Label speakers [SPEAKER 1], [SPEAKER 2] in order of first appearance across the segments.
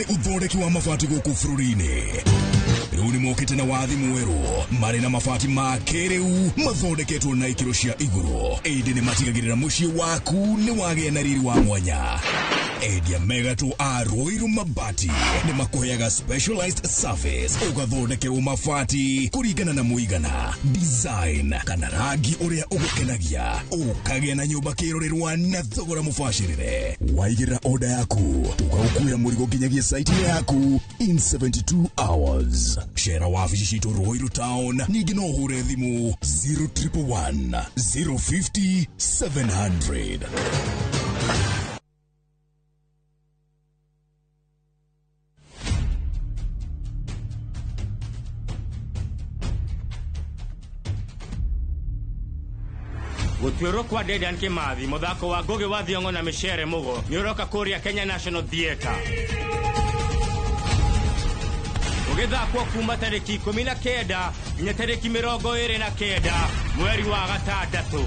[SPEAKER 1] hari uthondeki wa mabati guku bururi-ini. Riu ni mokite na wathi mweru mari na mabati ma kiriu mathondeketwo na ikiro cia iguru. Indi ni matigagirira mucii waku ni wagia na riri wa mwanya. Endia Megato a Roiru Mabati ni makuheaga specialized service ugathondekerwo mabati kuringana na muigana, design kana rangi uria ugukenagia, ukagia na nyumba kirorerwa na thogora mubashirire. Waigirira order yaku tugagukuira murigo nginyagia site yaku in 72 hours. Shera wabici citu Roiru Town, ningi no hure thimu 0111 050 700.
[SPEAKER 2] Gutwiro kwa Dedan Kimathi muthako wa Ngugi wa Thiong'o na Michere Mugo ni uroka kuria Kenya National Theatre. Ugithakwo kuma tariki 19 nginya tariki 29 mweri wa gatandatu.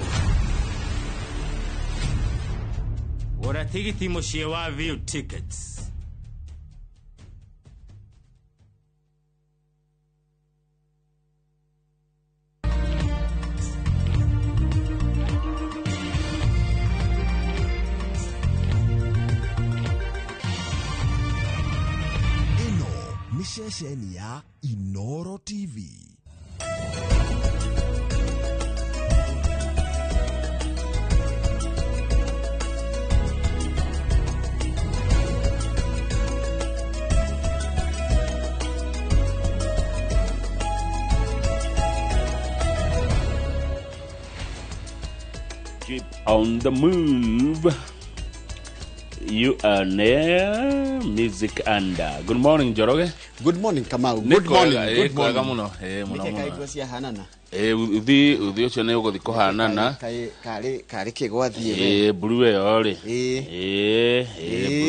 [SPEAKER 2] Ora tigiti mucie wa View Tickets.
[SPEAKER 3] Mishesheni ya iNooro TV.
[SPEAKER 4] Keep on the move. You are near music and good morning Joroge.
[SPEAKER 5] Good morning Kamau. Good morning.
[SPEAKER 4] Good morning. Muno
[SPEAKER 5] Nikaigwacia hanana.
[SPEAKER 4] Uthi ucio ne uguthi kuhanana.
[SPEAKER 5] Kari kigwathie.
[SPEAKER 4] Blue yo ri.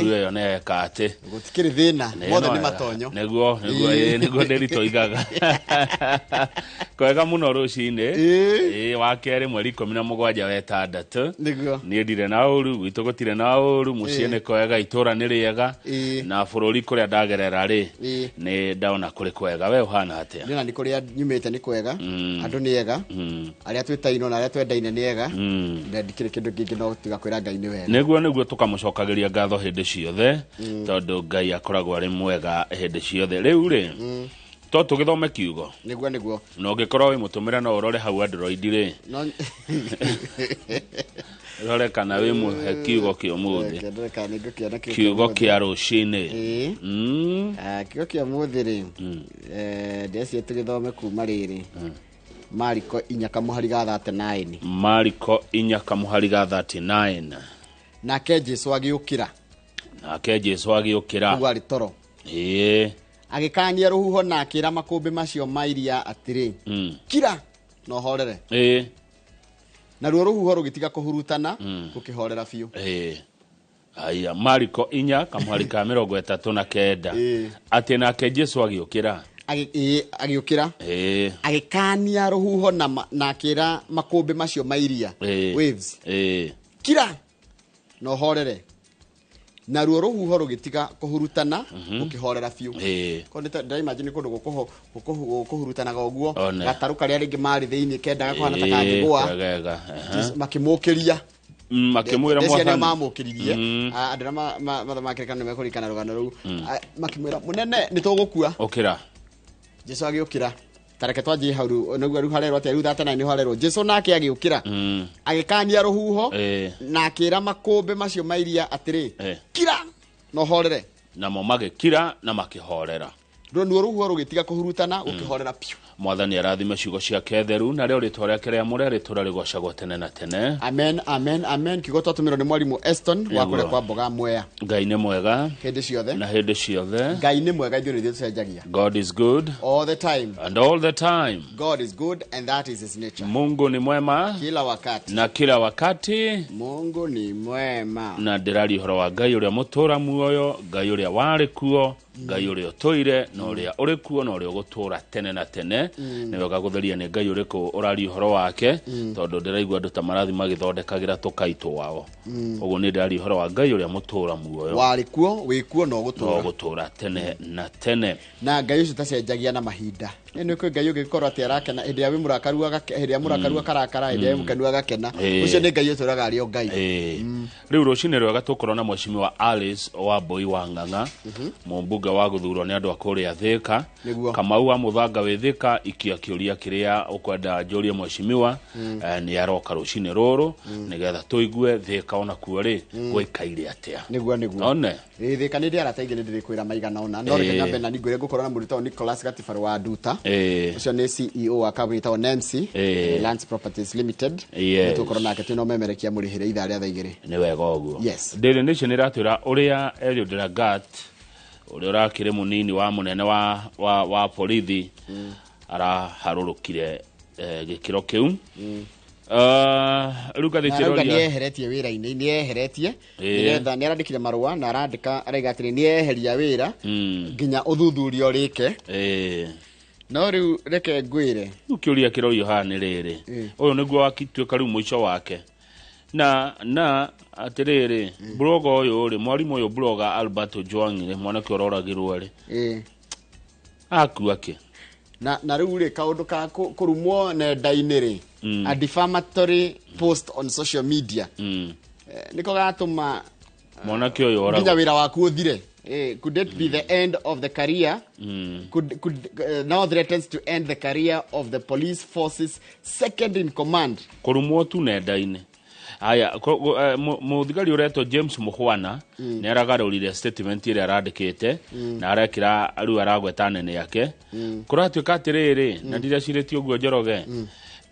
[SPEAKER 4] Blue yo ne kate.
[SPEAKER 5] Gutikiri thina. Mothe ni matonyo.
[SPEAKER 4] Neguo nderito igaga. Kwega muno rucine. Wa kere mweri 17 wetandatu.
[SPEAKER 5] Neguo.
[SPEAKER 4] Ni ndire na uru, witu gutire na uru, mucie ne kwega, itura ni riega. Na bururi kuria ndagerera ri. Ni ndaona kuri kwega. We uhana atia?
[SPEAKER 5] Nina ni kuria nyumite ni kwega. Andu ni ega. Aria twitaino na aria twendaine ni ega. Ndikire kindu kingi no tiga kwira Ngai ni wega.
[SPEAKER 4] Neguo tukamucokagiria ngatho hindi ciothe tondu Ngai akoragwo ari mwega hindi ciothe. Riu ri to tugithome kiugo.
[SPEAKER 5] Neguo.
[SPEAKER 4] No ngikorwo wi mutumira no urore hau Android ri. No rore kana wi muhe kiugo ki umuthi. Kiugo kia rucine.
[SPEAKER 5] Kiugo kia umuthi ri. Ndeci tugithome kuma riri. Mariko 4:39.
[SPEAKER 4] Mariko 4:39.
[SPEAKER 5] Nake Jesu agiukira. Ugari toro. Agikania ruhuho na akira makumbi macio mairia atiri. Kira no horere. Na ruhuho rugitiga kuhurutana gukihorera biu.
[SPEAKER 4] Aya Mariko 4:39. Ati nake Jesu agiukira.
[SPEAKER 5] Agiukira. Agikania ruhuho na akira makumbi macio mairia. Waves. Kira no horere. Na ruhuho rugitiga kuhurutana gukihorera biu. Konde ndai imagine kundu gukuhurutana goguo gataruka ria ringi mari thiini kenda gakuhana ta kangigwa makimukiria
[SPEAKER 4] makimwira
[SPEAKER 5] mwathani mamukiririe andira makirikana mekurikana rugano ru makimwira munene nitugukua okira Jesu agiukira tareke twaji hauru noguo ru harero ati ru thatana ni harero Jesu nake agiukira agikania ruhuho na akira makumbi macio mairia atiri kira no horere
[SPEAKER 4] namo magikira na makihorera
[SPEAKER 5] ruo ruhuho rugitiga kuhurutana ukihorera piu.
[SPEAKER 4] Mwathani arathime ciugo ciake theru na rio ritwa riake ria mure ritura rigocagwo tene na tene.
[SPEAKER 5] Amen. Kiugo twatumiro ni mwalimu Eston wa kure kwa Mboga Mwea.
[SPEAKER 4] Ngai ni mwega
[SPEAKER 5] hindi ciothe
[SPEAKER 4] na hindi ciothe.
[SPEAKER 5] Ngai ni mwega ithuĩ nĩ tucenjagia.
[SPEAKER 4] God is good
[SPEAKER 5] all the time.
[SPEAKER 4] And all the time.
[SPEAKER 5] God is good and that is his nature.
[SPEAKER 4] Mungu ni mwema
[SPEAKER 5] kila wakati.
[SPEAKER 4] Na kila wakati
[SPEAKER 5] Mungu ni mwema.
[SPEAKER 4] Na ndirari horo wa Ngai uria mutura muoyo, Ngai uria wari kuo, ngai uri otoire na uri uri kuo na uri gutura tene na tene ne wega gutheria ne ngai uri ku urari horo wake tondu ndiraigua andu ta marathi magithondekagira tukaito wao uguo ni ndari horo wa ngai uri mutura muoyo
[SPEAKER 5] wari kuo wi kuo no
[SPEAKER 4] gutura tene na tene
[SPEAKER 5] na ngai ucio tacenjagia na mahinda ni kwi ngai ugikorwo ati arakena hindi ya murakaru karakara hindi ya mukenu agakena ucio ni ngai uturaga ari o ngai
[SPEAKER 4] riu rucine rwega tukorwo na mwashimi wa Alice wa Boi wa Ng'ang'a mumbunge wa guthurwo ni andu akuria Thika Kamau wa Muthanga wi Thika ikia kiuria kiria ukwenda njoria mwashimiwa ni aroka rucine ruru nigetha tuigue Thika ona kuo ri gwikaire atia
[SPEAKER 5] niguo
[SPEAKER 4] one
[SPEAKER 5] Thika ni ndi arateithia ni ndirikwira maigana ona no reke ngambe na ningure gukorwo na murito Nicholas Gatifaru wa Nduta ucio ni CEO wa company ta NMC Lands Properties Limited tukorwo nake twino memerekia murihire itha ria thaigiri
[SPEAKER 4] ni wega uguo
[SPEAKER 5] yes
[SPEAKER 4] Daily Nation iratwira uria Eliud Lagat uria urakire munini wa munene wa borithi araharurukire gikiro kiu ruka thikiroria
[SPEAKER 5] ni eheretie wira-ini ni eheretie nigetha ni arandikire marua na arandika araiga atiri ni eheria wira nginya uthuthurio rike no riu reke ngwire
[SPEAKER 4] ukiuria kirorio ha ni riri uyu niguo wakitweka riu mwico wake na atiriri bloga uyu ri mwarimu uyu bloga Alberto Joangire mwana ki ororagirwo ri akuake
[SPEAKER 5] na riu ri kaundu ka kurumwo nenda-ini ri a defamatory post on social media niko gatuma
[SPEAKER 4] mwana ki uyu
[SPEAKER 5] nginya wira waku uthire could it be the end of the career could now threatens to end the career of the police forces second in command
[SPEAKER 4] kurumwo tu nenda-ini aya muthigari ureto James Mukhwana ni aragarurire statement ire arandikite na arekira aru aragweta nene yake kuratwika atiriri na ndira ciretio guo Njoroge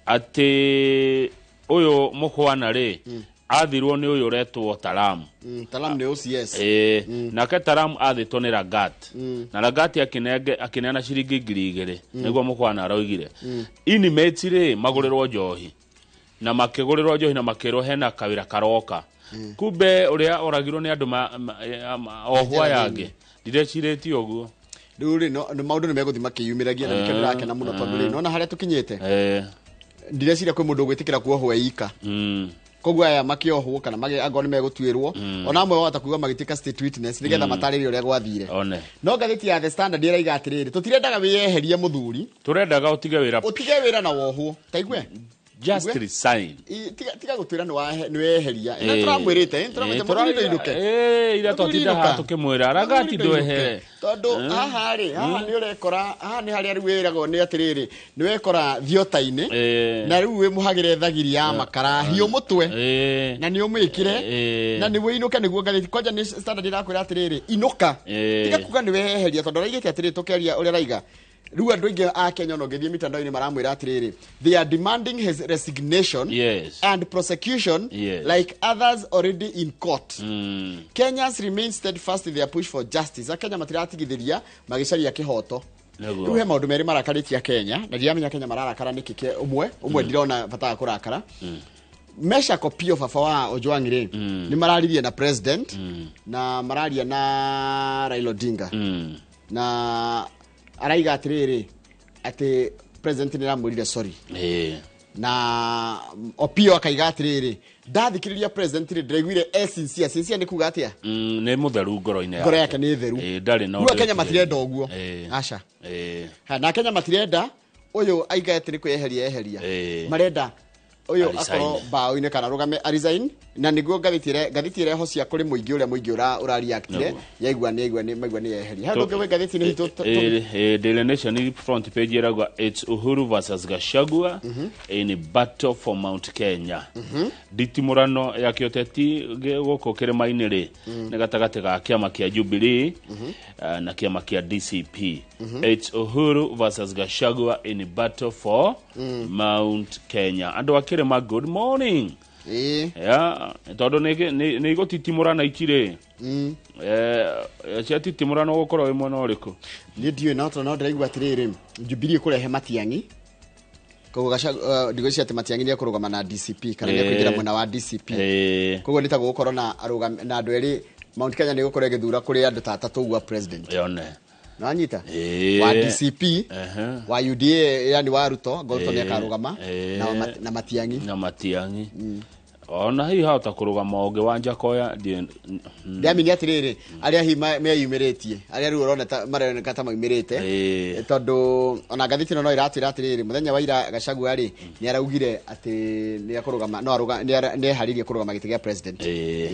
[SPEAKER 4] ati uyu Mukhwana ri athirwo ni uyu uretwo Talam
[SPEAKER 5] ni OCS
[SPEAKER 4] na ke Talam athitwo ni Lagat na Lagat akinena ciringi 2,000 niguo Mukhwana araugire inmates ri magurirwo njohi na makigurirwo njohi na makirwo hena kawira karoka kumbe uria oragirwo ni andu ohwa yange ndireciretio uguo
[SPEAKER 5] riu ri no maundu ni meguthima kiyumiragia na nikendera kena muno tondu ri nona haria tukinyite ndireciria kwi mundu gwitikira kuohwo eika koguo aya makiohwo kana magi angoni megutwirwo ona amwe wata kuga magitika state witness nigetha matarĩrie uria gwathire no ngathiti ya The Standard iraiga atiriri tutirendaga wiyeherie muthuri
[SPEAKER 4] turendaga utige wira
[SPEAKER 5] na wohwo taigwe
[SPEAKER 4] just resign
[SPEAKER 5] tiga gutwira ni weheria ina turamwirite turamwirite iruke
[SPEAKER 4] ira totinda ha tukimwira Ragati ndwehere
[SPEAKER 5] tondu haha ni urekora haha ni haria riwiragwo ni atiriri ni wekora thiota-ini na riu wi muhagire thagiri ya makara hiu mutwe na ni umwikire na ni wiinuke niguo ngathiti kwanja ni Standard irakwira atiriri inuka tiga kuga ni weheria tondu raigite atiriri tukeria uria raiga riu andu aingi a Kenya no ngithie mitandao-ini maramwira atiriri they are demanding his resignation and prosecution like others already in court Kenyans remain steadfast in their push for justice Akenya matiratigithiria magicaria kihoto riu he maundu meri marakaritia Kenya na ndiamenya Kenya mararakara niki umwe ndirona bata kurakara Mesha kopio baba wa Ojwang'ire ni mararirie na president na mararia na Raila Odinga na araiga atiriri ati president ni ramurire sorry na opio akaiga atiriri ndathikiriria president ni ndiraiguire sincere ni kuga atia
[SPEAKER 4] ni mutheru ngoro-ini
[SPEAKER 5] yake ni theru
[SPEAKER 4] ndari no
[SPEAKER 5] Kenya matirenda uguo aca na Kenya matirenda uyu aiga ati ni kweheria marenda uyu akoro bao-ini kana rugame resign na niguo gathitire ho cia kuri muingi uria muingi urareactire yaigua ni yeheria handu ke gathiti ni hito
[SPEAKER 4] Daily Nation front page iragwa it's Uhuru versus Gachagua in battle for Mount Kenya ditimurano ya kioteti guko kirima-ini ri ni gatagate ga kiama kia Jubilee na kiama kia DCP it's Uhuru versus Gachagua in battle for Mount Kenya andu akirema good morning tondu ni igutitimurana ikire cia titimurana gukorwo imwe no riku
[SPEAKER 5] ni ndiwe no ndiraigua atiriri Jubilee kurehe Matiang'i koguo Gachagua ndigocia ati Matiang'i ni kurugama na DCP kana ni kuingira mwena wa DCP koguo ni ta gukorwo na arugame na andu eri Mount Kenya nä gå korwo gä kå andå ta atatå gwa president na anyita wa DCP wa UDA yani wa Ruto Goto nä akarå gama na Matiang'i
[SPEAKER 4] ona hi hata kurugama onge wanja koya
[SPEAKER 5] ndiamini atiriri aria hi meyumiritie aria ru urona maroneka ta maumirite tondu ona ngathiti no iratira atiriri muthenya wa ira Gachagua ri ni araugire ati ni akurugama no aruga ni haririe kurugama giti gia president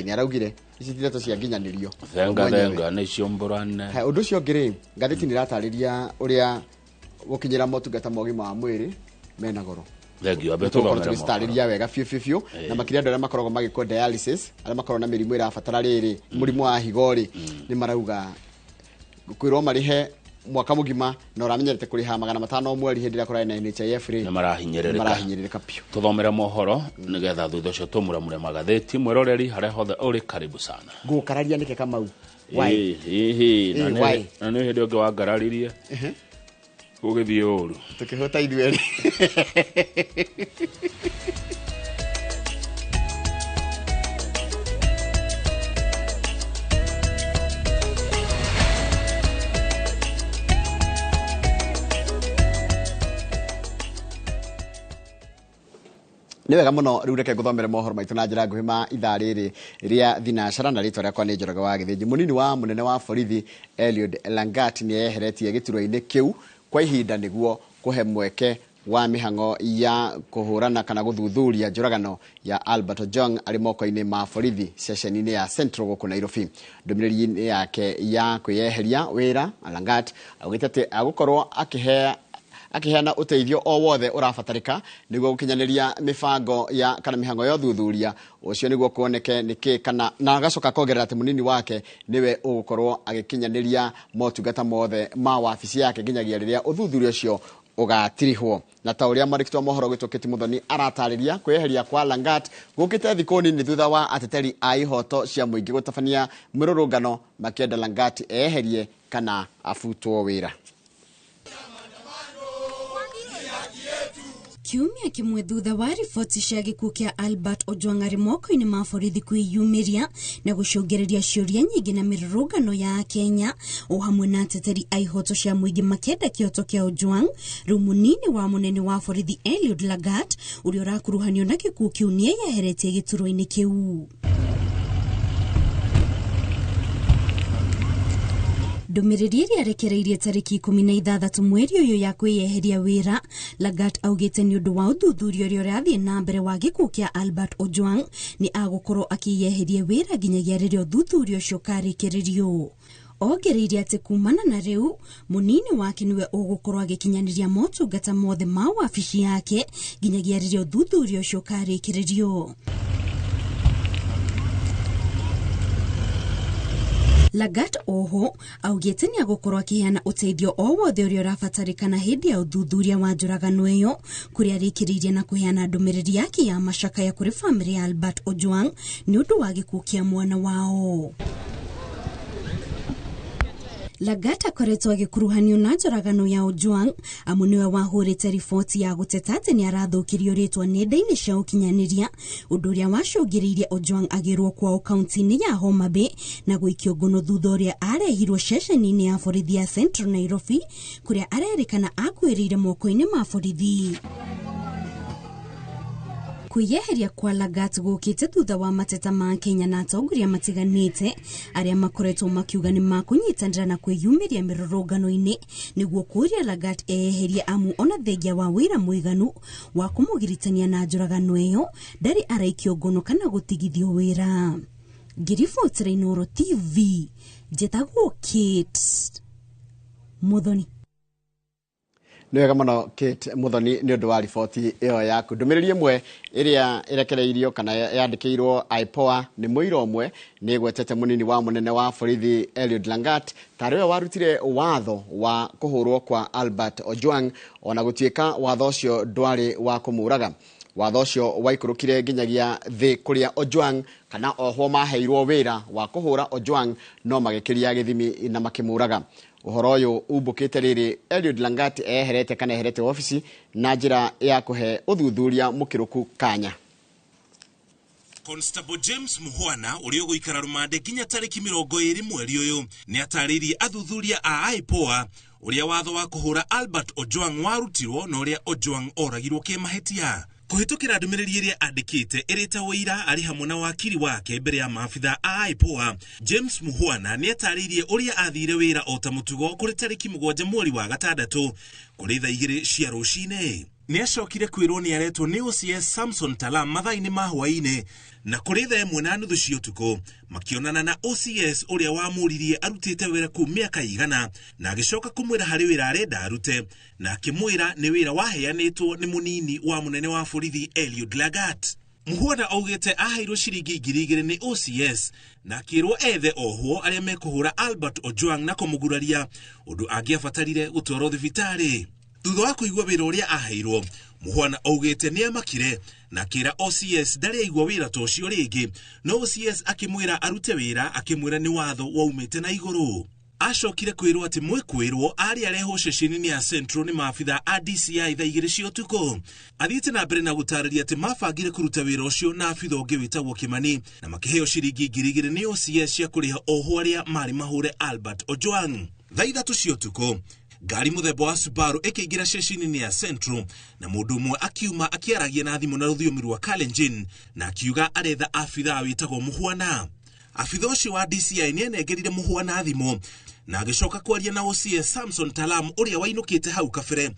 [SPEAKER 5] ni araugire ici tireto cia nginyanirio
[SPEAKER 4] thenga ni cio mburane
[SPEAKER 5] undu cio ngiri ngathiti ni ratariria uria gukinyira motungata mogima wa mwiri mena goro
[SPEAKER 4] Legio abeto
[SPEAKER 5] tũgĩtarĩria wega fiu na makĩria andũ arĩa makoragwo magĩkwo dialysis arĩa makoragwo na mĩrimũ ĩrabatara rĩrĩ mũrimũ wa higo rĩ nĩ marauga kwĩrwo marĩhe mwaka mũgima na ũramenyerete kũrĩha 500 mweri hĩndĩ ĩrĩa kũrarĩ na NHIF rĩ marahinyĩrĩrĩka piũ
[SPEAKER 4] tũthomere mohoro nĩgetha thutha ũcio tũmuramure magathĩti mwĩroreri harĩa hothe ũrĩ karibu sana
[SPEAKER 5] ngũkararia nĩke Kamau
[SPEAKER 4] na nĩ hĩndĩ ũngĩ wangararirie ugithie uru
[SPEAKER 5] tukihota ithueri nĩ wega mũno rĩu reke ngũthomere mohoro maitũ na njĩra nguhĩ ma ithaa rĩrĩ rĩa thinacara na rĩtwa rĩakwa nĩ Njoroge wa Gĩthĩnji mũnini wa mũnene wa borithi Eliud Langat nĩ eheretie gĩturwa-inĩ kĩu kwa ihinda nĩguo kuhe mweke wa mihango ya kuhurana kana guthuthuria njuragano ya Albert Ojwang ari moko-inĩ ma borithi ceceni-inĩ ya Central gũkũ Nairobi ndũmĩrĩri yake ya kwĩyeheria wĩra Langat augĩte atĩ agũkorwo akiheana uteithio o wothe urabatarika niguo gukinyanĩria mibango ya kana mihango ya uthuthuria ucio niguo kuoneke niki kana na agacoka kuongerera ati munini wake niwe ugukorwo agikinyanĩria motungata mothe ma wabici yake nginyagia rĩrĩa uthuthuria ucio ugatirihwo na ta uria marikitwa mohoro gitoketi Muthoni aratarĩria kweheria kwa Langat gukite thikũ nini thutha wa ateteri a ihoto cia mũingĩ gutabania mĩrũrũngano makĩenda Langat eherie kana afutwo wĩra.
[SPEAKER 6] Kiumia kimwe thutha wa riboti cia gĩkuũ kĩa Albert Ojwang arĩ moko-inĩ ma borithi kwĩyumĩria na gũcũngĩrĩria ciũria nyingĩ na mĩrũrũngano ya Kenya o hamwe na ateteri a ihoto cia mũingĩ makĩenda kĩhoto kĩa Ojwang rĩu mũnini wa mũnene wa borithi Eliud Langat ũrĩa ũrakuruhanio na gĩkuũ kĩu nĩ eyeheretie gĩturwa-inĩ kĩu. Ndũmĩrĩri ĩrĩa arekereirie tarĩki 16 mweri ũyũ ya kwĩyeheria wĩra Langat augĩte nĩ ũndũ wa ũthuthuria ũrĩa ũrathiĩ na mbere wa gĩkuũ kĩa Albert Ojwang nĩ agũkorwo akĩyeheria wĩra nginyagia rĩrĩa ũthuthuria ũcio ũkarĩkĩrĩrio. Ongereire atĩ kumana na rĩu mũnini wake niwe ũgũkorwo agĩkinyanĩria motungata mothe ma wabici yake nginyagia rĩrĩa ũthuthuria ũcio ũkarĩkĩrĩrio. Langat oho augĩte nĩ agũkorwo akĩheana ũteithio o wothe ũrĩa ũrabatarĩkana hĩndĩ ya ũthuthuria wa njũragano ĩyo kũrĩa arĩkĩrĩirie na kũheana ndũmĩrĩri yake ya macakaya kũrĩ bamĩrĩ ya Albert Ojwang nĩ ũndũ wa gĩkuũ kĩa mwana wao. Langat akoretwo agĩkuruhanio na njũragano ya Ojwang amu nĩwe wahũrĩte riboti ya gũteta atĩ nĩ arathũkĩrio rĩtwa nenda-inĩ cia ũkinyanĩria ũndũ ũrĩa wacũngĩrĩirie Ojwang agĩrwo kwao kaunti-inĩ ya Homa Bay na gũikio ngono thutha ũrĩa arehirwo ceceni-inĩ ya borithi ya Central Nairobi kũrĩa arerĩkana akuĩrĩire moko-inĩ ma borithi. Kwĩyeheria kwa Langat gũkĩte thutha wa mateta ma Kenya na atongoria matiganĩte arĩa makoretwo makiuga nĩ makũnyitanĩra na kwĩyumĩria mĩrũrũngano-inĩ nĩguo kũria Langat eyeherie amu ona thengia wa wĩra mũiganu wa kũmũgiritania na njũragano ĩyo ndarĩ araikio ngono kana gũtigithio wĩra. Ngĩribotera iNooro TV njĩtagwo Kate Muthoni.
[SPEAKER 5] Nĩ wega mũno Kate Muthoni nĩ ũndũ wa riboti ĩyo yaku. Ndũmĩrĩri ĩmwe ĩrĩa ĩrekereirio kana yandĩkĩirwo IPOA nĩ mũira ũmwe nĩ gwetete mũnini wa mũnene wa borithi Eliud Langat tarĩ we warutire watho wa kũhũrwo kwa Albert Ojwang ona gũtuĩka watho ũcio ndwarĩ wa kũmũraga. Watho ũcio waikũrũkire nginyagia thĩ kũrĩa Ojwang kana oho maheirwo wĩra wa kũhũra Ojwang no magĩkĩria gĩthimi na makĩmũraga. Ũhoro ũyũ umbũkĩte rĩrĩ Eliud Langat eherete kana eherete ofici na njĩra ya kũhe ũthuthuria mũkĩrũku kanya.
[SPEAKER 7] Constable James Muhwana uria guikara rumande kinya tariki 20 mweri uyu ni ataririe athuthuria a IPOA uria watho wa kuhura Albert Ojwang warutirwo na uria Ojwang oragirwo kimahetia. Kuhitukira ndumiriri iria andikite irita wira ari hamwe na wakiri wake mbere ya maafitha a IPOA, James Muhwana ni ataririe uria athire wira o ta mutugo kuri tariki 7 mweri wa gatandatu kuri thaa 2 cia rucine. Ni acokire kwirwo ni aretwo ni OCS Samson Talam mathaini ma hwaine na kuri thaa 1:30 cia utuku makionana na OCS uria wamuririe arutite wira ku miaka igana na agicoka kumwira hari wira arenda arute na akimwira ni wira waheanitwo ni munini wa munene wa borithi Eliud Lagat. Muhwana augite ahairwo ciringi 2,000 ni OCS na akirwo ethe ohwo aria mekuhura Albert Ojwang na kumuguraria undu angiabatarire gutwarwo thibitari. Thutha wa kuigwa wira uria ahairwo, Muhwana augite ni amakire na akira OCS ndari aigwa wira tocio ringi, no OCS akimwira arute wira akimwira ni watho waumite na iguru. Acokire kwirwo ati mwekwirwo ari areho ceceni ya Central ni maafitha a DCI thaa 2 cia utuku. Athiite na mbere na gutariria ati mabangire kuruta wira ucio na afitha ungi witagwo Kimani na makiheo ciringi 2,000 ni OCS cia kuriha ohwo aria mari mahure Albert Ojwang. Thaa 3 cia utuku gari muthemba wa Subaru ikiingira ceceni ya Central na mundu umwe akiuma akiaragia na thimu na ruthiumi rwa Kalenjin na akiuga aretha afitha witagwo Muhwana. Afitha ucio wa DCI ni enengerire Muhwana thimu na agicoka kwaria na OCS Samson Talam uria wainukite hau kabere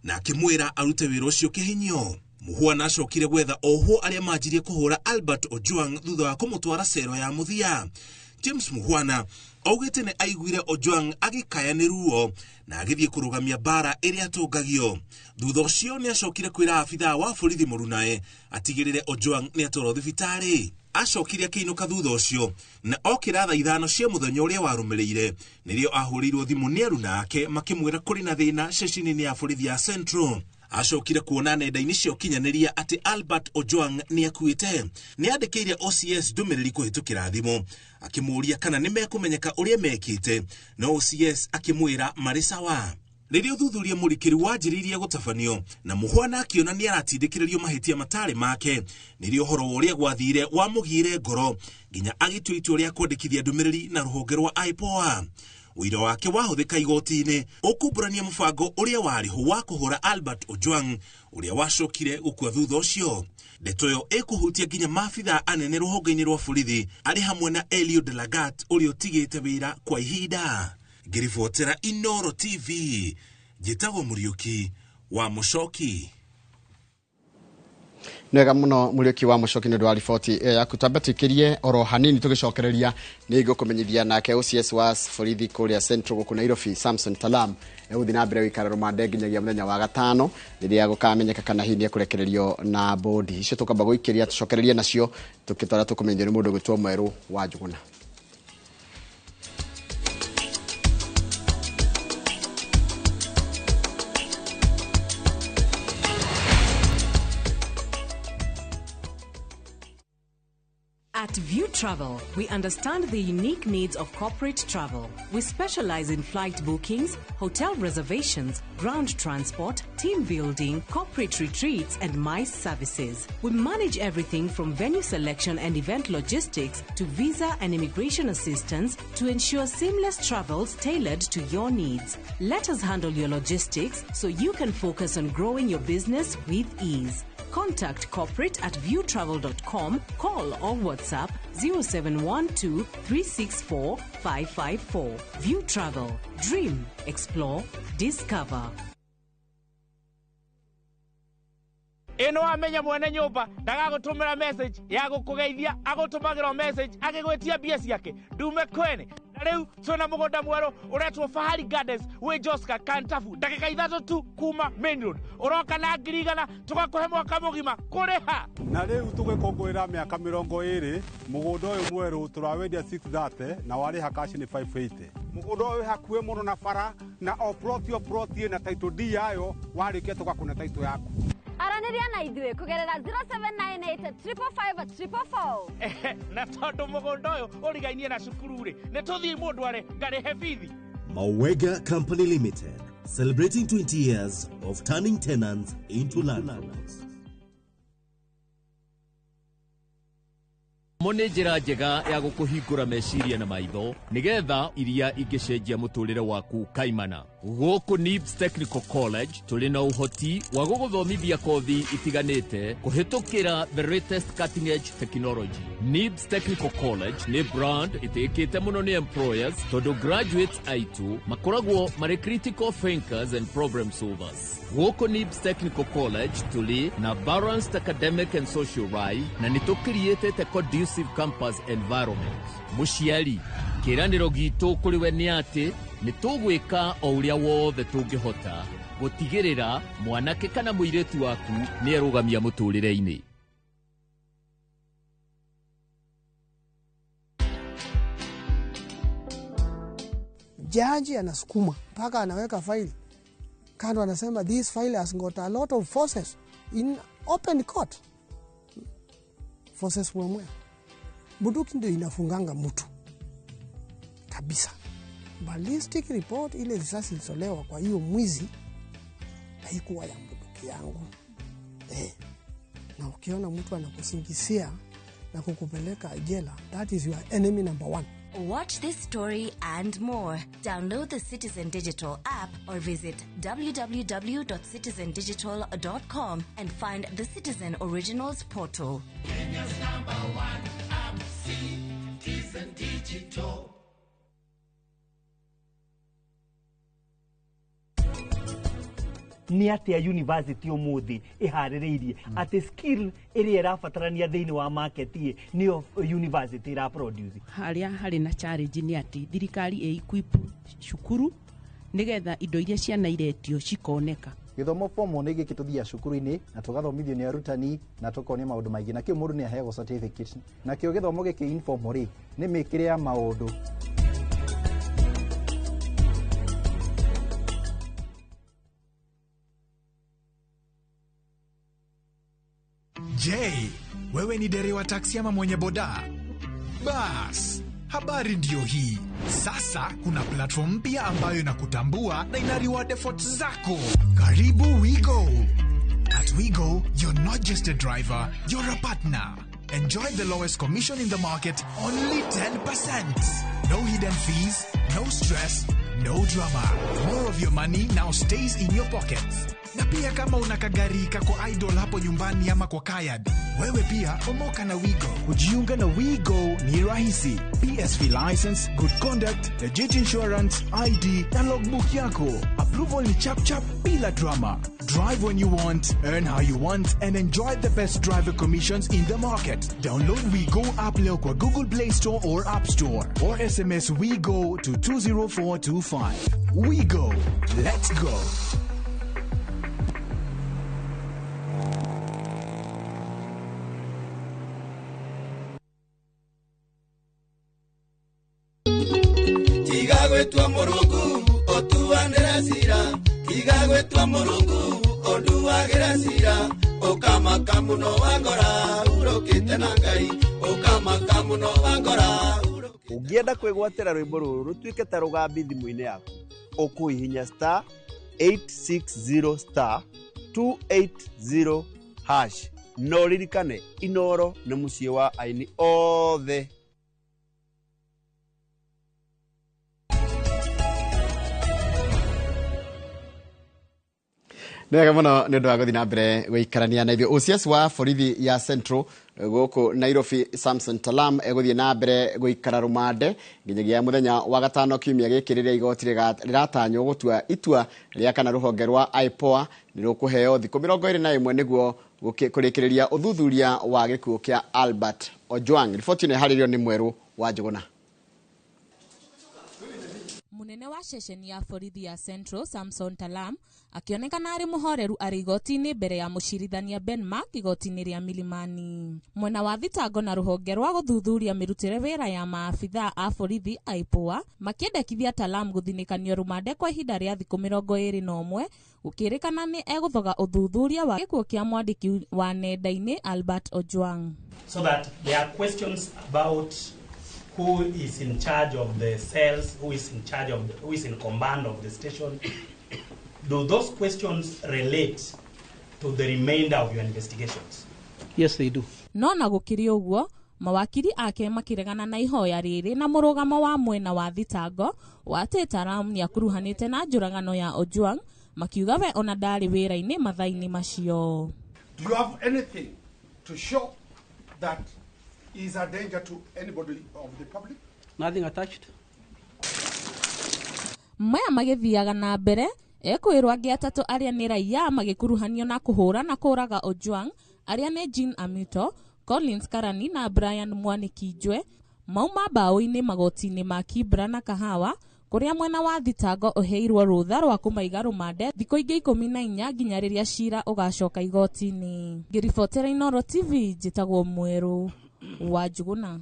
[SPEAKER 7] na akimwira arute wira ucio kihinyo. Muhwana acokire gwetha ohwo aria manjirie kuhura Albert Ojwang thutha wa kumutwara cero ya muthia. James Muhwana augite ni aiguire Ojwang agikaya ni ruo na agithie kurugamia bara iria atungagio. Thutha ucio ni acokire kwira afitha wa borithi murunae atigirire Ojwang ni atwarwo thibitari. Acokire akiinuka thutha ucio na okira thaa 5 cia muthenya uria warumirire nirio ahurirwo thimu ni aruna ake makimwira kuri na thina ceceni ya borithi ya Central. Acokire kuona nenda-ini cia ukinyaniria ati Albert Ojwang ni akuite. Ni andikire OCS ndumiriri kuhitukira thimu akimuria kana ni mekumenyeka uria mekite, no OCS akimwira mari sawa. Ririo thuthuria murikiri wanjiririe gutafanio na Muhwana akiona ni aratindikiririo mahitia matari make, nirio horo uria gwathire wa mugire ngoro nginya agituitwo ria kwandikithia ndumiriri na ruhonge rwa IPOA. Wira wake wahuthika igoti-ini ukuburania mubango uria wariho wa kuhura Albert Ojwang uria wacokire gukua thutha ucio. Ndeto yo ikuhutia nginya maafitha anene ruhonge-ini rwa borithi ari hamwe na Eliud Lagat uria utigite wira kwa ihinda. Ngiribotera iNooro TV, Njĩtagwo Mũriũki wa Mũcoki.
[SPEAKER 5] Nega muno Mũriũki wa Mũcoki nĩ ndwa riboti yaku tambatikirie oro hanini tugicokereria ni ngukumenyithia nake OCS wa borithi kuria Central guku Nairobi Samson Talam uthi na mbere wikara rumande nginyagia muthenya wa gatano riria gukamenyeka kana hihi ni kurekererio na bodi icio tukamba guikiria tucokererie nacio tukitwara tukumenyithia ni mundu gwitwo Mweru wa Njuguna.
[SPEAKER 8] At View Travel, we understand the unique needs of corporate travel. We specialize in flight bookings, hotel reservations, ground transport, team building, corporate retreats, and MICE services. We manage everything from venue selection and event logistics to visa and immigration assistance to ensure seamless travels tailored to your needs. Let us handle your logistics so you can focus on growing your business with ease. Contact corporate at viewtravel.com, call or WhatsApp 0712 364 554. View Travel. Dream, explore, discover.
[SPEAKER 2] Ino amenya mwene nyumba ndagagutumira message ya gukugeithia agutumagira message agigwetia bia ciake ndume kwene na riu twina mugunda mwero uretwo Fahari Gardens we Joska Kantafu dakika 3 tu kuma main road uroka na ngirigana tugakuhe mwaka mugima kuriha
[SPEAKER 9] na riu tugikongwira miaka 20 mugunda uyu mweru turawendia 630 na wariha cash ni 580 mugunda uyu hakuwe muno na bara na oproti na title D yayo warikia tugakuna title yaku
[SPEAKER 10] Araniria na idwe kugerera 0798 555
[SPEAKER 2] na tondu mugunda uyu urigainie na cukuru ri ne tuthii mundu are ngarihe bithi.
[SPEAKER 11] Mawega Company Limited, celebrating 20 years of turning tenants into landlords.
[SPEAKER 12] Mone njira njega ya gukuhingura meciria na maitho nigetha iria ingicenjia muturire waku kaimana. Guku NIBS Technical College tuli na uhoti wa guguthomithia kothi itiganite kuhitukira the latest cutting edge technology. NIBS Technical College ni brand itikite muno ni employers tondu graduates aitu makoragwo mari critical thinkers and problem solvers. Guku NIBS Technical College tuli na balanced academic and social life na nito created a conducive campus environment. Mushiari kiraniro gitu kuri we ni ati nitugwika o uria wothe tungihota gutigirira mwanake kana muiretu waku ni erugamia muturire-ini.
[SPEAKER 13] Jaji anasukuma mpaka anaweka faili kando, anasema this file has got a lot of forces in open court. Forces mwemwe bunduki ndio inafunganga mtu kabisa. Ballistic report ile risasi ilisolewa kwa hiyo mwizi haikuwa ya bunduki yangu. Na ukiona mtu anakusingizia na kukupeleka jela, that is your enemy number one.
[SPEAKER 14] Watch this story and more. Download the Citizen Digital app or visit www.citizendigital.com and find the Citizen Originals portal.
[SPEAKER 15] Kenya's #1 app, Citizen Digital.
[SPEAKER 16] Ni atia university umuthi ihaririirie ati skill iri irabatarania thiini wa market ni university ira produce.
[SPEAKER 17] Haria hari na challenge ni ati thirikari equip cukuru nigetha indo iria ciana iretio cikoneka.
[SPEAKER 18] Githomo formal ni gikituthia cukuru-ini na tugathomithio ni arutani na tukonia maundu maingi na kio mundu ni aheagwo certificate na kio githomo giki informal ni mikire ya maundu.
[SPEAKER 19] Je, wewe ni dereva taksi ama mwenye boda? Bas, habari ndio hii. Sasa kuna platform mpya ambayo inakutambua na ina reward efforts zako. Karibu WeGo. At WeGo, you're not just a driver, you're a partner. Enjoy the lowest commission in the market, only 10%. No hidden fees, no stress, no drama. More of your money now stays in your pockets. Na pia kama unakagari kako idol hapo nyumbani ama kwa kayad, wewe pia omoka na WeGo.
[SPEAKER 20] Kujiunga na WeGo ni rahisi. PSV license, good conduct, legit insurance, ID na logbook yako. Approval ni chap chap bila drama. Drive when you want, earn how you want, and enjoy the best driver commissions in the market. Download WeGo app leo kwa Google Play Store or App Store, or SMS WeGo to 20425. WeGo, let's go.
[SPEAKER 15] Igagwetwa Murungu otuanira sira, igagwetwa Murungu oduagira sira, okamaka muno wangora urokite na Ngai, okamaka muno wangora.
[SPEAKER 21] Ungienda kwigwatira rwimbo ruru rutuike ta rugambi thimu-ini yaku, ukuhihinya star 860 star 280 hash. No ririkane iNooro ni mucii wa aini othe.
[SPEAKER 5] Nega muno ni undu wa guthi na mbere guikarania na ithuĩ. OCS wa borithi ya Central guku Nairobi Samson Talam eguthie na mbere guikara rumande nginyagia muthenya wa gatano kiumia giki riria igoti riratanywo gutua itua ria kana ruhonge rwa IPOA ni rukuheo thiku 21 niguo kurikiriria uthuthuria wa gikuo kia Albert Ojwang. Riboti ni haririo ni mweru wa Njuguna.
[SPEAKER 22] Munene wa ceceni ya borithi ya Central Samson Talam akionekana ari muhoreru ari igoti-ini mbere ya mucirithania Ben Mark igoti-ini ria Milimani. Mwena wa thitango na ruhonge rwa guthuthuria mirutire wira ya maabitha a borithi IPOA makiendekithia Talam guthinikanio rumande kwa ihinda ria thiku 21 ukirikana ni eguthoga uthuthuria wa gikuo kia mwandiki wa nenda-ini Albert Ojwang.
[SPEAKER 23] So that there are questions about who is in charge of the cells, who is in command of the station. Do those questions relate to the remainder of your investigations? Yes, they do.
[SPEAKER 22] No na gukiri uguo mawakiri ake makiregana na ihoya riri na murugamo wa mwena wa thitango wa Tetaram ni akuruhanite na njuragano ya Ojwang makiuga we ona ndari wira-ini mathaini macio.
[SPEAKER 1] Do you have anything to show that is a danger to anybody of the public?
[SPEAKER 3] Nothing attached.
[SPEAKER 22] Maya magithiaga na mbere ekwirwa angi atatu aria ni raia magikuruhanio na kuhura na kuraga Ojwang aria ni Jean Amito, Collins Karani na Brian Mwanikijwe mauma bao-ini magoti-ini ma Kibra na Kahawa kuria mwena wa thitango uheirwo rutha rwa kumaiga rumande thikũ ingĩ 14 nginya rĩrĩa cira ugacoka igoti-ini. Ngiribotera iNooro TV njĩtagwo Mweru wa Njuguna.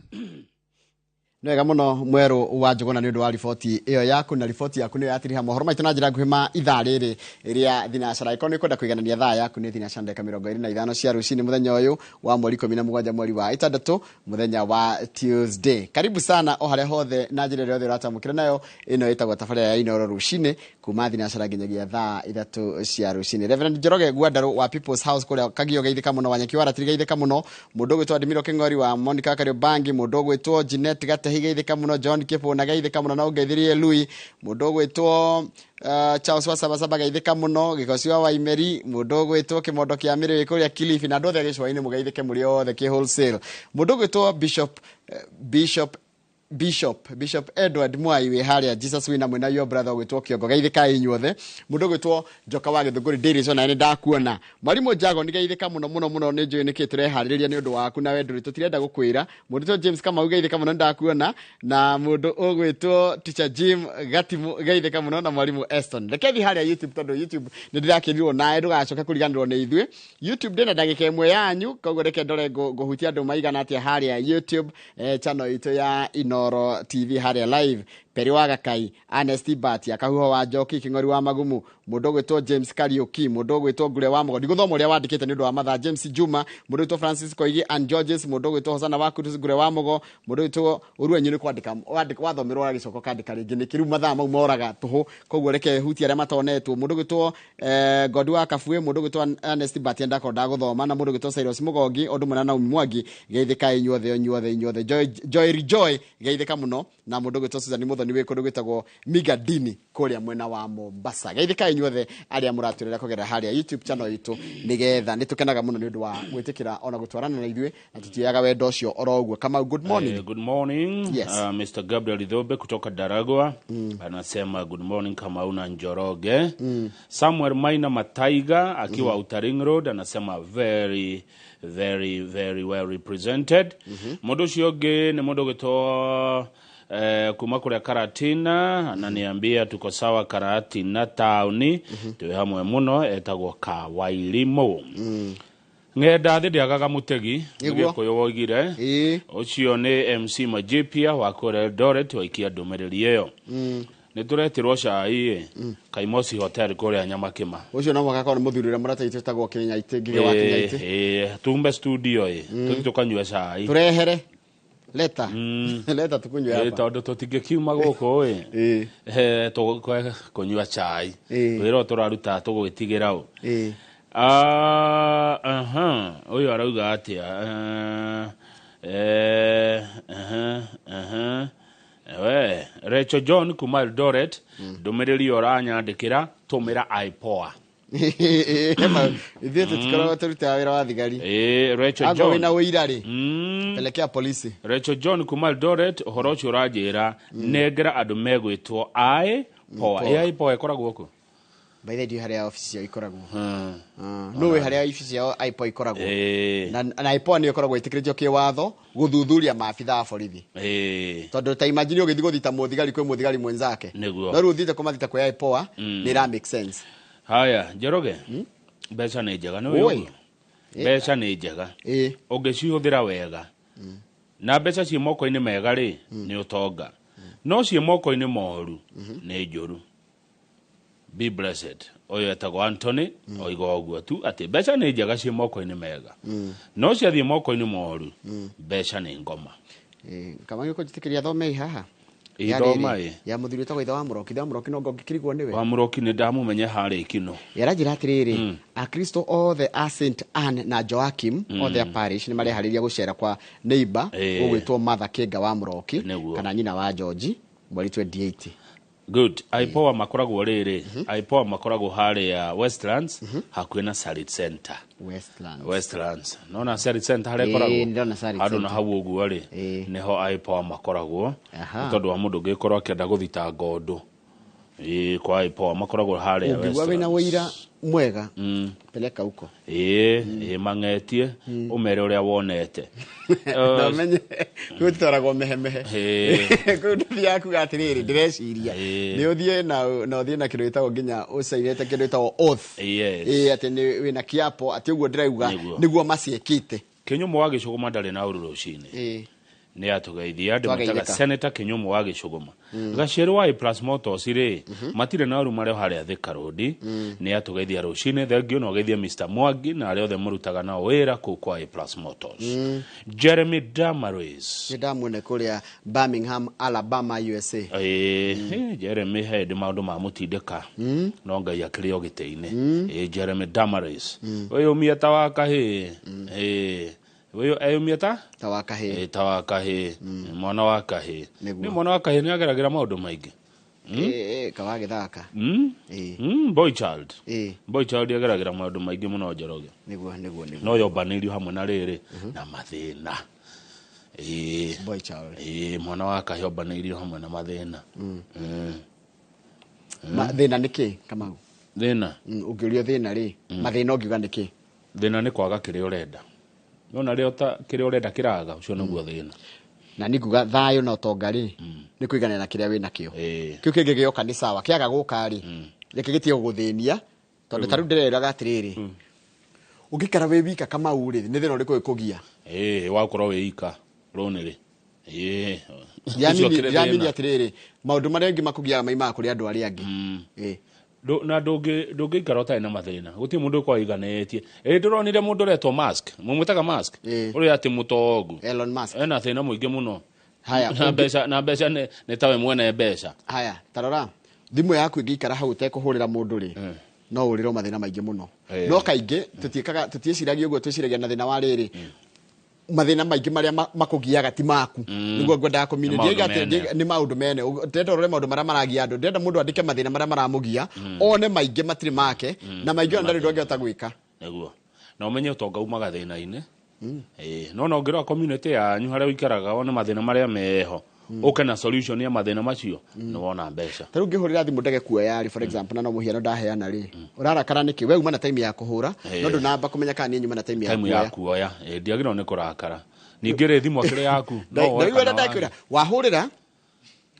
[SPEAKER 5] Nega muno Mweru wa Njuguna ni undu wa riboti iyo yaku, na riboti yaku ni yatiriha mohoro maitu na njira nguhi ma ithaa riri iria thinacara ikoni kwenda kuiganania thaa yaku ni thinacara ndeka 25 cia rucini muthenya uyu wa mweri 17 mweri wa 6 muthenya wa Tuesday. Karibu sana o haria hothe na njira yothe uratamukira nayo ino itagwo tabarira ya iNooro rucini kuma thinacara nginyagia thaa 3 cia rucini. Reverend Njoroge Gwandaru wa People's House kuria Kagio geithika muno, Wanyakiwara tirigeithika muno, mundu gwitwa Adimiro Kingori wa Monica Kariobangi, mundu gwitwa Jeanette higeithika muno, John Kipo na geithika muno na ungeithirie Lui, mundu gwitwo Charles Wasaba geithika muno, Gikosi wa Waimeri, mundu gwitwo Kimondo kia Miri kuria Kilifi na ndothe gicwa-ini mugeithike muri othe ki wholesale, mundu gwitwo Bishop Edward Mwai we haria Jesus wina mwina yo brother gwitwo Kiongo geithika inyuothe, mundu gwitwo Joka wa Githunguri Daily so na ni ndakuona, Mwalimu Jago ni geithika muno ni njui niki turehariria ni undu waku na wendu tutirenda gukwira, mundu to James kama geithika muno ndakuona, na mundu ugwitwo Teacher Jim Gatimu geithika muno na Mwalimu Eston. Rekethi haria YouTube tondu YouTube ni ndirakirirwo nae ndugacoka kuriganirwo ni ithue. YouTube ndena ndagika imwe yanyu koguo reke ndore guhutia andu maigana atia haria YouTube channel itu ya iNooro TV haria live. Peri wa Gakai, Anesti Bati, Akahuho wa Njoki, Kingori wa Magumu, mundu gwitwo James Karioki, mundu gwitwo Ngure wa Mogo, ndiguthomo uria wandikite ni undu wa mathaa, James Juma, mundu gwitwo Francis Koigi and Georges, mundu gwitwo Hosana wa Kurusi Ngure wa Mogo, mundu gwitwo Uruenyi ni kwandika wathomerwo wa gicoko kandika ringi ni kiru mathaa mau moraga tuhu, koguo reke huti aria matonetwo, mundu gwitwo Godi wa Kafue, mundu gwitwo Anesti Bati ndako ndaguthoma, na mundu gwitwo Cyrus Mugongi, ondu mwana na Mwangi geithika inyuothe Joy geithika muno, na mundu gwitwo Susan ni kundu gwitagwo Migadini kuria mwena wa Mombasa. Geithika inyuothe aria muraturira kugera haria YouTube channel itu nigetha nitukenaga muno ni undu wa gwitikira ona gutwarana na ithue na tutiaga wendo ucio oroguo. Kama good morning.
[SPEAKER 4] Good morning.
[SPEAKER 5] Yes.
[SPEAKER 4] Mr. Gabriel Idhobe kutoka Daragwa anasema good morning kama una Njoroge. Samuel Maina Mataiga akiwa Outer Road anasema very well represented. Mundu cionge ni mundu gito kuma kuria Karatina ananiambia tuko sawa Karatina tauni tuwe hamwe muno etagwo Kawairimo. Ngenda ndiagaga mutegi ngikuyo wogire ucio ni MC Majipia wa kore Eldoret waikia ndumiriri iyo ni turetirwo cai Kaimosi Hotel kuria Nyamakima.
[SPEAKER 5] Ucio no mwaka ni muthurire murataitwo tagwo Kinyaite ngige wa Kinyaite
[SPEAKER 4] tumbe studio tukanywa cai
[SPEAKER 5] turehere leta leta tukunywa hapa
[SPEAKER 4] tondu tutingikiuma guku tukunywa chai wiro turaruta tugwitigira u uyu arauga atia Rachel John kuma Eldoret ndumiriri oranyandikira tumira iPoa
[SPEAKER 5] Ithete tikara turuta wira wa thigari.
[SPEAKER 4] Rachel John.
[SPEAKER 5] Wina wira ri. Pelekea polisi.
[SPEAKER 4] Rachel John kuma Eldoret uhoro ucio urajira negera andu megwitwo iPoa. iPoa ikoragwo guku.
[SPEAKER 5] By the way haria office ya ikoragwo. No we haria office ya iPoa ikoragwo. Na iPoa ni ikoragwo itikiririo kiwatho guthuthuria maabitha a borithi. Tondu ta imagine ugithi guthita muthigari kwi muthigari mwenzake. No ruthite kumathita kwa iPoa ni ra make sense.
[SPEAKER 4] Haya, Njoroge. Mbeca ni njega no yo. Mbeca ni njega. Ungicihuthira wega. Na mbeca ci moko-ini mega ri ni utonga. No ci moko-ini moru ni njuru. Be blessed. Oyo etagwo Anthony oigo oguo tu ati mbeca ni njega ci moko-ini mega. No ci athi moko-ini moru mbeca ni ngoma.
[SPEAKER 5] Kama ngiko jitikiria thome haha.
[SPEAKER 4] ithoma
[SPEAKER 5] ya muthuri utagwo ithe wa muroki no ngokirigwo niwe
[SPEAKER 4] wa muroki ni ndamumenye hari kino
[SPEAKER 5] yaranjira atiriri akristo othe a St Anne na Joachim othe a parish ni marehariria gucera kwa neighbor ugwitwo Mother Kenga wa muroki kana nyina wa George mweri 28.
[SPEAKER 4] Good. Aipoa makoragwo riri. Aipoa makoragwo hari ya Westlands hakuhe na Sarit Center. Westlands. Nona Sarit Center hari koragwo.
[SPEAKER 5] Ndona Sarit Center.
[SPEAKER 4] Hado na hau uguo ri. Niho aipoa makoragwo. Tondu wa mundu ngikorwo akienda guthitanga undu. Kwa aipoa makoragwo hari ya Westlands.
[SPEAKER 5] Ungigwa wina wira mwega. Peleka uko.
[SPEAKER 4] Mangetie umere uria wonete.
[SPEAKER 5] Na menye gutwaragwo mehemehe. Kundu yaku gatiriri ndireciria. Ni uthie na uthie na kindu gitagwo nginya ucairete kindu gitagwo oath. Ati ni wina kiapo ati uguo ndirauga niguo maciekite.
[SPEAKER 4] Kinyumo wa gicuguma ndari na ururu rucini. Ni atugeithia andu mataga Senator Kinyumo wa gicuguma. Gaciru wa plus motors ri matire na uru mario hari Thika Road. Ni atugeithia rucini thengio no geithia Mr Mwangi na ari othe murutaga na wira ku kwa plus motors. Jeremy Damaris
[SPEAKER 5] ndamwone kuria Birmingham, Alabama, USA.
[SPEAKER 4] Jeremy head maundu ma mutindika no ngai akirio giteine. Jeremy Damaris uyu miata wa kahi weyo ayumiata
[SPEAKER 5] tawakahe
[SPEAKER 4] mwana wa kahe ni mwana wa kahe ni ageragira maundu maingi
[SPEAKER 5] kawage thaka
[SPEAKER 4] boy child ageragira maundu maingi muno Njoroge
[SPEAKER 5] niguo
[SPEAKER 4] no yobanirio hamwe na riri na mathina
[SPEAKER 5] boy child
[SPEAKER 4] mwana wa kahe yobanirio hamwe na mathina
[SPEAKER 5] mathina niki kama
[SPEAKER 4] thina
[SPEAKER 5] ungiurio thina ri mathina ungiuga niki
[SPEAKER 4] thina ni kwaga kire urenda nona leo ta kire urenda kiraga ucio niguo thina
[SPEAKER 5] na niguga thayo na utonga ri ni kuigana na kiria wina kio kiu kingi gioka ni sawa kiaga guka ri reke gitie guthinia tondu taru ndireraga atiriri ungikara we wika kama uri ni thina uriko ikugia
[SPEAKER 4] wakorwo we ika ronere
[SPEAKER 5] yamini atiriri maundu maria ngi makugia maima kuri andu ari angi
[SPEAKER 4] na doge karota ina mathina guti mundu kwa iganetie ndironire mundu retwo Musk mumwitaga Musk uri ati mutogu
[SPEAKER 5] Elon Musk
[SPEAKER 4] ena thina muingi muno haya na besha ne tawe mwene besha
[SPEAKER 5] haya tarora thimu yaku ingikara hau tekuhurira mundu ri no uriro mathina maingi muno no kaingi tutieciragia uguo twiciragia na thina wa riri mathina maingi maria makugiaga ti maku niguo ngwenda community ni maundu mene ndenda rore maundu maria maragia andu ndenda mundu andike mathina maria maramugia one maingi matiri make na maingi ndari ndongeta gwika
[SPEAKER 4] niguo na umenye utonga umaga thina-ini no ngiro community yanyu haria wikaraga one mathina maria meho uke na solution ya mathina macio ni wona mbeca
[SPEAKER 5] taru ngihurira thimu ndege kuoya for example na muhiano ndaheana ri urarakara niki we uma na time ya kuhura no ndunamba kumenya kana nyuma na time
[SPEAKER 4] ya kuoya ndiagiro ni kurakara ningire thimu akire yaku
[SPEAKER 5] no we ndakwira wahurira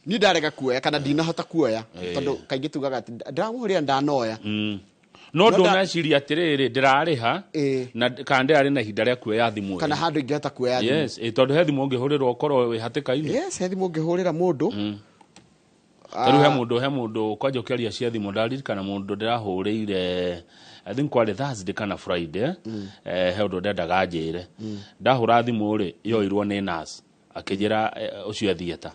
[SPEAKER 5] ni ndarega kuoya kana ndinahota kuoya tondu kaingi tugaga ndamuhurira ndanoya
[SPEAKER 4] no ndoneciria atiriri ndirariha na kandi ari na hinda ria kuoya thimu
[SPEAKER 5] kana handu ingihota kuoya thimu
[SPEAKER 4] yes tondu he thimu ungihurirwo ukorwo wi hatika-ini
[SPEAKER 5] yes he thimu ungihurira mundu
[SPEAKER 4] taru he mundu kwanja ukiaria cia thimu ndaririkana mundu ndirahurire I think kwari Thursday kana Friday he undu ndendaga njire ndahura thimu ri yoirwo ni nurse akijira ucio thieta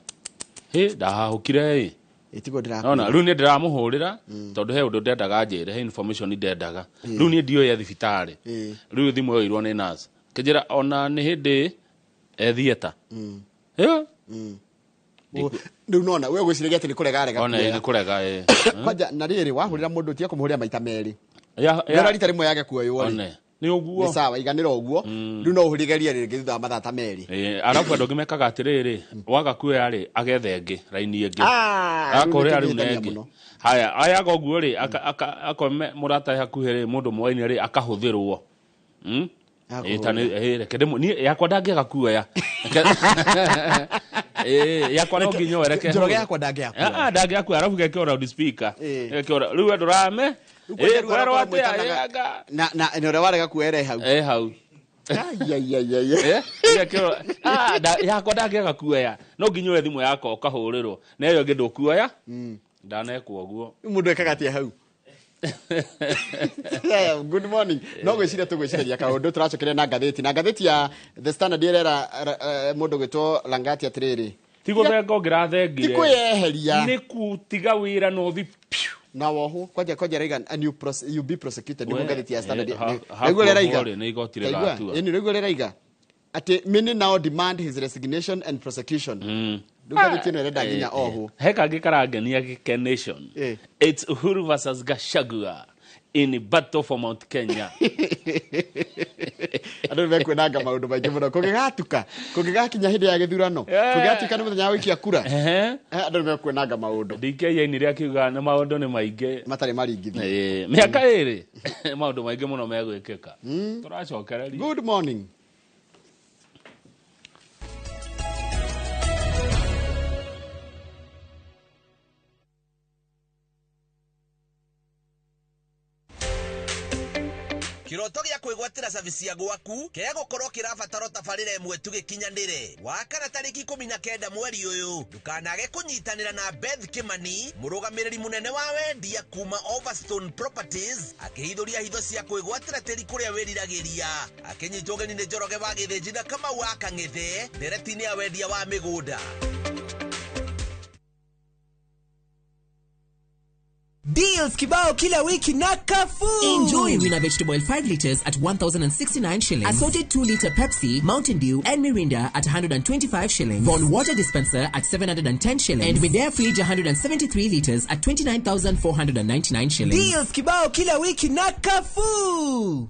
[SPEAKER 4] ndahahukire
[SPEAKER 5] itigo ndiraku
[SPEAKER 4] no riu ni ndiramuhurira tondu he undu ndendaga njire he information ndendaga riu ni ndio ya thibitari riu thimu yoirwo ni nurse akijira ona ni hindi thieta
[SPEAKER 5] ndu nona we gwiciragia ati ni kurega
[SPEAKER 4] ona ni kurega
[SPEAKER 5] kwanja na riri wahurira mundu tie kumuhuria maita meri ya rita rimwe yage kuoywo
[SPEAKER 4] ni uguo
[SPEAKER 5] ni sawa iganira uguo ndu no uhurigeria ringi thutha mathata meri
[SPEAKER 4] arafu andu ngimekaga atiriri waga kuoya ri agethe ngi raini ingi akore ari nengi haya goguo ri akome murata hakuhiri mundu mwaini ri akahuthirwo rekede ni yakwa ndangiaga kuoya yakwa no nginyo reke
[SPEAKER 5] Njoroge yakwa ndangiaga
[SPEAKER 4] ndangiaga kuoya arafu gekio loud speaker gekio riu andu rame kwero ati ayaga
[SPEAKER 5] na ore warega kuere hau
[SPEAKER 4] hau gekio yakwa ndangiaga kuoya no nginyo thimu yakwa ukahurirwo na iyo ngindu kuoya ndanekwo guo
[SPEAKER 5] mundu ekaga ati hau good morning no gwiciria tugwiciria kaundu turacokere na ngatheti ya The Standard irera mundu gwitwo Langati atiriri
[SPEAKER 4] tigo bengo ngirathengi
[SPEAKER 5] tikuyeheria
[SPEAKER 4] ni kutiga wira no thi
[SPEAKER 5] na woho kwaja Reagan and you be prosecuted ni ngathiti ya standard
[SPEAKER 4] nego leraiga ni igotire gatua
[SPEAKER 5] ni nego leraiga ati many now demand his resignation and prosecution ngathiti no renda nginya oho
[SPEAKER 4] heka gikarangenia gikenation it's Uhuru versus Gachagua in battle for Mount Kenya.
[SPEAKER 5] Andu bekwinanga maundu maingi muno kugigakinya hindi ya githurano kugatuika ni muthenya wa ikia kura andu bekwinanga maundu
[SPEAKER 4] DK ni ria kiuga na maundu ni maingi
[SPEAKER 5] matari maringithie
[SPEAKER 4] miaka iri maundu maingi muno megwikika turacokereria.
[SPEAKER 5] Good morning.
[SPEAKER 3] Kiroto gya kwigwatira service ya gwaku kaya gukorwo kirabataro tabarire imwe tugikinyanire wakana tariki 19 mweri uyu dukanage kunyitanira na Beth Kimani murugamiriri munene wa wendia kuma Overstone Properties akihithuria hitho cia kwigwatira tiri kuria wiriragiria akinyitwo geni ni Njoroge wa Githinji na Kamau wa Kang'ethe nderetini ya wendia wa migunda.
[SPEAKER 6] Deals kibao kila wiki na Carrefour.
[SPEAKER 7] Enjoy Rina vegetable oil 5 liters at 1,069 shillings. Assorted 2-liter Pepsi, Mountain Dew and Mirinda at 125 shillings. Von water dispenser at 710 shillings. And Medea fridge 173 liters at 29,499 shillings.
[SPEAKER 6] Deals kibao kila wiki na Carrefour.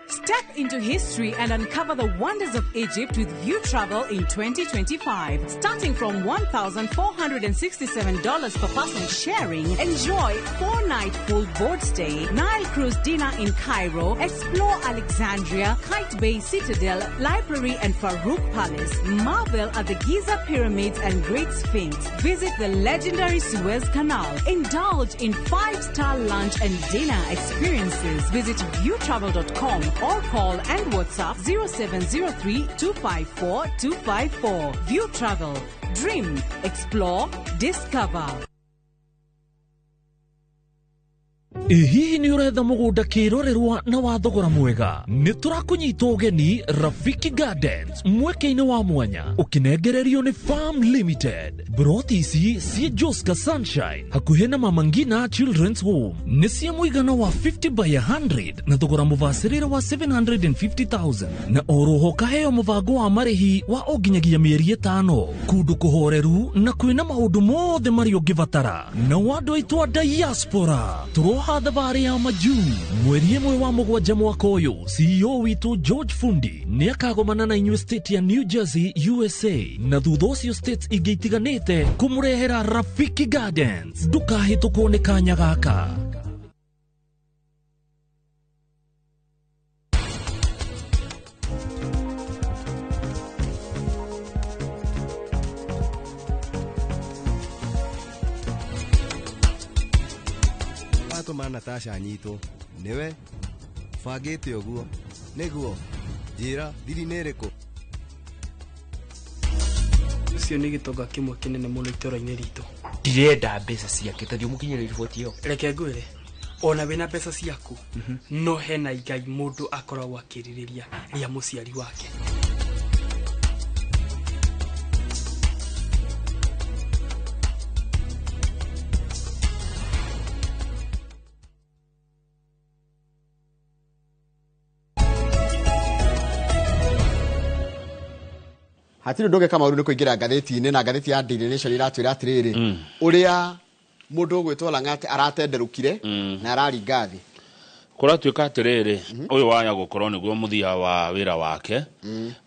[SPEAKER 8] Step into history and uncover the wonders of Egypt with View Travel in 2025. Starting from $1,467 per person sharing, enjoy 4-night full board stay, Nile cruise dinner in Cairo, explore Alexandria, Kite Bay Citadel, Library and Farouk Palace, marvel at the Giza Pyramids and Great Sphinx, visit the legendary Suez Canal, indulge in 5-star lunch and dinner experiences. Visit viewtravel.com or call and WhatsApp 0703-254-254. View Travel. Dream, explore, discover.
[SPEAKER 12] Hihi ni uretha mugunda kirorerwa na wa thogora mwega ni turakunyita ugeni Rafiki Gardens mweke-ini wa mwanya ukinengererio ni Farm Limited. Broti ici cie Joska Sunshine hakuhe na Mama Ngina Children's Home ni cia muigana wa 50 by 100 na thogora muvasirire wa 750,000 na oroho kaheo muvango wa marihi wa oginyagia mieri 5 kundu kuhoreru na kwina maundu mothe mari ungivatara na wandu aitwa diaspora turoha thabari ya majuu mweri imwe wa mugwanja mwaka uyu. CEO witu George Fundi ni akagomana na inyuĩ state ya New Jersey USA na thutha ucio states ingĩ itiganĩte kumurehera Rafiki Gardens. Ndukahĩtũkwo nĩ kanya gaka.
[SPEAKER 24] Tuma Natasha nyito niwe fagete oguo niguo njira thiri nereko
[SPEAKER 25] ucio ni gitonga kimwe kinene muno itoro-ini ritu.
[SPEAKER 26] Ndirenda mbeca ciake tathio mukinyire riboti iyo.
[SPEAKER 25] Reke ngwire ona wina mbeca ciaku no hena igai mundu akoragwo akiririria ria muciari wake.
[SPEAKER 5] Hatiri ndoge kama uru kuingira ngatheti-ini na ngatheti ya Daily Nation iratwira atiriri uria mundu gwitwo Lang'ati aratenderukire na arari ngathi
[SPEAKER 4] kuratuika atiriri uyu waya gukorwo niguo muthia wa wira wake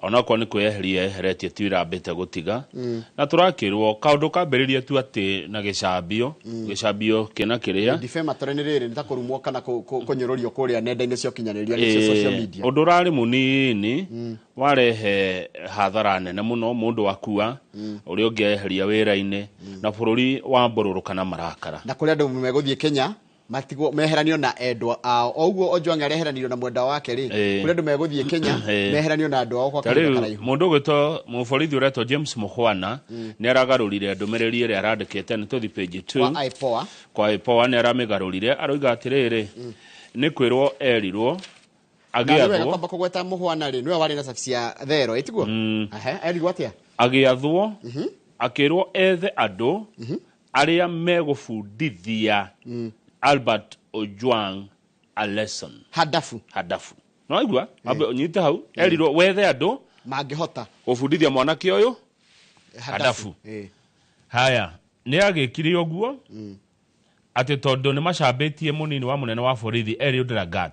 [SPEAKER 4] ona kwa ni kweheria eheretie twira mbete gutiga na turakirwo kaundu kambiririe tu ati na gicambio kina kiria
[SPEAKER 5] defamatory ni riri nitakurumwo kana kunyururio kuria nenda-ini cia kinyanĩria ni social media.
[SPEAKER 4] Undu rari munini warehe hathara nene muno mundu wakua uri ungeheria wira-ini na bururi wa mbururuka na marakara
[SPEAKER 5] na kuria andu meguthie Kenya matigo meheranio na endwa ao oguo Ojwang areheranio na mwenda wake ri kuria andu meguthie Kenya meheranio na andu ao kwa kahinda karaihu.
[SPEAKER 4] Mundu gwito muborithi uretwo James Mukhwana ni aragarurire ndumiriri iri arandikite ni tuthi page 2 kwa ipoa ni aramigarurire aroiga atiriri ni kwirwo erirwo
[SPEAKER 5] Agiathwo kwamba kugweta muhwana ri niwe wari na safisia thero itiguo eri gwatia
[SPEAKER 4] agiathwo akirwo ethe andu aria megufundithia Albert Ojwang a lesson
[SPEAKER 5] hadafu
[SPEAKER 4] no igua abe nyite hau erirwo wethe andu
[SPEAKER 5] mangihota
[SPEAKER 4] gufundithia mwanake uyu hadafu haya ni agikire oguo ati tondu ni macambitie munini wa munene wa borithi Eliud Lagat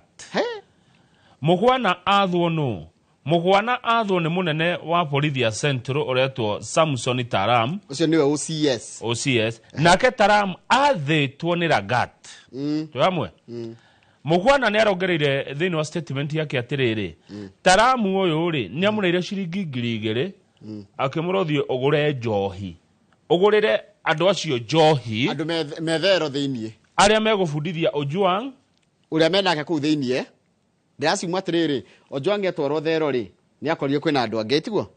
[SPEAKER 4] mugwana athwo no mugwana athwo ni munene wa borithi ya Central uretwo Samson Taram
[SPEAKER 5] ucio niwe OCS
[SPEAKER 4] nake Taram athitwo ni Lagat twamwe mugwana ni arongereire thini wa statement yake atiriri Taram uyu ri ni amureire ciringi 2,000 akimurothie ugure njohi ugurire andu acio njohi
[SPEAKER 5] andu methero thiini
[SPEAKER 4] aria megufundithia Ojwang
[SPEAKER 5] uria menake kuu thiini ndiracimu atiriri Ojwang etwarwo thero ri ni akorire kwina andu angi tiguo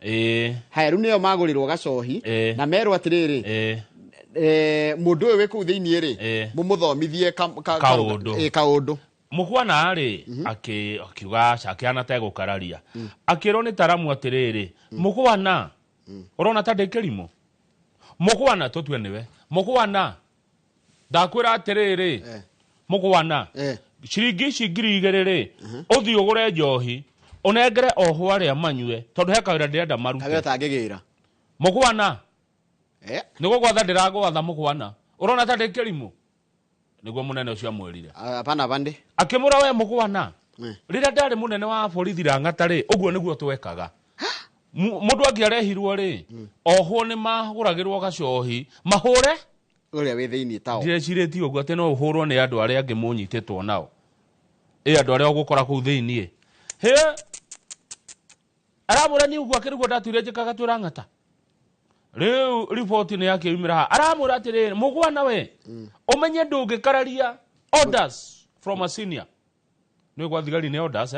[SPEAKER 5] haya riu nio magurirwo gacohi na merwo atiriri mundu uyu wi kuu thiini ri mumuthomithie kaundu mugwana ri akiuga akiana ta gukararia akirwo ni Taramu atiriri mugwana urona ta ndikirimo mugwana tutwe niwe mugwana ndakwira atiriri mugwana ciringi 2,000 ri uthi ugure njohi unengere oho aria manyue tondu hekawira ndirenda marute ageta ngigira
[SPEAKER 4] mugwana nigo gwatha ndiragwatha mugwana urona ta ndikirimo niguo munene ucio amwirire
[SPEAKER 5] apana bandi
[SPEAKER 4] akimura we mugwana rira ndari munene wa borithi Lang'ata ri uguo niguo twekaga mundu angiarehirwo ri oho ni mahuragirwo gacohi mahure
[SPEAKER 5] uria wi thiini tao
[SPEAKER 4] ndiciriti uguo ati no uhurwo ni andu aria angi munyititwo nao andu aria ugukora ku thiini he aramura ni uguo akirigwo ndatwire njikaga twi Lang'ata riu report ni yake yumira ha aramura atiri mugwana we umenye ndungikararia orders from a senior ni gwa thigari ni orders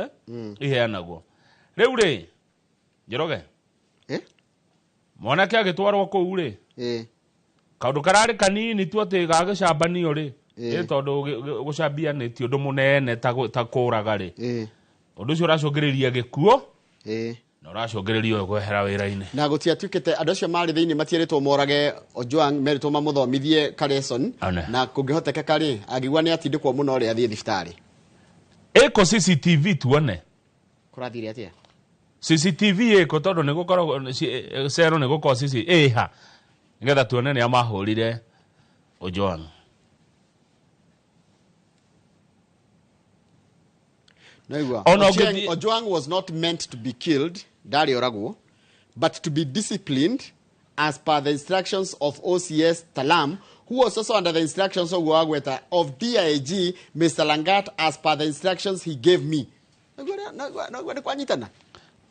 [SPEAKER 4] iheanagwo riu ri Njoroge mwanake agitwarwo kuu ri kaundu karari kanini tu ati gagicambanio ri tondu gucambia ni ti undu munene ta kuraga ri undu ucio uracungiriria gikuo na uracungiriria kwehera wira-ini
[SPEAKER 5] na gutiatuikite andu acio mari thiini matieritwo morage Ojwang meritwo mamuthomithie Kareson na kungihoteka ri agigwa ni atindikwo muno ri athie thibitari
[SPEAKER 4] eko CCTV tuone
[SPEAKER 5] kurathire atia
[SPEAKER 4] CCTV eko tondu ni gukorwo cero ni gukorwo ha ngetha tuone ni amahurire Ojwang
[SPEAKER 5] Ojwang was not meant to be killed Dari Orago but to be disciplined as per the instructions of OCS Talam who was also under the instructions of DIG Mr. Lagat as per the instructions he gave me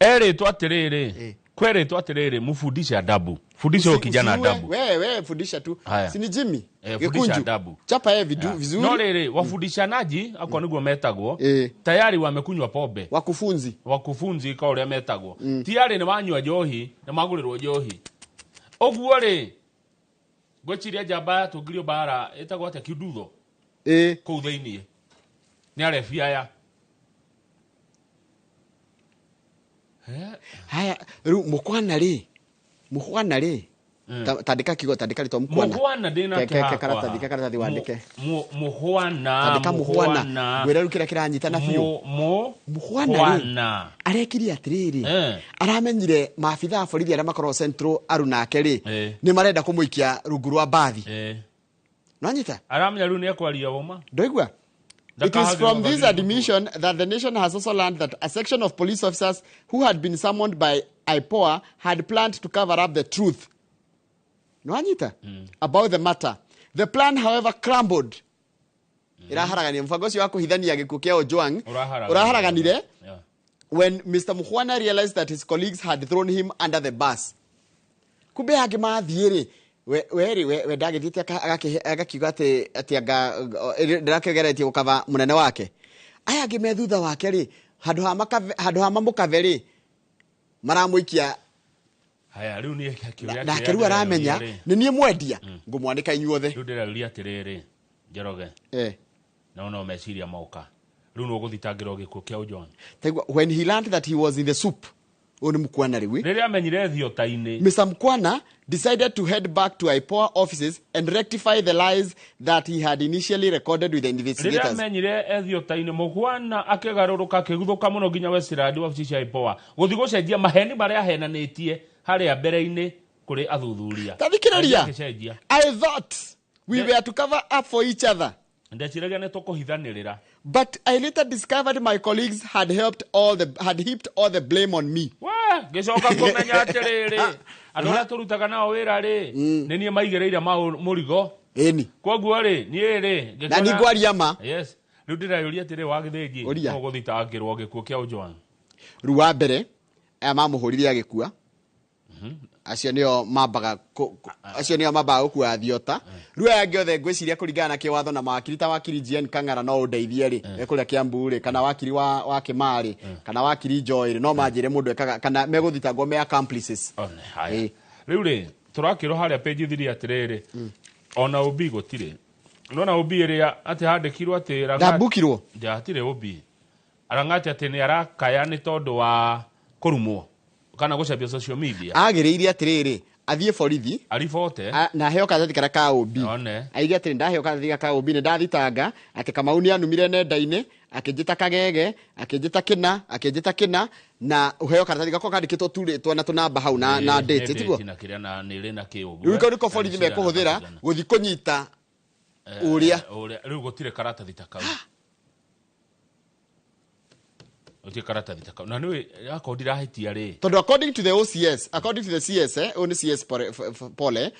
[SPEAKER 4] eritwo atiriri kweritwo atiriri mufundishe adabu fundisha kijana adabu
[SPEAKER 5] wewe fundisha tu sini Jimmy
[SPEAKER 4] fundisha adabu
[SPEAKER 5] chapa vizuri
[SPEAKER 4] no riri wafundishanaji akwa niguo metagwo tayari wamekunywa pombe wakufunzi ka uria metagwo tayari ni wanywa njohi na magurirwo njohi oguo ri gwechiria jamba tungirio bara etagwo ate kidutho ku thiini ni arefia ya
[SPEAKER 5] haya ru mukwana ri tandika kigo tandika rito
[SPEAKER 4] mukwana dina
[SPEAKER 5] karatathi wandike
[SPEAKER 4] muhwana
[SPEAKER 5] gwira rukira kiranyita na fiu muhwana arekiri atiriri aramenyire maafitha borithi aria makoro Central arunake ri ni marenda kumuikia rungu rwa bathi nanyita
[SPEAKER 4] aramenya ru ni ekwaria woma
[SPEAKER 5] ndoigwa. It is from this admission that the nation has also learned that a section of police officers who had been summoned by IPOA had planned to cover up the truth about the matter. The plan, however, crumbled. Iraharagania mfango ucio wa kuhithania gikuo kia Ojwang uraharaganire when Mr. Mukhwana realized that his colleagues had thrown him under the bus. Kumbe agimathiiri we ndagithite agakiuga ati anga ndirakegeretie gukava munene wake aya ngime thutha wake ri handu ha mamukave ri maramuikia
[SPEAKER 4] haya riu ni akiuria
[SPEAKER 5] na kiru aramenya ni nie mwendia ngumwandika inyuothe
[SPEAKER 4] riu ndiraruria atiriri Njoroge no meciria mauka riu no guthitangirwo gikuo kia Ojwang.
[SPEAKER 5] When he learned that he was in the soup,
[SPEAKER 4] riria amenyire thiotaini,
[SPEAKER 5] Mr. Mkwana decided to head back to IPOA offices and rectify the lies that he had initially recorded with the investigators.
[SPEAKER 4] Riria amenyire thiotaini, Mkwana akigaruruka akiguthuka muno nginya Westland office cia IPOA guthi gucenjia maheni maria henanitie haria mbere-ini kuri athuthuria.
[SPEAKER 5] I thought we were to cover up for each other. But I later discovered my colleagues had heaped all the blame on me.
[SPEAKER 4] Gicoka kumenya atiriri andu aria turutaga nao wira ri ni nie maigereire murigo koguo ri nie ri
[SPEAKER 5] na ni ngwaria ma.
[SPEAKER 4] Yes, riu ndirayuria atiri wa githingi no guthitangirwo gikuo kia Ojwang.
[SPEAKER 5] Riu wa mbere aya mamuhurire agikua acio nio mambaga gukua thiota. Riu aya ngiothe ngwiciria kuringana na kiwatho na mawakiri ta wakiri Jen Kang'ara no undeithie ri ekuria Kiambu ri kana wakiri wa Kimari kana wakiri Joy ri no manjire mundu ekaga kana meguthitangwo me accomplices.
[SPEAKER 4] Riu ri turakirwo haria page 3 atiriri ona ubi gutire nona ubi ria ati handikirwo ati
[SPEAKER 5] ndabukirwo
[SPEAKER 4] ndatire ubi arangati ati ni arakaya ni tondu wa kurumwo kana gucabia social media.
[SPEAKER 5] Agiriire atiriri athie borithi
[SPEAKER 4] arifote
[SPEAKER 5] na heo kadathi kara ka ubi aige atiri ndaheo kadathi ka ubi ni ndathitanga ati Kamau ni anumire nenda-ini akinjita kagege akinjita kina na uheo kadathi gako kandikitwo turitwo na tunamba hau na date tiguo
[SPEAKER 4] na kiria na nire na kiugu
[SPEAKER 5] riu ko borithi mekuhuthira guthi kunyita uria
[SPEAKER 4] riu gutire karatathi ta kau na niwe akondira hitia ri
[SPEAKER 5] tondu according to the OCS, according to the CS only CS Pole,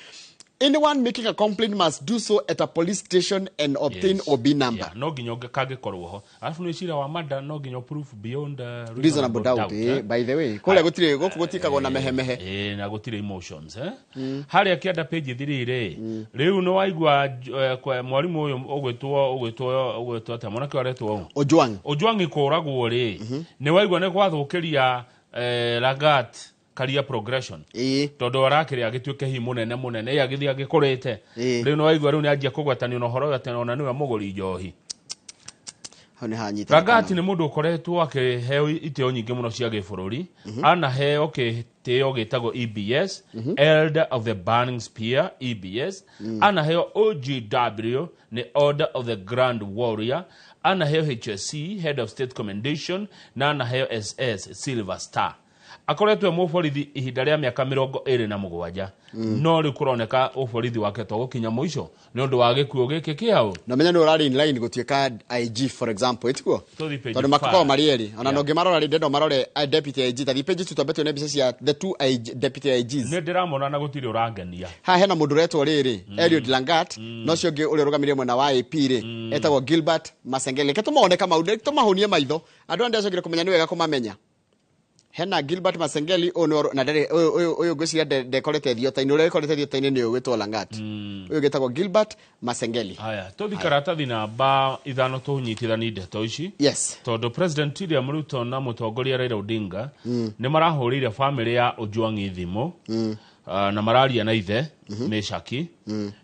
[SPEAKER 5] anyone making a complaint must do so at a police station and obtain OB number.
[SPEAKER 4] No ginyo kagikorwo ho alafu ni cira wa mada no ginyo proof beyond
[SPEAKER 5] reasonable doubt. By the way kole gutire gutikagwo na mehemehe
[SPEAKER 4] na gutire emotions haria kianda page 3 ri riu no waigua kwa mwarimu uyu ugwitwo ta mwana kioretwo Ojwang ikoragwo ri ni waigua ne gwathukiria Lagat career progression tondu arakiri agituike hi munene yagithi agikurite riu no waigua riu ni anjia kugwatanio no horo ati ona niwe muguri njohi
[SPEAKER 5] hone hanyita
[SPEAKER 4] Lagat ni mundu ukoretwo akiheo iteo nyingi muno cia gibururi ana heo kiteo gitagwo EBS Elder of the Burning Spear EBS ana heo OGW ni Order of the Grand Warrior ana heo HSC Head of State Commendation na ana heo SS Silver Star. Akoretwe muborithi ihinda ria miaka 27 no ri kuroneka uborithi wake to gukinya muico ni undu wa gikuo giki kiao
[SPEAKER 5] na menya no rari in line gutuika IG for example etiko tondu makako marieri ona no ngimarora ri ndendo marore deputy IG tathi page tutambetwe ne bicia ya the two deputy IGs
[SPEAKER 4] ne ndiramona na gutire urangenia
[SPEAKER 5] ha hena mundu retwo riri Eliud Langat no cio ngi uri rugamirie mwena wa AP ri etagwo Gilbert Masengeli ketumoneka maude tumahonie maitho andu ande acogire kumenya ni wega kumamenya hena Gilbert Masengeli ono na dere oyo gwiciria dekorete thiota-ini ure dekorete thiota-ini ni ugwitwo Langat oyo getagwo Gilbert Masengeli.
[SPEAKER 4] Haya tuthikaratathi namba ithano tunyitithani ndeto ici tondu President William Ruto na mutongoria Raila Odinga ni marahurire family ya Ojwang thimu na mararia na ithe Meshaki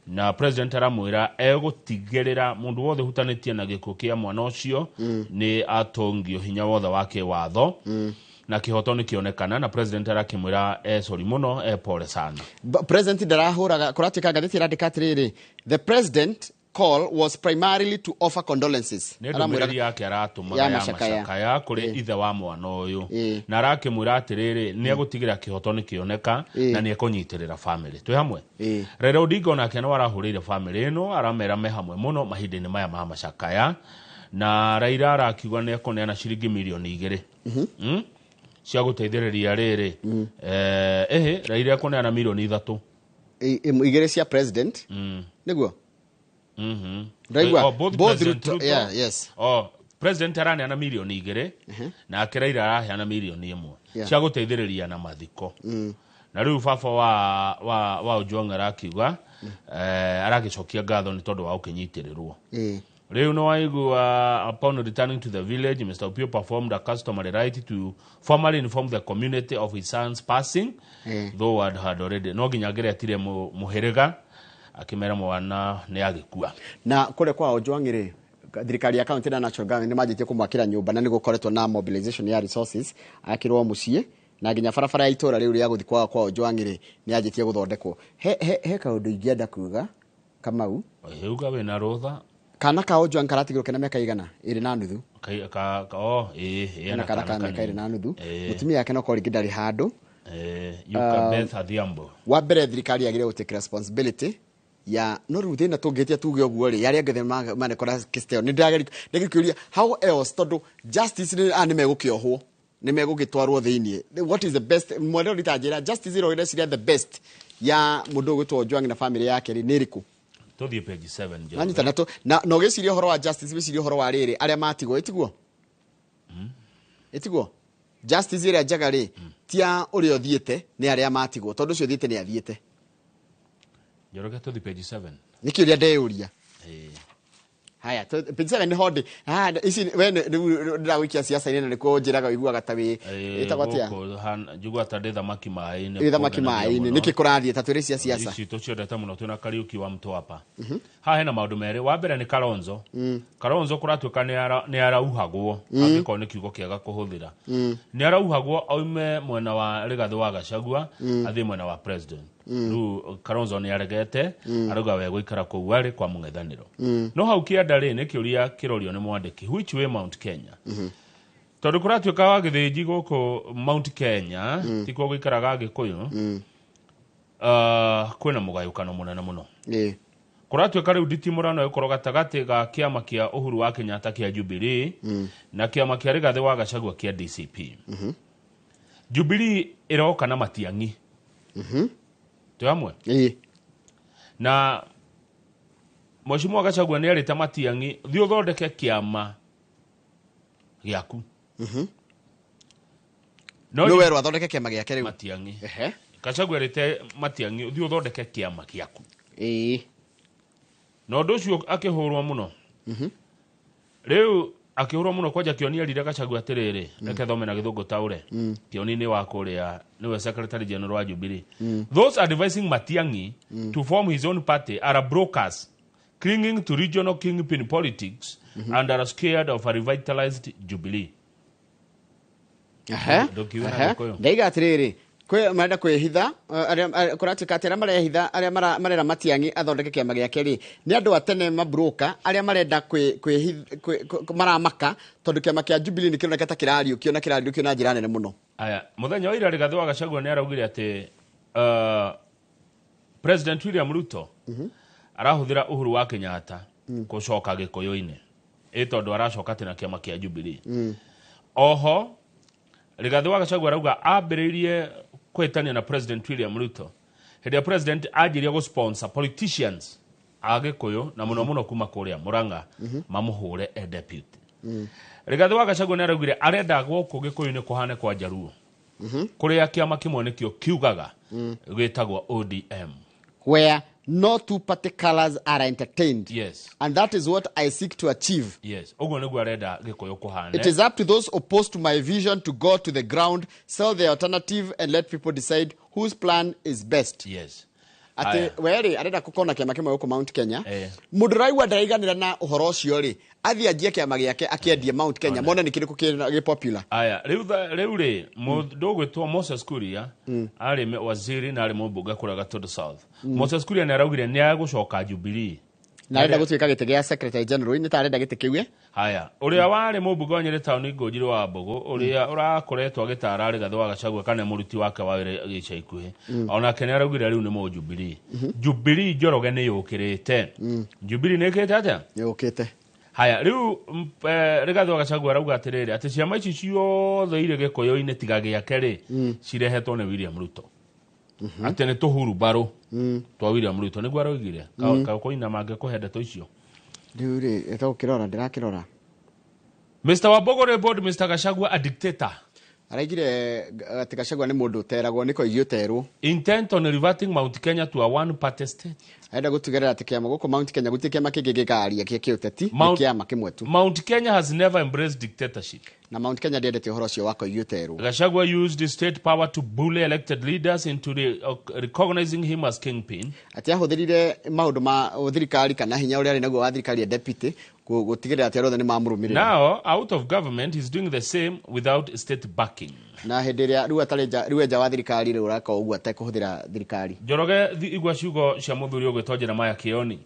[SPEAKER 4] na president aramwira egutigirira mundu wothe hutanitie na gikuo kia mwana ucio ni atongio hinya wothe wake watho na kihoto ni kionekana na president arakimwira sorry muno pole sana.
[SPEAKER 5] President darahuraga kuratika gatheti radika atiriri the president call was primarily to offer condolences.
[SPEAKER 4] Aramwira yake aratuma ya mashakaya kuri ithe wa mwana uyu na arakimwira atiriri ni egutigira kihoto ni kioneka na ni ekunyitirira family twi hamwe. Raila Odinga na kena warahurire family ino aramera me hamwe muno mahindini maya ma mashakaya na Raila arakiuga ni ekoneana shiringi milioni 2 cia guteithiriria riri Raila akuneana milioni 3
[SPEAKER 5] igere cia president niguo Raila
[SPEAKER 4] both Ruto president araneana milioni 2 na Raila araheana milioni 1 cia guteithiriria na mathiko na riu baba wa Ojwang arakiuga aragicokia ngatho ni tondu wa ukinyitirirwo Riu no waigua upon returning to the village, Mr. Opio performed a customary rite to formally inform the community of his son's passing, though had already no ginyagire atire muherega akimera mwana ni agikua.
[SPEAKER 5] Na kule kwa Ojwang ri thirikari ya county na national government nĩ manjĩtie kũmwakĩra nyũmba na nĩ gũkoretwo na mobilization ya resources akĩrwo mũciĩ na nginya barabara ya itũra rĩu rĩa gũthiĩ kwa Ojwang'ĩ nĩ anjĩtie gũthondekwo he kaũndũ ingĩenda kuga Kamau
[SPEAKER 4] uga wĩna rũtha
[SPEAKER 5] kana ka Ojwang'ĩ karatigirwo kena mĩaka igana 2.5
[SPEAKER 4] yana
[SPEAKER 5] kana mĩaka 2.5 mutumia yake no kori ndarĩ handũ
[SPEAKER 4] yuka Beth Adhiambo
[SPEAKER 5] wa mbere thirikari yagĩrĩirwo gũtake responsibility ya no rĩu thĩna tũngĩtia tuge ũguo rĩ yarĩa ngethe manekora kisteo nĩ ndagĩkĩũria how else tondũ justice nĩ megũkĩohwo nĩ megũgĩtwarwo thĩinĩ what is the best mwendo ritanjĩra justice ĩro ĩreciria the best ya mũndũ ũgĩtwo Ojwang'ĩ na family yake rĩ nĩ ĩrĩkũ
[SPEAKER 4] tũthiĩ page 7
[SPEAKER 5] nanyita na no gĩciria ũhoro wa justice gĩciria ũhoro wa rĩrĩ arĩa matigwo ĩtigwo justice ĩrĩa njega rĩ tia ũrĩa ũthiĩte nĩ arĩa matigwo tondũ ũcio ũthiĩte nĩ athiĩte
[SPEAKER 4] Njoroge tũthiĩ page 7
[SPEAKER 5] nĩkĩ ũrĩa ndeyũria haya page 7 nĩ hodi ici we ndĩragũikia siasa-inĩ na nĩkuo njĩraga ũiguaga ta wĩ ĩtagwo atĩa
[SPEAKER 4] njigua ta ndĩ thamaki maaĩ-inĩ
[SPEAKER 5] nĩkĩ kũrathiĩ ta twĩrĩ cia siasa
[SPEAKER 4] ici tũciendete mũno twĩna Kariuki wa Mtwapa haha hena maũndũ merĩ wa mbere nĩ Kalonzo kũratuĩka nĩ arauhagwo angĩkorwo nĩ kiugo kĩega kũhũthĩra nĩ arauhagwo aume mwena wa Rigathĩ wa Gachagua athiĩ mwena wa president rĩu Kalonzo nĩ aregete arauga we gũikara kũu arĩ kwa mũng'ethanĩro no hau kĩanda rĩ nĩ kĩũria kĩrorio nĩ mwandĩki which way Mount Kenya tondũ kũratuĩka wa gĩthĩnji gũkũ Mount Kenya tikuo gũikaraga Gĩkũyũ kwĩna mũgayũkano mũnene mũno kũratuĩka rĩu nditimũrano ĩkorwo gatagatĩ ga kĩama kĩa Uhuru wa Kenyatta kĩa Jubilee na kĩama kĩa Rigathĩ wa Gachagua kĩa DCP Jubilee ĩroka na matiang'i tuamwe na Mheshimiwa Gachagua nĩ arĩte matiang'i thiĩ ũthondeke kĩama gĩaku
[SPEAKER 5] no werwo athondeke kĩama gĩake rĩu
[SPEAKER 4] matiang'i Gachagua arĩte matiang'i thiĩ ũthondeke kĩama gĩaku na ũndũ ũcio akĩhũrwo mũno rĩu akĩhũrwo mũno kwanja Kĩoni arire Gachagua atĩrĩrĩ reke thome na Gĩthũngũ taũre Kĩoni-inĩ wa kũrĩa nĩwe Secretary General wa Jubilee those advising Matiang'i to form his own party are brokers clinging to regional kingpin politics and are scared of a revitalized Jubilee
[SPEAKER 5] ndaiga atĩrĩrĩ kwĩ marenda kwĩhitha kũratuĩka atĩ arĩa marehitha arĩa marera Matiang'i athondeke kĩama gĩake rĩ nĩ andũ atene mabroka arĩa marenda maramaka tondũ kĩama kĩa Jubilee nĩ kĩroneka ta kĩrariũkio na njĩra nene mũno
[SPEAKER 4] aya mũthenya wa ira Rigathĩ wa Gachagua nĩ araugire atĩ President William Ruto arahũthĩra Uhuru wa Kenyatta gũcoka Gĩkũyũ-inĩ tondũ aracoka tena kĩama kĩa Jubilee oho Rigathĩ wa Gachagua arauga ambĩrĩirie kwĩtania na President William Ruto hĩndĩ ya president anjirie gũsponsor politicians a Gĩkũyũ na mũno mũno kuma kũrĩa Murang'a mamũhũre deputy Rigathĩ wa Gachagua nĩ araugire arenda gũkũ Gĩkũyũ-inĩ kũhane kwa Jaruo kũrĩa kĩama kĩmwe nĩkĩo kiugaga gĩtagwo ODM
[SPEAKER 5] where no two party colors are entertained.
[SPEAKER 4] Yes.
[SPEAKER 5] And that is what I seek to achieve.
[SPEAKER 4] Yes. It
[SPEAKER 5] is up to those opposed to my vision to go to the ground, sell the alternative, and let people decide whose plan is best.
[SPEAKER 4] Yes.
[SPEAKER 5] Ati weri arenda kukona kĩama kĩmwe gũkũ Mount Kenya mũndũ raigua ndaraiganĩra na ũhoro ũcio rĩ athiĩ anjie kĩama gĩake akĩendie Mount Kenya mona nĩ kĩrĩkũ kĩ popular
[SPEAKER 4] aya rĩu rĩ mũndũ ũgwĩtwo Moses Kuria arĩ waziri na arĩ mũmbunge kũrĩa Gatũndũ South Moses Kuria nĩ araugire nĩ agũcoka Jubilee
[SPEAKER 5] na arenda gũtuĩka gĩtĩ gĩa Secretary General nĩ ta arenda gĩtĩ kĩu
[SPEAKER 4] haya ũrĩa warĩ mũmbunge wa Nyĩrĩ taũni Ngũnjirũ wa Mbũgũ ũrĩa ũrakoretwo agĩtara Rigathĩ wa Gachagua kana mũruti wake wa wĩra gĩca ikuhĩ ona nĩ araugire rĩu nĩ mũ Jubilee Jubilee Njoroge nĩ yũkĩrĩte Jubilee nĩ ĩkĩte atĩa
[SPEAKER 5] yũkĩte
[SPEAKER 4] haya rĩu Rigathĩ wa Gachagua arauga atĩrĩrĩ atĩ ciama ici ciothe irĩ Gĩkũyũ-inĩ tiga gĩake rĩ cirehetwo nĩ William Ruto atĩ nĩ tũhuru mbarũ twa William Ruto nĩguo araugire kaũkũina mangĩkũhe ndeto icio
[SPEAKER 5] rĩu rĩ etagũkĩrora ndĩrakĩrora
[SPEAKER 4] Mr. Wabogore board Mr. Gachagua a dictator
[SPEAKER 5] araigire atĩ Gachagua nĩ mũndũ ũteragwo nĩko igĩũterwo
[SPEAKER 4] intent on reverting Mount Kenya to a one party state
[SPEAKER 5] aenda gũtigĩrĩra atĩ kĩama gũkũ Mount Kenya gũtirĩ kĩama kĩngĩ gĩkaria kĩũteti nĩ kĩama kĩmwe tu
[SPEAKER 4] Mount Kenya has never embraced dictatorship
[SPEAKER 5] Na Mount Kenya ndendete uhoro cio wako yuterwo.
[SPEAKER 4] Gachagua used the state power to bully elected leaders into recognizing him as kingpin.
[SPEAKER 5] Ati ahuthirire maundu ma thirikari kana hinya uria ari naguo wa thirikari ya deputy gutigirira ati arothe ni mamurumirira.
[SPEAKER 4] Now out of government he's doing the same without state backing.
[SPEAKER 5] Na hindiria riu enja wa thirikari ri uraka uguo atekuhuthira thirikari.
[SPEAKER 4] Njoroge igwa ciugo cia muthuri ugwitwo Jeremiah Kioni.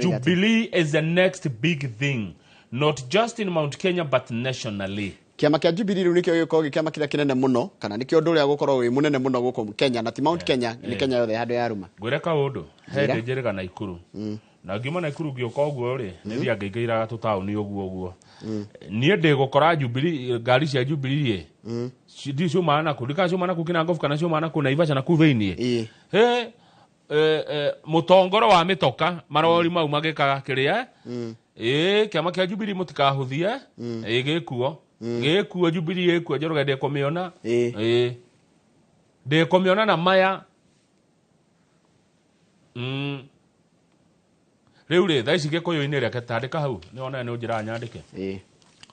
[SPEAKER 4] Jubilee is the next big thing, not just in Mount Kenya but nationally.
[SPEAKER 5] Kiama kia Jubilee riu nikio giko kiama kiria kinene muno kana nikio ndu ria gukorwo wi munene muno guku Kenya na ti Mount Kenya ni Kenya yothe handu ya ruma.
[SPEAKER 4] Gwireka undu hende njirika na Ikuru. Na ngiuma na Ikuru ngioka uguo ri ni thia ngeingira gatutauni uguo. Nie ndi gukora Jubilee ngari cia Jubilee ndi cuma na kudika cuma na kukina ngofu kana cuma na kuna Ivasha na kuveini mutongoro wa mitoka marori mau magikaga kiria kiama kia Jubilee mutikahuthie gikuo Jubilee gikuo Njoroge ndekumiona ndekumiona na maya riu ri thaa ici gikuyu-ini reke tandika hau ni ona ni njira nyandike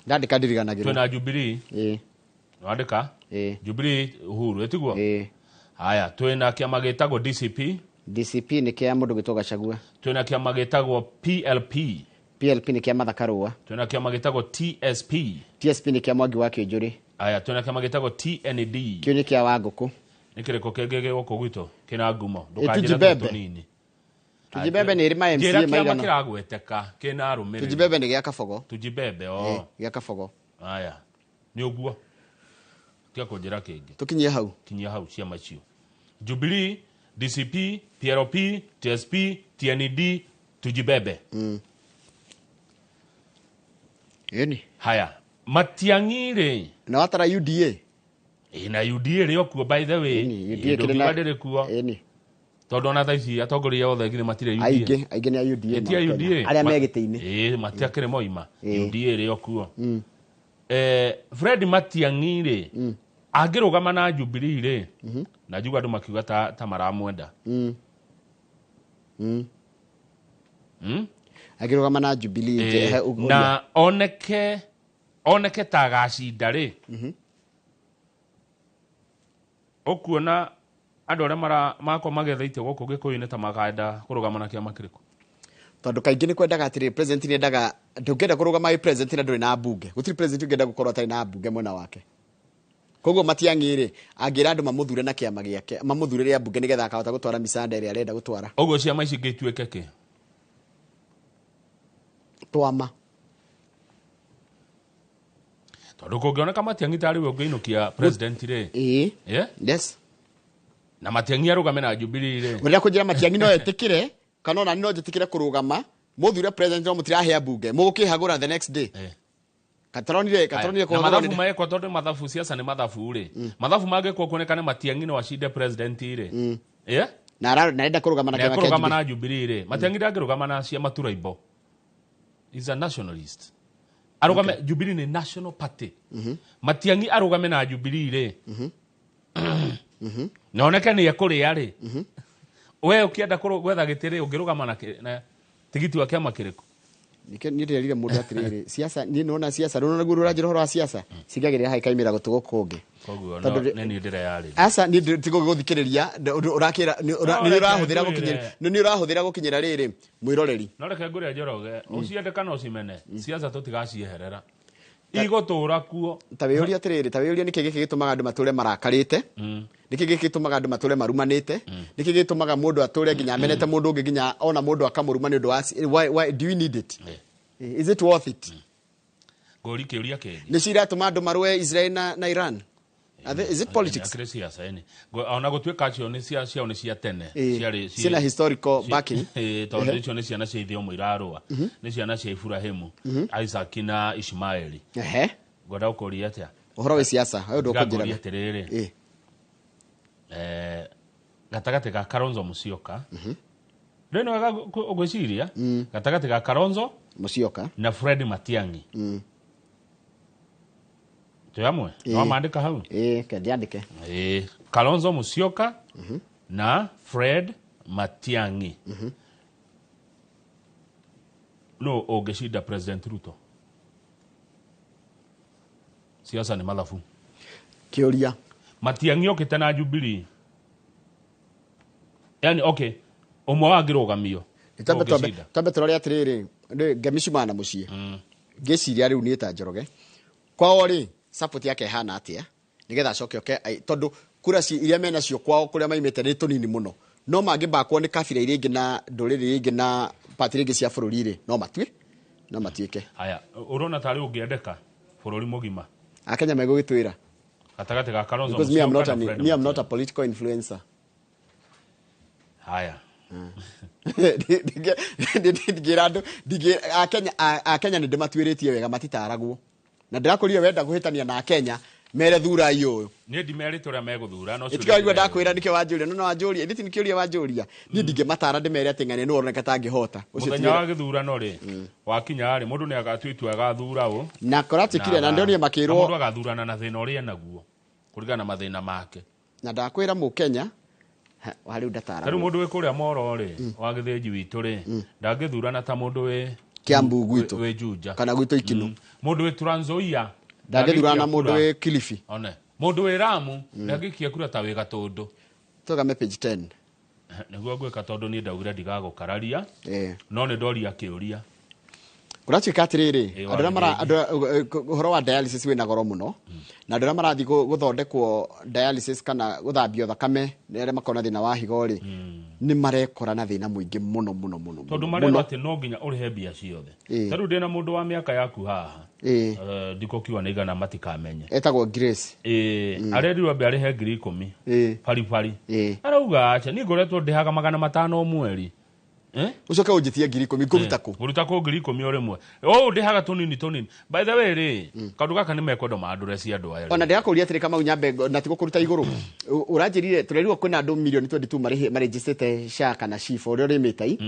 [SPEAKER 5] ndandika ndiriganagira
[SPEAKER 4] twina Jubilee wandika Jubilee Uhuru etiguo haya twina kiama gitagwo DCP
[SPEAKER 5] ni kia mundu gitwo Gachagua
[SPEAKER 4] twina kiama gitagwo PLP
[SPEAKER 5] ni kia Mathakarua
[SPEAKER 4] twina kiama gitagwo TSP
[SPEAKER 5] ni kia Mwangi wa Kinjuri
[SPEAKER 4] haya twina kiama gitagwo TND
[SPEAKER 5] kio ni kia Wanguku
[SPEAKER 4] ni kiriko kengege goko gwito kina ngumo
[SPEAKER 5] ndukajira tunini Tujibebe ni irima MC
[SPEAKER 4] maigana kiama kiragweteka kina rumiri
[SPEAKER 5] Tujibebe ni gia Kabogo
[SPEAKER 4] Tujibebe
[SPEAKER 5] gia Kabogo
[SPEAKER 4] haya ni uguo tia kunjira kingi
[SPEAKER 5] tukinyie hau
[SPEAKER 4] cia macio Jubilee DCP PLP TSP TND Tujibebe
[SPEAKER 5] Yeni
[SPEAKER 4] haya Matiang'i
[SPEAKER 5] na watara UDA
[SPEAKER 4] na UDA rio kuo by the way
[SPEAKER 5] UDA kirena
[SPEAKER 4] ndire kuo tondu na thaici atongoria othe ngire matire UDA
[SPEAKER 5] aige ni UDA
[SPEAKER 4] tia UDA
[SPEAKER 5] aria megiteini
[SPEAKER 4] matia kire moima UDA rio kuo Fred Matiang'i angirugama na Jubilee na juga andu makiuga ta maramwenda
[SPEAKER 5] agirugama na Jubilee
[SPEAKER 4] na oneke ta gacinda ri okuona andu aria makwa magethaite guku gikuyu-ini ta maganda kurugama na kiama kiriku
[SPEAKER 5] tondu kaingi ni kwendaga atiri president ni endaga ndungenda kurugama i president na nduri na bunge gutiri president ungenda gukorwo atari na bunge mwena wake koguo Matiang'i angira andu mamuthure na kiama giake mamuthure ria bunge nigetha akahota gutwara misanda ria arenda gutwara
[SPEAKER 4] uguo ciama ici ngituike ki
[SPEAKER 5] twama
[SPEAKER 4] tondu kungioneka Matiang'i tari we ungiinukia president ri
[SPEAKER 5] yes
[SPEAKER 4] na Matiang'i arugame na Jubilee ri
[SPEAKER 5] uria kunjira Matiang'i no etikire kana ona no njitikire kurugama muthure president no mutirahia bunge mugukihagura the next day Kataronire
[SPEAKER 4] kwa mathafu maekwa tondu mathafu siasa ni mathafu ri mathafu magekwo kuonekane Matiang'i no acinde president ri
[SPEAKER 5] na arenda kurugama na kiama
[SPEAKER 4] kurugama na Jubilee ri Matiang'i ndangirugama na cia maturaibo is a nationalist arugame Jubilee ni national party Matiang'i arugame na Jubilee ri naoneka ni akuria ri we ukienda gwetha gitiri ungirugama na tigiti wa kiama kiriku
[SPEAKER 5] ndirerire mundu atiriri siasa ni nona siasa nona guru rajiro horo siasa sigagirira haikaimira gutugo kungi
[SPEAKER 4] koguo no neni ndire yari
[SPEAKER 5] asa ni tigo guthikiriria urakira ni urahuthira gukinyira riri mwiroreri
[SPEAKER 4] no reke nguria Njoroge uciende kana ucimene siasa tutigacieherera igotura kuo
[SPEAKER 5] tawiuria niki giki gitumaga andu mature marakarite niki giki gitumaga andu mature marumanite niki gitumaga mundu ature nginya amenete mundu ungi nginya ona mundu akamuruma ni undu wa why do we need it is it worth it
[SPEAKER 4] gori kiuria kingi
[SPEAKER 5] ni cira tuma andu marue Israel na Iran is it politics
[SPEAKER 4] ona gutuika cio ni cia cia tene
[SPEAKER 5] ciana historical backing
[SPEAKER 4] tondu cio ni ciana cia ithio muirarua ni ciana cia Ibrahimu Isaac na Ishmaeli ngoda ukoria atia
[SPEAKER 5] uhoro we siasa ayo ndo kunjira
[SPEAKER 4] atiriri gatagati ga Kalonzo Musyoka reno wega ugwiciria gatagati ga Kalonzo
[SPEAKER 5] Musyoka
[SPEAKER 4] na Fred Matiang'i tuyamwe no maandika hau
[SPEAKER 5] kandiandike
[SPEAKER 4] Kalonzo Musyoka na Fred Matiang'i no ungeshinda President Ruto Siasa ni mathabu.
[SPEAKER 5] Kĩũria.
[SPEAKER 4] Matiang'i okĩte na Jubilee. Yani, okay. Ũmwe wangĩrũgamio.
[SPEAKER 5] Tambe tũrore atĩrĩrĩ, ngemicimana mũciĩ. Ngĩciria rĩu niĩ ta Njoroge. Kwao rĩ, support yake hana atĩa. Nĩgetha acoke tondũ kura iria mena cio kwao kũrĩa maimĩte nĩ tũnini mũno. No mangĩmbakwo nĩ kabira iria ingĩ na ndũrĩrĩ ingĩ na party ingĩ cia bũrũri rĩ, no matuĩke.
[SPEAKER 4] Haya, ũrona tarĩ ũngĩendeka bũrũri mũgima.
[SPEAKER 5] Akenya megũgĩtwĩra.
[SPEAKER 4] Gatagatĩ ga Kalonzo.
[SPEAKER 5] Because me I'm not a political influencer.
[SPEAKER 4] Haya.
[SPEAKER 5] Akenya nĩ ndĩmatuĩrĩtie wega matitaragwo. Na ndĩrakũria wenda kũhĩtania na Akenya mere thura iyo.
[SPEAKER 4] Niĩ ndimerĩte ũrĩa megũthura no.
[SPEAKER 5] Ĩtikaigua ndakwĩra nĩkĩo wanjũria no wanjũria ĩndĩ nĩkĩũria wanjũria. Niĩ ndingĩmatara ndĩmere atĩ ng'ania nĩ woneka tangĩhota.
[SPEAKER 4] Mũthenya wa gĩthurano rĩ wakinya rĩ mũndũ nĩ agatua itua agathura ũũ.
[SPEAKER 5] Na koratikire na ndionire makĩrwo
[SPEAKER 4] mũndũ agathurana na thĩna ũrĩa naguo kũringana na mathĩna make.
[SPEAKER 5] Na ndakwĩra Mũkenya wari ndatara.
[SPEAKER 4] Rĩu mũndũ wĩ kũrĩa Moro rĩ wa gĩthĩnji witũ rĩ ndangĩthurana ta mũndũ wĩ
[SPEAKER 5] Kiambu gwitũ
[SPEAKER 4] wĩ Juja
[SPEAKER 5] kana gwitũ Ikinu.
[SPEAKER 4] Mũndũ wĩ Trans Nzoia
[SPEAKER 5] ndangĩthurana mũndũ wĩ Kilifi.
[SPEAKER 4] One mũndũ wĩ Lamu ndangĩkia kura ta wĩ Gatũndũ.
[SPEAKER 5] Tũgame page 10.
[SPEAKER 4] Nĩguo ngwĩka tondũ niĩ ndaugire ndigagũkararia no nĩ ndoria kĩũria.
[SPEAKER 5] Kũratuĩka atĩrĩrĩ ũhoro wa dialysis wĩna goro mũno na andũ arĩa marathiĩ gũthondekwo dialysis kana gũthambio thakame nĩ arĩa makona thĩna wa higo rĩ nĩ marekora na thĩna mũingĩ mũno
[SPEAKER 4] tondũ mareba atĩ no nginya ũrĩhe mbia ciothe. Tarĩu ndĩna mũndũ wa mĩaka yaku haha ndikũkiuga nĩ igana matikamenye
[SPEAKER 5] etagwo Grace
[SPEAKER 4] arerirwo ambe arĩhe 10,000 baribari arauga acha niĩ ngoretwo ndĩhaga 500 mweri.
[SPEAKER 5] Ucoke ũnjĩtie 10,000 kũruta kũ?
[SPEAKER 4] Kũruta kũ 10,000 rĩmwe. Ndĩhaga tũnini. By the way rĩ, kaũndũ gaka nĩ mekwenda maandũre cia andũ aya.
[SPEAKER 5] Ona ndĩrakũria atĩrĩ Kamau Nyambe na tigo kũruta igũrũ. Ũranjĩrire tũrerirwo kwĩna andũ milioni 22 maregistrate SHA kana SHIF ũrĩa ũrĩmĩte.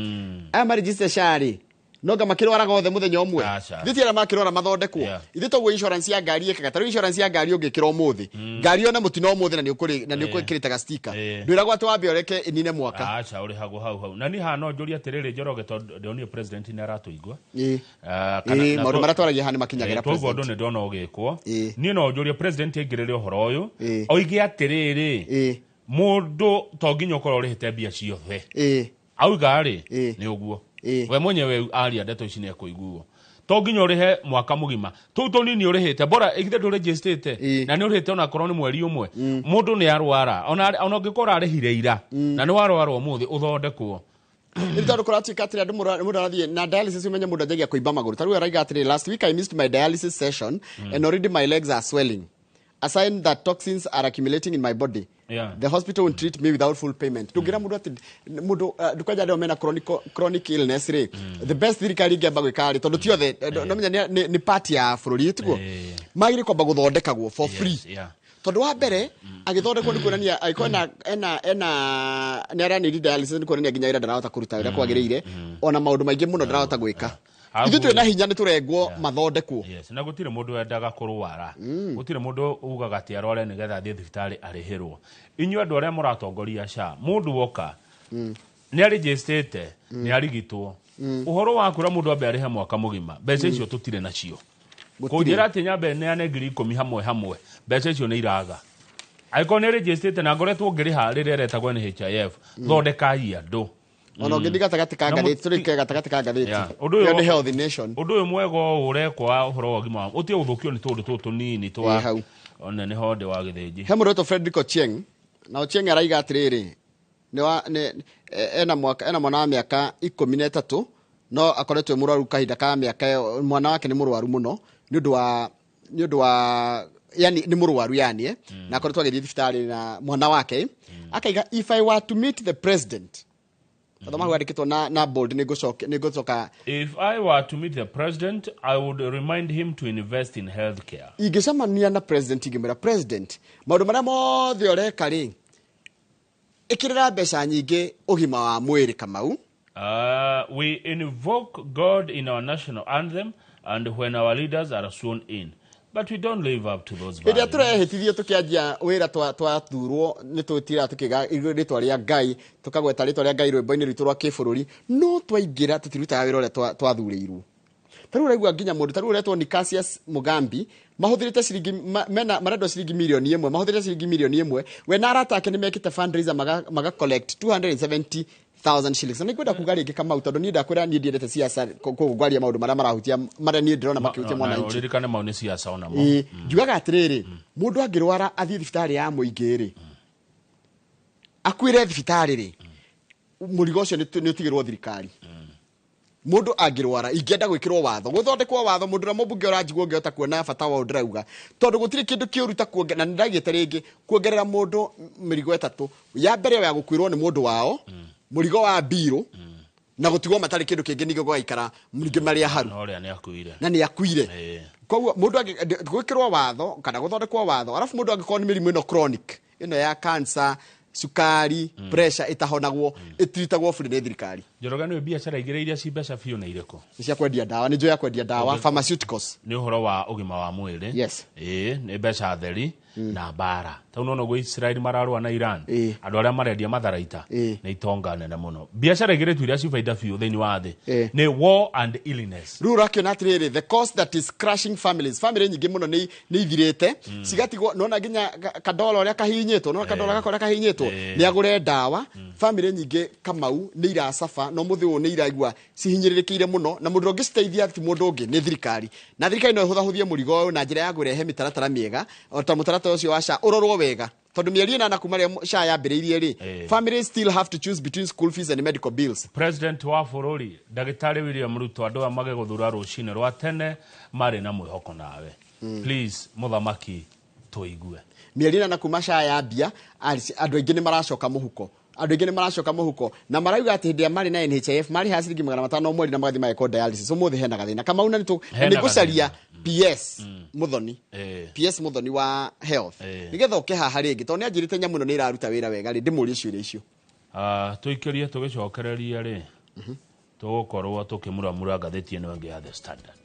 [SPEAKER 5] Aya maregistrate SHA rĩ noga makĩrwaraga othe mũthenya ũmwe. Thithi arĩa makĩrwara mathondekwo. Ithe togwo insurance ya ngari ĩkaga. Tarĩu insurance ya ngari ũngĩkĩra ũmũthĩ. Ngari ona mũtino ũmũthĩ na nĩ ũkwĩkĩrĩte ga sticker. Ndwĩragwo atĩ wambe ũreke inine mwaka.
[SPEAKER 4] Acha ũrĩ hau. Na niĩ hano njũria atĩrĩrĩ Njoroge tondũ ndionire president nĩ aratũigua.
[SPEAKER 5] Maũndũ marĩa twaragia haha nĩ makinyagĩra
[SPEAKER 4] president. Togwo ndone ndona ũgĩkwo. Niĩ no njũria president aingĩrĩre ũhoro ũyũ. Oige atĩrĩrĩ mũndũ to nginya ũkorwo ũrĩhĩte mbia ciothe. Auga rĩ nĩ ũguo. We mwenyewe aria ndeto ici nĩ ekũiguo. To nginya ũrĩhe mwaka mũgima. Tũu tũnini ũrĩhĩte bora igithe ndũregistrate na nĩ ũrĩhĩte ona korwo nĩ mweri ũmwe. Mũndũ nĩ arwara ona ũngĩkorwo arĩhire ira na nĩ warwara ũmũthĩ ũthondekwo.
[SPEAKER 5] Nĩ tondũ kũratuĩka atĩrĩ andũ mũndũ arathiĩ na dialysis ũmenye mũndũ anjagia kũimba magũrũ. Tarĩu araiga atĩrĩ last week I missed my dialysis session and already my legs are swelling. A sign that toxins are accumulating in my body. The hospital will treat me without full payment. Tugira mundu ati mundu dukaja ndio mena chronic illness re. The best thirikari ingĩamba gwĩka rĩ tondũ tiothe no menya nĩ party ya bũrũri tiguo. Magire kwamba gũthondekagwo for free. Tondũ wa mbere agĩthondekwo nĩ kuonania aikona nĩ aranĩri dialysis nĩ kuonania nginya ira ndarahota kũruta wĩra kwagĩrĩire ona maũndũ maingĩ mũno ndarahota gwĩka. Ithu twĩ na hinya nĩ tũrengwo mathondekwo.
[SPEAKER 4] Na gũtirĩ mũndũ wendaga kũrwara. Gũtirĩ mũndũ ugaga atĩ arware nĩgetha athiĩ thibitarĩ arĩhĩrwo. Inyuĩ andũ arĩa mũratongoria SHA mũndũ woka nĩ aregistrate nĩ arigitwo. Ũhoro wa kwĩra mũndũ ambe arĩhe mwaka mũgima mbeca icio tũtirĩ nacio. Kũnjĩra atĩ Nyambe nĩ ane 10,000 hamwe mbeca icio nĩ iraga. Aiko nĩ registrate na ngoretwo ngĩrĩha rĩrĩa retagwo nĩ HIF thondekai andũ.
[SPEAKER 5] Ona ũngĩthiĩ gatagatĩ ka ngathĩti tũrĩke gatagatĩ ka ngathĩti ũyũ nĩ Health Nation.
[SPEAKER 4] Ũndũ ũyũ mwega ũrekwo ũhoro wa ũgima ũtige gũthũkio nĩ tũndũ tũtũ nini twa
[SPEAKER 5] hau
[SPEAKER 4] ona nĩ honde wa gĩthĩnji.
[SPEAKER 5] He mũrũtwo Frederick Ochieng na Ochieng araiga atĩrĩrĩ ena mwana wa mĩaka 13 no akoretwo mũrwaru kahinda ka mĩaka mwana wake nĩ mũrwaru mũno nĩ ũndũ wa yani nĩ mũrwaru yani na akoretwo agĩthiĩ thibitarĩ na mwana wake akaiga if I were to meet the president na bold nĩngũcoka.
[SPEAKER 4] If I were to meet the president, I would remind him to invest in healthcare.
[SPEAKER 5] Ingĩcemania na president ingĩmwĩra president maũndũ marĩa mothe ũreka rĩ ĩkĩrĩra mbeca nyingĩ ũgima wa mwĩrĩ Kamau.
[SPEAKER 4] We invoke God in our national anthem and when our leaders are sworn in. But we don't live up to those values.
[SPEAKER 5] Ĩrĩa tũrehĩtithio tũkĩanjia wĩra twathurwo nĩ twĩtira tũkĩga rĩtwa rĩa Ngai tũkagweta rĩtwa rĩa Ngai rwĩmbo-inĩ rwitũ rwa kĩbũrũri no twaingĩra tũtirutaga wĩra ũrĩa twathurĩirwo. taru raigua nginya mundu taru retwo ni Cassius Mugambi mahuthirite ciringi mena marendo ciringi milioni 1 mahuthirite ciringi milioni 1 we na arata ake ni mekite fundraiser maga collect 270,000 shillings na kwenda kugaria ingi kama utondo ni ndakwira ni ndiendete siasa kugwaria maundu maria marahutia maria ni ndirona makihutia mwananchi
[SPEAKER 4] uririkane mauni siasa ona mo
[SPEAKER 5] njugaga atiriri mundu angirwara athie thibitari ya muingiri akwire thibitari ri murigo cio ni utigirwo thirikari mundu angirwara ingenda gwikirwo watho guthondekwo watho mundu na mubunge uranjigwo ngeota kuona bata wa ndirauga tondu gutiri kindu kiuruta kuongerera na ndagite ringi kuongerera mundu mirigo 3 ya mbere ya gukwirwo ni mundu wao murigo wa biro na gutigwo matari kindu kingi nigo gwaikara muringe maria haru na ni akuire koguo mundu gwikirwo watho kana guthondekwo watho arafu mundu angikorwo ni mirimu ino chronic ino ya cancer sukari pressure itahonagwo itiritagwo bure ni thirikari
[SPEAKER 4] Njoroge ni biashara igire iria ci mbeca biu na ireko
[SPEAKER 5] ni cia kwendia dawa ni njo ya kwendia dawa pharmaceuticals
[SPEAKER 4] ni uhoro wa ugima wa mwiri
[SPEAKER 5] yes
[SPEAKER 4] ni mbeca theri na bara tau no go Israel mararwa na Iran andu aria marendia matharaita na itonga nene muno biashara igire tu iria ci faida biu thini wa thi ni war and illness
[SPEAKER 5] rura kio natriri the cost that is crushing families family nyingi muno ni ithirite cigatigwo nona nginya kadola uria kahinyitwo nona kadola gakora kahinyitwo ni agure dawa family nyingi kamau ni irasafa no muthi ni iraigua cihinyirikiire muno na mundu ngiciteithia ti mundu ungi ni thirikari na thirikari no ihuthahuthie murigo uyu na njira ya gurehe mitaratara miega o ta mutaratara ucio wa SHA urorwo wega tondu mieri ina na kumaria SHA yambiriirie ri families still have to choose between school fees and medical bills.
[SPEAKER 4] President wa bururi Dagitari William Ruto andu amage guthura rucine rwa tene mari na mwihoko nawe please muthamaki tuigue
[SPEAKER 5] mieri ina na kuma SHA yambia andu aingi ni maracoka muhuko na marauga ati hindi ya mari na NHIF mari ha ciringi 500 mweri na magathi maeko dialysis umuthi hena gathina kama una ni gucaria PS muthoni PS muthoni wa health nigetha ukihaha ringi tondu anjirite nyamu no ni iraruta wira wega ri ndimuri ciuria icio
[SPEAKER 4] tuikirie tugicokereria ri tugukorwo tukimuramura ngatheti ino ngi ya The Standard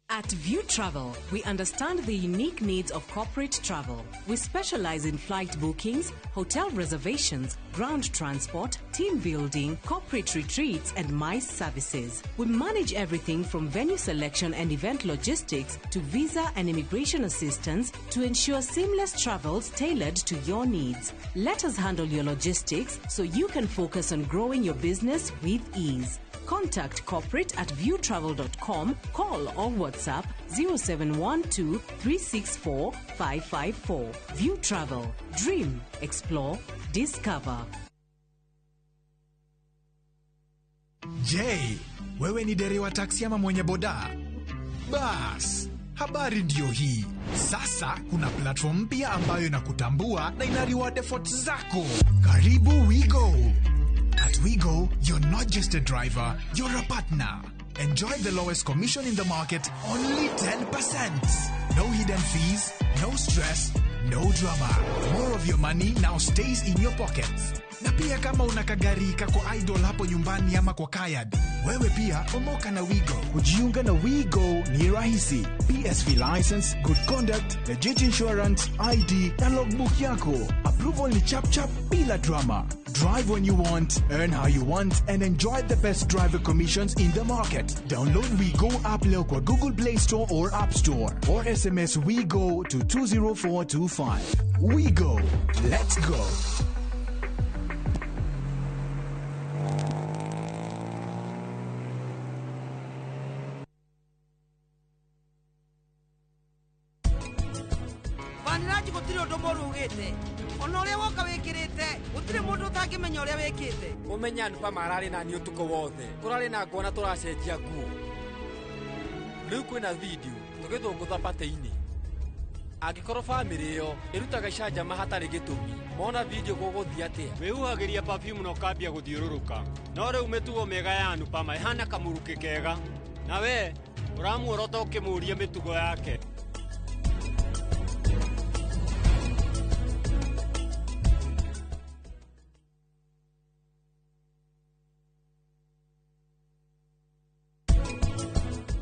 [SPEAKER 8] At View Travel, we understand the unique needs of corporate travel. We specialize in flight bookings, hotel reservations, ground transport, team building, corporate retreats, and MICE services. We manage everything from venue selection and event logistics to visa and immigration assistance to ensure seamless travels tailored to your needs. Let us handle your logistics so you can focus on growing your business with ease. Contact corporate at viewtravel.com, call or WhatsApp 0712 364 554. View Travel. Dream, explore, discover.
[SPEAKER 19] Je, wewe ni dereva wa taksi ama mwenye boda? Bas, habari ndio hii. Sasa kuna platform mpya ambayo inakutambua na ina reward efforts zako. Karibu WeGo. At WeGo, you're not just a driver, you're a partner. Enjoy the lowest commission in the market, only 10%. No hidden fees, no stress, no drama. More of your money now stays in your pockets. Na pia kama una kagari kako idle hapo nyumbani ama kwa kayad, wewe pia omoka na WeGo.
[SPEAKER 20] Kujiunga na WeGo ni rahisi. PSV license, good conduct, legit insurance, ID na logbook yako. Approval ni chap chap bila drama. Drive when you want, earn how you want, and enjoy the best driver commissions in the market. Download WeGo app leo kwa Google Play Store or App Store, or SMS WeGo to 20425. WeGo, let's go.
[SPEAKER 2] Vaniraji gutiri undu moru ugite. Ona uria woka wikirite, gutiri mundu utangimenya uria wikite.
[SPEAKER 9] Umenya ndupa marari na ni utuko wothe. Turari na ngona turacenjia nguo. Riu kwina video tugithungutha pate-ini. Angikorwo family iyo irutaga icanjama hatari gitumi. Mona video guguthii atia.
[SPEAKER 10] Wihuhagiria perfume no kambia guthiururuka. No riu mitugo mega ya Nupama ihana kamuruki kega. Na we uramuorota ukimuria mitugo yake.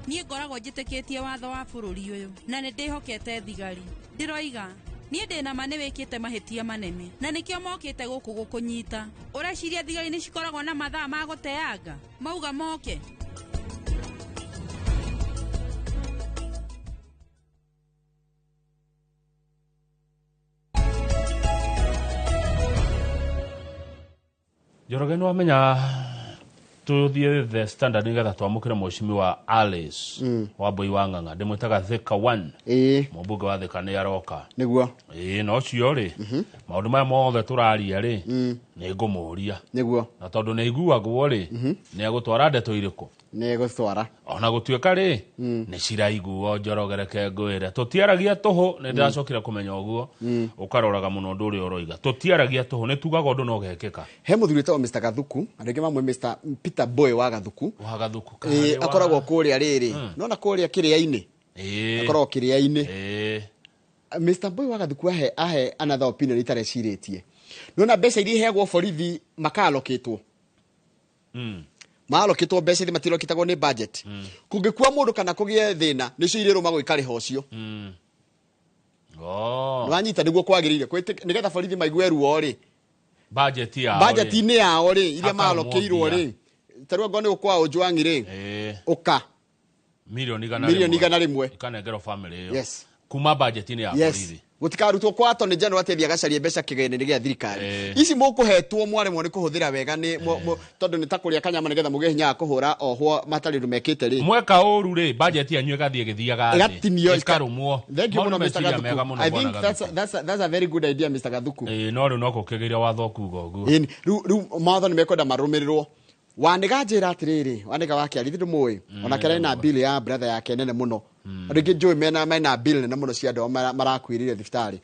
[SPEAKER 11] Niĩ niĩ ngoragwo njĩtĩkĩtie watho wa bũrũri ũyũ na nĩ ndĩhokete thigari ndĩroiga niĩ ndĩna ma nĩ wĩkĩte mahĩtia manene na nĩkĩo mokĩte gũkũ gũkũnyita ũreciria thigari nĩ cikoragwo na mathaa ma gũteanga mauga moke
[SPEAKER 4] Njoroge nĩ wamenya tuthiĩ the standard nĩgetha twamũkĩre mheshimiwa Alice Wambui wa Ng'ang'a ndĩmwĩtaga Thika 1 mũmbunge wa Thika nĩ aroka
[SPEAKER 5] nĩguo
[SPEAKER 4] no cio rĩ maũndũ maya mothe tũraria rĩ nĩ ngũmũria
[SPEAKER 5] nĩguo
[SPEAKER 4] na tondũ nĩ iguagwo rĩ nĩ agũtwara ndeto irĩkũ
[SPEAKER 5] nĩ gũtwara
[SPEAKER 4] ona gũtuĩka rĩ nĩ ciraiguo Njoroge reke ngwĩre tũtiaragia tũhũ nĩ ndĩracokire kũmenya ũguo ũkaroraga mũno ũndũ ũrĩa ũroiga tũtiaragia tũhũ nĩ tugaga ũndũ no gekĩka
[SPEAKER 5] he mũthuri wĩtagwo Mr. Gathuku andũ mamwe Mr. Peter Boy wa Gathuku akoragwo kũrĩa rĩrĩ nona kũrĩa kĩrĩa-inĩ akoragwo kĩrĩa-inĩ Mr. Boy wa Gathuku ahe another opinion itareciirĩtie nona mbeca iria iheagwo borithi makalokĩtwo malokĩtwo mbeca iria matilokĩtagwo nĩ budget kũngĩkua mũndũ kana kũgĩe thĩna nĩcio irĩrũma gwĩkarĩha ũcio nwanyita nĩguo kwagĩrĩire nĩgetha borithi maigue ruo rĩ budget-inĩ yao rĩ iria malokĩirwo rĩ tarua ngone ukwa Ojwang'i rĩ uka
[SPEAKER 4] milioni
[SPEAKER 5] igana rĩmwe
[SPEAKER 4] ikanengerwo family yo kuma budget-inĩ ya borithi
[SPEAKER 5] gutikarutwo kwa attorney general ateithia gacaria mbeca kĩgĩna-inĩ gĩa thirikari ici mũkũhetwo mwaremwo nĩ kũhũthĩra wega nĩ tondũ nĩ ta kũrĩa kanyama nĩgetha mũgĩe hinya wa kũhũra ohwo matarĩ ũndũ mekĩte rĩ mweka
[SPEAKER 4] ũru rĩ budget yanyu ĩgathiĩ gĩthiaga thĩ ĩkarũmwo
[SPEAKER 5] I think that's a very good idea Mr. Gathuku
[SPEAKER 4] no rĩu no kũkĩgĩria watho kuga ũguo
[SPEAKER 5] rĩu mawatho nĩ mekwenda marũmĩrĩrwo wanĩga njĩra atĩrĩrĩ wanĩga wakĩarithi ndũmũĩ ona kĩrĩ na bill ya brother yake nene mũno rĩngĩ njũĩ mena bill nene mũno cia andũ marakuĩrĩre thibitarĩ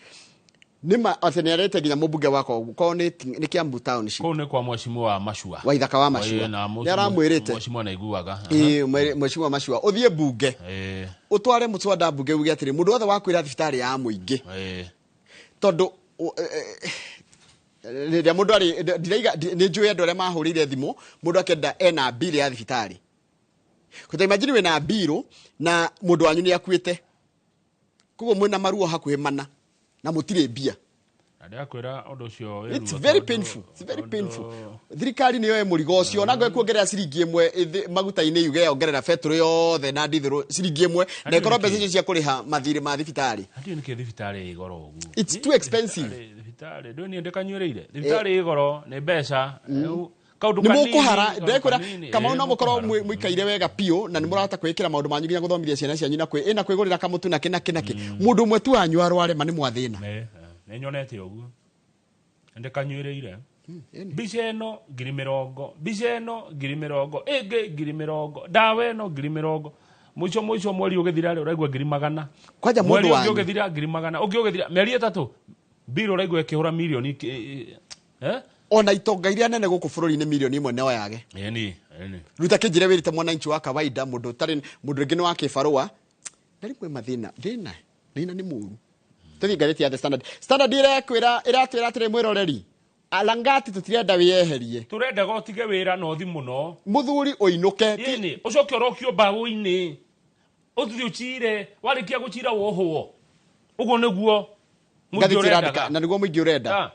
[SPEAKER 5] nĩma atĩ nĩ arete nginya mũmbunge wako ko nĩ Kiambu Township
[SPEAKER 4] kũu nĩ kwa mheshimiwa Mashua
[SPEAKER 5] wa ithaka wa Mashua nĩ aramwĩrĩte
[SPEAKER 4] mheshimiwa naiguaga
[SPEAKER 5] mheshimiwa Mashua ũthiĩ bunge ũtware mũswada bunge uge atĩrĩ mũndũ wothe wakuĩra thibitarĩ ya mũingĩ tondũ rĩrĩa mũndũ arĩ nĩ njũĩ andũ arĩa mahũrĩire thimũ mũndũ akenda ena bill ya thibitarĩ kũta imagine wĩna bill na mũndũ wanyu nĩ akuĩte koguo mwĩna maruo hakuhĩ mana na mũtirĩ mbia it's very painful thirikari nĩyo mũrigo ũcio na ngwe kuongerera ciringi ĩmwe maguta-inĩ yuge ongerera petrol yothe na ndithero ciringi ĩmwe na ikorwo mbeca icio cia kũrĩha mathirĩ ma thibitarĩ
[SPEAKER 4] thibitarĩ igoro ũguo
[SPEAKER 5] it's too expensive
[SPEAKER 4] thibitarĩ ndũni ndĩkanyuĩrĩire thibitarĩ igoro nĩ mbeca
[SPEAKER 5] nĩ mũkũhara ndekwĩra kama no mũkorwo mũikaire wega piũ na nĩ mũrahota kwĩkĩra maũndũ manyu nginya gũthomithia ciana cianyu na kwĩgũrĩra kamũtu na kĩnakĩ mũndũ ũmwe tu wanyu arware ma nĩ mwathĩna
[SPEAKER 4] nĩ nyonete ũguo ndĩkanyuĩrĩire mbica ĩno 20,000 mbica ĩno 20,000 ĩngĩ 20,000 ndawa ĩno 20,000 mũico mweri ũgĩthira rĩ ũraigua 100,000
[SPEAKER 5] kwanja mũndũ wanyu
[SPEAKER 4] ũgĩthira 100,000 ũgĩthira mĩeri 3 bill ũraigua ĩkĩhũra milioni
[SPEAKER 5] ona itonga iria nene gũkũ bũrũri-inĩ milioni 1 no yage ruta kĩnjĩre wĩrĩte mwananchi wa kawaida mũndũ ũtarĩ mũndũ rĩngĩ nĩ wa kĩbarũa na rĩmwe mathĩna thĩna nĩ mũru tũthiĩ ngathĩti ya the standard ĩratwĩra atĩrĩ mwĩroreri alangati tũtirenda wĩyeherie
[SPEAKER 4] tũrenda gotige wĩra na ũthi mũno
[SPEAKER 5] mũthuri ũinũke
[SPEAKER 4] ũcoke ũrokio mbaũ-inĩ ũthiĩ ũcire warĩkia gũcira wohwo ũguo nĩguo
[SPEAKER 5] na nĩguo mũingĩ ũrenda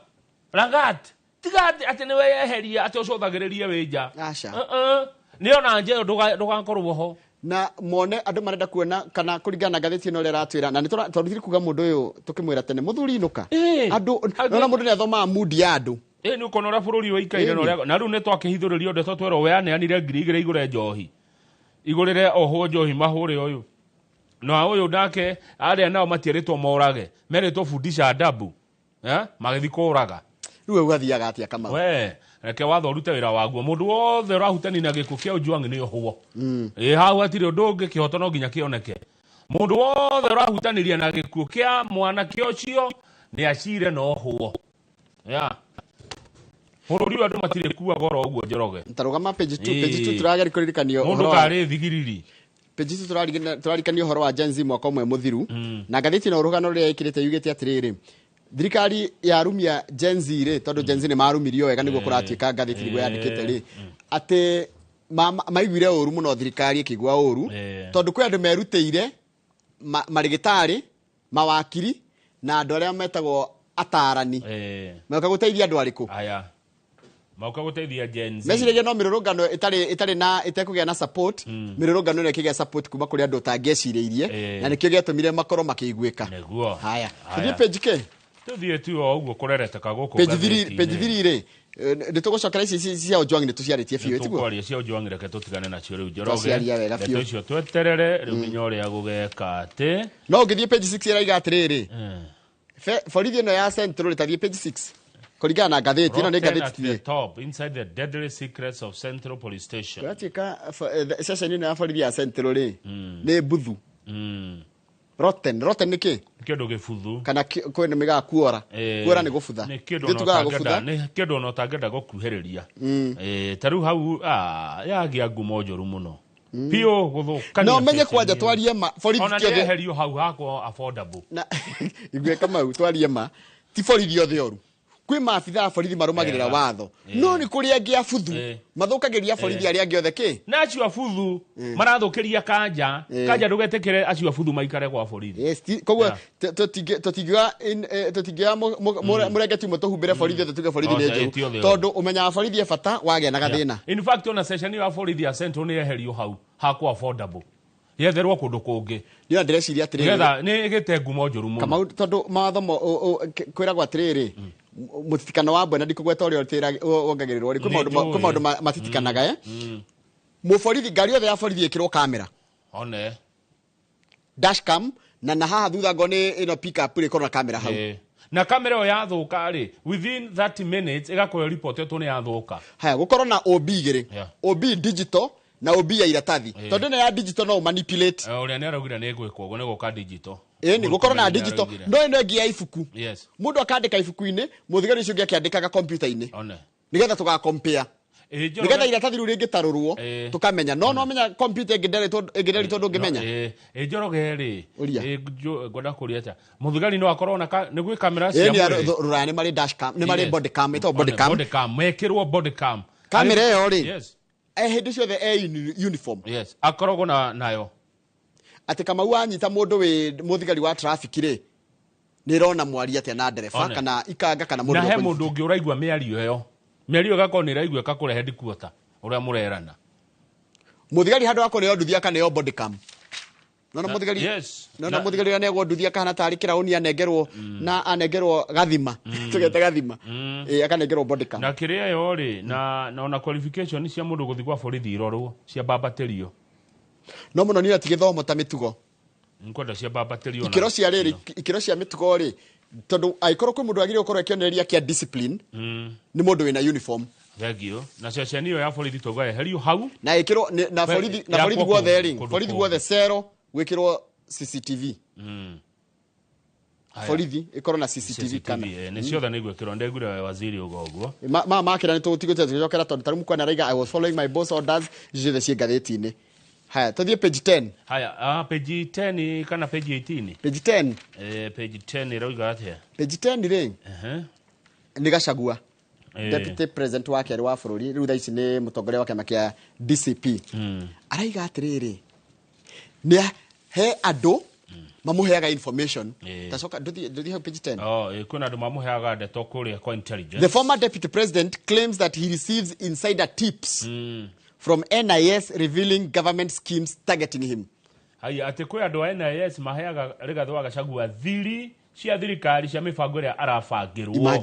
[SPEAKER 4] langati tigati atĩ nĩ weyeheria atĩ ũcũthagĩrĩrie wĩnja nĩ ona njerũ ndũgakorwo ho
[SPEAKER 5] na mone andũ marenda kuona kana kũringana na ngathĩti ĩno ĩrĩa ĩratwĩra na tondũ thiri kuga mũndũ ũyũ tũkĩmwĩra tene mũthuri inuka andũ nona mũndũ nĩ athomaga mudi ya andũ
[SPEAKER 4] nĩ ũkona ũrĩa bũrũri ũikaire na rĩu nĩ twakĩhithũrĩrio ndeto twerwo we aneanire 2,000 igũre njohi igũrĩre ohwo njohi mahũre ũyũ na ũyũ nake arĩa nao matierĩtwo morage merĩtwo fundisha adabu magĩthi kũraga
[SPEAKER 5] rĩu ũgathiaga atĩa kama
[SPEAKER 4] reke watho ũrute wĩra waguo mũndũ wothe ũrahutania na gĩkuũ kĩa Ojwang'i nĩ ohwo hau hatirĩ ũndũ ũngĩ kĩhoto no nginya kĩoneke mũndũ wothe ũrahutanĩria na gĩkuũ kĩa mwanake ũcio nĩ acire na ohwo bũrũri andũ matirĩ kuaga goro ũguo Njoroge
[SPEAKER 5] ntarũgama page 2 tũrageria kũririkanio
[SPEAKER 4] mũndũ karĩ thigiriri
[SPEAKER 5] page 2 tũrarikanio ũhoro wa Gen Z mwaka ũmwe mũthiru na ngathĩti ĩno rũgano rũrĩa ĩkĩrĩte yugĩte atĩrĩrĩ thirikari yarumia Gen Z rĩ tondũ Gen Z nĩ marumirio wega nĩguo kũratuĩka ngathĩti nĩguo yandĩkĩte rĩ atĩ maiguire ũru mũno thirikari ĩkĩgwa ũru tondũ kwĩ andũ merutĩire marĩgĩtarĩ mawakiri na andũ arĩa metagwo atarani moka gũteithia andũ arĩkũ
[SPEAKER 4] moka gũteithia Gen Z
[SPEAKER 5] meciragia no mĩrũrũngano ĩtarĩ na itekũgĩa na support mĩrũrũngano ĩrĩa ĩkĩgĩa support kuma kũrĩ andũ ũtangĩecirĩirie na nĩkĩo gĩatũmire makorwo makĩiguĩka haya tũthiĩ page kĩ
[SPEAKER 4] tuthiĩ tu o ũguo kũrereteka gũkũ
[SPEAKER 5] page 3 rĩ nĩtũgũcokera ici cia Ojwang nĩtũciarĩtie biũ tiguo
[SPEAKER 4] tũkwaria cia Ojwang reke tũtigane nacio rĩu Njoroge ndeto icio tweterere rĩu menya ũrĩa gũgeka atĩ
[SPEAKER 5] no ũngĩthiĩ page 6 ĩraiga atĩrĩrĩ borithi ĩno ya Central ĩtathiĩ page 6 kũringana na ngathĩti ĩno nĩ ngathĩti
[SPEAKER 4] top inside the deadly secrets of Central Police Station
[SPEAKER 5] gatuĩka session ĩno ya borithi ya Central rĩ nĩ mbuthu rotten nĩ kĩ
[SPEAKER 4] kĩndũ gĩbuthu
[SPEAKER 5] kana kwĩna mĩgaga kuora nĩ gũbutha
[SPEAKER 4] nĩ kĩndũ ona ũtangĩenda gũkuhĩrĩria ta rĩu hau yagĩa ngumo njũru mũno piũ gũthũkania
[SPEAKER 5] no menye kwanja twarie ma borithi
[SPEAKER 4] ona nĩ eherio hau hako affordable
[SPEAKER 5] na igwĩka mau twarie ma ti borithi othe oru kwĩ maabitha borithi marũmagĩrĩra watho no nĩ kũrĩ angĩ abuthu mathũkagĩria borithi arĩa angĩ othe kĩ
[SPEAKER 4] na acio abuthu marathũkĩria kanja ndũgetĩkĩre acio abuthu maikare kwa borithi
[SPEAKER 5] koguo tũtingĩoya mũrengeti ũmwe tũhumbĩre borithi othe tuge borithi nĩ njũru tondũ ũmenyaga borithi e bata wagĩa na gathĩna
[SPEAKER 4] in fact ona session ya borithi ya Central nĩ eherio hau hako affordable yetherwo kũndũ kũngĩ
[SPEAKER 5] nĩ ndĩreciria atĩrĩrĩ
[SPEAKER 4] nĩgetha nĩ gĩte ngumo njũru mũno
[SPEAKER 5] Kamau tondũ mawatho kwĩragwo atĩrĩrĩ mũtitikano wa mbwe na ndikũgweta ũrĩa wongagĩrĩrwo rĩ kwĩ maũndũ matitikanaga mũborithi ngari yothe ya borithi ĩkĩrwo kamera
[SPEAKER 4] one
[SPEAKER 5] dashcam na haha thutha ngo nĩ ĩno pick up ĩrĩ korwo na kamera hau
[SPEAKER 4] na kamera ĩyo yathũka rĩ within 30 minutes ĩgakorwo report ĩtwo nĩ yathũka
[SPEAKER 5] haya gũkorwo na OB igĩrĩ OB digital na OB ya iratathi tondũ ĩno ya digital no manipulate
[SPEAKER 4] ũrĩa nĩ araugire nĩ gwĩkwo ũguo nĩ gũka digital
[SPEAKER 5] nĩ gũkorwo na digital no ĩno ĩngĩ ya ibuku mũndũ akandĩka ibuku-inĩ mũthigari ũcio ũngĩ akĩandĩkaga kompiuta-inĩ nĩgetha tũgakompare nĩgetha iratathi rĩu rĩngĩtarũrwo tũkamenya no menya kompiuta ĩngĩnderi tondũ ũngĩmenya
[SPEAKER 4] Njoroge rĩ ngwenda kũria atĩa mũthigari no akorwo na nĩ gwĩ kamera cia
[SPEAKER 5] rũraya nĩ marĩ dashcam nĩ marĩ bodycam ĩtagwo bodycam
[SPEAKER 4] mekĩrwo bodycam
[SPEAKER 5] kamera ĩyo rĩ hĩndĩ ciothe uniform
[SPEAKER 4] akoragwo nayo
[SPEAKER 5] atĩ Kamau wanyita mũndũ wĩ mũthigari wa traffic rĩ nĩ rona mwari atĩa na ndereba kana ikanga kana mũndũ
[SPEAKER 4] na he mũndũ ũngĩ ũraigua mĩario ĩgakorwo nĩ ĩraigua ĩgakũrehe headquarter ũrĩa mũrerana
[SPEAKER 5] mũthigari handũ akorwo nĩ nduthi akaneo bodycam nona mũthigari ũrĩa nĩegwo nduthi akahana tarĩ kĩraũni anengerwo gathima tũgete gathima akanengerwo bodycam
[SPEAKER 4] na kĩrĩa yo rĩ na ona qualification cia mũndũ gũthiĩ gwa borithi irorwo cia bambatĩrio
[SPEAKER 5] no mũno nĩ atigĩthomo ta mĩtugo
[SPEAKER 4] nkwenda cia bambatĩrio
[SPEAKER 5] ikĩro cia rĩrĩ ikĩro cia mĩtugo rĩ tondũ aikorwo kwĩ mũndũ agĩrĩirwo gũkorwo akĩonereria kĩa discipline nĩ mũndũ wĩna uniform
[SPEAKER 4] thengio na session ĩyo ya borithi tũgae herio hau
[SPEAKER 5] na ĩkĩrwo na borithi guothe rĩ borithi guothe cero gwĩkĩrwo CCTV borithi ĩkorwo na CCTV kana
[SPEAKER 4] nĩ ciothe nĩ gwĩkĩrwo ndegure waziri ũguo
[SPEAKER 5] makĩra nĩ tũtigũtete tũgĩcokera tondũ tarĩ mũkwana raiga I was following my boss orders ciothe ciĩ ngathĩti-inĩ haya tũthiĩ page 10
[SPEAKER 4] haya page 10 kana page 18
[SPEAKER 5] page 10
[SPEAKER 4] page 10 ĩrauga atĩa
[SPEAKER 5] page 10 rĩ nĩ Gachagua deputy president wa kerĩ wa bũrũri rĩu thaa ici nĩ mũtongoria wa kĩama kĩa DCP araiga atĩrĩrĩ nĩ he andũ mamuheaga information tacoka nduthi hau page 10
[SPEAKER 4] kuna andũ mamuheaga ndeto kũrĩa kwa intelligence
[SPEAKER 5] the former deputy president claims that he receives insider tips from NIS revealing government schemes targeting him
[SPEAKER 4] haya atĩ kwĩ andũ a NIS maheaga Rigathĩ wa Gachagua thiri cia thirikari cia mĩbango ĩrĩa arabangĩrwo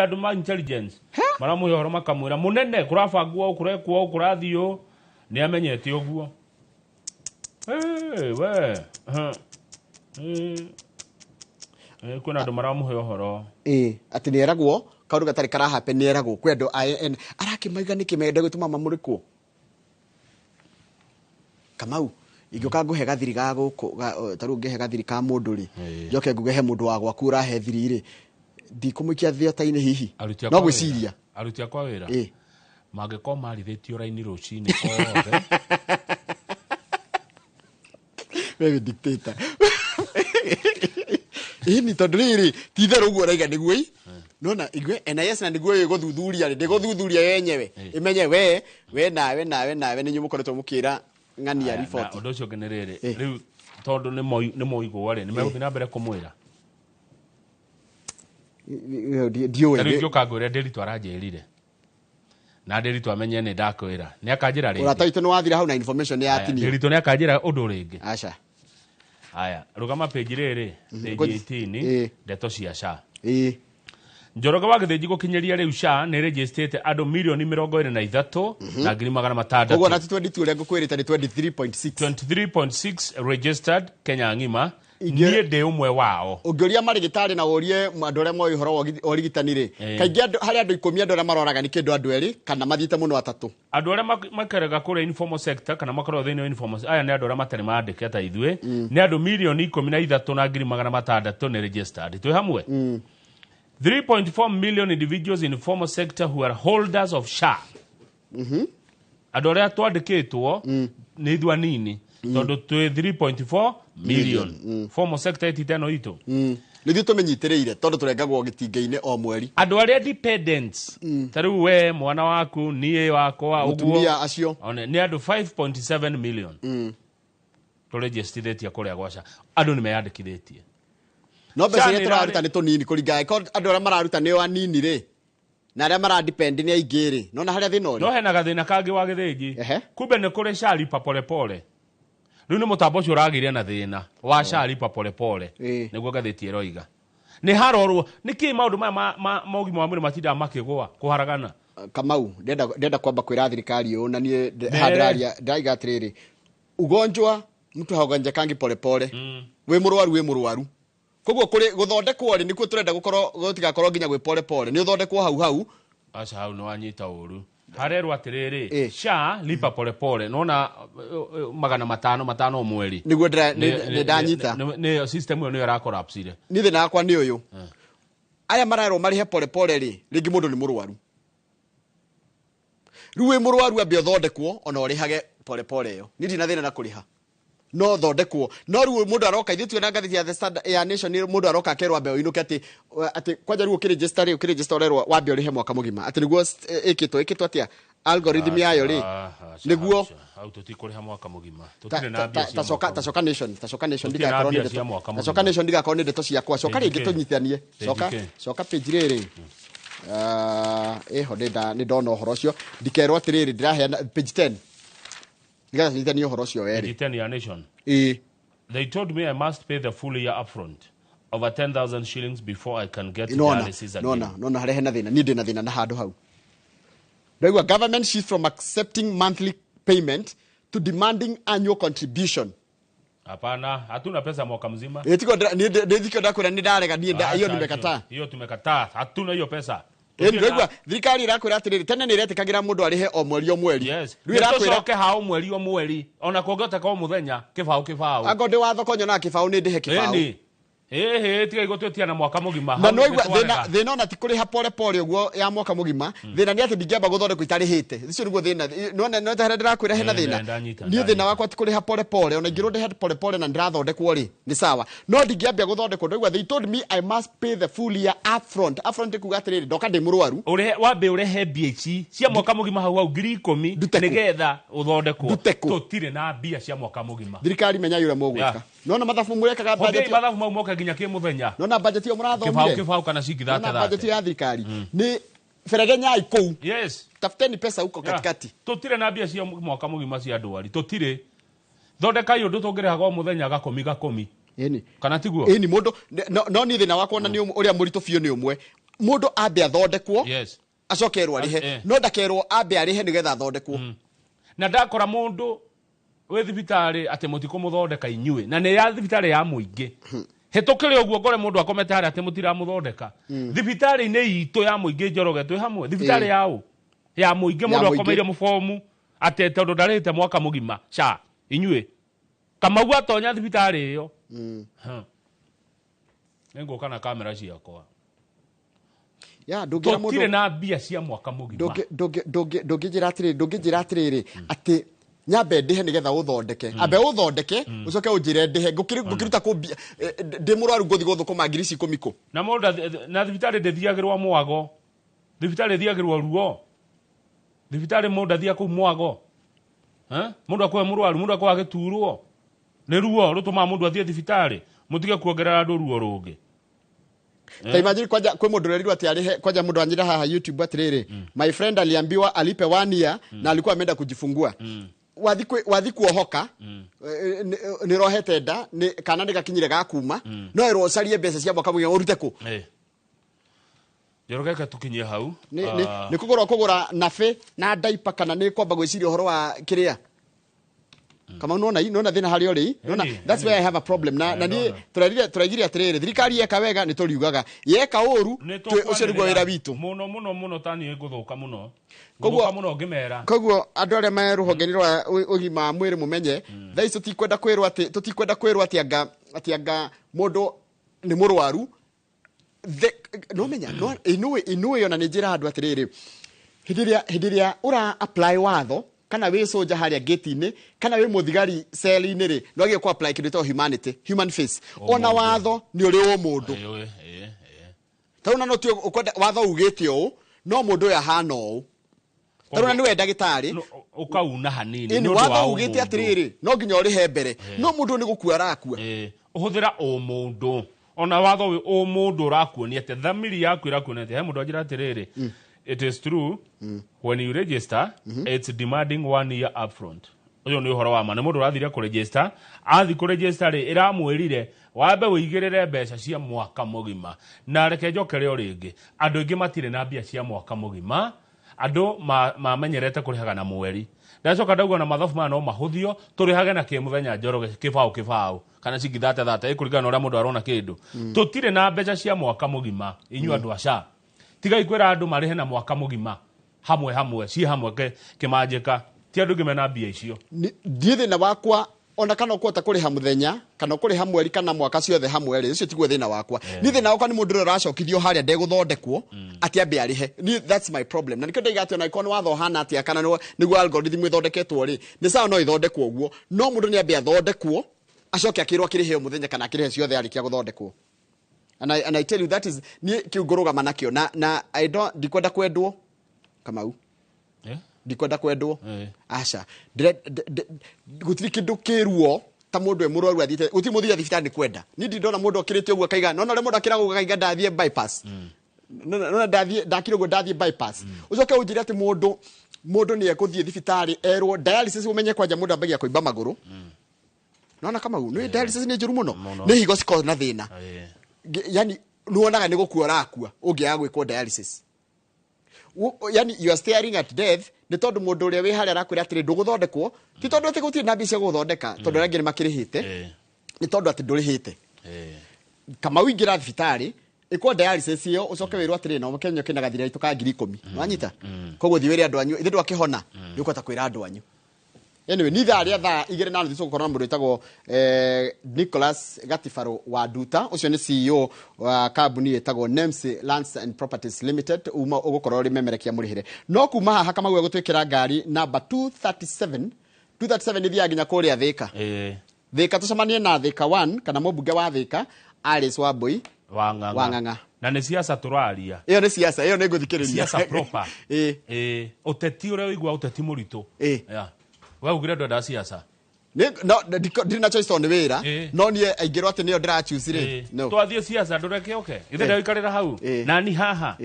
[SPEAKER 4] andũ ma intelligence maramuhe ũhoro makamwĩra mũnene kũrabangwo kũrekwo kũrathiũ nĩ amenyete ũguo kwĩna andũ maramuhe ũhoro
[SPEAKER 5] atĩ nĩ eragwo kaũndũ gatarĩ karahape nĩ eragwo kwĩ andũ arakĩmaiga nĩkĩ mende gũtũma mamũrĩkwo Kamau ingĩũka ngũhe gathiri ga gũkũ tarĩu ngĩhe gathiri ka mũndũ rĩ njoke ngũgehe mũndũ wa gwaku ũrahe thiri rĩ ndikũmũikia thiota-inĩ hihi no gwĩciria
[SPEAKER 4] aruti akwa wĩra mangĩkorwo marithĩtio raini rũcinĩ othe
[SPEAKER 5] wewe dictator ini tondũ rĩrĩ ti itherũ ũguo ũraiga nĩguo nona igwe NIS na niguo iguthuthuria ri ndiguthuthuria yenyewe imenye we nawe ni nyumukoretwo mukira ng'ania report
[SPEAKER 4] undu ucio ngeniriri riu tondu ni moigwo ri ni meguthina mbere kumwira
[SPEAKER 5] ndiwe
[SPEAKER 4] riu kangwira ndiritu aranjirire na ndiritu amenye ni ndakwira ni akanjira ringi
[SPEAKER 5] urataitwo ni wathira hau na information ya tini
[SPEAKER 4] ndiritu ni akanjira undu ringi
[SPEAKER 5] acha
[SPEAKER 4] aya rugama page riri page 18 ndeto cia SHA Njoroge wa Githinji gukinyeria riu SHA ni registered andu milioni 23 na ngiri 600
[SPEAKER 5] koguo na 22 ule ngukwirite ni 23.6
[SPEAKER 4] registered Kenya ngima nie ndi umwe wao
[SPEAKER 5] ungiuria marigitari na urie andu aria moi horo origitanire kaingi hari andu 10 andu aria maroraga ni kindu andu eri kana mathiite muno atatu
[SPEAKER 4] andu aria makarega kure informal sector kana makorwo thini informal aya ni andu aria matari maandike ta ithue ni andu milioni 13 na ngiri 600 ni registered twi hamwe 3.4 million individuals in the formal sector who are holders of SHA. Andu aria twandikitwo ni ithua nini tondu twi 3.4 million formal sector ititeno itu
[SPEAKER 5] nithu tumenyitiriire tondu turengagwo gitinga-ini o mweri
[SPEAKER 4] andu aria dependents tariu we mwana waku nie wakwa
[SPEAKER 5] mutumia acio
[SPEAKER 4] ni andu 5.7 million turegisteretie kuria gwa SHA andu ni meyandikithitie
[SPEAKER 5] no mbeca iria turaruta ni tunini kuringa ko andu aria mararuta ni anini ri na aria maradepend ni aingĩ ri nona haria thina uri
[SPEAKER 4] no hena gathina kangi wa Githinji kumbe ni kuri SHA lipa pole pole riu ni mutambo ucio uragiria na thina wa SHA lipa pole pole niguo gathĩti roiga ni harorwo niki maundu maya maugima wa mwĩrĩ matindaga makigwa kuharagana
[SPEAKER 5] Kamau ndenda kwamba kwira thirikari ũ na nie ndaiga atiriri ugonjwa mtu hauganja kangi pole pole we murwaru koguo kuri guthondekwo ri nikuo turenda gukorwo gutigakorwo nginya gwe pole pole ni uthondekwo hau
[SPEAKER 4] acha hau no wanyita uru harerwa atiriri SHA lipa pole pole nona 500 mweri
[SPEAKER 5] niguo ndanyita
[SPEAKER 4] ni system iyo ni ra collapse
[SPEAKER 5] ni thina akwa ni uyu aya mararwo marihe pole pole ri ringi mundu ni murwaru ruwe murwaru ambia thondekwo ona urihage pole pole yo ni ndina thina na kuriha no thondekwo no ruwe mundu aroka ithitwe na ngathiti ya the standard ya nation mundu aroka akerwa ambia inuke ati kwanja ruwe ukiregister rerwa wambia urihe mwaka mugima ati niguo ikitwo atia algorithm yayo ri niguo
[SPEAKER 4] au tutikuriha mwaka mugima tutire na mbia
[SPEAKER 5] tacoka nation ndigakorwo ni ndeto ciakwa coka ringi tunyithanie coka page riri eho ni ndona uhoro ucio ndikerwo atiriri ndiraheana page 10 ndigaga nyithanie uhoro ucio weri
[SPEAKER 4] page 10 ya nation they told me I must pay the full year upfront over 10,000 shillings before I can get dialysis again
[SPEAKER 5] no harehe na thina ni ndina thina na handu hau the government shifts from accepting monthly payment to demanding annual contribution.
[SPEAKER 4] Hapana, hatuna pesa mwaka mzima.
[SPEAKER 5] Etiko ndiko ndakura ni ndarega ni hiyo nimekataa.
[SPEAKER 4] Hiyo tumekataa. Hatuna hiyo pesa.
[SPEAKER 5] Ndegwa thirikari irakura atiriri tene ni retikagira mundu arihe o mweri.
[SPEAKER 4] Yes. Rirakwira ha o mweri. Ona kuongota kwa muthenya kibao.
[SPEAKER 5] Agode wa thoko nyona kibao ni ndihe kibao.
[SPEAKER 4] Tiga igotwetia na mwaka mugima.
[SPEAKER 5] Na no igwa thina ona tikuriha pole pole uguo ya mwaka mugima. Thina ni ati ndingiamba guthondekwo itarihite. Icio niguo thina. No ta ndirakwira hena thina. Ni thina wakwa tikuriha pole pole. Ona ngiro ndihe pole pole na ndirathondekwo ri. Ni sawa. No ndingiambia guthondekwo ndegwa they told me I must pay the full year upfront. Upfront kuga atiriri ndoka ndi murwaru.
[SPEAKER 4] Wambe urehe BH cia mwaka mugima hau 10,000 nigetha uthondekwo. Tutire na mbia cia mwaka mugima.
[SPEAKER 5] Thirikari menya yure mugwika. Nona mathabu murekaga
[SPEAKER 4] budget. Mathabu mau moka nginya kimuthenya.
[SPEAKER 5] Nona budget yo murathomire.
[SPEAKER 4] Kibao kana shikithate
[SPEAKER 5] thate. Nona budget ya thirikari. Ni feregenya ikou.
[SPEAKER 4] Yes.
[SPEAKER 5] Tafuteni pesa huko katikati.
[SPEAKER 4] Tutire na mbia cia mwaka mugima cia ndwari. Tutire. Thondeka yo ndutongeraga o muthenya gakomi.
[SPEAKER 5] Eni.
[SPEAKER 4] Kana tiguo.
[SPEAKER 5] Eni mundu no ni thina wakwa na ni uria murito biu ni umwe. Mundu ambe athondekwo.
[SPEAKER 4] Yes.
[SPEAKER 5] Acokerwo arihe. No ndakerwo ambe arihe nigetha athondekwo.
[SPEAKER 4] Na ndakora mundu we thibitari ati mutiko muthondeka inyue na ni ya thibitari ya muingi hetukire uguo ngore mundu akomete hari ati mutira muthondeka thibitari ni itu ya muingi Njoroge twi hamwe thibitari yao ya muingi mundu akomeire mufomu ati tondu ndarite mwaka mugima SHA inyue Kamau atonya thibitari iyo nengo kana kamera ciakwa
[SPEAKER 5] ya ndugira mundu
[SPEAKER 4] tutire na mbia cia mwaka mugima
[SPEAKER 5] ndungijira atiriri ati nyambe ndihe nigetha uthondeke ambe uthondeke ucoke unjire ndihe ngukiruta ku ndi murwaru ngothi guthukuma ngiri ici 10 ku
[SPEAKER 4] na mundu na thibitari ndithiagirwa mwago thibitari thiagirwa ruo thibitari mundu athia ku mwago mundu akwe murwaru mundu akwa agiturwo ni ruo rutuma mundu athie thibitari mutige kuongerera andu ruo rungi
[SPEAKER 5] ta imagine kwa mundu rerirwa ati arihe kwaja mundu anyira haha YouTube atiriri my friend aliambiwa alipe 1 year na alikuwa ameenda kujifungua wathi kuohoka ni rohete nda ni kana ni gakinyire gakuma no ero carie mbeca cia mwaka mugima urute ku
[SPEAKER 4] Yorogeka tukinyie hau
[SPEAKER 5] ni kugura nafe na diaper kana ni kwamba gwiciria horo wa kiria kama unaona thina hari ori that's where I have a problem na ni turagiria atiriri thirikari yeka wega ni turiugaga yeka uru ucio niguo wira witu
[SPEAKER 4] muno tani nguthuka muno koguo muno ngimera
[SPEAKER 5] koguo andu aria me ruhongeni rwa ugima mwiri mumenye thaici tutikwenda kwirwa ati anga mundu ni murwaru no menya no inuwe yona ni njira andu atiriri hidiria ura apply watho kana we soja haria gate-ini kana we muthigari cell-ini ri no gie ku apply kindu human face ona watho ni uri o mundu tauna no tio ukwenda watho ugite o no mundu ya hana o tauna ni we ndagitari
[SPEAKER 4] ukauna hanini
[SPEAKER 5] ni watho ugite atiriri no nginya uri he mbere no mundu ni gukua arakua
[SPEAKER 4] uhuthira o mundu ona watho we o mundu urakuonia ate thamiri yaku irakuonia ate he mundu ajira atiriri it is true when you register it's demanding 1 year upfront uyo ni uhoro wa ma ni mundu rathiria ku register athi ku register ri iramwirire wambe wigirire mbeca cia mwaka mugima na reke njokere o ringi andu ingi matire na mbia cia mwaka mugima andu mamenyerete kurihaga na mweri ndacoka ndauga na mathabu ma no mahuthio turihage na kimuthenya njoroge kibao kana cingithate ikurigana uria mundu arona kindu tutire na mbeca cia mwaka mugima inyu andu aca tiga ikwira andu marihe na mwaka mugima hamwe ci hamwe kimanjika ti andu ngimena mbia icio
[SPEAKER 5] ndie na wakwa ona kana ukwota kuriha muthenya kana kuriha mweri kana mwaka ciothe hamwe ri ucio tiguo thina wakwa ni thina wakwa ni mundu uracokithio haria ndeguthondekwo ati ambe arihe that's my problem na nikio ndaigatio na ikono watho hana ati kana niguo algorithm ithondeketwo ri ni sawa no ithondekwo uguo no mundu ni ambe athondekwo acoke akirwa kirihe muthenya kana kirihe ciothe arikia guthondekwo and I tell you that is ni kiuguruga manakio na I don't dikwenda kwendwo kama u dikwenda kwendwo acha gutiri kindu kiruo ta mundu emurwaru athite uti muthia thibitari ni kwenda ni ndona mundu okirite uguo kaiga no le mundu akirago kaiga ndathie bypass no ndathie ndathie bypass ucoke unjire ati mundu ni ekuthie thibitari erwo dialysis umenye kwanja mundu ambagia kuimba maguru nona kama u no dialysis ni njuru muno ni higo ciko na thina yani nuonaga ni gukua rakua ungiaga gwikwo dialysis yani you are staring at death ni tondu mundu uria wi haria rakwira atiri nduguthondekwo ti tondu ati gutiri na mbia guthondeka tondu rangi ni makirihite ni tondu ati ndurihite kama wingira thibitari ikwo dialysis iyo ucoke wirwo atiri no mukenyo kina gathira ituka 10,000 wanyita koguo thiwiri andu anyu ithe ndwakihona ni ukwata kwira andu anyu anyway ni tharia tha igere na thico gukorana mundu itagwo Nicholas Gatifaro wa Duta ucio ni CEO wa kambuni itagwo Names Lands and Properties Limited ugukorwo ri memerekia murihire no kuma haha kama gwe gutwikira ngari number 237 ithia nginya kuria Thika Thika tucemanie na Thika 1 kana mubunge wa Thika Alice Wambui Wanganga
[SPEAKER 4] na ni siasa turaria
[SPEAKER 5] iyo ni siasa iyo ni nguthikiriria
[SPEAKER 4] siasa proper uteti uria wigwa uteti muritu wa ugira ndo da siasa
[SPEAKER 5] no ndina choice on wira no nie aingirwo ati nio ndira choose ri
[SPEAKER 4] no twathie siasa ndureke ithe ndaikarira hau na ni haha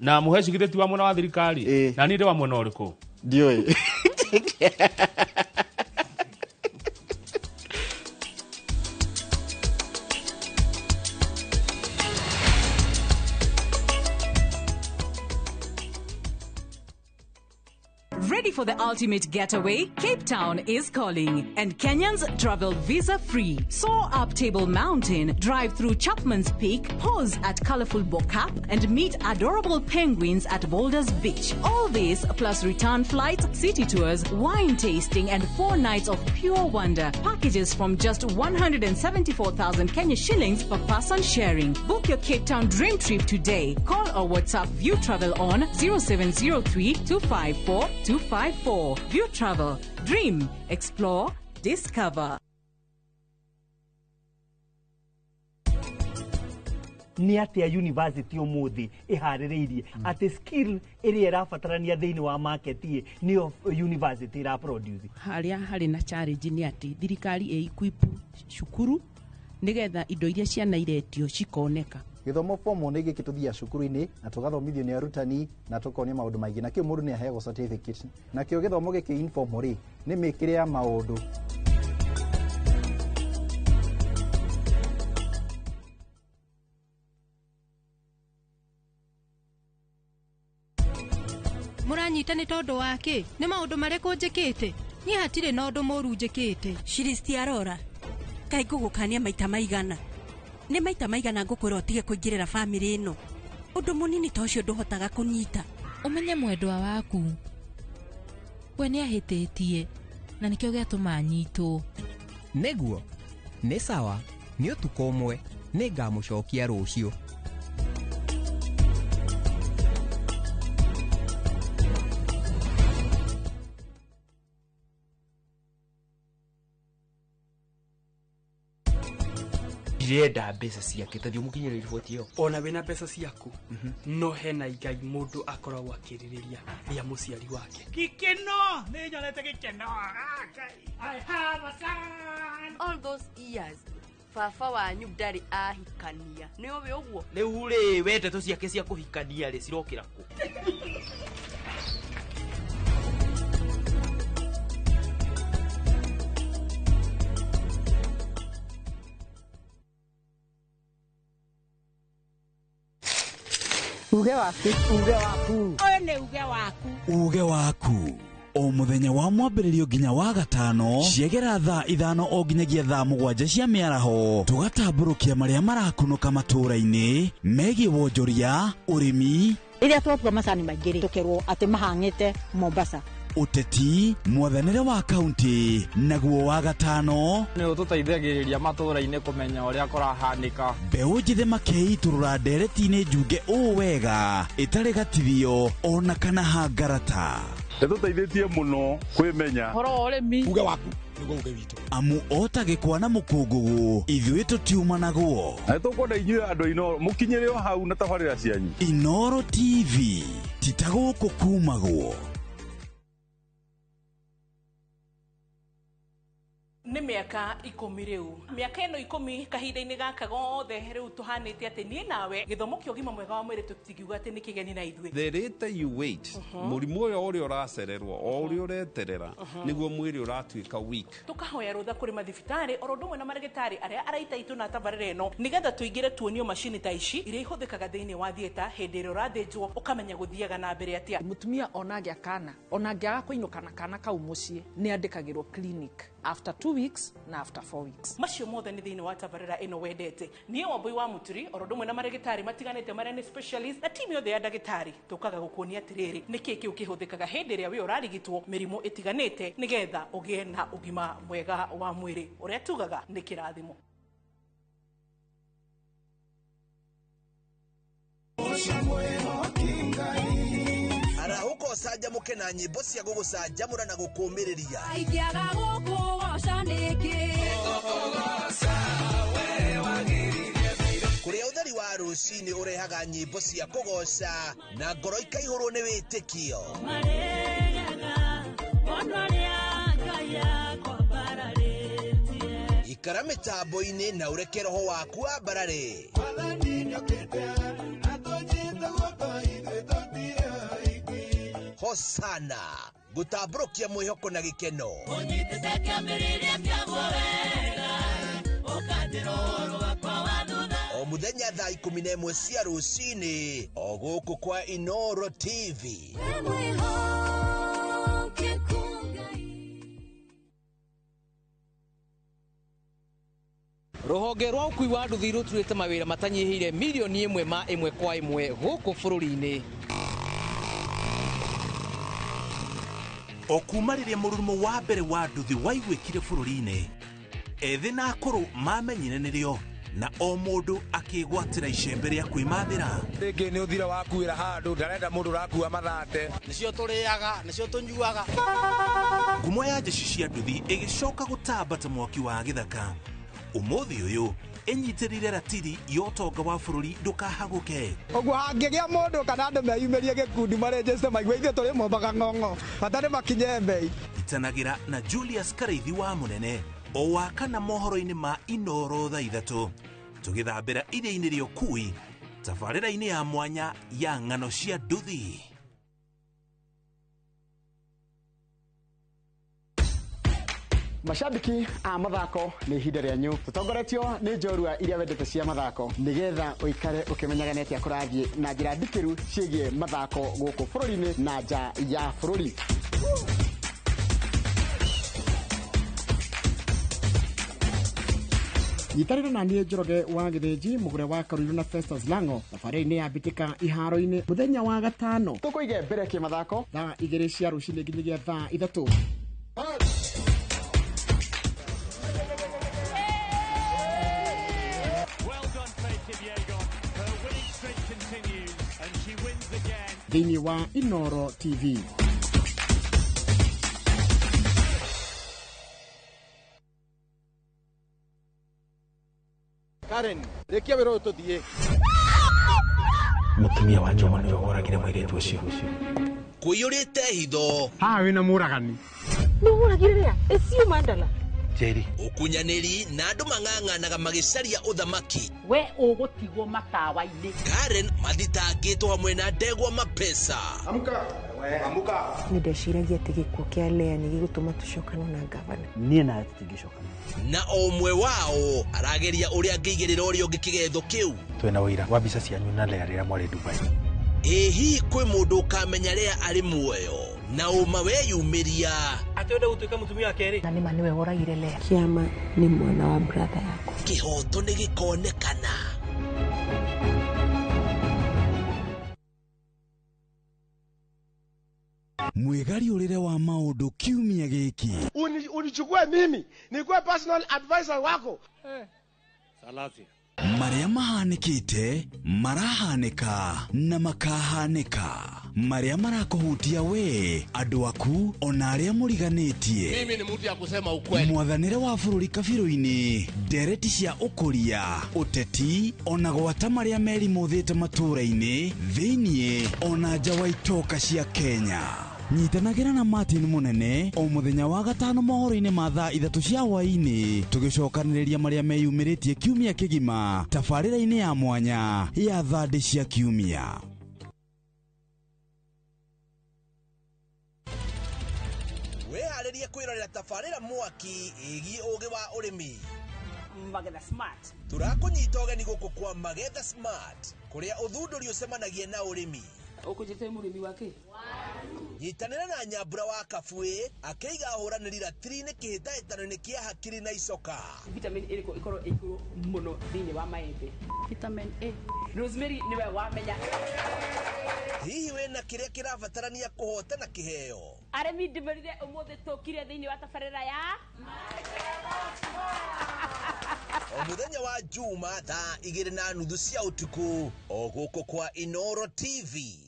[SPEAKER 4] na muhecigitheti wa mwana wa thirikari na ni ndi wa mwana uriku
[SPEAKER 5] ndioi
[SPEAKER 8] Ready for the ultimate getaway? Cape Town is calling, and Kenyans travel visa-free. Soar up Table Mountain, drive through Chapman's Peak, pause at colorful Bokap, and meet adorable penguins at Boulders Beach. All this plus return flights, city tours, wine tasting, and 4 nights of pure wonder. Packages from just 174,000 Kenya shillings per person sharing. Book your Cape Town dream trip today. Call or WhatsApp View Travel on 0703 254 254. 254. View Travel. Dream, explore, discover.
[SPEAKER 13] Ni atia university umuthi ihaririirie ati skill iri irabatarania thiini wa market ni university ira produce
[SPEAKER 14] haria hari na challenge ni ati thirikari equip cukuru nigetha indo iria ciana iretio cikoneka.
[SPEAKER 15] Githomo form ni gikituthia cukuru-ini na tugathomithio ni arutani na tukonia maundu maingi na kio mundu ni aheagwo certificate na kio githomo giki informal ni mikire ya maundu.
[SPEAKER 11] Muranyita ni tondu wake ni maundu mareko njikite ni hatire na undu moru njikite
[SPEAKER 16] Shiristi arora kai ngugukania maita maigana ni maita maigana ngukwira utige kuingirira family ino undu munini ta ucio nduhotaga kunyita
[SPEAKER 17] umenye mwendwa waku we ni ahititie na nikio giatuma anyitwo
[SPEAKER 6] neguo ni sawa ni utuko umwe ni ngamucokia rucio.
[SPEAKER 26] Ndirenda mbeca ciake tathio mukinyirira riboti iyo.
[SPEAKER 25] Ona wina mbeca ciaku no hena igai mundu akoragwo akiririria ria muciari wake.
[SPEAKER 18] Gikeno ni nyonete gikeno. I have a son.
[SPEAKER 27] All those years baba wanyu ndari ahikania ni owe uguo
[SPEAKER 26] Riu ri wete tu ciake cia kuhikania ri cirokira ku.
[SPEAKER 18] Uge waku. Oyo ni uge waku.
[SPEAKER 28] O muthenya wa mwambĩrĩrio nginya wa gatano ciegera thaa 5 o nginyagia thaa 7 cia mĩaraho tugatambũrũkia marĩa marakunũka matũũra-inĩ megiĩ wonjoria ũrĩmi
[SPEAKER 18] Iria twatua macani maingĩ tukerwo ati mahang'ĩte Mombasa
[SPEAKER 28] uteti mwathanĩre wa kaunti naguo wa gatano
[SPEAKER 9] ni ũtũteithagĩrĩria matũũra-inĩ kũmenya ũrĩa kũrahanĩka
[SPEAKER 28] mbeũ njĩthĩ makeitũrũra ndereti-inĩ njunge ũũ wega ĩtarĩ gatithio ona kana hangarata
[SPEAKER 29] Nĩtũteithĩtie mũno kwĩmenya
[SPEAKER 18] horo ũrĩmi
[SPEAKER 29] uge waku nĩguo uge witũ
[SPEAKER 28] amu otagĩkwa na mũkũngũgũ ithuĩ tũtiuma naguo
[SPEAKER 29] na nĩtũkwenda inyuĩ andũ ino mũkinyĩre o hau na tabarĩra cianyu
[SPEAKER 28] iNooro TV titagũkũ kumagwo
[SPEAKER 30] Nĩ mĩaka 10 rĩu mĩaka ĩno 10 kahinda-inĩ gaka gothe rĩu tũhanĩte atĩ niĩ nawe gĩthomo kĩa ũgima mwega wa mwĩrĩ tũtigiuga atĩ nĩ kĩgeni na ithuĩ
[SPEAKER 31] the later you wait mũrimũ ũrĩa ũracererwo o ũrĩa ũreterera nĩguo mwĩrĩ ũratuĩka weak
[SPEAKER 30] tũkahoya rũtha kũrĩ mathibitarĩ oro ũndũ ũmwe na marĩgĩtarĩ arĩa araita itũ na tabarĩra ĩno nĩgetha tũingĩre tuonio macini ta ici iria ihũthĩkaga thĩinĩ wa thieta hĩndĩ ĩrĩa ũrathĩnjwo ũkamenya gũthiaga na mbere atĩa
[SPEAKER 32] mũtumia onagĩa kana onangĩaga kũinũka na kana kau mũciĩ nĩ andĩkagĩrwo clinic after 2 weeks na after 4 weeks.
[SPEAKER 30] Macio mothe nĩ thĩinĩ wa tabarĩra ĩno wendete. Niĩ Wambui wa Muturi oro ũmwe na marĩgĩtarĩ matiganĩte marĩa nĩ specialist na timu yothe ya ndagĩtarĩ tũkaga gũkuonia atĩrĩrĩ nĩkĩ kĩu kĩhũthĩkaga hĩndĩ ĩrĩa we ũrarigitwo mĩrimũ ĩtiganĩte nĩgetha ũgĩe na ũgima mwega wa mwĩrĩ ũrĩa tugaga nĩ kĩrathimo.
[SPEAKER 3] Arahuko canjamũke na nyĩmbo cia gũgũcanjamũra na gũkũũmĩrĩria
[SPEAKER 2] Aikiaga gũkũgoca nĩkĩ
[SPEAKER 3] kũrĩa ũtheri wa rũcinĩ ũrehaga nyĩmbo cia kũgoca na ngoro ikaihũrwo nĩ wĩtĩkio ikara mĩtambo-inĩ na ũreke roho waku ambarare Hosana gũtambũrũkia mwĩhoko na gĩkeno o muthenya thaa 11 cia rũcinĩ o gũkũ kwa iNooro TV
[SPEAKER 6] Ruhonge rwa ukui wa nduthi ruturite mawira matanyihire milioni 1 ma 1 kwa 1 guku bururi-ini
[SPEAKER 33] o kuma rĩrĩa mũrurumo wa mbere wa nduthi waiguĩkire bũrũri-inĩ ethĩ na akũrũ mamenyire nĩrĩo na o mũndũ akĩgwatĩra icembe rĩa kwĩmathĩra.
[SPEAKER 1] Rĩngĩ nĩ ũthira wakuĩra handũ ndarenda mũndũ ũrakua mathate.
[SPEAKER 4] Nĩcio tũrĩaga, nĩcio tũnyuaga.
[SPEAKER 33] Ngumo ya njeci cia nduthi ĩgĩcoka gũtamba ta mwaki wa gĩthaka. Ũmũthĩ ũyũ enyitĩrĩire ratiri ya ũtonga wa bũrũri ndũkahagũke.
[SPEAKER 1] Ũguo hangĩgĩa mũndũ kana andũ meyumĩrie gĩkundi marĩnjĩcite maigua ithuĩ tũrĩ mombaga ng'ong'o hatarĩ makinye mbei.
[SPEAKER 33] Itanagĩra na Julius Kareithi wa Mũnene o wakana mohoro-inĩ ma iNooro thaa 3 tũgĩthambĩra iria-inĩ rĩa ũkui tabarĩra-inĩ ya mwanya ya ng'ano cia nduthi.
[SPEAKER 5] Mashabiki a mathako nĩ ihinda rĩanyu tũtongoretio nĩ njorua iria wendete cia mathako nĩgetha ũikare ũkĩmenyaga nĩ atĩa kũrathiĩ na njĩra ndikĩru ciĩgiĩ mathako gũkũ bũrũri-inĩ na nja ya bũrũri. Nyitanĩra na niĩ Njoroge wa Gĩthĩnji mũgũre wa Karũirũ na Festus Lang'o thabarĩ-inĩ ya mbĩtĩka iharo-inĩ mũthenya wa gatano tũkũige mbere kĩmathako thaa 2 cia rũcinĩ nginyagia thaa 3. Thĩinĩ wa iNooro TV.
[SPEAKER 1] Karen, rekia wĩra ũyũ tũthiĩ.
[SPEAKER 33] Mũtumia wa Joma nĩwe woragire mũirĩtu ũcio.
[SPEAKER 3] Kũiyũrĩte hitho.
[SPEAKER 1] Haha wĩna mũragani.
[SPEAKER 16] Nĩ ũragire rĩa? Ĩcio mandala.
[SPEAKER 33] Jerry.
[SPEAKER 3] Ũkunyanĩri na andũ mang'ang'anaga magĩcaria ũthamaki.
[SPEAKER 16] We ũgũtigwo matawa-inĩ.
[SPEAKER 3] Karen mathitangĩtwo hamwe na Ndegwa Mapesa.
[SPEAKER 1] Amuka. Amuka.
[SPEAKER 16] Nĩ ndeciragia atĩ gĩkuũ kĩa Lea nĩ gĩgũtũma tũcokane na gavana.
[SPEAKER 13] Niĩ na tũtingĩcokana.
[SPEAKER 3] Na o ũmwe wao arageria ũrĩa angĩigĩrĩra ũrĩa ũngĩ kĩgetho kĩu.
[SPEAKER 33] Twĩna ũira wa mbica cianyu na Lea rĩrĩa mwarĩ Dubai.
[SPEAKER 3] Ĩhi kwĩ mũndũ ũkamenya Lea arĩ muoyo na ũma weyumĩria.
[SPEAKER 4] Atwenda gũtuĩka mũtumia wa kerĩ.
[SPEAKER 16] Na nĩma nĩwe woragire Lea. Kĩama nĩ mwana wa brother yako.
[SPEAKER 3] Kĩhoto nĩ gĩkonekana.
[SPEAKER 28] Mwĩgariũrĩre wa maũndũ kiumia gĩkĩ.
[SPEAKER 1] Unichukue mimi nikuwe personal advisor wako. Salasi.
[SPEAKER 28] Marĩa mahanĩkĩte marahanĩka na makahanĩka. Marĩa marakũhutia we andũ aku ona arĩa mũriganĩtie.
[SPEAKER 4] Mimi ni mtu ya kusema ukweli.
[SPEAKER 28] Mwathanĩre wa bũrũri kabirũ-inĩ ndereti cia ũkũria ũteti ona gwata marĩa merimũthĩte matũũra-inĩ thĩiniĩ ona nja wa itoka cia Kenya. Nyitanagĩra na Martin Mũnene o mũthenya wa gatano mohoro-inĩ ma thaa 3 cia hwaĩ-inĩ tũgĩcokanĩrĩria marĩa meyumĩrĩtie kiumia kĩgima tabarĩra-inĩ ya mwanya ya thandĩ cia kiumia.
[SPEAKER 3] Wĩharĩrie kwĩrorera tabarĩra mwaki ĩgiĩ ũgĩ wa ũrĩmi.
[SPEAKER 2] Magetha Smart.
[SPEAKER 3] Tũrakũnyita ũgeni gũkũ kwa Magetha Smart kũrĩa ũthundũri ũcemanagia na ũrĩmi.
[SPEAKER 2] Ũkũjĩte mũrĩmi wake?
[SPEAKER 3] Nyitanĩra na Nyambura wa Kabuĩ akĩiga hũranĩri ratiri-inĩ kĩhĩtahĩtano-inĩ kĩa hakiri na icoka.
[SPEAKER 2] Vitamin ĩrĩkũ ĩkorwo ĩkũrũ mũno thĩinĩ wa maembe? Vitamin A. Rosemary nĩwe wamenya.
[SPEAKER 3] Hihi wĩna kĩrĩa kĩrabatarania kũhotana kĩheo?
[SPEAKER 2] Arĩmi ndĩmerire ũmũthĩ tũkire thĩinĩ wa tabarĩra ya
[SPEAKER 3] o mũthenya wa Juma thaa 2:30 cia ũtukũ o gũkũ kwa iNooro TV.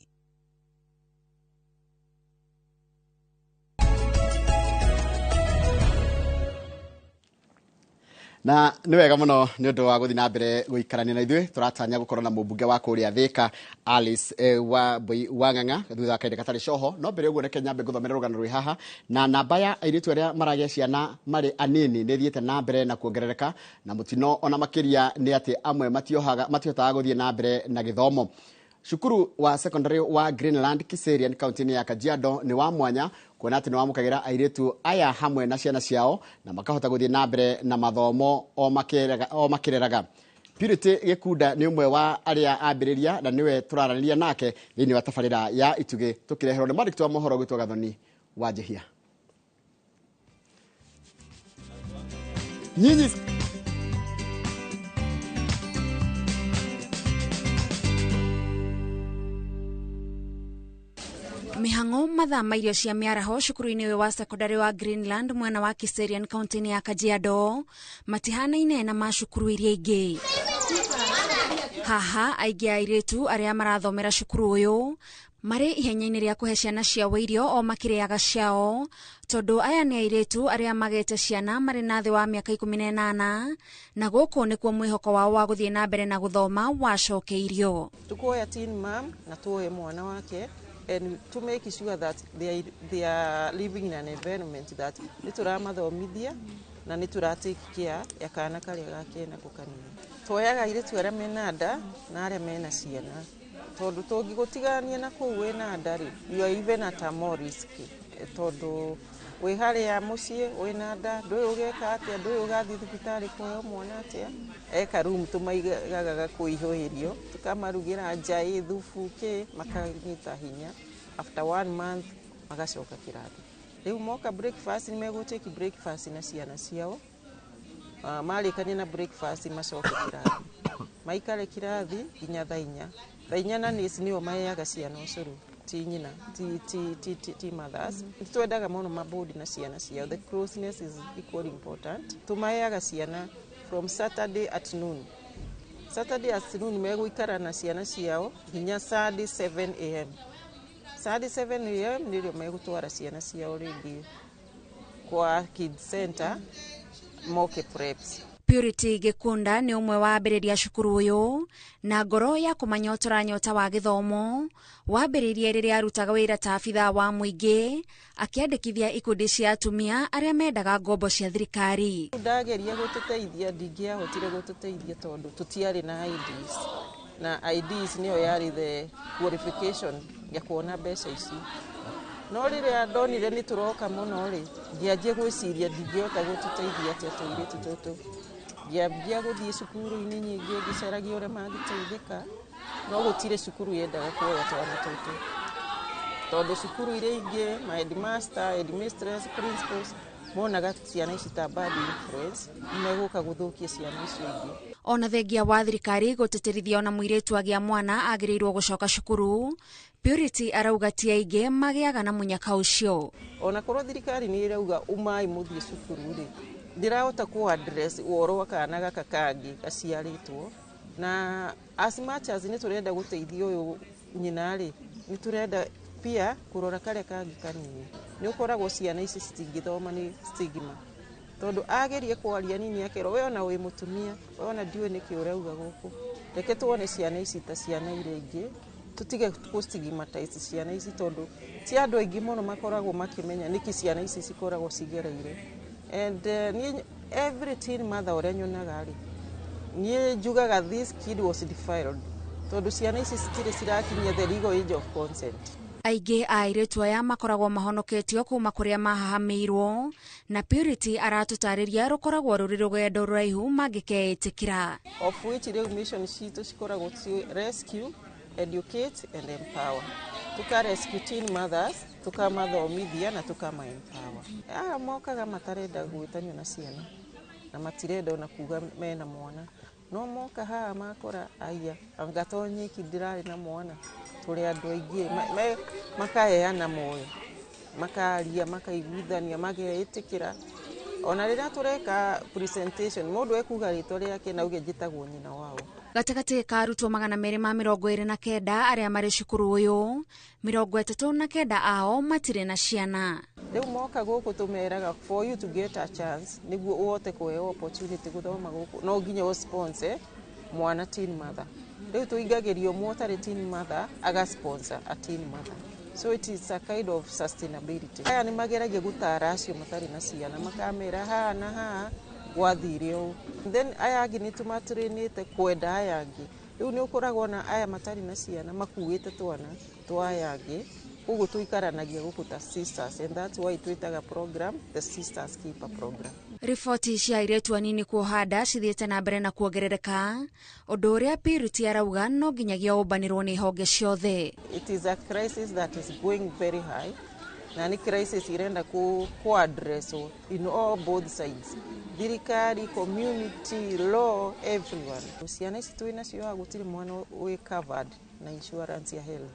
[SPEAKER 5] Na nĩ wega mũno nĩ ũndũ wa gũthiĩ na mbere gũikarania na ithuĩ tũratanya gũkorwo na mũmbunge wa kũrĩa Thĩka Alice wa Ng'ang'a thutha wa kahinda gatarĩ coho no mbere ũguo reke nyambe ngũthomera rũgano rwĩ haha na namba ya airĩtu arĩa maragĩa ciana marĩ anini nĩ thiĩte na mbere na kuongerereka na mũtino ona makĩria nĩ atĩ amwe matihotaga gũthiĩ na mbere na gĩthomo. Cukuru wa secondary wa Greenland Kiserian kaunti-inĩ ya Kajiado nĩ wa mwanya kuona atĩ nĩ wamũkagĩra airĩtu aya hamwe na ciana ciao na makahota gũthiĩ na mbere na mathomo o makĩreraga. Purity Gĩkunda nĩ ũmwe wa arĩa ambĩrĩria na nĩwe tũraranĩria nake thĩinĩ wa tabarĩra ya Itugĩ tũkĩreherwo nĩ mwandĩki wa mohoro gwĩtwo Gathoni wa Njehia. Nyinyi
[SPEAKER 7] Mihango mathaa mairio cia miaraho cukuru-ini uyu wa secondary wa Greenland mwena wa Kiserian county ya Kajiado matihanaine na macukuru iria ingi. Haha aingi airitu aria marathomera cukuru uyu mari ihenya-ini ria kuhe ciana ciao irio o makiriaga ciao tondu aya ni airitu aria magete ciana mari na thi wa miaka 18 na guku nikuo mwihoko wao wa guthie na mbere na guthoma wacokeirio.
[SPEAKER 8] Tukuoya teen mom na tuoye mwana wake and to make sure that they are living in an environment that nituraamathomithia na nituratake care ya kana karia gake na kukanini. Twoyaga airitu aria mena nda na aria mena ciana tondu tungigutigania na kuu wina ndari you are even at a more risk tondu wi haria mucii wina nda ndui ugeka atia ndui ugathi thibitari kuheo mwana atia eka room tumaigaga kuihuirio tukamarugira njai thufu ki makanyita hinya after 1 month magacoka kirathi riu moka breakfast ni megutake breakfast na ciana ciao marikania na breakfast macoke kirathi maikare kirathi nginya thainya na nisi nio mayaga ciana ucuru ti nyina ti mothers twendaga muno mabodi na ciana ciao the closeness is equally important tumayaga ciana from Saturday at noon meguikara na ciana ciao nginya Sunday 7 am Sunday 7 am ndio megutwara ciana ciao ringi kwa kids center moke preps.
[SPEAKER 7] Purity Gikunda ni umwe wa ambiriria cukuru uyu na ngoro ya kumanyotora nyota wa githomo wambiririe riria arutaga wira ta abitha wa muingi akiandikithia ikundi cia atumia aria mendaga ngombo cia thirikari.
[SPEAKER 8] Ndageria gututeithia ndingiahotire gututeithia tondu tutiari na IDs na IDs niyo yari the qualification ya kuona mbeca ici no riria ndonire ni turoka muno ri ngianjie gwiciria ndingihota gututeithia atia tuiritu tutu ngiambia guthie cukuru-ini nyingi ngicaragia uria mangiteithika no gutire cukuru yendaga kuoya twana tutu tondu cukuru iria ingi my headmaster, headmistress, principals monaga ciana ici ta bad influence meguka guthukia ciana icio ingi.
[SPEAKER 7] Ona thengia wa thirikari guteterithia ona muiritu agia mwana agirirwo gucoka cukuru Purity arauga ti aingi magiaga na munyaka ucio.
[SPEAKER 8] Ona korwo thirikari ni irauga umai muthie cukuru ri ndirahota ku address woro kana gaka kangi gaciaritwo na as much as ni turenda guteithia uyu nyina ri ni turenda pia kurora kare kangi kanini ni ukoragwo ciana ici citingithoma ni stigma tondu agerie kwaria nini akero we ona wi mutumia we ona ndiwe niki urauga guku reke tuone ciana ici ta ciana iria ingi tutige kustigmatize ciana ici tondu ti andu aingi muno makoragwo makimenya niki ciana ici cikoragwo cigereire and every teen mother uria nyonaga ri nie njugaga this kid was defiled tondu ciana ici citire cirakinyia the legal age of consent.
[SPEAKER 7] Aingi airitu aya makoragwo mahonoketio kuma kuria mahahamirwo na Purity aratutariria rukoragwo ruri rugendo ruraihu mangikeetikira
[SPEAKER 8] of which the mission citu cikoragwo rescue, educate and empower. Tuka rescue teen mothers, tukamathomithia na tukama-empower. Mokaga matarenda gwitanio na ciana na matirenda ona kuga mena mwana no moka haha makora aya angatonye kidirari na mwana turi andu aingi makaheana moyo makaria makaiguithania mageitikira ona riria tureka presentation mundu ekuga ritwa riake na uge njitagwo nyina wao.
[SPEAKER 7] Gatagati ka arutwo 229 aria mari cukuru uyu 39 ao matire na ciana.
[SPEAKER 8] Riu moka guku tumeraga for you to get a chance niguo uhote kuheo opportunity guthoma guku no nginya o sponsor mwana teen mother. Riu tuingagirio motari teen mother aga sponsor a teen mother, so it is a kind of sustainability. Aya ni mageragia gutara acio matari na ciana makamera ha na ha gwathirio then aya angi ni tumatrinite kwenda aya angi riu ni ukoragwo na aya matari na ciana makuite twana twa aya angi ugu tuikaranagia guku ta sisters and that's why twitaga program the sisters keeper program.
[SPEAKER 7] Ripoti cia airitu anini kuohanda cithiete na mbere na kuongerereka undu uria Purity arauga no nginyagia umbanirwo ni honge ciothe.
[SPEAKER 8] It is a crisis that is going very high na ni crisis irenda ku address in all both sides, thirikari, community, law, everyone. Ciana ici twina cio gutiri mwana we covered na insurance ya health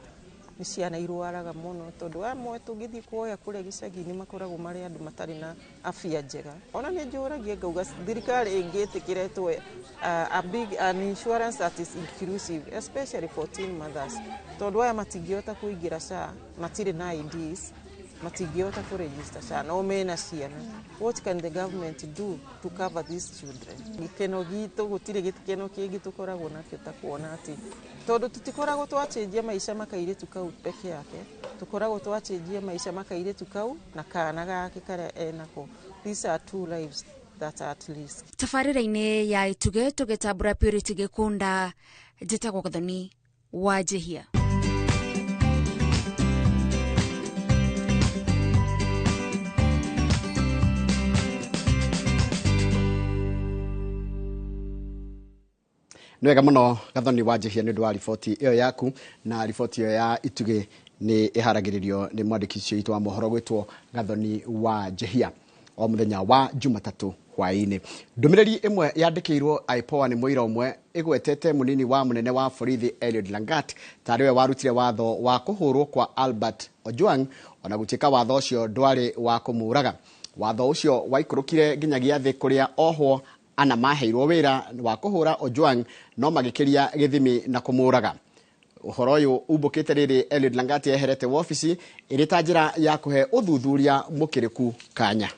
[SPEAKER 8] nĩ ciana irwaraga mũno tondũ amwe tũngĩthiĩ kuoya kũrĩa gĩcagi-inĩ makoragwo marĩ andũ matarĩ na afya njega. Ona nĩ njũragia ngauga thirikari ĩngĩtĩkĩre twe an insurance that is inclusive, especially for teen mothers. Tondũ aya matingĩhota kũingĩra SHA, matirĩ na IDs, matingĩhota kũregister SHA, no mena ciana. What can the government do to cover these children? Gĩkeno gitũ gũtirĩ gĩkeno kĩngĩ tũkoragwo nakĩo ta kuona atĩ tondũ tutikoragwo twachenjia maica makairĩtu kau peke yake, tukoragwo twachenjia maica makairĩtu kau na kana gake karĩa enako. These are two lives that are at least.
[SPEAKER 7] Tabarĩra-inĩ ya ituge tũgĩtambũra Purity Gĩkunda, njĩtagwo Gathoni wa Jehia.
[SPEAKER 5] Nwega muno Gathoni wa Jehia nĩ ũndũ wa riboti ĩyo yaku, na riboti ĩyo ya ituge nĩ iharagĩrĩrio nĩ mwandĩki ũcio witũ wa mohoro gwĩtwo Gathoni wa Jehia o mũthenya wa Jumatatũ hwaĩ-inĩ. Ndũmĩrĩri ĩmwe yandĩkĩirwo IPOA nĩ mũira ũmwe ĩgwetete mũnini wa mũnene wa borithi Eliud Langat tarĩ we warutire watho wa kũhũrwo kwa Albert Ojwang, ona gũtuĩka watho ũcio ndwarĩ wa kũmũraga. Watho ũcio waikũrũkire nginyagia thĩ kũrĩa ohwo ana maheirwo wĩra wa kũhũra Ojwang no magĩkĩria gĩthimi na kũmũraga. Ũhoro ũyũ umbũkĩte rĩrĩ Eliud Langat eherete wobici ĩrĩ ta njĩra ya kũhe ũthuthuria mũkĩrĩku kanya.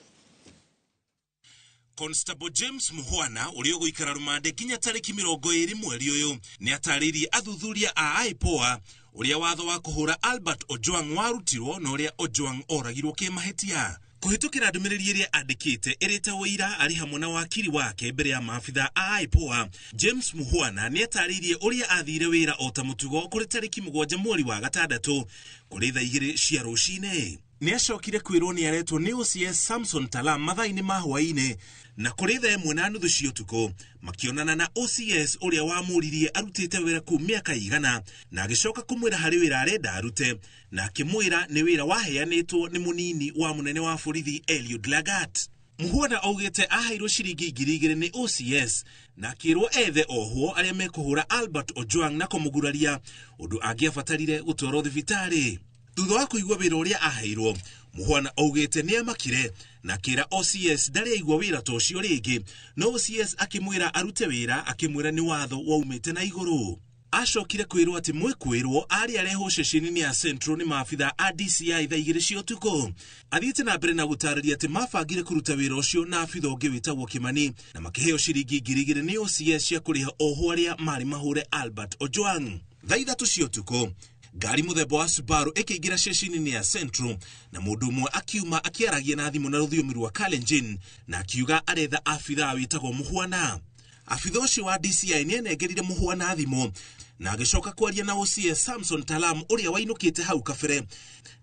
[SPEAKER 33] Constable James Muhwana ũrĩa ũgũikara rumande nginya tarĩki 20 mweri ũyũ nĩ atarĩirie athuthuria a IPOA ũrĩa watho wa kũhũra Albert Ojwang warutirwo na ũrĩa Ojwang oragirwo kĩmahĩtia. Kũhĩtũkĩra ndũmĩrĩri ĩrĩa andĩkĩte ĩrĩ ta ũira arĩ hamwe na wakiri wake mbere ya maabitha a IPOA, James Muhwana nĩ atarĩirie ũrĩa athire wĩra o ta mũtugo kũrĩ tarĩki 7 mweri wa gatandatũ kũrĩ thaa 2 cia rũcinĩ. Nĩ acokire kwĩrwo nĩ aretwo nĩ OCS Samson Talam mathaa-inĩ ma hwaĩ-inĩ na kũrĩ thaa 1:30 cia ũtukũ makĩonana na OCS ũrĩa wamũririe arutĩte wĩra kũu mĩaka igana na agĩcoka kũmwĩra harĩ wĩra arenda arute na akĩmwĩra nĩ wĩra waheanĩtwo nĩ mũnini wa mũnene wa borithi Eliud Langat. Muhwana augĩte aheirwo ciringi 2,000 nĩ OCS na akĩrwo ethe ohwo arĩa mekũhũra Albert Ojwang na kũmũguraria ũndũ angĩabatarire gũtwarwo thibitarĩ. Thutha wa kũigua wĩra ũrĩa aheirwo, Muhwana augĩte nĩ amakire na akĩra OCS ndarĩ aigua wĩra ta ũcio rĩngĩ, no OCS akĩmwĩra arute wĩra akĩmwĩra nĩ watho waumĩte na igũrũ. Acokire kwĩrwo atĩ mwĩkwĩrwo arĩ arehwo ceceni-inĩ ya Central nĩ maabitha a DCI thaa 2 cia ũtukũ. Athiĩte na mbere na gũtarĩria atĩ mabangire kũruta wĩra ũcio na abitha ũngĩ wĩtagwo Kimani na makĩheo ciringi 2,000 nĩ OCS cia kũrĩha ohwo arĩa marĩ mahũre Albert Ojwang. Thaa 3 cia ũtukũ ngari mũthemba wa Subaru ĩkĩingĩra ceceni-inĩ ya Central na mũndũ ũmwe akiuma akĩaragia na thimũ na rũthiomi rwa Kalenjin na akiuga aretha abitha wĩtagwo Muhwana. Abitha ũcio wa DCI nĩ anengerire Muhwana thimũ na agĩcoka kwaria na OCS Samson Talam ũrĩa wainũkĩte hau kabere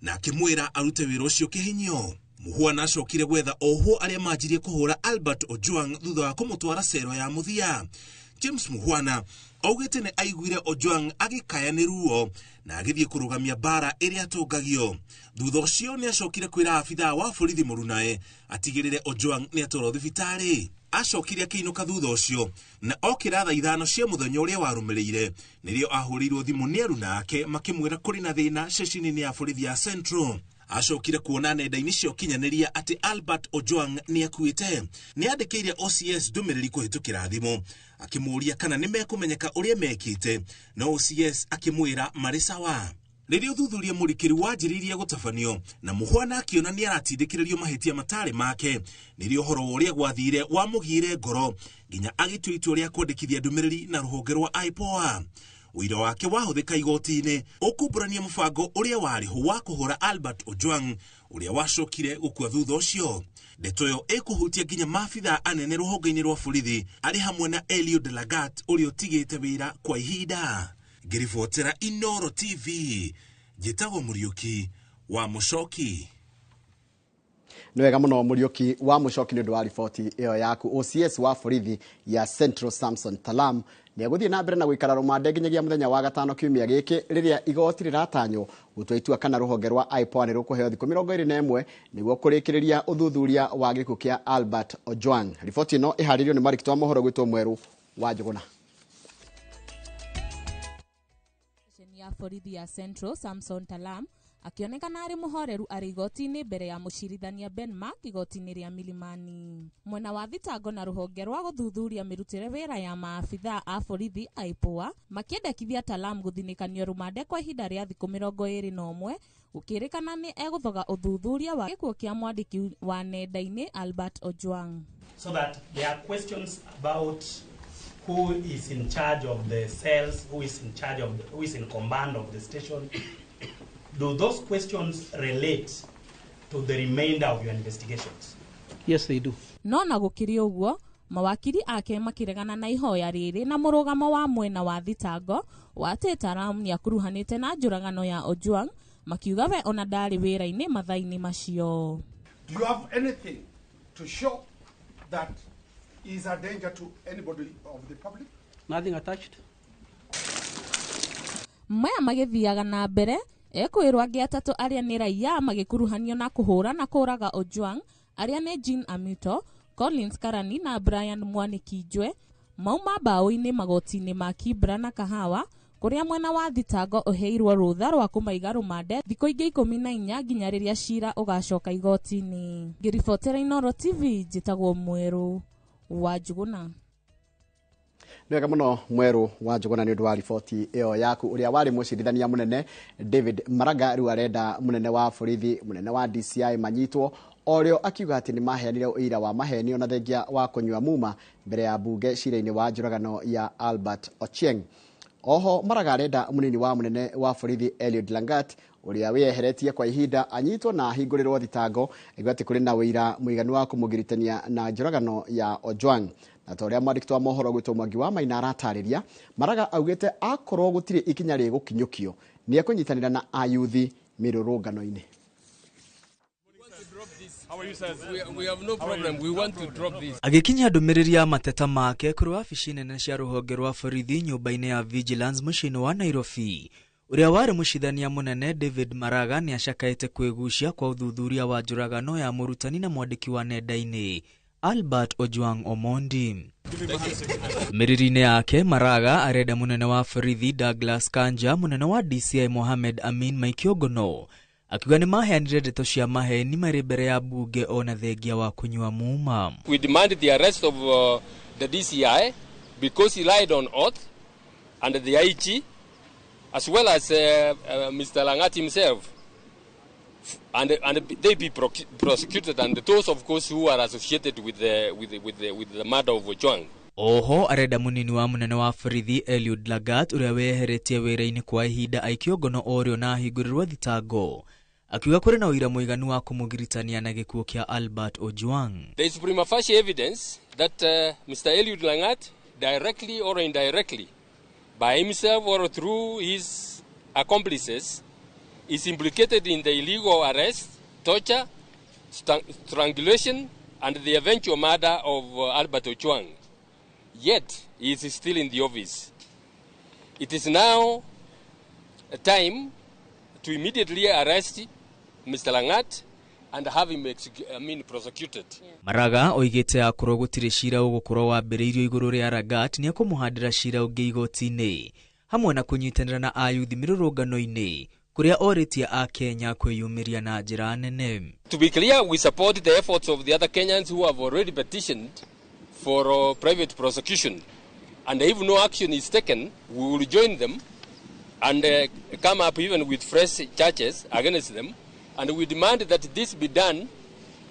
[SPEAKER 33] na akĩmwĩra arute wĩra ũcio kĩhinyio. Muhwana acokire gwetha ohwo arĩa manjirie kũhũra Albert Ojwang thutha wa kũmũtwara cero ya mũthia. James Muhwana augĩte nĩ aiguire Ojwang agĩkaya nĩ ruo na agĩthiĩ kũrũgamia bara ĩrĩa atũngagio. Thutha ũcio nĩ acokire kwĩra abitha wa borithi mũrunae atigĩrĩre Ojwang nĩ atwarwo thibitarĩ. Acokire akĩinũka thutha ũcio na okĩra thaa 5 cia mũthenya ũrĩa warũmĩrĩire nĩrĩo ahũrĩirwo thimũ nĩ aruna ake makĩmwĩra kũrĩ na thĩna ceceni-inĩ ya borithi ya Central. Acokire kuona nenda-inĩ cia ũkinyanĩria atĩ Albert Ojwang nĩ akuĩte. Nĩ andĩkĩire OCS ndũmĩrĩri kũhĩtũkĩra thimũ akĩmũria kana nĩ mekũmenyeka ũrĩa mekĩte, no OCS akĩmwĩra marĩ sawa. Rĩrĩa ũthuthuria mũrikĩru wanjĩrĩirie gũtabanio na Muhwana akĩona nĩ aratindĩkĩrĩrio mahĩtia matarĩ make, nĩrĩo ũhoro ũrĩa gwathire wamũgire ngoro nginya agĩtua itua rĩa kwandĩkithia ndũmĩrĩri na rũhonge rwa IPOA. Ũira wake wahũthĩka igoti-inĩ ũkũmbũrania mũbango ũrĩa warĩ ho wa kũhũra Albert Ojwang ũrĩa wacokire gũkua thutha ũcio. Ndeto ĩyo ĩkũhutia nginya maabitha anene rũhonge-inĩ rwa borithi arĩ hamwe na Eliud Langat ũrĩa ũtigĩte wĩra kwa ihinda. Ngĩribotera iNooro TV, njĩtagwo Mũriũki wa Mũcoki.
[SPEAKER 5] Nĩ wega mũno Mũriũki wa Mũcoki nĩ ũndũ wa riboti ĩyo yaku. OCS wa borithi ya Central Samson Talam nĩ agũthiĩ na mbere na gũikara rũmande nginyagia mũthenya wa gatano kiumia gĩkĩ rĩrĩa igoti rĩratanywo gũtua itua kana rũhonge rwa IPOA nĩ rũkũheo thikũ 21 nĩguo kũrĩkĩrĩria ũthuthuria wa gĩkuũ kĩa Albert Ojwang. Riboti ĩno ĩharĩirio nĩ mwandĩki wa mohoro gwĩtwo Mweru wa Njũgũna.
[SPEAKER 10] ya borithi ya Central Samson Talam akionekana ari muhoreru ari igoti-ini mbere ya mucirithania Benmark igoti-ini ria Milimani. Mwena wa thitango na ruhonge rwa guthuthuria mirutire wira ya maabitha a borithi IPOA makiendekithia Talam guthinikanio rumande kwa ihinda ria thiku 21 ukirikana ni eguthoga uthuthuria wa gikuo kia mwandiki wa nenda-ini Albert Ojwang.
[SPEAKER 18] So that there are questions about who is in charge of the cells, who is in command of the station. Do those questions relate to the remainder of your investigations? Yes, they do.
[SPEAKER 10] No na gukiri uguo mawakiri ake makiregana na ihoya riri na murugamo wa mwena wa thitango wa Talam ni akuruhanite na njuragano ya Ojwang makiuga we ona ndari wira-ini mathaini macio.
[SPEAKER 11] Do you have anything to show that is a danger to anybody of the public?
[SPEAKER 18] Nothing attached.
[SPEAKER 10] Maya magithiaga na mbere ekwirwo angi atatu aria ni raia magikuruhanio na kuhura na kuraga Ojwang aria ni Jean Amito, Collins Karani na Brian Mwanikijwe mauma bao-ini magoti-ini ma Kibra na Kahawa kuria mwena wa thitango uheirwo rutha rwa kumaiga rumande thikũ ingĩ 14 nginya rĩrĩa cira ugacoka igoti-ini. Ngiribotera iNooro TV njitagwo Mweru wa Njuguna.
[SPEAKER 5] Nĩwega mũno Mweru wa Njuguna nĩ ũndũ wa riboti ĩyo yaku. Ũrĩa warĩ mũcirithania mũnene David Maraga rĩu arenda mũnene wa borithi mũnene wa DCI manyitwo orĩo akiuga atĩ nĩ maheanire ũira wa mahenio na thengia wa kũnyua muma mbere ya mbunge cira-inĩ wa njũragano ya Albert Ochieng. Oho Maraga arenda mũnini wa mũnene wa borithi Eliud Langat ũrĩa wĩyeheretie kwa ihinda anyitwo na ahingũrĩrwo thitango aigua atĩ kũrĩ na ũira mũiganu wa kũmũgiritania na njũragano ya Ojwang. Na ta ũrĩa mwandĩki wa mohoro gwĩtwo Mwangi wa Maina aratarĩria, Maraga augĩte akorwo gũtirĩ ikinya rĩgũkinyũkio nĩ ekũnyitanĩra na ayuthi mĩrũrũngano-inĩ.
[SPEAKER 12] We have no problem. We want to drop this.
[SPEAKER 14] Agikinya ndumiriri ya mateta make kuri wabici nene cia ruhonge rwa borithi nyumba-ini ya Vigilance muciĩ-inĩ wa Nairobi. Uria wari mucithania munene David Maraga ni acakaite kwigucia kwa uthuthuria wa njuragano ya murutani na mwandiki wa nenda-ini Albert Ojwang Omondi. Miriri-ini yake Maraga arenda munene wa borithi Douglas Kanja, munene wa DCI Mohamed Amin Maikiogono akiuga ni maheanire ndeto cia maheni marĩ mbere ya mbunge ona thengia wa kunyua muma.
[SPEAKER 12] We demand the arrest of the DCI because he lied on oath and the IG as well as Mr. Langat himself, and they be prosecuted, and those of course who are associated with the murder of Ojwang.
[SPEAKER 14] Oho arenda munini wa munene wa borithi Eliud Lagat uria weheretie wira-ini kwa ihinda aikiogono orĩo na ahingũrĩrwo thitango akiuga kũrĩ na ũira mũiganu wa kũmũgiritania na gĩkuũ kĩa Albert Ojwang.
[SPEAKER 12] There is prima facie evidence that Mr. Eliud Lagat directly or indirectly by himself or through his accomplices is implicated in the illegal arrest, torture, strangulation and the eventual murder of Albert Ojwang. Yet he is still in the office. It is now a time to immediately arrest Mr. Langat and have him prosecuted.
[SPEAKER 14] Maraga oigĩte akorwo gũtirĩ cira ũgũkorwo wambĩrĩirio igũrũ rĩa Lagat nĩ ekũmũhandĩra cira ũngĩ igoti-inĩ hamwe na kũnyitanĩra na ayuthi mĩrũrũngano-inĩ kũrĩa orĩtie a Kenya kwĩyumĩria na njĩra nene.
[SPEAKER 12] To be clear, we support the efforts of the other Kenyans who have already petitioned for private prosecution, and if no action is taken, we will join them and come up even with fresh charges against them, and we demand that this be done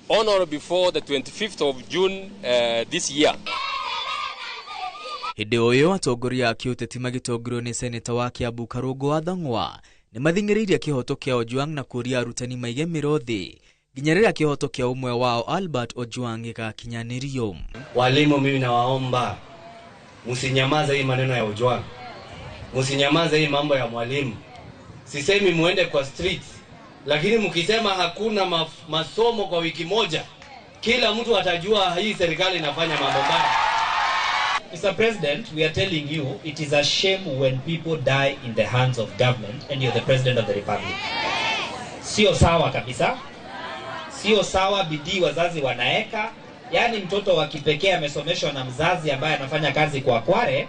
[SPEAKER 12] on or before the 25th of June this year.
[SPEAKER 14] Hĩndĩ ũyũ atongoria a kĩũteti magĩtongorio nĩ seneta wa Kiambu Karũngũ wa Thang'wa nĩ mathing'ĩrĩirie kĩhoto kĩa Ojwang na kũria arutani maige mĩrothi nginya rĩrĩa kĩhoto kĩa ũmwe wao Albert Ojwang gĩgakinyanĩrio.
[SPEAKER 15] Walimu, mimi nawaomba msinyamaze hii maneno ya Ojwang, msinyamaze hii mambo ya mwalimu. Sisemi muende kwa streets, lakini mkisema hakuna masomo kwa wiki moja, kila mtu atajua hii serikali inafanya mambo mbaya.
[SPEAKER 17] Mr. President, we are telling you it is a shame when people die in the hands of government and you're the president of the republic. Sio sawa kabisa. Sio sawa bidii wazazi wanaeka. Yani mtoto wa kipekee amesomeshwa na mzazi ambaye anafanya kazi kwa kware,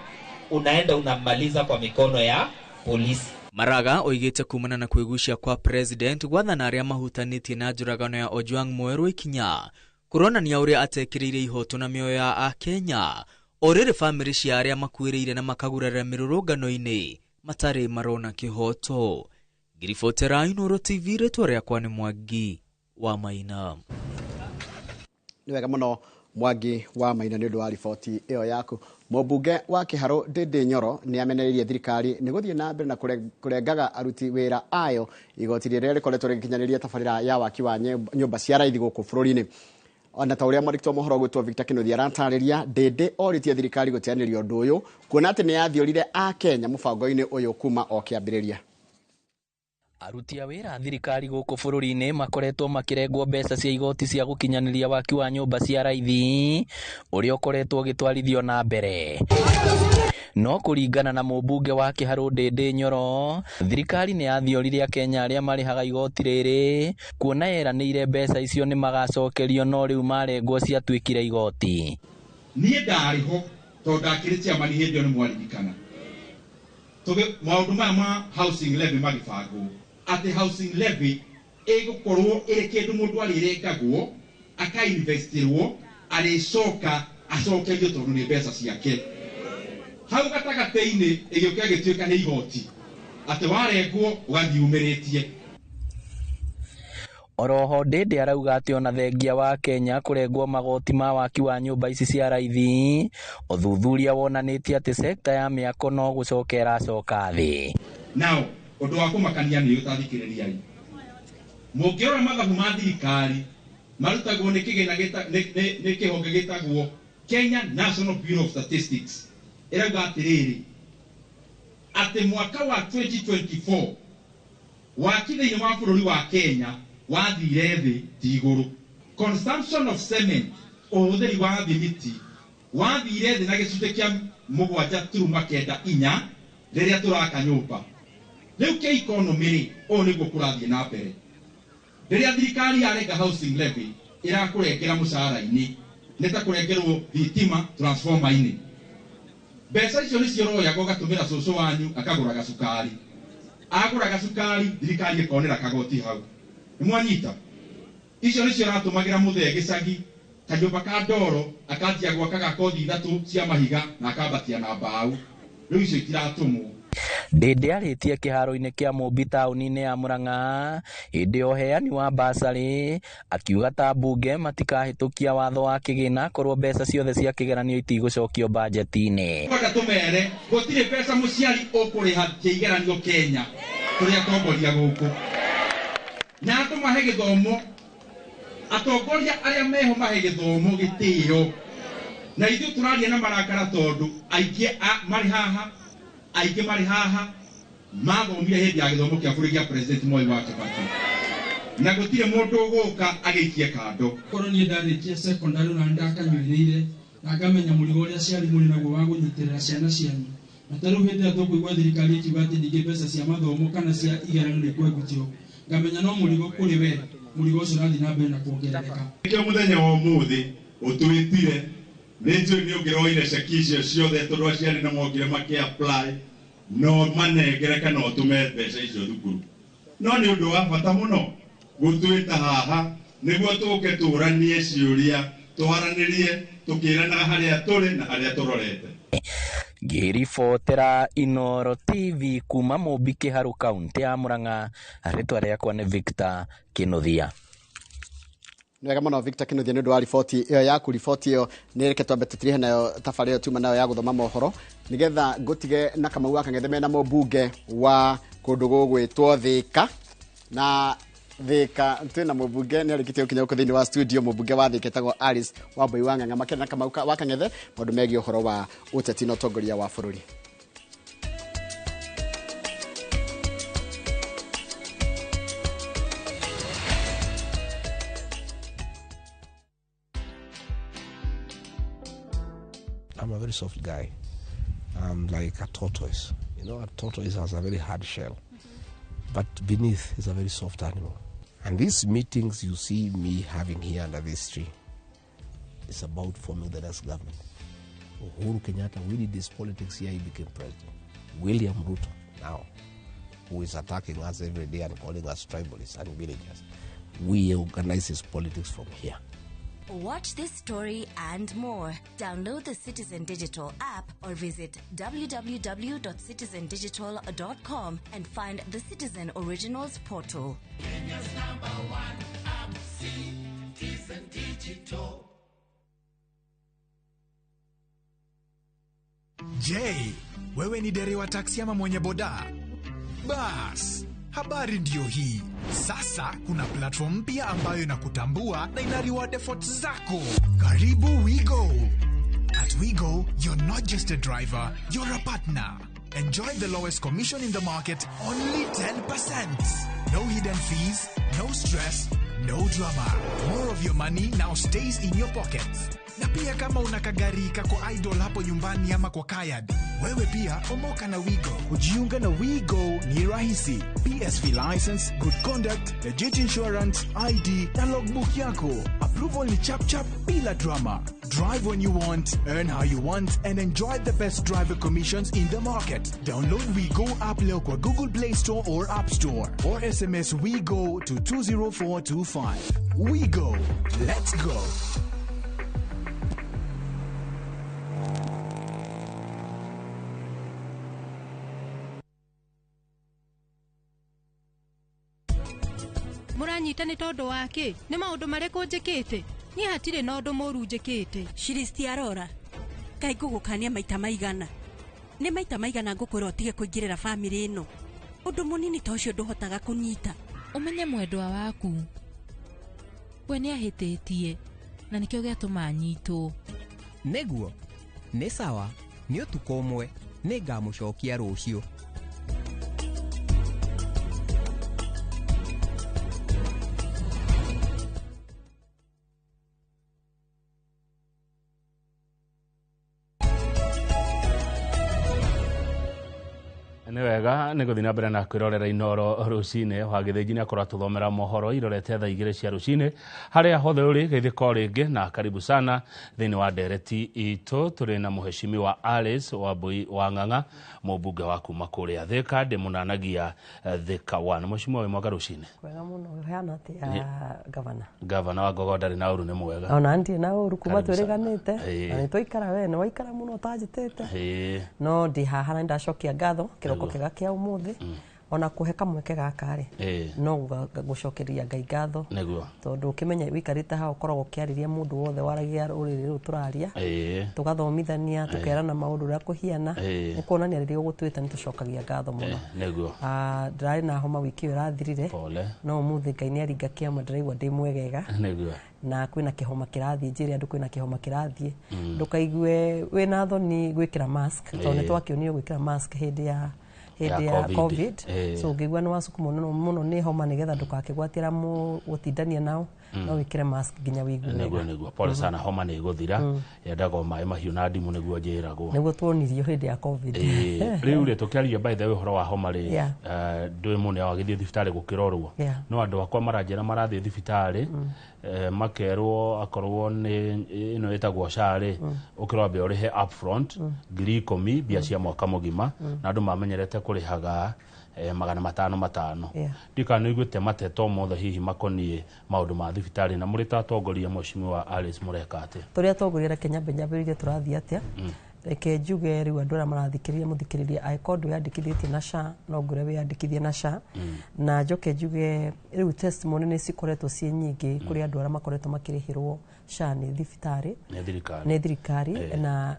[SPEAKER 17] unaenda unamaliza kwa mikono ya polisi.
[SPEAKER 14] Maraga oigite kumana na kwigucia kwa president gwathana aria mahutanitie na njuragano ya Ojwang Mwerũ ikinya kuronania uria atekiriire ihoto na mioyo ya Akenya orire family cia aria makuiriire na makagurara mirurungano-ini matari marona kihoto. Ngiribotera iNooro TV retwa riakwa ni Mwangi wa Maina.
[SPEAKER 5] Ni wega muno Mwangi wa Maina ni undu wa riboti iyo yaku. Mũmbunge wa Kĩharũ Ndĩndĩ Nyoro nĩ amenereirie thirikari nĩ gũthiĩ na mbere na kũrengaga aruti wĩra ayo igoti rĩrĩa rĩkoretwo rĩgĩkinyanĩria tabarĩra ya waki wa nyũmba cia raithi gũkũ bũrũri-inĩ. Ona ta ũrĩa mwandĩki wa mohoro gwĩtwo Victor Kĩnuthia aratarĩria, Ndĩndĩ oritie thirikari gũteanĩria ũndũ ũyũ kuona atĩ nĩ yathiũrire Akenya mũbango-inĩ ũyũ kuma o kĩambĩrĩria.
[SPEAKER 9] Aruti a wĩra thirikari gũkũ bũrũri-inĩ makoretwo makĩrengwo mbeca cia igoti cia gũkinyanĩria waki wa nyũmba cia raithi ũrĩa ũkoretwo ũgĩtwarithio na mbere. No kũringana na mũmbunge wa Kĩharũ Ndĩndĩ Nyoro, thirikari nĩ yathiũrire Akenya arĩa marĩhaga igoti rĩrĩ kuona yeranĩire mbeca icio nĩ magacokerio no rĩu marengwo ciatuĩkire igoti.
[SPEAKER 19] Niĩ ndarĩ ho tondũ ndakĩrĩ ciamani hĩndĩ ĩyo nĩ mwaririkana. Maũndũ maya ma housing levy magĩbangwo atĩ housing levy ĩgũkorwo ĩrĩ kĩndũ mũndũ arĩrengagwo akainvestirwo arĩcoka acokerio tondũ nĩ mbeca ciake. Hau gatagatĩ-inĩ ĩgĩũka gĩtuĩka nĩ igoti atĩ warengwo ũgathiĩ umĩrĩtie.
[SPEAKER 9] Oroho Ndĩndĩ arauga atĩ ona thengia wa Kenya kũrengwo magoti ma waki wa nyũmba ici cia raithi, ũthuthuria wonanĩtie atĩ sekta ya mĩako no gũcoka ĩracoka thĩ.
[SPEAKER 19] Nao ũndũ wa kũmakania nĩ ũtathikĩrĩriai. Mũngĩrora mathabu ma thirikari marutagwo nĩ kĩgĩna nĩ kĩhonge gĩtagwo Kenya National Bureau of Statistics. Ĩrauga atĩrĩrĩ atĩ mwaka wa 2024 waki thĩinĩ wa bũrũri wa Kenya wathire thĩ ti igũrũ. Consumption of cement ũhũthĩri wa thimiti wathire thĩ na gĩcunjĩ kĩa 7.94 rĩrĩa tũraka nyũmba. Rĩu kĩ economy ũũ nĩguo kũrathiĩ na mbere. Rĩrĩa thirikari yarenga housing levy ĩrakũrengera mũcara-inĩ nĩ ta kũrengerwo thitima transformer-inĩ. Mbeca icio nĩcio royaga ũgatũmĩra cũcũ wanyu akagũra gacukari. Agũra gacukari thirikari ĩkonera kagoti hau. Nĩ mwanyita? Icio nĩcio aratũmagĩra mũthee gĩcagi kanyũmba ka ndoro akanjia gwaka gakothi 3 cia mahiga na akambatia na mbaũ. Rĩu icio itiratũmwo.
[SPEAKER 9] Ndĩndĩ arĩtie kĩharo-inĩ kĩa Mũmbi taũni-inĩ ya Mũrang'a hĩndĩ ya ũheani wa mbacarĩ, akiuga ta mbunge matikahĩtũkia watho wa kĩgĩna korwo mbeca ciothe cia kĩgeranio itigũcokio bajeti-inĩ.
[SPEAKER 19] Kwenda tũmere gũtirĩ mbeca mũciari ũkũrĩha kĩgeranio Kenya kũrĩa atongoria gũkũ. Na atũmahe gĩthomo atongoria arĩa meho mahe gĩthomo gĩtĩo. Na ithuĩ tũraria na marakara tondũ aingĩ marĩ haha mathomire hĩndĩ ya gĩthomo kĩa bũrũri gĩa President Moi wa Kibaki. Na gũtirĩ mũndũ ũgũka agĩikie kando.
[SPEAKER 20] Korwo niĩ ndarĩkia secondary na ndakanyuĩrĩire na ngamenya mũrigo ũrĩa aciari mũrĩ naguo wa gũnyitĩrĩra ciana cianyu. Na ta rĩu hĩndĩ ĩrĩa tũkũigua thirikari ĩkiuga atĩ ningĩ mbeca cia mathomo kana cia igeranio nĩ ikwengutio, ngamenya no mũrigo kũrĩ we, mũrigo ũcio ũrathiĩ na mbere na kuongerereka.
[SPEAKER 19] Nĩkĩo mũthenya wa ũmũthĩ ũtwĩtire nĩ njũĩ nĩ ũngĩroire ceki icio ciothe tondũ aciari nĩ mokire makĩ-apply no manengere kana ũtũme mbeca icio thukuru. No nĩ ũndũ wa bata mũno gũtwĩta haha nĩguo tũke tũranie ciũria, twaranĩrie, tũkĩranaga harĩa tũrĩ na harĩa tũrorete.
[SPEAKER 9] Ngĩribotera iNooro TV kuma Mũmbi Kĩharũ kaunti ya Mũrang'a, rĩtwa rĩakwa nĩ Victor Kĩnuthia.
[SPEAKER 5] Nĩ wega mũno Victor Kĩnuthia nĩ ũndũ wa riboti ĩyo yaku. Riboti ĩyo nĩ reke twambe tũtirihe nayo tabarĩra tuma nayo ya gũthoma mohoro nĩgetha ngũtige na Kamau wa Kang'ethe mena mũmbunge wa kũndũ gũgwĩtwo Thĩka. Na Thĩka twĩna mũmbunge nĩ arĩkĩtie gũkinya gũkũ thĩinĩ wa studio. Mũmbunge wa Thĩka etagwo Alice Wambui wa Ng'ang'a makĩria na Kamau wa Kang'ethe maũndũ megiĩ ũhoro wa ũteti na ũtongoria wa bũrũri.
[SPEAKER 21] I'm a very soft guy. I'm like a tortoise. You know, a tortoise has a very hard shell, but beneath is a very soft animal. And these meetings you see me having here under this tree, it's about forming the next government. Uhuru Kenyatta, we did this politics here, he became president. William Ruto, now, who is attacking us every day and calling us tribalists and villagers. We organize his politics from here.
[SPEAKER 6] Watch this story and more. Download the Citizen Digital app or visit www.citizendigital.com and find the Citizen Originals portal.
[SPEAKER 13] Kenya's #1 app, Citizen Digital.
[SPEAKER 16] Je, wewe ni dereva taksi ama mwenye boda? Bas, habari ndio hii. Sasa kuna platform mpya ambayo inakutambua na ina reward efforts zako. Karibu WeGo. At WeGo, you're not just a driver, you're a partner. Enjoy the lowest commission in the market, only 10%. No hidden fees, no stress, no drama. More of your money now stays in your pockets. Na pia kama unakagari kako idle hapo nyumbani ama kwa kayad, wewe pia omoka na WeGo. Kujiunga na WeGo ni rahisi. PSV license, good conduct, legit insurance, ID na logbook yako. Approval ni chap chap bila drama. Drive when you want, earn how you want, and enjoy the best driver commissions in the market. Download WeGo app leo kwa Google Play Store or App Store, or SMS WeGo to 20425. WeGo, let's go.
[SPEAKER 22] Muranyita ni tondu wake ni maundu mareko njikite ni hatire na undu moru njikite
[SPEAKER 23] Shiristi arora kai gugukania maita maigana ni maita maigana ngukwira utige kuingirira family ino undu munini ta ucio nduhotaga kunyita
[SPEAKER 10] umenye mwendwa waku we ni ahititie na nikio giatuma anyitwo
[SPEAKER 24] neguo ni sawa ni utuko umwe ni ngamucokia rucio
[SPEAKER 25] Nĩ wega nĩ gũthiĩ na mbere na kwĩrorera iNooro rũcinĩ wa gĩthĩnji nĩ akorwo tũthomera mohoro irorete thaa 2 cia rũcinĩ harĩa hothe ũrĩ geithĩko rĩngĩ na karibu sana thĩinĩ wa ndereti itũ tũrĩ na mũheshimiwa Alice Wambui wa Ng'ang'a mũmbunge wa kuma kũrĩa Thika ndĩmũnanagia Thika 1 mũheshimiwa wĩ mwega rũcinĩ
[SPEAKER 26] kwega mũno ũhana atĩa
[SPEAKER 25] gavana wa Ngogo ndarĩ na ũru nĩ mwega
[SPEAKER 26] ona ndirĩ na ũru kuma twĩrĩganĩte na nĩ twaikara we nĩ waikara mũno ũtanjĩtĩte no ndi haha na ndacokia ngatho kĩroko kega kia umuthi ona kuhe kamweke gakari no gucokeria Ngai ngatho tondu ukimenya wikarite ha ukoragwo kiariria mundu wothe waragia uriri ru turaria tugathomithania tukerana maundu ra kuhiana ni kuonania riri ugutwita ni tucokagia ngatho muno ndirari na homa wiki irathirire no umuthi Ngai ni aringa kiama ndiraigua ndi mwegega na kwina kihoma kirathie njiri andu kwina kihoma kirathie ndukaigue wina thoni gwikira mask tondu twakionio gwikira mask hindi ya COVID so ngigwa no wasuku muno ni homa nigetha ndukakigwatira gutindania nao no wikire mask ginya wigue
[SPEAKER 25] niguo pole sana homa ni guthira yendago mai mahiu na ndimu niguo njiragwo
[SPEAKER 26] niguo tuonirio hindi ya COVID
[SPEAKER 25] riu ri tukiaria by the way horo wa homa ri ndui mune wa githie thibitari gukirorwo no andu akwa maranjira marathie thibitari makerwo akorwo ni ino etagwo share ukirombe urihe up front ngiri 10 bia cia mwaka mugima na andu mamenyerete kurihaga magana matano ndika no igwete mateto mothe hihi makonie maundu ma thibitari na muri tatongoria mweshimiwa Alice Murekate
[SPEAKER 26] turia tongorira Kenya benyabirire turathia atia reke njuge riu andu ara marathikiriria muthikiriria aikondu yandikithitie na SHA no ngure we yandikithie na SHA na njoke njuge riu testimony ni cikoretwo cie nyingi kuri andu ara makoretwo makirihirwo SHA ni thibitari ni thirikari na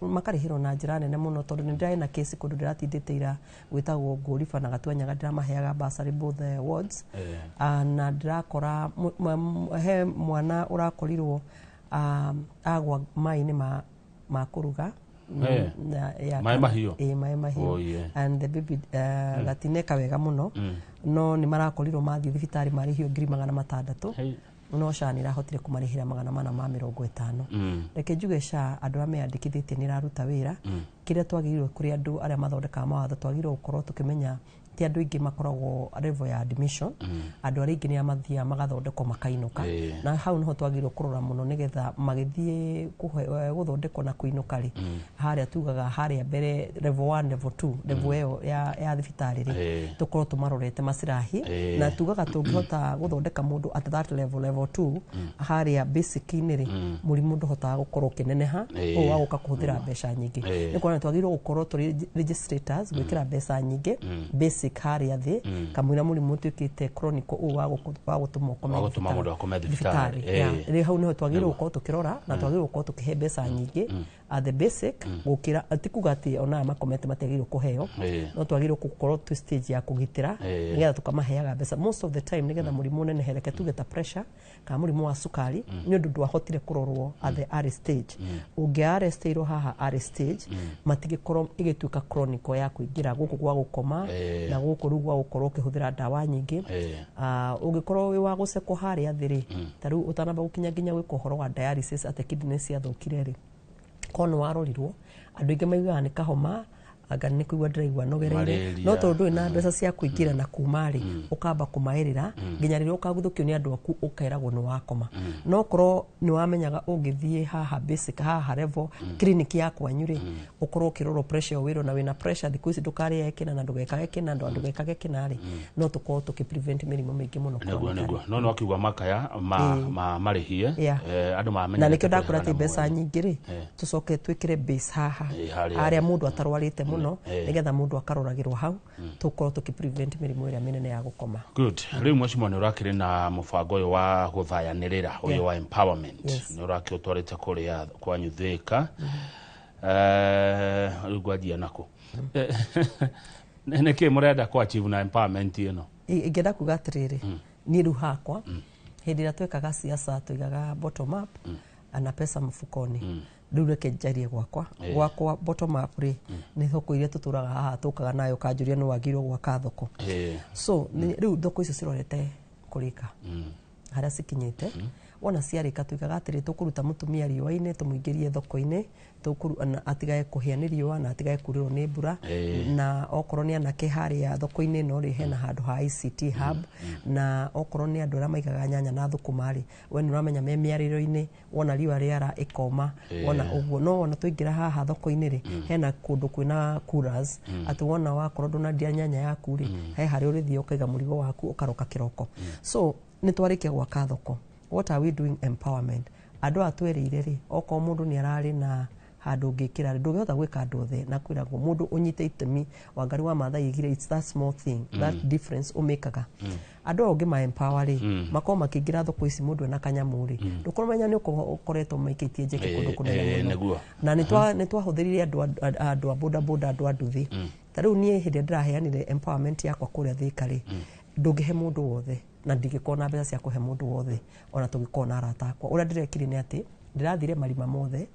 [SPEAKER 26] makarihirwo na njira nene muno tondu ni ndai na case kundu ndiratindite ira gwitagwo nguriba na gatwenyaga ndiramaheaga basari both wards na ndirakora he mwana urakorirwo agwa mai-ini makuruga
[SPEAKER 25] mai mahio
[SPEAKER 26] and the baby gatineka wega muno no ni marakorirwo mathi thibitari marihio 600 no SHA ni rahotire kumarihira 450 reke njuge SHA andu ame andikithitie ni raruta wira kiria twagirirwo kuri andu aria mathondeka mawatho twagirirwo gukorwo tukimenya ti andu ingi makoragwo level ya admission andu ari ingi ni amathia magathondekwo makainuka na hau niho twagirwo kurora muno nigetha magithie guthondekwo na kuinuka ri haria tugaga haria mbere level 1 level 2 level eo ya thibitari ri tukorwo tumarorete macirahi na tugaga tungihota guthondeka mundu at that level 2 haria basic ni ri murimu nduhotaga gukorwo kineneha o waguka kuhuthira mbeca nyingi ni kuona twagirwo gukorwo turi registrators gwikira mbeca nyingi basic haria thi kamwira murimu tukite chronic o wagutuma ukome thibitari ri hau niho twagirwo gukorwo tukirora na twagirwo gukorwo tukihe mbeca nyingi at the basic gukira atikuga ati ona makomete matagirwo kuheo no twagirwo gukorwo tu stage ya kugitira nigetha tukamaheaga mbeca most of the time nigetha murimu nene hereke tugeta pressure ka murimu wa sukari ni undu ndwahotire kurorwo at the early stage ungiaresteirwo haha early stage matigikorwo igituika chronic ya kuingira guku gwa gukoma na guku rugwa gukorwo kihuthira dawa nyingi ungikorwo wi wa guceko haria thiri taru utanamba gukinya ginya gwiko horo wa dialysis ate kidney cia thukire ri kono warorirwo andu ingi maigaga ni kahoma anga ni kuigwa ndiraigwa nogereire no tondu ina mbeca cia kuingira na kumari ukamba kumairira nginya riria ukaguthukio ni andu aku ukairagwo ni wakoma no korwo ni wamenyaga ungithie haha basic haha level clinic ya kwanyure ukorwo kiroro pressure wiro na wina pressure thiku ici ndukari yekina na ndugekage kina andu gekage kinari no tukorwo tukiprevent mirimo mingi muno
[SPEAKER 25] no no akiuga makaya marihie andu mamenya
[SPEAKER 26] na nikio ndakura ti mbeca nyingi ri tucoke twikire base haha aria mundu atarwarite muno nigetha mundu akaroragirwo hau tukorwo tukiprevent mirimo iria minene ya gukoma.
[SPEAKER 25] Good. Riu mwashimo ni urakiri na mubango uyu wa guthayanirira uyu wa empowerment ni urakiri utwarite kuria kwanyu Thika riu gwajia nako neke murenda kwa achieve na empowerment ino
[SPEAKER 26] ingenda kuga atiriri ni riu hakwa hindi ira twekaga siasa tuigaga bottom up ana pesa mfukoni riu reke njarie gwakwa bottom up ri ni thoko iria tuturaga haha tukaga nayo kanjuria no wagirwo gwaka thoko so riu thoko icio cirorete kurika haria cikinyite wona ciarika tuigaga atiri tukuruta mutumia riwa-ini tumuingirie thoko-ini atigae kuhia ni riwa na atigae kurirwo ni mbura na okorwo ni anake haria thoko-ini no ri hena handu ha ICT hub na okorwo ni andu aria maigaga nyanya na thukuma ri we ni uramenya me miariro-ini wona riwa riara ikoma wona uguo no wona tuingira haha thoko-ini ri hena kundu kwina coolers ati wona wakorwo ndunandia nyanya yaku ri he haria urithio ukaiga murigo waku ukaroka kiroko so ni twarikia gwaka thoko. What are we doing empowerment? Andu atwerire ri oko mundu ni arari na handu ngikira ri ndugihota gwika andu othe na kwiragwo mundu unyite itemi wangari wa mathai igire it's that small thing that difference umekaga andu onge ma empower ri mako makingira thoko ici mundu ena kanyamuri ndukomenya ni ukoretwo maikitie njeke kundu kunene na ni twahuthirire andu boda boda andu nduthi tariu nie hindi ndiraheanire empowerment yakwa kuria Thika ri ndungihe mundu wothe na ndigikona mbeca cia kuhe mundu wothe ona tugikona arata akwa uria ndirekire ni ati ndirathire marima mothe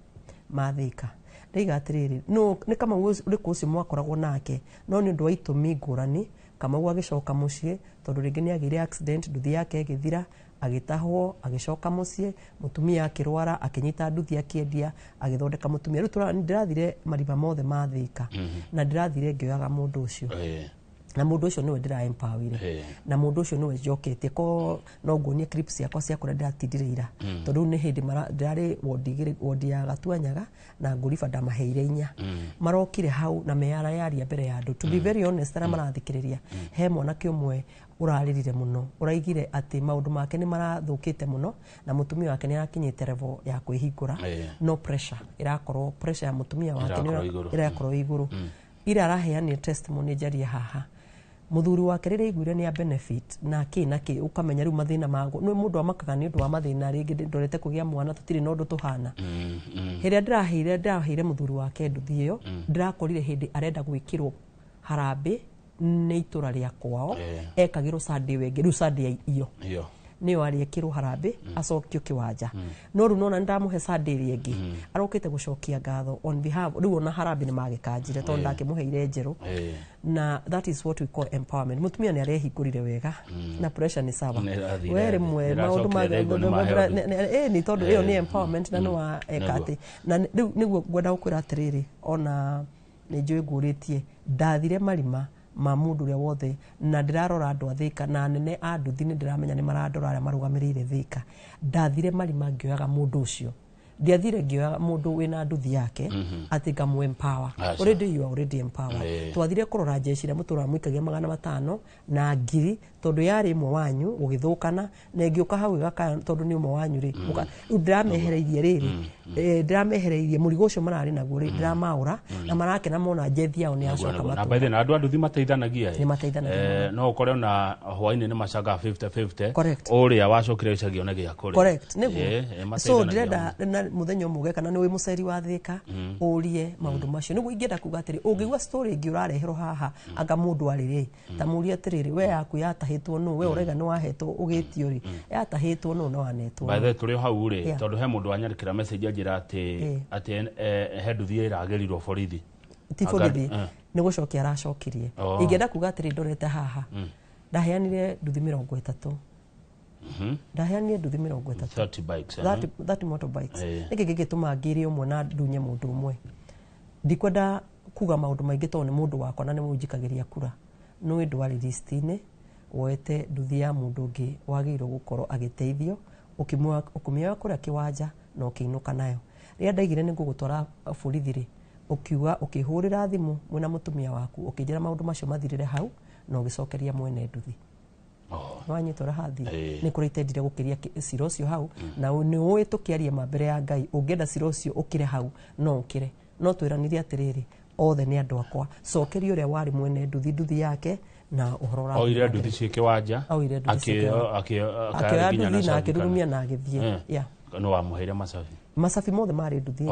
[SPEAKER 26] ma Thika ndiga atiriri no ni kama uriku ucio mwakoragwo nake no ni ndu wa itumi ngurani kama agicoka mucii tondu ringi ni agire accident nduthi yake igithira agitahwo agicoka mucii mutumia akirwara akinyita nduthi akiendia agithondeka mutumia riu ndirathire marima mothe ma Thika na ndirathire ngioyaga mundu ucio na mundu ucio niwe ndira empower na mundu ucio niwe njoketie ko no ngunie clips yakwa cia kuria ndatindireira tondu ni hindi ndirari wodi ya Gatuanyaga na nguriba ndamaheire 4 marokire hau na meyara yaria mbere ya andu to be very honest ara marathikiriria he mwanake umwe uraririre muno uraigire ati maundu make ni marathukite muno na mutumia wake ni arakinyite level ya kwihingura no pressure irakorwo pressure ya mutumia wake ni irakorwo iguru ira araheania testimony jaria haha muthuri wake rire igwire ni a benefit na ki ukamenya riu mathina mago no mundu amakaga ni undu wa mathina ringi ndorete kugia mwana tutiri no ndu tuhana hiria ndiraheire muthuri wake nduthi iyo ndirakorire hindi arenda gwikirwo harambe ni itura ria kwao ekagirwo sadi wengi riu sadi iyo niyo ariekirwo harambe acokio kiwanja no ru nona ndamuhe sadi riengi arokite gucokia ngatho on behalf riu na harambe ni magikanjire tondu ndakimuheire njeru na that is what we call empowerment mutumia ni arehingurire wega na pressure ni sawa were mwe maundu ni tondu iyo ni empowerment na no wa ekati na niguo ngwenda gukwira atiriri ona ni njui nguritie ndathire marima ma mundu ria wothe na ndirarora andu athika na nene anduthi ni ndiramenya ni maradora aria marugamirire thika ndathire marima ngioyaga mundu ucio ndiathire ngioyaga mundu wina nduthi yake ati ngamu empower already you are already empowered twathire kurora jeshi ria mutura muikagia 500 na ngiri tondu yari imwe wanyu ugithukana na ngioka hau igaka tondu ni umwe wanyu ri ndiramehereirie riri ndiramehereirie murigo ucio marari naguo ri ndiramaura na marake na mona jethi yao ni acoka
[SPEAKER 25] na by the way andu nduthi mateithanagia
[SPEAKER 26] ni mateithanagia
[SPEAKER 25] no ukore na hwaini ni macaga 50-50 uria wacokire icagio na gia kuri
[SPEAKER 26] correct niguo so ndirenda muthenya umwe kana ni wi muceri wa thika urie maundu macio niguo ingenda kuga atiri ungigwa story ingi urareherwo haha anga mundu ariri ta muria atiriri we yaku yatahitwo no we urega ni wahetwo ugitio ri yatahitwo no wanetwo
[SPEAKER 25] by the way turi hau ri tondu he mundu anyarikira message ajira ati he nduthi iragerirwo borithi
[SPEAKER 26] ti borithi ni gucokia aracokirie ingenda kuga atiri ndorete haha ndaheanire nduthi 30 ndaheanire nduthi
[SPEAKER 25] 30 bikes
[SPEAKER 26] 30 motorbikes niki gigituma ngiri umwe na ndunye mundu umwe ndikwenda kuga maundu maingi tondu ni mundu wakwa na ni munjikagiria kura no ndwari listine woete nduthi ya mundu ungi wagirwo gukorwo agiteithio ukimioya kuria kiwanja na ukiinuka nayo ria ndaigire ni ngugutwara borithi ri ukiuga ukihurira thimu mwina mutumia waku ukijira maundu macio mathirire hau na ugicokeria mwene nduthi wanyitora hathi ni kuritendire gukiria ciro cio hau na ni uwi tukiarie mambere ya Ngai ungenda ciro cio ukire hau no ukire no twiranirie atiriri othe ni andu akwa cokeria uria wari mwene nduthi yake na uhoro ra
[SPEAKER 25] oire nduthi cie kiwanja
[SPEAKER 26] akioya nduthi na akirumia na agithie
[SPEAKER 25] no wamuheire
[SPEAKER 26] masafi mothe mari nduthi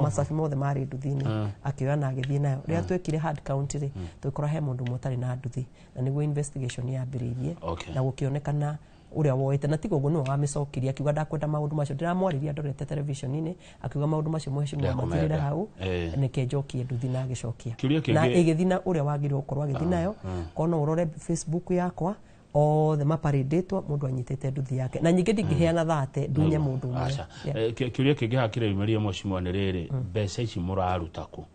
[SPEAKER 26] masafi mothe mari nduthi akioya na agithie nayo ria twekire hard count ri twikora he mundu mutari na nduthi na niguo investigation yambiririe na gukionekana uria woete na tigo no amicokiria akiuga ndakwenda maundu macio ndiramwariria ndorete television-ini akiuga maundu macio mheshimiwa mathirira hau nike njokie nduthi na agicokia na igithina uria wagirwo gukorwo agithinayo kono urore Facebook yakwa othe maparidetwa mundu anyitete nduthi yake na nyingi ndingiheana thate ndunye mundu umwe
[SPEAKER 25] kiuria kingi hakire imeria mheshimiwa ni riri mbeca ici muraruta ku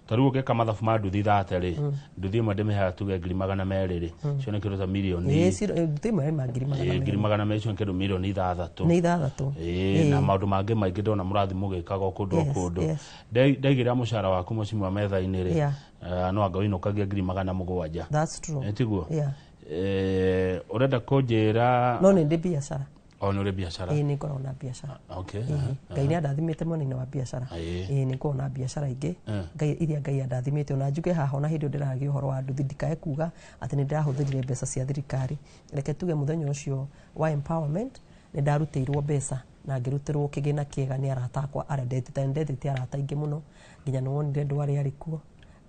[SPEAKER 25] tariu geka mathafu ma nduthi thate ri nduthi imwe ndimiheaga tuge 200,000 ri cio ni kindu ta milioni
[SPEAKER 26] nduthi imwe ma
[SPEAKER 25] 200,000 cio ni kindu milioni 6
[SPEAKER 26] ni 6
[SPEAKER 25] na maundu mangi maingi ndona murathi mugikaga kundu ndaigira mucara waku mheshimiwa metha-ini ri no anga winukagia 700,000
[SPEAKER 26] that's true
[SPEAKER 25] tiguo urenda kunjira
[SPEAKER 26] no ni ndi biashara
[SPEAKER 25] ni uri biashara
[SPEAKER 26] ni ngorwo na biashara Ngai ni andathimite mwena wa biashara ni ngorwo na biashara ingi iria Ngai andathimite ona njuge haha ona hindi ndiragi uhoro wa nduthi ndikae kuga ati ni ndirahuthirire mbeca cia thirikari reke tuge muthenya ucio wa empowerment ni ndarutirwo mbeca na ngirutirwo kigina kiega ni arata akwa ndetete arata ingi muno nginya ni wonire ndwari arikuo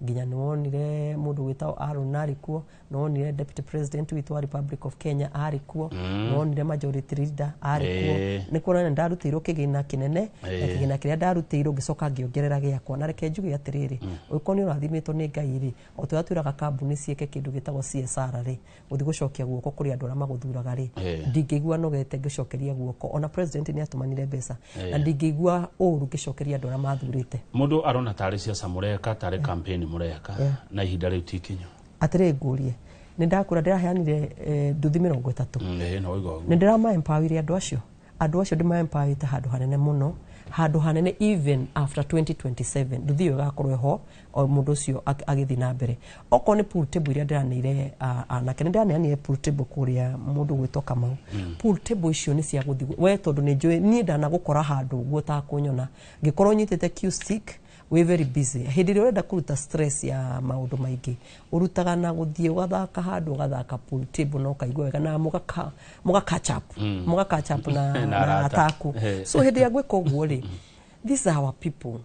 [SPEAKER 26] nginya ni wonire mundu witao Aaron arikuo no wonire deputy president witu wa Republic of Kenya arikuo no wonire majority leader arikuo ni kuona ndarutirwo kigina kinene na kigina kiria ndarutirwo gicoka ngiongerera giakwa na reke njuge atiriri ukoni urathimitwo ni Ngai ri o twatwiraga kambuni cieke kindu gitagwo CSR ri uthi gucokia guoko kuri andu aria maguthuraga ri ndingigua nogete gicokeria guoko ona president ni atumanire mbeca na ndingigua uru gicokeria andu aria mathurite
[SPEAKER 25] mundu arona tari ciaca mureka tari campaign mureka na ihinda riu tikinyo
[SPEAKER 26] atire ngurie ni ndakura ndiraheanire nduthi 30
[SPEAKER 25] no igo
[SPEAKER 26] ni ndirama empower andu acio ndima empower handu hanene muno handu hanene even after 2027 nduthi yo gakorwo ho o mundu ucio agithi na mbere oko ni pool table iria ndiranire na kene ndiranire pool table kuria mundu gwitoka mau pool table icio ni cia guthi we tondu ni njui ni ndana gukora handu guo ta kunyona ngikorwo nyitete cue stick we very busy hindi ria urenda kuruta stress ya maundu maingi urutaga na guthie ugathaka handu ugathaka pool table no kaigwa wega na muga catch up na ataku so hindi ya gweka uguo ri these are our people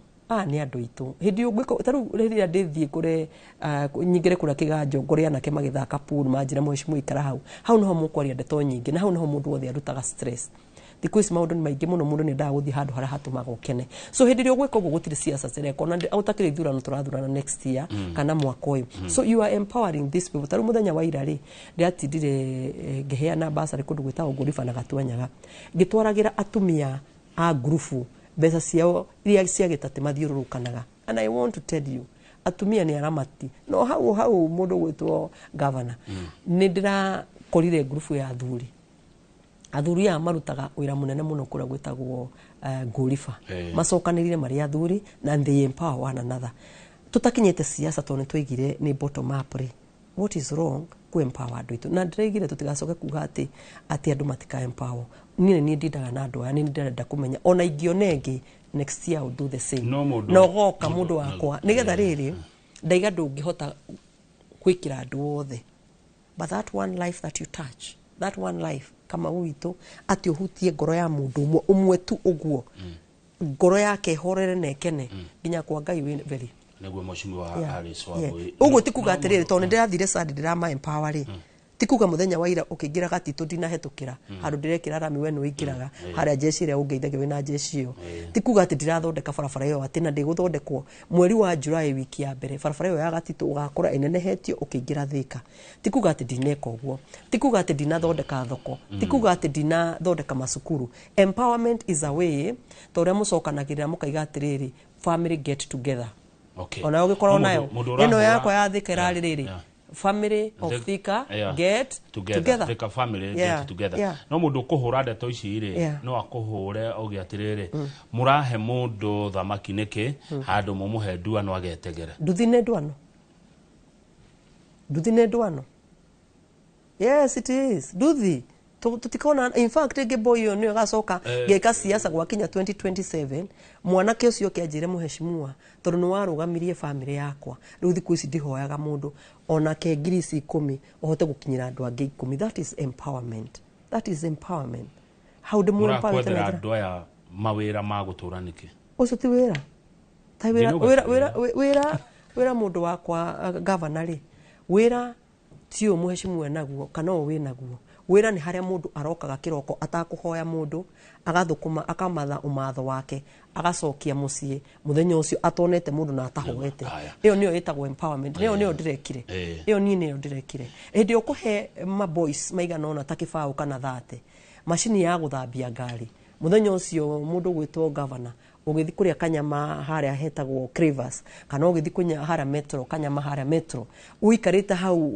[SPEAKER 26] ni andu itu hindi ugwiko taru riria ndithie kure nyingire kura kiganjo nguria nake magithaka pool manjira mheshimiwa ikara hau no mukwaria ndeto nyingi na hau no mundu wothe arutaga stress thikũ ici maundu ni maingi muno mundu ni ndaguthi handu haria hatumaga ukene so hindi ria gwika uguo gutiri ciaca cireko na autakire ithurano turathurana next year kana mwaka uyu so you are empowering these people taru muthenya wa ira ri ndiatindire ngiheana basari kundu gwitagwo Nguriba na Gatwenyaga ngitwaragira atumia a grupu mbeca ciao iria cia gitate mathiururukanaga and I want to tell you atumia ni aramati no hau mundu gwitwo governor ni ndira korire group ya athuri ya marutaga wira munene muno kura gwitagwo Gorifa macokanirire mari athuri na they empower one another tutakinyete siasa tone twigire ni bottom up what is wrong ku empower andu itu na ndiregire tutigacoke kuga ati andu matika empower ni ndidaga na andu aya ni ndirenda kumenya ona ingionegi next year will do the same no goka mundu wakwa nigetha riri ndaiga ndungihota kwikira andu othe but that one life that you touch that one life kama uitu ati uhutie ngoro ya mundu umwe tu uguo ngoro yake horere nekene nginya kwa Ngai we very
[SPEAKER 25] neguo moshimi wa Alice wa boy
[SPEAKER 26] uguo tikuga atiriri to ndirathire sad ndirama empower tikuga muthenya wa ira ukingira gatitu ndinahetukira handu ndirekira rami we no ikiraga haria jeshi ria ungeithage we na jeshi yo tikuga ati ndirathondeka barabara yo ati na ndiguthondekwo mweri wa July wiki ya mbere barabara yo ya gatitu ugakora inenehetio ukingira Thika tikuga ati ndineka uguo tikuga ati ndinathondeka thoko tikuga ati ndinathondeka masukuru empowerment is a way to ria mucokanagirira mukaiga atiriri family get together ona ugikorwo nayo ino yakwa ya Thika irariri family of Thika get together
[SPEAKER 25] Thika family get together no mundu kuhura ndeto ici ri no akuhure ogiatiriri murahe mundu thamaki niki handu mumuhe ndua no agetegere
[SPEAKER 26] nduthine ndwano yes it is nduthi tutikona in fact geboyo ni gacoka geka siasa gwakinya 2027 mwanake ucio kianjire muheshimiwa tondu ni warugamirie family yakwa riu thiku ici ndihoyaga mundu ona ke ngirisi 10 uhote gukinyira andu angi 10 that is empowerment how do more empower
[SPEAKER 25] tena andu aya mawira ma guturanike
[SPEAKER 26] ucio ti wira ta wira mundu wakwa governor ri wira tio muheshimiwa naguo kana we naguo wira ni haria mundu arokaga kiroko atakuhoya mundu agathukuma akamatha umatho wake agacokia mucie muthenya ucio atonete mundu na atahoete iyo niyo etagwo empowerment niyo ndirekire iyo niyo ndirekire hindi ukuhe ma boys maigana ona takifao kana thate mashini ya guthambia ngari muthenya ucio mundu gwitwo governor ugithi kuria kanyama haria hetagwo Crevice kana ugithi kunya haria metro kanyama haria metro uikarite hau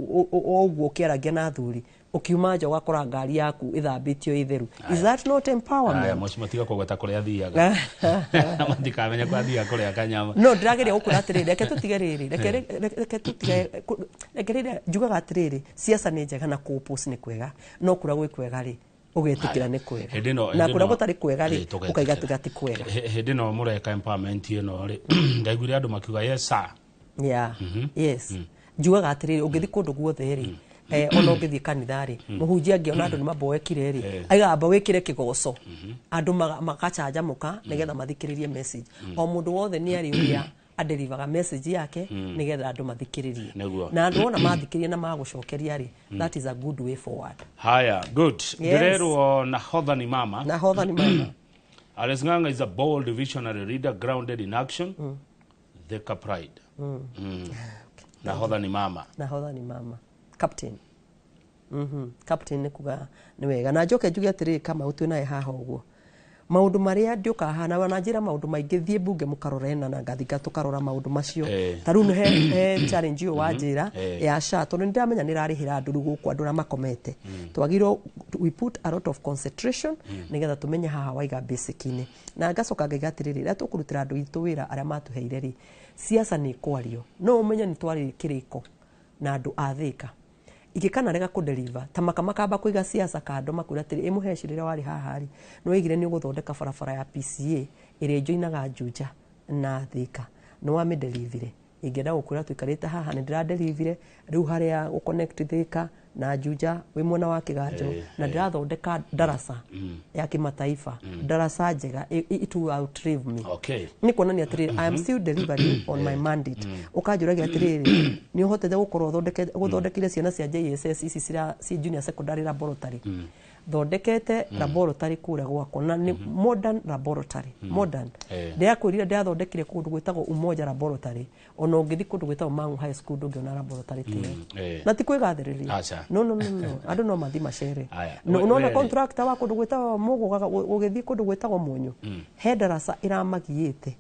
[SPEAKER 26] uguo kiaragia na thuri ukiuma nja ugakora ngari yaku ithambitio itheru is that not empowerment
[SPEAKER 25] aya moshimatiga kugweta kuria thiaga mandikamenya kwa thia kuria kanyama
[SPEAKER 26] no ndirageria gukura atiriri reke tutige riri reke tutige reke njugaga atiriri siasa ni njega na kuoppose ni kwega no kura gwi kwega ri ugetikira ni kwega na kura gutari kwega ri ukaiga tigati kwega
[SPEAKER 25] hindi no mureka empowerment ino ri ndaiguire andu makiuga yes sir
[SPEAKER 26] yes njugaga atiriri ugithi kundu guothe ri ona ugithi kanithari muhunjia ngiona andu ni maboekire ri aigamba wikire kigoco andu makachanja muka nigetha mathikiririe message o mundu wothe ni ariuria adelivaga message yake nigetha andu mathikiririe na andu ona mathikirie na magucokeria ri that is a good way forward
[SPEAKER 25] haya good ndirerwo nahodha ni mama Alice Ng'ang'a is a bold visionary leader grounded in action Thika pride nahodha ni mama captain captain ni kuga ni wega na njoke njuge atiri kama utwe nae haha uguo maundu maria ndioka hana na njira maundu maingi thie bunge mukarorena na ngathika tukarora maundu macio taru no he challenge yo wajira ya sha tondu ndiramenya nirarihira andu guku andu na makomete twagiro we put a lot of concentration nigetha tumenya haha waiga basic ine na ngacoka ngaigatiriri ra tukurutira andu itu wira aria matuheire ri siasa ni kwario no umenya ni twari kiriko na andu athika ikikana rega ku deliver tamaka makamba kuiga siasa kando makwira atiri imuheshirira wari hahari no igire ni guthondeka barabara ya PCA ire joinaga Juja na Thika no wa me delivery igenda gukwira tuikarite haha ni ndira delivery riu haria u connect Thika na Juja we mwena wa Kiganjo na ndirathondeka darasa ya kimataifa darasa njega it will outlive me ni kuonania atiri I am still delivering on my mandate ukajuragia atiri ni uhotete gukorwo guthondekire ciana cia JSS ici ci junior secondary laboratory thondekete laboratory kure gwako na ni modern laboratory modern ndia kwirira ndia thondekire kundu gwitagwo Umoja laboratory ona ungithi kundu gwitagwo Mangu high school ndungiona laboratory tiyo na ti kwigathiriria no andu no mathi macere no na contractor wa kundu gwitagwo mugo ugithi kundu gwitagwo Munyu he darasa iramagiite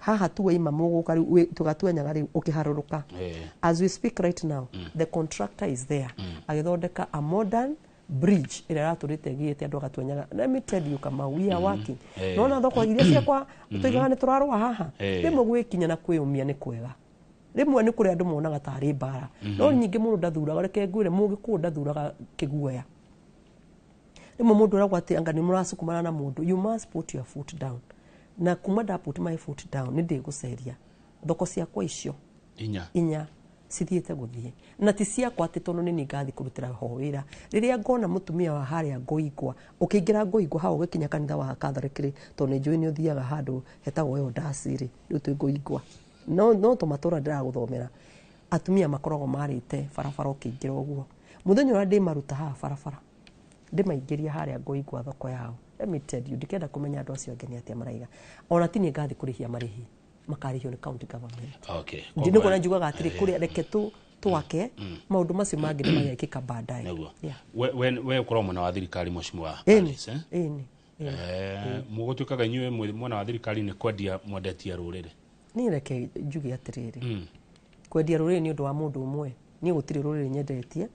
[SPEAKER 26] haha tu waima muguka tugatuenyaga riu ukiharuruka as we speak right now the contractor is there agithondeka a modern bridge ira raturite giete andu agatuenyaga. Let me tell you kama we are working nona thoko iria ciakwa tuigaga ni turarwa haha rimwe gwikinya na kwiyumia ni kwega rimwe ni kuri andu monaga tari bara no nyingi mundu ndathuraga reke ngwire mugiku ndathuraga kiguoya rimwe mundu aragwa ati anga ni murasukumana na mundu you must put your foot down na kuma da put my foot down ni ndiguceria thoko ciakwa icio inya cithiete guthie na ti ciakwa ati tono ni ngathi kurutira ho wira riria ngona mutumia wa haria ngoigwa ukiingira ngoigwa ha ugikinya kanitha wa Catholic to ni njui ni uthiaga handu hetagwo yo dasiri riu tu ngoigwa no to matura ndiraguthomera atumia makorogo marite farafara ukiingira uguo muthenya ura ndi maruta ha farafara ndi maingiria haria ngoigwa thoko yao. Let me tell you ndikenda kumenya andu acio ngeni atia maraiga ona ti ni ngathi kurihia marihi makarihio ni county government.
[SPEAKER 25] Okay.
[SPEAKER 26] Ndino kuna njugaga atiri kuri reke tu twake maundu macio mangi magekika baadaye.
[SPEAKER 25] We ukorwo mwana wa thirikari mheshimiwa Alice mugutukaga nyue mwana wa thirikari ni kwendia mwendetia rurire
[SPEAKER 26] ni reke njuge atiriri kwendia rurire ni undu wa mundu umwe ni gutiri rurire nyendetie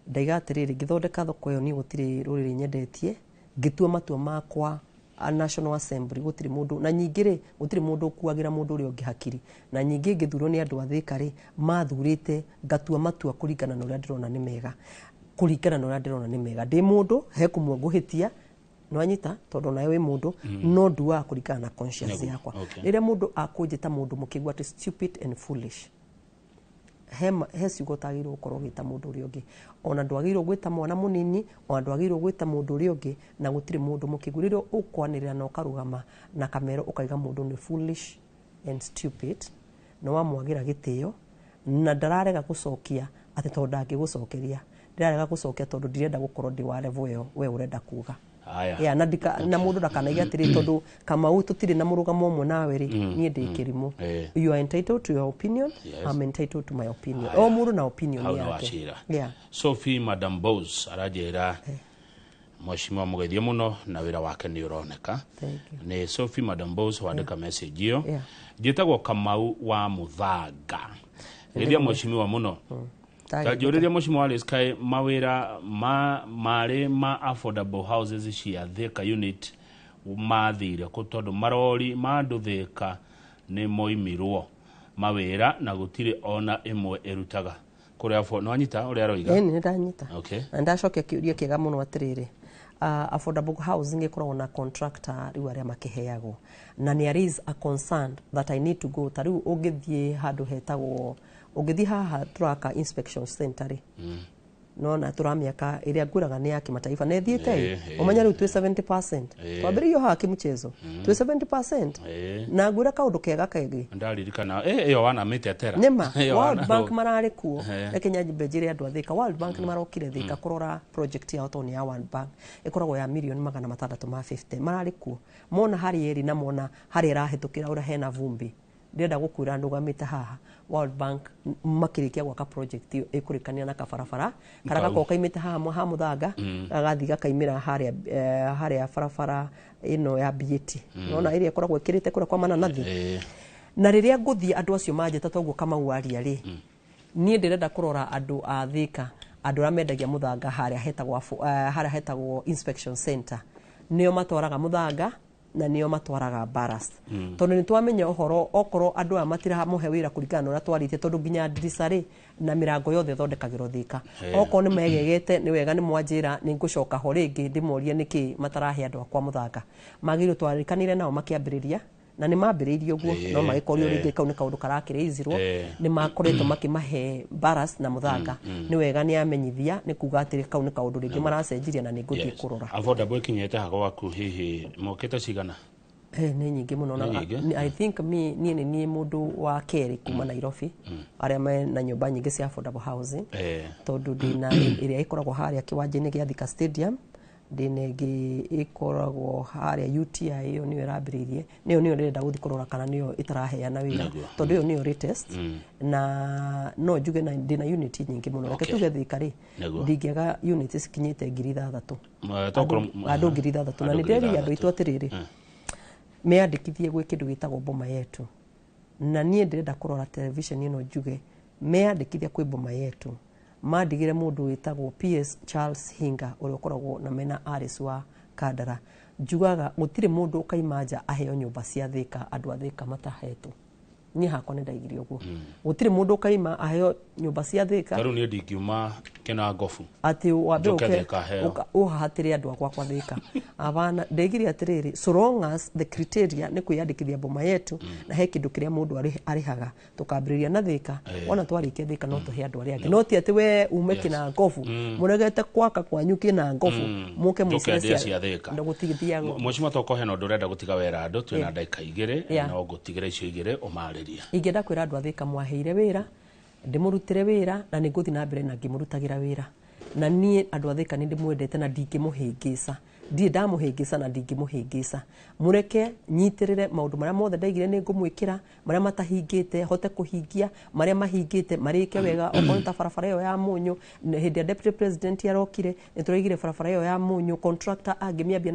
[SPEAKER 26] ndaiga atiriri ngithondeka thoko yo ni gutiri rurire nyendetie ngitua matua makwa a National Assembly gutiri mundu na nyingire gutiri mundu kuagira mundu uri ungi hakiri na nyingi ngithurwo ni andu athikari mathurite ngatua matua kuringana na uria ndirona ni mega kuringana na uria ndirona ni mega ndi mundu he kumwe nguhitia no anyita tondu nayo wi mundu no ndua kuringana na conscience yakwa riria mundu akunjita mundu mukigwa ati stupid and foolish he ciugo tagirwo gukorwo gita mundu uri ungi ona ndwagirwo gwita mwana munini ona ndwagirwo gwita mundu uri ungi na gutiri mundu mukiguriro ukwanirira na ukarugama na kamero ukaiga mundu ni foolish and stupid no wamwagira gitio na ndararega gucokia ati tondu ndangigucokeria ndararega gucokia tondu ndirenda gukorwo ndi wa level yo we urenda kuga ya na mundu ndakanaiga atiri tondu kama u tutiri na murugamo umwe nawe ri nie ndi kirimu you are entitled to your opinion I'm entitled to my opinion o mundu na opinion yake
[SPEAKER 25] Sophie Madam Bose arajera mheshimiwa mugeithie muno na wira wake ni uroneka ni Sophie Madam Bose wandika message iyo njitagwo Kamau wa Muthanga riria mheshimiwa muno tajuriria mheshimiwa Alice kai mawira mari ma affordable houses cia Thika unit mathire ko tondu marori mandu Thika ni moimirwo mawira na gutire ona imwe erutaga kuria no anyita uria aroiga
[SPEAKER 26] ni ndanyita ndacokia kiuria kiega muno atiriri affordable housing ikoragwo na contractor riu aria makiheagwo na there is a concern that I need to go tariu ungithie handu hetagwo ugithi haha turaka inspection center no na turamiaka iria nguraga ni ya kimataifa na thiete umenya riu 70% twambirio haha kimchezo 70% na ngura kaundu kega kege
[SPEAKER 25] ndaririkana iyo wana mitetera
[SPEAKER 26] nema World Bank marari kuo ekenya njibejire andu athika World Bank ni marokire Thika kurora project ya otoni ya World Bank ikoragwo ya milioni 650 marari kuo mona hari eri na mona hari rahitukira ura hena vumbi ndenda gukwira ndugamite haha World Bank makirikia gwaka project iyo ikurikania na kabarabara karaka koka imite haha ha Muthanga agathiga kaimira haria barabara ino ya BT nona iria ikoragwo ikirite kura kwa mananathi na riria nguthie andu acio manjeta toguo kama uaria ri nie ndirenda kurora andu a Thika andu ramendagia Muthanga haria hetagwo inspection center nio matwaraga Muthanga na nio matwaraga Baras tondu ni twamenya uhoro okoro andu amatira muhe wira kurigana ura twarite tondu ginya dirisari na mirango yothe thondekagirwo Thika oko ni megegete ni wega ni mwanjira ni ngucoka ho ringi ndimorie niki matarahe andu akwa Muthanga magiro twarikanire nao makiambiriria na ni mambiriirio guo no magikorio ringi kau ni kaundu karakireizirwo ni makoretwo makimahe Baras na Muthanga ni wega ni amenyithia ni kuga atiri kau ni kaundu ringi maracenjiria na ni nguthie kurora
[SPEAKER 25] affordable kinyete hago waku hihi moketa cigana
[SPEAKER 26] ni nyingi muno na I think ni mundu wa keri kuma Nairobi aria me na nyumba nyingi cia affordable housing tondu dina iria ikoragwo haria kiwanja-ini gia Thika Stadium dinegi ikoragwo haria UTI iyo niyo irambiririe niyo renda guthi kurora kana niyo itaraheana wira tondu iyo niyo retest na no njuge na dina unit nyingi muno reke tuge Thika ri ndingiaga unit cikinyite 6,000 andu 6,000 na ni nderi andu itu atiriri meandikithie gwä kä ndå gä tagwo boma yetu na niä ndä renda kå rora television ä no njuge meandikithia kwä boma yetu mandigä re må ndå wä tagwo PS Charles Hinga å rä a å koragwo na mena Alice wa Kandara njugaga gå tirä må ndå å kaima nja aheo nyå mba cia thä ka andå a thä ka matahetwo niä hakwa nä ndaigire å guo gå tirä må ndå å kaima aheo nyå mba cia thä ka
[SPEAKER 25] tarä u niä ndingiuma kena ngobu
[SPEAKER 26] atä wambe å hahatä re andå akwa kwa thä ka abana ndaigire atä rä rä so long as the criteria nä kwä yandä kithia boma yetu na he kä ndå kä rä a må ndå arä haga tå kambä rä ria na thä ka wona twarä kä thä ka no tå he andå arä angä no ti atä we ume kä na ngobu må regete kwaka kwanyu kä na ngobu må ke
[SPEAKER 25] gå tigithiagwo mwecima toko hena å ndå å renda gå tiga wera andå twä na ndagä igä rä no gå tigä ra icio igä rä å marä ria
[SPEAKER 26] ingä kwä ra andå a thä ka mwaheire wä ra ndä må rutä re wä ra na nä ngå thiä na mbere na ngä må rutagä ra wä ra na niä andå a thä ka nä ndä mwendete na ndingä må hä ngä ca ndirä ndamå hä ngä ca na ndingä må hä ngä ca må reke nyitä rä re maå ndå marä a mothe ndaigire nä ngå mwä kä ra marä a matahingä te hote kå hingia marä a mahingä te marä ke wega okorwo nä ta barabara ä yo ya må nyå hä ndä ya deputy president arokire nä tå raigire barabara ä yo ya må nyå contractor angä mä ambia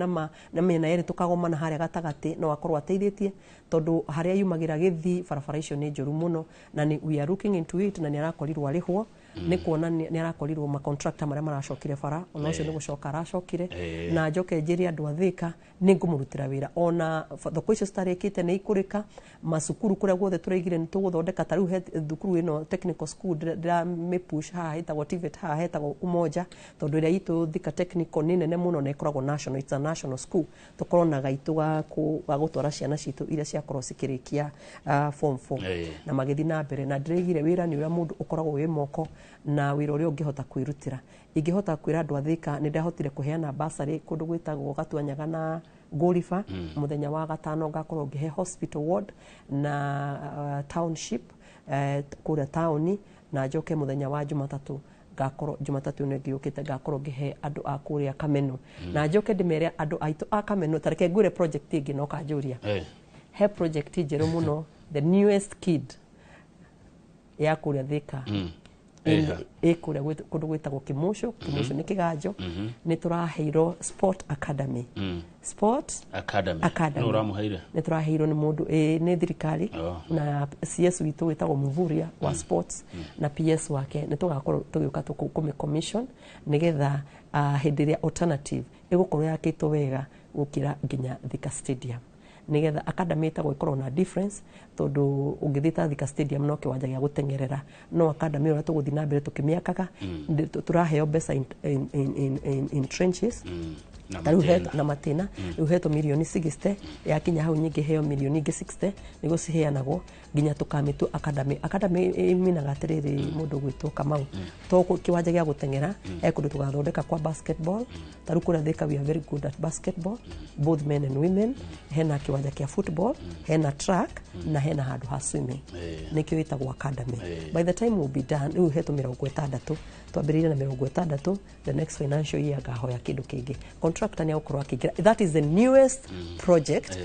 [SPEAKER 26] na mena yerä tå kagomana harä a gatagatä no akorwo ateithä tie tondå harä a yumagä ra gä thi barabara icio nä njå ru må no na we are looking into it na nä arakorirwo arä hwo nä kuona nä arakorirwo macontractor marä a maracokire bara ona å cio nä gå coka aracokire na njoke njä re andå a thä ka nä ngå må rutä ra wä ra ona thoko icio citarä kä te nä ikå rä ka macukuru kå rä a guothe tå raigire nä tå gå thondeka ta rä u he thukuru ä no technical school ndä push haha hetagwo TVET haha hetagwo Umoja tondå ä rä a itå thika technical nä nene må no na ĩkoragwo national, it's a national school tå korwo na gaitå ga gå twara ciana citå iria ciakorwo cikä rä kia form 4 na magä thiä na mbere na ndä raigire wä ra nä å rä a må ndå å koragwo wä moko na wä ra å rä a å ngä hota kwä rutä ra ingä hota kwä ra andå a thä ka nä ndahotire kå heana basarä kå ndå gwä tagwo Gatuanyaga na Gorifa må thenya wa gatano ngakorwo ngä he hospital ward na township kå rä a taåni na njoke må thenya wa Jumatatå ngakorwo Jumatatå nä ngä å kä te ngakorwo ngä he andå a kå rä a Kameno na njoke ndä mere andå aitå a Kameno tareke ngwä re project ä ngä no kanjå ria he project njerå må no the newest kid ya kå rä a thä ka ä kå rä a kå ndå gwä tagwo kä må cå nä kä ganjo nä tå raheirwo sport academy nä tå raheirwo nä må ndå nä thirikari na CS witå wä tagwo Muthuria wa sports na PS wake nä tå gakorwo tå gä å ka kå mä commission nä getha hä ndä ä rä a alternative ä gå korwo yakä two wega gå kä ra nginya Thika stadium nä getha academy ĩtagwo ĩkorwo na difference tondå å ngä thiä ta Thika stadium no kä wanja gä a gå tengerera no academy ä yo tå gå thiä na mbere tå kä mä akaga tå raheo mbeca in trenches na matina rä u hetwo mirioni 60 yakinya hau nyingä heo mirioni ingä 60 nä gå ciheanagwo nginya tå kamä tu academy minaga atä rä rä må ndå gwä two Kamau to kä wanja gä a gå teng'era ekå ndå tå gathondeka kwa basketball tarä u kå rä a Thika we are very good at basketball both men and women hena kä wanja kä a football hena track na hena handå ha swimming nä kä o ä tagwo academy by the time will be done rä u hetwo 60 twambä rä ire na 60 the next financial year ngahoya kä ndå kä ngä contractor nä agåkorwo akä that is the newest project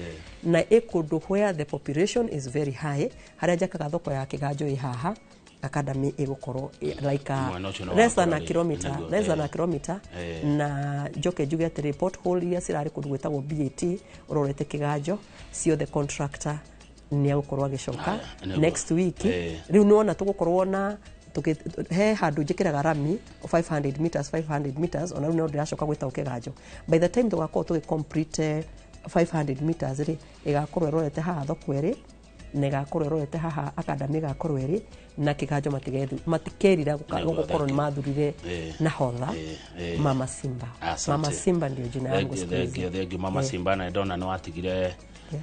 [SPEAKER 26] na ĩkũndũ where the population is very high harĩa njakaga thoko ya kĩganjo ĩ haha academy ĩgũkorwo like less than a kilometer na njoke njuge atĩ report hole iria cirarĩ kũndũ gwĩtagwo BAT ũrorete kĩganjo ciothe contractor nĩ agũkorwo agĩcoka next week rĩu nĩ wona tũgũkorwo na he handå njä kä raga rami 500 meters ona rä u no ndä racoka gwä tagwo kä ganjo by the time tå gakorwo tå gä complete 500 meters rä ĩgakorwo ĩrorete haha thoko ĩrĩ na ĩgakorwo ĩrorete haha academy ĩgakorwo ĩrĩ na kä ganjo matikerira gå korwo nä mathurire na hotha Mama Simba ndio jina yangu
[SPEAKER 25] thengio Mama Simba na ndona nä watigire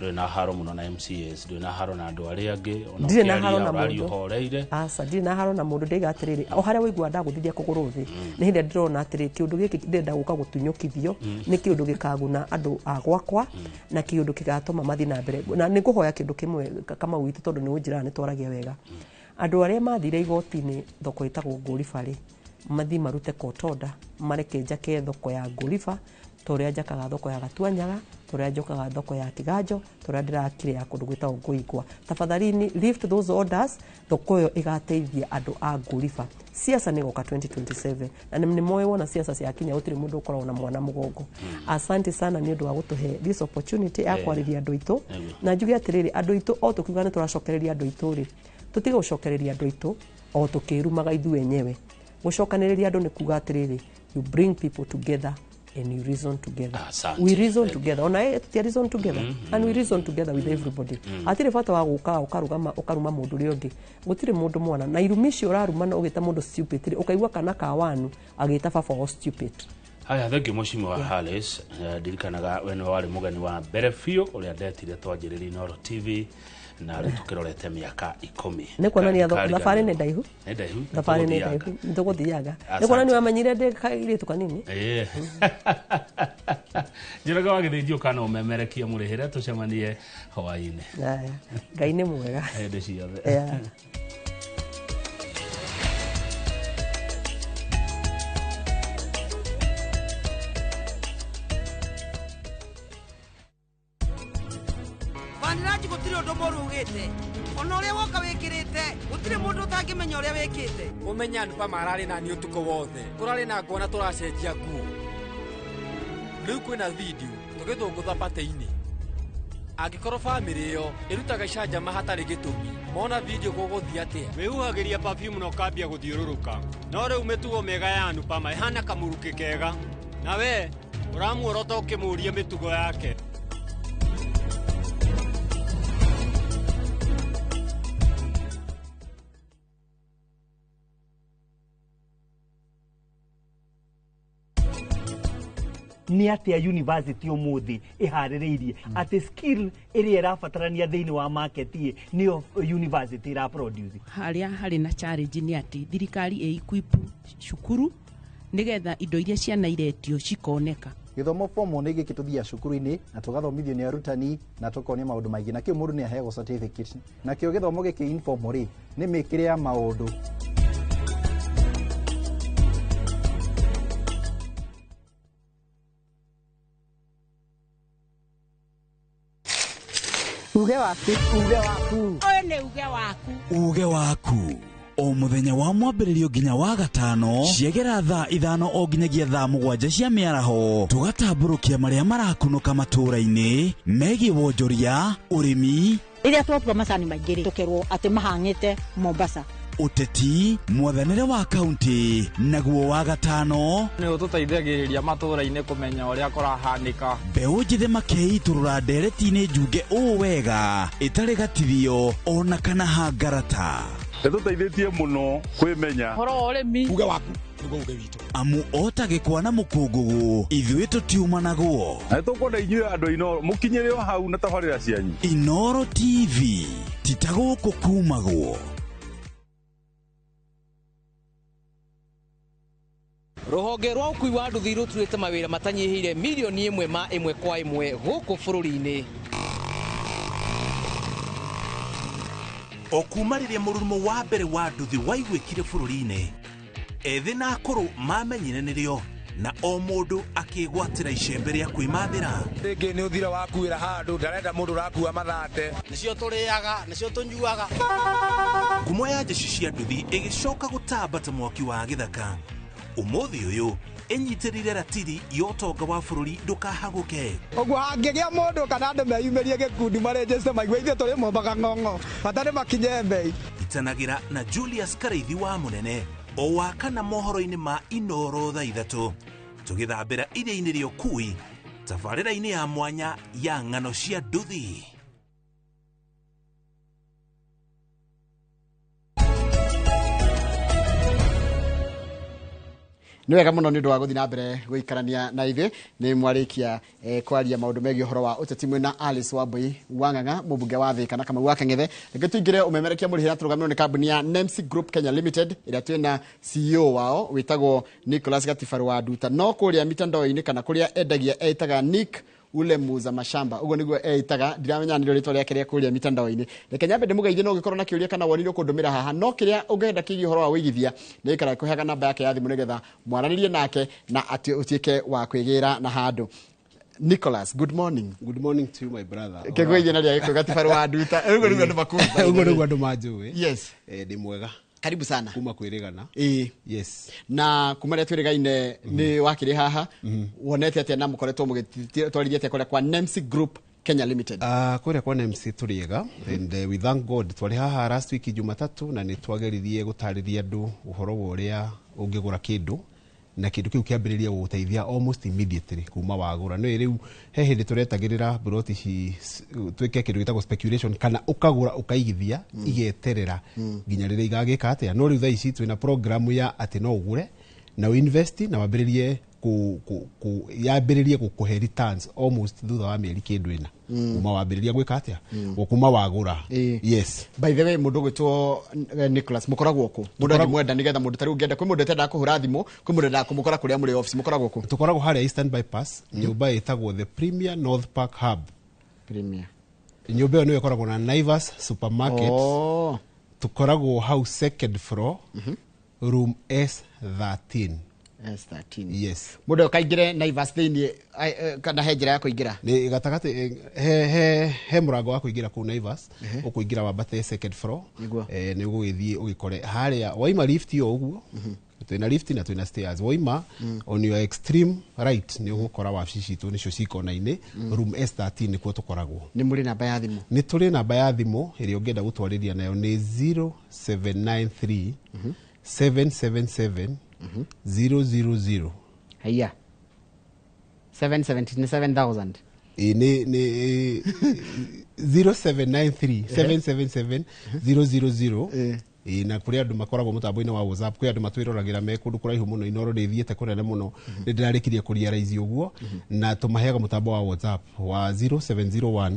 [SPEAKER 25] ndå na haro muno na MCAs ndå na haro na andå arä angä
[SPEAKER 26] ndirä na haro na må ndå ndirä na haro na må ndå ndäiga atä rä rä o harä a waigua ndagå thithia kå gå rå thä nä hä ndä ndärona atä rä kä å ndå gä kä ndärenda gå ka gå tunyå kithio nä kä å ndå gä kaguna andå a gwakwa na kä å ndå kä gatåma mathiä na mbere na nä ngå hoya kä ndå kä mwe Kamau witå tondå nä å njä raga nä twaragia wega andå arä a mathire igoti-inä thoko ä tagwo Ngåriba rä mathiä marute kotonda mareke njake thoko ya Ngåriba to rä a njakaga thoko ya Gatuanyaga turia njokaga thoko ya Kiganjo, turia ndirakire ya kundu gwitagwo Ngũigwa. Tafadhalini lift those orders, thoko yo igateithia andu a Ngũriba. Siasa ni goka 2027 na ni moyo wona siasa cia Kenya gutiri mundu ukoragwo na mwana mugongo. Asante sana ni undu wa gutuhe this opportunity ya kwariria andu itu na njuge atiriri andu itu o tukiuga ni turacokereria andu itu ri tutige gucokereria andu itu o tukirumaga ithu wenyewe. Gucokaniriria andu ni kuga atiriri you bring people together and you reason together. We reason together. Ona tu reason together and we reason together with everybody. Atire fata wa guka ukaruma mundu ri ungi. Gutire mundu mwana na irumishi uraruma na ugita mundu stupid. Ukaigwa kana ka wanu agita baba o stupid.
[SPEAKER 25] Haya, thank you Mheshimiwa Harris. Dirikanaga wene wale mugani wa Berefio uria ndetire twanjiriri iNooro TV na ritukirorete miaka 10.
[SPEAKER 26] Ne kwana ni thafari ne ndaihu.
[SPEAKER 25] Ne ndaihu.
[SPEAKER 26] Thafari ne ndaihu. Nduguthiaga. Ne kwana ni wamenyire ndikaire tukanini.
[SPEAKER 25] Njiraga wagithithio kana umemerekia murihire tucemanie Hawaii-ini.
[SPEAKER 26] Haya. Ngai ni mwega.
[SPEAKER 25] Hende ciothe.
[SPEAKER 1] Vaniraji gutiri undu moru ugite. Ona uria woka wikirite, gutiri mundu utangimenya uria wikite.
[SPEAKER 2] Umenya ndupa marari na ni utuko wothe. Turari na ngona turacenjia nguo. Riu kwina video tugithungutha pate-ini. Angikorwo family yo irutaga icanjama hatari gitumi. Mona video guguthia atia.
[SPEAKER 3] Wihuhagiria perfume no kambia guthiururuka. No riu mitugo mega ya ndupa mai hana kamuruki kega. Na we uramuorota ukimuria mitugo yake.
[SPEAKER 4] ni atia university umuthi ihaririirie ati skill iri irabatarania thiini wa market ni university ira produce
[SPEAKER 7] haria hari na challenge ni ati thirikari e equip cukuru nigetha indo iria ciana iretio cikoneka.
[SPEAKER 8] Githomo form 1 giki tuthia cukuru-ini na tugathomithio ni arutani na tukonia maundu maingi na kio mundu ni ahego certificate na kio githomo giki informal ni mikire ya maundu
[SPEAKER 7] uge waku uge waku
[SPEAKER 27] o muthenya wa mwambiririo nginya wa gatano ciegera thaa 5 o nginyagia thaa 7 cia miaraho tugatamburukia maria marakunuka matura-ini megie wonjoria urimi
[SPEAKER 28] iria twatua macani maingiri tukerwo ati mahangite Mombasa
[SPEAKER 27] uteti mwathanire wa kaunti naguo wa gatano
[SPEAKER 2] ni ututeithagiriria matura-ini kumenya uria kurahanika
[SPEAKER 27] mbeu njithe makeiturura ndereti-ini njunge wega itari gatithio ona kana hangarata
[SPEAKER 29] tuteithĩtie muno kwimenya
[SPEAKER 2] horo urimi
[SPEAKER 29] uge waku niguo uge witu
[SPEAKER 27] amu otagikwa na mukungugu ithuĩ tutiuma naguo
[SPEAKER 29] na tukwenda inyuĩ andũ iNooro mukinyĩre o hau na tabarĩra cianyu
[SPEAKER 27] iNooro TV titagũkũ kumagwo.
[SPEAKER 30] Ruhonge rwa ukui wa nduthi ruturite mawira matanyihire milioni 1 kwa 1 guku bururi-ini.
[SPEAKER 31] Okumariria murumo wa mbere wa nduthi waigwikire bururi-ini ethi na akuru mamenyire nirio na o mundu akigwatira icembe ria kwimathira
[SPEAKER 2] ringi ni uthira wakuira handu ndarenda mundu rakua mathate
[SPEAKER 3] nicio turiaga nicio tunyuaga
[SPEAKER 31] ngumo ya jeshi cia nduthi igicoka gutambata mwaki wa githaka umuthi uyu inyitirire ratiri yotonga wa bururi ndukahaguke
[SPEAKER 2] ogwo hangigia mundu kana andu meyumirie gikundi marejeste maigwe ithe turi mombaga ng'ong'o batari makinye mbei
[SPEAKER 31] itanagira na Julius Kareithi wa munene o wakana mohoro-ini ma iNooro thaa 3 tugithambira iria-ini ria ukui tabarĩra-ini ya mwanya ya ng'ano cia nduthi.
[SPEAKER 5] Ni wega muno ni ndu wa guthi na mbere guikarania na ithe ni mwarikia kwaria maundu megie horo wa uteti mwena Alice Wambui Wang'ang'a mubunge wa Thika na kama wake ng'ethe reke tuingire umemerekia murihira turugamiro ni kambuni ya NEMC Group Kenya Limited ira twina CEO wao witagwo Nicholas Gatifaru wa Nduta no kuria mitandao-ini kana kuria endagia etaga Nick ule muza mashamba ugo niguo eitaga ndiramenya ni ritwa rĩake rĩa kuria mitandao-ini reke nyambe ndimugeithie no gikorwo na kiuria kana wonire kundumira haha no kiria ungenda kigi horo wa wigithia ni ikara kuheaga namba yake ya thimu nigetha mwaranirie nake na ati utiike wa kwigira na handu Nicholas, good morning.
[SPEAKER 6] Good morning to you, my brother.
[SPEAKER 5] Kegwe jina lia iko gatifaru wa duta. Ugo ndugu ndo makuta.
[SPEAKER 6] Ugo ndugu ndo majue.
[SPEAKER 5] Yes.
[SPEAKER 6] Ndi mwega.
[SPEAKER 5] Karibu sana.
[SPEAKER 6] Kuma kwirigana. Yes.
[SPEAKER 5] Na kumaria twirigaine ni wakiri haha. Wonete atia na mukoretwo mugitwarithia atia kore kwa NEMC Group Kenya Limited.
[SPEAKER 6] Kore kwa NEMC turiega and we thank God twari haha last week Jumatatu na ni twageririe gutariria andu uhoro wa uria ungigura kindu na kindu kiu kiambiriria guteithia almost immediately kuma wagura no riu he hindi turetagirira broti ci twike kindu gitagwo speculation kana ukagura ukaigithia igeterera nginya riria igagika atia no riu tha ici twina program ya ati no ugure na invest na wambiririe yambiririe gukuhe returns almost thutha wa mieri kindu ina kuma wambiriria gwika atia kuma wagura. Yes.
[SPEAKER 5] By the way mundu gwitwo Nicholas mukoragwo ku mundu ari mwenda nigetha mundu tari ungienda kwi mundu etenda kuhura thimu kwi mundu nda kumukora kuria muri office mukoragwo ku
[SPEAKER 6] tukoragwo hari Eastern Bypass nyumba itagwo the Premier North Park Hub.
[SPEAKER 5] Premier
[SPEAKER 6] nyumba ĩyo nĩyo ĩkoragwo na Naivas supermarket. Tukoragwo house second floor room S13.
[SPEAKER 5] S13.
[SPEAKER 6] Yes.
[SPEAKER 5] Mundu kaingire Naivas thini kana he njira ya kuingira
[SPEAKER 6] ni gatagati he murango wa kuingira ku Naivas ukuingira wambate second floor ni ugithie ugikore haria waima lift yo uguo twina lift na twina stairs waima on your extreme right ni ugukora wabici tu nicio cikonaine room S13 nikuo tukoragwo.
[SPEAKER 5] Ni muri namba ya thimu?
[SPEAKER 6] Ni turi namba ya thimu iri ungienda gutwarithia nayo ni 0793 777 000.
[SPEAKER 5] Haya 777,000
[SPEAKER 6] ni 0793 777 000. Na kuri andu makoragwo mutambo-ini wa WhatsApp kuri andu matwirораgira me kundu kuraihu muno iNooro ndithiete kunene muno ndirarekirie kuriaraizi uguo na tumaheaga mutambo wa WhatsApp wa 0701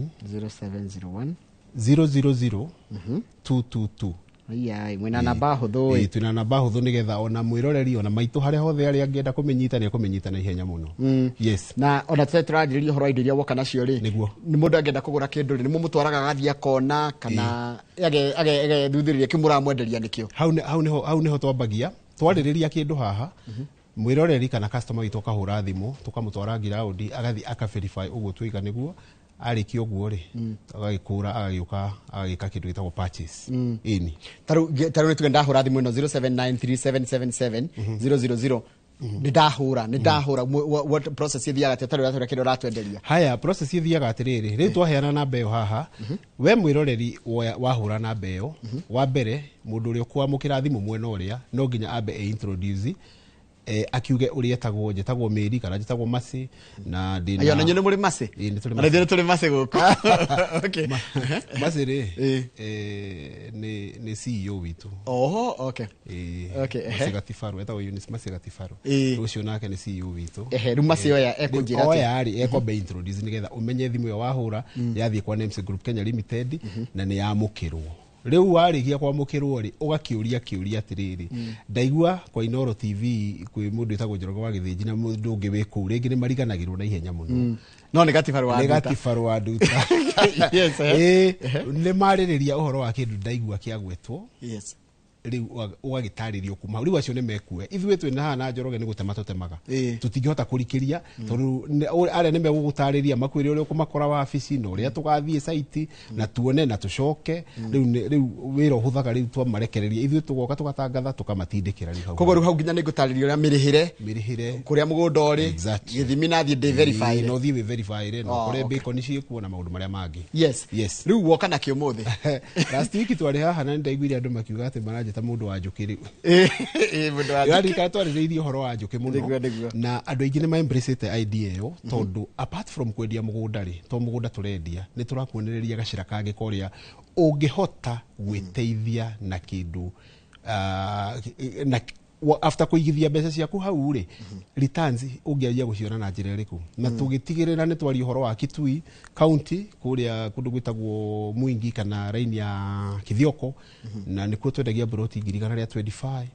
[SPEAKER 6] 000 222.
[SPEAKER 5] Ai mwina namba huthu
[SPEAKER 6] twina namba huthu nigetha ona mwiroreri ona maitu haria hothe aria angienda kumenyita ni akumenyita na ihenya muno. Yes.
[SPEAKER 5] Na ona tũrarĩrĩria ũhoro wa indo iria woka nacio rĩ
[SPEAKER 6] niguo
[SPEAKER 5] ni mundu angienda kugura kindu ni mumutwaraga gathia akona kana age thuthiriria kimuramwenderia nikio
[SPEAKER 6] hau niho twambagia twarĩrĩria kindu haha mwiroreri kana customer witu kahura thimu tukamutwara ground agathi aka verify uguo twiga niguo ariki uguo ri agagikura agagiuka agagika kindu gitagwo purchase ini
[SPEAKER 5] taru ni tugenda hura thimu no 0793777000 ndahura what process ithiaga taru taru kindu ratwenderia.
[SPEAKER 6] Haya process ithiaga atiriri ri twaheana namba iyo haha we mwiroreri wahura namba iyo wa mbere mundu uri kwamukira thimu mwena uria no nginya ambe introduce akiuge uria etagwo njitagwo Meri kana njitagwo Masi na ndina
[SPEAKER 5] ayo na nyone muri Masi na tuli Masi guku. Okay.
[SPEAKER 6] Masi ri ni CEO witu.
[SPEAKER 5] Okay.
[SPEAKER 6] Masi Gatifaru etagwo Eunice Masi Gatifaru ucio nake ni CEO witu.
[SPEAKER 5] Ru Masi oya ekunjira
[SPEAKER 6] oya ari ekombe introduce nigetha umenye thimu yo wahura yathie kwa NEMC Group Kenya Limited na ni yamukirwo riu warigia kwamukirwo ri ugakiuria atiriri ndaigua kwa iNooro TV kwi mundu itagwo Njoroge wa Githinji na mundu ungi wiku ringi ni mariganagirwo na ihenya muno
[SPEAKER 5] no negatifaru
[SPEAKER 6] wa nduta
[SPEAKER 5] yes
[SPEAKER 6] ni maririria uhoro wa kindu ndaigua kiagwetwo
[SPEAKER 5] yes
[SPEAKER 6] riu ugagitaririo kuma riu acio ni mekue ithwe twina hana Njoroge ni gutema tutemaga tutingihota kurikiria tondu aria ni megugutariria makwire uri kumakora wa office no ria tugathie site na tuone na tucoke riu wira huthaga riu twamarekereria ithwe tugoka tugatangatha tukamatindikira riu
[SPEAKER 5] kogo riu hau nginya ni gutaririo ria mirihire kuria mugunda uri githimi na thie verify
[SPEAKER 6] no thie verify re no kuria bacon ciekuo na maundu maria mangi.
[SPEAKER 5] Yes riu woka na kio muthi
[SPEAKER 6] last week twari haha na ndaiguire andu makiuga ati maranje ta mundu wa njukiri
[SPEAKER 5] mundu wa
[SPEAKER 6] njukiri ka twaririirie horo wa njuki muno na andu aingi ni ma embrace the idea yo tondu apart from kwendia mugunda ri to mugunda turendia ni turakuonereria gacira kangi koria ungihota gwiteithia na kindu na after kuigithia mbeca ciaku hau ri returns ungiaria guciona na njira iriku na tugitigirira ni twari horo wa Kitui county kuria kundu gwitagwo Mwingi kana raini ya Kithioko na nikuo twendagia broti 25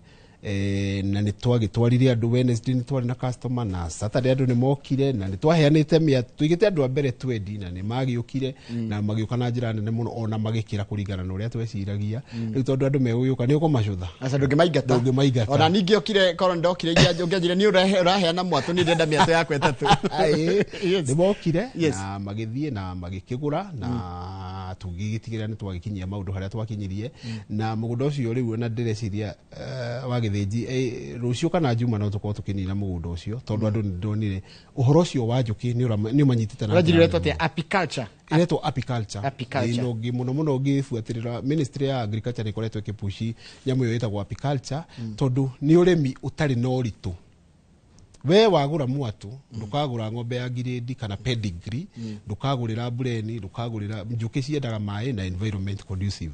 [SPEAKER 6] na nä twagätwarire andå Wednesday nä twarä na customer na Saturday andå nä mokire na nä twaheanäte tå igä te andå a mbere 20 na nä magä å kire na magä å ka na njä ra nene må no ona magä kä ra kå ringana na å rä a tweciragia rä u tondå andå megå ka nä å kå macå
[SPEAKER 5] ndå ngä maingata ona ningä okire korwo ndokire å ngä njire nä å raheana mwatå nä ndenda mä atå yakwa ätatå
[SPEAKER 6] nä mokire na magä thiä na magä kä gå ra na tå gä gä tigä ra nä twagä kinyia maå ndå harä a twakinyirie na må gå nda å cio rä u ona ndä reciria wagä thä nji rå cio kana njuma no tå korwo tå kä nina må gå nda å cio tondå andå nä ndonire å horo å cio wa njå kä nä å manyitä te iretwo apiculture no ngä må no ngä buatä rä ra ministry ya agriculture nä koretwo ä kä pushi nyamå ä yo ä tagwo apiculture tondå nä å remi å tarä na å ritå we wagå ra mwatå ndå kagå ra ng'ombe ya ngirĩndi kana pedigree ndå kagå rä ra mbureni ndå kagå rä ra njå kä ciendaga maä na environment conducive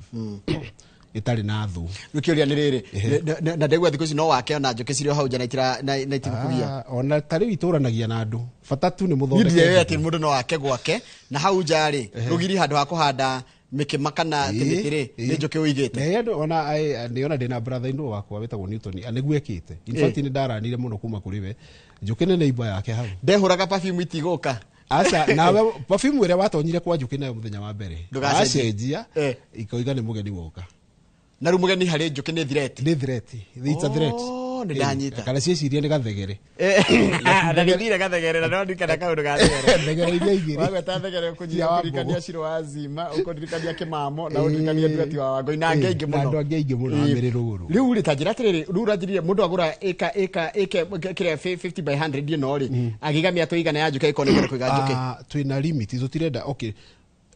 [SPEAKER 6] itarĩ na thũ
[SPEAKER 5] rĩkĩũria nĩ rĩrĩ na ndegwa thikũ ici no wake ona njũkĩ cirĩ o hau nja na itigũkũgia
[SPEAKER 6] ona tarĩ itũranagia na andũ bata tu nĩ mũthondeke
[SPEAKER 5] ndiye atĩ mũndũ no wake gwake na hau nja rĩ rũgiri handũ ha kũhanda mikima kana timitiri nĩ njũkĩ ũigĩte
[SPEAKER 6] nĩ ona nĩona ndĩna brother in wakwa wĩtagwo Newton anĩguo ekĩte in fact nĩ ndaranire mũno kuma kũrĩ we njũkĩ nĩ neighbor yake hau
[SPEAKER 5] ndehũraga perfume itigũka
[SPEAKER 6] aca nawe perfume ĩrĩa watonyire kwa njũkĩ nayo mũthenya wa mbere acenjia ikoiga nĩ mũgeni woka
[SPEAKER 5] na rä mũgeni harä njũkĩ nĩ
[SPEAKER 6] threat it's a threat
[SPEAKER 5] nĩ ndanyita
[SPEAKER 6] kana ciecirie nĩ gathegere
[SPEAKER 5] na nĩ thire gathegere na no ndikana kaũndũ gathegere
[SPEAKER 6] thegere iria igĩrĩ
[SPEAKER 5] wagweta thegere ũkũririkania Ciro wa Zima ũkũririkania Kĩmamo na ũririkania Nduati wa Wangũi na angĩ aingĩ mũno
[SPEAKER 6] andũ angĩ aingĩ mũno a mĩrĩ rũgũrũ
[SPEAKER 5] rĩu rĩ ta njĩra atĩrĩrĩ rĩu ũranjirie mũndũ agũra ĩka kĩrĩa 50 by 100 ĩno rĩ agĩgamia tũigana ya njũkĩ ĩkorwo nĩ kũiga njũkĩ
[SPEAKER 6] twĩna limit tũtirenda okay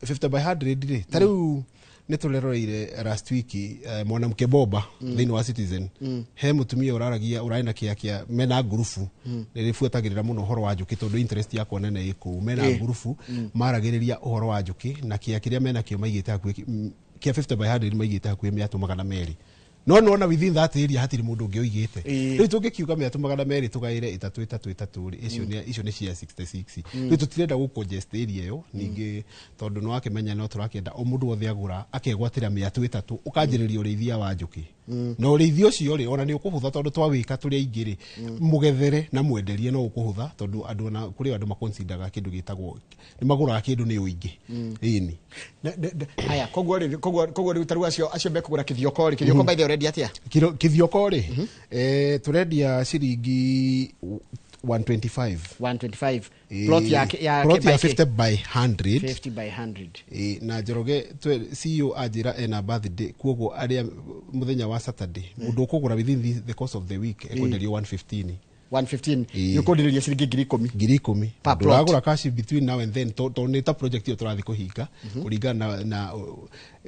[SPEAKER 6] 50 by 100 rĩ ta rĩu nä tå reroreire last week mwanamke Boba thĩinĩ wa Citizen he mũtumia ũraragia ũrarĩ na kĩa mena ngurubu nĩ rĩbuatagĩrĩra mũno ũhoro wa njũkĩ tondũ interest yakwa nene ĩkũu mena ngurubu maragĩrĩria ũhoro wa njũkĩ na kĩrĩa mena kĩo maigĩte hakuhĩ kĩa 50 by 100 maigĩte hakuhĩ 200 no nona within that area hatirĩ mũndũ ũngĩ ũigĩte rĩu tũngĩkiuga 200 tũgaĩre ĩtatũ icio nĩ cia 66 rĩu tũtirenda gũcongest area ĩyo ningĩ tondũ nĩ wakĩmenya no tũrakĩenda o mũndũ wothe agũra akegwatĩra 300 ũkanjĩrĩria ũrĩithia wa njũkĩ na ũrĩithia ũcio rĩ ona nĩ ũkũhũtha tondũ twawĩka tũrĩ aingĩ rĩ mũgethere na mwenderie no ũkũhũtha tondũ andũ ona kũrĩ andũ maconsideraga kĩndũ gĩtagwo nĩ magũraga kĩndũ nĩ ũingĩ ĩni
[SPEAKER 5] haya koguo rĩu tarĩu acio mekũgũra kĩthioko by the way atia
[SPEAKER 6] kithioko ri turendia ciringi 125 plot ya 50 by 100 na Njoroge CEO ajira ena birthday kuogo aria muthenya wa Saturday mundu ukugura within the course of the week ekwenderio 115
[SPEAKER 5] yukondiria ciringi 10,000
[SPEAKER 6] nduragura cash between now and then to nita project yo turathi kuhinga kuringana na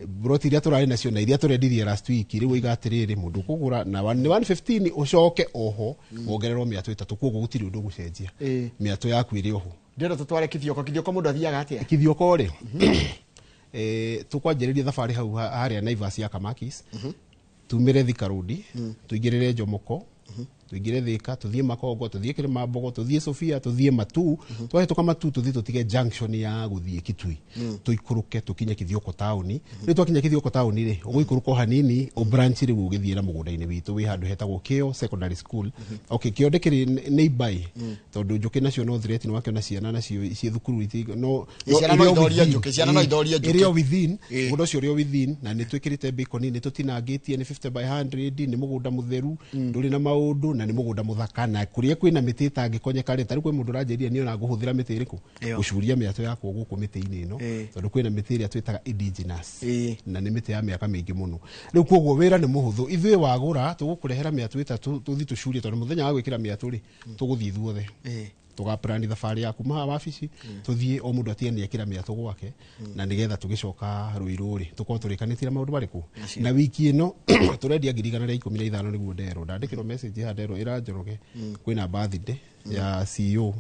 [SPEAKER 6] broti iria turari nacio na iria turendirie last week riu iga atiriri mundu kugura na 115 ucoke oho wongererwo 300 koguo gutiri undu gucenjia 100 yaku iri oho
[SPEAKER 5] ndero tutware kithioko mundu athiaga atia
[SPEAKER 6] kithioko ri tukwanjĩrĩria thabarĩ hau harĩa Naivas ya Kamakis tumĩre Thika Road tuingĩrĩre Njomoko tuingire Thika tuthie Makongo tuthie Kirimambogo tuthie Sofia tuthie Matu twahĩtũka Matu tuthie tutige junction ya guthie Kitui tuikuruke tukinye Kithioko town ni twakinya Kithioko town ri ũgũikũrũka hanini o branch ri ũgĩthie na mũgũnda-inĩ witũ wi handũ hetagwo Kĩo secondary school okay Kĩo ndĩkĩrĩ nearby tondũ njũkĩ nacio no threat ni wakiona ciana nacio cie thukuru no
[SPEAKER 5] ciana no ithoria
[SPEAKER 6] ĩrĩo within mũndũ ũcio ũrĩo within na nĩ twĩkĩrĩte bacon nĩ tũtinangĩtie nĩ 50 by 100 nĩ mũgũnda mũtheru ndũrĩ na maũndũ na nĩ mũgũnda mũthaka na kũrĩa kwĩna mĩtĩ ĩtangĩkonyeka rĩ tarĩ kwĩ mũndũ ũranjĩria nĩ ona ngũhũthĩra mĩtĩ ĩrĩkũ gũcuria mĩatũ yakwa gũkũ mĩtĩ-inĩ ĩno tondũ kwĩna mĩtĩ ĩrĩa twĩtaga indigenous na nĩ mĩtĩ ya mĩaka mĩingĩ mũno rĩu koguo wĩra nĩ mũhũthũ ithuĩ wagũra tũgũkũrehera mĩatũ ĩtatũ tũthi tũcurie tondũ mũthenya wa gwĩkĩra mĩatũ rĩ tũgũthiĩ ithuothe tugaplan thabarĩ yaku maha wabici tuthie o mundu atie ni ekira mĩatũ gwake na nigetha tugicoka Ruiru ri tukorwo turikanĩtie maundu mariku na wiki ĩno turendia 115 niguo ndero ndandĩkĩrwo message ha ndero ĩra Njoroge kwĩna birthday ya CEO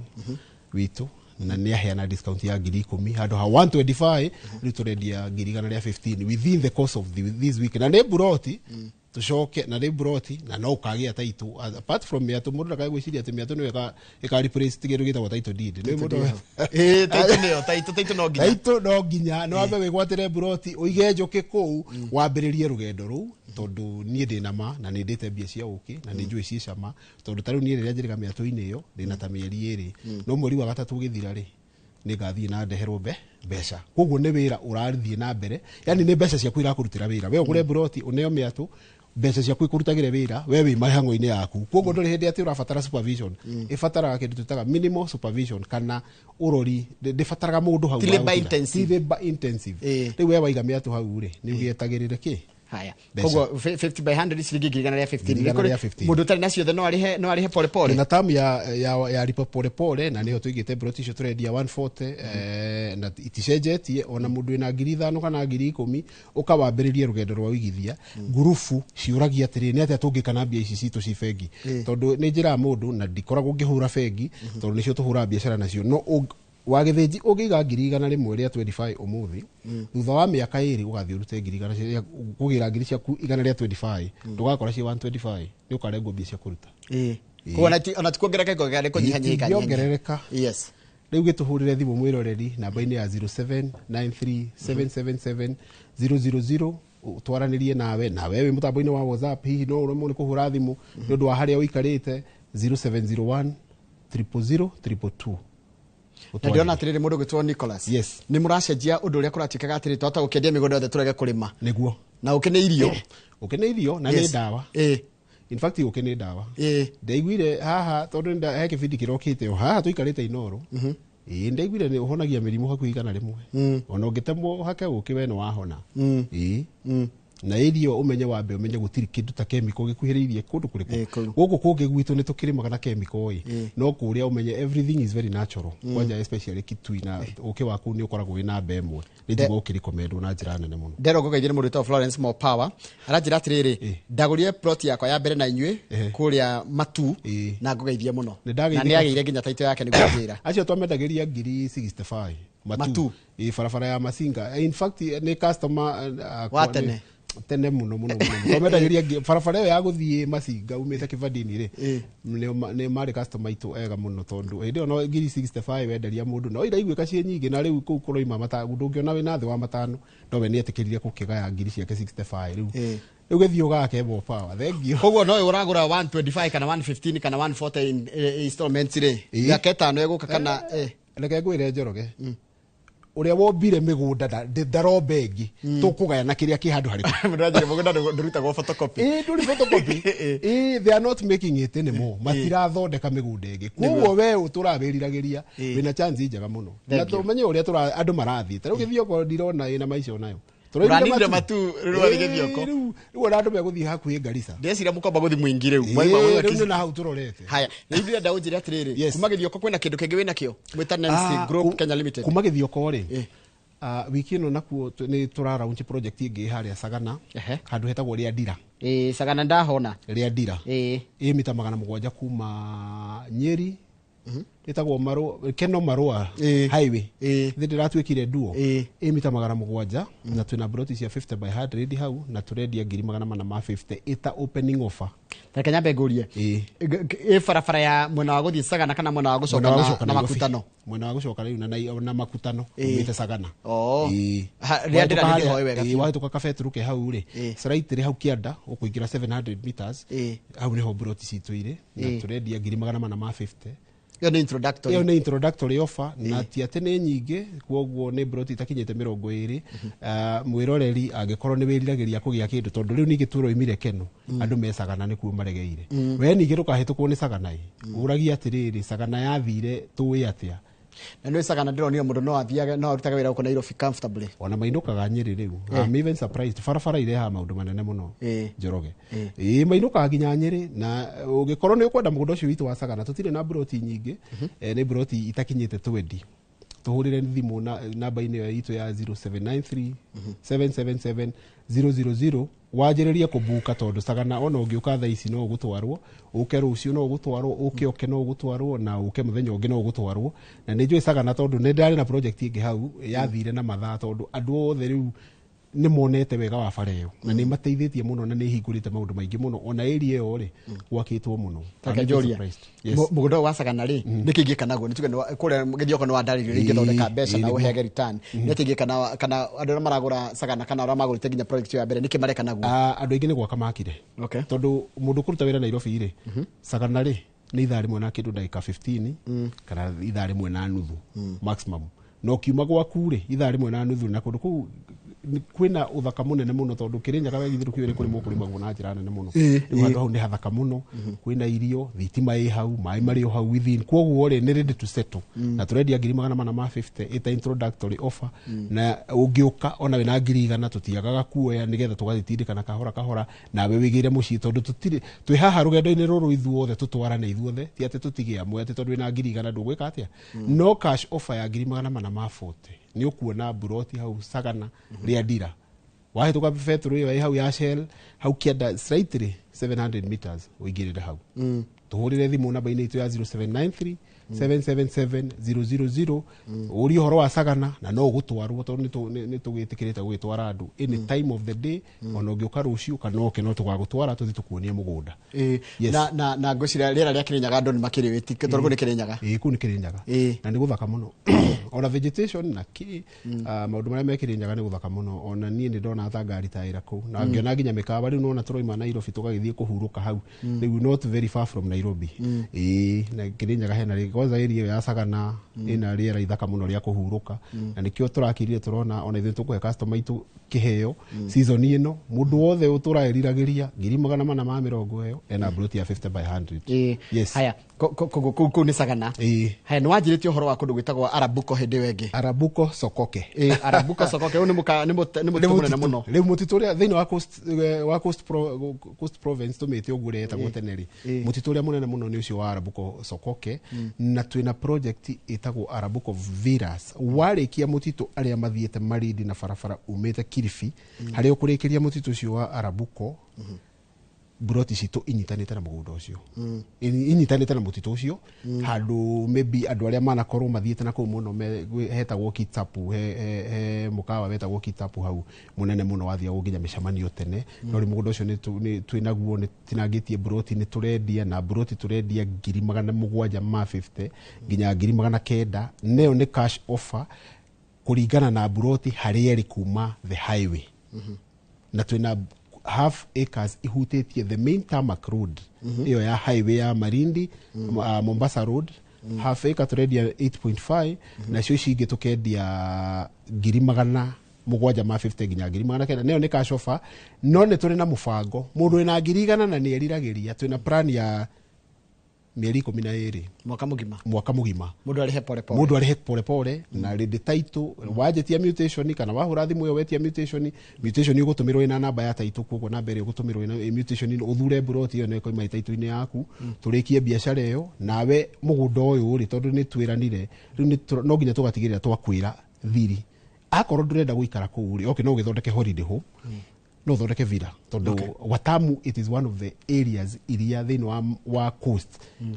[SPEAKER 6] witũ na nĩ aheana discount ya 10,000 handũ ha 125 rĩu turendia 115 within the course of this week na nĩ buroti tucoke na rä broti na no ukagia taito apart from miatu mundu ndakagwiciria ati miatu niwe ika replace tigiru gitagwo taito deed ni mundu
[SPEAKER 5] taito no nginya
[SPEAKER 6] taito no nginya no ambe wigwatire broti uige njuki kuu wambiririe rugendo ru tondu nie ndina ma na ni ndite mbia cia uki na ni njui ci cama tondu tariu nie riria njiriga miatu-ini iyo ndina ta mieri iri no mweri wa gatatu githira ri ni gathie na ndeherwo mbeca koguo ni wira urathie na mbere yani ni mbeca ciaku irakurutira wira we ugure broti uneo miatu mbeca ciaku ikurutagire wira we wi mahango-ini yaku koguo nduri hindi ati urabatara supervision ibataraga kindu tutaga minimal supervision kana urori ndibataraga mundu hau labor intensive riu we waiga miatu hau ri ni ugietagirire ki
[SPEAKER 5] haya koguo 50 by 100 ciringi ngiri 15 mundu tari nacio the no arihe pole pole
[SPEAKER 6] na tamu ya ripo pole pole na niyo tuigite broti cio turendia 140 na iticenjetie ona mundu ina ngiri 5 kana ngiri 10 ukawambiririe rugendo rwa wigithia ngurufu ciuragia atiri ni atia tungikana mbia ici citu ci bengi tondu ni njira mundu na ndikoragwo ngihura bengi tondu nicio tuhura biacara nacio no wagithinji ugiga ngiri 100 ria 25 umuthi thutha wa miaka iri ugathii urute ngiri 100 kugira ngiri ciaku 100 ria 25 ndugakora ci 125 ni ukarengwo mbia cia kuruta
[SPEAKER 5] kuona ona tikuongereka igogare kunyihanyika
[SPEAKER 6] nyongerereka
[SPEAKER 5] yes
[SPEAKER 6] riu gituhurire thimu mwiroreri namba-ini ya 0793777000 utwaranirie nawe wi mutambo-ini wa WhatsApp hihi no uremwo ni kuhura thimu ni undu wa haria uikarite 0701 000 222
[SPEAKER 5] na ndiona atiriri mundu gwitwo Nicholas
[SPEAKER 6] yes
[SPEAKER 5] ni muracenjia undu uria kuratikaga atiri twata gukendia migondo yothe turege kurima
[SPEAKER 6] niguo
[SPEAKER 5] na ukene irio
[SPEAKER 6] na ni dawa in fact ukene dawa ndaiguire haha tondu nda he kibindi kirokite haha tuikarite iNooro ndaiguire ni uhonagia mirimu hakuhi igana rimwe ona ungitemwo hake ukiwe no wahona na irio umenye wambe umenye gutiri kindu ta chemical gikuhiriirie kundu kuriku guku kungi gwitu ni tukirimaga na chemical no kuria umenye everything is very natural kwanja especially kitui na uki waku ni ukoragwo wina mbemwe ndigo ukirikomendwo na njira nene muno
[SPEAKER 5] ndero gogeithire mundu ta Florence More Power aranjira atiriri ndagurie plot yakwa ya mbere na inyue kuria matu na ngogeithie muno na ni agire nginya taito yake ni gwira
[SPEAKER 6] acio twamendagiria ngiri 65 matu barabara ya Masinga in fact ni customer
[SPEAKER 5] watene
[SPEAKER 6] tene muno komendagiria barabara iyo ya guthie Masinga umite kibandini ri ni mari customer itu ega muno tondu hindi ono ngiri 65 wenderia mundu no iraiguika cie nyingi na riu ku kuroima matagu ndungiona wina thi wa matano no we ni etikirire kukigaya ngiri ciake 65 riu ugethio gake More Power thank you
[SPEAKER 5] koguo no uragura 125 kana 115 kana 140 installments ri ya ketano eguka kana
[SPEAKER 6] reke ngwire Njoroge uria wombire migunda ndarombengi tukugaya na kiria ki handu hari
[SPEAKER 5] muraje mugunda ndurutagwo photocopy
[SPEAKER 6] nduri photocopy they are not making it anymore matirathondeka migunda ingi kuo we uturabiriragiria wina chance njega muno na tumenye uria andu marathii tariu githio ko ndirona ina maisha nayo
[SPEAKER 5] turanire matu rwa githioko
[SPEAKER 6] riu andu meguthii hakuhi Garissa
[SPEAKER 5] ndecira mukomba guthi muingi riu
[SPEAKER 6] riu na hau turorete
[SPEAKER 5] haya nithira ndaunjire atiriri kuma githioko kwina kindu kingi wina kio mwita MC Group Kenya Limited
[SPEAKER 6] kuma githioko ri wiki ino nakuo ni turaraunchi project ingi haria Sagana handu hetagwo ria Ndira
[SPEAKER 5] Sagana ndahona
[SPEAKER 6] ria Ndira mita 700 kuma Nyeri itagwo Keno Marua highway ndiratwikire duo mita 700 na twina broti cia 50 by 100 hau na turendia ngiri 450 ita opening offer
[SPEAKER 5] ta Kenya begurie barabara ya mwena wa guthii Sagana kana mwena wa gucoka na makutano
[SPEAKER 6] mwena wa gucoka riu na makutano umite Sagana
[SPEAKER 5] ria Ndira ni hoye wega
[SPEAKER 6] wa tuka kafeturuke hau ri straight ri hau kianda ukuingira 700 meters hau ni ho broti citu ire na turendia ngiri 450 iyo ni introductory offer na ti ati ni nyingi kwoguo ni broti itakinyete 20 mwiroreri angikorwo ni wiriragiria kugia kindu tondu riu ningi turoimire Keno andu me Sagana ni kuo maregeire we ningi rukahitukwo ni Sagana uragia atiriri Sagana yathire tuwi atia
[SPEAKER 5] na no Sagana ndironire mundu no athiaga no arutaga wira uko Nairobi comfortably
[SPEAKER 6] ona mainukaga Nyeri riu I'm even surprised barabara ireha maundu manene muno Njoroge mainukaga nginya Nyeri na ugikorwo ni ukwenda mugunda ucio witu wa Sagana tutire na broti nyingi ni broti itakinyite 20 tuhurire thimu na namba-ini yitu ya 0793 777 000 wajiriria kubuka tondu Sagana ona ungiuka thaa ici no gutwarwo uke rucio no gutwarwo uke no gutwarwo na uke muthenya ungi no gutwarwo na ni njui Sagana tondu ni ndari na project ingi hau yathire na mathaa tondu andu othe riu nä monete wega wa bara ä yo na nä mateithätie må no na nä hingå maå ndå maingä må no ona area ä yo rä gwakä two må no
[SPEAKER 5] må gå ndå wa Sagana rä nä kä ingä ka naguo nä tuge kå rä a gä thioko nä wandarä rio rä ingä thondeka mbeca na å hege return nä atä ingä kana andå arä a maragå ra Sagana kana arä a magå rä te nginya project ya mbere nä kä mareka naguo
[SPEAKER 6] andå aingä nä gwaka makire tondå må ndå kå ruta wä ra Nairobi rä Sagana rä nä ithaa rä mwe na kä ndå ndagä 15 kana ithaa rä mwe na nuthu maximum no kiuma gwaku rä ithaa rä mwe na nuthu na kå ndå kå u kwina uthaka munene muno tondu Kirinyaga wegithirukio ni kuri mukuri magu na njira nene muno riu handu hau ni hathaka muno kwina irio thitima i hau mai mari hau within kwoguo ri ni ready to settle na turendia 450 ita introductory offer na ungiuka ona we na 100 tutiagaga kuoya nigetha tugathitindikana kahora na we wigire mucii tondu tutiri twi haha rugendo-ini ruru ithuothe tutwarane ithuothe ti ati tutigia amwe ati tondu wina 100 ndugwika atia no cash offer ya 440 ni ukuona buroti hau Sagana ria Dira wahituka petro iyo hau ya Shell hau kienda slightly 700 meters uigirire hau tuhurire thimu namba-ini itu ya 0793 777 000 uri horo wa Sagana na no gutwarwo tondu ni tugitikirite gwitwara andu any time of the day ona ngiuka ruciu kana oke no tugagutwara tuthi tukuonie mugunda
[SPEAKER 5] na ngwiciria riera ria Kirinyaga andu ni makiri witike tondu ni Kirinyaga
[SPEAKER 6] ku ni Kirinyaga na ni guthaka muno ona vegetation na maundu maria me Kirinyaga ni guthaka muno ona nie ni ndona thangari taira ku na ngiona nginya mikaba riu nona turoima Nairobi tugagithie kuhuruka hau riu not very far from Nairobi na Kirinyaga hena kwanza area ya Sagana ina riera ithaka muno ria kuhuruka na nikio turakirire turona ona ithu tukuhe customer itu kiheo season ino mundu wothe uturairiragiria 440 eyo ena broti ya 50 by 100
[SPEAKER 5] yes haya ku ni Sagana haya ni wanjirite uhoro wa kundu gwitagwa Arabuko hindi wenge
[SPEAKER 6] Arabuko Sokoke
[SPEAKER 5] Arabuko Sokoke ni mutu na muno
[SPEAKER 6] riu mutituria thini wa coast province tumite ugure etagwo teneri mutituria munene muno ni ucio wa Arabuko Sokoke na twina project itagwo Arabuko Villas warikia mutitu aria mathiete maridi na farafara umete Kilifi haria ukurikiria mutitu ucio wa Arabuko buroti citu inyitanite na mugunda ucio inyitanite na mutitu ucio handu maybe andu aria manakorwo mathiete na ku muno hetagwo Kitapu he mukawa wetagwo Kitapu hau munene muno wathia nginya micamanio tene no ri mugunda ucio ni twinaguo ni tinangitie buroti ni turendia na buroti turendia 750 nginya 900 neo ni cash offer kuringana na buroti haria ri kuma the highway na twina half acres ihutitie the main tarmac road iyo ya highway ya Marindi Mombasa road half acre turendia 8.5 na cio cingi tukendia 750 nginya 900 neo ni cash offer no ni turi na mubango mundu wina 100 na ni eriragiria twina plan ya mieri 12 mwaka mugima
[SPEAKER 5] mundu arihe pole pole
[SPEAKER 6] na ready title wajetia mutation kana wahura thimu yo wetia mutation igutumirwo ina namba ya title kugo namba iri gutumirwo ina mutation uthure buroti yo ne koima title ine yaku turikie biashara yo nawe mugunda uyu ri tondu ni twiranire riu no nginya tugatigirira twakwira thiri akorwo ndurenda guikara ku ri okay no githondeke holiday home no thondeke villa tondu Watamu it is one of the areas iria thini wa coast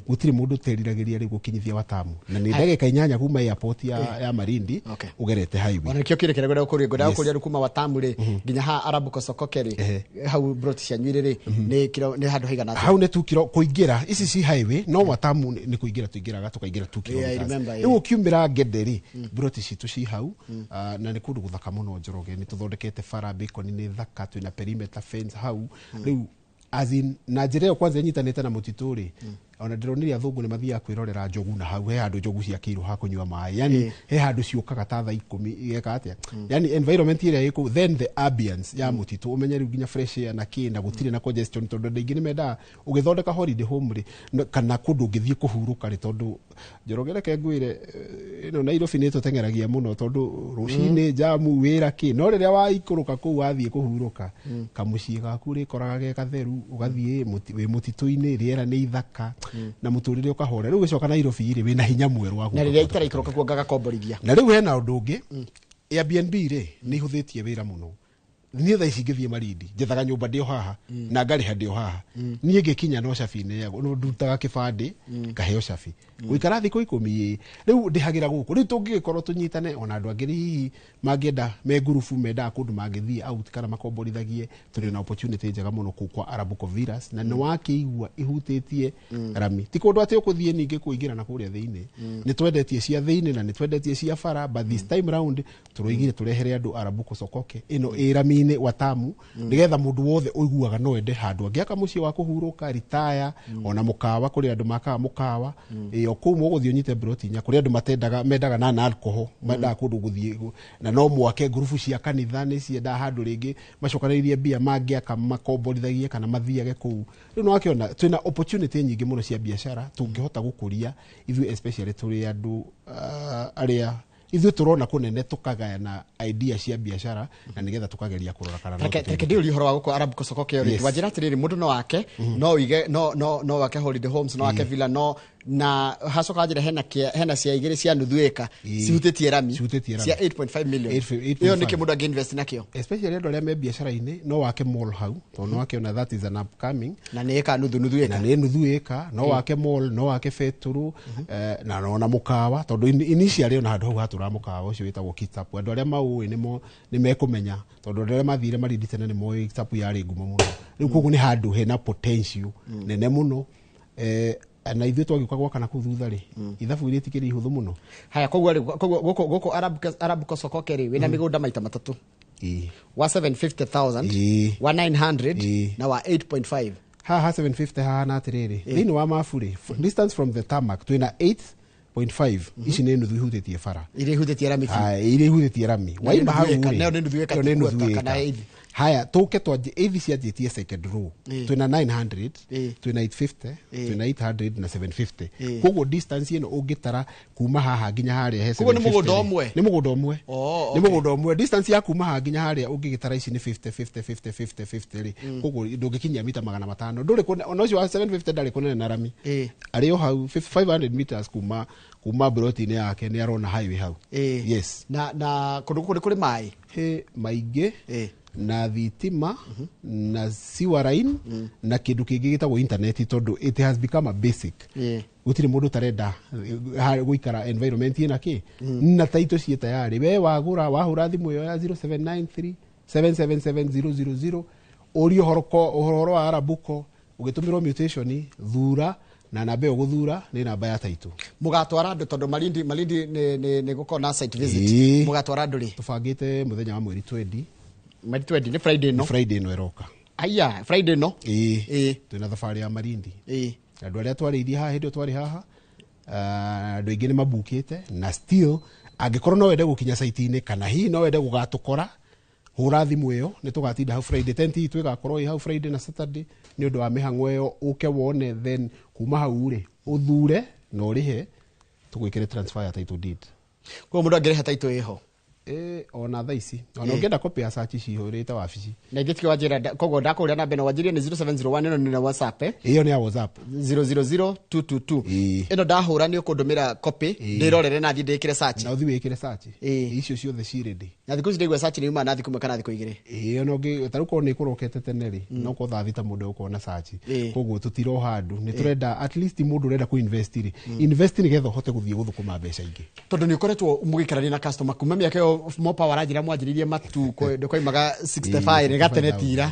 [SPEAKER 6] gutiri mundu teriragiria ri gukinyithia Watamu na ni ndagika 8 kuma airport ya Marindi ugerete highway
[SPEAKER 5] ona kio kire kirego kuri ngoda kuri kuma Watamu ri nginya ha Arabuko Sokoke ri hau broti cia nywire ri ni handu haigana
[SPEAKER 6] hau ne 2 kilo kuingira ici ci highway no Watamu ni kuingira tuingiraga tukaingira 2 kilo riu ukiumira Gederi broti citu ci hau na ni kundu guthaka muno Njoroge ni tuthondekete fara bacon ni thaka twina perimeter fence hau riu azin na njira kwanza nyitanite na mutituri ona ndironire athungu ni mathia kwirorera njogu na hau he handu njogu cia kiru ha kunywa mai yani he handu ciukaga ta thaa 10 igeka atia yani environment ire iko then the ambience ya mutitu umenye riu nginya fresh air na kinda gutire na congestion tondu ndingi ni menda ugithondeka holiday home ri kana kundu ngithie kuhuruka ri tondu Njorogereke ngwire ino Nairobi ni tutengeragia muno tondu rucini jamu wira ki no riria waikuruka ku wathie kuhuruka kamucii gaku ri koraga ge katheru ugathie wi mutitu-ini riera ni ithaka na muturire ukahora riu gicoka Nairobi ri wina hinya mweru wa
[SPEAKER 5] na riria itara ikuruka ku ngaga komborithia
[SPEAKER 6] na riu hena undu ungi Airbnb ri ni ihuthitie wira muno niä tha ici ngä thiä marindi njethaga nyå mba ndä o haha na ngarä ha ndä o haha niä ngä kinya no cabi-inä yago ndutaga kä bandä ngaheo cabi gå ikara thikå 10 rä u ndä hagä ra gå kå rä u tå ngä gä korwo tå nyitane ona andå angä hihi mangä enda me ngurubu mendaga kå ndå mangä thiä out kana makomborithagie tå rä na opportunity njega må no kå kwa Arabuko Villas na nä wakä igua ihutä tie rami ti kå ndå atä å kå thiä ningä kå ingä rana kå rä a thä inä nä twendetie cia thä inä na nä twendetie cia bara but this time round tå roigire tå rehere andå Arabuko Sokoke ä no ä rami-inä watamu nä getha må ndå wothe å iguaga no ende handå angä aka må ciä wa kå hurå ka ritaya ona må kawa kå rä andå makaga må kawa o kå u må gå thiä å nyite mbroti kå rä andå mendaga na alcohol mendaga kå ndå gå thiä na no mwake ngurubu cia kanitha nä ciendaga handå rä ngä macokanä mbia mangä aka makomborithagie kana mathiage kå u rä u no akä twä na opportunity nyingä må no cia biacara tå ngä hota gå kå ria ithuä especially tå rä andå arä a ithuä tå rona kå nene tå kagayana idea cia biacara na nä getha tå kageria kå rora kana
[SPEAKER 5] reke ndä å ri å horo wa gå kå Arabuko Sokoke å rä twanjä ra atä rä rä må ndå no wake no wake holiday homes no wake villa no na hacoka njä hena cia igä rä cia nuthu ĩka cihutä tie rami cia 8.5 million ä yo nä kä må ndå angä invest nakä
[SPEAKER 6] especially andå arä a me biacara-inä no wake mall hau tondå no wake ona that is an upcoming
[SPEAKER 5] na nä ĩka nuthu ĩka
[SPEAKER 6] na nä nuthu ĩka no wake mall no wake betå na ona må kawa tondå initially ona handå hau hatå ra må kawa å cio wä tagwo Kitapu andå arä a maå nä mekå menya tondå andå arä a mathire marindi tene nä moä Kitapu yarä ngumo må no rä u koguo nä handå hena potential nene må no na ithuä twagä ka gwakana kå u thutha rä ithabu irä tikä rä ihå thå må no
[SPEAKER 5] haya koguo gå kå Arabuko Sokoke rä wä na mä gå nda maita matatå wa 750,000 wa 900 na wa 8.5
[SPEAKER 6] haha 750 hahana atä rä rä thä inä wa mabu rä distance from the tarmac twä na 8.5 ici nä nuthu ihutä tie bara
[SPEAKER 5] irä ihutä tie rami
[SPEAKER 6] irä ihutä tie rami waima hau
[SPEAKER 5] nä nuthu ĩka
[SPEAKER 6] haya tåke twanjä ithi cianjä tie second row twä na 900 twä na 850 twä na 800 na 750 koguo distance ä no å ngä tara kuma haha nginya harä a
[SPEAKER 5] nä må gå nda å mwe
[SPEAKER 6] nä må gå nda å mwe nä må gå nda å mwe distance ya kuma haha nginya harä a å ngä gä tara ici nä 50 rä koguo ndå ngä kinyia mita 500 ndå rä ona å cio wa 750 ndarä kå nene na rami arä o hau 500 meters kuma broti-inä yake nä arona highway hau yes
[SPEAKER 5] na kå ndå kå rä maä
[SPEAKER 6] maingä na thitima na sewer line na kä ndå kä ngä gä tagwo internet tondå it has become a basic gå tirä må ndå tarenda gå ikara environment ä na kä na taitå ciä tayarä we wagå ra wahå ra thimå ä yo ya 0793 777000 å rie å horo wa Arabuko å gä tå mä rwo mutation thura na namba ĩyo gũthura nĩ namba ya taitũ
[SPEAKER 5] mũgatwara andũ tondũ malindi nĩ gũkorwo na site visit mũgatwara andũ rĩ
[SPEAKER 6] tũbangĩte mũthenya wa mweri 20
[SPEAKER 5] nĩ Friday no
[SPEAKER 6] Friday no ĩroka
[SPEAKER 5] aya Friday no
[SPEAKER 6] twĩna thabarĩ ya Malindi andũ arĩa twarĩithie haha hĩndĩ ĩyo twarĩ haha andũ aingĩ nĩ mabukĩte na still angĩkorwo no wende gũkinya site-inĩ kana hihi no wende gũgatũkora hũra thimũ ĩyo nĩ tũgatinda hau Friday tent itũ ĩgakorwo ĩ hau Friday na Saturday nĩ ũndũ wa mĩhang'o ĩyo ũke wone then kuma hau rĩ ũthure na ũrĩhe tũgwĩkĩre transfer ya title deed
[SPEAKER 5] koguo mũndũ angĩrĩha title ĩho
[SPEAKER 6] ona thaa ici ona ũngĩenda copy ya search cihũrĩte wabici
[SPEAKER 5] na ingĩtiga wanjĩra koguo ndakũria namba ĩno wanjĩrie nĩ 0701 ĩno nĩ na WhatsApp
[SPEAKER 6] ĩyo nĩ ya WhatsApp
[SPEAKER 5] 000222 ĩno ndahũra nĩ ũkũndũmĩra copy ndĩrorere na thiĩ ndĩkĩre search
[SPEAKER 6] na ũthiĩ wĩkĩre search icio ciothe ci ready
[SPEAKER 5] na thikũ ici ndaigua search nĩ uma na thikũ ĩmwe kana thikũ igĩrĩ
[SPEAKER 6] ona ũngĩ tarĩu korwo nĩ ĩkũrokete tene rĩ no ko thaa thita mũndũ ũkona search koguo tũtiro handũ nĩ tũrenda at least mũndũ ũrenda kũ invest rĩ invest nĩgetha ũhote gũthiĩ gũthũkũma mbeca ingĩ
[SPEAKER 5] tondũ nĩ ũkoretwo mũgĩikarania na customer kuma mĩaka ĩyo mopa waranjĩra mwanjĩrĩirie matu ndũkoimaga 65 nĩ gatene tira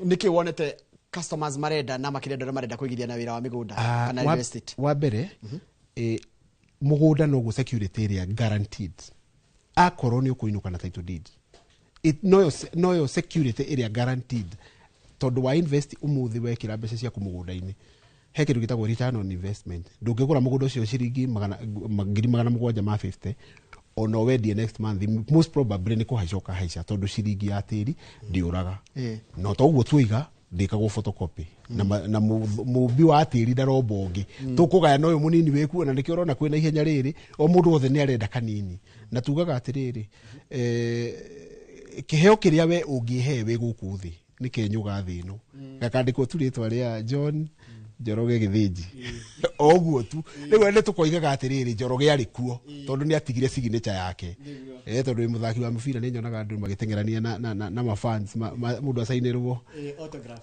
[SPEAKER 5] nĩkĩ wonete customers marenda na makĩrĩa andũ marenda kũigithia na wĩra wa mĩgũnda kana real estate
[SPEAKER 6] wa mbere mũgũnda no gũ security ĩrĩa guaranteed akorwo nĩ ũkũinũka na title deed no security ĩrĩa guaranteed tondũ wa invest ũmũthĩ wekĩra mbeca ciaku mũgũnda-inĩ he kĩndũ gĩtagwo return on investment ndũngĩgũra mũgũnda ũcio ciringi 750 ona wendie next month most probably nĩ kũhaicoka haica tondũ ciringi ya tĩri ndĩũraga no toguo tuiga ndĩkagwo photocopy na mũmbi wa tĩri ndaromba ũngĩ tũkũgaya ũyũ mũnini wĩku na nĩkĩo ũrona kwĩna ihenya rĩrĩ o mũndũ wothe nĩ arenda kanini na tugaga atĩrĩrĩ kĩheo kĩrĩa we ũngĩhe wĩ gũkũ thĩ nĩ kenyũga thĩ ĩno gakandĩkwo tu rĩtwa rĩa John Njoroge githiji oguo tu riu ende tukoigaga atiriri Njoroge ari kuo tondu ni atigire signature yake tondu ni muthaki wa mubira ni nyonaga andu magitengerania na mafans mundu asainirwo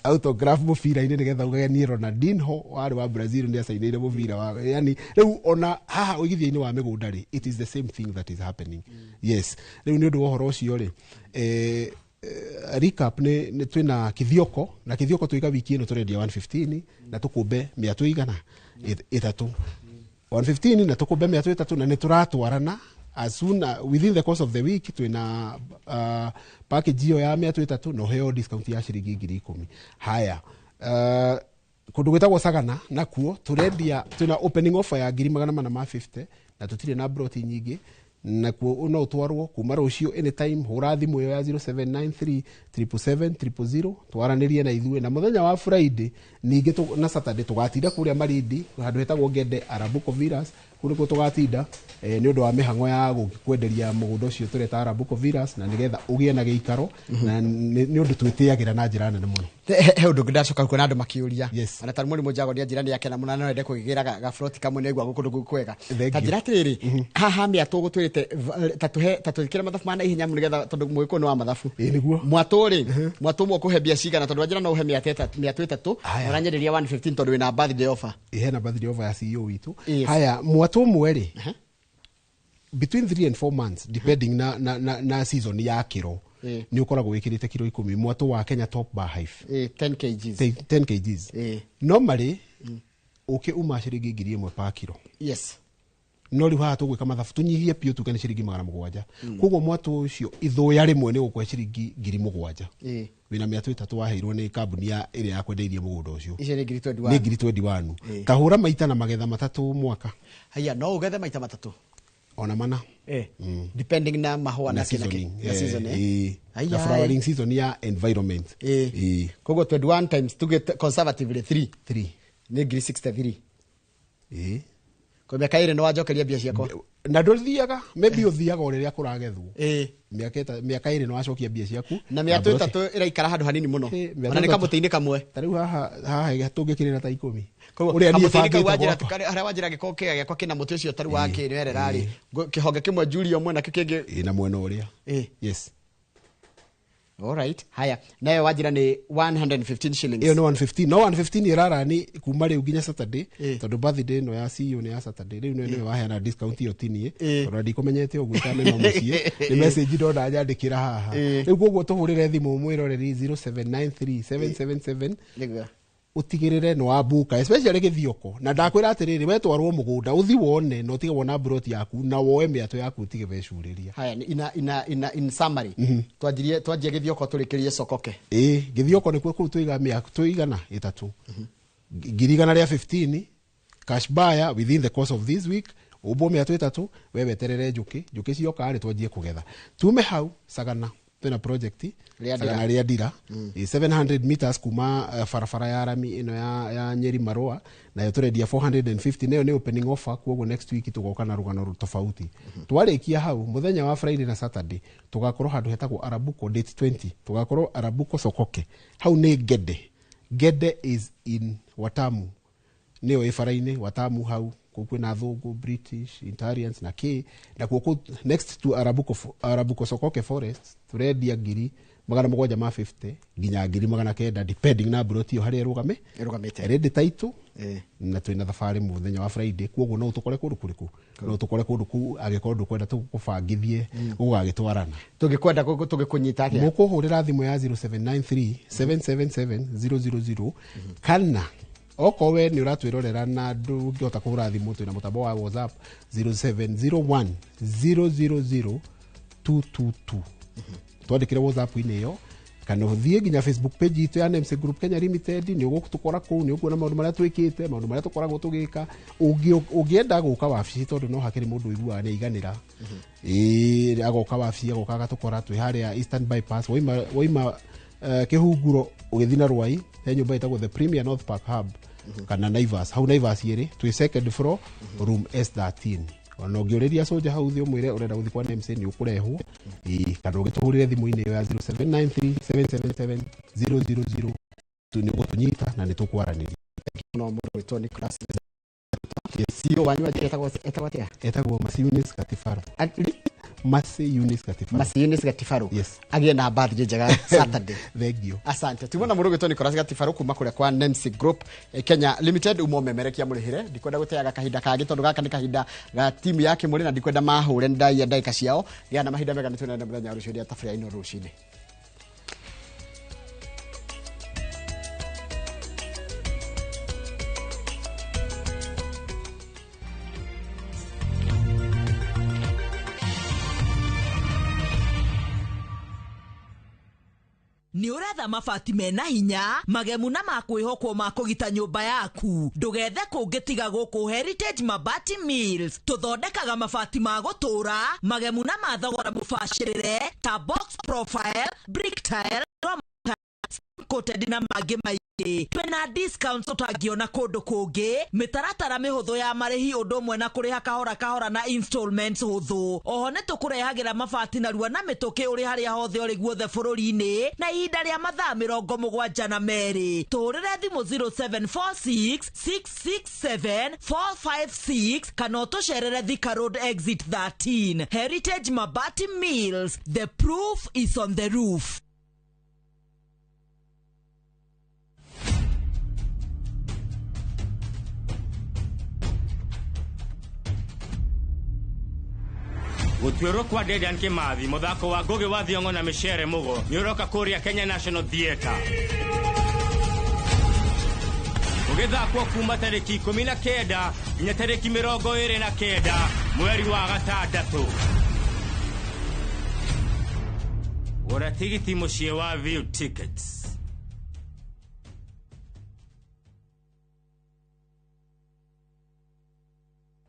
[SPEAKER 6] autograph mubira-ini nigetha ugagenie Ronaldinho wari wa Brazil ni asainire mubira wa yani riu ona haha uigithia-ini wa migunda ri it is the same thing that is happening. Yes, riu ni undu wa horo ucio ri recap ni twina kithioko na kithioko tuiga wiki ino turendia 115 na tukumbe 300 itatu 115 na tukumbe 300 na ni turatwarana as soon within the course of the week twina package hiyo ya 300 no heo discount ya shilingi 10,000. Haya kundu gwetagwo Sagana nakuo turendia twina opening offer ya 450 na tutire na broti nyingi na kuo no utwarwo kuma rucio anytime hura thimu yo ya 0793 777 twaranirie na ithue na muthenya wa Friday ninge na Saturday tugatinda kuria Marindi handu hetagwo Gede Arabuko Villas kuko tugatinda ni undu wa mihango ya gukwenderia mugunda ucio tureta Arabuko Villas na nigetha ugie na giikaro na ni undu twitiagira na njira nene muno
[SPEAKER 5] he undu ndacoka kuona andu makiuria ana tari muri mujago ni njira ni yake na muna no ende kugigira ga froti kamwe negwa gukundu gukwega ta njira tiri haha mia tugu twirite tatuhikira mathafu mana ihinya nigetha tondu mwiko no wa mathafu
[SPEAKER 6] niguo
[SPEAKER 5] mwaturi mwatumwo kuhe bia cigana tondu njira no uhe 300 uranyenderia 115 tondu wina birthday offer
[SPEAKER 6] na birthday offer ya CEO witu. Haya mwatumwe ri between 3 and 4 months depending na season ya kiro ni ukoragwo wikirite kilo 10 mwatu wa Kenya top bar hive
[SPEAKER 5] 10 kgs
[SPEAKER 6] 10 kgs normally uma shilingi 1,000 per kilo.
[SPEAKER 5] Yes,
[SPEAKER 6] no riu haha tugwika mathafu tunyihie pio tukane shilingi 700 koguo mwatu ucio ithuya rimwe ni gukwe shilingi 7,000 wina 300 waheirwo ni kambuni ya ile ya kwendeirie mugunda ucio
[SPEAKER 5] icio ni 21
[SPEAKER 6] kahura maita na magetha matatu mwaka.
[SPEAKER 5] Haya no ugethe maita matatu
[SPEAKER 6] ona mana
[SPEAKER 5] depending na mahua na kila season
[SPEAKER 6] the flowering season ya environment
[SPEAKER 5] kogo 21 times to get conservatively 3 ni 63 ko miaka ire no wajokeria bia ciako
[SPEAKER 6] na ndothiaga maybe uthiaga uriria kuragethwo miaka ire no wacokia bia ciaku
[SPEAKER 5] na miaka 3 iraikara handu hanini muno ona ni kamutini kamwe
[SPEAKER 6] tariu haha tungikirira ta 10
[SPEAKER 5] uria ni bangite wajira tukari ara wajira gikoke yakwa kina muti ucio taru wake ni werera ri kihonge kimwe Julio mwe na kikingi
[SPEAKER 6] ina mwena uria yes.
[SPEAKER 5] All right. Haya. Nayo wajira ni 115 shillings.
[SPEAKER 6] Iyo no 115. No 115 irara ni kuma riu ginya Saturday. Tondu birthday no ya CEO ni ya Saturday. Riu no waheana discount iyo tini. Already kumenyete uguo tame no mucie. Ni message ndo ndanyandikira haha. Riu koguo tuhurire thimu mwiroreri 0793 777 utigirire no abuka especially githioko na ndakwira atiriri we twarwo mugunda uthi wone no tige wona broti yaku na woe miato yaku utige becuriria.
[SPEAKER 5] Haya in summary twajie githioko turikirie sokoke
[SPEAKER 6] githioko ni kwe tuiga miaku tuigana itatu girigana ria 15 cash buyer within the course of this week ubo miato itatu wewe terere njuki cioka ari twajie kugetha tume hau Sagana twina project Sagana ria dira 700 meters kuma farafara ya rami ino ya Nyeri Marua na turendia 450 nayo ni opening offer kuogo next week tugoka na rugano tofauti twarikia hau muthenya wa Friday na Saturday tugakorwo handu hetagwo Arabuko date 20 tugakorwo Arabuko Sokoke hau ni Gede is in Watamu niyo ifaraine Watamu hau kukwina thungu British Italians na K na kuko next to Arabuko Sokoke forest turendia 750 ginya 900 depending na broti yo hari irugamite ready title na twina thafari muthenya wa Friday kuogo no tukore kundu kuriku no tukore kundu ku agikorwo kwenda tukubangithie ugagitwarana
[SPEAKER 5] tugikwenda tugikunyita atia
[SPEAKER 6] mukuhurira thimu ya 0793 777 000 kana okowe ni uratwirorera na ndungihota kuhura thimu twina mutambo wa WhatsApp 0701 000 222 twandikire WhatsApp ine yo kana uthie ginya Facebook page itu ya NMC Group Kenya Limited ni ugutukora ku ni uguona maundu maria twikite maundu maria tukoragwo tugika ugienda guka wabici tondu no hakiri mundu igua ni iganira agoka wabici agoka gatukora twi haria Eastern Bypass waima kihunguro ugithina Rwai he nyumba itagwo the Premier North Park Hub kana Naivas hau Naivas yeri twi second floor room S13 ona ungiuriria soja hau thio mwire urenda guthi kwa NMC ni ukurehwo kana ugituhurire thimu ine ya 0793 777 000 tu ni gutunyita na ni tukwaraniria
[SPEAKER 5] no mũndũ wĩtwo Nicholas CEO wanyu etagwo
[SPEAKER 6] Masiunis Katifaro.
[SPEAKER 5] Masiunis Katifaro. Yes. Agie na birthday njega Saturday.
[SPEAKER 6] Thank you.
[SPEAKER 5] Asante. Tumona mũndũ wĩtwo Nicholas Katifaro kuma kũrĩa kwa Nancy Group Kenya Limited umomemerekia mũrĩhĩre ndikwenda gũteaga kahinda kangĩ tondũ gaka nĩ kahinda ga timu yake mũrĩ na ndikwenda mahũre ndagĩka ciao gĩa na mahinda mega nĩtwenda mũthenya rũciũ rĩa tabarĩra ino rũcinĩ.
[SPEAKER 9] Ni uretha mabati mena hinya magemu na makwihokwo ma kugita nyumba yaku ndugethe kungitiga guku Heritage Mabati Mills tuthondekaga mabati ma gutura magemu na mathogora mubashirire ta box profile brick tile coated na mangĩ maingĩ twina discounts utangiona kundu kungi mitaratara mihuthu ya marihi undu mwe na kuriha kahora na installments huthu oho ne tukurehagira mabati na ruwa na mituki uri haria hothe uri guothe bururi-ini na ihinda ria mathaa 72 na meri turire thimu 0746 667 456 kana utucerere Thika Road exit 13 Heritage Mabati Mills, the proof is on the roof.
[SPEAKER 11] Gutwiro kwa Dedan Kimathi muthako wa Ngugi wa Thiong'o na Michere Mugo niuroka kuria Kenya National Theatre ugithakwo kuma tariki 19 nginya tariki 29 mweri wa gatandatu gura tigiti mucie wa View Tickets.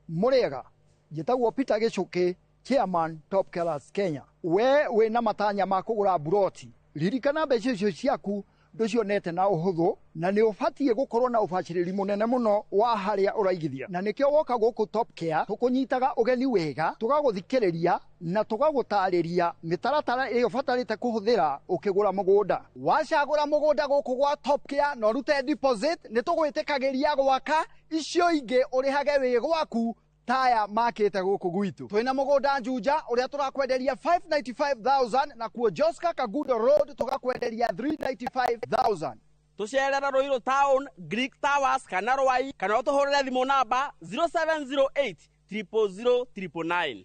[SPEAKER 12] Murega gitagwo Peter Gichuki Chairman Top Killers Kenya. We na matanya ma kugura buroti ririkana mbeca icio ciaku nducionete na uhuthu na ni ubatie gukorwo na ubaciriri munene muno wa haria uraigithia na nikio woka guku Top Care tukunyitaga ugeni wega tugaguthikiriria na tugagutariria mitaratara iyo batarite kuhuthira ukigura mugunda wacagura mugunda guku gwa Top Care no rute deposit ni tugwitikagiria gwaka icio ingi urihage wi gwaku taya makete guku gwitu twina mugunda Juja uria turakwenderia 595,000 na kuo Joska Kagudo Road tugakwenderia 395,000
[SPEAKER 13] tucerera Ruiru Town Greek Towers kana Rwai kana utuhurire thimu namba 0708 000 999.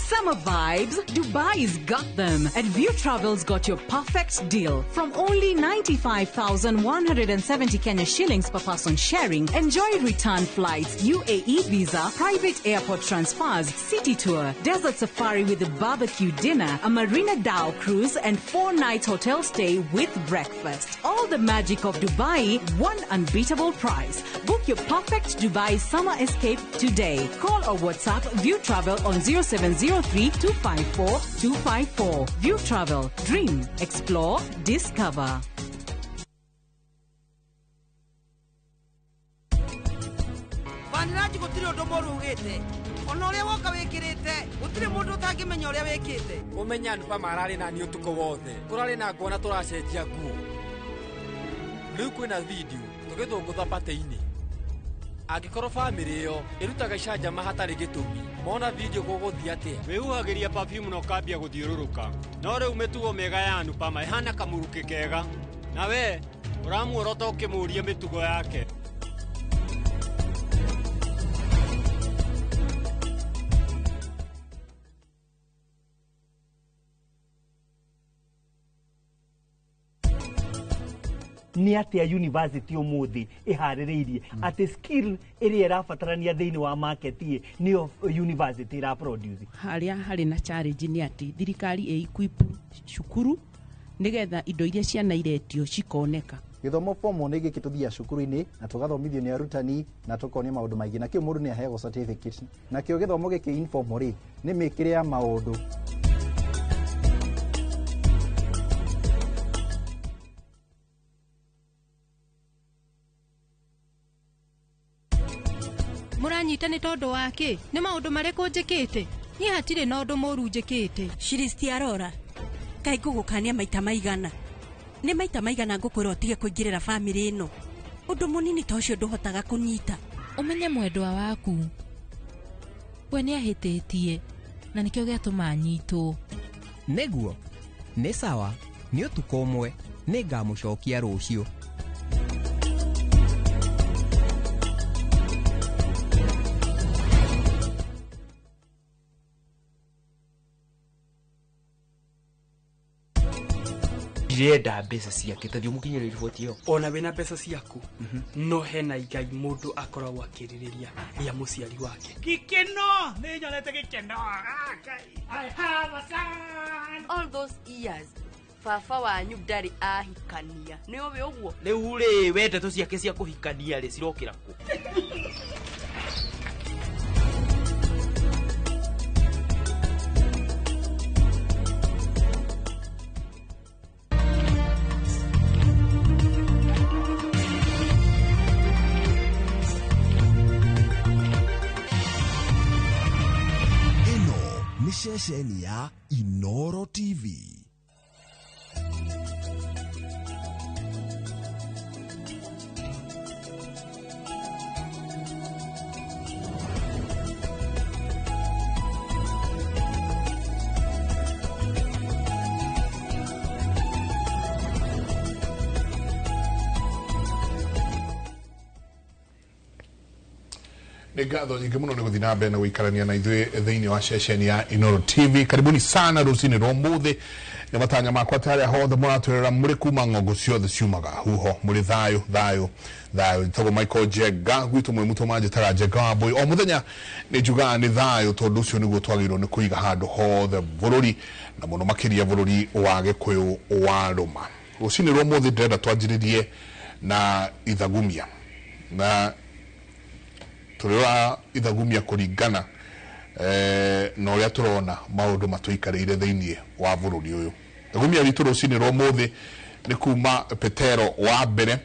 [SPEAKER 14] Summer vibes, Dubai's got them, and View Travel's got your perfect deal. From only 95,170 Kenya shillings per person sharing, enjoy return flights, UAE visa, private airport transfers, city tour, desert safari with a barbecue dinner, a Marina Dhow cruise, and 4-night hotel stay with breakfast. All the magic of Dubai, one unbeatable price. Book your perfect Dubai summer escape today. Call or WhatsApp View Travel on 0703-254-254. View Travel. Dream. Explore. Discover.
[SPEAKER 1] Vaniraji gutiri undu moru ugite. Ona uria woka wikirite, gutiri mundu utangimenya uria wikite.
[SPEAKER 2] Umenya ndupa marari na ni utuko wothe. Kurari na ngona turacenjia nguo. Riu kwina video tugithungutha pate-ini. Angĩkorwo family iyo irutaga icanjama hatarĩ gĩtũmi mona video gũgũthiĩ atĩa
[SPEAKER 3] wihuhagiria perfume no kambia guthiũrũrũka no rĩu mĩtugo mĩega ya Nupama ihana kamũrukĩ kega na we ũramuorota ũkĩmũria mĩtugo yake.
[SPEAKER 4] ni atia university umuthi ihaririirie ati skill iri irabatarania thiini wa market ni university ira produce
[SPEAKER 7] haria hari na challenge ni ati thirikari equip cukuru nigetha indo iria ciana iretio cikoneka.
[SPEAKER 8] Githomo form ni giki tuthia cukuru-ini na tugathomithio ni arutani na tukonia maundu maingi na kio mundu ni aheagwo certificate na kio githomo giki informal ni mikire ya maundu
[SPEAKER 22] muranyita ni tondu wake ni maundu mareko njikite ni hatire na undu moru njikite
[SPEAKER 23] Shiristi arora kai gugukania maita maigana nĩ maita maigana ngũkwĩra ũtige kũingĩrĩra bamĩrĩ ĩno ũndũ mũnini ta ũcio ndũhotaga kũnyita.
[SPEAKER 10] Ũmenye mwendwa waku we nĩ ahĩtĩtie na nĩkĩo gĩatũma anyitwo.
[SPEAKER 15] Nĩguo nĩ sawa, nĩ ũtukũ ũmwe nĩ ngamũcokia rũciũ.
[SPEAKER 16] Ndirenda mbeca ciake tathio mukinyire riboti yo.
[SPEAKER 17] Ona wena mbeca ciaku no hena igai mundu akoragwo akiririria ria muciari wake. Gikeno ni nyonete gikeno. I have a son.
[SPEAKER 18] All those years baba wanyu ndari ahikania ni owe uguo.
[SPEAKER 16] Riu ri wete to ciake cia kuhikania ri cirokira ku.
[SPEAKER 19] Shesheni ya iNooro TV.
[SPEAKER 20] Ngatho nyingĩ mũno nĩ gũthiĩ na mbere na gũikarania na ithuĩ thĩinĩ wa ceceni ya iNooro TV. Karibuni sana rũcinĩ rwa ũmũthĩ. Nĩ matanya makwa tarĩa hothe mũratwĩrĩra mũrĩ kuma ng'ongo ciothe ciumaga huho mũrĩ thayũ tondũ Michael Jenga gwitũ mwĩ mũtũ manjĩtaga Jenga wa boy. O mũthenya nĩ njugaga nĩ thayũ tondũ ũcio nĩguo twagĩrĩirwo nĩ kũiga handũ hothe bũrũri na mũno makĩria bũrũri wa Gĩkũyũ wa Rũma. Rũcinĩ rwa ũmũthĩ ndĩrenda twanjĩrĩrie na ithagumia na turira ithagumia kuringana na uria turona maundu matuikarire thiini wa bururi uyu. Ithagumia ritu rucini rwa muthi ni kuma Petero wa mbere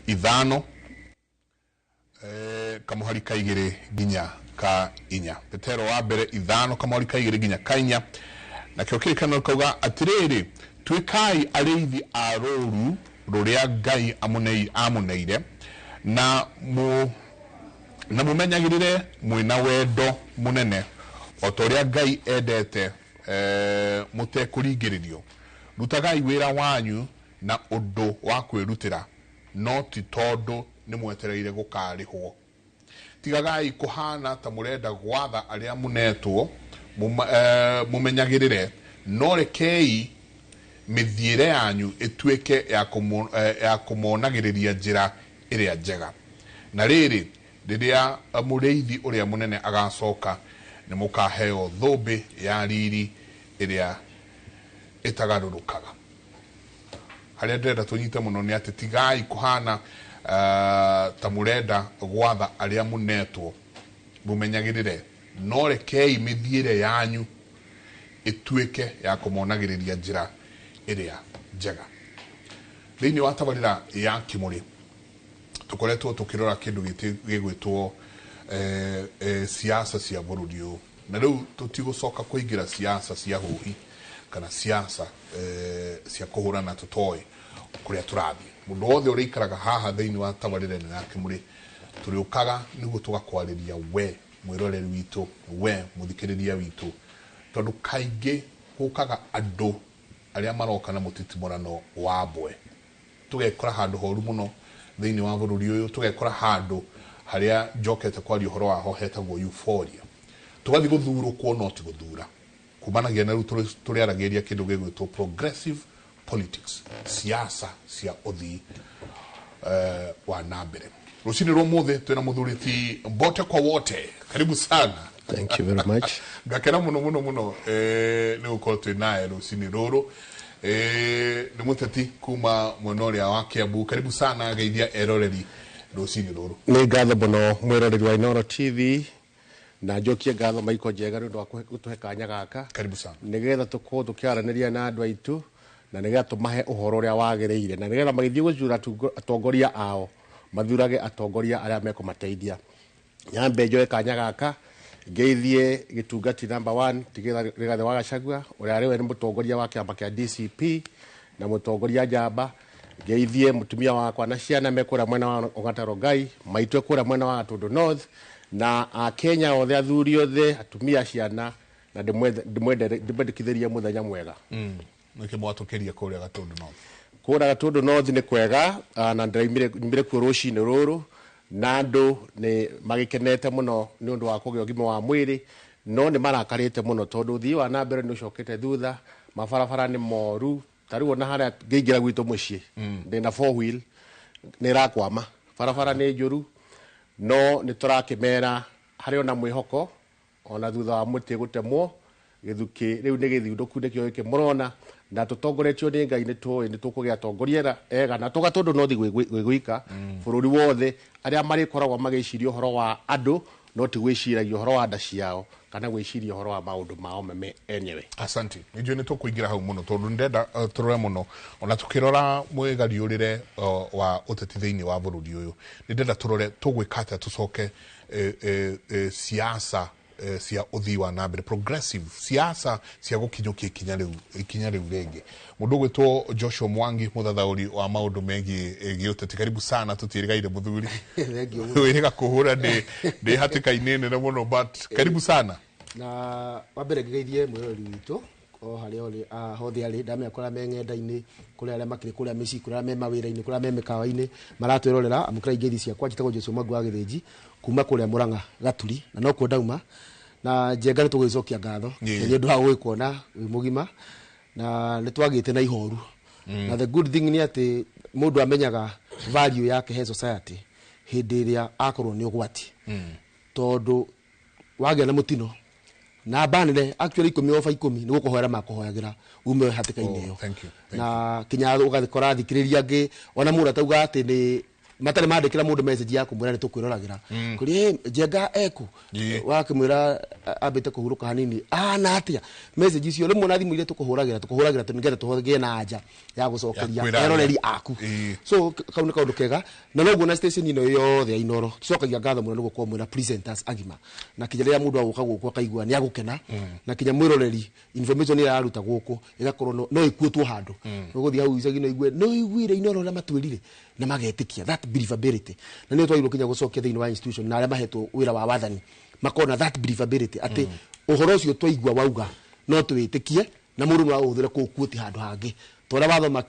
[SPEAKER 20] 5 kamuhari ka 2 nginya ka 4. Petero wa mbere 5 kamuhari ka 2 nginya ka 4 na kio kirikano kauga atiriri twikai ariithi a rũru ruria Ngai amuneire na mumenyagirire mwina wendo munene otoria Ngai endete mutekũringĩrĩrio. Rutagai wĩra wanyu na ũndũ wa kwĩrutĩra no ti tondũ nĩ mwetereire gũkarĩhwo. Tigagai kũhana ta mũrenda gwatha arĩa munetwo mumenyagirire no rekei mithiĩre yanyu ĩtuĩke ya kũmonagĩrĩria njĩra ĩrĩa njega. Na rĩrĩ rĩrĩa mũrĩithi ũrĩa mũnene agacoka nĩ mũkaheo thũmbĩ ya riri ĩrĩa ĩtagarũrũkaga. Harĩa ndĩrenda tũnyite mũno nĩ atĩ tigai kũhana ta mũrenda gwatha arĩa mũnetwo mũmenyagĩrĩre no rekei mĩthiĩre yanyu ĩtuĩke ya kũmonagĩrĩria njĩra ĩrĩa njega. Thĩinĩ wa tabarĩra ya Kimũrĩ tukoretwo tukirora kindu gĩgwĩtwo siasa cia bũrũri ũyũ na rĩu tũtigũcoka kũingĩra siasa cia hũhi kana siasa cia kũhũrana tũtoĩ kũrĩa tũrathiĩ. Mũndũ wothe ũrĩa ikaraga haha thĩinĩ wa tabarĩra ya Kimũrĩ tũrĩũkaga nĩguo tũgakwarĩria we mwĩroreri witũ we mũthikĩrĩria witũ tondũ kaingĩ gũkaga andũ arĩa maroka na mũtitimũrano wa mbwe. Tũgekora handũ horu mũno thĩinĩ wa bũrũri ũyũ, tũgekora handũ harĩa njokete kwaria ũhoro waho hetagwo euphoria. Tũgathiĩ gũthurũkwo no ti gũthura kumanagia na rĩu tũrĩaragĩria kĩndũ gĩgwĩtwo progressive politics, siasa cia ũthii wa nambere. Rũcinĩ rwa ũmũthĩ twĩna mũthurĩti Mbote kwa wote. Karibu sana.
[SPEAKER 21] Thank you very much.
[SPEAKER 20] Ngakena mũno nĩ gũkorwo twĩ naye rũcinĩ rũrũ. Nĩ mũteti kuma mwena ũrĩa wa Kiambu. Karibu sana geithia eroreri rũcinĩ rũrũ.
[SPEAKER 21] Nĩ ngatho mũno mwĩroreri wa iNooro TV na njokie ngatho Michael Jenga nĩ ũndũ wa gũtũhe kanya gaka.
[SPEAKER 20] Karibu sana.
[SPEAKER 21] Nĩgetha tũkorwo tũkĩaranĩria na andũ aitũ na nĩgetha tũmahe ũhoro ũrĩa wagĩrĩire na nĩgetha magĩthiĩ gũthura atongoria ao mathurage atongoria arĩa mekũmateithia. Nyambe njoe kanya gaka geithie gĩtungati number 1 Rigathĩ wa Gachagua ũrĩa arĩ we nĩ mũtongoria wa kĩama kĩa DCP na mutongoria njamba ngeithie mutumia wakwa na ciana mekura mwena wa Ongataro Ngai maitwe kura mwena wa Gatundu North na Kenya othe athuri othe atumia ciana na ndimwendekithirie muthenya mwega
[SPEAKER 20] nike mwatukiria kuria Gatundu North
[SPEAKER 21] kura Gatundu North ni kwega na ndaimire kuo rucini ruru na andu ni magikenete muno ni undu wa kugia ugima wa mwiri no ni marakarite muno tondu thii wa na mbere ni ucokete thutha mabarabara ni moru tariwo na haria ngeingira gwitu mucii ndina 4 wheel ni rakwama barabara ni njuru no ni turakimera hari ona mwihoko ona thutha wa muti gutemwo githuki riu ni githiunduku nikio kimurona na tutongoretio ni Ngai ni tukugia tongoria ega na Gatundu North gwika bururi wothe aria mari koragwo magiciria horo wa andu no ti gwiciragia horo wa nda ciao kana gwiciria horo wa maundu mao meme enyewe.
[SPEAKER 20] Asante. Nijue ni tukuingira hau muno tondu ndenda turore muno ona tukirora mwegariurire wa uteti thiini wa bururi uyu ndenda turore tugwikata tucoke siasa cia uthii wa nambere progressive siasa cia gukinyukia ikinya riu ringi mundu gwitwo Joshua Mwangi muthathauri wa maundu megi giuteti karibu sana tutirigaire muthuri wiriga kuhura ndi hatika-ini nene muno but karibu sana
[SPEAKER 5] na wambere ngigeithie mwirori witu o hari oli hothi ari ndame akora meng'enda-ini kuri aria makiri kuri mici kuri aria me mawira-ini kuri aria me mikawa-ini maratwirorera amukira ingeithi ciakwa njitagwo Joshua Mwangi wa Githinji kuma kuria Murang'a Gaturi na no kuo ndauma na jenga ni tugicokia ngatho ni ndu ha gwikuona wi mugima na ni twagite na ihoru na the good thing ni ati mundu amenyaga value yake he society hindi iria akorwo ni ugwati tondu wagia na mutino na banire actually 10/10 ni gukuhoera makuhoyagira ume hatika-ini iyo na kinya ugathikora thikiriria ngi ona mura tauga ati ni matare mandikira mundu message yaku mwira ni tukwiroragira kuri jenga eku wakimwira abite kuhuruka hanini na atia message icio rimwe na thimu ile tukuhuragira tunigere tuhogie na anja ya gucokeria eroreri aku so kauni kaundu kega na noguo na station ino yothe ya iNooro tucokagia ngatho muno nugo kwa mwira presenters agima na kinya mundu aguka guku akaigua ni agukena na kinya mwiroreri information ira aruta guku igakorwo no ikuotwo handu guthia hau icagi no igue no iguire iNooro na matwirire na magetikia that believability na ni twairu kinya gucokia thiini wa institution na aria mahetwo wira wa wathani makona that believability ati uhoro ucio twaigua wauga no twitikie na mundu no uthire kuukuoti handu hangi tora wathoma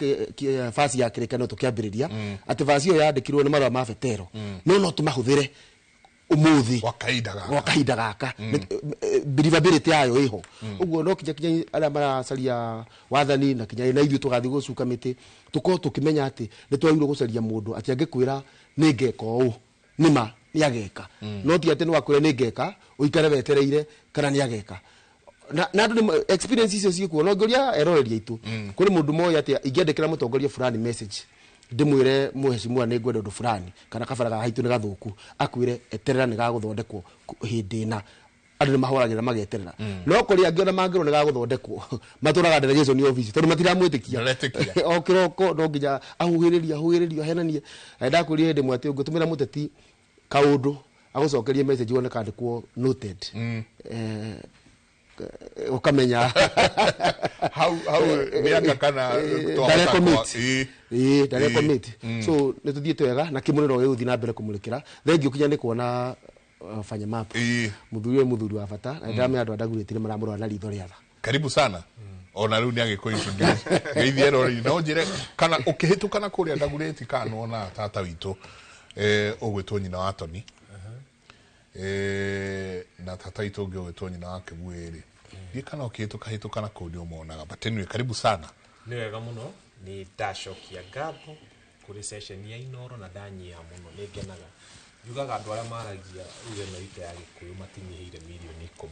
[SPEAKER 5] fasi ya kirekano tukiambiriria ati fasi yo yandikirwo ni marwa ma vetero no tumahuthire umuthi wakaida gaka believability ayo iho uguo no kinya aria maracaria wathani na kinya na ithu tugathi gucuka miti tuko tukimenya ati ni twairu gucaria mundu ati angikwira ni ngeka u nima ni ageka no ti ati ni wakwira ni ngeka uikare wetereire kana ni ageka na andu experience icio ciikuo no ngoria eroreria itu kuri mundu moya ati ingiandikira mutongoria fulani message ndimwire muheshimwa ni ngwenda ndu fulani kana kabara haitu ni gathuku akwire eterera ni gaguthondekwo hindi na andu ni mahoragera mageterera no kuri angiona mangiro ni gaguthondekwo maturaga delegation office tondu matiramwitikia o kiroko no nginya ahuhiriria henanie ndakurie ndi mwati ngutumira muteti kaundu agucokerie message wone kandikwo noted ukamenya
[SPEAKER 20] how miaka kana
[SPEAKER 5] dare commit so nituthiete wega na kimuniro we uthi na mbere kumulikira thengi ukinya ni kuona fanya map muthuri wa bata na ndame andu adaguritire maramurwa na ritho riatha
[SPEAKER 20] karibu sana ona riu ni agikointroduce geithie rori no njire kana ukihitukana kuria ndagureti kana ona tata witu ugwitwo nyina wa Toni na tata witu ugwitwo nyina wa Kibwiri kana ukihitukana kuri umonaga bateni karibu sana
[SPEAKER 16] ni wega muno ni ndacokia ngatho kuri session ya iNooro na ndanyia muno ni ngenaga yugaga andu aria maragia uge no ite ya Gikuyu matinyihire milioni 10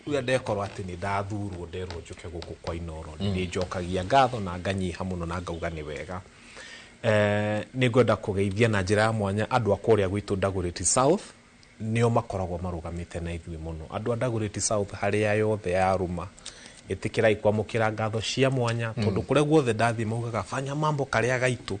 [SPEAKER 16] uya ndekorwo ati ni ndathurwo nderwo njuke guku kwa iNooro ni njokagia ngatho na nganyiha muno na ngauga ni wega ni ngwenda kugeithia na njira ya mwanya andu akuria gwitu Dagoretti South nio makoragwo marugamite na ithui muno andu a Dagoretti South haria yothe ya ruma itikirai kwamukira ngatho cia mwanya tondu kure guothe ndathi mugaga fanya mambo karia gaitu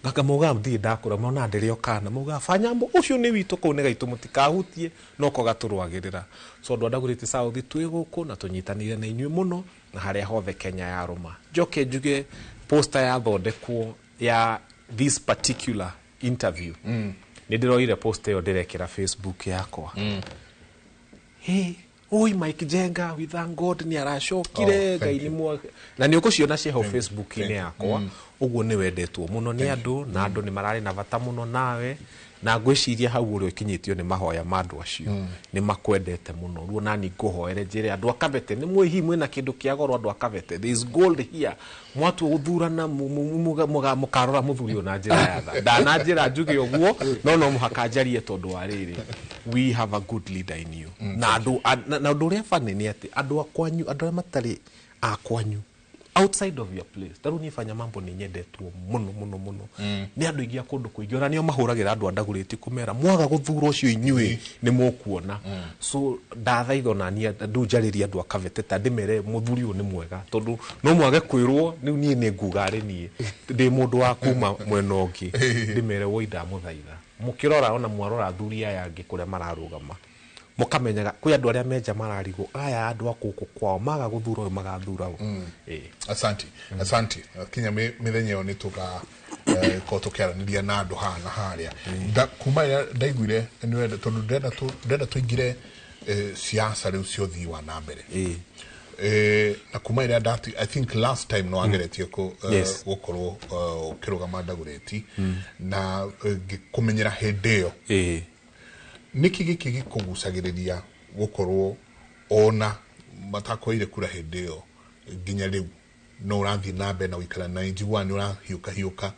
[SPEAKER 16] ngaka muga mthi ndakura mona ndirio kana muga fanya mambo ucio ni witu kuu ni gaitu mutikahutie noko gaturwagirira so andu a Dagoretti South twi guku na tunyitanire na inyui muno na haria hothe Kenya ya ruma njoke njuge poster ya thondekwo ya this particular interview nidiroire poster yo ndirekera Facebook yakwa hey oi Mike Jenga we thank God ni aracokire ngai ni mwa na ni ukuciona cia Facebook ine yakwa uguo ni wendetwo muno ni andu na andu ni marari na bata muno nawe na ngwiciria hau uri ukinyitio ni mahoya mandu acio ni makwendete muno ruo nani nguhoere njire andu akabete ni mwihi mwina kindu kia goro andu akabete there is gold here mwatu uthurana mukarora muthuri ona njira ya tha ndana njira njuge uguo no muhaka njarie tondu wa riri we have a good leader in you na andu na andu ria fani ni ati andu akwanyu andu matari akwanyu outside of your place taru nifanya mambo ni nyendetwo muno ni andu ingia kundu kuingira nio mahuragira andu andaguriti kumera mwaga guthura ucio inyui ni mukuona so ndathaitho na ni andu njariria andu akavete ta ndimere muthuri u ni mwega tondu no mwage kwirwo ni ni ngugari ni ndi mundu wa kuma mwena ungi ndimere woida muthaitha mukirora ona mwarora thuri aya angi kuria mararugama mukamenyaga kwi andu aria menja mararigo aya andu akuku kwao maga guthura uyu magathura
[SPEAKER 20] asante kinya mithenya yo nituka ko tukiaraniria na andu hana haria kuma ndaiguire niwe tondu ndenda tuingire siasa riu cio thii wa na mbere na kuma ira ndati I think last time no ageretie ko gukorwo ukirugama ndagureti na kumenyera hindeo niki giki gikugucagiriria gukorwo ona matakoire kura hindeo ginya riu no urathi nambe na wikara na njigwa ni urahiuka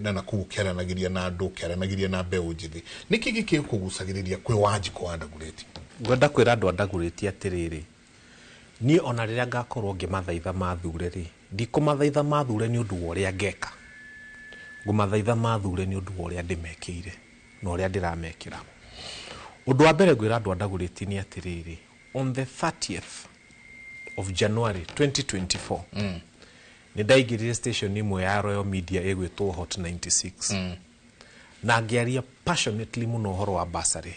[SPEAKER 20] na nakugukiaranagiria na andu kiaranagiria na mbeu njithi niki giki gikugucagiriria kwi wanjiko wa ndagureti
[SPEAKER 16] gwenda kwira andu andagureti atiriri ni ona riria ngakorwo ngimathaitha mathure ri ndikumathaitha mathure ni undu woria ngeka ngumathaitha mathure ni undu woria ndimekiire no ria ndiramekira undu wa mbere gwira andu andagureti ni atiriri on the 30th of January 2024 ni ndaigirire station imwe ya Royal Media egwitwo Hot 96 na ngiaria passionately muno horo wa basari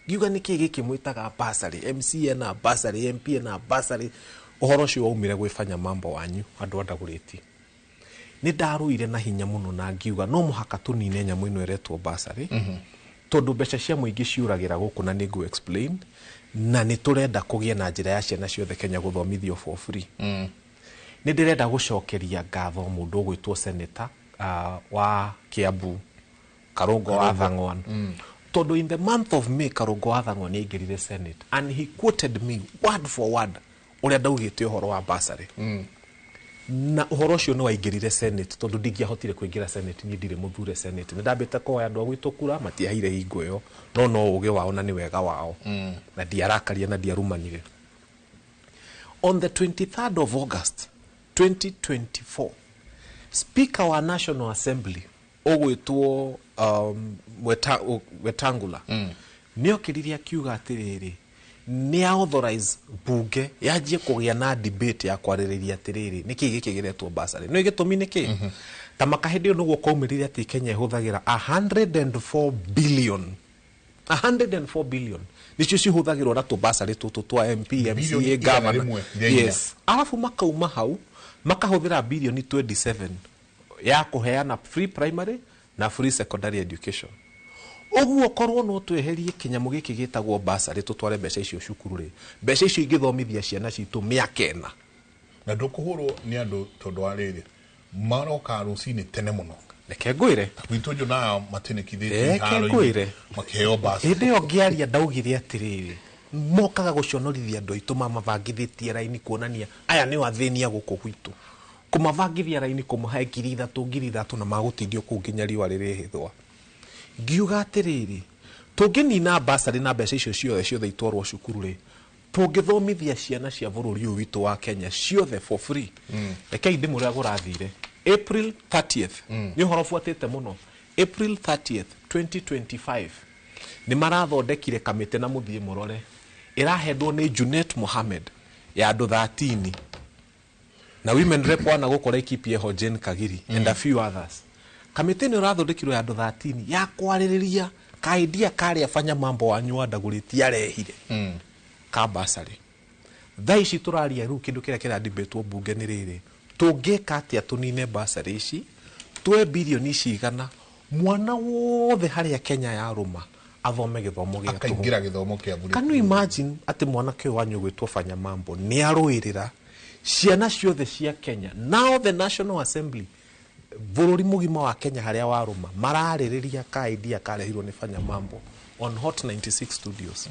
[SPEAKER 16] ngiuga niki giki mwitaga basari MCA na basari MP na basari uhoro cio waumire gwifanya mambo wanyu andu andagureti ni ndaruire na hinya muno na ngiuga no muhaka tunine nyamu ino eretwo basari tondu mbeca cia muingi ciuragira guku na ningu explain na ni turenda kugia na njira ya ciana ciothe Kenya guthomithio for free ni ndirenda gucokeria ngatho mundu ugwitwo senator wa Kiambu Karungo wa Thang'wan tondu in the month of May Karungo wa Thang'wan aingirire Senate and he quoted me word for word uria ndaugite uhoro wa basari na uhoro cio no waingirire Senate tondu ndingiahotire kuingira Senate ni ndire muthure Senate ndambite koya andu agwitwo kura matiahire hingo yo no uge wao na ni wega wao na ndiarakaria na ndiarumanire on the 23rd of August 2024 Speaker wa National Assembly ogwitwo Wetangula nio kiriria kiuga atiriri ni authorize bunge yajie kugia na debate ya kwaririria atiriri niki gikigiretwo basari no igitumi niki ta makahendio nugo kwaumiriria ati Kenya ihuthagira 104 billion nicio cihuthagirwo na tubasari tutu twa MP MCA governor yes alafu makauma hau makahuthira bilioni 27 ya kuheana free primary na free secondary education oguo korwo no tweherie kinyamu giki gitagwo basari tutware mbeca icio cukuru ri mbeca icio igithomithia ciana citu miakena
[SPEAKER 20] na ndukuhurwo ni andu tondu ariri maroka rucini tene muno
[SPEAKER 16] reke ngwire
[SPEAKER 20] gwitũnjũ na matĩnĩkithĩtie
[SPEAKER 16] iharo-inĩ
[SPEAKER 20] makĩheo basi
[SPEAKER 16] hĩndĩ ĩyo ngĩaria ndaugire atĩrĩrĩ mokaga gũconorithia andũ aitũ mamabangithĩtie raini kuonania aya nĩ athĩnia gũkũ gwitũ kũmabangithia raini kũmũhe 3,000 na magũtindio kũu nginya riũa rĩrĩhĩthwa ngiuga atĩrĩrĩ tũngĩnina basarĩ na mbeca icio ciothe itwarwo cukuru rĩ tũngĩthomithia ciana cia bũrũri ũyũ witũ wa Kenya ciothe for free rekei ndĩmũrĩa gũrathire April 30th ni horo fuatete muno April 30th 2025 ni marathondekire kamite na muthie murore irahendwo ni Junet Mohammed ya andu 13 na women rep wana gukora ikipie Hojen Kagiri and a few others kamite ni irathondekirwo ya andu 13 ya kwaririria kaidia kari afanya mambo wanyu andaguriti arehire kabasari thaici turaria ru kindu kiria kira debate bunge ni riri tũngĩka atĩa tũnine basari ici twe bilioni cigana mwana wothe harĩa Kenya yarũma athome gĩthomo gĩa
[SPEAKER 20] akaingĩra gĩthomo kĩa bure.
[SPEAKER 16] Can you imagine atĩ mwanake wanyu gwĩtwo fanya mambo nĩ arũĩrĩra ciana ciothe cia Kenya? Now the National Assembly bũrũri mũgima wa Kenya harĩa warũma mararĩrĩria ka idea karehirwo nĩ fanya mambo on Hot 96 Studios.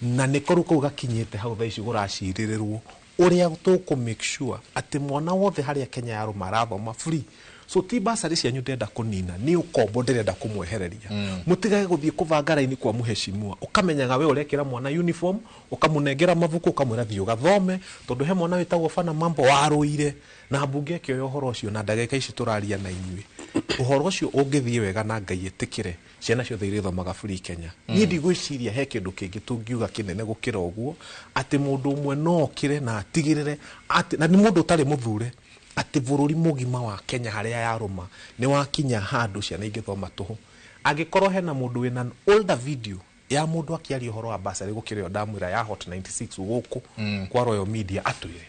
[SPEAKER 16] Na nĩ koru kau gakinyĩte hau thaa ici gũracirĩrĩrwo ũrĩa tũkũ make sure atĩ mwana wothe harĩa Kenya yarũma arathoma free. So ti basari cianyu ndenda kunina ni ukombo ndirenda kumwehereria mutigage guthie kuvanga raini kwa muheshimua ukamenyaga we urekira mwana uniform ukamunengera mavuku ukamwira thio gathome tondu he mwana witagwo fana mambo waruire na mbunge kio uhoro ucio na ndagika ici turaria na inyui uhoro ucio ungithie wega na Ngai etikire ciana ciothe irithomaga free Kenya ni ndigwiciria he kindu kingi tungiuga kinene gukira uguo ati mundu umwe no okire na atigirire ati na ni mundu utari muthure ati bururi mugima wa Kenya haria yaruma ni wakinya handu ciana ingithoma tuhu agikorwo hena mundu wina older video ya mundu akiaria horo wa basari gukiryo ndamwira ya Hot 96 guku kwa Royal Media atwire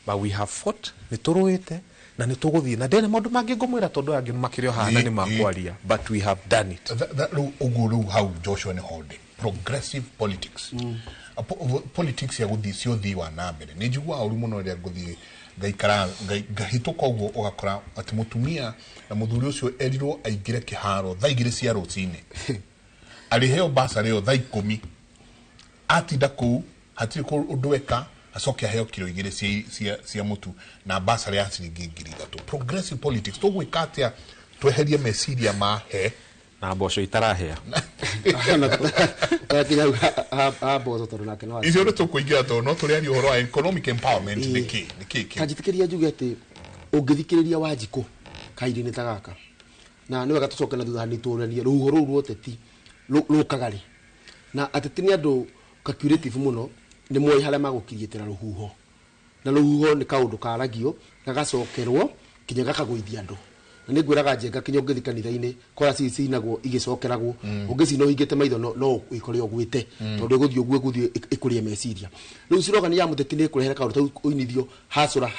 [SPEAKER 16] but we have fought ni turuite na ni tuguthie na ndene mundu mangi ngumwira tondu angi makirio hana ni makwaria but we have done it
[SPEAKER 20] that uguru how Joshua ni holding progressive politics politics ya guthie cio thi wa nambere ni njigua uri muno ria guthie gaikara gahituka uguo ugakora ati mutumia na muthuri ucio erirwo aingire kiharo thaigire cia rucine ariheo basari yo thaikumi atinda ku hatiri ko udweka acoke aheo kilo igire cia mutu na basari ya ciringi 3,000 progressive politics to gwikatia tweherie meciria mahe
[SPEAKER 16] na mboco itarahea
[SPEAKER 5] mboco tondu nake no
[SPEAKER 20] icio ndio kuingira to no turi ari uhoro wa economic empowerment niki
[SPEAKER 5] kanjitikiria njuge ati ungithikiriria Wanjiku kairi-ini ta gaka na niwe gatucoke na thutha haniturania ruho ruu ruoteti rukagari na ateti ni andu calculative muno ni moyi haria magukirietera ruhuho na ruhuho ni kaundu karagio gagacokerwo kinya gakagwithia andu na ni ngwiraga njenga kinya ungithi kanitha-ini kora cici inagwo igicokeragwo ungicina uhingite maitho no ikore ogwite tondu guthio guo guthio ikurie meciria riu slogan ya muteti ni kurehera kaundu ta uinithio hasura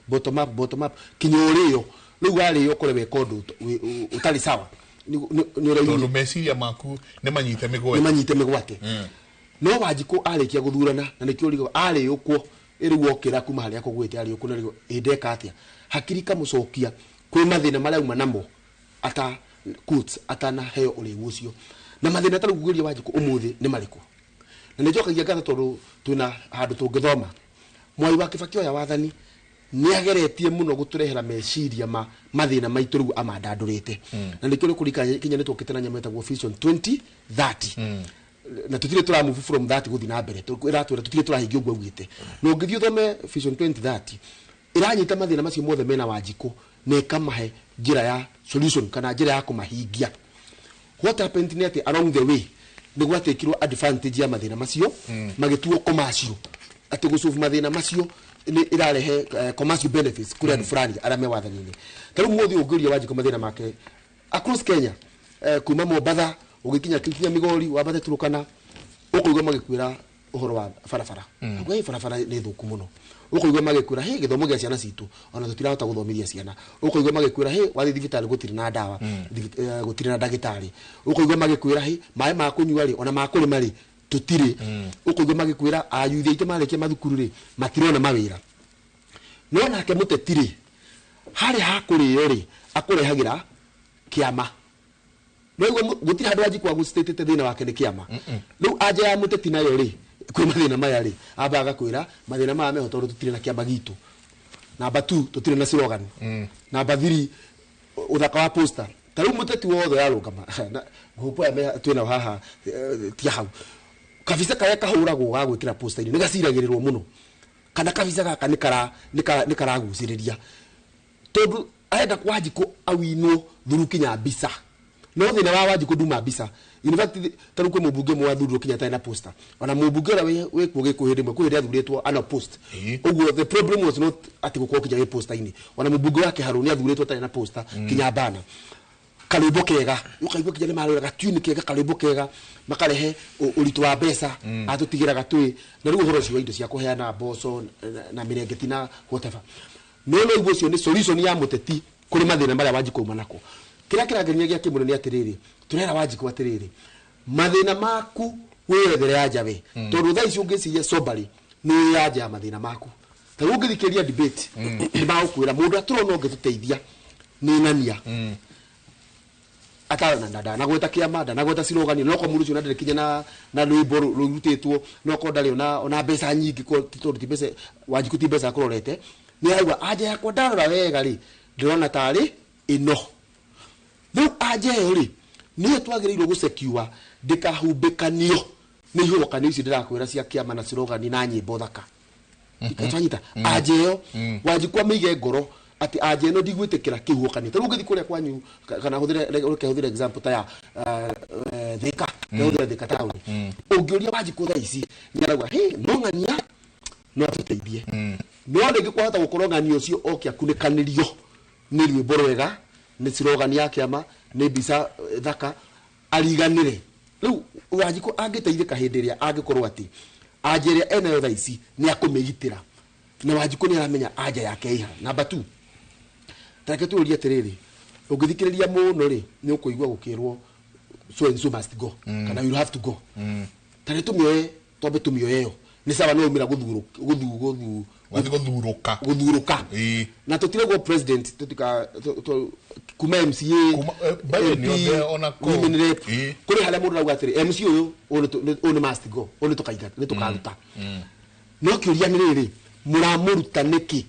[SPEAKER 5] bottom up kinya urio riu ari yo kore we kondu utari sawa ni uri
[SPEAKER 20] tondu meciria maku ni manyite migwate
[SPEAKER 5] no Wanjiku arikia guthurana na nikio rigo ari ukwo iri wokira kuma haria kugwite ari ukwo rigo indeka atia hakiri kamucokia kwi mathina maria uma namo ata quotes atana heo uri gucio na mathina taru kugiria Wanjiku umuthi ni mariko na nijokagia ngatha tondu twina handu tungithoma mwai wa Kibaki ya wathani ni ageretie muno guturehera meciria mathina maitu riu amandandurite na nikio rikurika kinya nitwokite na nyameta go vision 2030 na tutire tura move from that guthi na mbere iratwira tutire turahingia uguo gwite no ngithio thome vision 2030 iranyita mathina macio mothe mena Wanjiku ne kamahe njira ya solution kana njira ya kumahingia what happened ni ati along the way ni gwatekirwo advantage ya mathina macio magituo commercial ati gusolve mathina macio ni irarehe commercial benefits kuri andu fulani arame wathani-ini taru muthi ungiria Wanjiku mathina make across Kenya kuma Mombasa ugikinya Migori wa bathe turukana ukuigwa magikwira uhoro wa farafara ngwe farafara ni thuku muno ukuigwa magikwira he githomo gia ciana citu ona tutirahota guthomithia ciana ukuigwa magikwira he wathi thibitari gutiri na dawa gutiri na ndagitari ukuigwa magikwira he mai ma kunyua ri ona ma kurima ri tutiri ukuigwa magikwira ayuthi ite mareke mathukuru ri matirona mawira no nake mutetiri hari hakuriyo ri akurehagira kiama no gutiri handu Wanjiku agustate thina wake ni kiama riu anja ya muteti nayo ri kwi mathina maya ri abaga kwira mathina maya meho tondu tutire na kiama gitu namba 2 tutire na slogan namba 3 uthaka wa poster taru muteti wothe yarungama na gupo ya twina haha tia hau kabisa kaya kahuragwo ga gwikira poster ni gaciragirirwo muno kana kabisa gaka ni karaguciriria tondu aenda kwa Wanjiku awinwo thuru kinya bisa no thina wa Wanjiku nduma bisa in fact taru kwe mubunge mwa thuru kinya ta na poster ona mubunge ra we kuge kuhindi mwe kuhindi athuretwo ana post uguo the problem was not ati gukwo kinya poster ini ona mubunge wake Haruni athuretwo ta na poster kinya bana kalebo kega ukaigwa kinya ni marora tune kega kalebo kega makarehe uritu wa mbeca atutigira gatui na riu horo cio indo cia kuheana mboco na mirengeti na whatever no igwo cio ni solution ya muteti kuri mathina maria Wanjiku umanako kira kiragenia gia kimuno ni atiriri turera Wanjiku atiriri mathina maku wethere aja we tondu thaa ici ungiciria sobari ni yaja mathina maku ta ungithikeria debate ni bagukwira mundu aturona ungituteithia ni ngania atana ndada na gweta kiama na gweta slogan no ko murucio na kinya na rwimbo rurutetwo no ko ndari ona mbeca nyingi ko tondu ti mbeca Wanjiku ti mbeca kurorete ni aigua aja yakwa ndarora wega ri ndirona tari ino riu aja ri ni twagiriirwo gusecure ndikahumbikanio ni hirokanio ici ndirakwira cia kiama na slogan na nyimbo thaka ikatanyita aja Wanjiku amige ngoro ati aje no digwitikira kihuokani ta rugithi kuria kwanyu kana huthire example ta ya thika huthire thika town ungiuria Wanjiku tha ici nyaragwa no ngania no tuteithie no ndingi kwahota gukorwo ngania ucio okia kunikanirio ni rwimbo rwega ni slogan ya kiama ni bisa thaka ariganire riu Wanjiku angiteithika hindi ria angikorwo ati ajeria enayo tha ici ni akumigitira na Wanjiku ni aramenya aja yake iha number 2 take tu uria tiriri ungithikiriria muno ri ni ukuigwa gukirwo so and so must go kana you have to go tare tumioe tobe tumioe ni sawa no umira guthuruka na tutirego president tutika kuma MCA
[SPEAKER 20] ni ona ko
[SPEAKER 5] kuri hala mundu ragwatiri MC uyu onu must go onu tukaiga ni tukaruta no kiuria ni riri muramuruta niki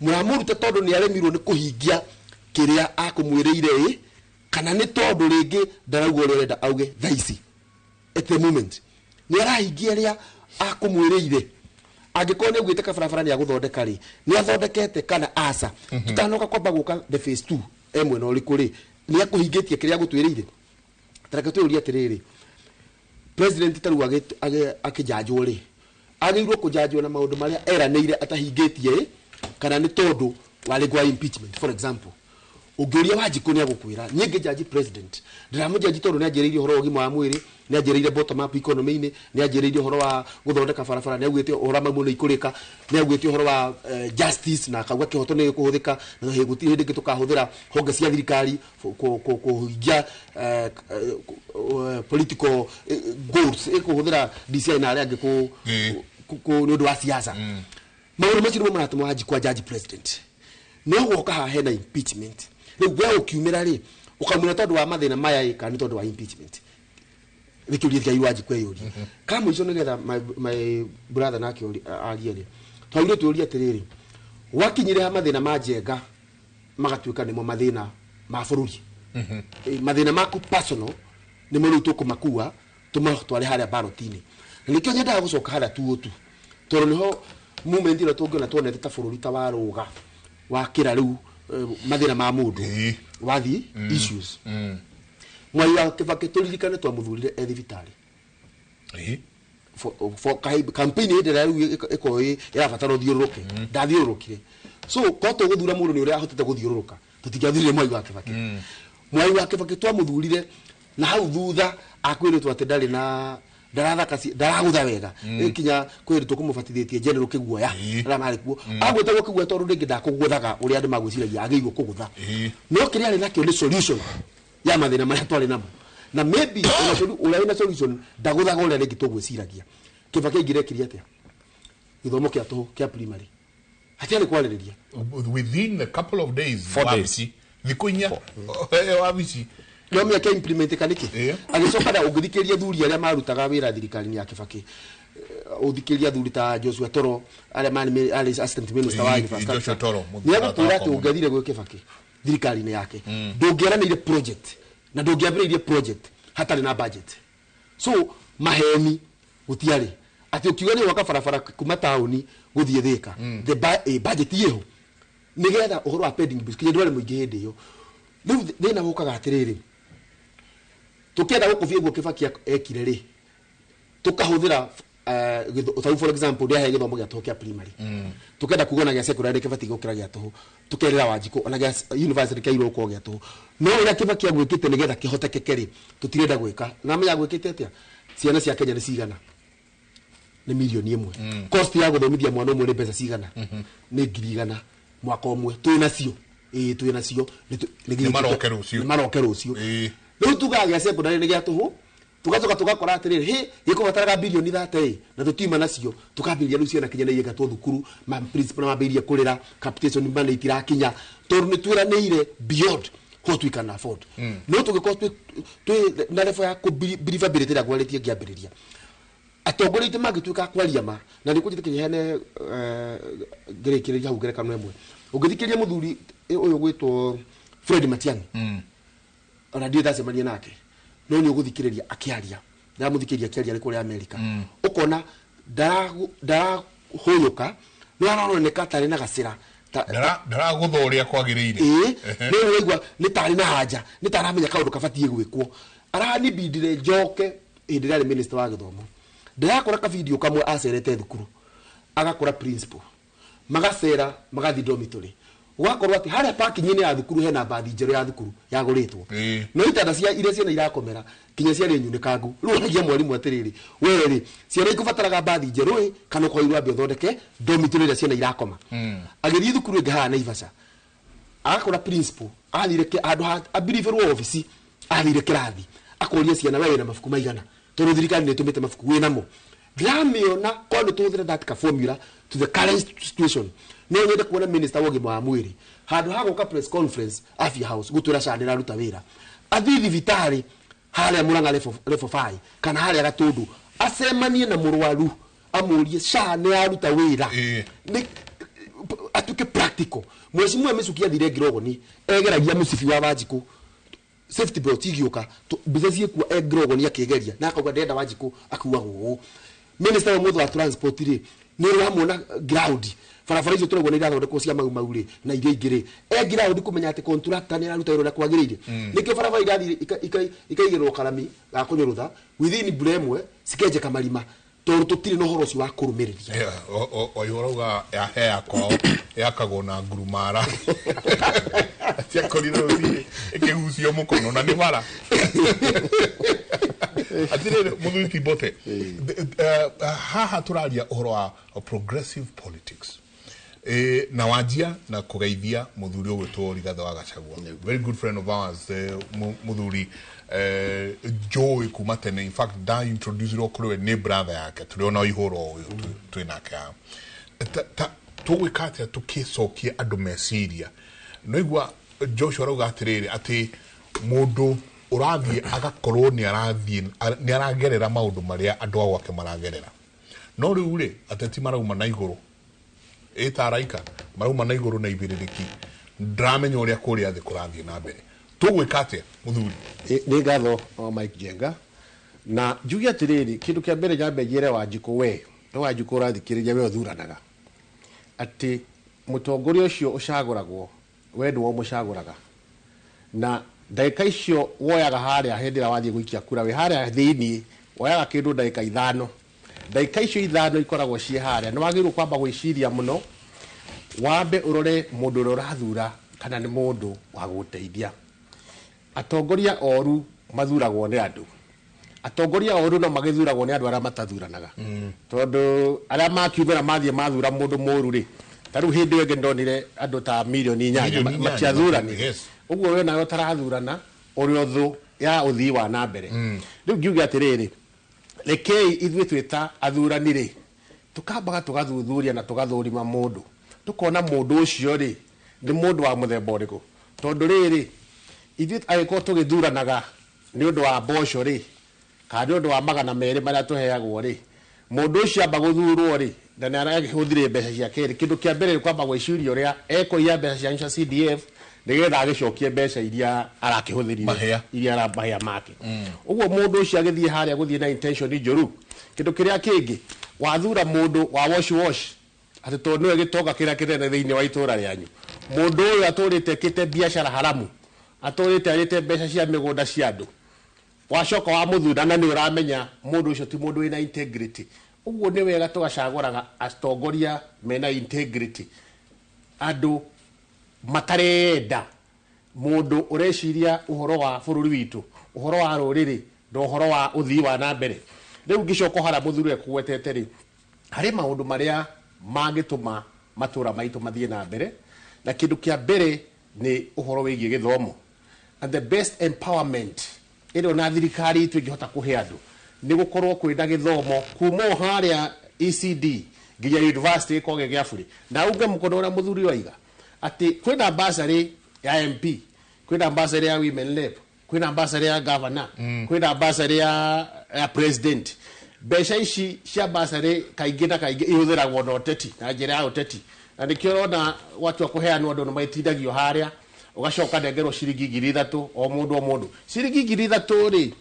[SPEAKER 5] muramuruta tondu ni aremirwo ni kuhingia kiria akumwiriire kana ni tondu ringi ndarauga uria renda auge thaici at the moment ni arahingia ria akumwiriire angikorwo ni augite kabarabara ni aguthondeka ri ni athondekete kana asa tutanoka kwamba guka the phase 2 emwe no riku ri ni akuhingitie kiria gutwiriire tareke tu uria tiriri president taru akijajwo ri agirwo kujajwo na maundu maria eranire atahingitie kana ni tondu waligwa impeachment for example ugiuria Wanjiku ni agukwira nyingi jaji president ndiramujaji tondu ni ajiriire horo ogima wa mwiri ni ajiriire bottom up economy ni ni ajiriire horo wa guthondeka barabara ni augite ora mamuno ikurika ni augite horo wa justice na akauga kihoto ni kuhuthika na heguti hindi gitukahuthira honge cia thirikari kuhingia political goals kuhuthira DCI na aria angi ku ndu wa siasa maundu macio nimo maratuma Wanjiku kwa judge president no goka ha hena impeachment riu we ukiumira ri ukamwira tondu wa mathina maya kana tondu wa impeachment rikiuria thai Wanjiku eyuri kama icio nigetha my brother nake aria ri twaire tuuria tiriri wakinyire ha mathina ma jenga magatuika nimo mathina ma bururi mathina maku personal nimo riu tukumakua tumatware haria barotini nikio nyendaga gucoka haria tuotu tondu niho movement ino tungiona tuonete ta bururi ta waruga wakira riu mathina ma mundu wathi issues mwai wa Kibaki turirikane twamuthurire thibitari for campaign inde riu iko irabatara thiururuke ndathiurukire so ko tuguthura mundu ni uria ahotete guthiururuka tutigathirire mwai wa Kibaki mwai wa Kibaki twamuthurire na hau thutha akwirwo ati ndari na ndaragutha wega ikinya kwiritwo kumubatithĩtie general kiguoya ara mari kuo agwetagwo kiguoya tondu ringi ndakuguthaga uria andu magwiciragia ageirwo kugutha no kiria ari nakio ni solution ya mathina maria twari namo na maybe uria ina solution ndaguthaga uria ringi tugwiciragia Kibaki ingirekiria atia githomo kia tuhu kia primary hatiari kwaririria
[SPEAKER 20] within a couple of days
[SPEAKER 21] 4 days
[SPEAKER 20] thikunya wabici
[SPEAKER 5] no me ake implement kaniki agicoka da ugithikiria thuri aria marutaga wira thirikari ya Kibaki uthikiria thuri ta Joshua Toro aria mani ali assistant minister wa infrastructure ni agutwira ati ungathire gwe Kibaki thirikari ni yake ndungiaranire project na ndungiambiririe project hatari na budget so maheni gutiari ati ukiuga ni waka barabara kuma tauni guthie thika the budget yeho nigetha uhoro wa pending bills kinya ndware muingi hindi yo riu thina gukaga atiriri tukienda gukuvia gwo Kibaki ekire ri tukahuthira for example ndia he githomo gia tokia primary tukenda kugona gia secondary Kibaki gukira gia toho tukerera Wanjiku ona gia university kairo ko gia toho no ira Kibaki agwikite nigetha kihoteke ri tutirenda gwika na menya gwikite atia ciana cia Kenya ni cigana ni milioni 1 cost ya guthomithia mwana umwe ni pesa cigana ni ngiri 100 mwaka omwe twinacio twinacio
[SPEAKER 20] ni
[SPEAKER 5] maroke rucio riu tugagia secondary ni gia tuhu tugacoka tugakora atiriri he ikubataraga bilioni 30 na tutima nacio tukambiria riu ciana kinya na gatwo thukuru ma principal mambiria kurira capitation mbana itirakinya toru ni twiraniire beyond what we can afford no tugikora twi na level ya believability ya gwaritie ngiambiriria atongorite magituika kwaria ma na ni kujitikinya hene ngerekiria hau ngerekano emwe ungithikiria muthuri uyu gwitwo Fred Matiang'i ona ndio tacemania nake no ni uguthikiriria akiaria na muthikiria akiaria ari kuri America ukona dara hoyoka no aroneka tari na gacira
[SPEAKER 20] dara guthoria kwagiriire
[SPEAKER 5] no wigwa ni tari na haja ni taramenya kaundu kabatie gwikwo arani bidire njoke indira minister wa githomo ndakora ka video kamwe acerete thukuru agakora principal magacera magathi dormitory ugakorwo ati haria parking ya thukuru hena bathi njeru ya thukuru yaguritwo no itanda cia ile ciana irakomera kinya cia nyunikangu ruagia mwarimu atiriri weri ciana ikubataraga bathi njeru kana kwa irwa thondeke dormitory ile ciana irakoma agithii thukuru ngahana Naivasha agakora principal athire ke andu a believer office athire kirathi akoria ciana wewe na mafuku maigana toru thirikari ni tumite mafuku we namo gramiona kono tuthire that formula to the current situation no nyende kuona minister wogi mwa mwiri handu hagoka press conference afya house gutwira candira ruta wira athithi vitari haria muranga level 5 kana haria gatundu acemanie na murwaru amurie cane aruta wira ni atuke practical mweshimwe mesukia thire grogoni egeragia musifi wa Wanjiku safety belt igioka business yeku egrogoni akigeria na akauga ndenda Wanjiku akuwa go minister wa mutho wa transport ri ni ramona ground farafara icio turegwo ni irathondekwo cia mauri na irio ingire ground kumenya ati contractor ni aruta wira na kwagiriire nikio farafara irathi ikaigirwo karami ga kunyurutha within blemwe sikeje kamarima toru tutire no horo cio wa kurumiriria
[SPEAKER 20] oiroga ya hea kwao yakagwo na ngurumara tia koriro ri ikigucio mukono na ni mara atire muthuri bote haha turaria uhoro wa progressive politics na wajia na kugeithia muthuri ogwitwo Rigathi wa Gachagua very good friend of ours muthuri Joy kumatene in fact da introduce ro kuri ne brother yake turiona ihoro uyu twinake tugwikate tukicokia andu meciria no igwa Joshua roga atiriri ati mundu urathie agakorwo ni aragerera maundu maria andu agwake maragerera no riu ri ateti marauma na iguru etaraika marauma na iguru na ibiririki ndramenya uria kuri athi kurathie na mbere tugwikate muthuri
[SPEAKER 21] ni ngatho Mike Jenga na jugia atiriri kindu kia mbere nyambe njire Wanjiku we Wanjiku urathikiriria we uthuranaga ati mutongoria ucio ucaguragwo we ndu wo mucaguraga na ndaika icio woyaga haria hendira wathie guikia kura we haria thiini woyaga kindu ndaika 5 ndaika icio 5 ikoragwo cie haria no wagiru kwamba gwiciria muno wambe urore mundu urathura kana ni mundu wa guteithia atongoria oru mathuragwo ni andu atongoria oru no magithuragwo ni andu ara matathuranaga tondu ara makiumira mathie mathura mundu moru ri taru hindi wege ndonire andu ta milioni 8 machiathurani uguo we nayo tarathurana uri othu ya uthii wa na mbere riu ngiuga atiriri rekei ithuĩ twita athurani ri tukambaga tugathuthuria na tugathurima mundu tukona mundu ucio ri ni mundu wa muthemba uriku tondu riri ithuĩ agĩkorwo tũgĩthuranaga nĩ ũndũ wa mboco ri kana nĩ ũndũ wa magana merĩ marĩa tũheagwo ri mundu ucio amba guthurwo ri na nĩ arahũthire mbeca ciake ri kindu kia mbere kwamba gwĩciria ũrĩa ekũiya mbeca cia CDF nigetha agicokie mbeca iria arakihũthĩrire iria arabahia make uguo mundu ucio agithie haria guthie na intention njuru kindu kiria kingi wathura mundu wa wash ati tondu niwe gitoga kiria kinene thiini wa itura rianyu mundu uyu aturite kite biashara haramu aturite arite mbeca cia migunda cia andu wacoka wa muthura na ni uramenya mundu ucio ti mundu wina integrity uguo ni wega tugacaguraga atongoria mena integrity andu matarenda mundu ureciria uhoro wa bururi witu uhoro wa ruriri ndo uhoro wa uthii wa na mbere riu ngicoko hara muthuri kuwetete ri hari maundu maria mangituma matura maitu mathie na mbere na kindu kia mbere ni uhoro wigie githomo, and the best empowerment ino na thirikari itu ingihota kuhe andu ni gukorwo kwina githomo kuma haria ECD nginya university koge gya buri na unge mukono ura muthuri waiga ati kwina basari ya MP, kwina basari ya women rep, kwina basari ya governor, kwina basari ya president. Besha ici cia basari kaingi na kaingi ihuthiragwo na uteti na njira ya uteti, na nikio rona watu akuheanwo andu maitindagio haria ugacoka nengerwo ciringi 3,000 o mundu ciringi 3,000 ri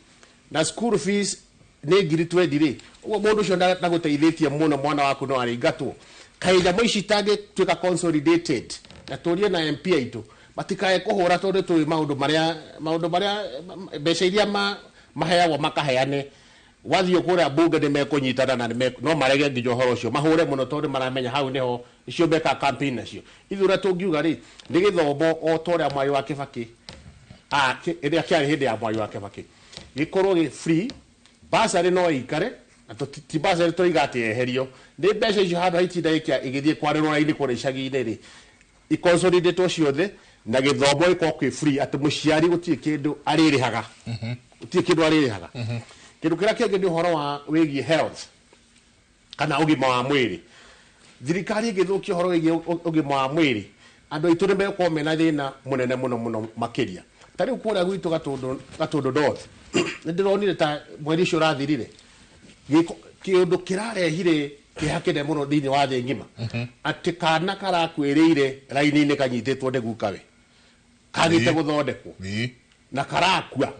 [SPEAKER 21] na school fees ni 20,000 ri ugo mundu cio ndaguteithitie muno mwana waku no aringatwo kaija moici tange twika consolidated na turie na MP aitu matikae kuhura tondu tui maundu maria mbeca iria maheagwo makaheane wathio kuria bunge ni mekunyitana na no marege nginya horo cio mahure muno tondu maramenya hau niho icio beka campaign nacio ithura tungiuga ri ni githomo o toria Mwai wa Kibaki iria kiari hindi ya Mwai wa Kibaki gikorwo gi free basari no ikare na ti basari to igate eherio ni mbeca icio handu haitinda igithie kwarĩrwo raini kũrĩa icagi-inĩ ri iconsolidate ciothe na githomo iko kwi free ati muciari gutie kindu aririhaga gutie kindu aririhaga kindu kira kingi ni uhoro wa wigie health kana ugima wa mwiri thirikari igithukia uhoro wigie ugima wa mwiri andu aitu ni meko mena thina munene muno makiria tari ukuria gwitu gatundu north ndironire ta mweri ucio rathirire kindu kirarehire kihakire muno thini wa thi ngima ati kana karakwiriire raini-ini kanyitetwo ndegukawe kagite guthondekwo na karakua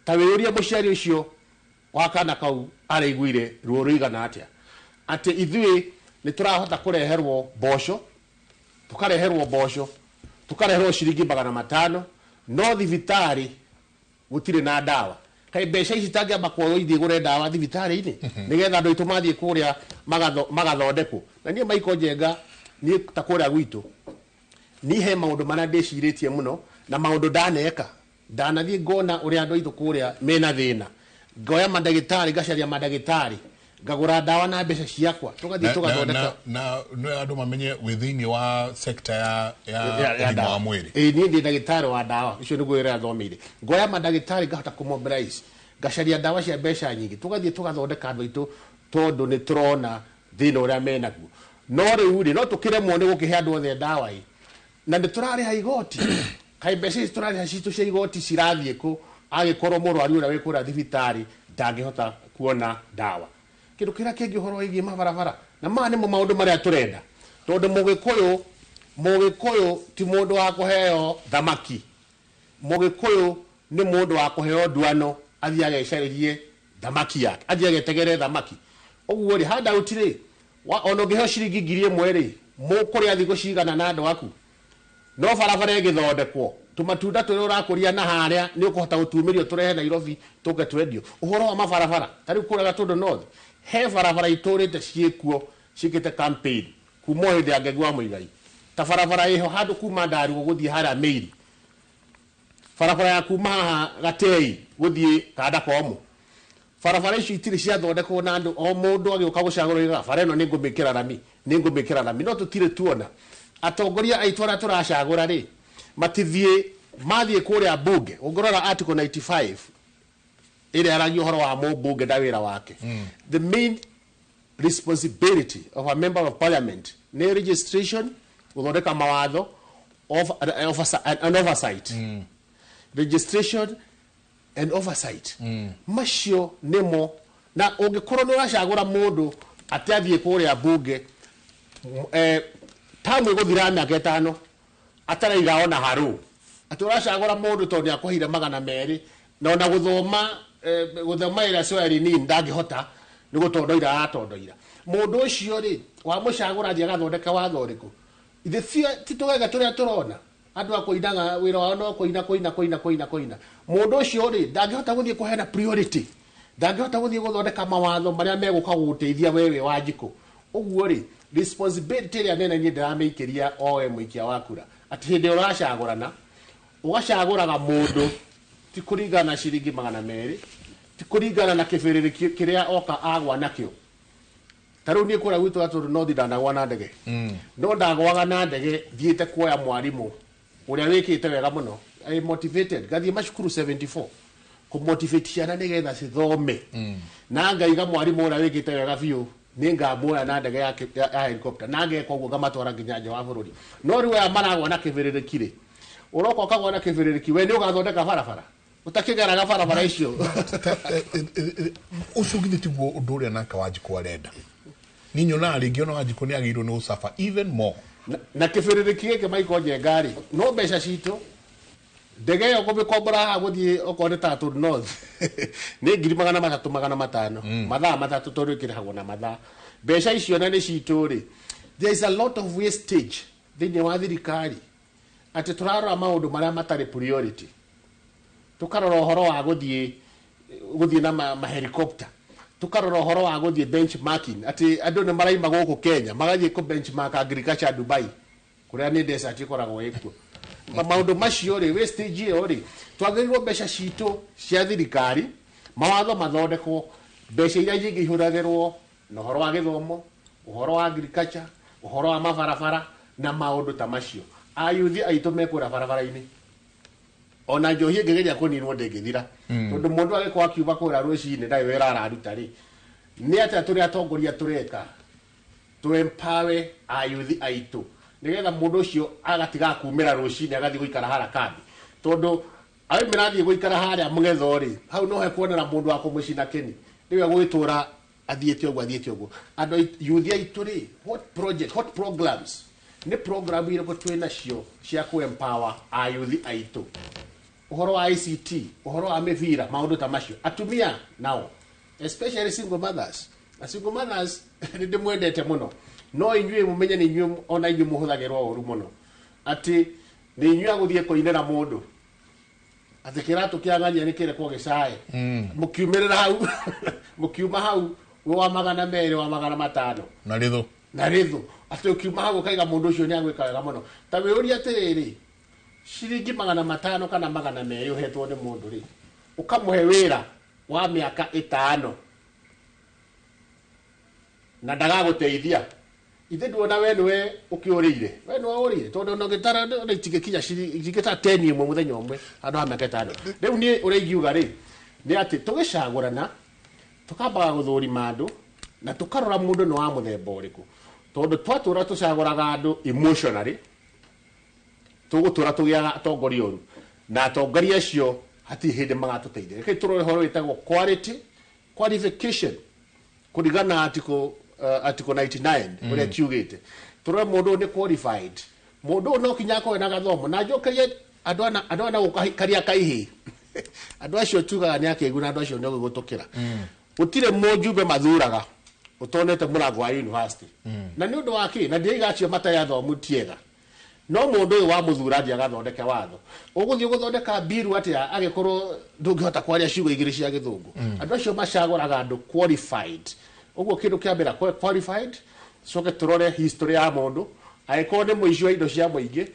[SPEAKER 21] ta wiuria muciari ucio wakana kau araiguire ruo ruigana atia ati ithui ni turahota kureherwo mboco tukareherwo ciringi 500 no thibitari gutire na dawa kai mbeca ici tangiamba kuoyo ithie gure dawa thibitari-ini nigetha andu aitu mathie kuria magathondekwo na nie Maiko Njenga nie ta kuria gwitu ni he maundu maria ndiciritie muno na maundu ndanathie ngona uria andu aitu kuria mena thina ngoya madagitari gacaria madagitari ngagura dawa na mbeca ciakwa tugathie tugathondeka
[SPEAKER 20] na no andu mamenye within wa sector ya ugima wa mwiri
[SPEAKER 21] ni ndi dagitari wa dawa icio niguo ira thomire ngoya madagitari ngahota kumobilize gacaria dawa cia mbeca nyingi tugathie tugathondeka andu aitu tondu ni turona thina uria menaguo no riu ri no tukiremwo ni gukihe andu othe dawa na ndi turariha igoti kai mbeca ici turariha citu cia igoti cirathie ku agikorwo murwaru uria wikura thibitari ndangihota kuona dawa kindu kira kingi uhoro wigi mabarabara na mane mo maundu maria turenda tondu mugikuyu ti mundu wa kuheo thamaki mugikuyu ni mundu wa kuheo duano athia agecaririe thamaki yake athia agetegere thamaki uguo ri handa utire ono ngiheo ciringi 1,000 ri mukuria thigo cigana na andu aku no barabara igithondekwo tumatunda turi urakuria na haria ni ukuhota gutumirio turehe Nairobi tuke twendio uhoro wa mabarabara tari kura gatundu north he barabara iturite ciekuo cikite campaign kuma hindi ya Ngegwa Muigai ta barabara iho handu kuma Ndaru guthie haria Meiri barabara ya kuma haha Gatei guthie Kadakomu barabara ici itiri ciathondekwo na andu o mundu agioka gucagurira barabara ino ningumikira rami no tutire tuona atongoria aitu aria turacagura ri matithie mathie kuria bunge ungorora article 95 ile aragio horo wa mbunge da wira wake the main responsibility of a member of parliament ne registration uthondeka mawatho of an oversight registration and oversight macio nimo na ungikorwo ni uracagura mundu atathie kuria bunge tamu iguthira miaka 5 ataraiga ona haru aturacagura mundu tondu akuhire 200 na ona guthoma ira swali ni ndangihota ni gutondoira atondoira mundu ucio ri wa mucagura thia gathondeka watho riku ithe ti tugega turia turona andu akuindaga wira wao no kuina mundu ucio ri ndangihota guthie kuhena priority ndangihota guthie guthondeka mawatho maria meguka guteithia wewe Wanjiku uguo ri responsibility ria nene ni ndirameikeria oe muikia wakura ati hindi uracagurana ugacaguraga mundu ti kuringana ciringi 200 ti kuringana na kibiriri kiria oka agwa nakio taru ni kura gwitu atu no ndandagwa na ndege no ndagwaga na ndege thiete kuoya mwarimu uria wikite wega muno I motivated gathi mashukuru 74 ku motivate ciana nigetha cithome na ngaiga mwarimu uria wikite wega biu ninga muoya na ndege ya helicopter na ngeka uguo ngamatwara nginya nja wa bururi no riwe amaragwa na kiviririkire uroko kagwa na kiviririki we ni ugathondeka barabara utakigaraga barabara icio
[SPEAKER 20] ucugithi tiguo undu uria naka wanjiku arenda ninyo na ringi ona wanjiku ni agirwo ni usafa even more
[SPEAKER 21] na kiviririki gike maiko ngari no mbeca citu ndege yo kubikombora ha guthii okone tatu north ni 3,300 mathaa matatu tori kirahagwo na mathaa mbeca icio na ni citu ri there is a lot of wastage thini wa thirikari ati turarora maundu maria matari priority tukarora horo wa guthii na ma helicopter tukarora horo wa guthii benchmarking ati andu ni maraima guku Kenya magathii ku benchmark agriculture Dubai kuria ni desert ikoragwo ikuo maundu macio ri wastage yo ri twagirwo mbeca citu cia thirikari mawatho mathondekwo mbeca iria jingi ihuragirwo na horo wa githomo uhoro wa agriculture uhoro wa mabarabara na maundu ta macio ayuthi aitu mekura barabara-ini ona njohi ngegeria kuninwo ndengithira tondu mundu agikwa akiuba kura rucini ndai wera araruta ri ni ata turi atongoria tureka to empower ayuthi aitu nigetha mundu ucio agatiga kumira rucini agathi guikara hara kambi tondu ai mirathi guikara haria mugetho ri hau no he kuonera mundu wa kumucina keni niwe gwitura athiete uguo andu yuthi aitu ri what programs ni program ire ko twina cio cia ku empower ayuthi aitu uhoro wa ICT uhoro wa mivira maundu ta macio atumia nao especially single mothers ni ndimwendete muno no inyue mumenye ni inyue ona inyue muhuthagirwo uru muno ati ni inyue aguthie koinera mundu ati kiratu kiangania ni kire kwa gicae mukiumirira hau mukiuma hau wa 200 wa 500 na rithu ati ukiuma hau kaiga mundu ucio ni agwika wega muno ta wiuria atiriri shiringi 500 kana 200 uhetwo ni mundu ri ukamuhe wira wa miaka 5 na ndaga guteithia ithe nduona we niwe ukiurire we niwe urire tondu no gitara no itigĩkinya igĩta 10 imwe muthenya umwe andu ha miaka 5 riu ni ureigiuga ri ni ati tugicagurana tukambaga guthurima andu na tukarora mundu no wa muthemba uriku tondu twatura tucaguraga andu emotionally tugutura tugiaga atongoria uru na atongoria acio hati hindi magatuteithia reke turore horo witagwo qualification kurigana article 99 uria kiugite turore mundu ni qualified mundu no kinya ko na gathomo na njokerie andu ana gukaria kaihi andu acio tugaga ni akeguna andu acio no gutukira utire mojube mathuraga utonete murango wa university na ni undu waki na ndiga acio mataya thomu tiega no mundu wa muthuraji agathondeke watho uguthie guthondeka biru atia agikorwo ndungihota kwaria ciugo igiri cia githungu andu acio macaguraga andu qualified uguo kindu kiambira qualified soke turore history ya mundu aiko ni muici wa indo cia muingi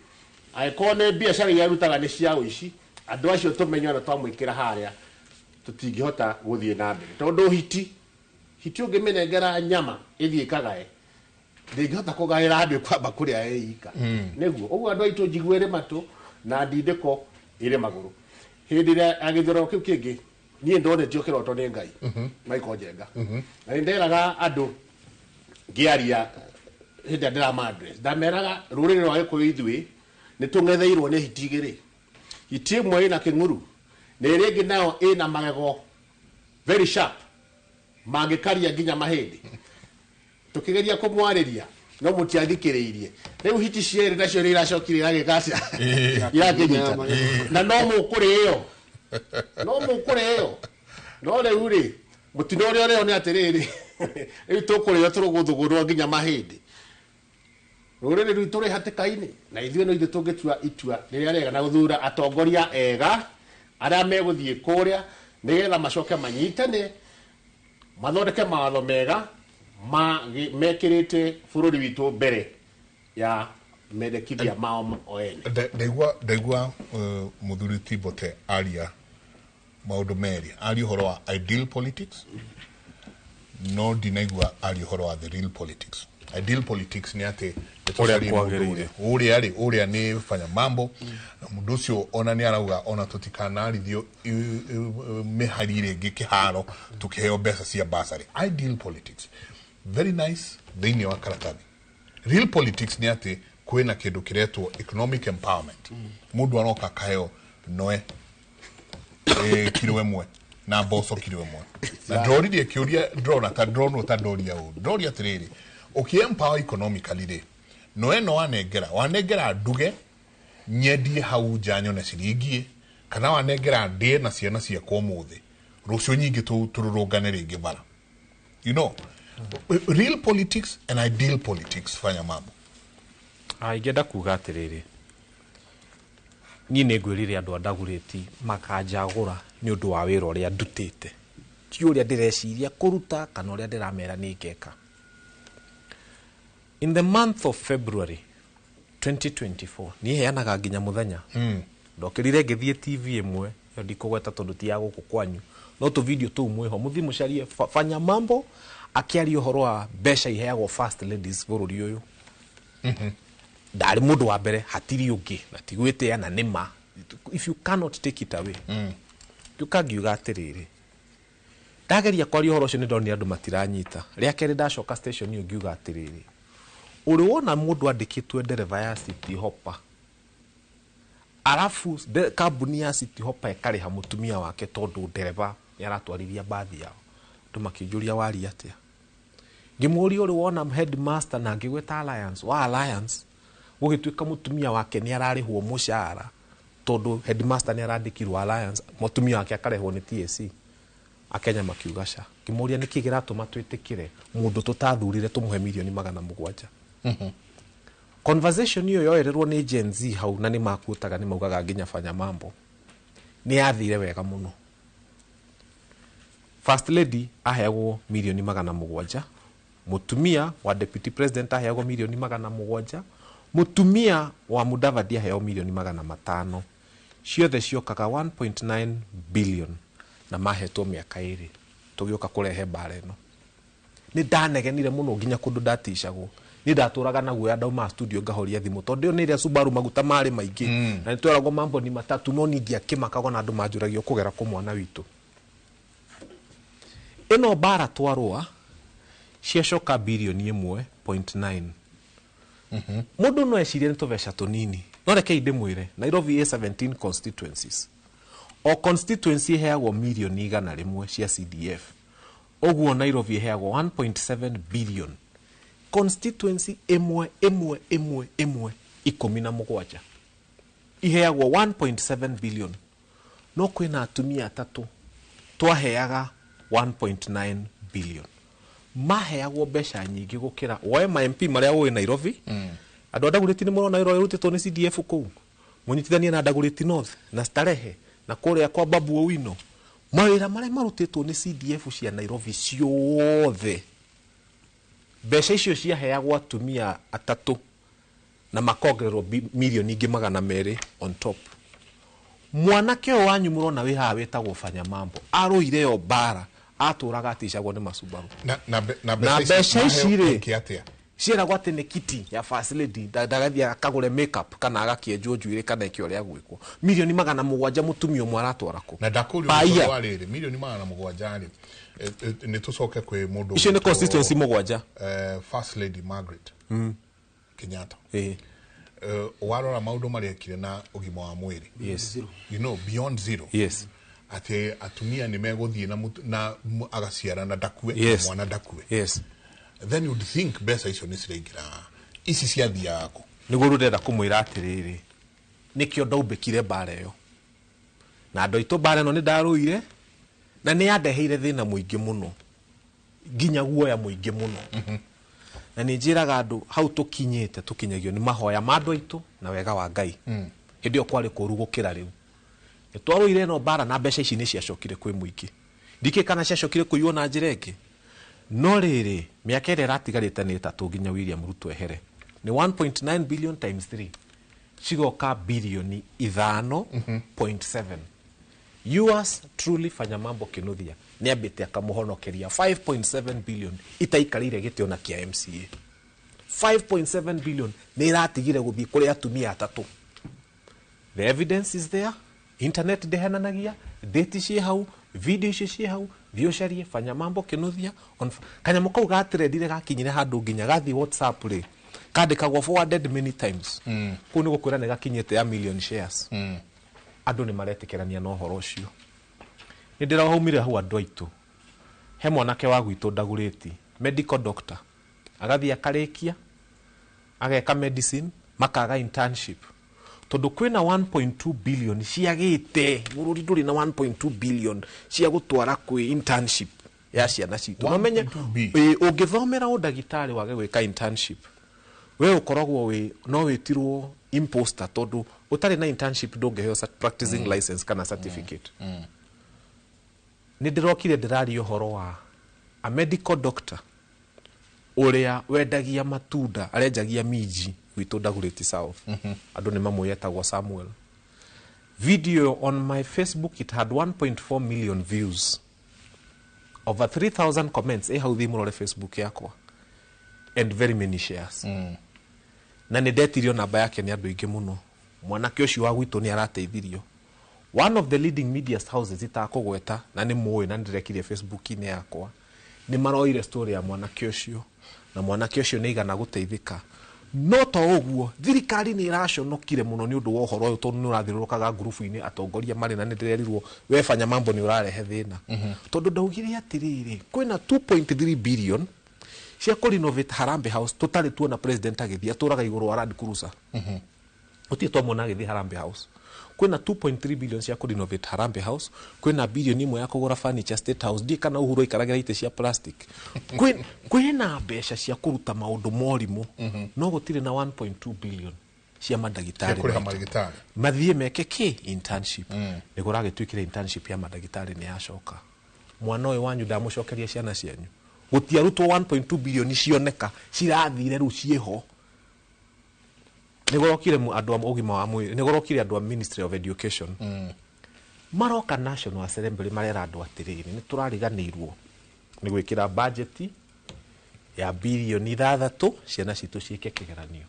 [SPEAKER 21] aiko ni biacara ya rutaga ni cia uici andu acio tumenyo na twamwikira haria tutingihota guthie na mbere tondu hiti ungimenengera nyama ithiikagae ndingihota kugaira andu kwamba kuria eika niguo uguo andu aitu njiguere matu na ndindiko ire maguru hindi ria agithoro kiu kingi nie ndonetio kiroto ni ngai maiko njenga na nderaga andu ngiaria hindi ndera madres ndameraga rurire rwa gikuyu ithui ni tungetheirwo ni hitigiri hiti imwe ina kinguru na iri ingi nayo ina magego very sharp mangikaria nginya mahindi tukigeria kumwariria no mutiathikiriirie riu hiti ciere nacio ni iracokire iragikacia irakinyita na no mukureo no riu ri mutino ria reo ni atiriri riu tukureo turuguthugurwo nginya mahindi rurire riu turi hatikaini na ithuĩ no ithuĩ tungitua itua riria rega na guthura atongoria ega aria meguthie kuria nigetha macoke manyitane mathondeke mawatho mega mekirite bururi witu mbere ya medekithia mao oene
[SPEAKER 20] ndaigua muthuri Tibote aria maundu meri ari horo wa ideal politics no ndinaigua ari horo wa the real politics. Ideal politics ni ate uria ni fanya mambo mundu ucio ona ni arauga ona tutikanarithio miharire ngikiharo tukiheo mbeca cia basari. Ideal politics very nice thini wa karatathi. Real politics ni ate kwina kindu kiretwo economic empowerment. Mundu aroka kaheo noe kilo emwe na boso kilo emwe na drori kiuria drona ta drono ta doria u doria tiriri empower economically de no wanegera nduge nyedie hau janyo na ciringi kana wanegera ndie na ciana cia kwa muthi rucio nyingi tururungane ringi bara. You know, real politics and ideal politics fanya mambo.
[SPEAKER 16] Ingenda kuga atiriri ni negwirire andu andaguriti makanjagura ni undu wa wira uria ndutite ti uria ndireciria kuruta kana uria ndiramera ni ngeka. In the month of February 2024 ni heanaga nginya muthenya ndokirire ngithie TV imwe yo ndikugweta tondu ti ya guku kwanyu no tu video tu mweho muthi mucarie fanya mambo akiaria uhoro wa besha iheagwo first ladies bururi uyu ndari mundu wa mbere hatiri ungi na tigwite ya na nima. If you cannot take it away you kagiuga atiriri ndageria kwaria uhoro ucio ni ndoni andu matiranyita ria keri ndacoka station yo ngiuga atiriri uri wona mundu andikitwe ndereva ya City Hopper arafu kambuni ya City Hopper ekariha mutumia wake tondu ndereva yaratwarithia bathi yao tumakijuria wari atia ngimuri uri wona headmaster na ngigweta alliance gugituika mutumia wake ni ararihwo mushara tondu headmaster ni arandikirwo alliance mutumia wake akarehwo ni TSC akenya makiugasha ngimuria niki giratuma twitikire mundu tutathurire tumuhe milioni 700. Conversation hiyo yoererwo ni Gen Z hau na ni makutaga ni maugaga nginya fanya mambo ni athire wega muno. First lady aheagwo milioni 700, mutumia wa deputy president aheagwo milioni 700, mutumia wa Mudavadi aheagwo milioni 500. Ciothe ciokaga 1.9 billion na mahetwo miaka iri tugioka kurehe bare no. Ni ndanegenire muno nginya kundu ndaticagwo ni ndaturaga na guoya ndauma studio ngahoria thimu tondu ni ria Subaru maguta mari maingi na ni tweragwo mambo ni matatu no ni ndiakimakago na andu manjuragio kugera ku mwana witu. Eno bara twarwa ciacoka bilioni 1.9. Mundu no ecirie ni tubeca tunini no reke inde mwire Nairobi A17 constituencies o constituency heagwo milioni 100 cia CDF oguo Nairobi heagwo 1.7 billion constituency emwe 17 iheagwo 1.7 billion no kwina atumia atatu twaheaga 1.9 billion maheagwo mbeca nyingi gukira woe ma MP maria wo Nairobi andu andaguriti ni muno Nairobi rutitwo ni CDF kuu munyitithania na andaguriti North na Starehe na kuria kwa Babu Owino mawira maria marutitwo ni CDF cia Nairobi ciothe mbeca icio ciaheagwo atumia atatu na makongererwo milioni ingi 200 on top. Mwanake wanyu murona wi ha wetagwo fanya mambo aruire yo bara aturaga aticagwo ni Masubaru na mbeca icire ciera gwate ni kiti ya first lady ndagathia akagure makeup kana agakienjwo njuire kana ikio ria gwikwo milioni 700 mutumia umwe aratwarako
[SPEAKER 20] na ndakuri warire milioni 700 ni tucoke kwe mundu
[SPEAKER 16] icio ni constituency 7
[SPEAKER 20] first lady Margaret Kenyatta warora maundu maria kire na ugima wa mwiri.
[SPEAKER 16] Yes,
[SPEAKER 20] you know beyond zero.
[SPEAKER 16] Yes,
[SPEAKER 20] ate atumia ni meguthie na agaciara na dakue.
[SPEAKER 16] Yes,
[SPEAKER 20] mwana dakue.
[SPEAKER 16] Yes,
[SPEAKER 20] then you'd think besa icio ni ciringira isi cia thia yako
[SPEAKER 16] niguo rurenda kumwira atiriri nikio ndaubekire bara yo na andu itu bara no ni ndaruire na ni yandeheire thina muingi muno nginya guoya muingi muno na ni njiraga andu hau tukinyagio ni mahoya ma andu aitu na wega wa Ngai hindi okwari kurugukira riu nitwaruire no bara na mbeca ici ni ciacokire kwi muingi ndike kana ciacokire kuiyo na njirenge no riri miaka ire ratigarite ni 3 nginya William Ruto ehere ni 1.9 billion times 3 cigoka bilioni 5.7. Yours truly fanya mambo kinuthia nä ambä te akamåhonokeria 5.7 billion itaikarire gä tä ona kä a MCA 5.7 billion nä iratigire gå thiä kå rä atumia atatå. The evidence is there, internet ndehenanagia, date ciä hau, video icio ciä hau, thiä å carie, fanya mambo kinuthia kanyamå kau gatrendire gakinyire handå nginya gathi WhatsApp rä kandikagwo forwarded many times kuu nä gå kwä ra nä gakinyä ya million shares andå nä maretä kä rania na å horo å cio. Nä ndä rahaumire hau andå aitå he mwanake wa gwitå ndagå rä ti medical doctor agathiä akarä kia ageka medicine makaga internship tondu kwina 1.2 billion ciagite bururi nduri na 1.2 billion cia gutwara kwi internship ya ciana citu no menye ungithomera udagitari wage gwika internship we ukoragwo we no witirwo imposter tondu utari na internship ndungeheo practicing license kana certificate. Ni ndirokire ndirari uhoro wa a medical doctor uria wendagia matunda arenjagia miji gwitå ndagå South andå nä mamwe yetagwo Samuel. Video on my Facebook it had 1.4 million views, over 3,000 comments hau thiä må rore Facebook yakwa and very many shares na nä ndetirio namba yake nä andå ingä må no. Mwanake å cio wa gwitå nä arateithirio. One of the leading media houses itakå gweta na nä mwä na nä ndirekirie Facebook-inä yakwa nä maroire story ya mwanake å cio na mwanake å cio nä igana gå teithĩka. No to uguo thirikari ni iraconokire muno ni undu wa uhoro uyu tondu ni urathirurukaga ngurubu-ini atongoria mari na ni ndirerirwo we fanya mambo ni urarehe thina tondu ndaugire atiriri kwina 2.3 billion cia ku renovate Harambee House tutari tuona president agithia turaga iguru wa Land Cruiser uti twamona agithia Harambee House. Kwina 2.3 billion cia ku renovate Harambee House, kwina billion imwe ya kugura furniture State House ndi kana Uhuru ikaragira ite cia plastic kwina mbeca cia kuruta maundu morimu no gutire na 1.2 billion cia madagitari mathie meke ki internship ni guragitwikire internship ya madagitari ni yacoka mwana uyu wanyu ndamucokeria ciana cianyu gutiarutwo 1.2 billion cioneka cirathire ru cieho nigorokire andu a ugima wa mwiri nigorokire andu a Ministry of Education maroka National Assembly marera andu atiriri ni turariganirwo ni gwikira budget ya bilioni 6 ciana citu ciike kigeranio.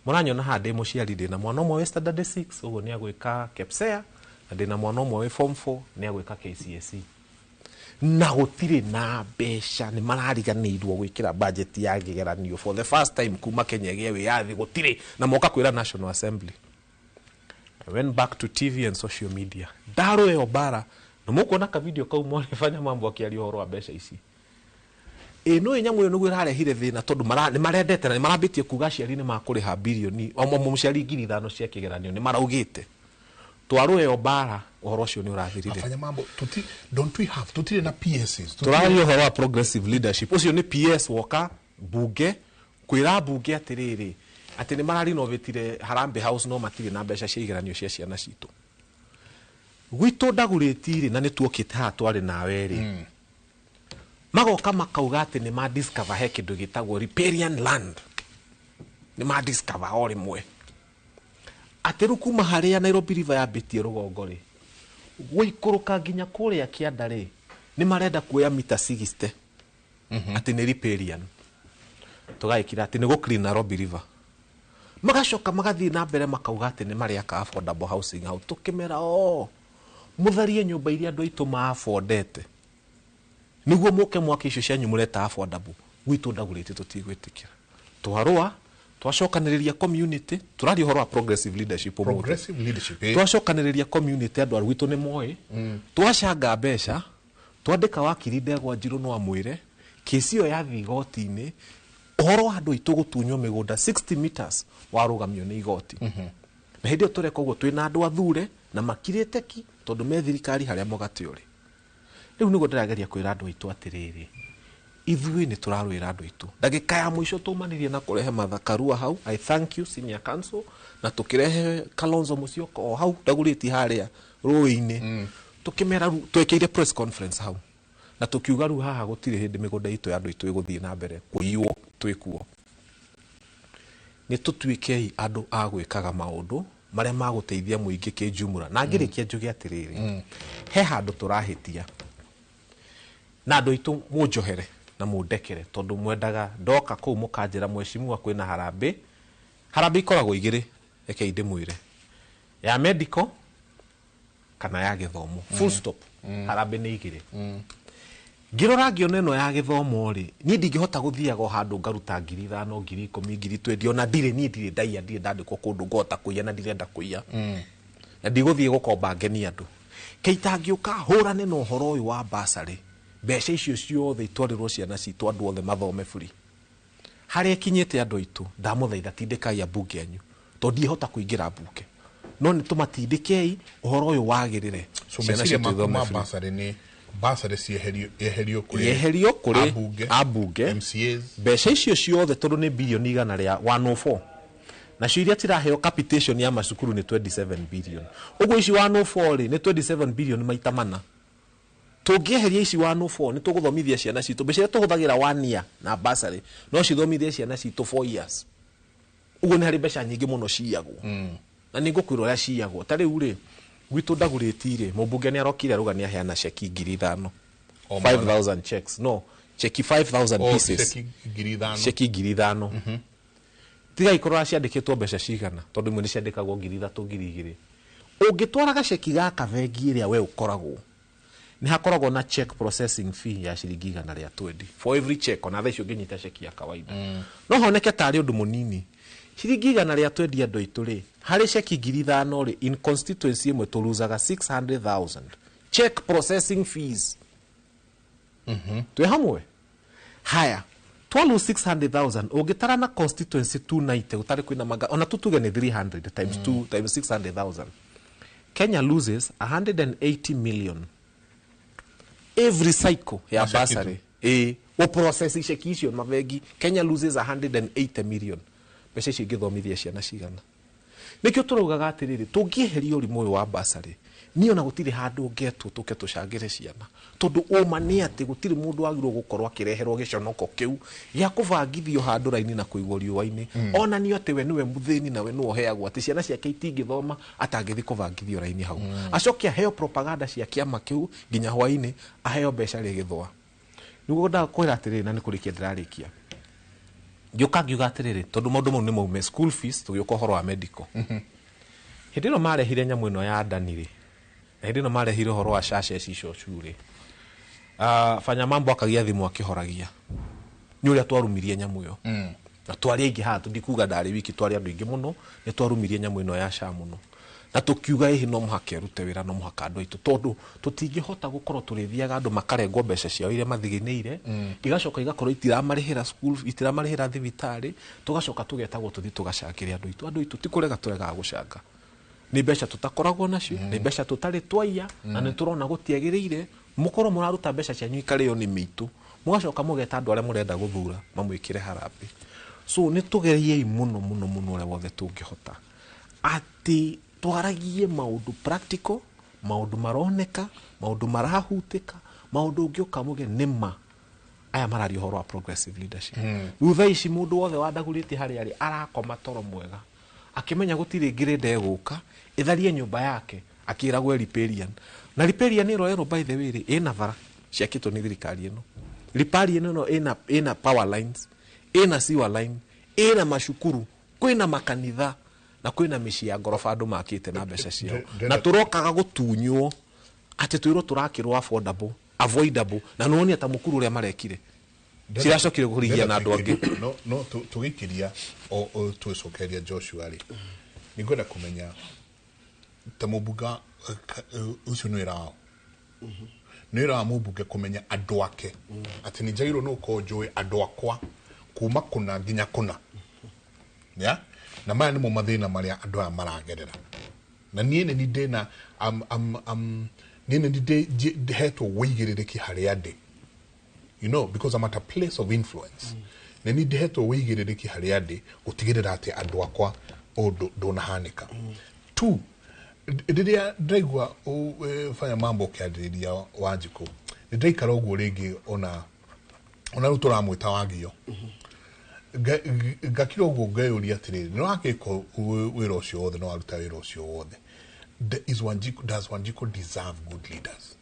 [SPEAKER 16] Muranyona hande muciari ndina mwana umwe we standard 6 ugo ni agwika KPSEA na ndina mwana umwe we form 4 ni agwika KCSE na gutire na mbeca ni marariganirwo gwikira budget ya kigeranio for the first time kuma Kenya gye we yathi gutire na moka kwira National Assembly. I went back to TV and social media daro yo bara no mukuona ka video kau mwana fanya mambo akiari horo wa mbeca ici no nyamu yo nugu irarehire thina tondu ni marendete na ni marambitie kuga ciari ni makuriha bilioni o muciari 5,000 cia kigeranio ni maraugite twaru yo bara uhoro ucio ni urathirire
[SPEAKER 20] afanya mambo don't we have tutire na PSs
[SPEAKER 16] turari uhoro wa progressive leadership ucio ni PS woka bunge kwira bunge atiriri ati ni marari no vetire Harambee House no matire na mbeca cia igeranio cia ciana citu gwitå ndagå na nä tuokite haha twari nawe rä magoka makauga atä nä madiscover he kä ndå gä tagwo riparian land nä madiscover o rä mwe atä rå kuma harä a Nairobi River yambä tie rå gongo rä gå ikå rå ka nginya kå rä a kä anda rä nä marenda kuoya mita 60 atä nä riparian tå gagä kira atä nä gå clean Nairobi River magacoka magathiĩ na mbere makauga atä nä marä aka affordable housing hau tå kä mera mutharie nyumba iria andu aitu maafondete niguo muke mwake icio cianyu mureta affordable gwitu ndagurite tutigwitikira twarua twacokaniriria community turari horo wa progressive leadership twacokaniriria community andu arwitu ni moe twacanga mbeca twandika wakiri ndegwa njiru no amwire kesi yo yathi igoti-ini horo andu aitu gutunywo migunda 60 meters warugamio ni igoti na hindi tureka uguo twina andu athure na makirite ki tondu me thirikari haria mogate uri riu nigo ndirageria kwira andu aitu atiriri ithui ni turarwira andu aitu ndagika ya mwisho tumanirie na kurehe mathakarua hau I thank you senior council na tukirehe Kalonzo Musyoka o hau ndaguriti haria ruini tukimera twekeire press conference hau na tukiuga ru haha gutire hindi migunda itu ya andu aitu iguthii na mbere kuiwo twikuo ni tutuikei andu a gwikaga maundu maria maguteithia muingi kijumura na ngirikia njuge atiriri he handu turahitia na andå aitå må njohere na må ndekere tondå mwendaga ndoka kå u må kanjä ra mwecimua kwä na harambä ikoragwo igä rä reke indä mwä re ya medical kana ya gĩthomo full stop harambĩ nĩ igĩrĩ ngĩrora ngĩona ĩno ya gĩthomo rĩ niĩ ndingĩhota gũthiaga handũ ngaruta 5,000 10,000 20,000 ona ndirĩ ndaia ndirĩ ndandĩkwo kũndũ ngota kũiya na ndirenda kũiya na ndigũthiĩ gũkomba ngeni andũ keitangĩũka hũrane na ũhoro ũyũ wa basarĩ mbeca icio ciothe itwarĩrwo ciana citũ andũ othe mathome free harĩa kinyĩte andũ aitũ ndamũthaitha tindĩkagia mbunge yanyu tondũ ndihota kũingĩra mbunge no nĩ tũmatindĩkei ũhoro ũyũ wagĩrĩre
[SPEAKER 20] ciana cia mathome basarĩ nĩ basarĩ cieherio
[SPEAKER 16] kũrĩ ambunge mbeca icio ciothe tondũ nĩ bilioni 100 rĩa 104 nacio iria tiraheo capitation ya macukuru nĩ 27 billion ũguo ici 104 rĩ nĩ 27 billion maita mana tũngĩeheria ici 104 nĩ tũgũthomithia ciana citũ mbeca iria tũhũthagĩra 1 year na basarĩ no cithomithie ciana citũ 4 years ũguo nĩ harĩ mbeca nyingĩ mũno ciyagwo na nĩ ngũkwĩra ũrĩa ciyagwo ta rĩu rĩ gwitũ ndagũrĩti-rĩ mũmbunge nĩ arokire arauga nĩ aheana ceki 5,000 5,000 checks no cheki 5,000 pieces ceki 5,000 tiga ikorwo ciandĩkĩtwo mbeca cigana tondũ imwe nĩ ciandĩkagwo 3,000 2,000 ũngĩtwara gaceki gaka bengi ĩrĩa we ũkoragwo nĩ hakoragwo na check processing fee ya ciringi 120 for every check ona thaa icio ũngĩnyita ceki ya kawaida no honeke tarĩ ũndũ mũnini ciringi 120 andũ aitũ rĩ harĩ ceki 5,000 rĩ in constituency ĩmwe tũruzaga 600,000 check processing fees twĩ hamwe haya twalu 600,000 ũngĩtara na constituency 290 ũtarĩ kwĩna maga ona tutuge nĩ 300 times 2 times 600,000 Kenya loses 180 million every cycle ya basarĩ o process ceki icio mabengi Kenya loses 180 million mbeca icio ingĩthomithia ciana cigana nĩkĩo tũraugaga atĩrĩrĩ tũngĩeheria ũrimũ ũyũ wa basarĩ niĩ ona gũtirĩ handũ ngetwo tũke tũcangĩre ciana tondũ ũma nĩ atĩ gũtirĩ mũndũ wagĩrĩirwo gũkorwo akĩreherwo gĩconoko kĩu gĩa kũbangithio handũ raini na kũigwo riũa-inĩ onanio atĩ we nĩwe mũthĩni nawe nĩwe ũheagwo atĩ ciana ciake itingĩthoma atangĩthiĩ kũbangithio raini hau acoke aheo propaganda cia kĩama kĩu nginya hwainĩ aheo mbeca rĩgĩthũa nĩguo ndakwĩra atĩrĩrĩ na nĩ kũrĩkia ndĩrarĩkia ngĩũka ngiuga atĩrĩrĩ tondũ maũndũ mau nĩ maume school fees tũgĩũka ũhoro wa medical hĩndĩ ĩno marehire nyamũ ĩno ya ndanirĩ na hĩndĩ ĩno marehire ũhoro wa churches icio curĩ fanya mambo akagia thimũ akĩhoragia nĩ ũrĩa twarumirie nyamũ ĩyo na twarĩ aingĩ haha tũndikuga ndarĩ wiki twarĩ andũ aingĩ mũno nĩ twarumirie nyamũ ĩno ya cha mũno na tũkiuga ĩhĩ no mũhaka ĩrute wĩra no mũhaka andũ aitũ tondũ tũtingĩhota gũkorwo tũrĩthiaga andũ makarengwo mbeca ciao iria mathiginĩire igacoka igakorwo itiramarĩhĩra school itiramarĩhĩra thibitarĩ tũgacoka tũgetagwo tũthiĩ tũgacangĩre andũ aitũ ti kũrega tũregaga gũcanga nĩ mbeca tũtakoragwo nacio nĩ mbeca tũtarĩ twaiya na nĩ tũrona gũtiagĩrĩire mũkorwo mũraruta mbeca cianyu ikarĩo nĩ mitũ mũgacoka mũgeta andũ arĩa mũrenda gũthura mamwĩkĩre harambĩ so nĩ tũgeriei mũno mũno mũno ũrĩa wothe tũngĩhota atĩ twaragie maũndũ practical maũndũ maroneka maũndũ marahutĩka maũndũ ũngĩũka mũge nĩma aya mararia ũhoro wa progressive leadership thutha ici mũndũ wothe wandagũrĩte harĩa arĩ arakoma toro mwega akĩmenya gũtirĩ ngĩrĩnda gũka itharie nyũmba yake akĩragwo riparian na riparian ĩro by the way ĩna bara ciakĩtwo nĩ thirikari ĩno riparian ĩno ĩna power lines ĩna sewer line ĩna macukuru kwĩna makanitha na kwĩna mĩciĩ ya ngoroba andũ makĩte na mbeca ciao na tũrokaga gũtunywo atĩ twĩrwo tũrakĩrwo affordable avoidable na nũoni ata mũkuru ũrĩa marekire ciracokire kũrigia na andũ angĩ
[SPEAKER 20] no tũgĩkĩria o twĩcokeria Joshua rĩ nĩ ngwenda kũmenya ta mũmbunge ũcio nĩ wĩra wao nĩ wĩra wa mũmbunge kũmenya andũ ake atĩ nĩ njagĩrĩirwo nĩ gũkorwo njũĩ andũ akwa kuma kũna nginya kũna na maya nĩmo mathĩna marĩa andũ aya maragerera na niĩ nĩ ndĩna niĩ nĩ ndĩhetwo wĩigĩrĩrĩki harĩa ndĩ you know because I'm at a place of influence na nĩ ndĩhetwo wĩigĩrĩrĩki harĩa ndĩ gũtigĩrĩra atĩ andũ akwa ndũnahanĩka tu rĩrĩa ndaigua fanya mambo kĩambĩrĩria Wanjikũ nĩ ndaikara ũguo rĩngĩ ona rĩu tũramwĩta Wagio ngakira ũguo ngeyũria atĩrĩrĩ nĩ wakĩka wĩra ũcio wothe no waruta wĩra ũcio wothe does Wanjikũ deserve good leaders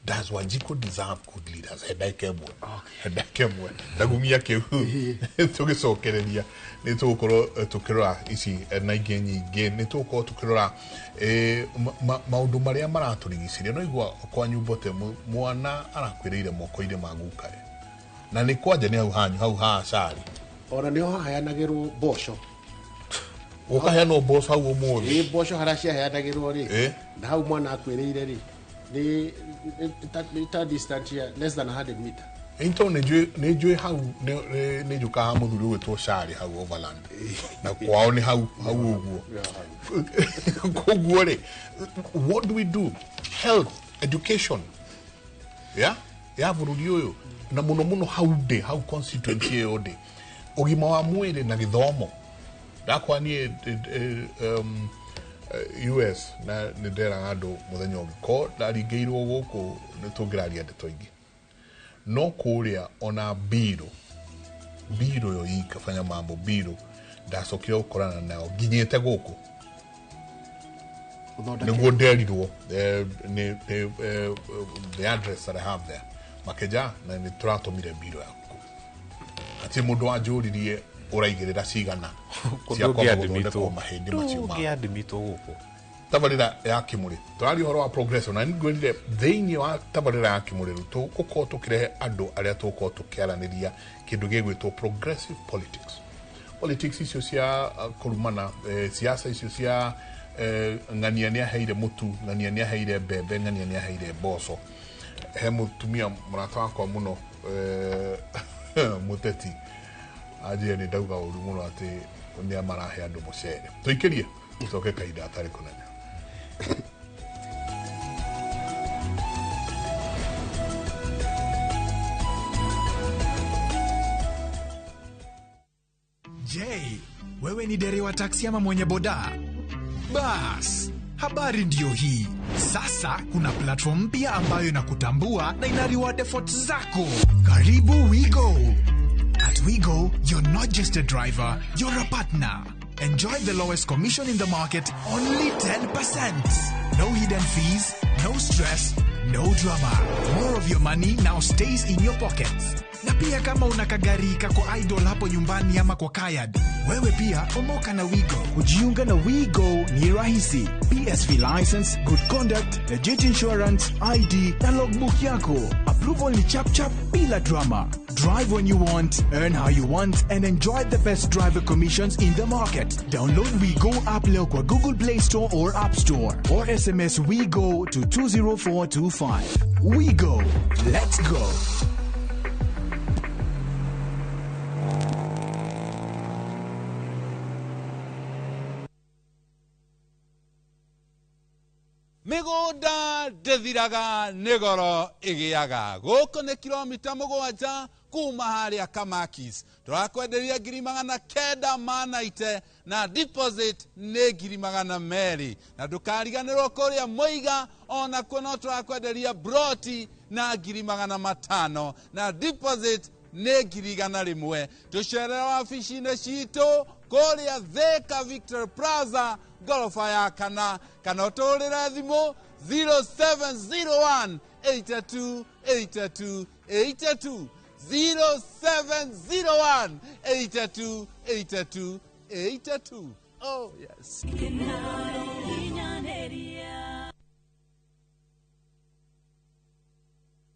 [SPEAKER 20] Does Wajiko deserve good leaders? Hedakemwe. Nagumia kehu. Togeso keredia. Neto koro tokera isi naigenyi gen. Neto koro tokera maudu maria maraturigiciria no igwa kwa nyubote mwana arakwirire mokoire maguka. Na ni kwaje ni hau ha sari.
[SPEAKER 21] Ora ni ho hayanagirwo boco.
[SPEAKER 20] Ukaheno boco hau umuthi.
[SPEAKER 21] Boco haracia hayanagirwo ri. Na hau mwana akwirire ri. Ni distance here less than 100 meter.
[SPEAKER 20] Into nejo hau nejo ka muthuri wetwo shari hau overland. Na kwao ni hau uguo. Koguo ri. What do we do? Health, education. Yeah? Ya burudi uyu. Na muno hau constituency yode. Ogima wa mwire na githomo. Dakwa ni US na ndera ando muthenya ko ndaringeirwo guku nitungiraria ndeto ingi no kuria ona biro yo ikafanya mambo biro ndacokire gukorana nao nginyete guku niguo nderirwo the address that I have there makeja na ni turatumire biro yaku ati mundu wanjuririe uraigirira cigana cia kwa guthondekwo mahindi macio ma
[SPEAKER 16] ngiandimito guku
[SPEAKER 20] tabarira ya kimuri twari horo wa progress na ngwirire thĩinĩ wa tabarira ya kimuri tuko tukirehe andu aria tuko tukiaraniria kindu gigwitwo progressive politics icio cia kurumana siasa icio cia ng'ania ni aheire mutu ng'ania ni aheire mbembe ng'ania ni aheire mboco he mutumia murata wakwa muno muteti aje ni dauga uru muno ati ni amarahe andu mucere tuikirie ucoke kaida atari kunene
[SPEAKER 6] Je, wewe ni dereva wa taksi ama mwenye boda? Bas, habari ndio hii. Sasa kuna platform mpya ambayo inakutambua na ina reward efforts zako. Karibu WeGo. At WeGo, you're not just a driver, you're a partner. Enjoy the lowest commission in the market, only 10%. No hidden fees, no stress, no drama. More of your money now stays in your pockets. Na pia kama una kagari kako idle hapo nyumbani ama kwa kayad, wewe pia omoka na WeGo.
[SPEAKER 9] Kujiunga na WeGo ni rahisi. PSV license, good conduct, legit insurance, ID na logbook yako. Approval ni chap chap bila drama. Drive when you want, earn how you want, and enjoy the best driver commissions in the market. Download WeGo app leo kwa Google Play Store or App Store, or SMS WeGo to 20425. WeGo, let's go.
[SPEAKER 11] Migunda ndethiraga nigoro igiaga guku ni kilomita 7 kuma haria Kamakis turakwenderia ngiri 990 na deposit ni ngiri 200 na ndukariganirwo kuria Muiga ona kuno turakwenderia broti na ngiri 500 na deposit ni ngiri 100 tucerera wabici-inĩ citũ kuria Thika Victor Plaza gorofa ya kana utũrĩre thimũ 0701 82 82 82 0701 82 82 82. Oh yes.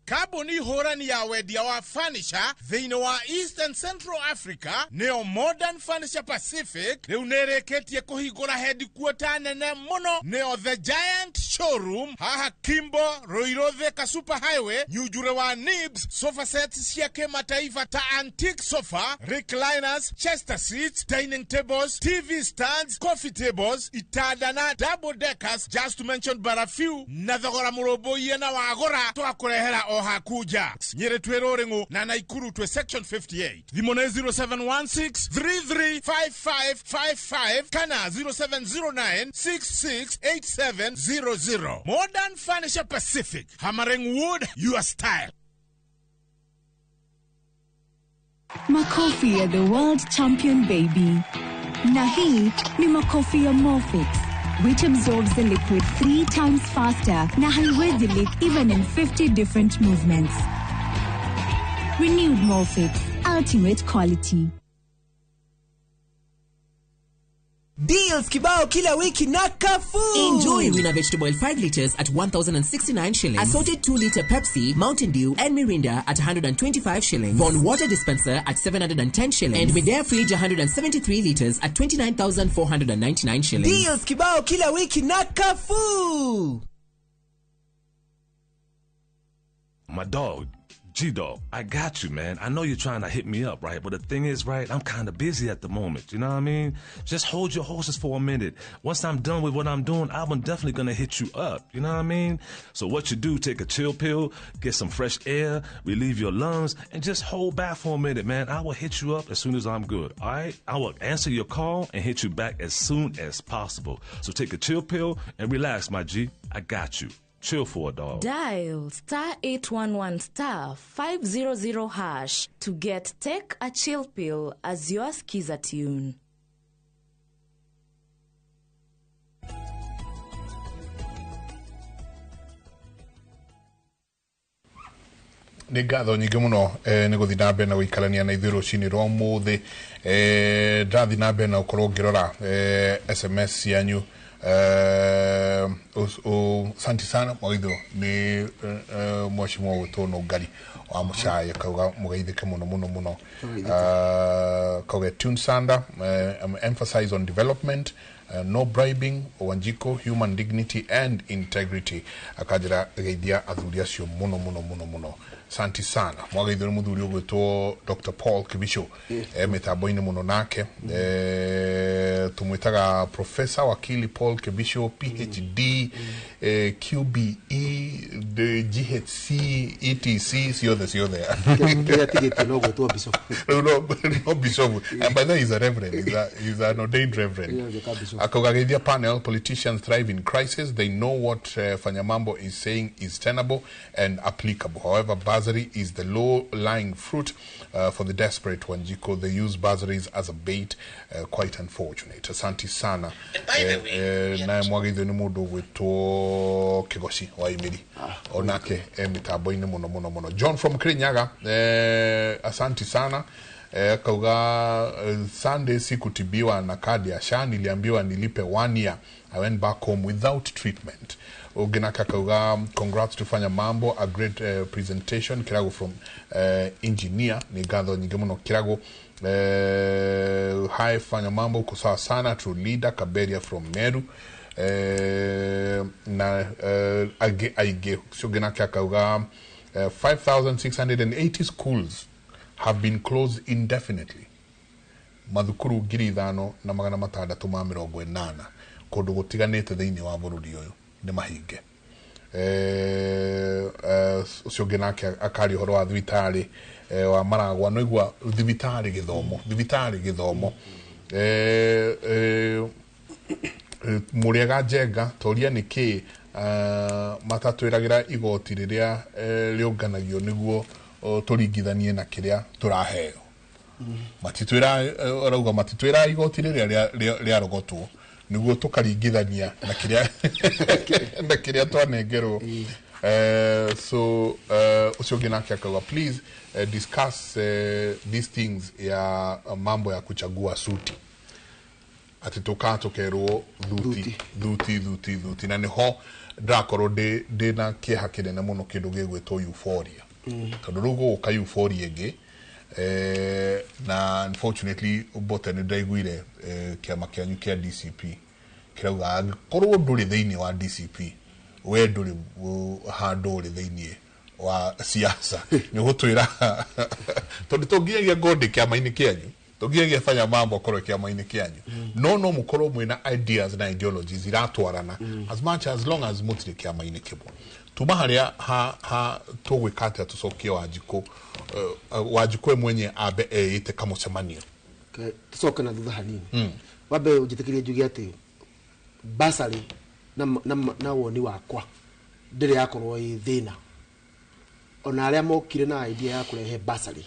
[SPEAKER 24] Kambuni hũrani ya wendia wa furniture thĩinĩ wa East and Central Africa nĩyo Modern Furniture Pacific rĩu nĩrĩkĩtie kũhingũra headquarter nene mũno nĩyo The Giant Showroom haha Kimbo Ruiru Thika Super Highway nyujure wa Nibs sofa sets cia kĩmataifa ta antique sofa, recliners, chester seats, dining tables, TV stands, coffee tables, itanda na double deckers, just to mention but a few. Na thogora mũrũmbũiye na wagũra twakũrehera o hakuja Nyeri Twerorengo na Naikuru twe section 58 thimone 0716335555 kana 0709668700. Modern Furniture Pacific, hammering wood your style.
[SPEAKER 25] Makofi ya the world champion baby. Na hii ni makofi ya Morphix.
[SPEAKER 1] which absorbs the liquid 3 times faster na haiwezi leak even in 50 different movements. Renewed Morphix, ultimate quality.
[SPEAKER 12] Deals kibao kila wiki na Carrefour.
[SPEAKER 13] Enjoy Rina vegetable oil 5 liters at 1,069 shillings. Assorted 2 liter Pepsi, Mountain Dew and Mirinda at 125 shillings. Von water dispenser at 710 shillings. And Medea fridge 173 liters at 29,499 shillings.
[SPEAKER 12] Deals kibao kila wiki na Carrefour.
[SPEAKER 14] My dog, G-Dog, I got you, man. I know you're trying to hit me up, right? But the thing is, right, I'm kind of busy at the moment. You know what I mean? Just hold your horses for a minute. Once I'm done with what I'm doing, I'm definitely going to hit you up. You know what I mean? So what you do, take a chill pill, get some fresh air, relieve your lungs, and just hold back for a minute, man. I will hit you up as soon as I'm good, all right? I will answer your call and hit you back as soon as possible. So take a chill pill and relax, my G. I got you. Chill for a dog.
[SPEAKER 25] Dial *811*500# to get Take a Chill Pill as your skiza tune.
[SPEAKER 20] nä ngatho nyingä må no nä gå thiä na mbere na gå ikarania na ithuä rå cinä rwa må thä ndathiä na mbere na gå korwo ngä rora SMS cianyu santi sana mwagitho ni mwashimwa gutono ngari wa mushaya kauga mugaithike muno muno muno kauga tune sanda emphasize on development, no bribing, Wanjiko, human dignity and integrity. Akajira geithia athuri acio muno muno muno muno. Santi sana mwagaithio ni muthuri ugwitwo Dr. Paul Kibisho mitambo-ini muno nake tumwitaga professor wakili Paul Kibisho PhD QBE GHC ETC ciothe
[SPEAKER 5] no gwitwo bishop
[SPEAKER 20] no bishop and by the way he's a reverend, he's an ordained reverend. Akagaithia panel, politicians thrive in crisis, they know what Fanyamambo is saying is tenable and applicable. However, bursary is the low-lying fruit for the desperate. Wanjiko, they use bursaries as a bait, quite unfortunate. Asante sana. Na mwagithio ni mundu gwitwo Kigoshi wa Imiri onake mitambo-ini muno muno muno. John from Kirinyaga, asante sana. Kauga Sunday sikutibiwa na kadi ya SHA, niliambiwa nilipe 1 year. I went back home without treatment. Ogenaka kauga congrats to Fanyamambo, a great presentation. Kirago from engineer ni gatho nyingi muno. Kirago hi Fanyamambo kusawa sana, true leader. Kaberia from Meru na aige ogenaka kauga 5,680 schools have been closed indefinitely. Mathukuru 5,680 kundu gutiganite thiini wa bururi uyu ni mahinge. Ucio nginake akari horo wa thibitari wa Maragwa no igwa thibitari githomo muriega jenga toria niki matatwiragira igoti riria riunganagio niguo turingithanie na kiria turaheo matitwira arauga matitwira igoti riria rogotwo niguo tukaringithania na kiria twanengerwo. So ucio nginake akawa please discuss these things ya mambo ya kuchagua suti ati tukatokerwo thuti na niho ndakorwo ndina kieha kinene muno kindu gigwitwo euphoria tondu rugo ka euphoria ingi na unfortunately bote ni ndaiguire kiama kianyu kia DCP kirauga korwo nduri thiini wa DCP we nduri handu uri thiini wa siasa ni gutwira tondu tongiagia ngodi kiama-ini kianyu togiagia Fanyamambo korwo kiama-ini kianyu no mukorwo mwina ideas na ideologies iratwarana as much as long as mutire kiama-ini kimwe tuma haria ha tugwikate atucokie Wanjiko mwenye abe ite kamucemanio
[SPEAKER 5] tucoke na thutha hanini wabe ujitikirie njugi ati basari na woni wakwa ndire yakorwo i thina ona aria mokire na idea ya kurehe basari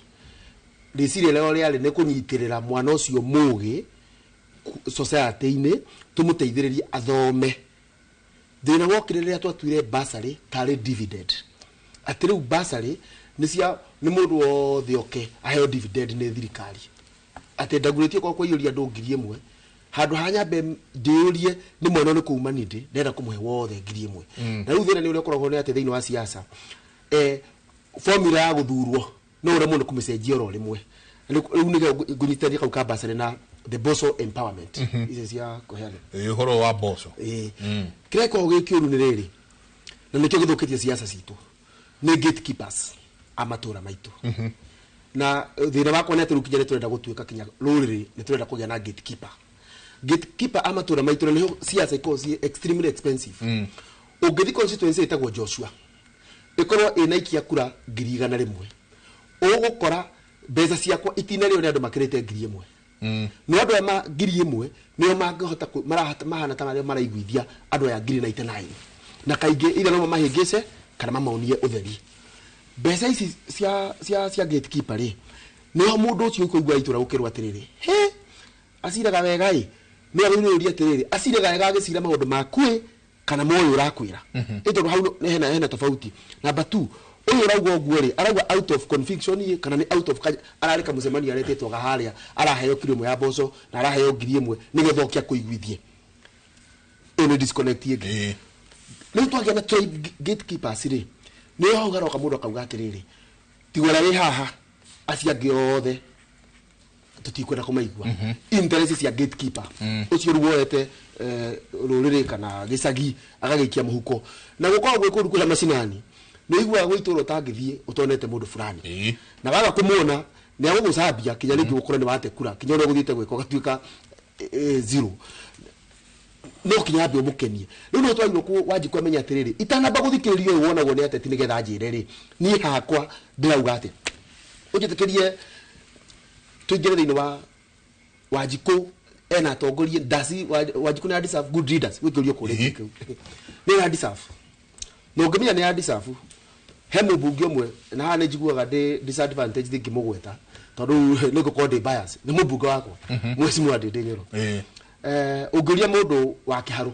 [SPEAKER 5] ndicirie leo riari ni kunyitirira mwana ucio mugi society-inĩ tũmũteithĩrĩrie athome. Thĩna wokire rĩrĩa twatuire bursary tarĩ dividend. Atĩ rĩu bursary nĩ mũndũ wothe oke aheo dividend nĩ thirikari. Atĩ ndagũrĩtie kwa kũiyũria andũ 1,000 handũ ha nyambe ndĩũrie nĩ mwena nĩ kuuma nĩndĩ ndenda kũmũhe wothe 1,000. Na rĩu thĩna nĩ ũrĩa ũkoragwo nĩ atĩ thĩinĩ wa siasa formula ya gũthurwo no ũremwo nĩ kũmĩcenjia oro rĩmwe. Rĩu nĩ ngũnyitithania kau ka bursary na the boso empowerment. Icio cia kũheana
[SPEAKER 20] ũhoro wa boso.
[SPEAKER 5] Kĩrĩa gĩkoragwo gĩ kĩũru nĩ rĩrĩ, na nĩkĩo gĩthũkĩtie siasa citũ, nĩ gatekeepers a matũũra maitũ. Na thĩna wakwa nĩ atĩ rĩu kinya nĩ tũrenda gũtuĩka kinya rũrĩrĩ nĩ tũrenda kũgĩa na gatekeeper. Gatekeeper a matũũra maitũ, na nĩho siasa ikoragwo ci extremely expensive. Ũngĩthiĩ constituency ĩtagwo Joshua ĩkorwo ĩna ikia kura 100,000 ũgũkora mbeca ciakwa itinarĩo nĩ andũ makĩrĩte 1,000. No andũ aya 1,000 nĩo mangĩhota mahana ta marĩa maraiguithia andũ aya 99 na kaingĩ ithe no mahĩngĩce kana mamaonie ũtheri. Mbeca ici cia gatekeeper rĩ nĩho mũndũ ũcio ũkũigua itũra gũkĩrwo atĩrĩrĩ aciraga wega nĩ arĩũria atĩrĩrĩ aciraga wega agĩcira maũndũ maku kana moyo ũrakwĩra. Tondũ hau hena tofauti. Number 2, ũyũ ũrauga ũguo rĩ arauga out of conviction kana nĩ out of ararĩka mũcemanio aretĩtwo gaharĩa araheo kilo ĩmwe ya mboco na araheo 1,000 nĩgetha okia kũiguithie. Ĩno disconnect ĩngĩ. Rĩu twagĩa na gatekeepers rĩ nĩ ho garoka mũndũ akauga atĩrĩrĩ tigwara wĩ haha acio angĩ othe tũtikwenda kũmaigua. Interest cia gatekeeper ũcio ruoete rũrĩrĩ kana gĩcagi agagĩikia mũhuko na gũkorwo gwĩkũrũ kũrĩa macinani nĩ igua gwĩtũrwo tangĩthiĩ ũtonete mũndũ fulani na waga kũmuona nĩ agũgũcambia kinya rĩngĩ gũkorwo nĩ wate kura kinya ũrĩa gũthiĩte gwĩka ũgatuĩka 0 no kinya ambe ũmũkenie. Rĩu no twagĩrĩirwo wanjikwa menya atĩrĩrĩ itanamba gũthikĩrĩria ũyũ wonagwo nĩ ateti nĩgetha njĩre rĩ niĩ hakwa ndĩrauga atĩ ũnjĩtĩkĩrie tũingĩre thĩinĩ wa Wanjikũ ena atongoria ndasi Wanjikũ nĩ deserve good leaders wĩkĩrio kũrĩa kĩu nĩ deserve no ngĩmenya nĩ deserve he mũmbunge ũmwe na haha nĩ njiguaga ndĩ disadvantage thingĩ mũgweta tondũ nĩ ngũkorwo ndĩ bias nĩ mũmbunge wakwa Mheshimiwa Ndĩndĩ Nyoro. Ũngĩria mũndũ wa kĩharũ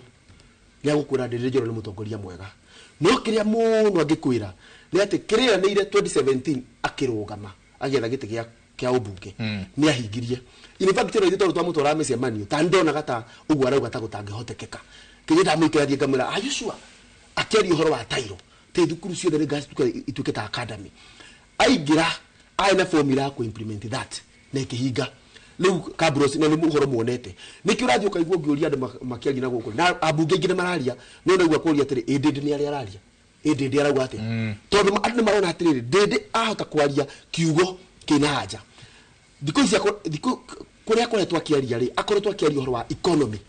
[SPEAKER 5] nĩ agũkwĩra Ndĩndĩ Nyoro nĩ mũtongoria mwega no kĩrĩa mũno angĩkwĩra nĩ atĩ kĩrĩanĩire 2017 akĩrũgama agĩetha gĩtĩ kĩa ũmbunge nĩ ahingirie. In fact rĩu tondũ twamũtwara mĩcemanio ta ndonaga ta ũguo arauga ta gũtangĩhotekeka kĩrĩa ndamwĩkĩragia ngamwĩra are you sure akĩaria ũhoro wa tairo te thukuru ciothe nĩ ngacituĩka ituĩke ta academy aingĩra aina formula ya kũ-implement that na ĩkĩhinga. Rĩu kabros na nĩ mũhoro muonete nĩkĩo ũrathiĩ ũkaigua ũngĩũria andũ makĩaria na gũkũ na ambunge aingĩ nĩ mararia no naigua kũria atĩrĩ Ndĩndĩ nĩ arĩa araria Ndĩndĩ arauga atĩ tondũ andũ nĩ marona atĩrĩrĩ Ndĩndĩ ahota kwaria kiugo kĩna haja thikũ kũrĩa akoretwo akĩaria rĩ akoretwo akĩaria ũhoro wa economy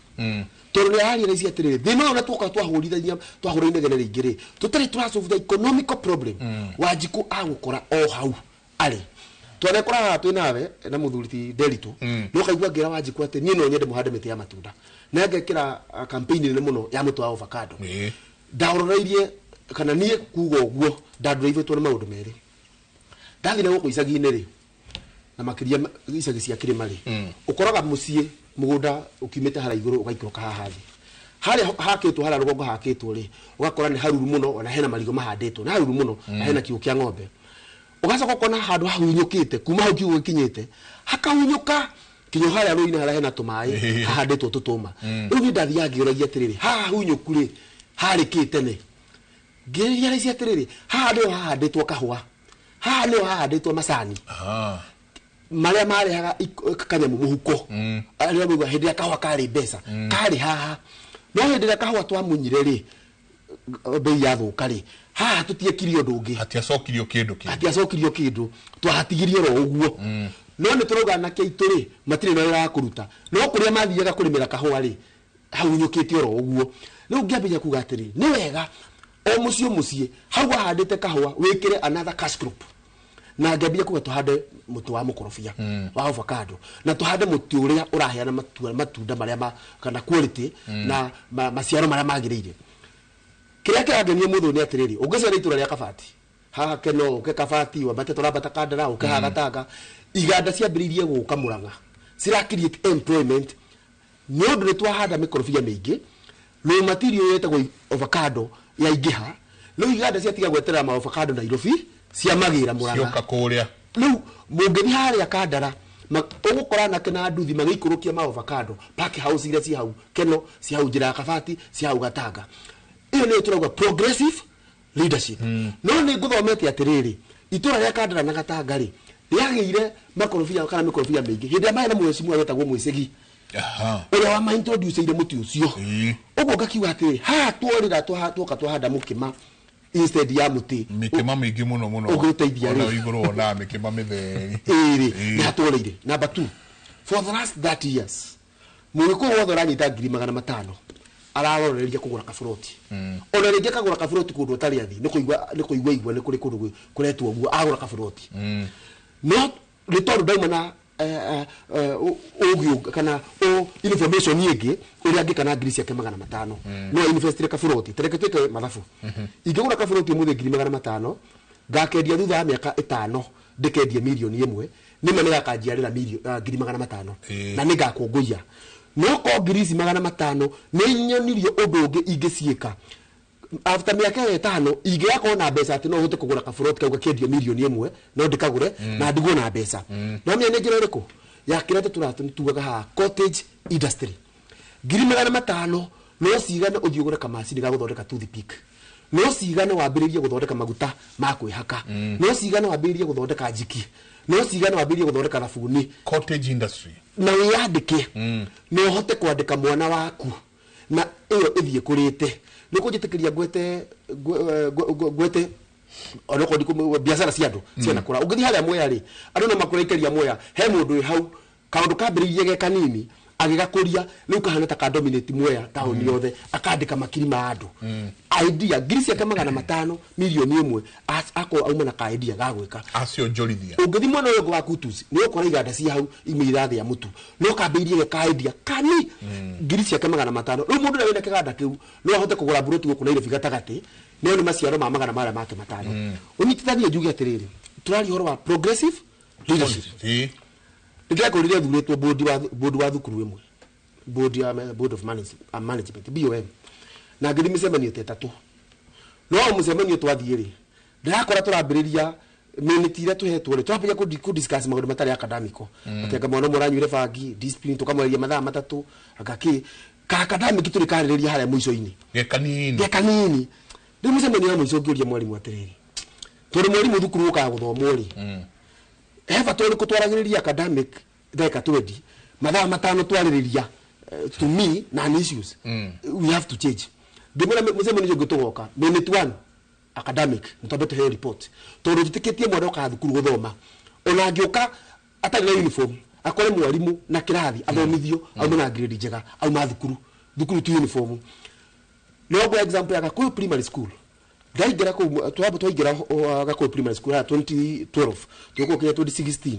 [SPEAKER 5] tondũ nĩ araria rĩci atĩrĩrĩ thĩna ũyũ na twoka twahũrithania twahũra inegene rĩingĩ rĩ tũtarĩ tũrasolve the economical problem Wanjikũ agũkora o hau arĩ twanekora haha twĩ nawe na mũthuri ti Nderitu no kaigua ngĩra Wanjikũ atĩ niĩ no nyende mũhande mĩtĩ ya matunda na ngekĩra campaign nene mũno ya mũtĩ wa avocado ndaroreirie kana niĩ kuga ũguo ndandũrĩithĩtwo nĩ maũndũ merĩ ndathire gũkũ icagi-inĩ rĩ na makĩria icagi cia kĩrĩma rĩ ũkoraga mũciĩ mũgũnda ũkiumĩte harĩa igũrũ ũgaikũrũka haha thĩ harĩa hakĩtwo harĩa rũgongo hakĩtwo rĩ ũgakora nĩ haruru mũno ona hena marigũ mahandĩtwo na haruru mũno na hena kiugũ kĩa ng'ombe ũgacoka ũkona handũ hahunyũkĩte kuma hau kiugũ gĩkinyĩte hakahunyũka kinya harĩa rũĩ-inĩ harĩa hena tũmaĩ hahandĩtwo tũtũma. Rĩu niĩ ndathiaga ngĩũragia atĩrĩrĩ haha hunyũku rĩ harĩkĩ tene ngĩrĩria rĩci atĩrĩrĩ haha nĩho hahandĩtwo kahũa haha nĩho hahandĩtwo macani marĩa marehaga kanyamũ mũhuko arĩa mauga hĩndĩ ya kahũa karĩ mbeca karĩ haha no hĩndĩ ya kahũa twamunyire rĩ bei yathũka rĩ haha tũtiekire ũndũ ũngĩ hatiacokirio kĩndũ twahatigirie ro ũguo no nĩ tũrauga na kĩitũ rĩ matirĩ na wĩra wa kũruta no kũrĩa mathiaga kũrĩmĩra kahũa rĩ hahunyũkĩte ro ũguo. Rĩu ngĩambĩrĩria kuga atĩrĩ nĩ wega o mũciĩ hau ahandĩte kahũa wĩkĩre another cash crop na ngĩambia kuga tũhande mũtĩ wa mũkorobia wa avocado na tũhande mũtĩ ũrĩa ũraheana matunda marĩa kana quality na maciaro marĩa magĩrĩire. Kĩrĩa kĩrangenia mũthũ nĩ atĩrĩrĩ ũngĩcera itũra rĩa Kabati haha Keno ũke Kabati wambate tũrambata Kandara ũke Gatanga iganda ciambĩrĩirie gũka Mũrang'a cira create employment no ndre twahanda mikorofia mingi no material yetagwo avocado ya igiha no iganda ciatiga gweterera ma avocado Nairobi cia magira Murang'a
[SPEAKER 20] cioka kuria
[SPEAKER 5] riu mungethi haria Kandara ugukora na kena nduthi magikurukia ma avocado pack house iria ci hau keno ci hau njira Kabati ci hau Gatanga iyo ni turagwa progressive leadership no ni nguthomete atiriri itura ria Kandara na Gatanga ri riagire makorofia kana mikorofia mingi hindi amaye na mwecimu agetagwo Mwicegi uria wa ma introduce ire muti ucio ugo gakiwa atiri ha tworira twoka twahanda mukima instead ya muti
[SPEAKER 20] mikima mingi muno
[SPEAKER 5] uguteithia
[SPEAKER 20] ri iguru ona mikima mitheri
[SPEAKER 5] na tworire number 2 for the last 30 years muriko wothe ranyita 500 araroreria kugura kaburoti ona ringi kagura kaburoti kundu tari athi ni kuigwa ni kuri kundu kuretwo guo agura kaburoti no ritordo daimana ogio kana information yege uri angikana ngiri ciake 500 no investire kaburoti tereke tweke mathabu ingegura kaburoti muthe 500 ngakendia thutha wa miaka 5 ndikendia milioni 1 nima nigakanjiarira milioni 500 na nigakungũia no ko ngiri 500 ni nyonirio undu ungi ingiciika after miaka 5 ingiyako na mbeca ati no hote kugura kaburoti kauga kendia milioni 1 no ndikagure na ndigo na mbeca no mia njira riko ya kirate tugaga ha cottage industry 500 no cigana uthiugura kamacini ga guthondeka toothpick no cigana wambiririe guthondeka maguta ma kwihaka no cigana wambiririe guthondeka njiki no cigana wambiririe guthondeka thabuni
[SPEAKER 20] cottage industry
[SPEAKER 5] na wiyandike no hote kwandika mwana waku na iyo ithie kurite niko njitikiria gwete onoko ndiko biashara cia andu cia nakura ungithi haria moya ri andu no makuraikeria moya he mundu hau kaundu kambiririe ge kanini agigakuria riu kahana ta ka dominate moya tauni yothe akandika makiri ma andu idea ngiri ciake 500 milioni 1 ako auma na ka idea ga gwika
[SPEAKER 20] acio njorithia
[SPEAKER 5] ungithi mwana uyo gwa kutusi ni ukora iganda cia hau imirathi ya mutu no kambiririe ka idea kani ngiri ciake 500 riu mundu na wina kiganda kiu no ahote kugura buroti guku Nairobi gatagati neo ni maciaro ma 500 make matano unyitithanie njuge atiriri turari horo wa progressive leadership ndigakurire thuretwo board wa thukuru imwe board of management BOM na ngiri micemanio tetatu no mucemanio twathiiri ndirakora turambiriria minute ire tuhetwo ri twambia ku discuss maundu matari academico atenga mwana muranyuire bangi discipline tukamweria mathaa matatu agaki ka academic turi kaririria haria muico-ini
[SPEAKER 20] ge kanini
[SPEAKER 5] ndi mucemanio wa muico ngiuria mwarimu atiriri turi mwarimu thukuru uka guthomwo ri eva tuli kutwaragiriria academic theka 20 mathaa matano twaririria to me na issues we have to change ndimura mucemanio ngitugoka minute 1 academic ntabete he report tondu tutikitie mwana uka thukuru guthoma ona ngioka atari na uniform akore mwarimu na kirathi athomithio au na grade njega au mathukuru thukuru tu uniform no go example ya Cooperative primary school ndaigera ko twaingira Cooperative primary school 2012 tuko kire 2016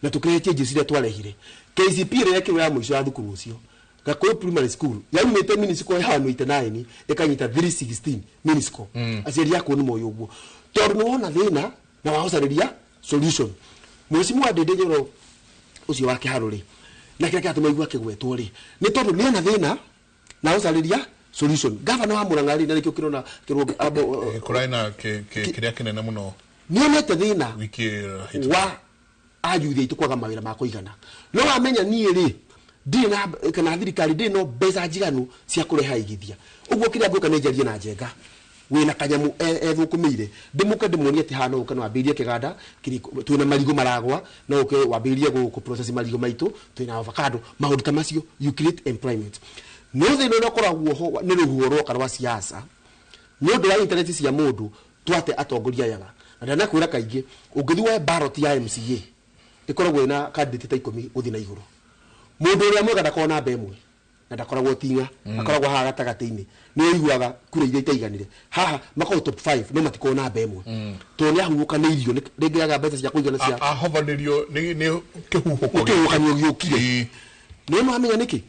[SPEAKER 5] na tukire changes ile twarehire KCP ile kiwa mwisho ya thukuru ucio Cooperative primary school yani mete minisco ya 189 ikanyita 316 minisco aciari yako ni moyo guo tondu no wona thina na wahosariria solution mwecimu wa ndendejero ucio wake haruri na kile kiatu maigua kigwetwo ri ni tondu ni ona thina na wahosariria solution governor wa Murang'a ri na nikio kirona kirugo
[SPEAKER 20] kuraina kiria kinene muno
[SPEAKER 5] ni onete thina
[SPEAKER 20] wiki
[SPEAKER 5] wa ayuthi itukwaga mawira ma kuigana no amenya ni ri ndina kana thirikari ndino mbeca njiganu cia kureha igithia uguo kiria ngwika ni njarie na njenga wina kanyamu ethukumire ndimuke ndimuonie ati hano ukana wambirie kiganda twina marigo maragwa no uke wambirie ku process marigo maitu twina avocado maundu ta macio you create employment no thino no koragwo ho ni ruhuo rwa wa siasa no ndo wa internet cia mundu twate atongoria yaga na nakwira kaingi ungithi wa ballot ya MCA ikoragwo na candidate ta 10 uthi na iguru mundu uria mwega ndakona bemwe na ndakoragwo tinga akoragwo haha gatagati-ini ni uiguaga kura iria itaiganire haha makao top 5 no matikona bemwe to ni ahuukanirio ndingiaga mbeca cia kuigana cia
[SPEAKER 20] ahobanirio ni
[SPEAKER 5] kihukanio giukire no no amenya niki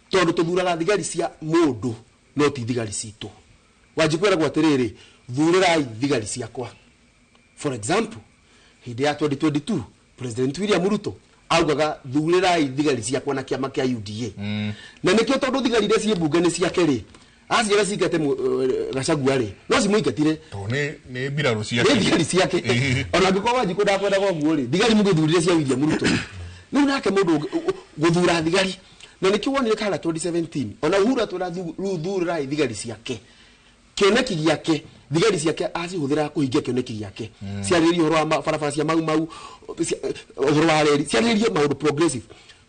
[SPEAKER 5] tondu tuthuraga thigari cia mundu no ti thigari citu wajikwera kwa atiriri thurirai thigari ciakwa for example hindi ya 2022 President William Ruto augaga thurirai thigari ciakwa na kiama kia UDA na nikio tondu thigari iria cie bunge ni ciake ri aciara cikete Gachagua ri no cimuingatire
[SPEAKER 20] to ni mbiraru ciake
[SPEAKER 5] ni thigari ciake ona ngiko wanji kudakwenda kwa guo ri thigari mugithurire cia William Ruto riu nake mundu guthura thigari na nikio wonire kala 2017 ona Uhuru thurirai thigari ciake kioneki giake thigari ciake acihuthira kuhingia kioneki giake ciarĩrĩrie horo wa barabara cia mau horo wa reri ciarĩrĩrie maundu progressive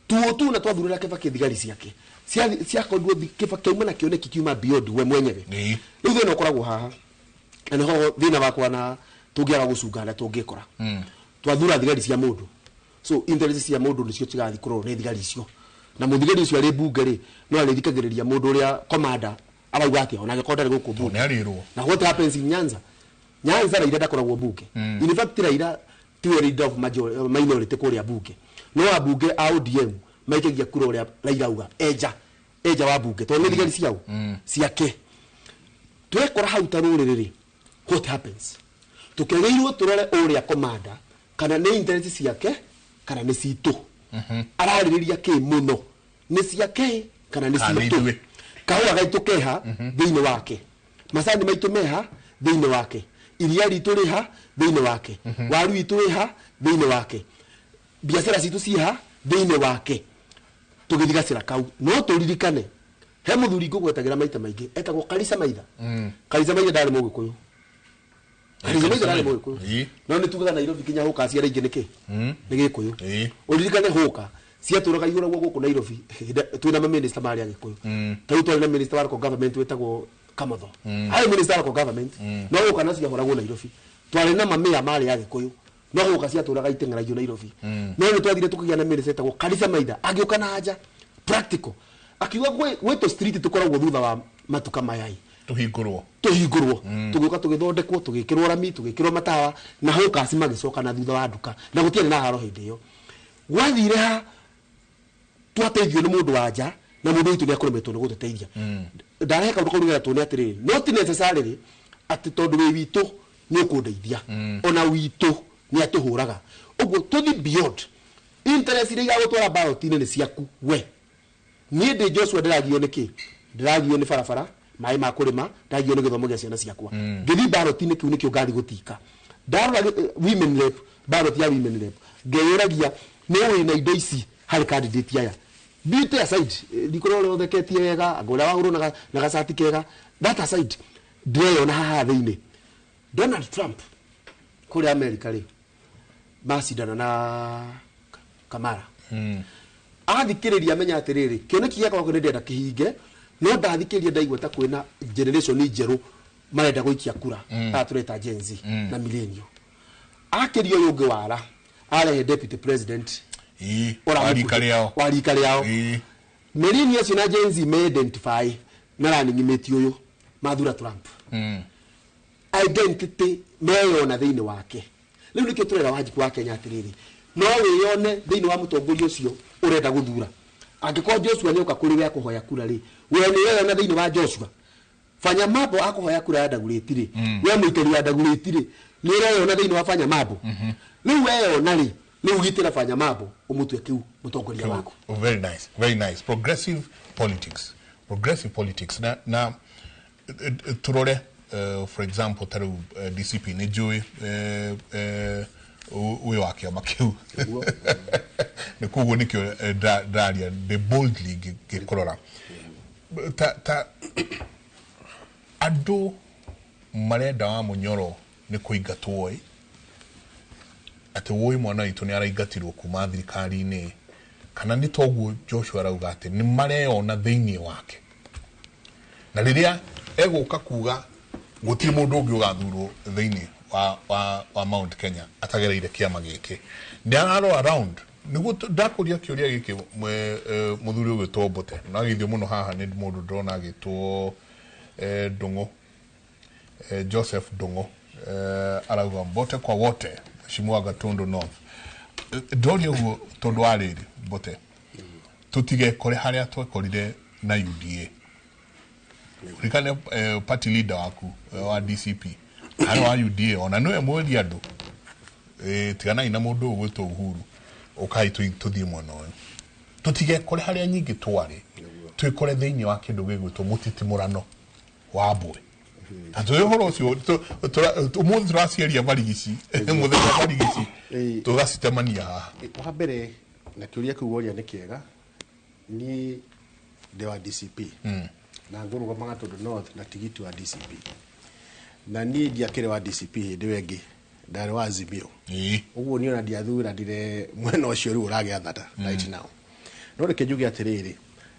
[SPEAKER 5] tu na twathurira Kibaki thigari ciake ciakorwo Kibaki uma na kioneki kiuma beyond we mwenyewe riu thina ukoragwo haha na ho thina wakwa na tungiaga gucungana tungikora twathura thigari cia mundu so interest cia mundu nicio cigathi kurwo ni thigari icio na muthigari ucio ari bunge ri no arithikagiriria mundu uria commander arauga atia ona gekonda ri guku bunge na what happens in Nyanza Raila ndakoragwo bunge in fact Raila theory of minority kuria bunge no abunge a ODM maikagia kura uria Raila auga eja wa bunge to ni thigari ciao ciake twekora hau taruriri what happens tukegeirwo turore uria commander kana ni interest ciake kana ni citu araririria ki muno ni ciake kana ni citu kahua gaitu keha thiini wake masani maitu meha thiini wake iria ritu riha thiini wake waru itu riha thiini wake biashara citu ciha thiini wake tugithigacira kau no turirikane he muthuri ngugwetagira maita maingi etagwo Karisa Maitha Karisa Maitha ndari mugikuyu Karisa Maitha ndari mugikuyu no ni tugaga Nairobi kinya huka aciara ingi niki ni gikuyu uririkane huka ciaturaga igura guku Nairobi twina minister mari agikuyu tau twina minister wa government wetagwo Kamatho ai minister wa government no huka na cia horagwo Nairobi twari na mamia mari agikuyu no huka ciaturaga iteng'eragia Nairobi no ni twathire tukigia na minister etagwo Karisa Maitha agioka na haja practical akiuga gweto street tukoragwo thutha wa matuka mayai tuhingurwo tugoka tugithondekwo tugikirwo rami tugikirwo matawa na huka acima gicoka na thutha wa nduka na gutiari na haro hindi yo gwathire ha twateithio ni mundu wanja na mundu witu ni akuremetwo ni guteithia ndareka ndoko rugira tuni atiriri not necessarily ati tondu wi witu ni ukundeithia ona witu ni atuhuraga uguo tuthi beyond interest iri ya gutwara ballot ni ciaku we ni ndi Joshua ndiragio niki ndiragio ni barabara mai ma kurima ndiragio ni githomo gia ciana ciakwa ngithi ballot ni kiu nikio ngathi gutika ndarora women rep ballot ya women rep ngeiragia ni wina indo ici hari candidate aya beauty aside ndikorwo utheketie wega agora waguru na gacati kega that aside ndio na haha thiini Donald Trump kuri America ri macidana na Kamala athikiriria menya atiriri kioneki giakwa ko ndenda kihinge no ndathikiriria ndaigwa ta kwina generation njeru marenda guikia kura atureta Gen Z na millennial akirio yungi wara arehe deputy president warika riao millennials na Gen Z me identify na running mate uyu mathura Trump identity meyona thiini wake riu nikio turera wajibu wa Kenya atiriri no wiyone thiini wa mutongoria ucio urenda guthura angiko Joshua ni ukakuri we akuhoya kura ri we ni wewe na thiini wa Joshua fanya mambo akuhoya kura ya Daguretire we muiteri wa Daguretire ni wewe na thiini wa fanya mambo riu wewe na ri ni ugitira fanya mambo umutwe kiu mutongoria wako
[SPEAKER 20] very nice progressive politics na turore for example taru DCP ni joy uyo wake makiu ni kugo nikyo daria the boldly gikorora ta ado marenda wa munyoro ni kuigatwo ati woi mwana itu ni araigatirwo kuma thirikari-ini kana ni toguo Joshua arauga ati ni mareyona thiini wake na riria eguka kuga gutiri mundu ungi ugathurwo thiini wa Mount Kenya atagereire kiama giki ndiararo around niguo ndakuria kiuria giki muthuri uyu Tombote na githio muno haha ni mundu ndona agitwo Ndungu Joseph Ndungu arauga Mbote kwa wote Mheshimiwa Gatundu North ndorio guo tondu ariri Mbote tutige kore haria twekorire na UDA rikane party leader waku wa DCP ari wa UDA ona no emweli andu tigana ina mundu ugwitwo Uhuru ukai tuthie mwana uyu tutige kore haria nyingi twari twikore thiini wa kindu gigwitwo mutitimurano wa mbwe atoyo horo cio umuthi turacieria marigisi muthenya marigisi tugacitemania haha
[SPEAKER 21] wa mbere na kiuria kiu woria ni kiega ni de wa DCP na ngurugamaga tondu north na tigiti wa DCP na ni ndiakire wa DCP ndi wengi ndari wa Azimio uguo ni ona ndiathura ndire mwena ucio ri uragia thata right now no reke njuge atiriri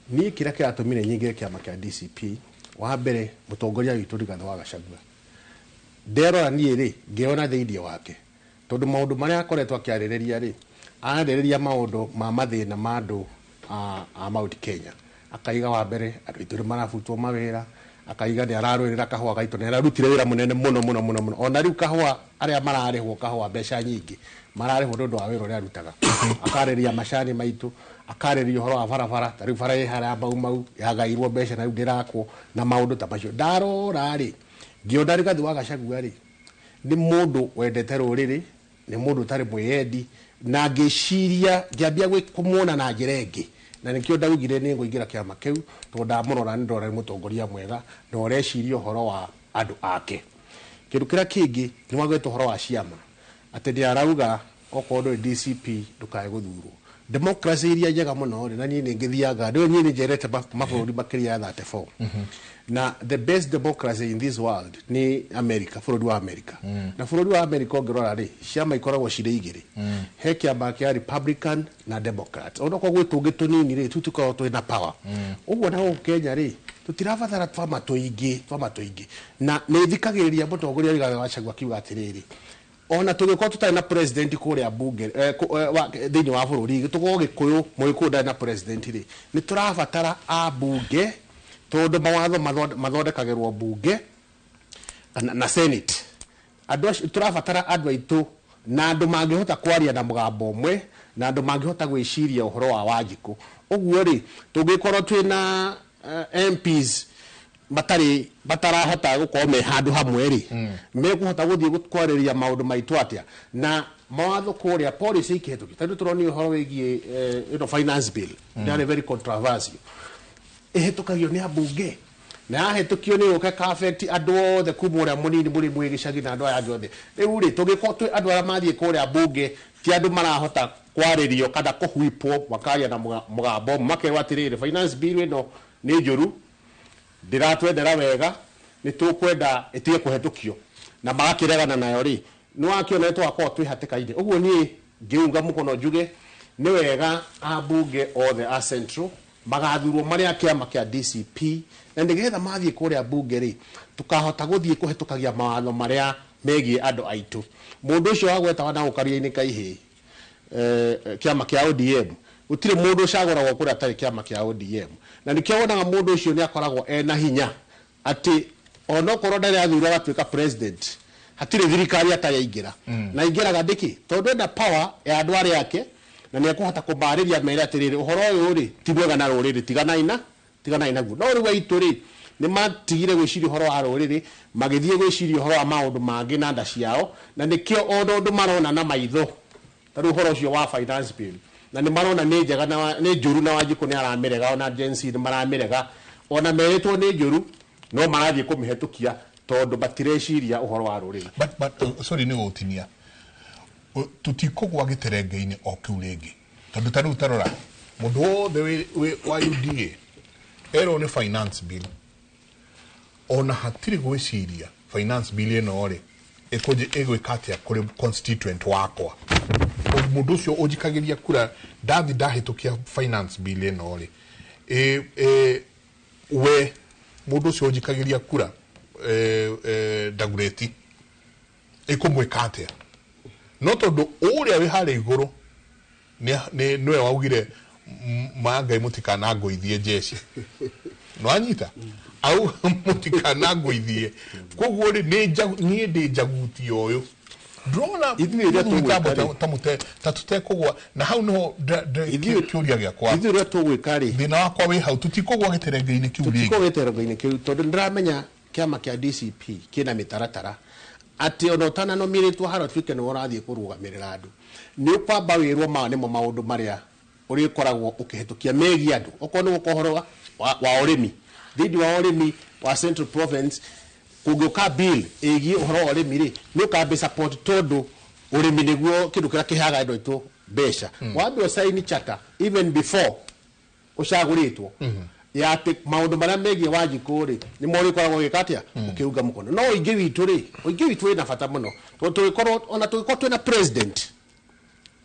[SPEAKER 21] ni kira kiratumire nyingire kiama kia DCP wa mbere mutongoria witu Rigathi wa Gachagua ndero ni ri ngiona theidia wake tondu maundu maria akoretwo akiaririria ri araririria maundu ma mathina ma andu a Mount Kenya akaiga wa mbere andu itu marafutwo mawira akaiga ni ararwirira kahua gaitu ni ararutire wira munene muno ona riu kahua aria mararihwo kahua mbeca nyingi mararihwo ndu wa wira uria arutaga akariria macani maitu akariria horo wa barabara tari bara ye hara mau yagairwo mbeca na ndirakwo na maundu ta macio ndarora ri ngiona Rigathi wa Gachagua ri ni mundu wendete ruriri ni mundu tari mweyendi na ngiciria ngiambia kumwona na njirengi na nikio ndaugire ni nguingira kiama kiu to ndamurora ndora mutongoria mwega na ureciria horo wa andu ake kindu kira kingi ni wagwetwo horo wa ciama ati ndi arauga okondo DCP ndukae guthurwo democracy iria njega muno na ni ngithiaga ndio nyini njerete maburi makiria 34 na the best democracy in this world ni America, bururi wa America na bururi wa America ngirora ri ciama ikoragwo cire igiri he kiama kia Republican na Democrat ona kwa gwitungi tunini ri tutuko twina power uguo na Kenya ri tutirabatara twama tuingi na nithikagiriria mutongoria Rigathi wa Gachagua kiuga atiriri ona tugikwa tutari na president kuria bunge thiini wa bururi tugo gikuyu muikunda na president ri ni turabatara a bunge tondu mawatho mathondekagirwo bunge na senate andu turabatara andu aitu na andu mangihota kwaria na mugambo umwe na andu mangihota gwiciria uhoro wa Wanjiku uguo ri tungikorwo twina MPs batarahota gukorwo me handu hamwe ri mekuhota guthii kwariria maundu maitu atia na mawatho kuria policy ikihituki tondu turoni uhoro wigie finance bill they very controversial ehetukagio ni abunge na ahetukio ni uka ka affect andu othe kuma uria munini muri mwigicagi na andu aya othe riu ri tugikwo twi andu ara mathie kuria bunge ti andu marahota kwaririo kada kuhuipwo makaria na mugambo makerwa atiriri finance bill ino ni njuru ndiratwendera wega ni tukwenda itige kuhetukio na magakiregana nayo ri ni wakiona twakwa twihatikaine uguo ni ngiunga mukono njuge ni wega abunge othe a central magathurwo maria kiama kia DCP na ndigetha mathie kuria bunge ri tukahota guthie kuhetukagia mawatho maria megie andu aitu mundu ucio wagwetawa na ukaria-ini kaihi kiama kia ODM utire mundu ucaguragwo kuria tari kiama kia ODM na nikio wonaga mundu ucio ni akoragwo ena hinya ati ono korwo ndari athura gatuika president hatire thirikari atari ingira na ingiraga ndiki tondu enda power ya andu ari yake na ni akuhota kubariria mera atiriri uhoro uyu ri ti mwega na ruriri tiganaina guo no ri waitu ri ni matigire gwiciria uhoro wa ruriri magithie gwiciria uhoro wa maundu mangi na nda ciao na nikio ondu marona na maitho taru uhoro ucio wa finance bill na ni marona ni njega na ni njuru na Wanjiku ni aramirega ona agency ni maramirega ona meritwo ni njuru no marathie kumihetukia tondu batireciria uhoro wa ruriri
[SPEAKER 20] but sorry ni gutinia tutikogwa giterenge-ini o kiu ringi tondu taru tarora mundu wothe wa UDA ero ni finance bill ona hatiri gwiciria finance bill ino ri igwikatia kuri constituent wakwa mundu ucio ujikagiria kura ndahitukia finance bill ino ri we mundu ucio ujikagiria kura Dagureti ikumwikatia no tondu uria wi hare iguru niwe waugire mangai mutikana ngoithie jeshi no anyita au mutikana ngoithie koguo ri ni ndi jaguti oyo drona ithiria tamute tatutekogwa na hau no kiuria giakwa
[SPEAKER 21] ithiria tugwikari
[SPEAKER 20] thina wakwa wi hau tutikogwa giterenge-ini kiu ringi
[SPEAKER 21] tutikogwa giterenge-ini kiu tondu ndiramenya kiama kia DCP kina mitaratara ati ono tana no miritwo haro twike no rathie kurugamirira andu ni ukwamba wirwo ma nimo maundu maria uri koragwo ukihitukia megi andu okono ukohoro wa urimi thidi wa urimi wa Central Province kuguka bill egi uhoro wa urimi ri ni ukambe support todo urimi niguo kindu kira kihaga ndo itu besha wambe osaini chata even before ushaguritwo ya ati maundu maria megi wajikuri ni mori koragwo gikatia ukiuga mukono no ingi witu na fata muno tugikorwo ona tugikorwo twina president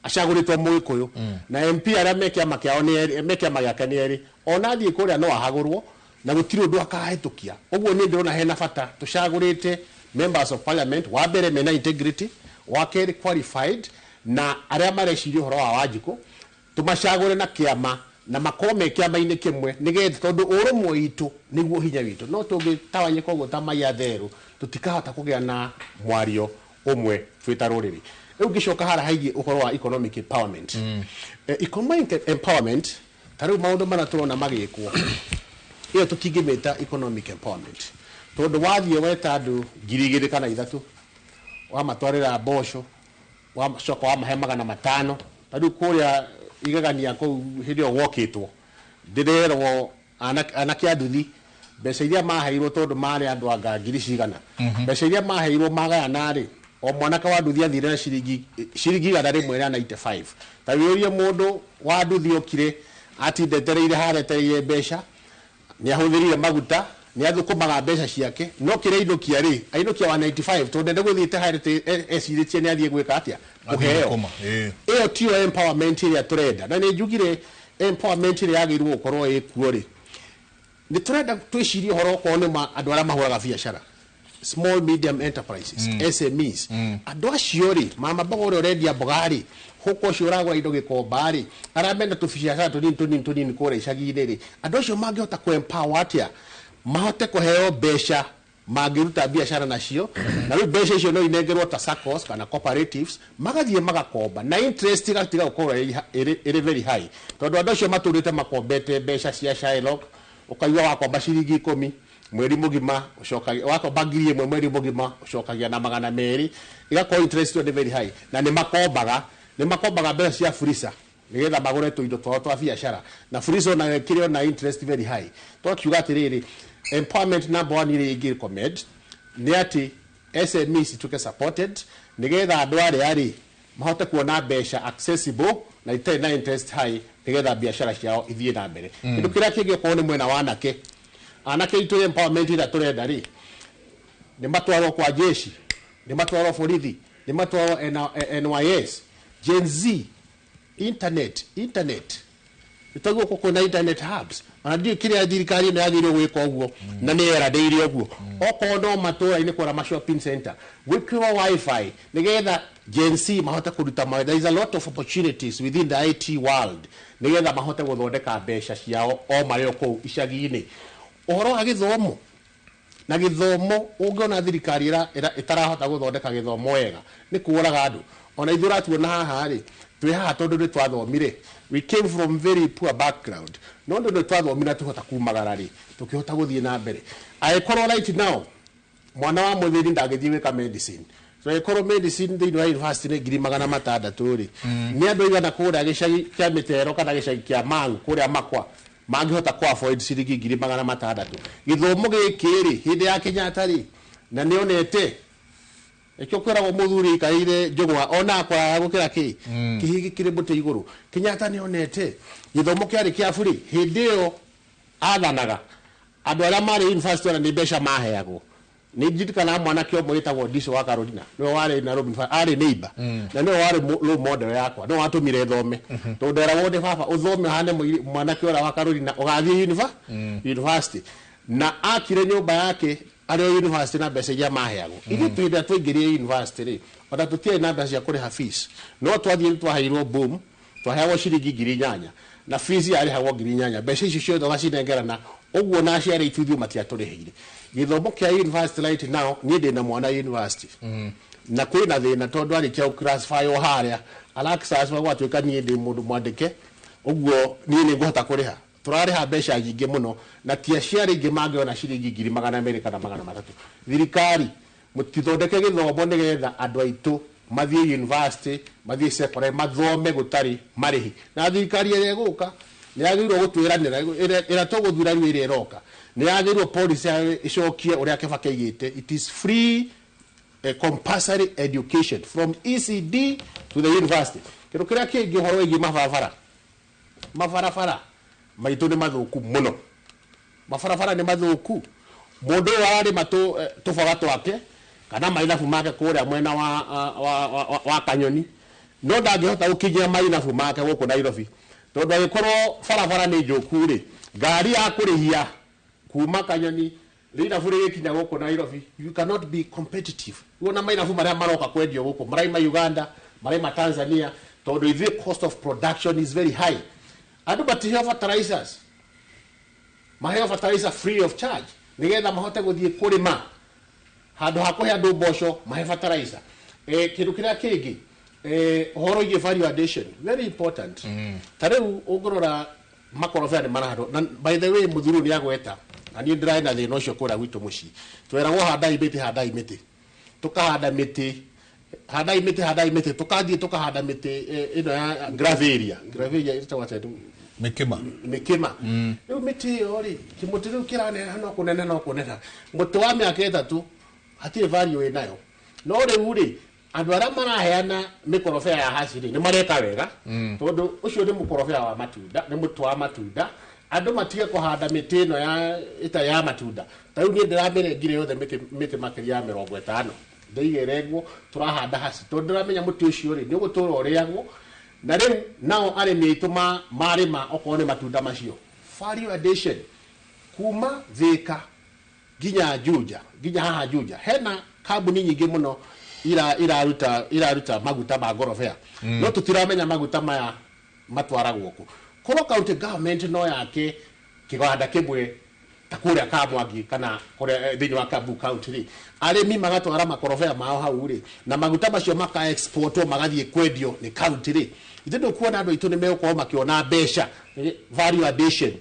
[SPEAKER 21] ashaguritwo muikuyu na MP aria mekia makiao ni mekia magiaka ni eri ona thie kuria no ahagurwo na gutiri undu akahitukia uguo ni ndirona hena fata tushagurite members of parliament wa mbere mena integrity wa keri qualified na aria mareciria horo wa wajiko tumashagure na kiama na makome kiama-ini kimwe nigetha tondu urumwe witu niguo hinya witu no tungitawanye koguo tamaya theru tutikahota kugia na mwario umwe twita ruriri ugishoka hara haigi uhoro wa economic empowerment economic empowerment taru maundu mana turona magikwo iyo tukigimeta economic empowerment tondu wathie weta andu 2,000 kana 3 wa matwarira bosho wa shoko wa mahema na matano tadu kuria igagania ko hidio wokitwo ndirerwo anake anduthi mbeca iria maheirwo tondu mari andu anga 1,000 mbeca iria maheirwo magayana ri o mwanaka wa nduthi athire na ciringi gana rimwe na 95 ta wiurie mundu wa nduthi okire ati ndetereire haretereire mbeca ni ahuthirire maguta ni athukumaga mbeca ciake no kire inukia ri ainukia wa 95 tondu ndego thite harete esiritie ni athie gwika atia kuheo iyo tio empowerment iria turenda na ni njugire empowerment iria yagirwo gukorwo ikuo ri ni turenda twicirie horo ko ni andu aria mahuraga biashara small medium enterprises SMEs andu acio ri mama bagore orendia bogari huko shuragwa indo gikombari aramenda tubiashara tunini kore icagi-ini ri andu acio mangihota ku empower atia mahote kuheo besha magiruta biashara nacio na riu besha icio no inengerwo ta SACCOs kana cooperatives magathie magakomba na interest igatiga gukorwo iri very high tondu andu acio maturite makombete besha cia Shylock ukaiwa wakomba ciringi 10 mweri mugima ucokagia wakomba 1,000 mweri mugima ucokagia na 200 igakorwo interest ni very high na ni makombaga mbeca cia furisa nigetha magure tuindo twa biashara na furisa na kirio na interest very high twakiuga atiriri empowerment number 1 iri igi recommend ni ati SMEs tuke supported nigetha andu ari mahote kuona mbeca accessible na itai na interest high nigetha biashara ciao ithie na mbere kindu kiria kingi ko ni mwena wa anake itu empowerment ira turenda ri ni matwaro kwa jeshi ni matwaro borithi ni matwaro NYS Gen Z internet itago ko na internet hubs anadi kiria thirikari no yagirwo gwika uguo na ni era ndeire uguo okono matura ini kora ma shopping center wikwa wifi nigetha Gen Z mahota kuruta ma there is a lot of opportunities within the IT world nigetha mahota guthondeka mbeca ciao o mario ko icagi-ini uhoro wa githomo na githomo ungiona thirikari itarahota guthondeka githomo wega ni kuuraga andu ona ithura tuona haha ri twi haha tondu ni twathomire we came from very poor background no ndo twathomira tuhota kumagara ri tukihota guthie na mbere aikorwo right now mwana wa muthiri ndagithie wika medicine so aikorwo medicine thini wa university ni 600 ri ni andu igana kuria gicagi kia mitero kana gicagi kia mangu kuria makwa mangihota ku afford ciringi 600 githomo gikiri hindi ya Kenyatta ri na nionete ekyo kwera muthuri kaire njogwa ona kwa gukira ki kihigi kire bote iguru Kenyatta nionete githomo kiari kia free hindi yo athanaga andu aria mari university na ni besha maheago ni jitikana mwana kio mwitagwo Diso wa Carolina no wari na Robin ari neighbor na no wari low model yakwa no watumire thome to ndera wode baba uthome hane mwana kio wa Carolina ugathie university na akire nyumba yake ari university na mbeca ya maheago ithu twenda twingirie university ri ona tutie na mbeca cia kuriha fees no twathie twaheirwo boom twaheagwo ciringi 8,000 na fees yari hagwo 8,000 mbeca icio ciothe wacinengerana uguo na ciari ithuthio matiaturiheire githomo kia university right now ni ndina mwana university na kwina thina tondu ari kia classify o haria alaxas gwatuika ni ndi mundu mwandike uguo ni nguhota kuriha turariha mbeca nyingi muno na tia ciari ingi mangiona ciringi 200 kana 300 thirikari mutithondeke githomo nigetha andu aitu mathie university mathie secondary mathome gutari marihi na thirikari ĩrĩa ĩgũka nĩ yagĩrĩirwo gũtwĩranĩra ĩrĩa tũgũthura rĩu ĩrĩa ĩroka nĩ yagĩrĩirwo policy ĩcokie ũrĩa Kibaki aigĩte it is free compulsory education from ECD to the university. Kĩndũ kĩrĩa kĩngĩ ũhoro wĩgiĩ mabarabara maitũ nĩ mathũku mũno, mabarabara nĩ mathũku. Mũndũ warĩma tũboga twake kana mainabu make kũrĩa mwena wa Kanyoni no ndangĩhota gũkinyia mainabu make gũkũ Nairobi tondũ agĩkorwo barabara nĩ njũku rĩ, ngari ya kũrĩhia kuma Kanyoni inabu rĩgĩkinya gũkũ Nairobi you cannot be competitive. Uona mainabu marĩa maroka kwendio gũkũ maraima Uganda maraima Tanzania tondũ the cost of production is very high. Andũ matiheo fertilizers, maheo fertilizer free of charge nigetha mahote gũthiĩ kũrĩma handũ ha kũhe andũ mboco mahe fertilizer. Kĩndũ kĩrĩa kĩngĩ ũhoro wĩgiĩ value addition very important. Ta rĩu ũngĩrora makorobia nĩ marahando na by the way mũthuru nĩ agweta na niĩ ndĩraĩ na thĩna ũcio kũrĩa gwitũ mũciĩ tweragwo handai mĩtĩ tukahanda mĩtĩ tukathiĩ tukahanda mĩtĩ ĩno ya graveria ĩtagwo
[SPEAKER 20] Mikima.
[SPEAKER 21] Rĩu mĩtĩ ĩyo rĩ kĩmũtĩ rĩu kĩraneneha no kũneneha mũtĩ wa mĩaka 3 hatirĩ value ĩnayo no rĩu rĩ andũ arĩa maraheana mĩkorobia ya haci rĩ nĩ mareka wega tondũ ũcio nĩ mũkorobia wa matunda nĩ mũtĩ wa matunda andũ matige kũhanda mĩtĩ ĩno ĩtarĩ ya matunda. Ta rĩu niĩ ndĩramĩrengire yothe mĩtĩ makĩria ya 50 ndĩigĩrengwo tũrahanda haci tondũ ndĩramenya mũtĩ ũcio rĩ nĩ ũgũtũra ũrĩagwo na rĩu nao arĩmi aitũ marĩma okorwo nĩ matunda macio value addition kuma Thika nginya haha Juja hena kambuni nyingĩ mũno iraruta maguta ma ngorobea no tũtiramenya maguta maya matwaragwo kũ. Korwo county government no yake kĩganda kĩmwe ta kũrĩa Kamwangi kana kũrĩa thĩinĩ wa Kiambu county rĩ arĩmi magatwara makorobea mao hau rĩ na maguta macio maka exportwo magathiĩ kwendio nĩ county rĩ ithe ndũkuona andũ aitũ nĩ megũkorwo makĩona mbeca value addition.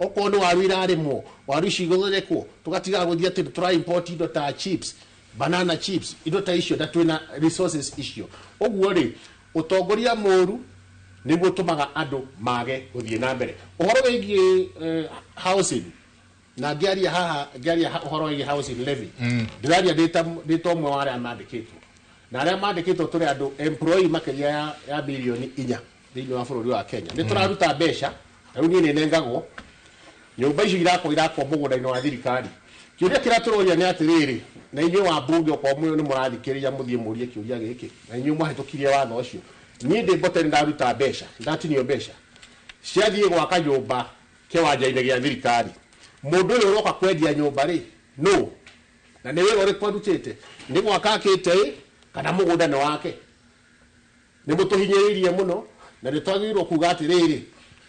[SPEAKER 21] Okorwo nĩ waru irarĩmwo waru ici igũthondekwo tũgatiga gũthiĩ atĩ tũra import indo ta chips banana chips indo ta icio na twĩna resources icio. Ũguo rĩ ũtongoria mũru nĩguo tũmaga andũ mage gũthiĩ na mbere. Ũhoro wĩgiĩ housing na ngĩaria ũhoro wĩgiĩ housing levy ndĩraria ndĩta ũmwe wa arĩa mandĩkĩtwo na arĩa mandĩkĩtwo tũrĩ andũ employee makĩria ya bilioni 4 thĩinĩ wa bũrũri wa Kenya. Nĩ tũraruta mbeca rĩu niĩ nĩ nengagwo nyũmba icio irakwo mũgũnda-inĩ wa thirikari. Kĩũria kĩratũroria nĩ atĩrĩrĩ na inyuĩ wa mbunge okorwo nĩ mũrathikĩrĩria mũthiĩ mũrie kĩũria gĩkĩ na inyuĩ mũhĩtũkirie watho ũcio niĩ ndĩ mbote nĩ ndaruta mbeca ndatinio mbeca ciathiĩ gwaka nyũmba kĩwanja-inĩ gĩa thirikari. Mũndũ ũyũ ũroka kwendia nyũmba rĩ no na nĩ wĩra ũrĩkũ arutĩte nĩ gwaka akĩte kana mũgũnda nĩ wake. Nĩ mũtũhinyĩrĩirie mũno na nĩ twagĩrĩirwo kuga atĩrĩrĩ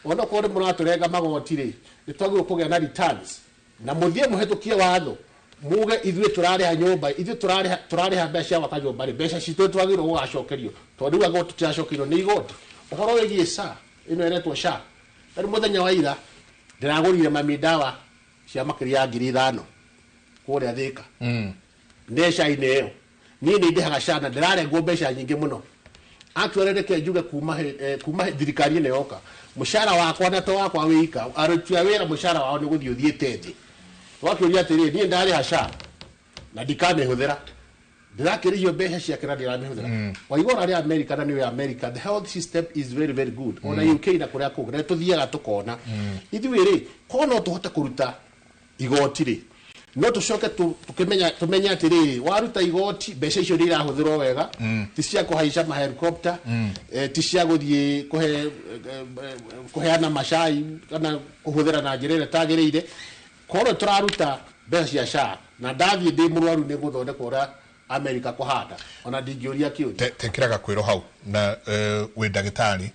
[SPEAKER 21] ona korwo mũratũrenga magoti rĩ nĩ twagĩrĩirwo kũgĩa na returns na mũthiĩ mũhĩtũkie watho muge ithuĩ tũrarĩha nyũmba ithuĩ tũrarĩha mbeca cia gwaka nyũmba rĩ mbeca citũ twagĩrĩirwo gũgacokerio tondũ rĩu agoti tũtiacokerio nĩ igoti. Ũhoro wĩgiĩ SHA ĩno ĩretwo SHA rĩu mũthenya wa ira ndĩragũrire mami ndawa cia makĩria ya 5,000 kũrĩa Thika mbeca-inĩ ĩyo niĩ nĩ ndĩhaga SHA na ndĩrarengwo mbeca nyingĩ mũno. Actually reke njuge kuma thirikari ĩno yoka mũcara wakwa na to wakwa wĩika aruti a wĩra mũcara wao nĩ gũthiĩ ũthiĩte thĩ. Twakĩũria atĩrĩrĩ niĩ ndarĩha SHA na ndikamĩhũthĩra ndirakĩrĩhio mbeca ciake na ndiramĩhũthĩra. Waigua ũrĩa America na nĩ America the health system is very very good ona UK na kũrĩa kũngĩ na tũthiaga tũkona ithuĩ rĩ korwo no tũhote kũruta igoti rĩ no tũcoke tũmenye atĩrĩrĩ waruta igoti mbeca icio nĩ irahũthĩrwo wega ti cia kũhaica mahelicopter ti cia gũthiĩ kũheana macai kana kũhũthĩra na njĩra ĩrĩa tagĩrĩire. Korwo tũraruta mbeca cia SHA na ndathiĩ ndĩ mũrwaru nĩ gũthondeka ũrĩa America kũhanda ona ndingĩũria kĩũria.
[SPEAKER 20] Tekĩraga kwĩro hau na wĩ ndagĩtarĩ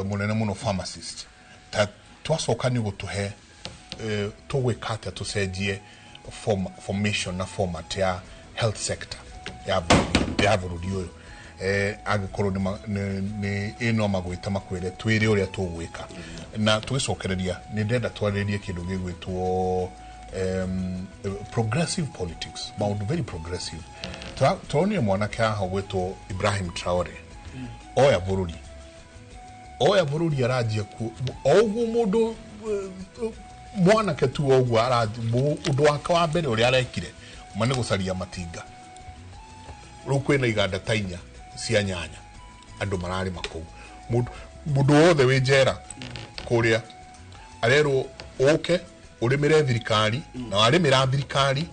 [SPEAKER 20] mũnene mũno pharmacist ta twacoka nĩ gũtũhe tũgwĩka atĩa tũcenjie formation na format ya health sector ya bũrũri ũyũ angĩkorwo nĩ ĩno magwĩta makwĩre twĩre ũrĩa tũgwĩka na tũgĩcokereria nĩ ndenda twarĩrie kĩndũ gĩgwĩtwo progressive politics, very progressive. Tuone mwanake haha wetu Ibrahim Traore. Oya bururi arajia ku ogu mundu mwanake tu ogu arajia undu wake wa mbere uri arekire mane gucaria matinga. Riu kwina iganda tainya cia nyanya andu marari makou mundu wothe wi njera kuria arero oke urimire thirikari na warimira thirikari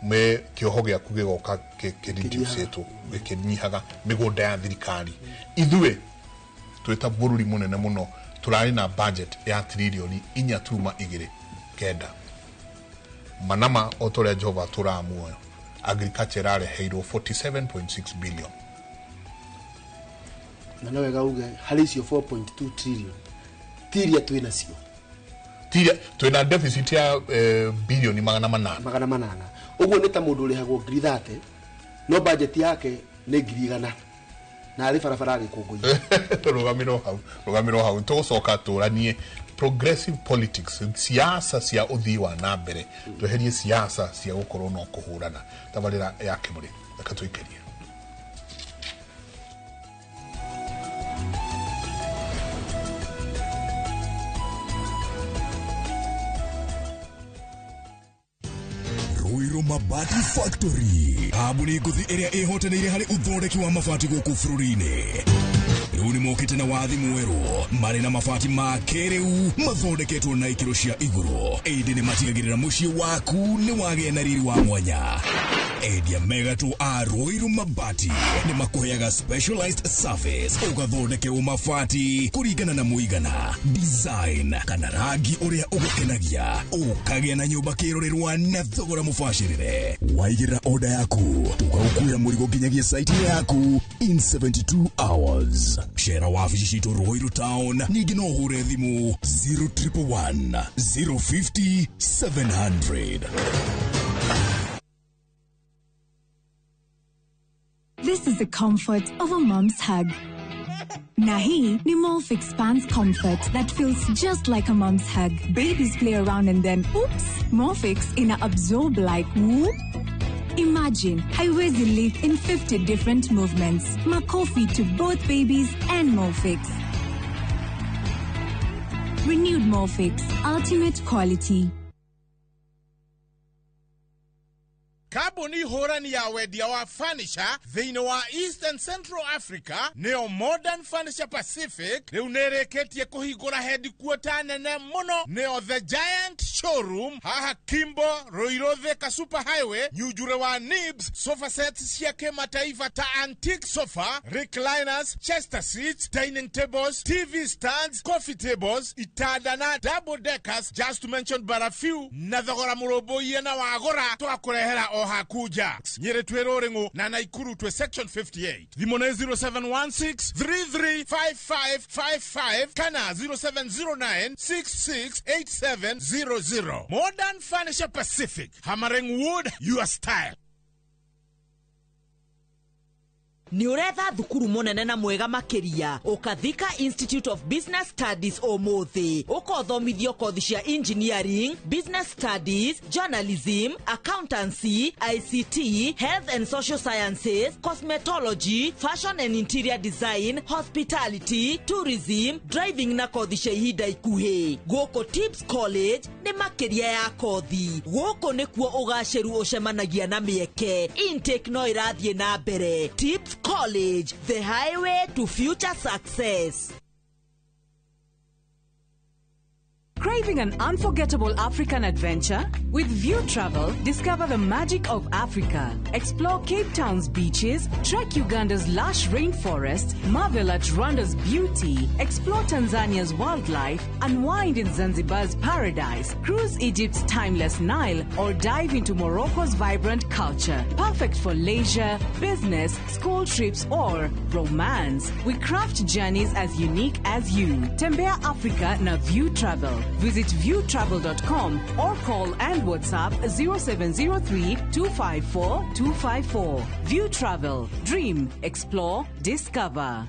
[SPEAKER 20] me kioho giaku gigoka kireduceto gikinyihaga migunda ya thirikari ithue twita bururi munene muno turari na budget ya trilioni 4.2 kenda manama otore Jehova turamuoyo agriculture are heiro 47.6 billion
[SPEAKER 5] na nawe gauge halisio 4.2 trillion tiria twina cio
[SPEAKER 20] twina deficit ya bilioni 800
[SPEAKER 5] uguo ni ta mundu uri hagwo 30 no budget yake ni 100 na ari farafara ari kunguya
[SPEAKER 20] rugamiro hau tugucoka turanie progressive politics siasa cia uthii wa na mbere tweherie siasa cia gukorwo no kuhurana tabarira yake muri akatwikeria
[SPEAKER 19] Ruiro Mabati Factory kambuni nguthi iria ihotanire hari uthondeki wa mabati guku bururi-ini. Riu ni mokite na wathi mweru mari na mabati ma keriu mathondeketwo na ikiro cia iguru indi ni matigagirira mucii waku ni wagia na riri wa mwanya. Endia megatu a Ruiro Mabati ni makuheaga specialized service ugathondekerwo mabati kuringana na muigana design kana rangi uria ugukenagia ukagia na nyumba kirorerwa na thogora mubashirire. Waigirira order yaku tugagukuira murigo nginyagia site yaku in 72 hours. Shera wabici citu Ruiru Town ningi no hure thimu 0111 050 700.
[SPEAKER 1] This is the comfort of a mom's hug. Nahi ni Morph expands comfort that feels just like a mom's hug. Babies play around and then, oops, Morphix ina absorb like whoop. Imagine, haiwezi live in 50 different movements. Makofi to both babies and Morphix. Renewed Morphix, ultimate quality.
[SPEAKER 24] Kaboni horani ya wedia wa furniture thiini wa East and Central Africa neo Modern Furniture Pacific riu nereketie kuhingura headquarter nene muno neo The Giant Showroom haha Kimbo Ruiru Thika Super Highway nyujure wa Nibs sofa sets cia kimataifa ta antique sofa recliners chester seats dining tables TV stands coffee tables itadana double deckers just to mention but a few na thogora murobo yena wagora twakurehera hakuja nyere twerorengo na Naikuru twe section 58 limone 0716335555 kana 0709668700. Modern Furniture Pacific, hammering wood your style.
[SPEAKER 2] Ni uretha thukuru munene na mwega makiria ukathika Institute of Business Studies omothi ukothomithio kothi cia engineering, business studies, journalism, accountancy, ICT, health and social sciences, cosmetology, fashion and interior design, hospitality, tourism, driving na kothi cia ihinda ikuhi. Goko Tips College ni makiria ya kothi goko nikuo ugaceru ucemanagia na mieke intake no irathie na mbere. Tips College, the highway to future success.
[SPEAKER 3] Craving an unforgettable African adventure? With View Travel, discover the magic of Africa. Explore Cape Town's beaches, trek Uganda's lush rainforest, marvel at Rwanda's beauty, explore Tanzania's wildlife, unwind in Zanzibar's paradise, cruise Egypt's timeless Nile, or dive into Morocco's vibrant culture. Perfect for leisure, business, school trips, or romance. We craft journeys as unique as you. Tembea Africa na View Travel. Visit viewtravel.com or call and WhatsApp 0703-254-254. View Travel. Dream, explore, discover.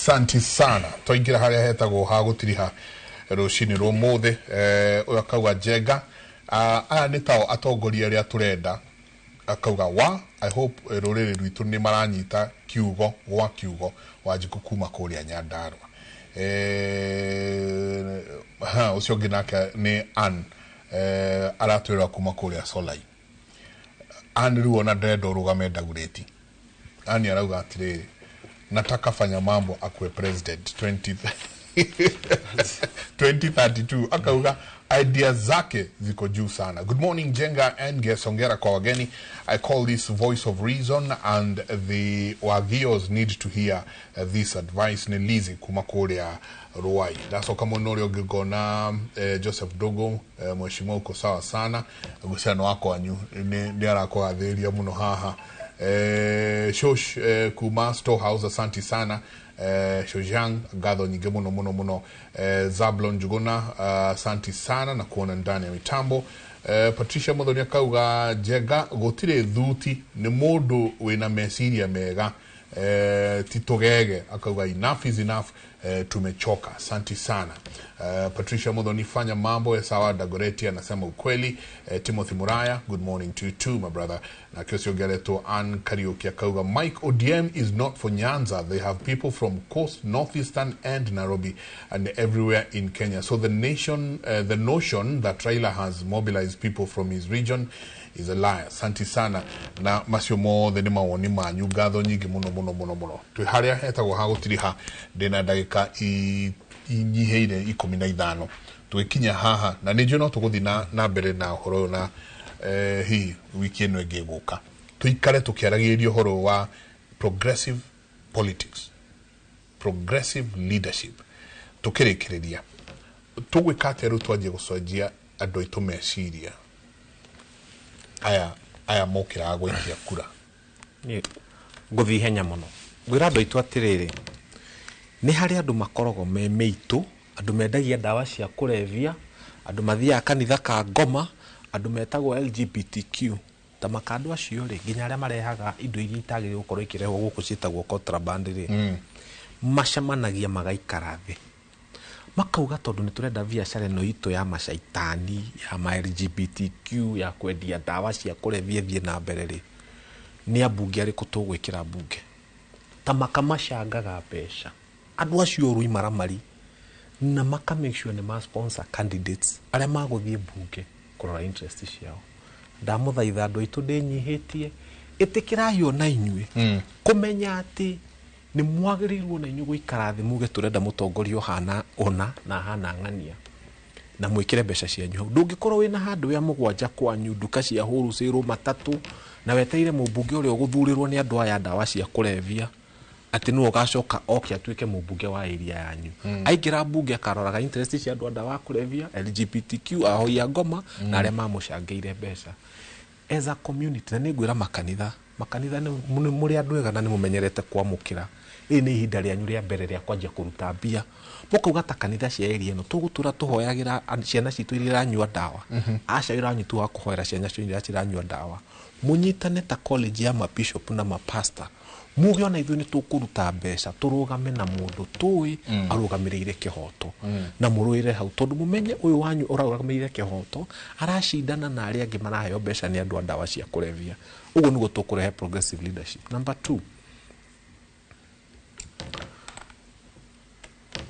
[SPEAKER 20] Santi sana. Toingira haria hetagwo ha gutiriha rucini rumuthe uyo akauga Jega aya ni tao atongoria aria turenda akauga wa I hope ruriri rwitu ni maranyita kiugo gwa kiugo Wanjiku kuma kuria Nyandarua ucio nginake ni Ann aratwira kuma kuria Solai Ann riu ona ndendo rugame ndagureti Ann arauga atiriri nataka fanya mambo akwe president 2032 akauga idea zake ziko juu sana. Good morning Jenga and Gesongera kwa wageni. I call this voice of reason and the Wagios need to hear this advice. Nilizi kumakorea Ruai. Daso kama nori ogigona Joseph Dogo mheshimiwa uko sawa sana. Gusiano wako anyu ni arako atheria muno haha. Shosh kuma Storehouse asanti sana. Shojang Gado nyingi muno Zablon Juguna asanti sana na kuona ndani ya mitambo. Patricia Modoni akauga Jega gotire thuti ni mundu wina meciria mega titogege akauga enough is enough tumechoka asanti sana. Patricia Modoni fanya mambo ya sawa Dagoreti anasema ukweli. Timothy Muraya good morning to you too my brother. Na Kiosio Galeto Ann Karaoke akauga Mike ODM is not for Nyanza. They have people from Coast, Northeastern and Nairobi and everywhere in Kenya. So the notion that Raila has mobilized people from his region is a lie. Santi sana na masio mo the mawoni manyu gatho nyingi muno twiharia hetagwo ha gutiriha ndina ndagika inyiheire 15 twikinya haha na nijo no tuguthi na mbere na horo na hi wiki eno egeguka tuikare tukiaragiria horo wa progressive politics, progressive leadership tukirikiria tugwikate ru twaje gusojia andu aitu meciria aya mokira gwikia kura
[SPEAKER 16] ni guthi henya muno gwira andu aitu atiriri ni hari andu makorogo me meitu andu mendagia dawa cia kurevia andu mathia kanitha ka ngoma andu metagwo LGBTQ ta makandu acio ri nginya aria marehaga indo iria itagire gukorwo ikirehwo guku citagwo contraband ri macamanagia magaikara thi makauga tondu ni turenda biashara no ito ya macaitani ya ma LGBTQ ya kwendia dawa cia kurevia thie na mbere ri ni abunge ari kutugwikira bunge ta makamashangaga pesha andu acio ru imaramari na maka make sure ni ma sponsor candidates aria maguthie bunge kurora interest ciao ndamuthaitha andu aitu ndinyihitie itikirayo na inyue kumenya ati ni mwagirirwo na inyu guikara thi muge turenda mutongorio hana ona na hana ngania na mwikire mbeca cianyu ndungikorwo wina handu ya mugwanja kwanyu nduka cia huru ciro matatu na weteire mubunge uri oguthurirwo ni andu aya dawa cia kurevia ati no gacoka oke atuike mubunge wa area yanyu aingira bunge akaroraga interest cia andu dawa kurevia LGBTQ aho ya ngoma na aria mamushangeire mbeca as a community na nigwira makanitha ni muri andu ega na ni mumenyerete kwamukira ni ihinda ryanyu ria mbere ria kwanja kuruta mbia mukauga ta kanitha cia area no tugutura tuhoyagira ciana citu iria iranyua dawa aca iranyitu wa kuhoera ciana citu iria iranyua dawa munyitane ta college ya mabishop na mapastor muge ona ithu ni tukuruta mbeca turugame na mundu tui arugamirire kihoto na muruire hau tondu mumenye uyu wanyu urarugamirire kihoto arashindana na aria angi maraheo mbeca ni andu dawa cia kurevia ugo niguo tukurehe progressive leadership. Number 2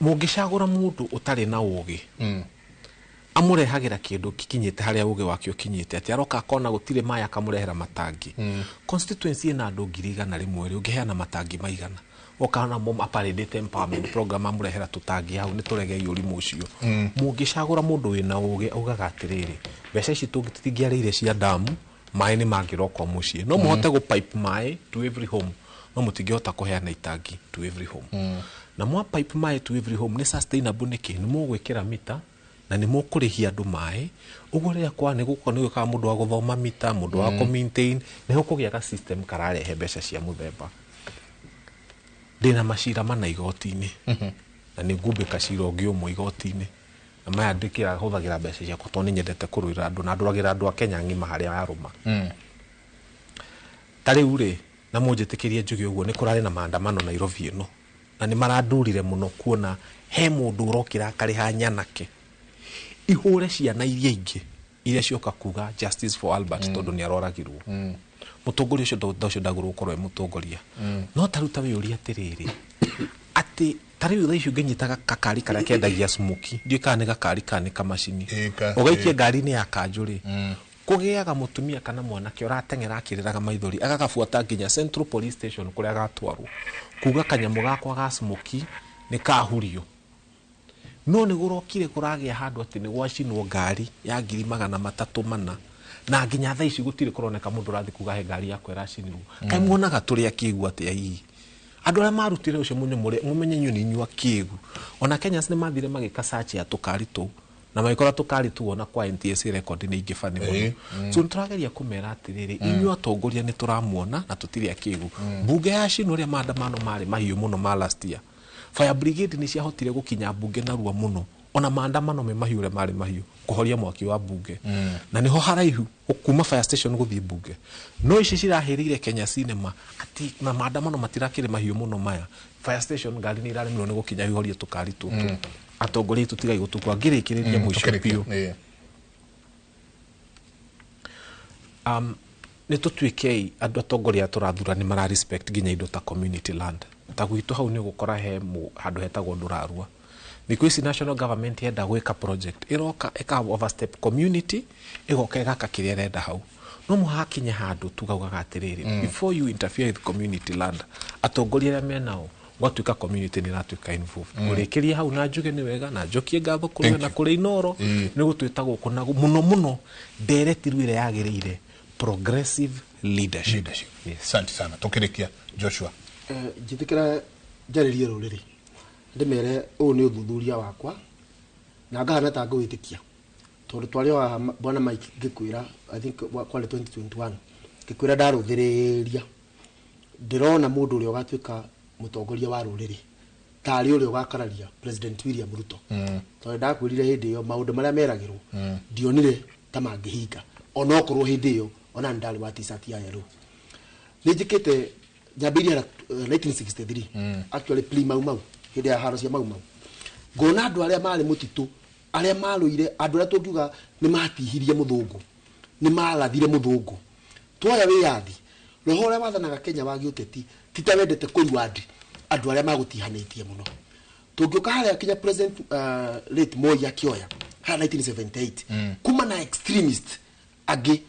[SPEAKER 16] mugicagura mundu utari na ugi amurehagira kindu kikinyite haria ugi wake ukinyite ati aroka akona gutire maya akamurehera matangi constituency na andu 100 rimwe ungiheana matangi maigana okana mom aparedete empowerment program amurehera tutangi hau ni turege yurimu ucio mugicagura mundu wina ugi ugaga atiriri mbeca ici tutigiarire cia damu mai ni mangirokwa mucie no muhote go pipe mai to every home no mutingihota kuheana itangi to every home na mwa pipe mai to every home ni sustainable niki ni mugwikira mita na ni mukurihia andu mai uguria kwa ni gukona gwika mundu wa guthoma mita mundu wa maintain ni hukugia ka system kararehe mbeca cia muthemba ndina macira mana igoti-ini na ni ngumbika cira ungi umwe igoti-ini na maya ndikira huthagira mbeca cia kotoni nyendete kuruira andu na nduragira andu a Kenya ngima haria aruma tari ure na munjitikirie njugi uguo ni kurari na maandamano Nairobi ino
[SPEAKER 4] na nĩ marandurire mũno kuona he mũndũ ũrokĩra akarĩha nyanake ihũre ciana iria ingĩ iria cioka kuga justice for Albert tondũ nĩ aroragirwo mũtongoria ũcio ndagũrwo gũkorwo mũtongoria no taruta wĩũria atĩrĩrĩ atĩ tarĩu thaa icio ngĩnyitaga kakari karĩa kendagia smoki ndiũ kana nĩ gakari kana nĩ kamacini ũgaikia ngari-inĩ ya kanjũ-rĩ kũgĩaga mũtumia kana mwanake ũrateng'era akĩrĩraga maithori agagabuata nginya Central Police Station kũrĩa agatwarwo kuga kanyamũ gakwa ga smoki nĩ kahurio no nĩ gũrokire kũragĩa handũ atĩ nĩ gwacinwo ngari ya 300,400 na nginya thaa ici gũtirĩ kũroneka mũndũ ũrathiĩ kuga he ngari yakwa ĩracinirwo kaĩ muonaga tũrĩ akĩĩgu atĩa hihi andũ arĩa marutire ũcio mũmenye inyuĩ nĩ inyuĩ akĩĩgu ona Kenya nĩ mathire magĩka search ya tũkari tũu na magĩkora tũkari tuona kwa NTSA record nĩ ingĩ bani mũno so nĩtũrageria kũmera atĩrĩrĩ inyuĩ atongoria nĩ tũramuona na tũtirĩ akĩĩgu mbunge ya Shino ũrĩa maandamano marĩ mahiũ mũno ma last year fire brigade nĩ ciahotire gũkinya mbunge narua mũno ona maandamano me mahiũ ũrĩa marĩ mahiũ kũhoria mwaki wa mbunge na niho haraihu kuma fire station gũthiĩ mbunge no ici cirahĩrĩire Kenya cinema ati na maandamano matirakĩrĩ mahiũ mũno maya fire station ngari nĩ iraremirwo nĩ gũkinya ihorie tũkari tũtũ atongoria tũtigai gũtukwa ngĩrĩkĩrĩria mũico biũ nĩ tũtuĩkei andũ atongoria tũrathura nĩ mara respect nginya indo ta community land ta gwitũ hau nĩ gũkora he handũ hetagwo Ndũrarua thikũ ici national government yenda gwĩka project ĩroka ĩka overstep community ĩgoka ĩgaka kĩrĩa ĩrenda hau no mũhakinye handũ tugaugaga atĩrĩrĩ before you interfere with community land atongoria arĩa menao gwatuĩka community nĩ ratuĩka involved mũrĩkĩria hau na njuge nĩ wega na njokie ngatho kũrĩ na kũrĩ iNooro nĩ gũtuĩta gũkũ na mũno nderetirwo ĩrĩa yagĩrĩire progressive leadership.
[SPEAKER 20] Asante sana tũkĩrĩkia Joshua
[SPEAKER 5] njĩtĩkĩra njarĩrie rũrĩrĩ ndĩmere ũũ nĩ ũthuthuria wakwa na ngahana ta ngũwĩtĩkia tondũ twarĩ wa bwana Mike ngĩkwĩra I think kwarĩ 2021 ngĩkwĩra ndarũthĩrĩria ndĩrona mũndũ ũrĩa ũgatuĩka mũtongoria wa rũrĩrĩ tarĩ ũrĩa ũgakararia President William Ruto tondũ ndakwĩrire hĩndĩ ĩyo maũndũ marĩa meragĩrwo ndionire ta mangĩhinga ona okorwo hĩndĩ ĩyo ona ndarĩ wa t-shirt ya yellow nĩ njĩkĩte nyambĩrĩria 1963 actually plea mau hĩndĩ ya haro cia mau ngona andũ arĩa marĩ mũtitũ arĩa marũire andũ arĩa tũngiuga nĩ matihirie mũthũngũ nĩ malathire mũthũngũ twoya wĩyathi roho ũrĩa wathanaga Kenya wa gĩũteti tita wendete kũrwandi andũ arĩa magũtihanĩtie mũno tũngĩũka harĩa Kenya president late Moi akĩoya ha 1978 kuma na extremist angĩ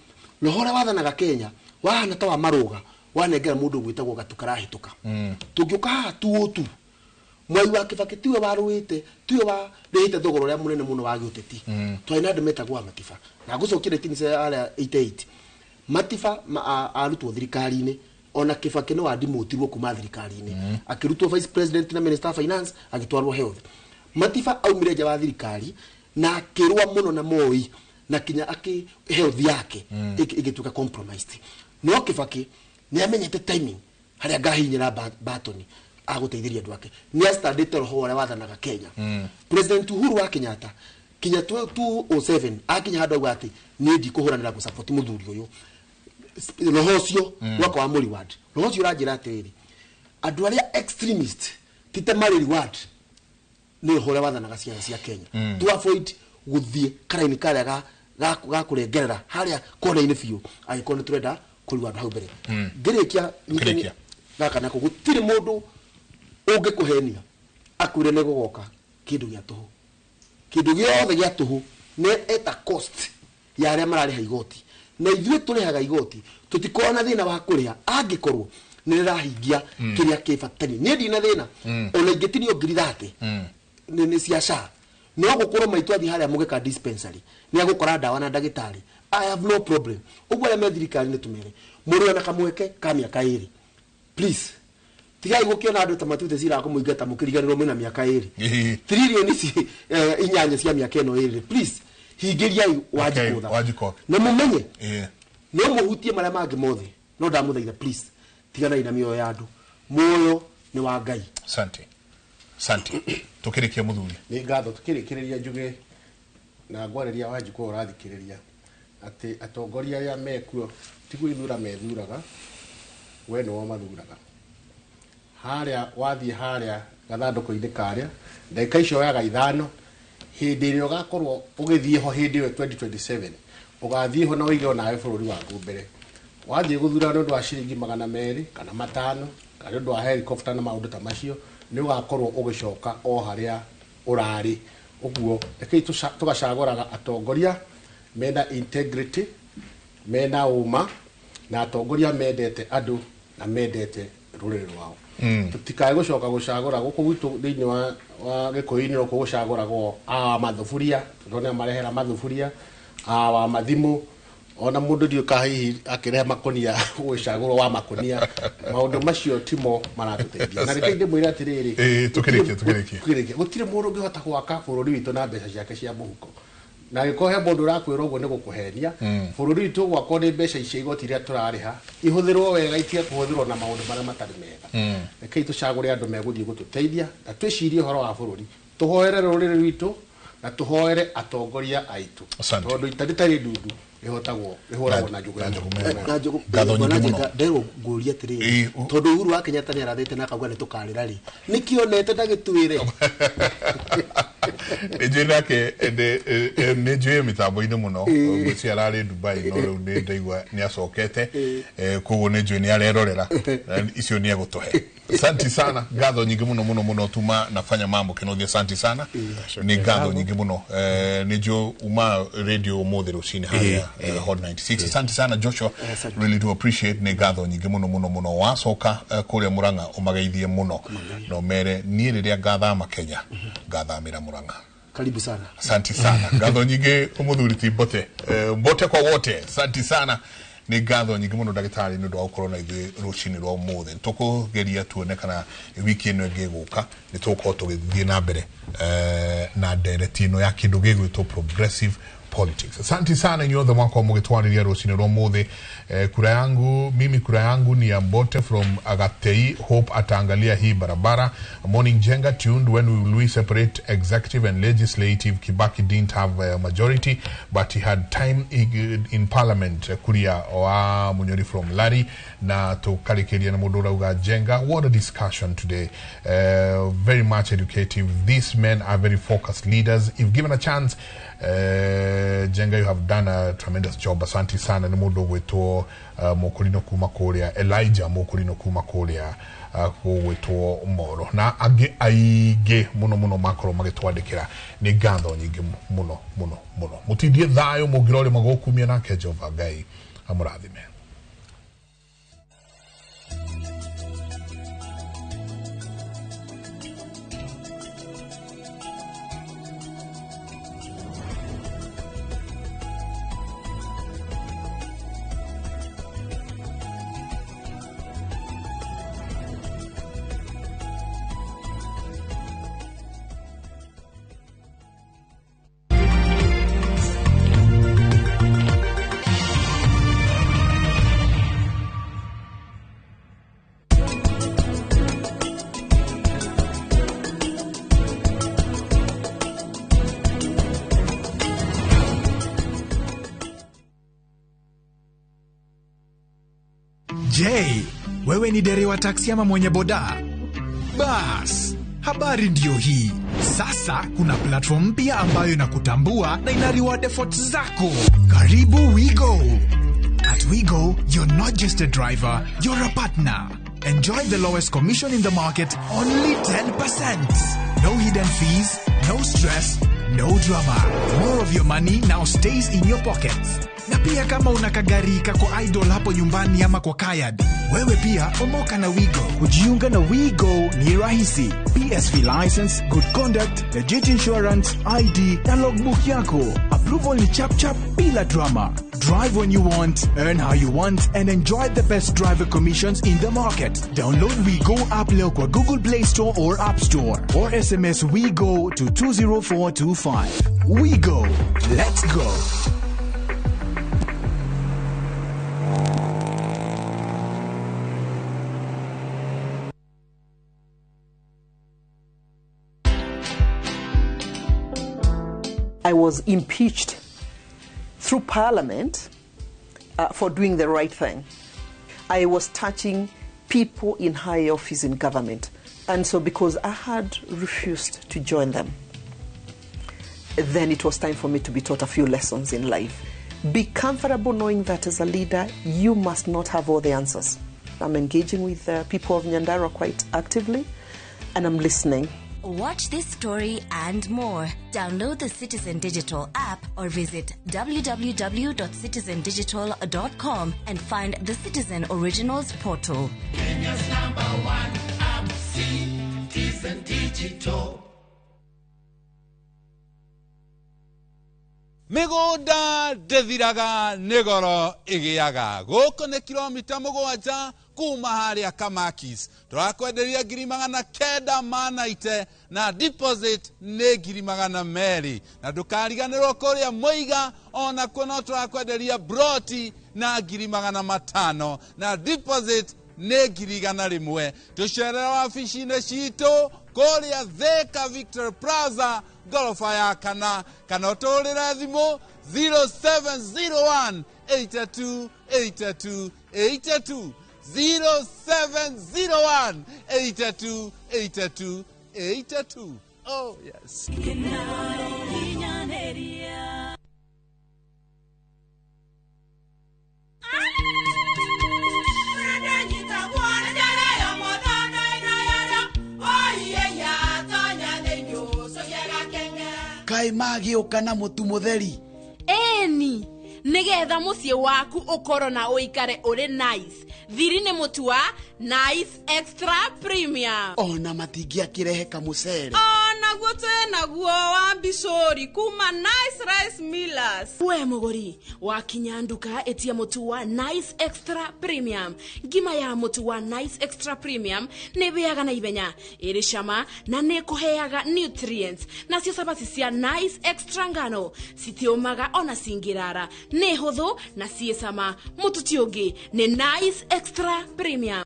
[SPEAKER 5] roho ũrĩa wathanaga Kenya wahana ta wa marũga wanengera mũndũ gwĩtagwo gatukarahĩtũka tũngĩũka haha tu Mwai wa Kibaki tiwe warũĩte tiwe warĩhĩte thogoro ũrĩa mũnene mũno wa gĩũteti twarĩ na andũ metagwo Matiba na gũcokire tinise arĩa 88 Matiba arutwo thirikari-inĩ ona Kibaki nĩ wandimotirwo kuma thirikari-inĩ akĩrutwo vice president na minister of finance agĩtwarwo health Matiba aumire nja wa thirikari na akĩrũa mũno na Moi na kinya health yake ĩgĩtuĩka compromised no Kibaki nĩ amenyete timing harĩa ngahinyĩra batoni agũteithĩria andũ ake nĩ astandĩte roho ũrĩa wathanaga Kenya President Uhuru wa Kenyatta kinya 2007 akinya handũ atĩ nĩ ndikũhũranĩra gũsupport mũthuri ũyũ roho ũcio waka wa Muriwad roho ũcio ũranjĩra atĩrĩrĩ andũ arĩa extremist tite marĩ reward nĩ roho ũrĩa wathanaga ciana cia Kenya to avoid gũthiĩ karaini karĩa ga kũrengerera harĩa kona-inĩ biũ agĩkorwo nĩ tũrenda kũrua andũ hau mbere ngĩrĩkia gaka nako gũtirĩ mũndũ ũngĩkũhenia akwĩre nĩ gũgoka kĩndũ gĩa tũhũ kĩndũ gĩothe gĩa tũhũ nĩ eta cost ya arĩa mararĩha igoti na ithuĩ tũrĩhaga igoti tũtikorwo na thĩna wa kũrĩha angĩkorwo nĩ rĩrahingia kĩrĩa kĩbatari niĩ ndina thĩna ona ingĩtinio ngiri 30 nĩ cia SHA no gũkorwo maitũ athi harĩa mũgeka dispensary nĩ agũkora ndawa na ndagĩtarĩ I have no problem ũguo arĩa me thirikari nĩ tũmere mũrĩ ona kamweke ka mĩaka 2 please tigai gũkĩona andũ ta matute cira kũmũingata mũkĩriganĩrwo mwĩna mĩaka 2 trilioni ici inyanya cia mĩaka ĩno 2 please hingĩriai wajikotha na mũmenye no mũhutie marĩa mangĩ mothe no ndamũthaitha please tiganai na mĩoyo ya andũ muoyo nĩ wa Ngai
[SPEAKER 20] Santi tukirikia muthuri
[SPEAKER 21] ni ngatho tukirikiriria njuge na ngwareria wanjiko ũrathikiriria ati atongoria ya mekuo tiguo ithura methuraga we no mathuraga haria wathie haria gathandũkũ-inĩ karĩa ndagĩka icio yaga ithano hĩndĩ ĩrĩa ũgakorwo ũgĩthiĩ ho hĩndĩ ĩyo 2027 ũgathiĩ ho na ũige onawe bũrũri waku mbere wathiĩ gũthura nĩ ũndũ wa ciringi 200 kana 5 kana nĩ ũndũ wa helicopter na maũndũ ta macio nĩ ũgakorwo ũgĩcoka o harĩa ũrarĩ ũguo rekei tũgacagũraga atongoria mena integrity mena ũma na atongoria mendete andũ na mendete rũrĩrĩ rwao tutikae gũcoka gũcagũra gũkũ gwitũ thĩinĩ wa gĩkũyũ-inĩ no gũcagũragwo mathuburia tondũ marehera mathuburia wa mathimũ ona mũndũ ndiũka hihi akĩrehe makonia gũcagũrwo wa makonia maũndũ macio timo maratũteithia na rekei ndĩmwĩre atĩrĩrĩ tũkĩrĩkia gũtirĩ mũndũ ũngĩhota gwaka bũrũri witũ na mbeca ciake cia mũhuko na gĩkohe mũndũ ũrakwĩra ũguo nĩ gũkũhenia bũrũri witũ gwakwo nĩ mbeca icio igoti iria tũrarĩha ihũthĩrwo wega itige kũhũthĩrwo na maũndũ marĩa matarĩ mega rekei tũcagũre andũ megũthiĩ gũtũteithia na twĩcirie ũhoro wa bũrũri tũhoere rũrĩrĩ rwitũ na tũhoere atongoria aitũ tondũ itarĩ ndundu ihotagwo ihũragwo na njugu
[SPEAKER 5] gatho nyingĩ mũno ndego ngũria atĩrĩrĩ tondũ Uhuru wa Kenyatta nĩ arathĩte na akauga nĩ tũkarĩra rĩ nĩkĩonete ndagĩtwĩre
[SPEAKER 20] nĩnjũĩ nake nĩnjũĩ mĩtambo-inĩ mũno ngwĩciria ararĩ Dubai no rĩu nĩ ndaigua nĩ acokete koguo nĩnjũĩ nĩ arerorera icio nĩ egũtũhe Asante sana ngatho nyingĩ mũno tuma nafanya mambo kinothia asante sana ni ngatho nyingĩ mũno nĩnjũ uma radio mũthĩ rũcinĩ harĩa Hot 96 asante sana Joshua really do appreciate ni ngatho nyingĩ mũno wacoka kũrĩa Murang'a ũmageithie mũno no mere niĩ rĩrĩa ngathama Kenya ngathamĩra Murang'a
[SPEAKER 5] karibu sana
[SPEAKER 20] asante sana ngatho nyingĩ mũthuri ti Mbote kwa wote asante sana ni ngatho nyingĩ mũno ndagĩtarĩ nĩ ũndũ wa gũkorwo na ithuĩ rũcinĩ rwa ũmũthĩ tũkũgeria tuone kana wiki ĩno ĩngĩgũka nĩ tũgũkorwo tũgĩthiĩ na mbere na ndereti ĩno ya kĩndũ gĩgwĩtwo progressive politics. Asante sana nyothe mwako mugitwariria rũcinĩ rwa ũmũthĩ kura yangu ni ya Mbote from Agatei. Hope ataangalia hii barabara. Morning Jenga tuned when we separate executive and legislative. Kibaki didn't have a majority but he had time in parliament. Kuria wa Munyori from Lari na tukarikiria na mudura uga Jenga. What a discussion today. Very much educative. These men are very focused leaders. If given a chance, Jenga, you have done a tremendous job. Asante sana ni mudo weto mokulino kuma korea Elijah mokulino kuma korea weto moro na aige muno makoro magitwadikira ni gantho nyingi muno mutidie thayo mugirore magokumia na Jehova Ngai amurathime.
[SPEAKER 6] Je, wewe ni dereva taksi ama mwenye boda? Bas, habari ndio hii. Sasa kuna platform mpya ambayo inakutambua na ina reward efforts zako. Karibu WeGo. At WeGo, you're not just a driver, you're a partner. Enjoy the lowest commission in the market, only 10%. No hidden fees, no stress, no drama. More of your money now stays in your pockets. Na pia kama unakagari kako idol hapo nyumbani ama kwa kayad, wewe pia omoka na WeGo.
[SPEAKER 9] Kujiunga na WeGo ni rahisi. PSV license, good conduct, legit insurance, ID na logbook yako. Approval ni chap bila drama. Drive when you want, earn how you want, and enjoy the best driver commissions in the market. Download WeGo app leo kwa Google Play Store or App Store, or SMS WeGo to 20425. WeGo, let's go.
[SPEAKER 7] I was impeached through Parliament for doing the right thing. I was touching people in high office in government. And so because I had refused to join them, then it was time for me to be taught a few lessons in life. Be comfortable knowing that as a leader, you must not have all the answers. I'm engaging with people of Nyandarua quite actively, and I'm listening.
[SPEAKER 25] Watch this story and more. Download the Citizen Digital app or visit www.citizendigital.com and find the Citizen Originals portal.
[SPEAKER 8] Kenya's #1 app, Citizen Digital.
[SPEAKER 11] Migunda ndethiraga nigoro igiaga guku ni kilomita 7 kuma haria Kamakis turakwenderia 990 na deposit ni 200 na ndukariganirwo kuria muiga ona kuno turakwenderia broti na 500 na deposit ni 100 tucerera wabici-inĩ citũ kuria Thika Victory Plaza gorofa ya kana utũrĩre thimũ 0701 82 82 82 0701 82 82 82. Oh yes.
[SPEAKER 10] Kai magĩũka na mũtu mũtheri.
[SPEAKER 15] Eni, nigetha mũciĩ waku ũkorwo na ũikare ũrĩ nice. Thiri nĩ mũtu wa Nice Extra Premium.
[SPEAKER 10] Ona matingĩakĩrehe kamũcere.
[SPEAKER 15] Naguo naguo wa Bishori kuma Nice Rice Millers. We mũgũri, wakinya nduka etia mũtu wa Nice Extra Premium. Ngima ya mũtu wa Nice Extra Premium nĩ bĩaga na ibenya, ĩrĩ cama na nĩ kũheaga nutrients. Nacio cabaci cia Nice Extra ngano citiũmaga ona cingĩrara. Nĩ hũthũ na ciĩ cama. Mũtu ti ũngĩ nĩ Nice Extra Premium.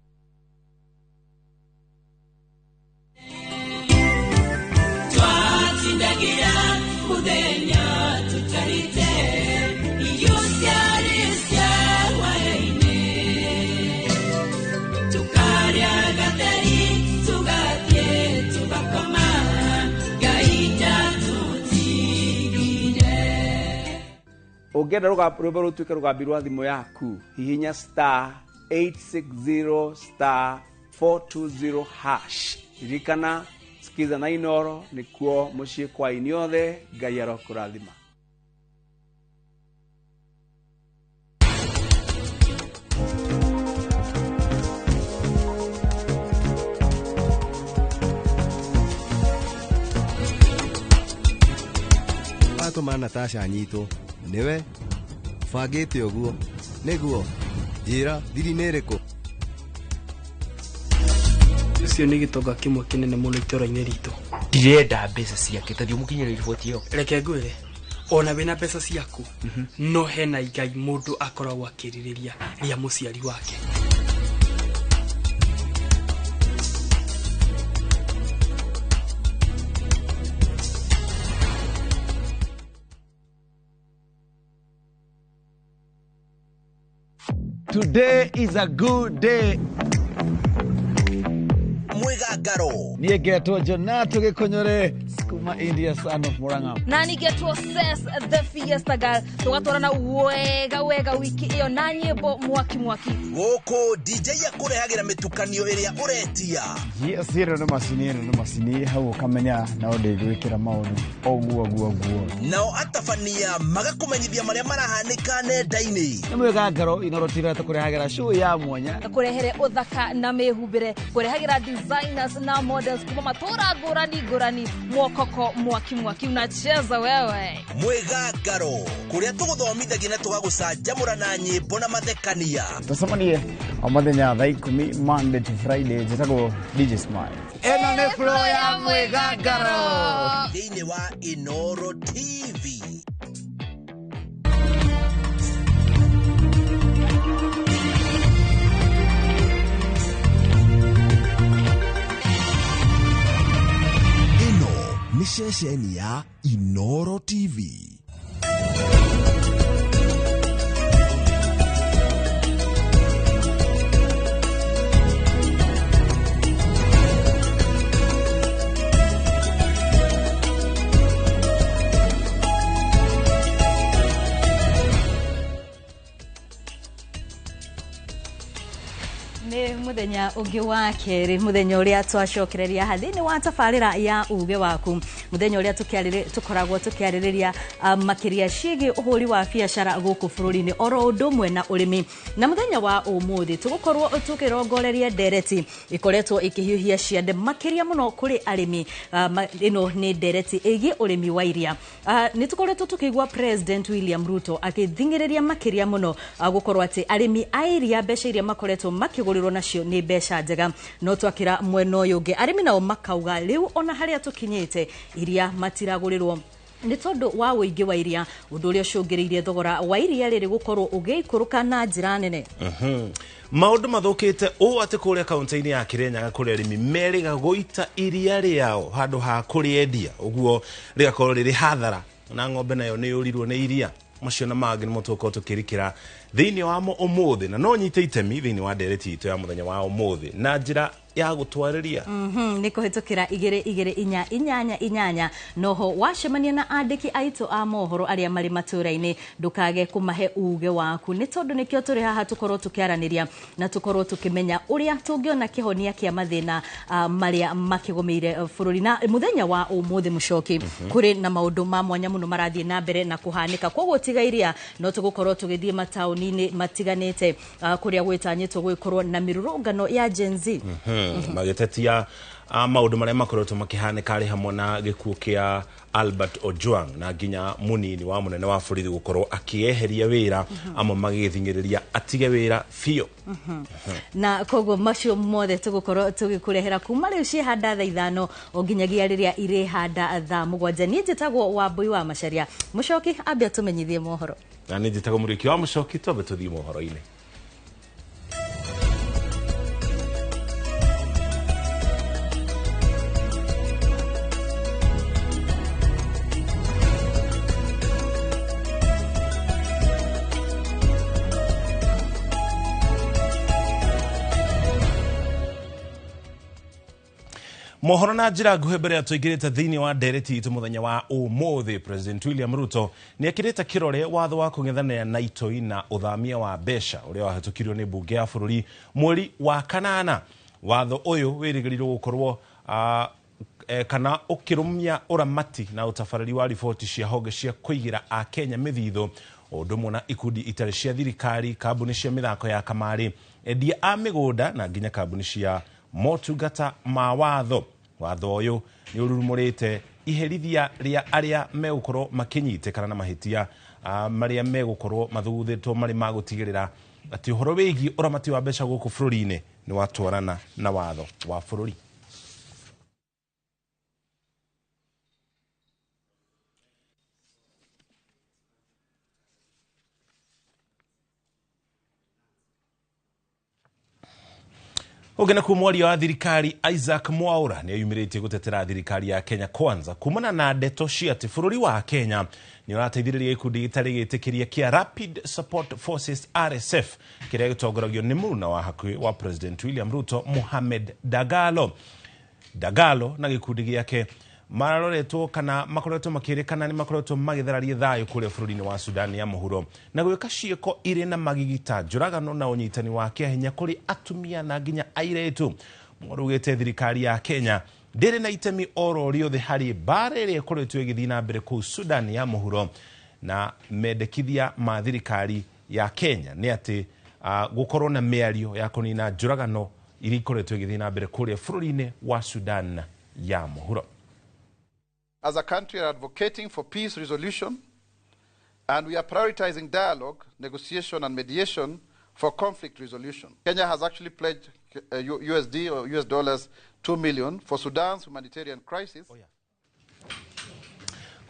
[SPEAKER 22] Ungenda rwimbo rutuike rugambi rwa thimu yaku hihinya *860*420# ririkana sikiza na iNooro nikuo mucii kwa iniothe Ngai arokurathima.
[SPEAKER 23] Atũma Natasha nyitwo niwe bangĩte ũguo nĩguo njĩra thiri nĩ ĩrĩkũ?
[SPEAKER 17] Ũcio nĩ gĩtonga kĩmwe kĩnene mũno itũũra-inĩ ritũ.
[SPEAKER 26] Ndirenda mbeca ciake ta thiũmũkinyĩre riboti ĩyo.
[SPEAKER 17] Reke ngwĩre ona wĩna mbeca ciaku no hena igai mũndũ akoragwo akĩrĩrĩria rĩa mũciari wake.
[SPEAKER 23] Today is a good day.
[SPEAKER 8] Mwigangaro.
[SPEAKER 23] Niĩ ngetwo Jonato Gĩkũnyũrĩ kuma India son of Murang'a.
[SPEAKER 27] Na nĩngetwo Ses the Fiesta Girl. Tũgatwarana wega wiki ĩyo na nyĩmbo mwaki.
[SPEAKER 8] Gũkũ DJ akũrehagĩra mĩtukanio ĩrĩa ũretia.
[SPEAKER 23] Yes, ĩno nĩ macini hau ũkamenya na ũndĩgwĩkĩra maũndũ oguo.
[SPEAKER 8] Nao atabania magakũmenyithia marĩa marahanĩka nenda-inĩ.
[SPEAKER 23] Nĩ Mwigangaro iNooro TV tũkũrehagĩra show ya mwanya.
[SPEAKER 27] Kũrehere ũthaka na mĩhumbĩre. Kũrehagĩra designers na models kuma matũra ngũrani mwokoko mwaki unacheza wewe.
[SPEAKER 8] Mwigangaro kũrĩa tũgũthomithagia na tũgagũcanjamũra na nyĩmbo na mathekania.
[SPEAKER 23] Tũcemanie o mũthenya thaa 10 Monday to Friday njĩtagwo DJ Smile. Ĩno nĩ flow ya Mwigangaro
[SPEAKER 8] thĩinĩ wa iNooro TV. Ni ceceni ya iNooro TV.
[SPEAKER 27] Nĩ muthenya ũngĩ wa kerĩ, muthenya ũrĩa twacokereria hathini wa tabarĩra ya uge waku, muthenya ũrĩa tukoragwo tukiarĩrĩria makĩria ciĩgiĩ ũhũri wa biacara gũkũ bũrũri-inĩ oro ũndũ ũmwe na ũrĩmi. Na muthenya wa ũmũthĩ tũgũkorwo tũkĩrongoreria ndereti ikoretwo ikĩhiũhia ciande makĩria mũno kũrĩ arĩmi. Ĩno nĩ ndereti ĩgiĩ ũrĩmi wa iria. Nĩ tũkoretwo tukĩigua President William Ruto akĩthingĩrĩria makĩria mũno gũkorwo atĩ arĩmi a iria mbeca iria makoretwo makĩgũrĩrwo nacio nĩ mbeca njega, no twakĩra mwena ũyũ ũngĩ arĩmi nao makauga rĩu ona harĩa tũkinyĩte iria matiragũrĩrwo nĩ tondũ wa ũingĩ wa iria, ũndũ ũrĩa ũcũngĩrĩirie thogora wa iria rĩrĩ gũkorwo ũgĩikũrũka na njĩra nene.
[SPEAKER 1] Maũndũ mathũkĩte ũũ atĩ kũrĩa kaunti-inĩ ya Kirinyaga kũrĩa arĩmi merĩga gũita iria rĩao handũ ha kũrĩendia, ũguo rĩgakorwo rĩrĩ hathara na ng'ombe nayo nĩ yũrirwo nĩ iria. Macio na mangĩ nĩmo tũkorwo tũkĩrikĩra thĩinĩ wa ũmũthĩ, na no nyite itemi thĩinĩ wa ndereti itũ ya mũthenya wa ũmũthĩ na njĩra ya gũtwarĩria
[SPEAKER 27] nĩ kũhĩtũkĩra 2288 noho wacemania na andĩki aitũ a mohoro arĩa marĩ matũra-inĩ ndũkage kũmahe uge waku, nĩ tondũ nĩkĩo tũrĩ haha tũkorwo tũkĩaranĩria na tũkorwo tũkĩmenya ũrĩa tũngĩona kĩhonia kĩa mathĩna marĩa makĩgomeire bũrũri. Na mũthenya wa ũmũthĩ mũcoki kũrĩ na maũndũ ma mwanya mũno marathiĩ na mbere na kũhanĩka, koguo tigairia no tũgũkorwo tũgĩthiĩ mataũni-inĩ matiganĩte kũrĩa gwĩtanyĩtwo gũgĩkorwo na mĩrũrũngano ya Gen Z.
[SPEAKER 1] Magĩtetia maũndũ marĩa makoretwo makĩhanĩka arĩ hamwe na gĩkuũ kĩa Albert Ojwang na nginya munini wa munene wa bũrũri gũkorwo akĩeheria wĩra amwe magĩthingĩrĩria atige wĩra biũ.
[SPEAKER 27] Na koguo macio mothe tũgũkorwo tũgĩkũrehera kuma rĩu ciĩhanda thaa 5 o nginyagia rĩrĩa irĩhanda thaa 7. Niĩ njĩtagwo Wambui wa Macharia. Mũcoki ambia tũmenyithie mohoro.
[SPEAKER 1] Na niĩ njĩtagwo Mũrĩki wa Mũcoki, twambe tũthiĩ mohoro-inĩ. Mohoro na njĩra nguhĩ mbere ya tũingĩrĩte thĩinĩ wa ndereti itũ mũthenya wa ũmũthĩ. President William Ruto nĩ ekĩrĩte kĩrore watho wa kũng'ethanĩra na itoi na ũthamia wa mbeca ũrĩa wahĩtũkirio nĩ mbunge ya bũrũri mweri wa kanana. Watho ũyũ wĩrĩgĩrĩirwo gũkorwo kana ũkĩrũmia ũramati na ũtabarĩri wa riboti cia honge cia kũigĩra a Kenya mĩthithũ, ũndũ ũmwe na ikundi itarĩ cia thirikari, kambuni cia mĩthako ya kamarĩ, endia a mĩgũnda na nginya kambuni cia motungata ma watho. Watho ũyũ nĩ ũrurumũrĩte iherithia rĩa arĩa megũkorwo makĩnyitĩkana na mahĩtia marĩa megũkorwo mathuguthĩtwo marĩ ma gũtigĩrĩra atĩ ũhoro wĩgiĩ ũramati wa mbeca gũkũ bũrũri-inĩ nĩ watwarana na watho wa bũrũri. Ũgena kumwaria wa thirikari Isaac Mwaura nĩ ayumĩrĩtie gũtetera thirikari ya Kenya Kwanza kumana na ndeto cia atĩ bũrũri wa Kenya nĩ ũrateithĩrĩria ikundi gĩtarĩ gĩtĩkĩria kĩa Rapid Support Forces RSF kĩrĩa gĩtongoragio nĩ mũruna wa hakuhĩ wa President William Ruto, Mohamed Dagalo na gĩkundi gĩake maroretwo kana makoretwo makĩrĩkana nĩ makoretwo magĩthararia thayũ kũrĩa bũrũri-inĩ wa Sudan ya mũhuro na gwĩka ciĩko irĩ na magigita, njũragano na ũnyitani wa kĩahinya kũrĩ atumia na nginya airĩtu. Mwarugĩte thirikari ya Kenya ndĩrĩ na itemi oro rĩothe harĩ mbara ĩrĩa ĩkoretwo ĩgĩthiĩ na mbere kũu Sudan ya mũhuro, na mendekithia ma thirikari ya Kenya nĩ atĩ gũkorwo na mĩario ya kũnina njũragano iria ikoretwo igĩthiĩ na mbere kũrĩa bũrũri-inĩ wa Sudan ya mũhuro.
[SPEAKER 12] As a country, are advocating for peace resolution, and we are prioritizing dialogue, negotiation, and mediation for conflict resolution. Kenya has actually pledged USD or US dollars 2 million for Sudan's humanitarian crisis.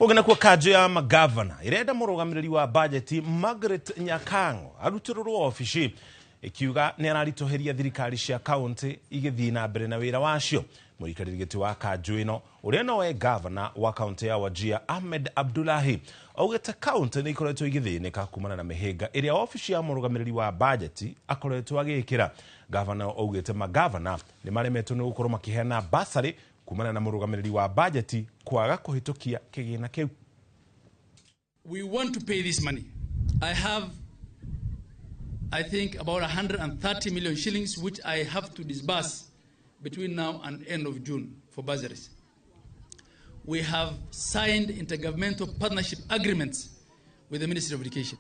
[SPEAKER 1] Ũgena kwa kanjũ ya magavana irenda mũrũgamĩrĩri wa bajeti Margaret Nyakango arutĩrwo ofici ikiuga nĩ araritũhĩria thirikari cia kaunti igĩthiĩ na mbere na wĩra wacio. Mũikarĩri gĩtĩ wa kanjũ ĩno ũrĩa nowe gavana wa kaunti ya Wajir Ahmed Abdullahi augĩte kaunti nĩ ikoretwo igĩthĩnĩka kumana na mĩhĩnga ĩrĩa ofici ya mũrũgamĩrĩri wa bajeti akoretwo agĩkĩra. Gavana augĩte magavana nĩ maremetwo nĩ gũkorwo makĩheana basarĩ kumana na mũrũgamĩrĩri wa bajeti kwaga kũhĩtũkia kĩgĩna kĩu.
[SPEAKER 13] We want to pay this money. I have
[SPEAKER 2] I think, about 130 million shillings, which I have to disburse between now and end of June for bursaries. We have signed intergovernmental partnership agreements with the Ministry of Education.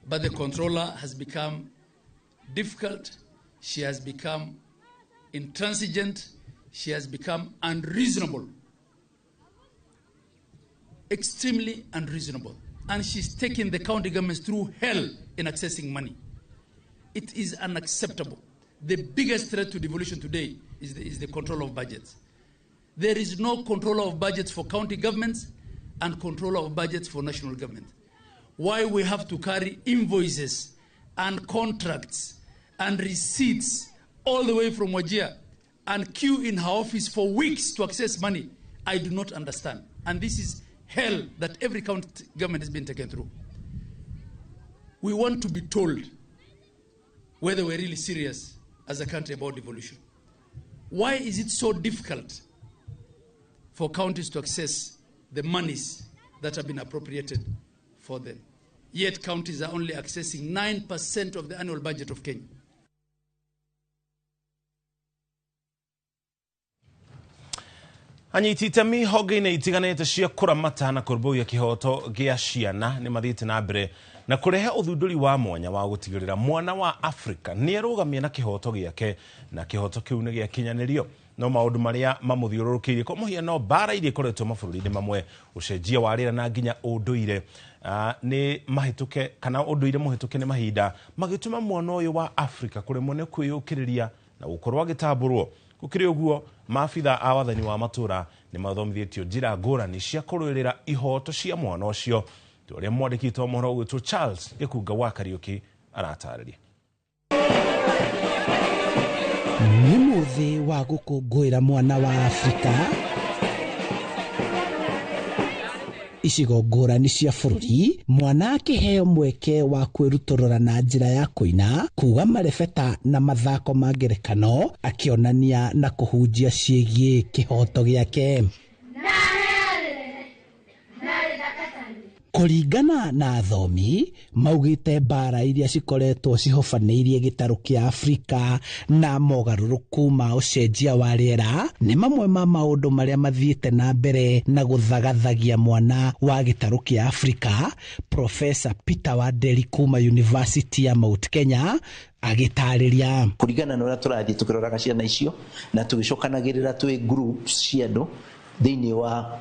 [SPEAKER 2] But the controller has become difficult. She has become intransigent. She has become unreasonable. Extremely unreasonable. And she's taking the county governments through hell in accessing money. It is unacceptable. The biggest threat to devolution today is the control of budgets. There is no control of budgets for county governments and control of budgets for national government. Why we have to carry invoices and contracts and receipts all the way from Wajir and queue in her office for weeks to access money, I do not understand. And this is hell that every county government has been taken through. We want to be told whether we're really serious as a country about devolution. Why is it so difficult for counties to access the monies that have been appropriated for them? Yet counties are only accessing 9% of the annual budget of Kenya.
[SPEAKER 1] Anyiti itemi honge-inĩ itiganĩte cia kũramata na kũrũmbũiya kĩhoto gĩa ciana nĩ mathiĩte na mbere na kũrehe ũthundũri wa mwanya wa gũtigĩrĩra mwana wa Afrika nĩ arũgamia na kĩhoto gĩake na kĩhoto kĩu nĩ gĩakinyanĩrio. No maũndũ marĩa mamũthiũrũrũkĩirie kwa mũhiano mbara iria ikoretwo mabũrũri-inĩ mamwe, ũcenjia wa rĩera na nginya ũndũire nĩ mahĩtũke kana ũndũire mũhĩtũke nĩ mahinda magĩtũma mwana ũyũ wa Afrika kũremwo nĩ kwĩyũkĩrĩria na gũkorwo agĩtambũrwo. Gũkĩrĩ ũguo, maabitha a wathani wa matũra nĩ mathomithĩtio njĩra ngũrani cia kũrũĩrĩra ihoto cia mwana ũcio. Ũrĩa mwandĩki wa mohoro gwĩtwo Charles Gĩkunga wa Kariũki aratarĩria.
[SPEAKER 3] Nĩ mũthĩ wa gũkũngũĩra mwana wa Afrika. Icigo ngũrani cia bũrũri, mwana akĩheo mweke wa kwĩrutũrũra na njĩra ya kũina, kuga marebeta na mathako ma ngerekano, akĩonania na kũhunjia ciĩgiĩ kĩhoto gĩake. Kũringana na athomi, maugĩte mbara iria cikoretwo cihofanĩirie gĩtarũ kĩa Afrika na mogarũrũku ma ũcenjia wa rĩera nĩ mamwe ma maũndũ marĩa mathiĩte na mbere na gũthagathagia mwana wa gĩtarũ kĩa Afrika. Professor Peter Waderi kuma University ya Mount Kenya agĩtarĩria.
[SPEAKER 13] Kũringana na ũrĩa tũrathiĩ tũkĩroraga ciana icio na tũgĩcokanagĩrĩra twĩ groups cia andũ thĩinĩ wa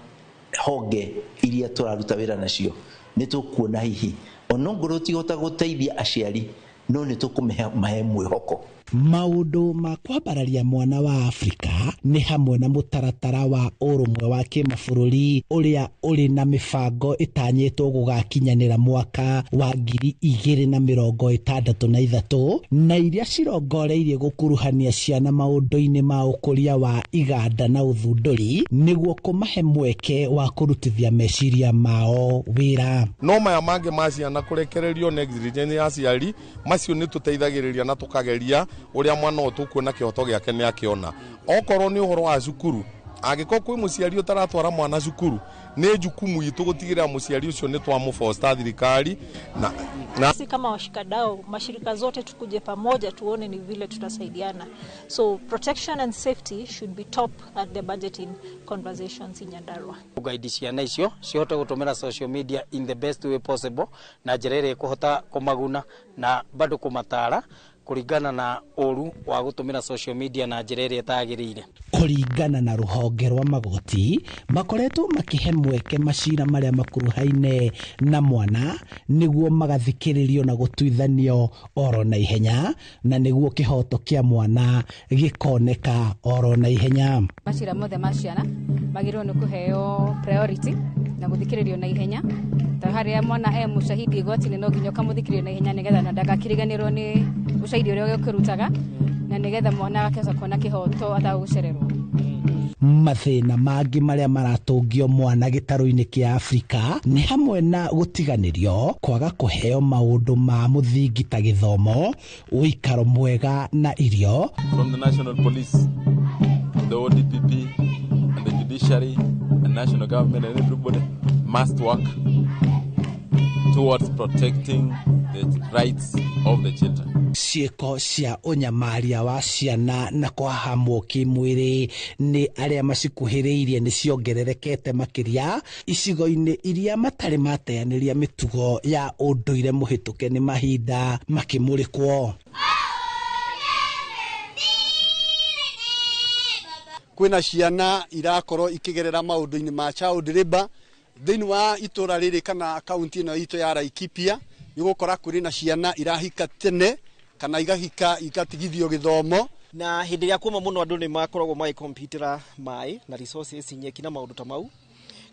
[SPEAKER 13] honge iria tũraruta wĩra nacio, nĩ tũkuona hihi onongorwo tigota gũteithia aciari no nĩ tũkũmahe mwĩhoko.
[SPEAKER 3] Maũndũ ma kwambararia mwana wa Afrika nĩ hamwe na mũtaratara wa ũrũmwe wa kĩmabũrũri ũrĩa ũrĩ na mĩbango ĩtanyĩtwo gũgakinyanĩra mwaka wa 2063 na iria cirongoreirie gũkuruhania ciana maũndũ-inĩ ma ũkũria wa iganda na ũthundũri nĩguo kũmahe mweke wa kũrutithia meciria mao wĩra.
[SPEAKER 14] No maya mangĩ ma ciana kũrekererio negligence ya aciari macio nĩ tũteithagĩrĩria na tũkageria ũrĩa mwana ũtukuona kĩhoto gĩake nĩ akĩona. Okorwo nĩ ũhoro wa cukuru, angĩkorwo kwĩ mũciari ũtaratwara mwana cukuru, nĩ jukumu itũ gũtigĩrĩra mũciari ũcio nĩ twamũfosta thirikari na
[SPEAKER 18] sisi kama washikadau mashirika zote tukuje pamoja tuone ni vile tutasaidiana. So protection and safety should be top at the budgeting conversations in Nyandarua.
[SPEAKER 19] Guide ciana icio cihote gũtũmĩra social media in the best way possible na njĩra ĩrĩa kũhota kũmaguna na bado kũmatara kũringana na ũru wa gũtũmĩra social media na njĩra ĩrĩa ĩtagĩrĩire.
[SPEAKER 3] Kũringana na rũhonge rwa magoti, makoretwo makĩhe mweke macira marĩa makuruhaine na mwana nĩguo magathikĩrĩrio na gũtuithanio oro na ihenya na nĩguo kĩhoto kĩa mwana gĩkoneka oro na ihenya.
[SPEAKER 24] Macira mothe ma ciana magĩrĩirwo nĩ kũheo priority na gũthikĩrĩrio na ihenya. Harĩa mwana mũcahidi igoti-inĩ no nginya ũkamũthikĩrĩrio na ihenya nĩgetha na ndagakĩriganĩrwo nĩ ũcahidi ũrĩa ũkĩrutaga na nĩgetha mwana akĩhote kuona kĩhoto atagũcererwo.
[SPEAKER 3] Mathĩna mangĩ marĩa maratũngio mwana gĩtarũ-inĩ kĩa Afrika nĩ hamwe na gũtiganĩrio, kwaga kũheo maũndũ ma mũthingi ta gĩthomo, ũikaro mwega na irio.
[SPEAKER 28] From the National Police, the ODPP and the judiciary and national government and everybody must work towards protecting the rights of the children.
[SPEAKER 3] Ciĩko cia ũnyamaria wa ciana na kwahamwo kĩmwĩrĩ nĩ arĩa macikuhĩrĩirie nĩ ciongererekete makĩria icigo-inĩ iria matarĩ mateanĩria mĩtugo ya ũndũire mũhĩtũke nĩ mahinda makĩmũrĩkwo.
[SPEAKER 4] Kwĩna ciana irakorwo ikigerera maũndũ-inĩ ma child labor thĩinĩ wa itũra rĩrĩ kana kaunti ĩno itũ ya Laikipia nĩ gũkora kũrĩ na ciana irahika tene kana igahika igatigithio gĩthomo
[SPEAKER 5] na hĩndĩ ĩrĩa kuoma mũno andũ nĩ makoragwo magĩkompitĩra maĩ na resources nyeki na maũndũ ta mau.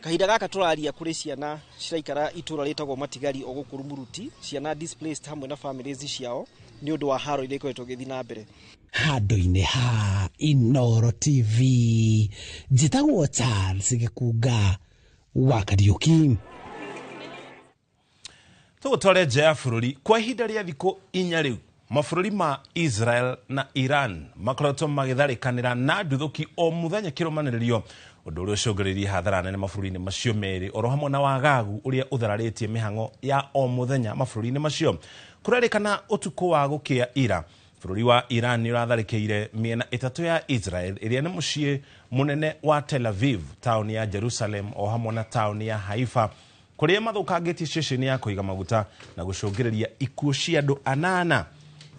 [SPEAKER 5] Kahinda gaka tũraria kũrĩ ciana ciraikara itũra rĩtagwo Matigari o gũkũ Rumuruti, ciana displaced hamwe na families ciao nĩ ũndũ wa haro iria ikoretwo gĩthiĩ na mbere.
[SPEAKER 3] Handũ-inĩ ha iNooro TV njĩtagwo Charles Gĩkunga wa Kariũki.
[SPEAKER 1] Tũgũtware nja ya bũrũri kwa ihinda rĩa thikũ 4 rĩu mabũrũri ma Israel na Iran makoretwo magĩtharĩkanĩra na nduthũki o mũthenya kĩrũmanĩrĩrio, ũndũ ũrĩa ũcũngĩrĩirie hathara nene mabũrũri-inĩ macio merĩ oro hamwe na wagagu ũrĩa ũthararĩtie mĩhang'o ya o mũthenya mabũrũri-inĩ macio. Kũrerĩkana ũtukũ wa gũkĩa ira bũrũri wa Iran nĩ ũratharĩkĩire mĩena ĩtatũ ya Israel ĩrĩa nĩ mũciĩ mũnene wa Tel Aviv, taũni ya Jerusalem o hamwe na taũni ya Haifa, kũrĩa mathũkangĩtie ceceni ya kũiga maguta na gũcũngĩrĩria ikuũ cia andũ 8.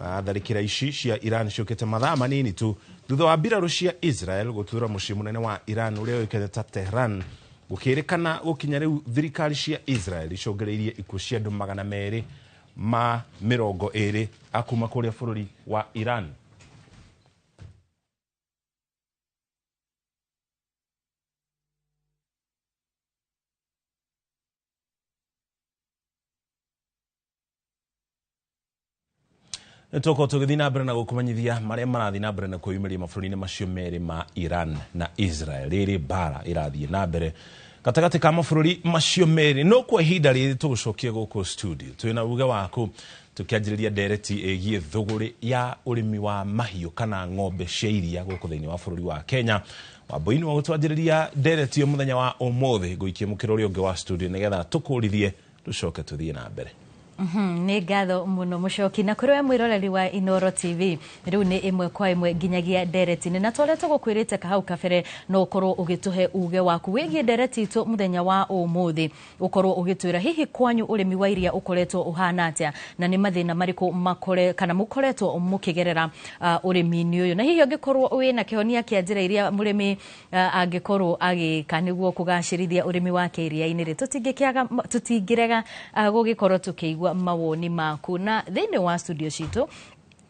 [SPEAKER 1] Tharĩkĩra ici cia Iran ciũkĩte mathaa manini tu thutha wa mbirarũ cia Israel gũtuĩra mũciĩ mũnene wa Iran ũrĩa ũĩkaine ta Tehran, gũkĩrĩkana gũkinya rĩu thirikari cia Israel icũngĩrĩirie ikuũ cia andũ 220 akuma kũrĩa bũrũri wa Iran. Tũko tũgĩthiĩ na mbere na gũkũmenyithia marĩa marathiĩ na mbere na kwĩyumĩria mabũrũri-inĩ macio merĩ ma Iran na Israel. Rĩrĩ mbara ĩrathiĩ na mbere gatagatĩ ka mabũrũri macio merĩ. No kwa ihinda rĩrĩ tũgũcokia gũkũ studio twĩna uge waku tũkĩanjĩrĩria ndereti ĩgiĩ thũgũrĩ ya ũrĩmi wa mahiũ kana ng'ombe cia iria gũkũ thĩinĩ wa bũrũri wa Kenya. Wambũi wa gũtwanjĩrĩria ndereti mũthenya wa ũmũthĩ gũikia mũkĩra ũrĩa ũngĩ wa studio nĩgetha tũkũrithie tũcoke tũthiĩ na mbere.
[SPEAKER 27] Nĩ ngatho mũno mũcoki na kũrĩ we mwĩroreri wa iNooro TV rĩu nĩ ĩmwe kwa ĩmwe nginyagia ndereti-inĩ na tũrĩa tũgũkwĩrĩte kahau kabere no ũkorwo ũgĩtũhe uge waku wĩgiĩ ndereti itũ mũthenya wa ũmũthĩ, ũkorwo ũgĩtwĩra hihi kwanyu ũrĩmi wa iria ũkoretwo ũhana atĩa na nĩ mathĩna marĩkũ kana mũkoretwo mũkĩgerera ũrĩmi-inĩ ũyũ, na hihi ũngĩkorwo wĩna kĩhonia kĩa njĩra iria mũrĩmi angĩkorwo agĩka nĩguo kũgacĩrithia ũrĩmi wake iria-inĩ tũtingĩrega gũgĩkorwo tũkĩigua mawoni maku. Na thĩinĩ wa studio citũ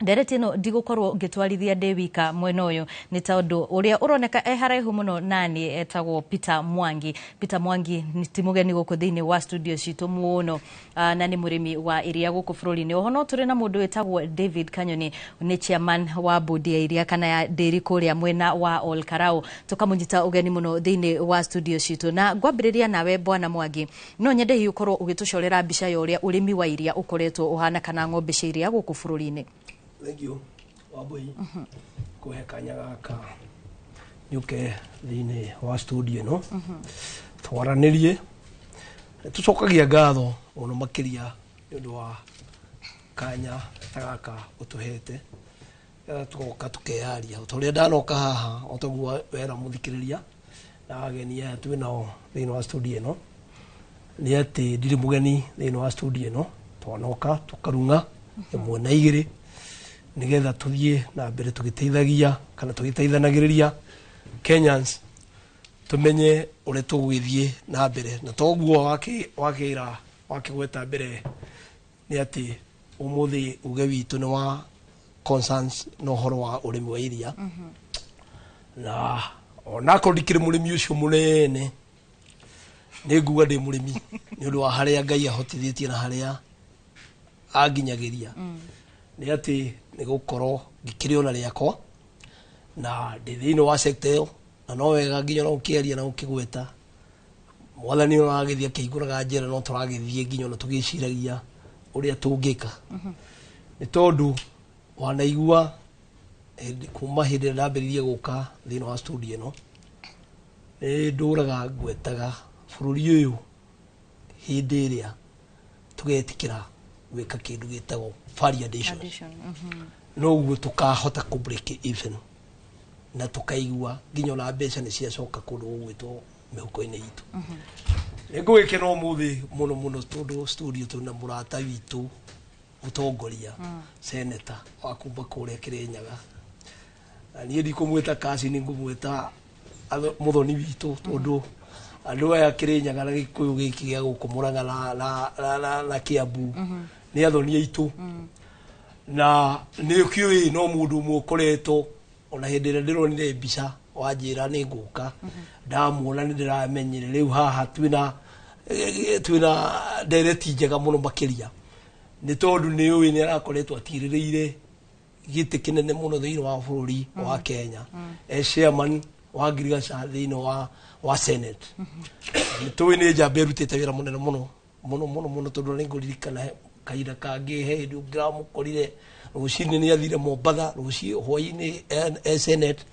[SPEAKER 27] ndereti ĩno ndigũkorwo ngĩtwarithia ndĩ wika mwena ũyũ nĩ tondũ ũrĩa ũroneka haraihu mũno nani etagwo Peter Mwangi. Peter Mwangi ti mũgeni gũkũ thĩinĩ wa studio citũ mũno na nĩ mũrĩmi wa iria gũkũ bũrũri-inĩ. Oho no tũrĩ na mũndũ wĩtagwo David Kanyoni, nĩ chairman wa bodi ya iria kana ya dairy kũrĩa mwena wa Olkarau. Tũkamũnyita ũgeni mũno thĩinĩ wa studio citũ na ngwambĩrĩria nawe bwana Mwangi, no nyende hihi ũkorwo ũgĩtũcorera mbica ya ũrĩa ũrĩmi wa iria ũkoretwo ũhana kana ng'ombe cia iria gũkũ bũrũri-inĩ.
[SPEAKER 6] Thank you. Wambui kuhe kanya gaka nyuke thĩinĩ wa studio ĩno twaranĩrie. Tũcokagia ngatho mũno makĩria nĩ ũndũ wa kanya ta gaka ũtũhete tũgoka tũkeyaria. Ũrĩa ndanoka haha o taguo wera mũthikĩrĩria na ageni aya twĩnao thĩinĩ wa studio ĩno nĩ atĩ ndirĩ mũgeni thĩinĩ wa studio ĩno, twanoka tũkarunga ĩmwe na igĩrĩ nigetha tuthie na mbere tugiteithagia kana tugiteithanagĩrĩria Kenyans tumenye ũrĩa tũgũgĩthiĩ na mbere. Na toguo wakĩra wakĩgweta mbere nĩ atĩ ũmũthĩ uge witũ nĩ wa concerns no ũhoro wa ũrĩmi wa iria. Na onakorwo ndikĩrĩ mũrĩmi ũcio mũnene nĩ nguga ndĩ mũrĩmi nĩ ũndũ wa harĩa Ngai ahotithĩtie na harĩa anginyagĩria. Nĩ atĩ nĩ gũkorwo ngĩkĩrĩona rĩakwa na ndĩ thĩinĩ wa sector ĩyo, na no wega nginya no ũkĩaria na ũkĩgweta mwathani ũyũ aragĩthiĩ akĩhingũraga njĩra no tũragĩthiĩ nginya ona tũgĩciragia ũrĩa tũngĩka. Nĩ tondũ wanaigua kuma hĩndĩ ĩrĩa ndambĩrĩirie gũka thĩinĩ wa studio ĩno nĩ ndũraga ngwetaga bũrũri ũyũ hĩndĩ ĩrĩa tũgetĩkĩra gwika kindu gitagwo validation no uguo tukahota ku break even na tukaigua nginya na mbeca ni ciacoka kundu gwitwo mihuko-ini itu ngwikena umuthi muno tondu studio tuna murata witu mutongoria senator wa kumba kuria Kirinyaga ni ndikumwita kasi ni ngumwita muthoni witu tondu andu aya Kirinyaga na Gikuyu giki gia guku Murang'a na Kiambu ni athoni aitu na ni kiui no mundu mukoretwo ona hindi ira ndironire mbica wanjira ni nguka ndamuona ni ndiramenyire riu haha twina direct njega muno makiria ni tondu ni uwi ni arakoretwo atiririire giti kinene muno thiini wa bururi wa Kenya chairman wa ngirigaca thiini wa Senate ni tuwi ni njamba irutite wira munene muno tondu ni nguririkana kaira kangi hindi ngiramukorire rucini ni athire Mombatha ruci hwai-ini Senate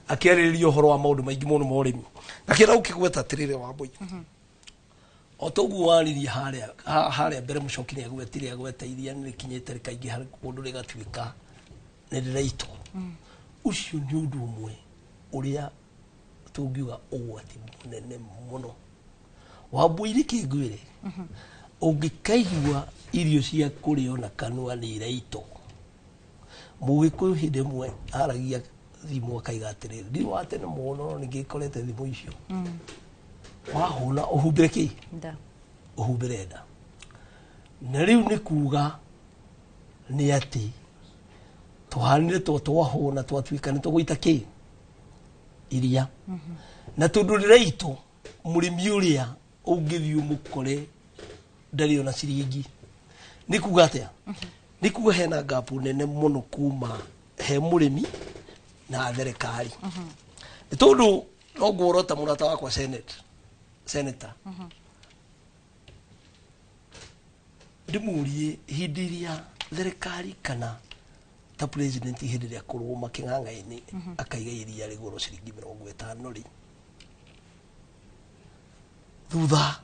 [SPEAKER 6] akiaririria uhoro wa maundu maingi muno ma urimi akira ukigweta tirire wa mbui otogu wariria haria mbere mucokini agwetire agweteithia ni kinyete rikaingi hari kundu rigatwika ni riraito ucio ni undu umwe uria tungiuga ugwati munene muno wa mbui rikingwire ungikaigua irio cia kurio na kanua ni iraito Mugikuyu hindi mwe aragia thimu akaiga atiriri ndi wa tene muno ningikorete thimu icio wahuna uhumbire ki uhumbire nda na riu ni kuga ni ati tuhanire twahuna twatwika ni tugwita ki iria na tondu riraito murimi uria ungithiu mukore ndari ona ciringi ni kuga atia ni kuga hena gapu nene muno kuma he murimi na thirikari ni tondu no ngurota murata wakwa senator ndimurie hindi iria thirikari kana ta president hindi iria kurwo making'ang'a-ini akaiga iria riguru ciringi 50 ri thutha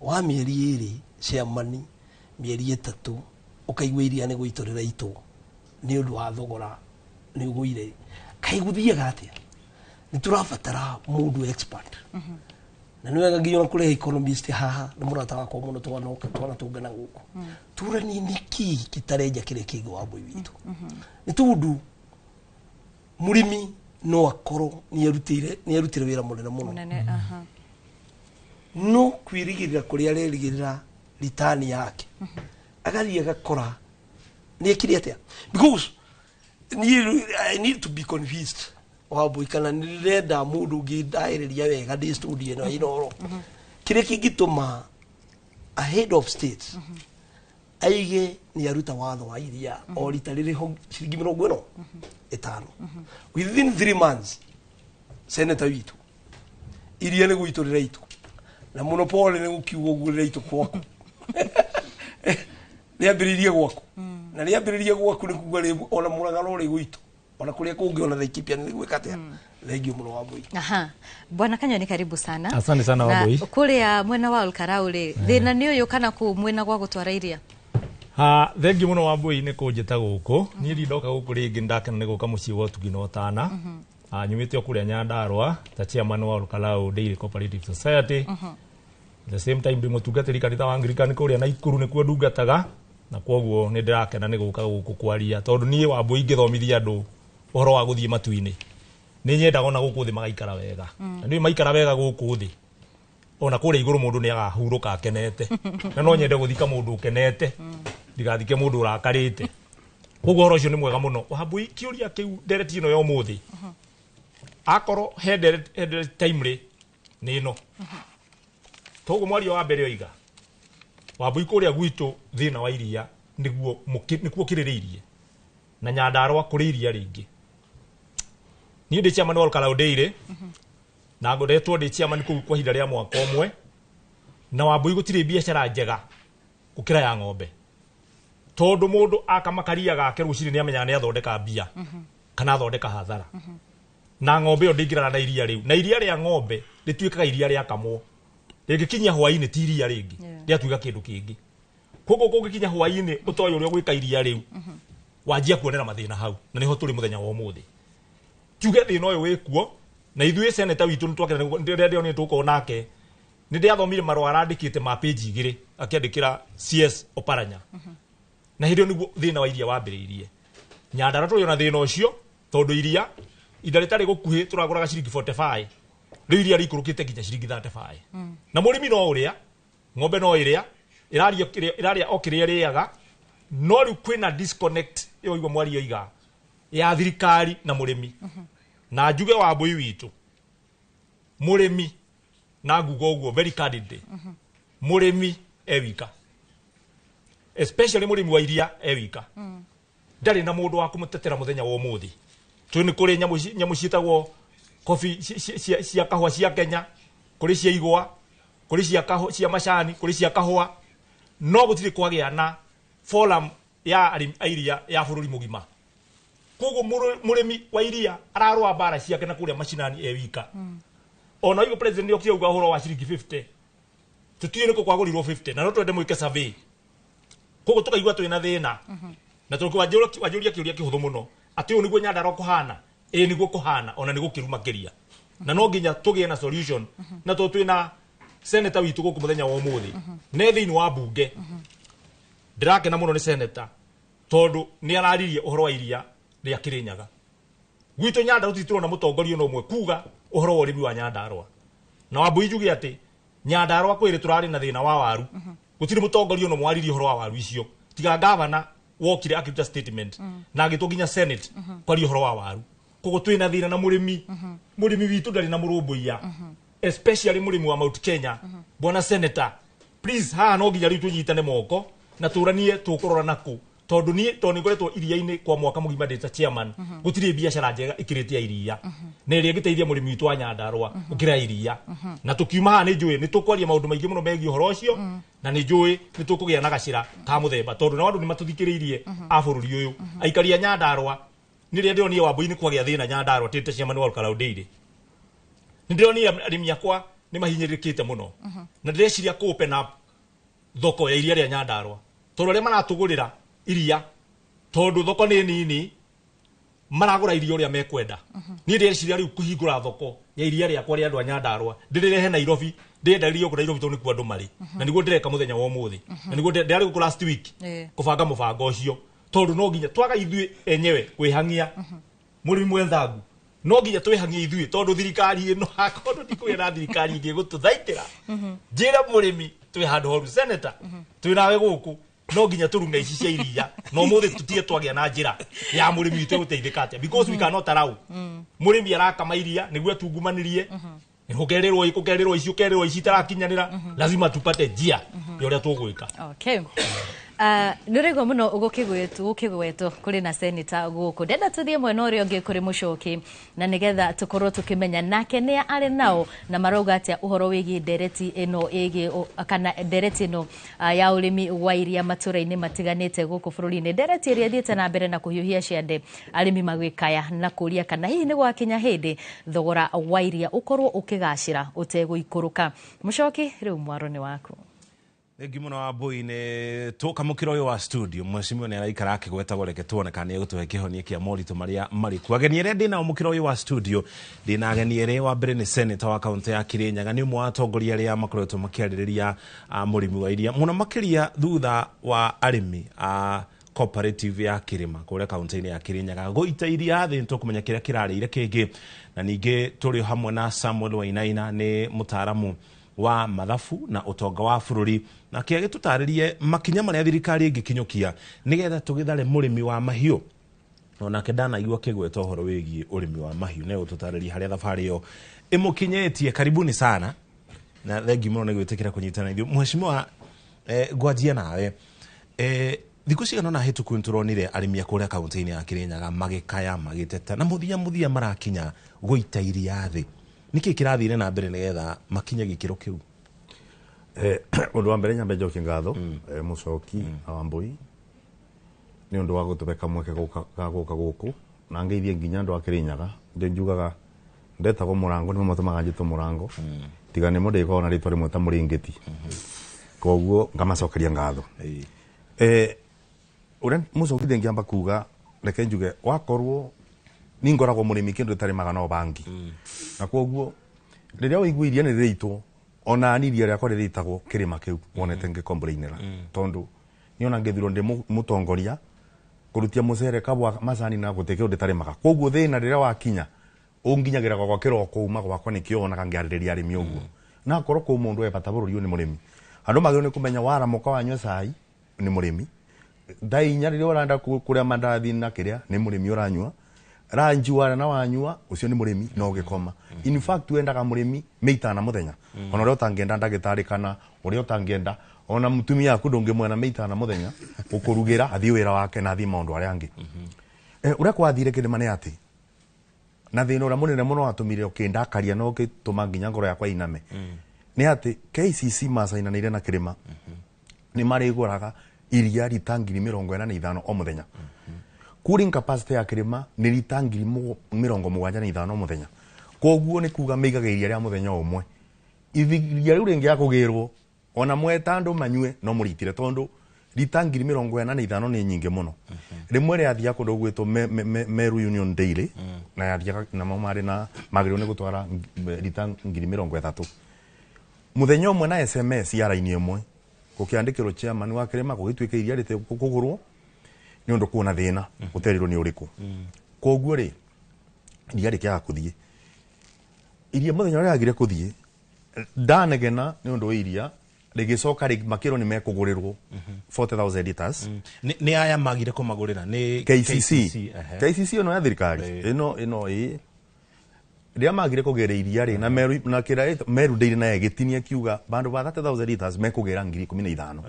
[SPEAKER 6] wa mieri iri chairman mieri 3 ukaigua iria ni gwiturira itu ni undu wa thogora ni ugwire kaiguthiaga atia ni turabatara mundu expert na ni wega nginya kure economist haha ni murata wakwa muno twana tungana guku tura ni niki kitareja kire kingi wa mbui witu ni tundu murimi no akoro ni arutire wira munene muno no kwirigirira kuria arerigirira ritani yake agathie agakora ni ekiri atia because I need to be convinced wabui kana nirenda mundu ngidairiria wega ndi studio no iNooro kire kingituma a head of state aige ni aruta watho wa iria o rita riri ciringi 50 within 3 months senator witu iria ni gwiturira itu na monopole ni gukiuga gurira itu kwaku ni ambiririe gwaku na ni ambiririe gwaku ni kuga ona Murang'a rori gwitu ona kuria kungi ona Laikipia ni gwika atia thengio muno wa mbui
[SPEAKER 27] bwana Kanyoni karibu sana
[SPEAKER 7] asante sana wa mbui
[SPEAKER 27] kuria mwena wa Olkarauri thina ni uyu kana ku mwena gwa gutwara iria
[SPEAKER 7] thengio muno wa mbui ni kunjita guku ni ndoka guku ringi ndakena ni guka mucii wa Tugino Tana nyumite kuria Nyandarua ta chairman wa Olkarauri Cooperative Society the same time ndi mutungatiri kanitha wa Anglican kuria Naikuru nikuo ndungataga na kwoguo ni ndirakena ni guka guku kwaria tondu nie wa mbui ngithomithia andu uhoro wa guthie matu-ini ni nyendaga ona guku thi magaikara wega na ni maikara wega guku thi ona kuria iguru mundu ni agahuruka akenete na no nyende guthika mundu ukenete ndigathike mundu urakarite kwoguo horo ucio ni mwega muno wa mbui kiuria kiu ndereti ino yo muthi akoro header timely ni no togo mwario wa mbere oiga wabui kuria gwitu thina wa iria nikuo kiririirie na Nyandarua kuri iria ringi ni ndi chairman wa Olkarauri na ngoretwo ndi chairman ku kwa hinda ria mwaka omwe na wabui gutire biashara njega ukira ya ng'ombe tondu mundu akamakaria gake ruciri ni amenyaga ni athondeka bia kana athondeka hathara na ng'ombe yo ndingirana na iria riu na iria ria ng'ombe rituikaga iria ria kamwo ringikinyia hwai-ini ti iria ringi riatuiga kindu kingi kogo kugikinya hwaini utoyo uria gwika iria riu wajia kuonera mathina hau na niho turi muthenya wa umuthi tuge thina uyu wikuo na ithuĩ seneta witũ nitwakira ndio ni tuko nake ni ndiathomire marũa arandĩkĩte ma page 2 akiandĩkĩra CS Oparanya na hĩndĩ nĩguo thina wa iria wambĩrĩirie Nyandarua tũrĩ na thina ũcio tondũ iria ida rĩtarĩ gũkuhĩ tũragũraga ciringi 45 rĩu iria rĩikũrũkĩte nginya ciringi 35 na mũrĩmi no ũrĩa ng'ombe no ĩrĩa ĩrarĩa o kĩrĩa ĩrĩaga no rĩu kwĩna disconnect ĩyo igua mwari yoiga ya thirikari na mũrĩmi na njuge wa mbũi witũ mũrĩmi na ngugo ũguo very candidly mũrĩmi ewika especially mũrĩmi wa iria ewika ndarĩ na mũndũ wa kũmũtetera mũthenya wa ũmũthĩ tũ nĩ kũrĩ nyamũ ciĩtagwo coffee cia kahũa cia Kenya kũrĩ cia igwa kũrĩ cia macani kũrĩ cia kahũa no gũtirĩ kwagĩa na forum ya iria ya bũrũri mũgima koguo mũrĩmi wa iria ararũa mbara ciake na kũrĩa macinani ewika ona yuko president ndio kiuga horo wa ciringi 50 tutiye niko kwagũrirwo 50 na no twende mwike survey koguo tukaigua twina thina na tukwajũria kĩũria kĩhũthũ mũno atĩ ũyũ nĩguo Nyandarua kũhana nĩguo kũhana ona nĩguo kĩru makĩria na no nginya tũgĩe na solution na twĩna senator witũ gũkũ mũthenya wa ũmũthĩ nĩ thĩinĩ wa bunge ndirakena mũno nĩ senator tondũ nĩ araririe ũhoro wa iria rĩa Kĩrĩnyaga gwitũ Nyandarua tũtirona mũtongoria no ũmwe kuga ũhoro wa ũrĩmi wa Nyandarua na wambui njuge atĩ Nyandarua kwĩrĩ tũrarĩ na thĩna wa waru gũtirĩ mũtongoria no mwaririe ũhoro wa waru icio tiga gavana wokire akĩruta statement na agĩtwo nginya senate kwaria ũhoro wa waru koguo twĩna thĩna na mũrĩmi witũ ndarĩ na mũrũmbũiya especially mũrĩmi wa Mount Kenya bwana senator please haha no nginya rĩu tũnyitane moko na tũranie tũkũrora naku tondũ nĩ ngoretwo iria-inĩ kwa mwaka mũgima ndĩta chairman gũtirĩ biacara njega ĩkĩrĩte iria na ĩrĩa ĩgĩteithia mũrĩmi witũ wa Nyandarua gũkĩra iria na tũkiuma haha nĩ njũĩ nĩ tũkwaria maũndũ maingĩ mũno megiĩ ũhoro ũcio na nĩ njũĩ nĩ tũkũgĩa na gacĩra ka mũthemba tondũ na andũ nĩ matũthikĩrĩirie a bũrũri ũyũ aikari a Nyandarua nĩ rĩrĩa ndĩronire Wambũi nĩ kwagĩa thĩna Nyandarua tĩte chairman wa Olkalaudeire nĩ ndĩronire arĩmi akwa nĩ mahinyĩrĩrĩkĩte mũno na ndĩreciria kũ open up thoko ya iria rĩa Nyandarua tondũ arĩa maratũgũrĩra iria tondu thoko nĩ nini maragũra iria ũrĩa mekwenda niĩ ndĩreciria rĩu kũhingũra thoko ya iria rĩakwa rĩa andũ a Nyandarua ndĩrĩrehe Nairobi ndĩrendaria gũkũ Nairobi tondũ nĩkuo andũ marĩ na nĩguo ndĩreka mũthenya wa ũmũthĩ na nĩguo ndĩrarĩ gũkũ last week kũbanga mũbango ũcio tondũ no nginya twaga ithuĩ enyewe kwĩhang'ia mũrĩmi mwenzangu no nginya twĩhang'ie ithuĩ tondũ thirikari ĩno akorwo ndikũgĩa na thirikari ingĩ gũtũthaitĩra njĩra mũrĩmi twĩ handũ horu senator twĩ nawe gũkũ no nginya turunga ici cia iria no mũthĩ tutige twagĩa na njĩra ya mũrĩmi witũ gũteithĩka atĩa because we cannot allow mũrĩmi arakama iria nĩguo tungumanirie ũkerĩrwo ici itarakinyanĩra lazima tupate njia ya ũrĩa tũgwĩka
[SPEAKER 27] okay nĩ ũraigua mũno gũkĩgwetwo kũrĩ na senator gũkũ ndenda tũthiĩ mwena ũrĩa ũngĩ kũrĩ Mũchoki na nĩgetha tũkorwo tũkĩmenya nake nĩ arĩ nao na marauga atĩa ũhoro wĩgiĩ ndereti ĩno kana ndereti ĩno ya ũrĩmi wa iria matũra-inĩ matiganĩte gũkũ bũrũri-inĩ ndereti ĩrĩa ĩthiĩte na mbere na kũhiũhia ciande arĩmi magĩkaya na kũria kana hihi nĩ gwakinya hĩndĩ thogora wa iria ũkorwo ũkĩgacĩra ũtegũikũrũka Mũchoki rĩu mwaro nĩ waku
[SPEAKER 1] Thengi mũno Wambũi nĩ tũkamũkĩra ũyũ wa studio mheshimiwa nĩ araikara akĩgwetagwo reke tuone kana nĩ egũtũhe kĩhonia kĩa moritũ marĩa marĩ kuo ageni arĩa ndĩ nao mũkĩra ũyũ wa studio ndĩna ageni erĩ wa mbere nĩ senator wa kaunti ya Kĩrĩnyaga nĩ ũmwe wa atongoria arĩa makoretwo makĩarĩrĩria mũrĩmi wa iria mũno makĩria thutha wa arĩmi a Cooperative ya Kĩrĩma kũrĩa kaunti-inĩ ya Kĩrĩnyaga gũita iria thĩ nĩtũkũmenya kĩrĩa kĩrarĩire kĩngĩ na ningĩ tũrĩ hamwe na Samuel Wainaina nĩ mũtaaramu wa mathabu na utonga wa bũrũri na kĩagĩtũtarĩrie makinya marĩa thirikari ĩngĩkinyũkia nĩgetha tũgĩthare mũrĩmi wa mahiũ onake ndanaigua kĩgweta ũhoro wĩgiĩ ũrĩmi wa mahiũ nĩ gũtũtarĩria harĩa thabarĩ ĩyo ĩmũkinyĩtie karibuni sana na thengi mũno nĩ gwĩtĩkĩra kũnyitana ithuĩ mheshimiwa ngwanjia nawe thikũ cigana na hĩtũku nĩtũronire arĩmi a kũrĩa kaunti-inĩ ya Kĩrĩnyaga magĩkaya magĩteta na mũthia marakinya gũita iria thĩ niki kĩrathire na mbere nĩgetha makinye gĩkĩro kĩu
[SPEAKER 9] ũndũ wa mbere nyambe njokie ngatho Mũchoki na Wambũi nĩ ũndũ wa gũtũbeka mweke gũka gũkũ na ngeithie nginya andũ a Kĩrĩnyaga ndĩ njugaga ndetagwo mũrango nĩ matũmaga njĩtwo mũrango tiga nĩ mũndũ ĩkoragwo na rĩtwa rĩmwe ta mũrĩngĩti koguo ngamacokeria ngatho Uria mucokithia ngiamba kuga reke njuge wakorwo ni ngoragwo murimi kindu itarimaga no bangi na koguo riria wiguiria ni riitwo ona niria riakwa riritagwo kirima kiu wonete ngikomplainera tondu niona ngithirwo ndi mutongoria kurutia mucere kabwa macani na guteke undu itarimaga koguo thina riria wakinya unginyagira kwa kiroko uma gwakwa nikio ona kangiaririria arimi uguo na korwo ko mundu e bata bururi ni murimi andu magiro ni kumenya wara muka wanywa cai ni murimi ndainya riria uranda kuria mandathi na kiria ni murimi uranywa ranjua na wanyua ucio ni murimi no gikoma in fact wendaga murimi meita na muthenya ona uri utangienda ndagitari kana uri utangienda ona mutumia aku ndungimwena meita na muthenya ukurugira athi wira wake na athi maundu aria angi uria kwathire kirima ni ati na thina uria munene muno watumire ukindakaria no gituma nginya ngoro yakwa iname ni ati KCC macainanire na kirima ni mariguraga iria ritangiri 45 o muthenya cooling capacity ya kirima ni ritangiri 75 o muthenya koguo ni kuga meigaga iria ria muthenya umwe iria riu ringi akugirwo ona mwetandu manyue no muritire tondu ritangiri 45 ni nyingi muno rimwe ria thia kundu gwitwo Meru Union Daily na yathia na mamari na magiro ni gutwara ritangiri 30 muthenya umwe na SMS ya raini imwe kukiandikirwo chairman wa kirima gugituika iria rite kugurwo ni undu kuona thina uterirwo ni uriku koguo ri iria rikiaga kuthie iria muthenya ria agire kuthie ndanegena ni undu iria rigicoka makiro ni mekugurirwo 40,000 liters
[SPEAKER 1] ni aya magire kumagurira ni
[SPEAKER 9] KCC no ya thirikari ino ria magire kugera iria ri na Meru Daily na egitinia kiuga bandu ba 30,000 liters mekugera 15,000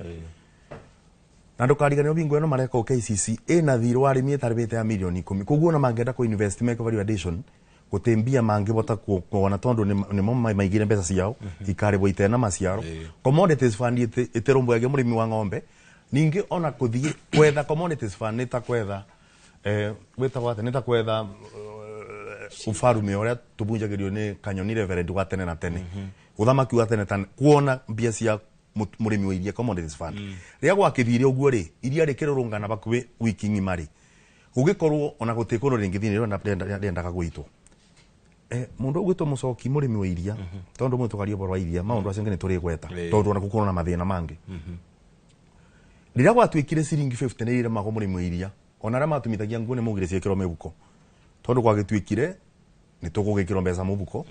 [SPEAKER 9] na ndukarigane obingo eno mareka KCC ena thiro arimi etaribete ya milioni 10 koguo na mangenda ko invest make validation gutembia mangibota kuona tondu ni mo maigire mbeca ciao ikarebo itena maciaro commodities fund iterombo yage murimi wa ng'ombe ningi ona kuthie kwetha commodities fund nita kwetha weta wate nita kwetha ufarume uria tubunjagirio ni kanyoni reverend wa tene na tene uthamaki wa tene tane kuona mbia cia murimi wa iria commodities fund ria gwakithire uguo ri iria rikirurungana bakuwe wiki ngimari ugikorwo ona gutikoro ringithini rendaga gwitwo mundu gwitwo mucoki murimi wa iria tondu mwe tukario boro wa iria maundu acio ngene turi gweta tondu ona gukorwo na mathina mangi riria gwatwikire ciringi 50 ni ire mago murimi wa iria ona ra matumithagia ngune mugire ciekiro mebuko tondu gwagitwikire ni tugugikiro mbeca mubuko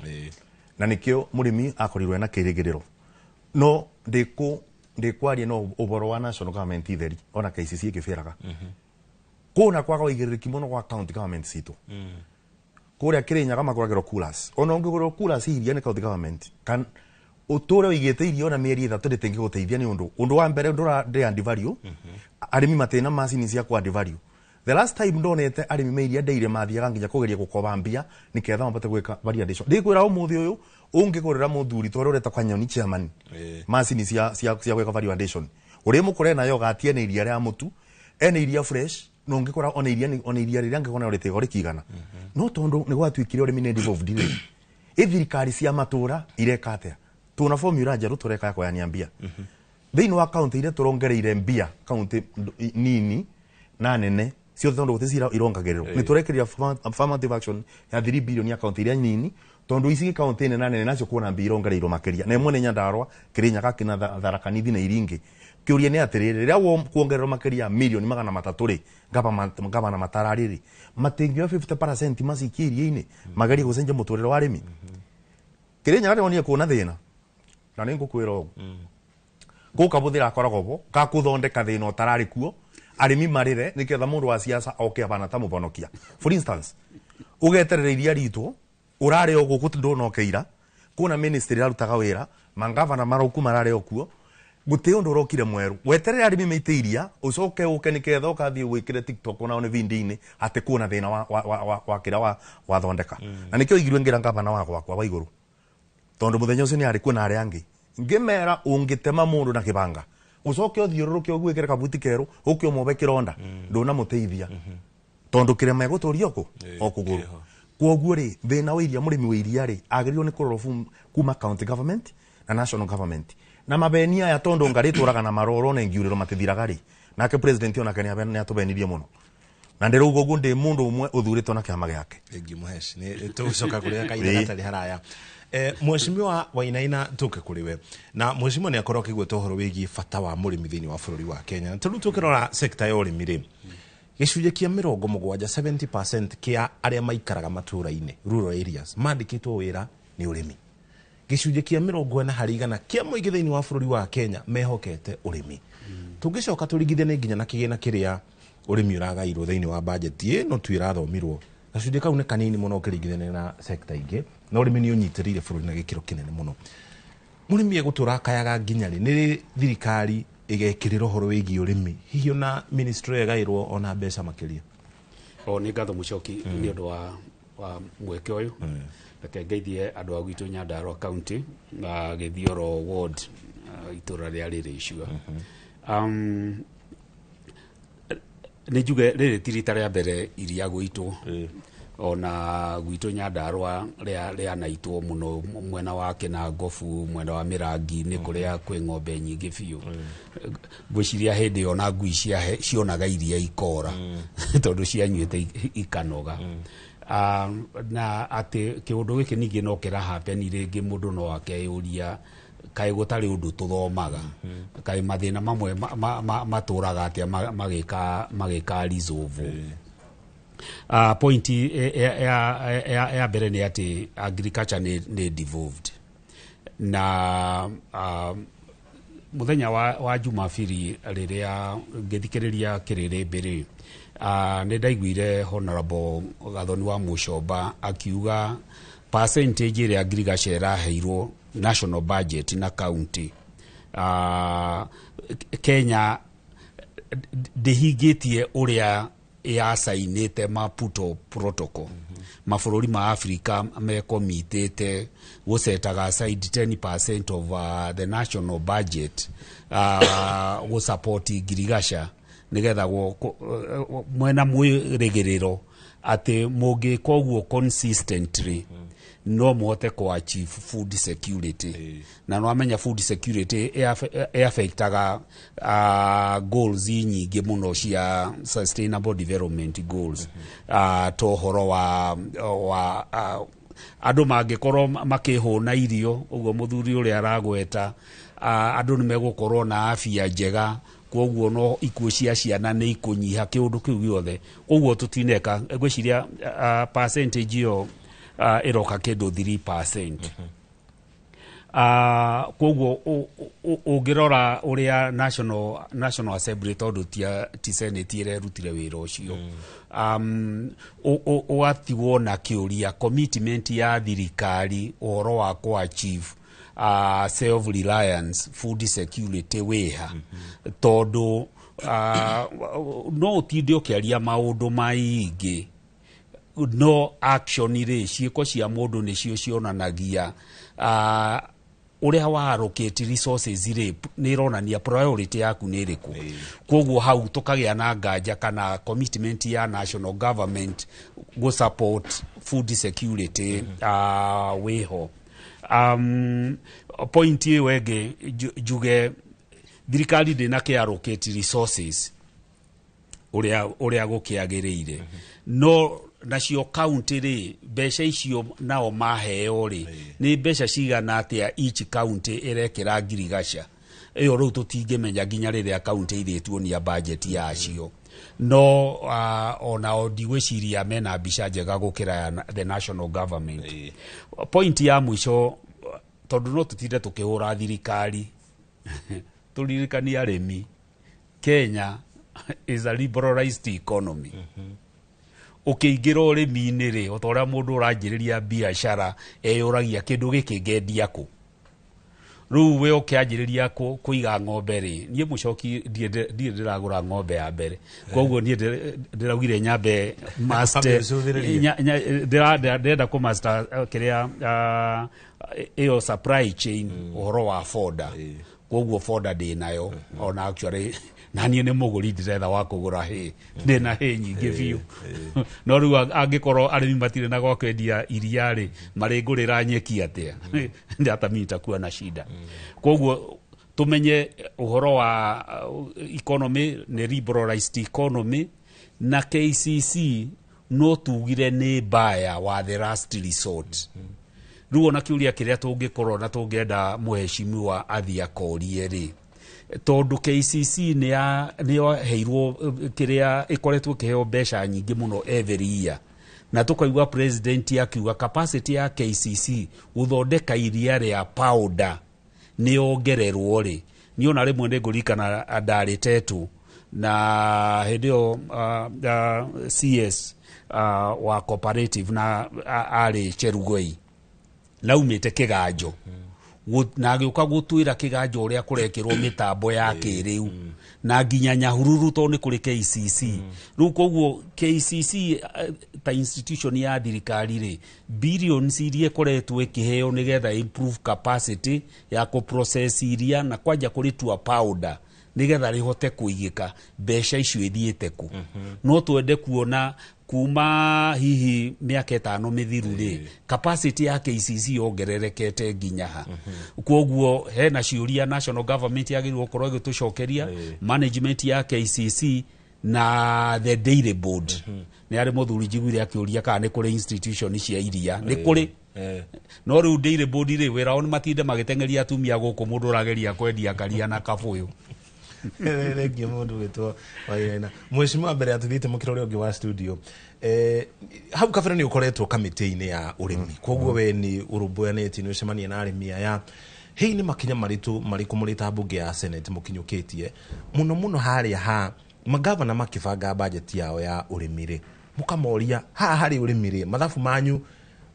[SPEAKER 9] na nikio murimi akorirwe na kirigiriro no ndikwaria no uboro wa national government itheri ona KCC ikifiraga kuna kwaga uigiriki muno kwa county government situ kuria Kirinyaga maguragiro coolers ona ungigurwo coolers iria ni county government kan uture uigite irio na mieri 3 ritingi guteithia ni undu wa mbere ndura de value arimi matena macini cia kwa value the last time ndonete arimi meiria ndeire mathiaga nginya kugeria gukoba mbia niketha mabate gwika validation ndikwira umuthi uyu ungigurira muthuri tore ureta kwa nyoni chairman macini cia gwika validation uri mukure nayo gatie ni iria ria mutu ene iria fresh no ngikora ona iria riria ngikona urete gori kigana no tondu ni gwatwikire uri mine devolved ithirikari cia matura ireka atia tuna formula njeru tureka kwa niambia thiini wa county ile turongereire mbia county nini na nene sio tondu gutecira irongagiriro ni turekeria affirmative action ya 3 billion ya county ile nini tondu isi county nene na nene nacio kuona mbia irongereiro makiria na imwe ni Nyandarua Kirinyaga kina Tharaka Nithi na iringi kiuria ni atiriri riria kuongererwo makiria milioni 300 ngabana matarariri matingio 50% masikirie-ini magari gucenjia muturire wa arimi Kirinyaga ndionire kuona thina na ningukwira ugu gukabuthira akoragwo bo gakuthondeka thina utarari kuo arimi marire niketha mundu wa siasa oke abana ta mubonokia for instance ugeterera iria ritwo urare ogu gutindonokeira kuna ministry arutaga wira mangavana maroku marare okuo guti undu urokire mweru weterera arimi meiteiria ucoke uke niketha ukathie gwikire TikTok na one video-ini ati kuna thina wa kira wa thondeka na nikio igirwe ngira ngavana wa gwakwa wa iguru tondu muthenya ucio ni ari kuna ari angi ngimera ungitema mundu na kibanga ucoke uthiururuke ogwikire kabuti keru ukio mobe kironda ndona muteithia tondu kirema eguturio ku okuguru kwoguo ri thina wa iria murimi wa iria ri agirirwo ni kurorofu kuma county government na national government na mabenia ya tondu ngari turaga na maroro na ngiuriro matithiraga ri nake president ona kani abene atubenirie muno na ndirugo gunde mundu umwe uthuritwo na kiama giake
[SPEAKER 1] thank you muhesh ni tucoka kuria kaida gatari haraya Mheshimiwa Wainaina tuke kuriwe na mheshimiwa ni akorwo kigweta uhoro wigi bata wa murimi thini wa bururi wa Kenya na tulu tukirora sector ya urimi ri gicunje kia 70% kia aria maikaraga matura-ini rural areas mandikitwo wira ni urimi gicunje kia 40% kia muigi thini wa bururi wa Kenya mehokete urimi tungicoka turigithane nginya na kigina kiria urimi uragairwo thini wa budget no twirathomirwo gacunje kau ne kanini muno kiringithane na sector ingi no urimi ni unyitirire bururi na gikiro kinene muno murimi egutura kayaga nginya ri ni thirikari igekirira horo wigi urimi hiyo na ministry egairwo ona mbeca makiria
[SPEAKER 10] ni ngatho mucoki ni undu wa mweke uyu reke ngeithie andu a gwitu Nyandarua county na Githioro ward itura ria riri icua ni njuge riri tirita ria mbere iria gwitu ona gwitu Nyandarua ria naitwo muno mwena wake na Gofu mwena wa Mirangi ni kuria kwi ng'ombe nyingi biu gwiciria hindi ona ngui cionaga iria ikora tondu cianyuite ikanoga na ati kiundu giki ningi no kira happen ringi mundu no akeyuria kai gutari undu tuthomaga kai mathina mamwe maturaga atia magika resolve point ya mbere ni ati agriculture ni devolved na muthenya wa Jumapili riria ngithikiriria kiriri mbere ni ndaiguire honorable Gathoni wa Mucomba akiuga percentage ria agriculture iraheirwo national budget na county Kenya ndihingitie uria ya sainite Maputo protocol mabũrũri ma Africa mekomitete gũsetaga aside 10% of the national budget support girigasha nigetha mwena mwirigiriro ati mugi koguo consistently no mwote ko achieve food security na no amenya food security affectaga goals nyingi muno cia sustainable development goals to horo wa andu mangikorwo makihuna irio uguo muthuri uri aragweta andu ni megukorwo na afya njega koguo no ikuo cia ciana ni ikunyiha kiundu kiu giothe uguo tutineka gwiciria percentage yo iroka kindu 3% koguo ungirora uria national assembly tondu ti senate irerutire wira ucio ugatigwo na kiuria commitment ya thirikari uhoro wa ku achieve self reliance food security wiha tondu no utinde ukiaria maundu maingi no action ire ciiko cia mundu ni cio cionanagia uria wa allocate resources ire ni ronania priority yaku ni iriku koguo hau tukagia na nganja kana commitment ya national government go support food security weho point wege juge thirikari ndina ke allocate resources uria gukiagirire no nacio county ri mbeca icio nao maheo ri ni mbeca cigana atia each county irekira ngirigasha iyo riu tutingimenya nginya riria county iretwo ni budget yacio no ona odigwiciria mena mbica njega gukira the national government point ya mwisho tondu no tutinde tukihura thirikari turirikani arimi Kenya is a liberalized economy ukiingira urimi-ini ri otoria mundu uranjiriria biashara eyuragia kindu giki ngendia ku riu we ukianjiriria kuiga ng'ombe ri nie mucoki ndiragura ng'ombe ya mbere koguo nie ndiraugire nyambe master ndirenda ku master kiria iyo supply chain uhoro wa foda koguo foda ndi nayo ona actually nani ne muguri ndiretha wa kugura he ndina he nyingi biu no riu angikorwo arimi matire na gwakwendia iria ri marigurira nyeki atia ndatamita kuwa na shida koguo tumenye uhoro wa economy ni liberalized economy na KCC no tugire ni baya wa the last resort ruo na kiuria kiria tungikorwo na tungenda muheshimiwa athia korie ri tondu KCC ni heirwo kiria ikoretwo kiheo besha nyingi muno every year na tukaigwa president akiuga capacity ya KCC uthondeka iria ria powder ni ongererwo ri ni ona rimwe ni ngurikana ndaritetu na hedio CS wa Cooperative na ari Cherugoi na umite kiganjo na agiuka gutwira kiganjo uria kurekirwo mitambo ya kiriu na nginya Nyahururu to ni kuri KCC riu koguo KCC ta institution ya thirikari ri billions iria koretwo ikiheo nigetha improve capacity ya ko process iria na kwanja kuritua powder nigetha rihote kuigika besha icio ithiete ku no twende kuona kuma hihi miaka 5 mithiru ri capacity ya KCC yongererekete nginya ha koguo he na ciuria national government yagirwo korwo gitucokeria management ya KCC na the daily board ni ari muthuri jiguire akiuria kana ni kuri institution cia iria ni kuri no riu daily board ri wira on matinde magitengeria atumia guku mundu rageria kwendia karia na kabuyu
[SPEAKER 1] Rege mundu wetwa waina mheshimiwa mbere atuthite mukirore ungi wa studio hau kabere ni ukoretwo kamiti-ini ya urimi koguo we ni urumbuyaneti ni ucemania na arimi aya hei ni makinya mariku murita bunge ya Senate mukinyukitie muno haria ha magavana makibanga budget yao ya urimi ri mukamoria ha hari urimi ri mathabu manyu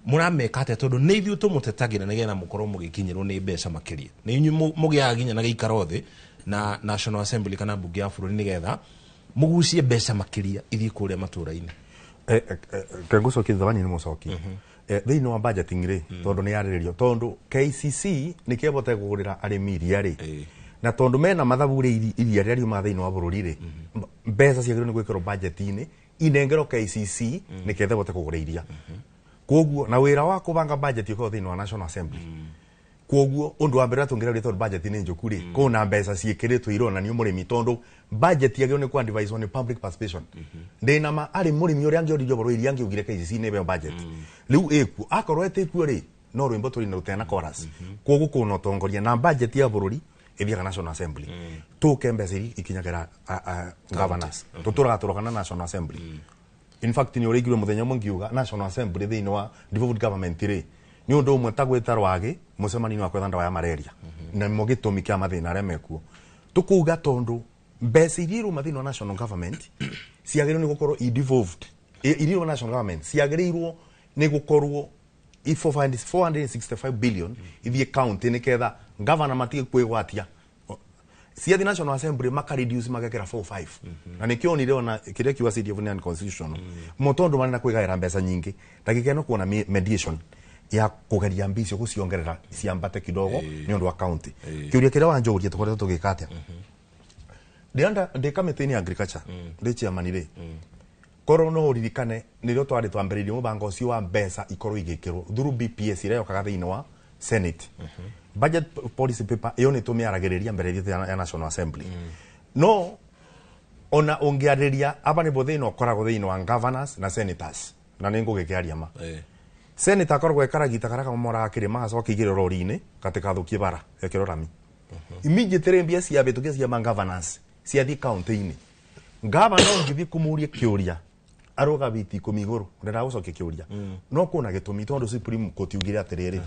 [SPEAKER 1] muramekate tondu ni ithu tumutetagira nigetha mukorwo mugikinyirwo ni mbeca makiria ni inyu mugiaga ginya na giikaro thi na National Assembly kana bunge ya bururi nigetha mugucie mbeca makiria ithi kuria matura-ini
[SPEAKER 9] kanguso kithawani ni mucoki thiini wa budgeting ri tondu ni yariririo tondu KCC ni kebote kugurira arimi iria ri na tondu mena mathabu ri iria ria riuma thiini wa bururi ri mbeca ciagirwo ni gwikirwo budget-ini inengero KCC ni kethebote kugura iria koguo na wira wa kubanga budget yo thiini wa National Assembly koguo undu wa mbere tungira tondu budget ni njukuri ko na mbeca ciekiritwo irona ni umurimi tondu budget yagirwo ni kwa advise on public participation ndina ma ari murimi uri angi odijo boro iri angi ugire KCC ne be budget riu eku akorwo eteku ri no rwimbo turi na rutena chorus koguo kuno tongoria na budget ya bururi ithiaga National Assembly tuke mbeca ikinyagira governors tuturagaturagana National Assembly in fact ni urigirwe muthenya mungiuga National Assembly thiini wa devolved government ri ni undu umwe tagwita rwagi mucemani wa kwetha ndawa ya malaria na mugitumi kia mathina aria mekuo tukuga tondu mbeca iria mathina wa national government ciagirwo ni gukorwo devolved iria national government ciagirwo ni gukorwo 465 billion ithie county ni ketha governor matige kwigwatia ciathi National Assembly maka reduce magekera 45 na nikio ni leona kiria kiwa CDF ni unconstitutional motondo manena kwigaira mbeca nyingi ndagika no kuona mediation ya kugeria mbicio guciongerera ciambate kidogo ni undu wa county kiuria kiria wanjogurie tukoretwo tugikate ndi kamiti ni agriculture ndi chairman ri koro no uririkane nirio twari twambiririe mubango ucio wa mbeca ikorwo igikirwo through BPS ira yokaga thiini wa Senate budget policy paper iyo ni tumiaragiriria mbere ya National Assembly no ona ungiariria aba ni bothino koragwo thiini wa governors na senators na ningo gikiaria ma senator koragwo ekaragita karaka mora akirima acoka igire rori-ini katika thukie bara ekiro rami immediately mbia cia betukia cia governors cia thi county-ini governor ngithi kumuria kiuria aroga biti kumiguru ndera gucokia kiuria no kuna gitumi tondu Supreme Court ugire atiriri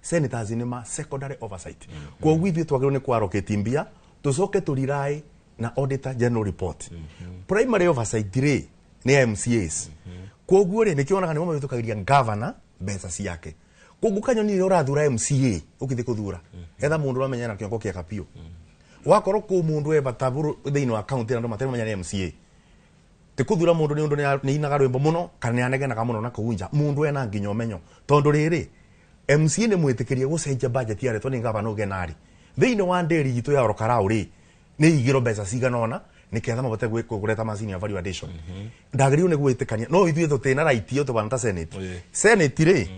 [SPEAKER 9] senators ni ma secondary oversight kwa withi twagirwo ni kwaroketi mbia tucoke turirai na auditor general report primary oversight ri ni MCAs koguo ri nikionaga ni mama tukagiria governor mbeca ciake koguo kanyoni ri urathura MCA ukithi kuthura etha mundu ramenya na kiongo kia kapio wakorwo ku mundu eva taburu thiini wa county na ndo matemenya ni MCA tikuthura mundu ni undu ni inaga rwimbo muno kana ni anegenaga muno na kuunja mundu ena nginyo menyo tondu riri MCA ni mwitikirie gucenjia budget ya reto ni governor ugenari thiini wa nderi itu ya Orokarau ri ni igiro mbeca ciganona ni ketha mabote gwikugureta macini ya value addition ndagiriu ni gwitikania no ithuĩ tutina right yo tubanta senate ri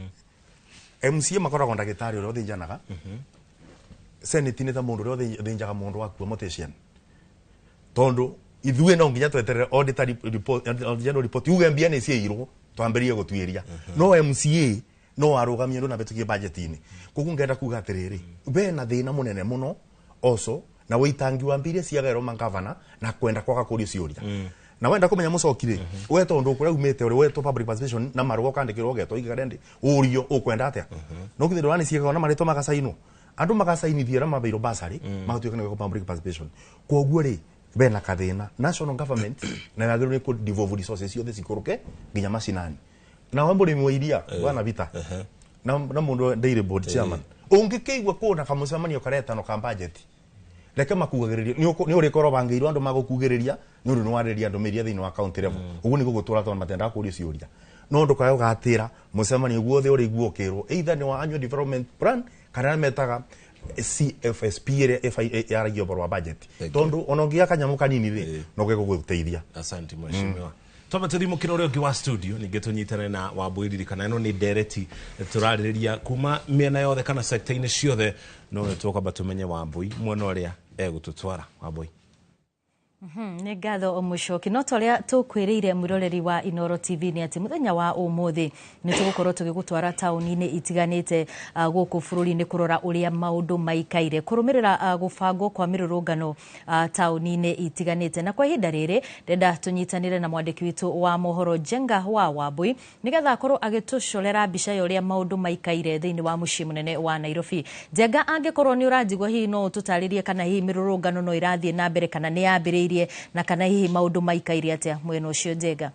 [SPEAKER 9] MCA makoragwo ndagitari uria uthinjanaga senate ni ta mundu ro thinjaga mundu waku motecian tondu ithuĩ no nginya tweterere auditor report uge mbia nĩ ciairwo twambĩrĩrie gũtuĩria no MCA no arũgamie ndo na betukie budget-inĩ koguo ngenda kuga atĩrĩrĩ we na thĩna mũnene mũno also na wĩitangi wa mbia ciagerwo mangavana na kwenda kwaga kũria ciũria na wenda kũmenya mũcokire we tondu kũrĩa umĩte ũrĩ wetwo public participation na marũa kandĩkĩrwo getwo igarendi ũrio ũkwenda atĩa no kithĩ ndwani ciĩkaga na marĩtwa magacainwo andũ magacainithia na mabeiro basarĩ magatuĩka nĩ public participation koguo rĩ bena kathina national government na yagĩrĩirwo nĩ ku devolve resources ciothe cikũrũke nginya macinani na wambũrĩ mwiria bwana vita na mundu daily board chairman ũngĩkĩigua kũna kamũcemanio karetano ka budget reke makugagĩrĩria nĩ ũrĩ korwo bangĩirwo andũ magũkugĩrĩria nĩ ũndũ nĩ warĩria andũ mĩria thĩinĩ wa county level ũguo nĩ gũgũtũra tondũ matenda kũria ciũria no ndũkae ũgatĩra mũcemanio guothe ũrĩ guokĩrwo either nĩ wa annual development plan kana metaga CFSP ĩrĩa yaragio ũboro wa budget tondu ona ũngĩaka kanyamũ kanini rĩ no gĩgũgũteithia.
[SPEAKER 1] Asante mheshimiwa. Twamba tuthimũkĩra ũrĩa ũngĩ wa studio ningĩ tũnyitane na Wambui kana ĩno nĩ ndereti tũrarĩrĩria kuma mĩena yothe kana sector-inĩ ciothe no tũkwamba tũmenye Wambui mwena ũrĩa egũtũtwara Wambui.
[SPEAKER 27] Nĩ ngatho Mũchoki no tũrĩa tũkwĩrĩire mwĩroreri wa iNooro TV nĩ atĩ mũthenya wa ũmũthĩ nĩ tũgũkorwo tũgĩgũtwara taũni-inĩ itiganĩte gũkũ bũrũri-inĩ kũrora ũrĩa maũndũ maikaire kũrũmĩrĩra gũbangwo kwa mĩrũrũngano taũni-inĩ itiganĩte na kwa ihinda rĩrĩ ndenda tũnyitanĩre na mwandĩki witũ wa mohoro Jenga wa Wambui nĩgetha akorwo agĩtũcorera mbica ya ũrĩa maũndũ maikaire thĩinĩ wa mũciĩ mũnene wa Nairobi. Jenga angĩkorwo nĩ ũranjigua hihi no ũtũtarĩrie kana hihi mĩrũrũngano no irathiĩ na mbere kana nĩ yambĩrĩirie na kana hihi maundu maikaire atia mwena ucio Jenga.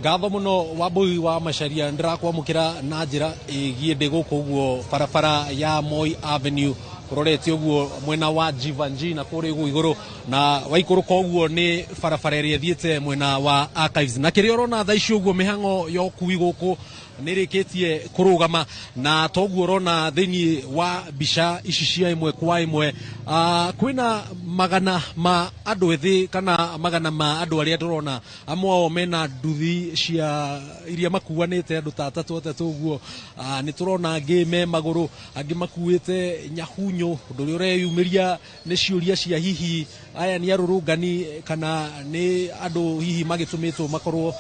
[SPEAKER 11] Ngatho muno Wambui wa Macharia ndirakwamukira na njira igie ndi guku uguo barabara ya Moi Avenue kurorete uguo mwena wa Jivanji na kuri uguo iguru na waikuruka uguo ni barabara ĩrĩa thiete mwena wa Archives na kĩrĩa ũrona thaa ici uguo mĩhang'o ya ũkui gũkũ nĩrĩkĩtie kũrũgama na toguo ũrona thĩinĩ wa mbica ici cia ĩmwe kwa ĩmwe kwĩna magana ma andũ ethĩ kana magana ma andũ arĩa ndĩrona amwe ao mena nduthi cia iria makuanĩte andũ ta atatũ ũguo nĩ tũrona angĩ me magũrũ angĩ makuĩte nyahunyo ũndũ ũrĩa ũreyumĩria nĩ ciũria cia hihi aya nĩ arũrũngani kana nĩ andũ hihi magĩtũmĩtwo makorwo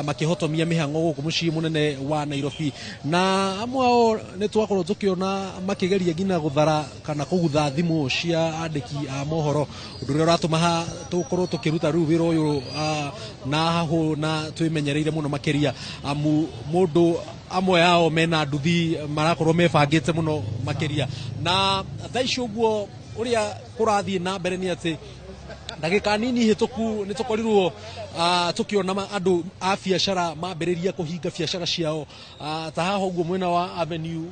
[SPEAKER 11] makĩhotomia mĩhang'o gũkũ mũciĩ mũnene wa Nairobi na amwe ao nĩ twakorwo tũkĩona makĩgeria nginya gũthara kana kũgutha thimũ cia andĩki a mohoro ũndũ ũrĩa ũratũma tũkorwo tũkĩruta rĩu wĩra ũyũ na hahũ na twĩmenyereire mũno makĩria amu mũndũ amwe ao mena nduthi marakorwo mebangĩte mũno makĩria na thaa ici ũguo ũrĩa kũrathiĩ na mbere nĩ atĩ ndagĩka nini hĩtũku nĩ tũkorirwo tukiona andũ a biacara mambĩrĩria kũhinga biacara ciao ta haha ũguo mwena wa Avenue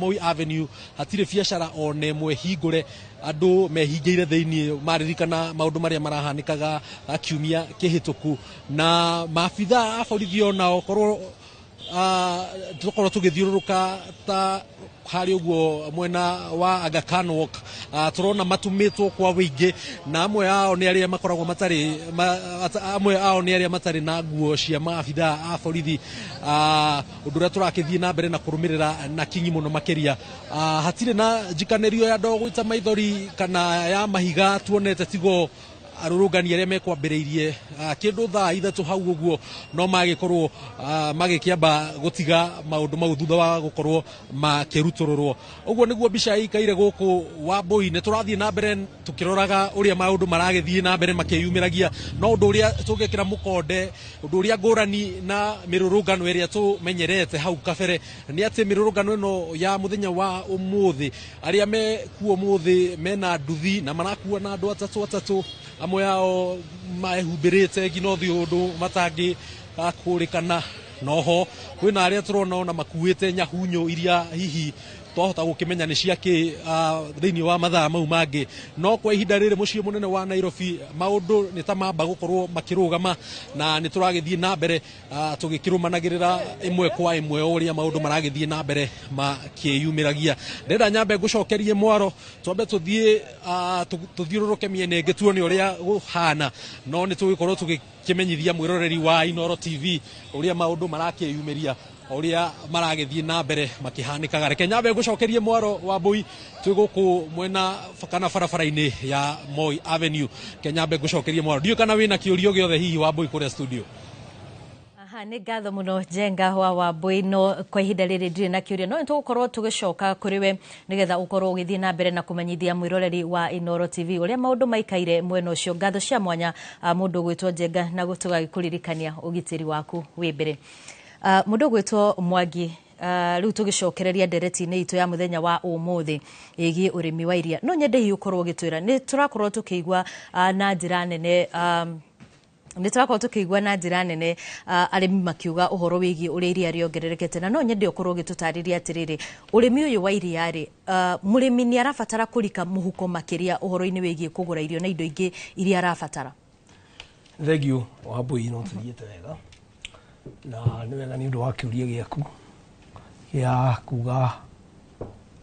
[SPEAKER 11] Moi Avenue hatirĩ biacara ona ĩmwe hingũre andũ mehingĩire thĩinĩ maririkana maũndũ marĩa marahanĩkaga kiumia kĩhĩtũku na maabitha a borithi onao korwo tukorwo tũgĩthiũrũrũka ta harĩ ũguo mwena wa Aga Khan Walk turona matumĩtwo kwa wĩingĩ na amwe ao nĩ arĩa makoragwo matarĩ na nguo cia maabitha a borithi ũndũ ũrĩa tũrakĩthiĩ na mbere na kũrũmĩrĩra na kinyi mũno makĩria hatirĩ na njikanĩrio ya ndogo gũita maithori kana ya mahiga tuonete tigo arũrũngani arĩa mekwambĩrĩirie kĩndũ thaa ithatũ hau ũguo no magĩkorwo magĩkĩamba gũtiga maũndũ mau thutha wa gũkorwo makĩrutũrũrwo ũguo nĩguo mbica ĩikaire gũkũ Wambui nĩ tũrathiĩ na mbere tũkĩroraga ũrĩa maũndũ maragĩthiĩ na mbere makĩyumĩragia no ũndũ ũrĩa tũngĩkĩra mũkonde ũndũ ũrĩa ngũrani na mĩrũrũngano ĩrĩa tũmenyerete hau kabere nĩ atĩ mĩrũrũngano ĩno ya mũthenya wa ũmũthĩ arĩa mekuo ũmũthĩ mena nduthi na marakuo na andũ atatũ amwe ao mahumbĩrĩte nginya ũndũ matangĩ kũrĩkana noho kwĩna arĩa tũrona ona makuĩte nyahunyo iria hihi twahota gũkĩmenya nĩ ciake thĩinĩ wa mathaa mau mangĩ no kwa ihinda rĩrĩ mũciĩ mũnene wa Nairobi maũndũ nĩ ta mamba gũkorwo makĩrũgama na nĩ tũragĩthiĩ na mbere tũgĩkĩrũmanagĩrĩra ĩmwe kwa ĩmwe ũrĩa maũndũ maragĩthiĩ na mbere makĩyumĩragia ndĩrenda nyambe ngũcokerie mwaro twambe tũthiĩ tũthiũrũrũke mĩena ĩngĩ tuone ũrĩa gũhana no nĩ tũgĩkorwo tũgĩkĩmenyithia mwĩroreri wa iNooro TV ũrĩa maũndũ marakĩyumĩria uria maragithie na mbere makihanikaga. Reke nyambe ngucokerie mwaro wa Mbui twi guku mwena kana barabara-ini ya Moi Avenue. Kenyambe ngucokerie mwaro ndio kana wina kiurio giothe hihi wa Mbui kuria studio.
[SPEAKER 27] Nĩ ngatho mũno Njenga wa Wambui, no kwa ihinda rĩrĩ ndirĩ na kĩũria, no nĩtũgũkorwo tũgĩcoka kũrĩ we nĩgetha ũkorwo ũgĩthiĩ na mbere na kũmenyithia mwĩroreri wa iNooro TV ũrĩa maũndũ maikaire mwena ũcio. Ngatho cia mwanya mũndũ gwĩtwo Njenga, na tũgagĩkũririkania ũgitĩri waku wĩ mbere. Mũndũ gwĩtwo Mwangi, rĩu tũgĩcokereria ndereti-inĩ itũ ya mũthenya wa ũmũthĩ ĩgiĩ ũrĩmi wa iria, no nyende hihi ũkorwo ũgĩtwĩra nĩ tũrakorwo tũkĩigua na njĩra nene niturakorwo tukiigua na njira nene arimi makiuga ũhoro wĩgiĩ ũrĩa iria rĩongererekete, na no nyende ũkorwo ũgĩtũtarĩria atĩrĩrĩ, ũrĩmi ũyũ wa iria rĩ, mũrĩmi nĩ arabatara kũrika mũhuko makĩria ũhoro-inĩ wĩgiĩ kũgũra irio na indo ingĩ iria arabatara?
[SPEAKER 6] Thengio wa Mbui, no tũthiĩte wega na nĩ wega nĩ ũndũ wa kĩũria gĩaku gĩa kuga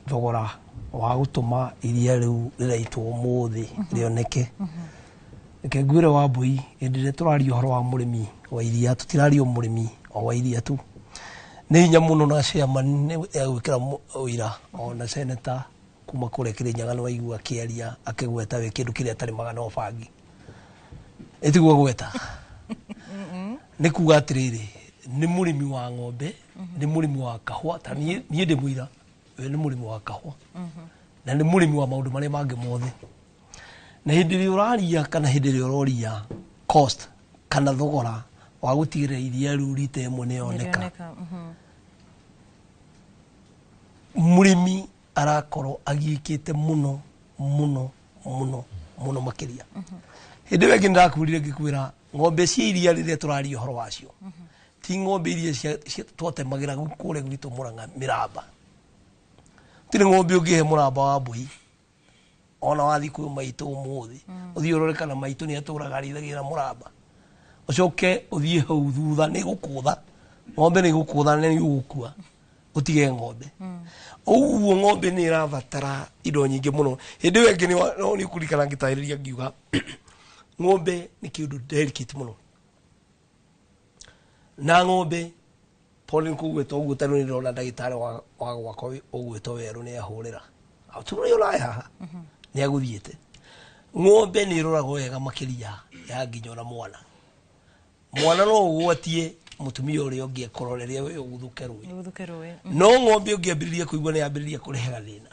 [SPEAKER 6] thogora wa gũtũma iria rĩu rĩraitwo ũmũthĩ rĩoneke. Reke ngwĩre wa Mbui, hĩndĩ ĩrĩa tũraria ũhoro wa mũrĩmi wa iria, tũtiraria mũrĩmi wa iria tu. Nĩ hinya mũno na chairman gwĩkĩra ũira ona senator kuma kũrĩa Kĩrĩnyaga nĩ waigua akĩaria akĩgweta we kĩndũ kĩrĩa atarĩmaga na ũbangi. Ĩtiguo gweta nĩ kuga atĩrĩrĩ, nĩ mũrĩmi wa ng'ombe, nĩ mũrĩmi wa kahũa, ta niĩ ndĩ mũira we nĩ mũrĩmi wa kahũa na nĩ mũrĩmi wa maũndũ marĩa mangĩ mothe. Na hĩndĩ ĩrĩa ũraria kana hĩndĩ ĩrĩa ũroria cost kana thogora wa gũtigĩrĩra iria rĩu rita ĩmwe nĩ yoneka, mũrĩmi arakorwo agiĩkĩte mũno mũno mũno mũno makĩria. Hĩndĩ ĩyo ĩngĩ nĩndakũrire ngĩkwĩra ng'ombe cia iria rĩrĩa tũraria ũhoro wacio ti ng'ombe iria twatemagĩra kũrĩa gwitũ Mũrang'a mĩramba. Tũtirĩ ng'ombe ũngĩhe mũramba wa Mbui ona wathi kwĩ maitũ ũmũthĩ ũthiĩ ũrore kana maitũ nĩ atũraga arĩithagĩra mũramba, ũcoke ũthiĩ hau thutha nĩ gũkũtha ng'ombe, nĩ gũkũtha na nĩ ũgũkua ũtige ng'ombe. Ũguo ng'ombe nĩ ĩrabatara indo nyingĩ mũno. Hĩndĩ ĩyo ĩngĩ nĩ ũkũririkana ngĩtarĩria ngiuga ng'ombe nĩ kĩndũ delicate mũno, na ng'ombe Paul nĩ kũgwĩta ũguo, tondũ nĩ ndĩrona ndagĩtarĩ wa gwakwa ũgwĩtwo Werũ nĩ ahũrĩra tũrĩ haha nĩ agũthiĩte. Ng'ombe nĩ ĩroragwo wega makĩria ya nginya ona mwana. Mwana no ũgwatie mũtumia ũrĩa ũngĩ ekũroreria we ũgũthũke rũĩ, no ng'ombe ũngĩambĩrĩria kũigua nĩ yambĩrĩria kũrehe gathĩna,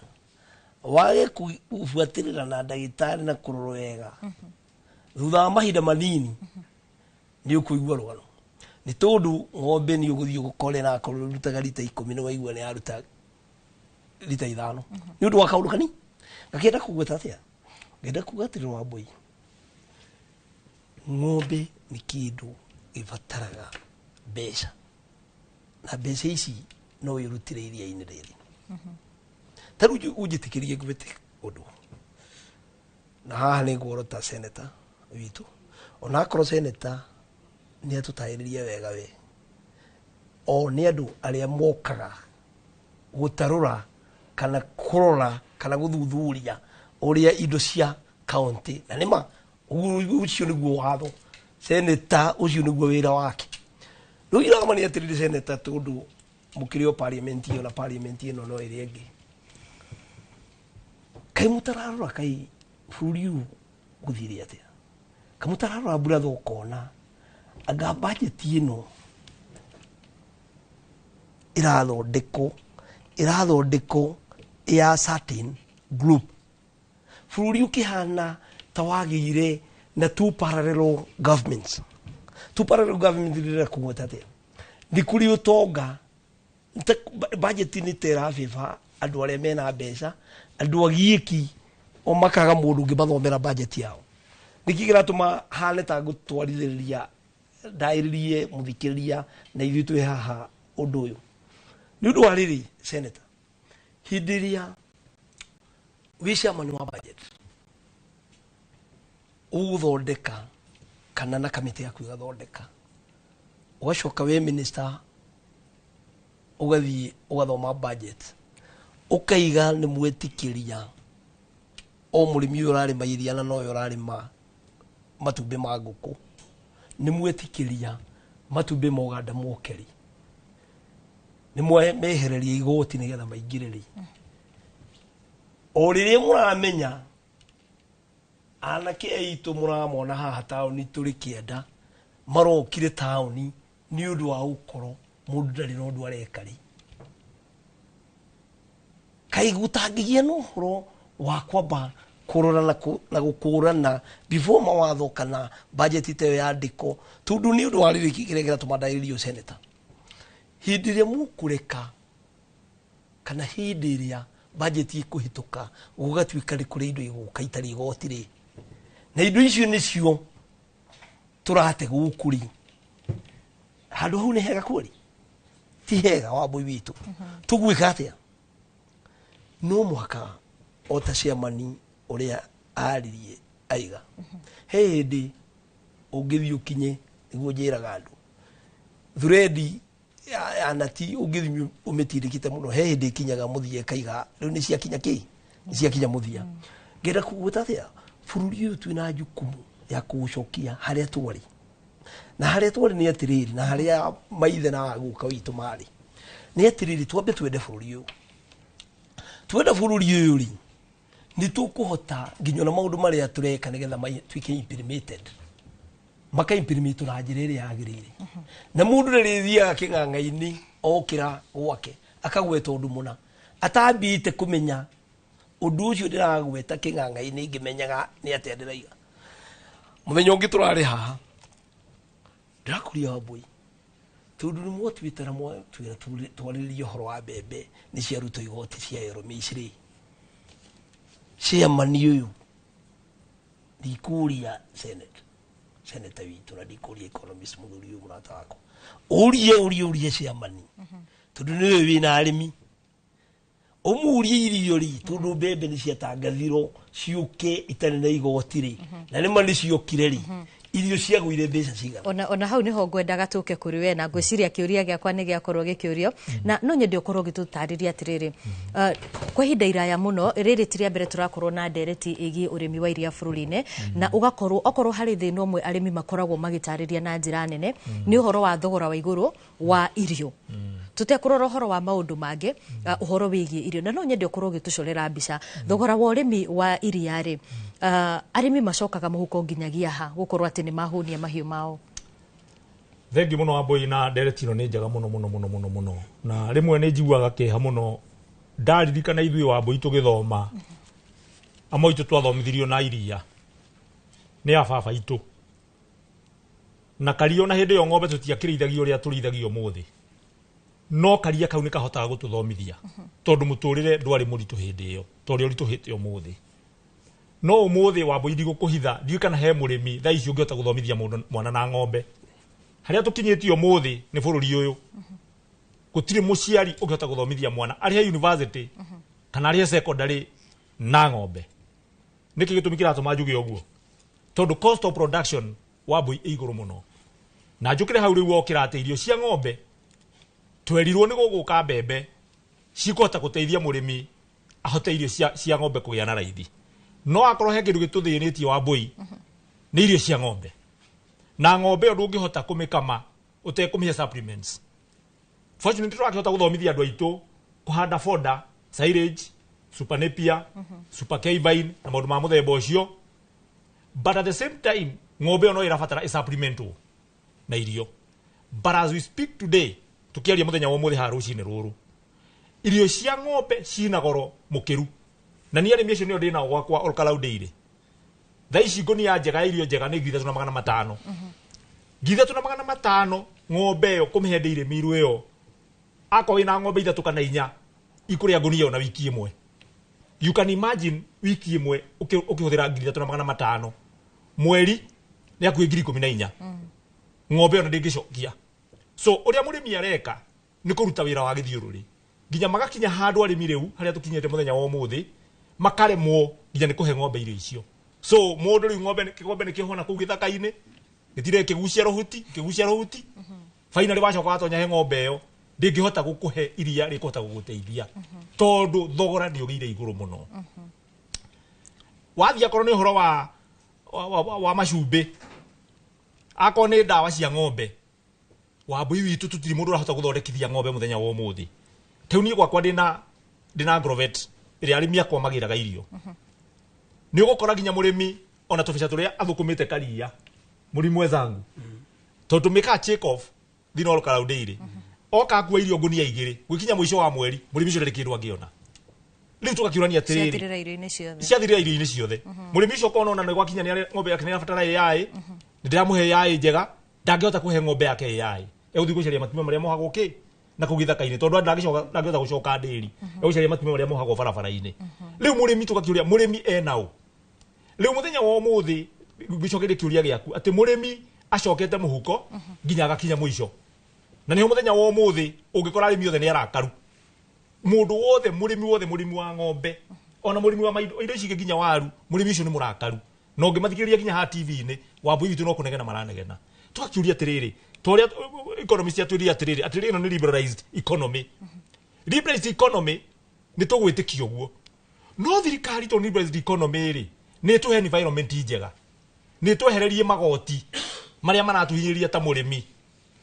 [SPEAKER 6] wage kũbuatĩrĩra na ndagĩtarĩ na kũrorwo wega, thutha wa mahinda manini nĩ ũkũigua rwano. Nĩ tondũ ng'ombe nĩ ũgũthiĩ ũgũkore na akorwo rutaga lita 10 nĩ waigua nĩ yaruta lita 5 nĩ ũndũ wa kaũndũ kanini. Ngakĩenda kũgweta atĩa, ngenda kuga atĩrĩ wa Mbui, ng'ombe nĩ kĩndũ gĩbataraga mbeca, na mbeca ici no irutire iria-inĩ rĩrĩ. Ta rĩu ũnjĩtĩkĩrie ngwĩte ũndũ, na haha nĩ ngũrota senator witũ, ona akorwo senator nĩ atũtarĩria wega we, o nĩ andũ arĩa mokaga gũtarũra kana kũrora kana gũthuthuria ũrĩa indo cia county, na nĩma ũcio nĩguo watho, senator ũcio nĩguo wĩra wake. Rĩu irama nĩ atĩrĩrĩ senator, tondũ mũkĩrĩ o parliament ĩyo na parliament ĩno no ĩrĩa ĩngĩ, kaĩ mũtararora kaĩ bũrũri ũyũ gũthire atĩa, kaĩ mũtararora brother ũkona anga budget ĩno irathondekwo ya certain group, bũrũri ũkĩhana ta wagĩire na two parallel governments. Two parallel governments rĩrĩa kũgweta atĩa, nĩ kũrĩ ũtonga budget nĩ terabĩba andũ arĩa mena mbeca, andũ agiĩki o makaga mũndũ ũngĩ mathomera budget yao. Nĩkĩ kĩratũma hane ta gũtwarithĩrĩria ndaĩrĩrie mũthikĩrĩria na ithuĩ twĩ haha ũndũ ũyũ nĩ ũndũ wa rĩrĩ senator, hĩndĩ ĩrĩa wĩ chairman wa budget ũgũthondeka kana na kamĩtĩ yaku ĩgathondeka, ũgacoka wĩ minister ũgathiĩ ũgathoma budget, ũkaiga nĩ mwĩtĩkĩria o mũrĩmi ũyũ ũrarĩma iria na noyo ũrarĩma matumbĩ ma ngũkũ, nĩ mwĩtĩkĩria matumbĩ ma ũganda mokeri, nä mehereria igoti nä getha maingä rä o rä rä må anake aitå må ramona haha taåni tå rä kä enda marokire taåni nä å ndå wa gå korwo må ndå ndarä na å ndå areka rä kaä gå tangä gä a na å horo wa kwamba kå rora na gå kå rana before mawatho kana budget ta ä yo yandä ko tondå nä å ndå wa rä rä kä rä kä ratå mandarä rio seneta hĩndĩ ĩrĩa mũkũreka kana hĩndĩ ĩrĩa budget ĩkũhĩtũka gũgatuĩka nĩ kũrĩ indo igũka itarĩ igoti rĩ na indo icio nĩcio tũrate gũkũ rĩ handũ hau nĩ hega kweri ti hega Wambui witũ tũgwĩka atĩa no mũhaka o ta ciamani ũrĩa aririe aiga he hĩndĩ ũngĩthiĩ ũkinye nĩguo njĩraga andũ thurendi anati ũngĩthiĩ ũmĩtindĩkĩte mũno he hĩndĩ ĩkinyaga mũthia ĩkaiga rĩu nĩ ciakinya kĩ nĩ ciakinya mũthia ngenda kũgwĩta atĩa bũrũri ũyũ twĩna jukumu ya kũũcokia harĩa twarĩ na harĩa twarĩ nĩ atĩrĩrĩ na harĩa maithe na guka witũ marĩ nĩ atĩrĩrĩ twambe twende bũrũri ũyũ rĩ nĩ tũkũhota nginya na maũndũ marĩa tũreka nĩgetha tuĩke implemented maka-implement na njĩra ĩrĩa yagĩrĩire na mũndũ rĩrĩa thiaga kĩng'ang'a-inĩ okĩra gwake akagweta ũndũ mũna atambĩte kũmenya ũndũ ũcio ndĩragweta kĩng'ang'a-inĩ ngĩmenyaga nĩ atĩa ndĩraiga mũthenya ũngĩ tũrarĩ haha ndĩrakũria Wambui tondũ nĩ mwatuĩte na mwatuĩra twarĩrĩrie ũhoro wa mbembe nĩ ciarutwo igoti cia Misiri ciamani ũyũ ndikũria seneta witũ na ndikũria economist mũthuri ũyũ mũrata wakwa ũrie ciamani tondũ nĩwe wĩna arĩmi ũmurie irio rĩ tondũ mbembe nĩ ciatangathirwo ciũke itarĩ na igoti rĩ na nĩma nĩ ciokire rĩ irio ciagũire mbeca cigana
[SPEAKER 27] ona hau niho ngwendaga tũke kũrĩ we na ngwĩciria kĩũria gĩakwa nĩ gĩakorwo gĩkĩũrio na no nyende ũkorwo gĩtũtarĩria atĩrĩrĩ kwa ihinda iraya mũno rĩrĩ ti rĩa mbere tũrakorwo na ndereti ĩgiĩ ũrĩmi wa iria bũrũri-inĩ na ũgakorwo okorwo harĩ thĩna ũmwe arĩmi makoragwo magĩtarĩria na njĩra nene nĩ ũhoro wa thogora wa igũrũ wa irio tutekũrora ũhoro wa maũndũ mangĩ ũhoro wĩgiĩ irio na no nyende ũkorwo ũgĩtũcorera mbica thogora wa ũrĩmi wa iria rĩ arĩmi macokaga mũhuko nginyagia ha gũkorwo atĩ nĩ mahũnia mahiũ mao
[SPEAKER 7] thengi mũno Wambui na ndereti ĩno nĩ njega mũno na rĩmwe nĩ njiguaga kĩeha mũno ndaririkana ithuĩ Wambui tũgĩthoma amwe aitũ twathomithirio na iria nĩ a baba aitũ na kario na hĩndĩ ĩyo ng'ombe tũtiakĩrĩithagio ũrĩa tũrĩithagio ũmũthĩ no karia kau nĩ kahotaga gũtũthomithia tondũ mũtũrĩre ndwarĩ mũritũ hĩndĩ ĩyo tondũ ũritũhĩte ũmũthĩ no ũmũthĩ Wambui ndigũkũhitha ndiũĩ kana he mũrĩmi thaa ici ũngĩhota gũthomithia mwana na ng'ombe harĩa tũkinyĩtie ũmũthĩ nĩ bũrũri ũyũ gũtirĩ mũciari ũngĩhota gũthomithia mwana arĩ he university kana arĩ he secondary na ng'ombe nĩkĩ gĩtũmi kĩratũma njuge ũguo tondũ cost of production Wambui ĩ igũrũ mũno na njũkĩre hau rĩu wokĩra atĩ irio cia ng'ombe twerirwo nĩ gũgũka mbembe cikũhota gũteithia mũrĩmi ahote irio cia ng'ombe kũgĩa na raithi no akorwo he kĩndũ gĩtũthĩnĩtie Wambui nĩ irio cia ng'ombe na ng'ombe ĩyo ndũngĩhota kũmĩkama ũtekũmĩhe supplements fortunately tũrakĩhota gũthomithia andũ aitũ kũhanda foda silage super napier super kevine na maũndũ ma mũthemba ũcio but at the same time ng'ombe ĩyo no ĩrabatara supplementwo na irio but as we speak today tukiaria muthenya wa mũthĩ ha rũcinĩ rũrũ irio cia ng'ombe cina goro mũkĩru na niĩ arĩmi acio nĩo ndĩnao gwakwa Olkalau Dairy thaa ici ngũnia njega ya irio njega nĩ 3,500 3,500 ng'ombe ĩyo kũmĩhe dairy mill ĩyo akorwo ĩna ng'ombe 3 kana 4 ikũrĩa ngũnia na wiki ĩmwe you can imagine wiki ĩmwe ũkĩhũthĩra 3,500 mweri nĩ hakuhĩ 14,000 ng'ombe ĩyo ndĩngĩcokia so ũrĩa mũrĩmi areka nĩ kũruta wĩra wa gĩthiũrũrĩ nginya magakinya handũ arĩmi rĩu harĩa tũkinyĩte mũthenya wa ũmũthĩ makaremwo nginya nĩ kũhe ng'ombe irio icio so mũndũ rĩu ng'ombe nĩ kĩhona kũu gĩthaka-inĩ gĩtirĩ kĩgucia rũhuti finally wacoka watonya he ng'ombe ĩyo ndĩngĩhota gũkũhe iria rĩkũhota gũgũteithia tondũ thogora nĩ ũgĩire igũrũ mũno wathiĩ akorwo nĩ ũhoro wa macumbĩ akorwo nĩ ndawa cia ng'ombe wambui witu tutiri mundu rahota guthondekithia ng'ombe muthenya wa umuthi teuni gwakwa ndina grovet iri arimi akwa magiraga irio ni ugukora ginya murimi ona tubica turia athukumite karia murimu wezangu tondu mika check off thina ro karaundeire oka kuwa irio ngunia igiri gwikinya mwisho wa mweri murimi cio ndekindu angiona riu tugakiurania atiriri ciathirira irio-ini ciothe murimi cio kona ona gwakinya ni ng'ombe yake ni abatara yai ndiramuhe yai njega ndangihota kuhe ng'ombe yake yai euthi gucaria matumia maria mohagwo ki na kugithaka-ini tondu ndangihota gucoka ndiri gucaria matumia maria mohagwo barabara-ini riu murimi tugakiuria murimi enau riu muthenya wa umuthi gicokerie kiuria giaku ati murimi acokete muhuko nginya agakinya mwisho na niho muthenya wa umuthi ungikora arimi othe ni arakaru mundu wothe murimi wa ng'ombe ona murimi wa indo ici nginya waru murimi ucio ni murakaru no ngimathikiriria nginya ha TV-ini wambui witu no kunegena maranegena tugakiuria atiriri toria economist atuiria atiriri ino ni liberalized economy liberalized economy ni tugwitikio guo no thirikari to liberalized economy ri ni tuhe environment njega ni twehererie magoti maria maratuhinyiria ta murimi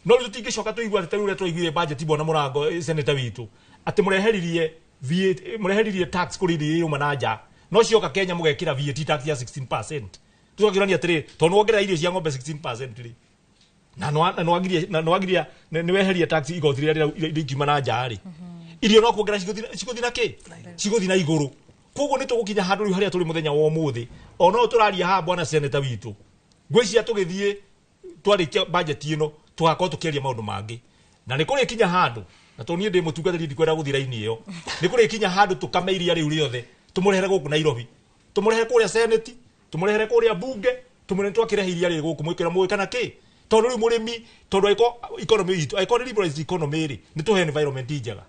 [SPEAKER 7] no tutingicoka tuigua ati riu twaiguire budget bona murango senator witu ati mureheririe tax kuri irio mananja no cioka Kenya mugekira VAT tax ya 16%. Tugakirania atiri tondu wongerera irio cia ng'ombe 16% ri na no agiria ni weheria tax igoti riria rikiuma na njari irio no kuongera ciguthi na ki ciguthi na iguru koguo ni tugukinya handu riu haria turi muthenya wa umuthi ono turaria ha bwana senator witu ngwiciria tugithie twarikia budget ino tugakorwo tukiaria maundu mangi na ni kuri kinya handu na toni ndi mutungatiri ndikwenda guthira ini iyo ni kuri kinya handu tukameiria riu riothe tumurehere guku Nairobi tumurehere kuria senate tumurehere kuria bunge tumune twakirehiria ri guku mwikira mwe kana ki tondu riu murimi tondu economy itu liberalized economy ri ni tuhe environment njega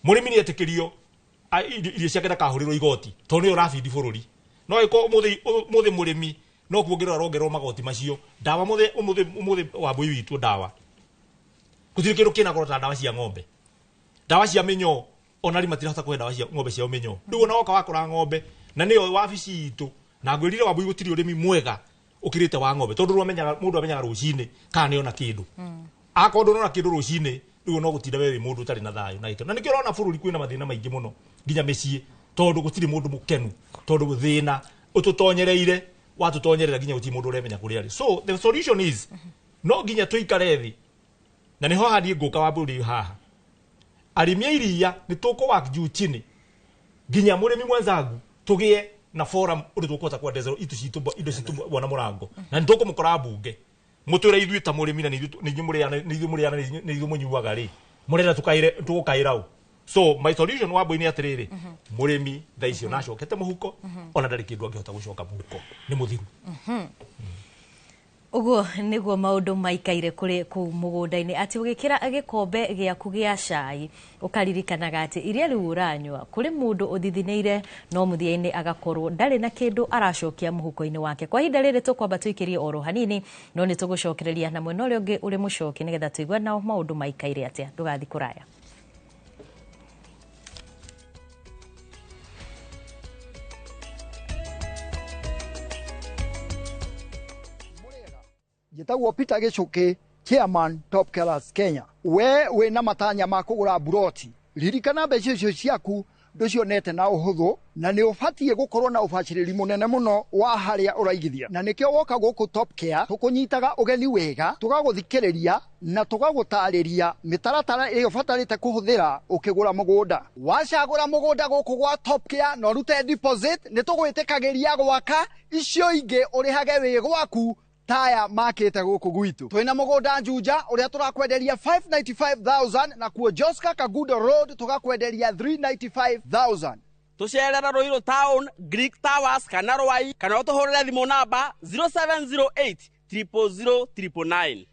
[SPEAKER 7] murimi ni etikirio irio ciake ndakahurirwo igoti tondu ni urafidi bururi no iko muthi murimi no kuongerera rongerwo magoti macio dawa muthi wambui witu dawa gutiri kindu kina gorota dawa cia ng'ombe dawa cia minyo onari matirahota kuhe dawa cia ng'ombe cia minyo riu ona oka wakora ng'ombe na niyo wabici itu na ngwirire wambui gutiri urimi mwega ukirite wa ng'ombe tondu ruamenyaga mundu amenyaga rucini kana ni ona kindu akondu ona kindu rucini riu no gutinda wewe mundu utari na thayo na ito na nikio ona bururi kwina mathina maingi muno nginya micii tondu gutiri mundu mukenu tondu thina ututonyereire watutonyerera nginya guti mundu uremenya kuri ari so the solution is no nginya tuikare thi na niho hadi nguka wa buri haha arimia iria ni tuko wa juu chini nginya murimi mwanzagu tugie na forum uri tukota kwa desert itu citu indo citu bwana murango na nituko mukora bunge mutura ithu ta murimi na ni ithu munyuaga ri murera tugukairau so my solution wa boini atiriri murimi thaicio na cokete muhuko ona ndari kindu angihota gucoka muhuko ni muthiru
[SPEAKER 27] uguo niguo maundu maikaire kuri ku mugunda-ini ati ugikira gikombe giaku gia cai ukaririkanaga ati iria riu uranywa kuri mundu uthithineire no muthia-ini agakorwo ndari na kindu aracokia muhuko-ini wake kwa ihinda riri tukwamba tuikirie oro hanini no ni tugucokereria na mwena uria ungi uri mucoki nigetha tuigua nao maundu maikaire atia ndugathi kuraya.
[SPEAKER 15] Gitagwo Peter Gicuki, Chairman Top Killers Kenya. We wina matanya ma kugura buroti ririkana mbeca icio ciaku nducionete na uhuthu na ni ubatie gukorwo na ubaciriri munene muno wa haria uraigithia na nikio woka guku Top Care tukunyitaga ugeni wega tugaguthikiriria na tugagutariria mitaratara iyo batarite kuhuthira ukigura mugunda wacagura mugunda guku gwa Top Care no rute deposit ni tugwitikagiria gwaka icio ingi urihage wi gwaku taya makete guku gwitu twina mugunda Njuja uria turakwenderia 595,000 na kuo Joska Kagudo Road tugakwenderia 395,000
[SPEAKER 16] tucerera Ruiru Town Greek Towers kana Rwai kana utuhurire thimu namba 0708 000 999.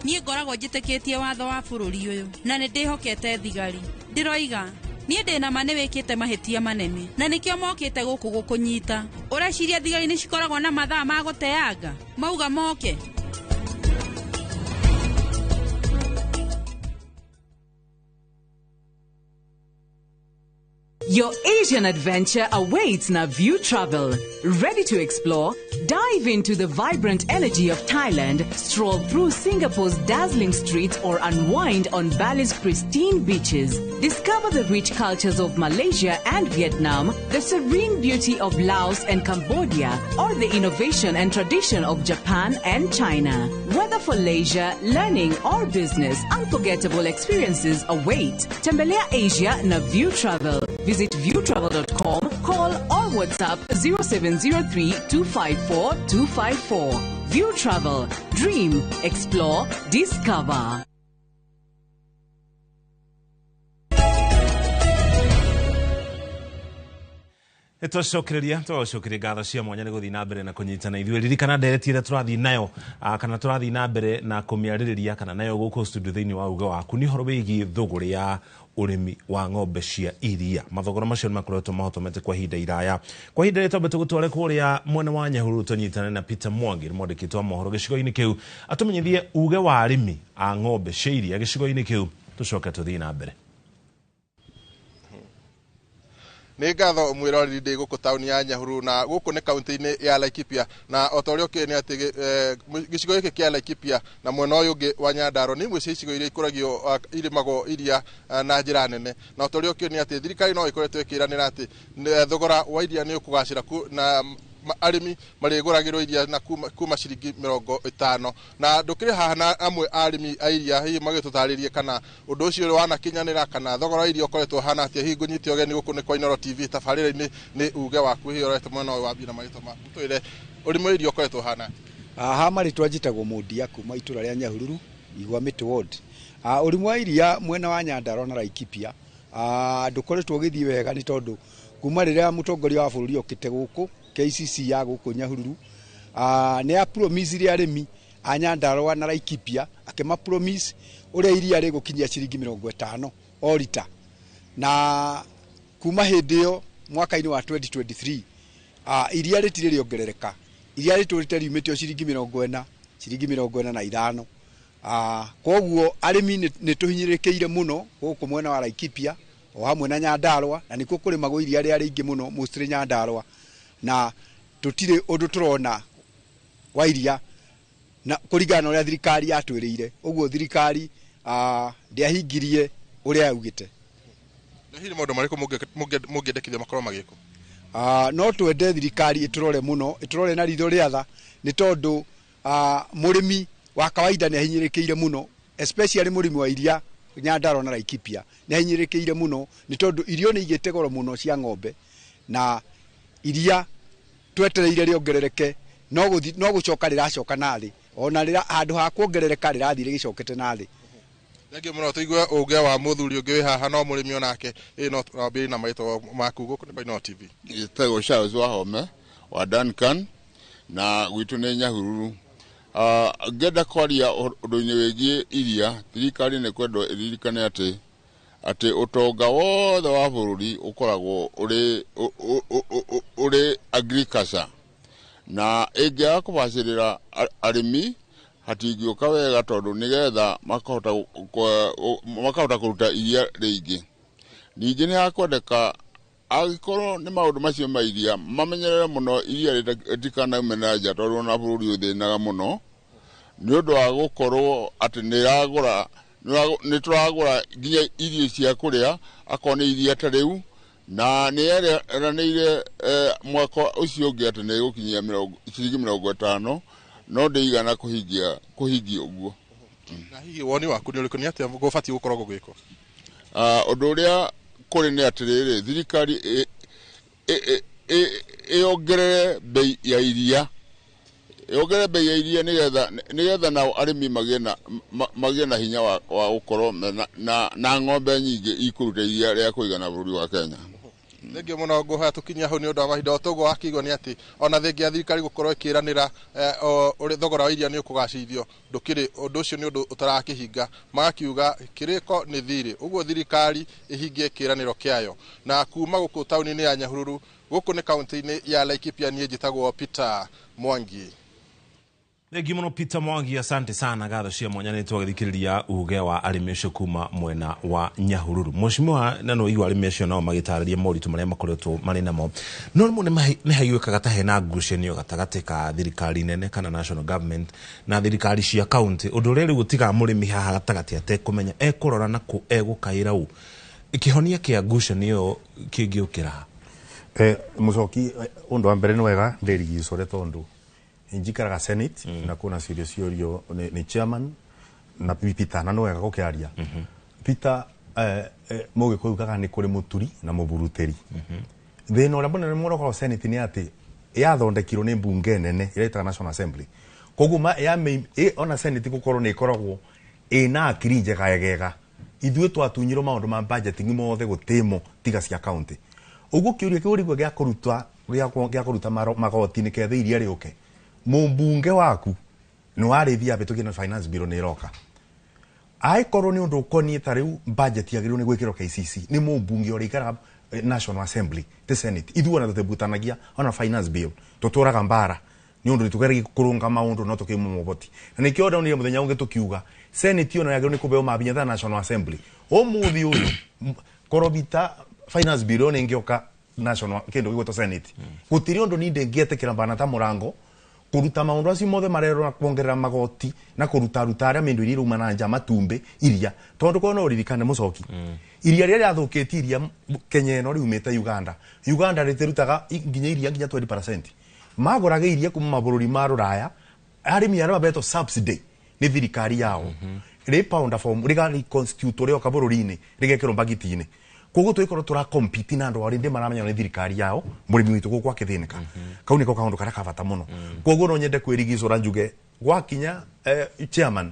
[SPEAKER 17] Nie ngoragwo njitikitie watho wa bururi uyu na ni ndihokete thigari ndiroiga nie ndina ma ni wikite mahitia manene na nikio mokite guku gukunyita ureciria thigari ni cikoragwo na mathaa ma guteanga mauga moke
[SPEAKER 8] Your Asian adventure awaits na View Travel. Ready to explore? Dive into the vibrant energy of Thailand, stroll through Singapore's dazzling streets, or unwind on Bali's pristine beaches. Discover the rich cultures of Malaysia and Vietnam, the serene beauty of Laos and Cambodia, or the innovation and tradition of Japan and China. Whether for leisure, learning, or business, unforgettable experiences await. Tembelea Asia na View Travel. Visit viewtravel.com, call or WhatsApp 0703 254 254. View Travel. Dream, explore, discover.
[SPEAKER 1] Twacokereria ngatho cia mwanya nĩ gũthiĩ na mbere na kũnyitana ithuĩ ririkana ndereti ĩrĩa tũrathiĩ nayo kana tũrathiĩ na mbere na kũmĩarĩrĩria kana nayo gũkũ studio thĩinĩ wa uga waku nĩ ũhoro wĩgiĩ thũgũrĩ ya ũrĩmi wa ng'ombe cia iria. Mathogora macio nĩ makoretwo mahotomete kwa ihinda iraya. Kwa ihinda rĩrĩ twambe tũgũtware kũrĩa mwena wa Nyahururu tũnyitane na Peter Mwangi, mwandĩki wa mohoro gĩcigo-inĩ kĩu, atũmenyithie uge wa arĩmi a ng'ombe cia iria gĩcigo-inĩ kĩu. Tũcoke tũthiĩ na mbere.
[SPEAKER 14] Nĩ ngatho mwĩroreri ndĩ gũkũ taũni ya Nyahururu na gũkũ nĩ kaunti-inĩ ya Laikipia na otorĩa ũkĩ nĩ atĩ gĩcigo gĩkĩ kĩa Laikipia na mwena ũyũ ũngĩ wa Nyandarua nĩ imwe cia icigo iria ikũragio irĩmagwo iria na njĩra nene na otorĩa ũkĩ nĩ atĩ thirikari no ĩkoretwo ĩkĩranĩra atĩ thogora wa iria nĩ ũkũgacĩra na arĩmi marĩgũragĩrwo iria na kuma ciringi 50 na ndũkĩrĩ haha na amwe arĩmi a iria hihi magĩtũtarĩrie kana ũndũ ũcio wanakinyanĩra kana thogora wa iria ũkoretwo hana atĩa. Hihi ngũnyite ũgeni gũkũ nĩ kwa iNooro TV tabarĩra-inĩ nĩ uge waku hihi ũrete mwena ũyũ wa mbia na magĩtwo maku twĩre ũrĩmi wa iria ũkoretwo hana
[SPEAKER 12] aha marĩtwa njĩtagwo Mũndia kuma itũra rĩa Nyahururu igwa Mĩtĩ Ward. Ũrĩmi wa iria mwena wa Nyandarua na Laikipia ndũkoretwo ũgĩthiĩ wega nĩ tondũ kuma rĩrĩa mũtongoria wa bũrũri okĩte gũkũ KCC ya gũkũ Nyahururu nĩ promise ria arĩmi a Nyandarua na Laikipia akĩma promise ũrĩa iria rĩgũkinyia ciringi 50 o lita na kuma hĩndĩ ĩyo mwaka-inĩ wa 2023 iria rĩtirĩ rĩongerereka. Iria rĩtũrĩte riumĩte ciringi 40 ciringi 45 koguo arĩmi nĩ tũhinyĩrĩkĩire mũno gũkũ mwena wa Laikipia o hamwe na Nyandarua na nĩkuo kũrĩmagwo iria rĩa rĩingĩ mũno mostly Nyandarua na tũtirĩ ũndũ tũrona wa iria na kũringana na ũrĩa thirikari yatwĩrĩire. Ũguo thirikari ndĩahingirie ũrĩa yaugĩte.
[SPEAKER 14] Na hihi maũndũ marĩkũ mũngĩendekithia makorwo magĩkwo?
[SPEAKER 12] No twende thirikari ĩtũrore mũno, ĩtũrore na ritho rĩa tha nĩ tondũ mũrĩmi wa kawaida nĩ ahinyĩrĩkĩire mũno, especially mũrĩmi wa iria Nyandarua na Laikipia nĩ ahinyĩrĩkĩire mũno nĩ tondũ irio nĩ igĩte goro mũno cia ng'ombe na iria twetereire rĩongerereke no gũcoka rĩracoka na thĩ ona rĩra handũ ha kuongerereka rĩrathiĩ rĩgĩcokete na thĩ.
[SPEAKER 14] Thengio mũno tũigue ũge wa mũthuri ũngĩ wĩ haha no mũrĩmi onake no twambie na maitho maku gũkũ nĩ iNooro TV.
[SPEAKER 20] Gĩtagwo Charles Wahome wa Duncan na gwitũ nĩ Nyahururu. Ngenda kwaria ũndũ-inĩ wĩgiĩ iria, thirikari nĩ kwenda ĩririkane atĩ ũtonga wothe wa bũrũri ũkoragwo ũrĩ agriculture na ĩngĩaga kũbacĩrĩra arĩmi hatingĩũka wega tondũ nĩgetha makahota kũruta iria rĩingĩ. Ningĩ nĩ hakwendeka agĩkorwo nĩ maũndũ macio ma iria mamenyerere mũno iria rĩtikanaume na nja tondũ ona bũrũri ũthĩnaga mũno nĩ ũndũ wa gũkorwo atĩ nĩ tũragũra nginya irio cia kũrĩa akorwo nĩ iria ta rĩu na nĩ eranĩire mwaka ũcio ũngĩ atĩ nĩ gũkinyia ciringi 50 no ndĩigana kũhingia ũguo.
[SPEAKER 14] Na hihi woni waku nĩ ũrĩkũ nĩ atĩ gũbatiĩ gũkorwo gũgĩkwo?
[SPEAKER 20] Ũndũ ũrĩa kũrĩ nĩ atĩrĩrĩ, thirikari ĩongerere bei ya iria nĩgetha nao arĩmi magĩe na hinya wa gũkorwo na ng'ombe nyingĩ ikũruta iria rĩa kũigana bũrũri wa Kenya.
[SPEAKER 14] Thengio mũno ngũhoya tũkinyia hau nĩ ũndũ wa mahinda ũtũgwo wakĩigua nĩ atĩ ona thengia thirikari gũkorwo ĩkĩranĩra thogora wa iria nĩ ũkũgacĩrithio ndũkĩrĩ ũndũ ũcio nĩ ũndũ ũtarakĩhinga magakiuga kĩrĩko nĩ thirĩ. Ũguo thirikari ĩhingie kĩranĩro kĩayo. Na kuma gũkũ taũni-inĩ ya Nyahururu gũkũ nĩ kaunti-inĩ ya Laikipia niĩ njĩtagwo Peter Mwangi.
[SPEAKER 1] Thengi muno Peter Mwangi, asante sana gatho cia mwanya ni twagithikiriria uge wa arimi acio kuma mwena wa Nyahururu. Mheshimiwa nano igwa arimi acio nao magitariria moritu maria makoretwo mari namo. No ni haiyukaga ta hena ngucanio gatagati ka thirikari nene kana national government na thirikari cia county. Undu riri gutiga murimi haha gatagati ate kumenya ekurora na ku egukaira u. Ikihonia kia ngucanio kingiukira.
[SPEAKER 9] Mucoki undu wa mbere ni wega ndirigicore tondu njikaraga Senate na kuna ciũrio ni chairman na Peter na no wega gukiaria Peter mugi kuugaga ni kuri muturi na muburuteri thina uria munene muno kwa Senate ni ati yathondekirwo ni bunge nene iraita National Assembly koguo ya ona Senate gukorwo ni ikoragwo ina akiri njegega ithuĩ twatunyirwo maundu ma budgeting mothe gutimo tiga cia county uguo kiuria kiurigwo gya kuruta magoti ni kethe iria riuke mumbunge waku no arithia betukie na finance bill ni roka ai korwo ni undu ukoni tariu budget yagiru ni gwikiro KCC ni mumbunge ori ikara National Assembly the Senate ithuona tutebutanagia ona finance bill tuturaga mbara ni undu tugeragi kurunga maundu no tukimu moboti na nikio onda ni muthenya unge tukiuga Senate ona yagiru ni kubeo mabinya tha National Assembly omuthi uyu korobita finance bill ni ngioka national kendo gigweto Senate gutiri undu ni ndengetekera bana ta murango kuruta maundu acio mothe marero na kuongerera magoti na kuruta aria mindu iria ruma na nja matumbe iria tondu kono uririkane mucoki iria riria athukitie iria Kenya no riumite Uganda ritirutaga nginya iria nginya 20% maguraga iria kuma mabururi ma ruraya arimi araba beto subsidy ni thirikari yao ri pound form rigali constitute rio kabururi-ini rigekero bagiti-ini koguo twikoro tura compete na andu ari ndi maramenya ni thirikari yao murimi witu gukwa kithinika kau niko kaundu karia kabata muno koguo no nyende kwirigicura njuge gwakinya chairman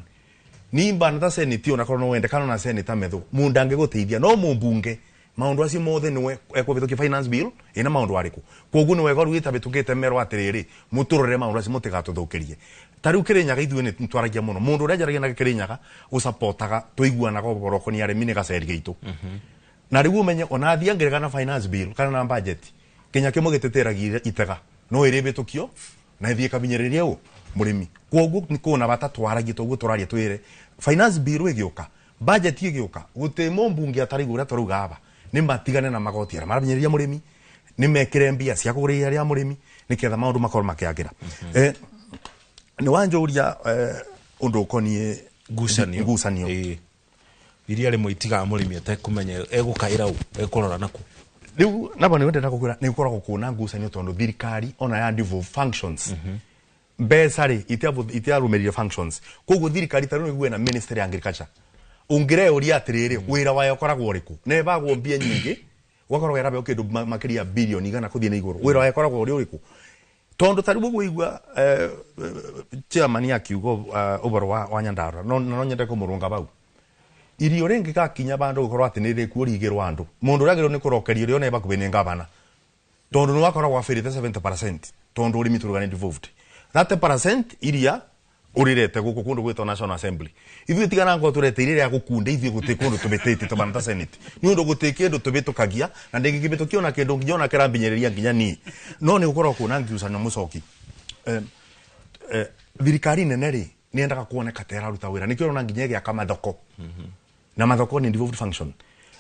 [SPEAKER 9] ni mbana ta Senate ona korwo no wende kana na Senator metho mundu angiguteithia no mumbunge maundu acio mothe niwe ekwabitukia finance bill ina maundu ariku koguo niwe goru itabitukite mero atiriri muturore maundu acio mutigatuthukirie tariu Kirinyaga ithuĩ ni twaragia muno mundu uria njaragia na Kirinyaga usapotaga tuiguana go boroko ni arimi ni gaceri gitu na riu umenye ona thia ngerega na finance bill kana na budget Kenya kimo giteteragi itega no iribitukio na ithie kabinyeriria u murimi koguo ni kuna bata twaragia toguo turaria twire finance bill igioka budget igioka gute mumbunge atari gura turuga aba ni matigane na magoti ara marabinyeriria murimi ni mekire mbia cia kuguria ria murimi ni ketha maundu makorwo makiagira ni wanjuria undu ukonie ngucanio iria rimwe itiga murimi atekumenya egukaira u ekorora naku riu nabo ni wendera kugura ni ukoragwo kuna ngucanio tondu thirikari ona ya devolved functions besari itiarumeria functions koguo thirikari taru igwe na ministry ya agriculture ungire uria atiriri wira wayo ukoragwo riku ne bagwo mbia nyingi wakorwo yarabe kindu makiria bilioni igana kuthie na iguru wira wayo ukoragwo uriku tondu taru guigwa chairman akiugo uboro wa Nyandarua no nyende kumurunga bau irio ringi gakinya bandu gukorwo atinire kurigirwa andu mundu uragirwo ni kurokerio rio neba kubene ngabana tondu no wakorwo afirite 70% tondu urimi turugani devolved 30% iria urirete guku kundu gwitwa National Assembly ithuĩ tigana ngo turete iria ya gukunde ithuĩ guti kundu tubetete tubana ta Senate ni undu guti kindu tubitukagia na ndingibitukio na kindu nginya ona kirambinyereria nginya ni no ni gukorwo kuna ngiucanio mucoki thirikari nene ri ni endaga kuoneka tera ruta wira nikio ona nginya gya kama thoko na mathoko ni devolved function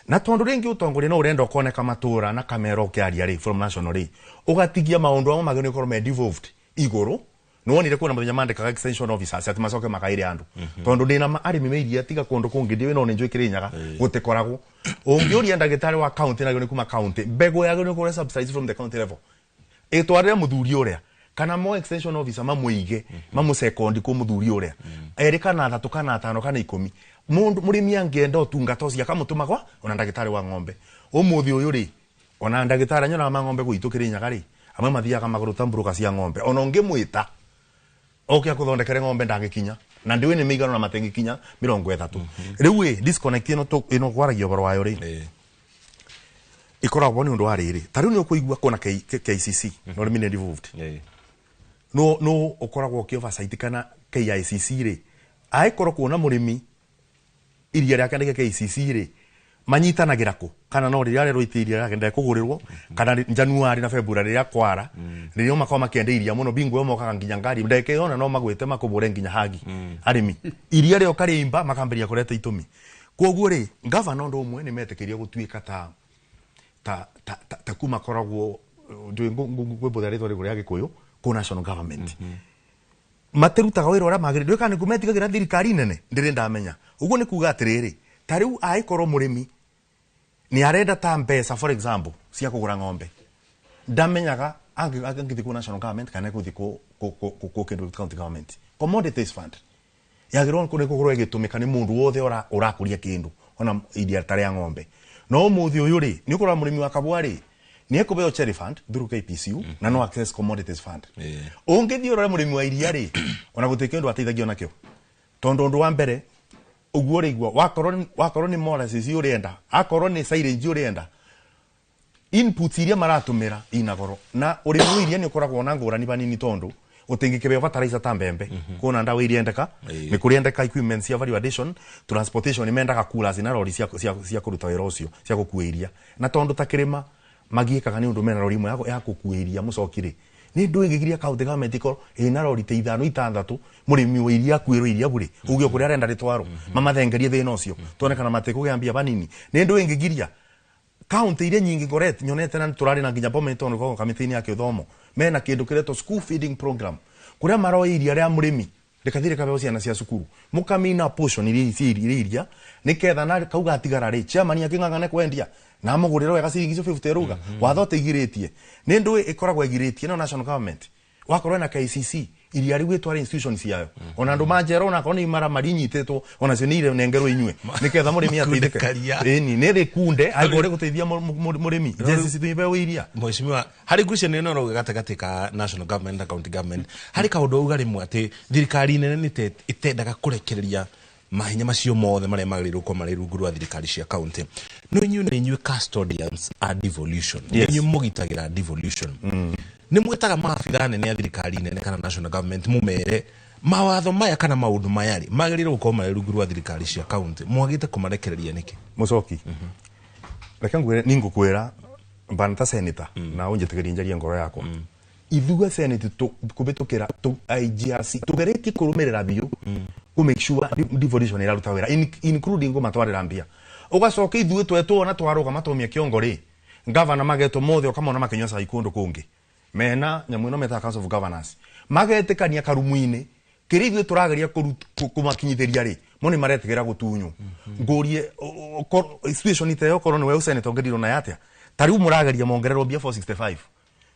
[SPEAKER 9] na tondu ringi utongoria no urenda kuoneka matura na kamero kiaria ri from national ri ugatigia maundu amwe mageni korwo me devolved iguru no wonire kuna muthenya mandikaga extension officers ati macoke makaire andu tondu ndina arimi meiria tiga kundu kungi ndiwe no ninjwe Kirinyaga gutekoragwo ungiuria ndagitari wa county na gani kuma county bego ya gani ko subsidies from the county level etware muthuri uria kana mo extension officer mamuige mamusekondi ku muthuri uria erika na 3 kana 5 kana 10 mundu murimi angienda utungata ucia kamutumagwa ona ndagitari wa ng'ombe umuthi uyu ri ona ndagitari nyona ma ng'ombe gwitu Kirinyaga ri amwe mathiaga maguru tamburuka cia ng'ombe ona ungimwita okia kuthondekere ng'ombe ndangikinya na ndiwe ni migano na matengikinya 30 riu disconnect ino kwaragia boro wayo ri ikoragwo ni undu wa riri tariu ni ukuigua kuna KCC no rimi ni devolved no ukoragwo ki oversight kana KICC ri ai korwo kuna murimi iria rya kandike KCC ri manyitanagira ku kana no riria roitiria agenda kugurirwo kana January na February ya kwara ririo makao makendeiria muno bingu mokaga nginya ngari ndeke yona no magwete makubure nginya hagi arimi iria rio karimba makamberia kureta itumi koguo ri governor ndo umwe ni metekeria gutuika ta kuma koragwo gwibutha ritwa rigo ria Gikuyu ku national government materutaga wira ora magire ndwe kana kumetigagira thirikari nene ndire ndamenya uguo ni kuga atiriri tariu aikoro murimi ni arenda ta mbeca for example cia kugura ng'ombe ndamenyaga angithi ku national government kana kuthi ku county government commodities fund yagirwo kune kugura igitumika ni mundu wothe urakuria kindu ona idia tare ya ng'ombe no muthi uyu ri ni ukora murimi wa kabwari ni ekubeo cherry fund through KPCU na no access commodities fund ungithi urore murimi wa iria ri ona gutike ndu ateithagio nakio tondu ndu wa mbere uguo rigwa wakorwo ni molasses urienda akorwo ni silage urienda inputs iria maratumira inagoro na urimi iria ni ukoragwo na ngurani banini tondu utingikebe fertilizer ta mbembe kuna ndawa iria endeka ni kuriendeka equipment cia value addition transportation imendaga coolers na lori cia kuruta wira ucio cia gukuiria na tondu takirima magiikaga ni undu mena lori imwe ya gukuiria mucokire ni ndu igigiria county government iko ina lori te 5-6 murimi wa iria kwiro iria buri ugio kuria arenda ritwaro mamathengerie thina ucio tonekana matikugiambia banini ni ndu ingigiria county iria nyingi ngoret nyonete na turari na nginya bomento no kamiti-ini ya kithomo mena kindu kireto school feeding program kuria maro iria ria murimi rekathire kabeo ciana cia cukuru mukamina portion iria niketha na kauga atigara ri chairman akingangane kwendia na muguriro wega ciringi 50 ruga wathote igiritie ni ndu ikoragwo igiritie no national government wakorwo na KCC iria riu itwara institutions yayo ona ndu manjero na koni mara marinyitetwo ona cio ni ire nengerwo inywe niketha murimi ateithike ni ne rikunde agore guteithia murimi jesi situibe wiria
[SPEAKER 1] mheshimiwa hari gucene no roga gatagati ka national government na county government hari kaundu uga rimwe ati thirikari nene ni itendaga kurekereria mahinya macio mothe maria magiriirwo ko mari rungu rwa thirikari cia county no inyuĩ custodians a devolution inyuĩ mugitagira devolution ni mwetaga maabitha nene ya thirikari nene kana national government mumere mawatho maya kana maundu maya ri magiriirwo ko mari rungu rwa thirikari cia county mwagite kumarekereria niki
[SPEAKER 9] mucoki reka ngwire ningukwira banata senator na unjitegeria njaria ngoro yakwa ithuga senate kubitukira IGRC tugereki kurumirira biu ku make sure devolution iraruta wira including go matwarira mbia ugacoka ithuĩ twetwo na twaruga matomia kiongo ri governor mageto mothe okamona makenyosa ikundu kungi mena nyamu ino meta council of governors magetekania karumuine kiri ithuĩ turageria kumakinyithiria ri moni maretegera gutunyu ngurie situation iteyo korwo ni we senator ngedirwo na yatia tariu murageria mongererwo bia 465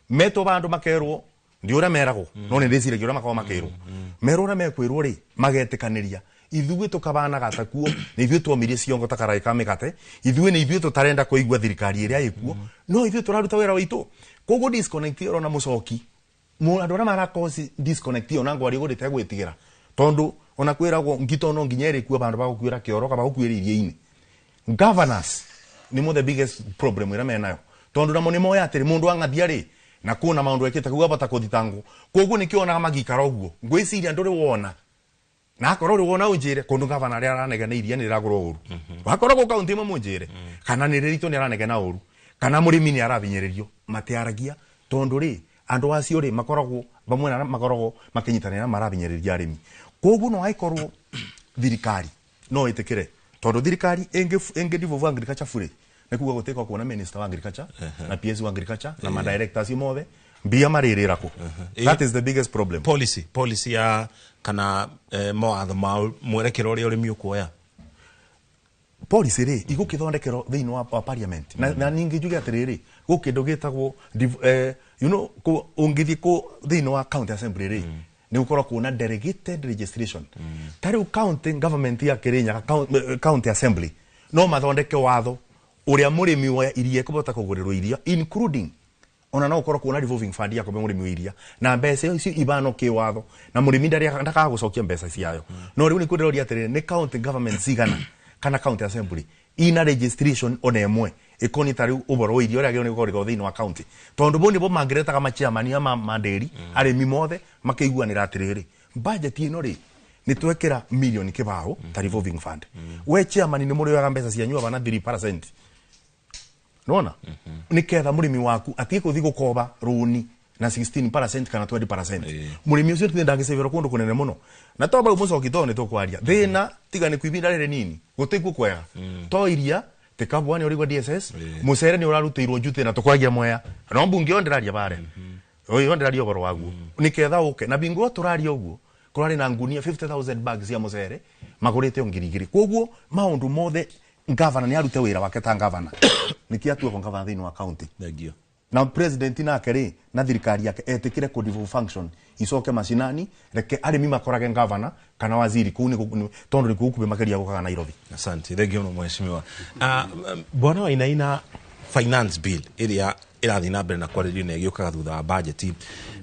[SPEAKER 9] meto bandu makerwo ndi ura meragwo no ni ndicire gira makao makerwo merwo na mekwirwo ri magetekaniria ithuĩ tukabana gatakuo ni ithuĩ twomirie ciongo takarai kamigate ithuĩ ni ithuĩ tutarenda kuigua thirikari iria ikuo no ithuĩ turaruta wira witu kogo disconnect ro na mucoki andu ara marakosi disconnect ona ngwari gurite gwitigira tondu ona kwiragwo ngito no nginyere kuo bandu bagukwira kioro kaba gukwira iria-ini governors ni mo the biggest problem ira menayo tondu na monimo ya atiri mundu angathia ri na kuna maundu ekite kuga bata kuthitangu koguo nikionaga magikara uguo ngwiciria nduri wona na akorwo ri wona unjire kundu governor ari aranegena iria ni ragurwo uru wakorwo ko county imwe munjire kana ni ririto ni aranegena uru kana murimi ni arabinyiririo matiaragia tondu ri andu acio ri makoragwo bamwe na makoragwo makinyitanira marabinyiriria arimi koguo no aikorwo thirikari no itikire tondu thirikari enge Devolved agriculture free nikuga guteka kuona minister wa agriculture na PS wa agriculture na ma directors imothe mbia maririra ku that is the biggest problem
[SPEAKER 1] policy ya kana mawatho ma mwerekero uri urimi ukuoya
[SPEAKER 9] policy ri igukithondekero thiini wa parliament na ningi njuge atiriri gukindu gitagwo ko ungithi ko thiini wa county assembly ri ni ukora kuona delegated registration tari county government ya Kenya county assembly no mathondeke watho uria murimi wa iria kubota kugurirwo iria including ona no ukora kuona revolving fund ya kube murimi wa iria na mbeca icio ibano ki watho na murimi ndaka gucokia mbeca ciayo no riu ni kundiroria atiri ni county government cigana kana county assembly ina registration ona emwe ikoni tariu uboro wa iria uria gyo ni gukorigo thiini wa county tondu bo ni bo mangiretaga machairman ya manderi arimi mothe makeiguanira atiriri budget ino ri ni twekera million kibao ta revolving fund we chairman ni muri wa mbeca cia nyua bana 3%. Nona ni ketha murimi waku atie kuthi gukoba runi na 16% kana 20%. Murimi ucio tinde ndagisevera kundu kunene muno na toba umucoki to ni tukwaria thina tiga ni kwibinda rere nini gutiku kwega to iria tekabwani uri gwa DSS musere ni urarutirwo njute na tukwagia moya no mbunge onderaria bare oyo onderaria goro waguo ni ketha uke na bingo turaria uguo kurari na ngunia 50,000 bags ya musere magurite ongirigiri koguo maundu mothe governor ni arute wira wake ta governor niki atu ko governor thini wa county thegio na president na kere na thirikari yake etikire ko devolve function isoke mashinani reke arimi makorage governor kana waziri kuni tondo rikuku be makeria gukaga Nairobi.
[SPEAKER 1] Asante thegio no mheshimiwa. Bwana wa inaina finance bill iria irathi na mbere na kwarĩrio na ĩgĩũkaga thutha wa budget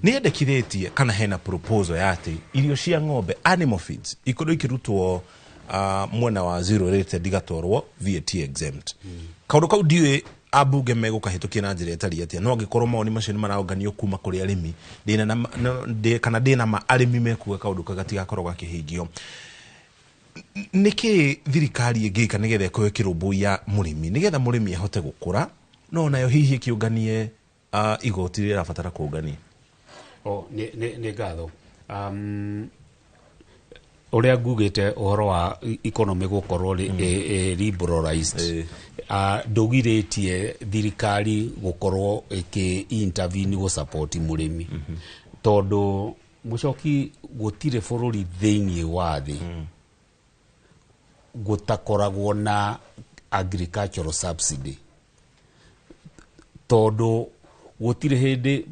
[SPEAKER 1] nĩ yendekithĩtie kana hena proposal ya atĩ irio cia ng'ombe animal feeds ikorwo ikĩrutwo mwena wa zero rated igatwarwo VAT exempt. Kaũndũ kau ndiũĩ abunge megũkahĩtũkia na njĩra ĩtariĩ atĩa no angĩkorwo maoni macio nĩ maraũnganio kuma kũrĩ arĩmi kana ndĩna ma arĩmi mekuga kaũndũ gatigakorwo gakĩhingio. Nĩkĩ thirikari ĩngĩka nĩgetha ĩkorwo ĩkĩrũmbũiya mũrĩmi nĩgetha mũrĩmi ahote gũkũra no nayo hihi kiunganie igoti rĩrĩa rabatara kũngania?
[SPEAKER 10] Nĩ ngatho ũrĩa ngugĩte ũhoro wa economy gũkorwo liberalized ndũgirĩtie thirikari gũkorwo ĩkĩ-intervene gũ-support mũrĩmi tondũ mũcoki gũtirĩ bũrũri thĩinĩ wa thĩ gũtakoragwo na agricultural subsidy todo gutire hindi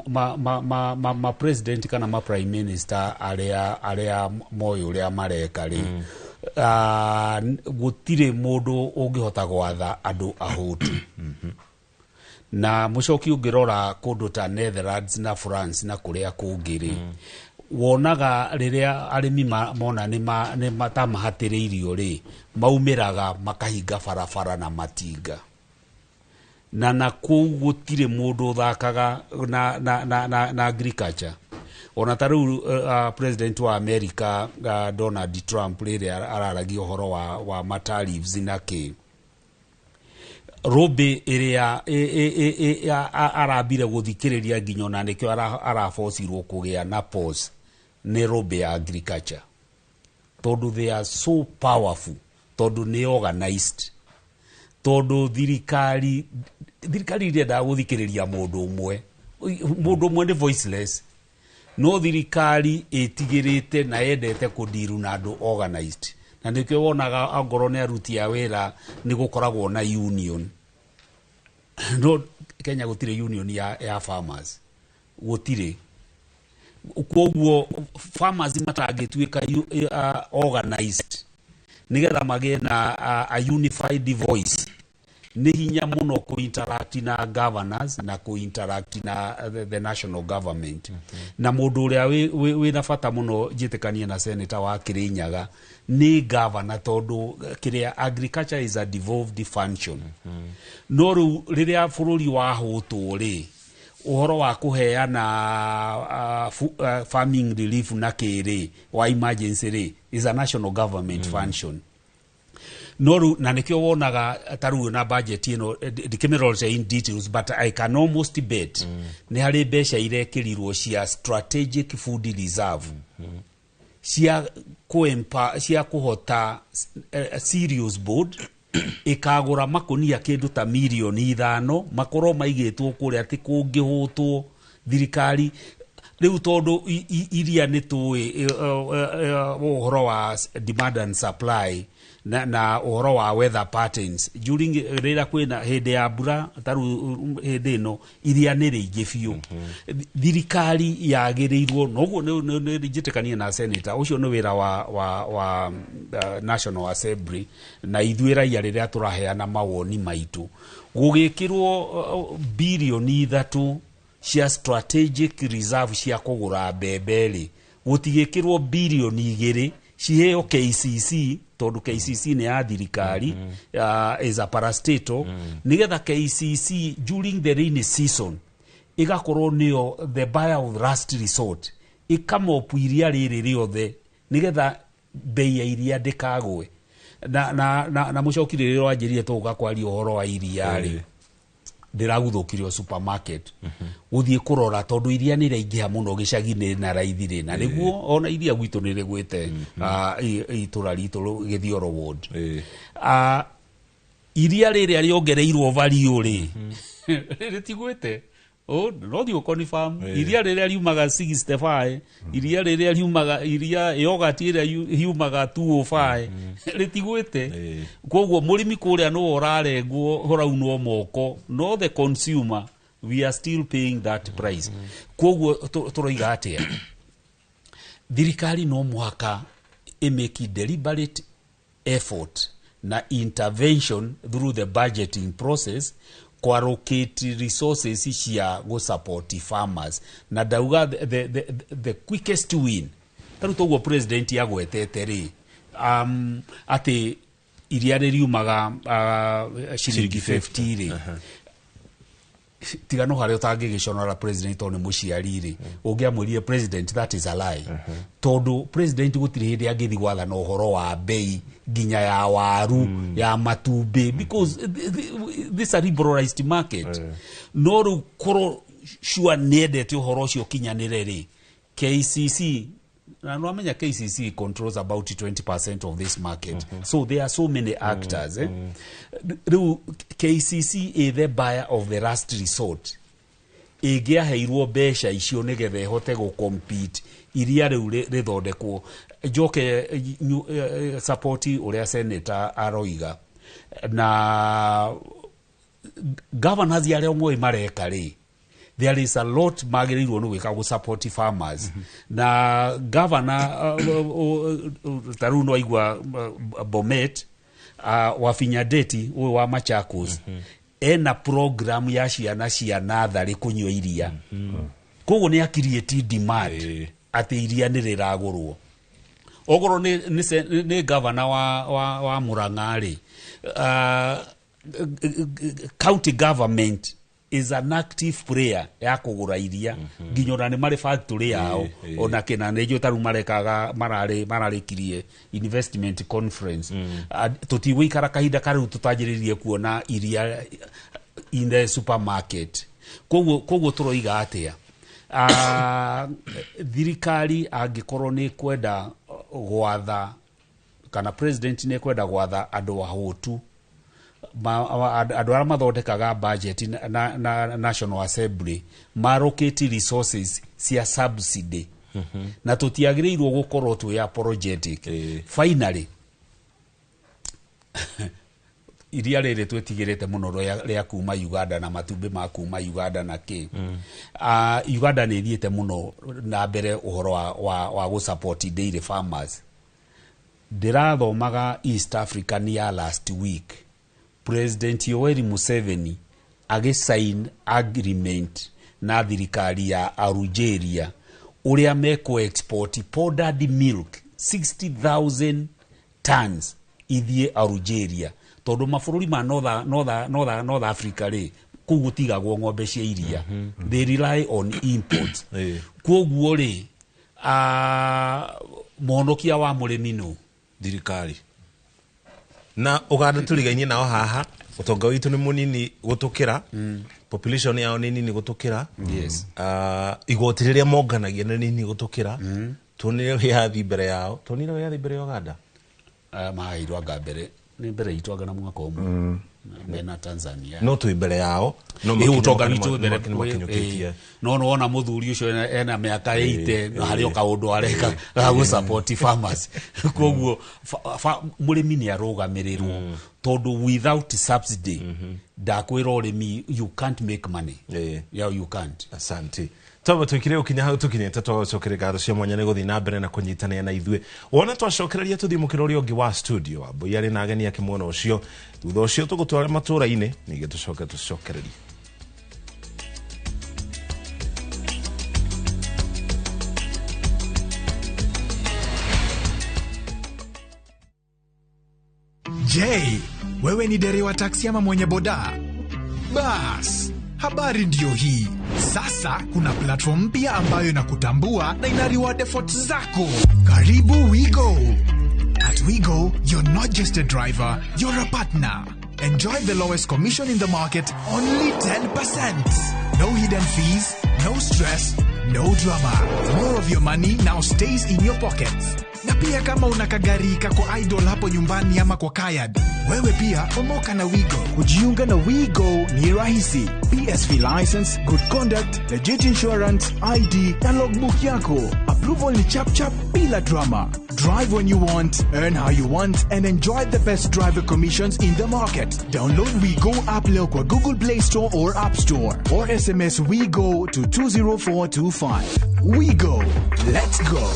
[SPEAKER 10] ma president kana ma prime minister aria moyo uria mareka ri gutire mundu ungihota gwatha andu ahutu na mucoki ungirora kundu ta Netherlands na France na kuria kungiri wonaga riria arimi mona ni matamahatiriirio ri maumiraga makahinga barabara na matinga na kuu gutire mundu thakaga na agriculture ona taru president wa America Donald Trump riria araragia uhoro wa matariffs na ki robe iria arabire guthikiriria nginyo na nikyo arafosirwo kugia na pause ni robe ya agriculture tondu they are so powerful tondu ni organized tondu thirikari irenda guthikiriria mundu umwe ni voiceless no thirikari itigirite na yendete kudiru na andu organized na nikyo wonaga angoro ni aruti a wira ni gukoragwo na union no Kenya gutire union ya farmers gutire koguo farmers matagituika organized nigetha magie na a unified voice ni hinya muno ku interact na governors na ku interact na the national government na mundu uria we na bata muno jitekanie na senator wa Kirinyaga ni governor tondu kiria agriculture is a devolved function no riria bururi wa hutwo ri uhoro wa kuheana farming relief na kiri wa emergency ri is a national government function no na nikyo wonaga taru na budget dikimiroze in details but I can almost bet ni hari besha irekirirwo cia strategic food reserve cia kuhota serious board ikagura makonia kindu ta milioni 5 makorwo maigitwo kuria ati kungihutwo thirikari riu tondu iria ni tuwi uhoro wa demand and supply na uhoro wa weather patterns during rira kwina hindi ya mbura taru hindi no iria ni ringi biu thirikari yagirirwo noguo ni jitekanie na senator ucio ni wira wa National Assembly na ithuira ya rira turaheana mawoni maitu gugikirwo bilioni 3 cia strategic reserve cia kugura mbemberi gutigikirwo bilioni 2 ciheo KCC tondu KCC ni ya thirikari is a parastatal nigetha KCC during the rainy season igakorwo nio the buyer of last resort ikamopuiria riri riothe nigetha bei ya iria ndikagwe na mucokirĩrĩro wanjĩrire tũga kwaria ũhoro wa iria rĩ ndiraguthukirio supermarket uthie kurora tondu iria ni raingĩha muno gĩcagi-inĩ na raithi rĩ na nĩguo ona iria gwitũ nĩ rĩgwĩte itura ritũ Githioro ward iria rĩrĩa rĩongereirwo value rĩ rĩtigwĩte no dio confirm iria rĩrĩa riumaga 65 iria rĩrĩa riumaga iria yogurt ĩrĩa riumaga 205 rĩtigwĩte koguo mũrĩmi kũrĩa no ũrarengwo horaunwo moko no the consumer we are still paying that price koguo tũroiga atĩa thirikari no mũhaka make deliberate effort na intervention through the budgeting process allocate resources cia go support farmers na dauga the quickest win tarutoguo president yagwetete ri ati iria riumaga shilingi 50 ri tigano harĩa ũtangĩgĩconora president one mũciari rĩ ũngĩamwĩrire president that is a lie tondu president gũtirĩ hĩndĩ angĩthi gwathana ũhoro wa bei nginya ya waru ya matumbĩ because this a liberalized market no rĩu korwo sure nĩendete ũhoro ũcio kinyanĩre rĩ KCC na no amenya KCC controls about 20% of this market so there are so many actors KCC is the buyer of the last resort ĩngĩaheirwo mbeca icio nĩgetha ĩhote gũcompete iria rĩu rĩthondekwo njoke support ũrĩa senator aroiga na governors arĩa omwe mareka rĩ there is a lot magĩrĩirwo nĩ gwĩka support farmers na governor taru no aigua Bomet Wafinya Deti uwe wa Machakos ena program ya ciana cia natharĩ kũnyua iria koguo nĩ create demand ati iria nĩ rĩragũrwo ogoro nĩ governor wa Murang'a rĩ county government is an active player ya kugura iria nginyora nĩ mari factory yao ona kina nejo taru marekaga mararikirie investment conference tutigwikara kahinda kariu tutajiririe kuona iria in the supermarket koguo turoiga atia thirikari angikorwo nĩ kwenda gwatha kana president nĩ kwenda gwatha andũ ahotu andũ arĩa mathondekaga budget na National Assembly marocate resources cia subsidy na tutiagĩrĩirwo gũkorwo twĩ apologetic finally iria rĩrĩ twĩtigĩrĩte mũno rĩa kuma Uganda na matumbĩ ma kuma Uganda na kĩ Uganda nĩ thiĩte mũno na mbere ũhoro wa gũsupport dairy farmers ndirathomaga East African ya last week President Yoweri Museveni agisign agreement na thirikari ya Algeria uria meko export powdered milk 60,000 tons ithie Algeria tondu mabũrũri ma North Africa ri kugutigagwo ng'ombe cia iria they rely on imports koguo ri monokia wa mũrĩmi no
[SPEAKER 1] thirikari na Uganda turigainie nao haha utonga witu ni munini gutukira population yao ni nini gutukira
[SPEAKER 10] yes
[SPEAKER 1] igoti riria monganagia ni nini gutukira tunire yathi mbere yao tunire yathi mbere Uganda
[SPEAKER 10] mairwa ngambere ni mbere itwaga na mwaka umwe mena Tanzania
[SPEAKER 1] no tu mbere yao
[SPEAKER 10] no utonga ni tu mbere no ona muthuri ucio ena miaka 80 harĩ kaundu areka ga support farmers koguo mũrĩmi nĩ arũgamĩrĩrwo tondu without subsidy ndakwĩra ũrĩmi you can't make money yeah you can't
[SPEAKER 1] asante toba twikire ukinya hau tukinyete twacokere ngatho cia mwanya ni guthi na mbere na kunyitania na ithue wona twacokereria tuthi mukirori ongi wa studio abo yari na ageni yake muono ucio thutha ucio tugutwara matura-ini nige tucokererie
[SPEAKER 2] Je, wewe ni dereva taksi ama mwenye boda? Bas, Habari ndio hii. Sasa kuna platform mpya ambayo inakutambua na ina reward efforts zako. Karibu WeGo. At WeGo, you're not just a driver, you're a partner. Enjoy the lowest commission in the market, only 10%. No hidden fees, no stress, no drama. More of your money now stays in your pockets. Na pia kama una kagari kako idle hapo nyumbani ama kwa kayad, wewe pia omoka na WeGo. Kujiunga na WeGo ni rahisi. PSV license, good conduct, legit insurance, ID na logbook yako. Approval ni chap chap bila drama. Drive when you want, earn how you want, and enjoy the best driver commissions in the market. Download WeGo app leo kwa Google Play Store or App Store, or SMS WeGo to 20425. WeGo, let's go.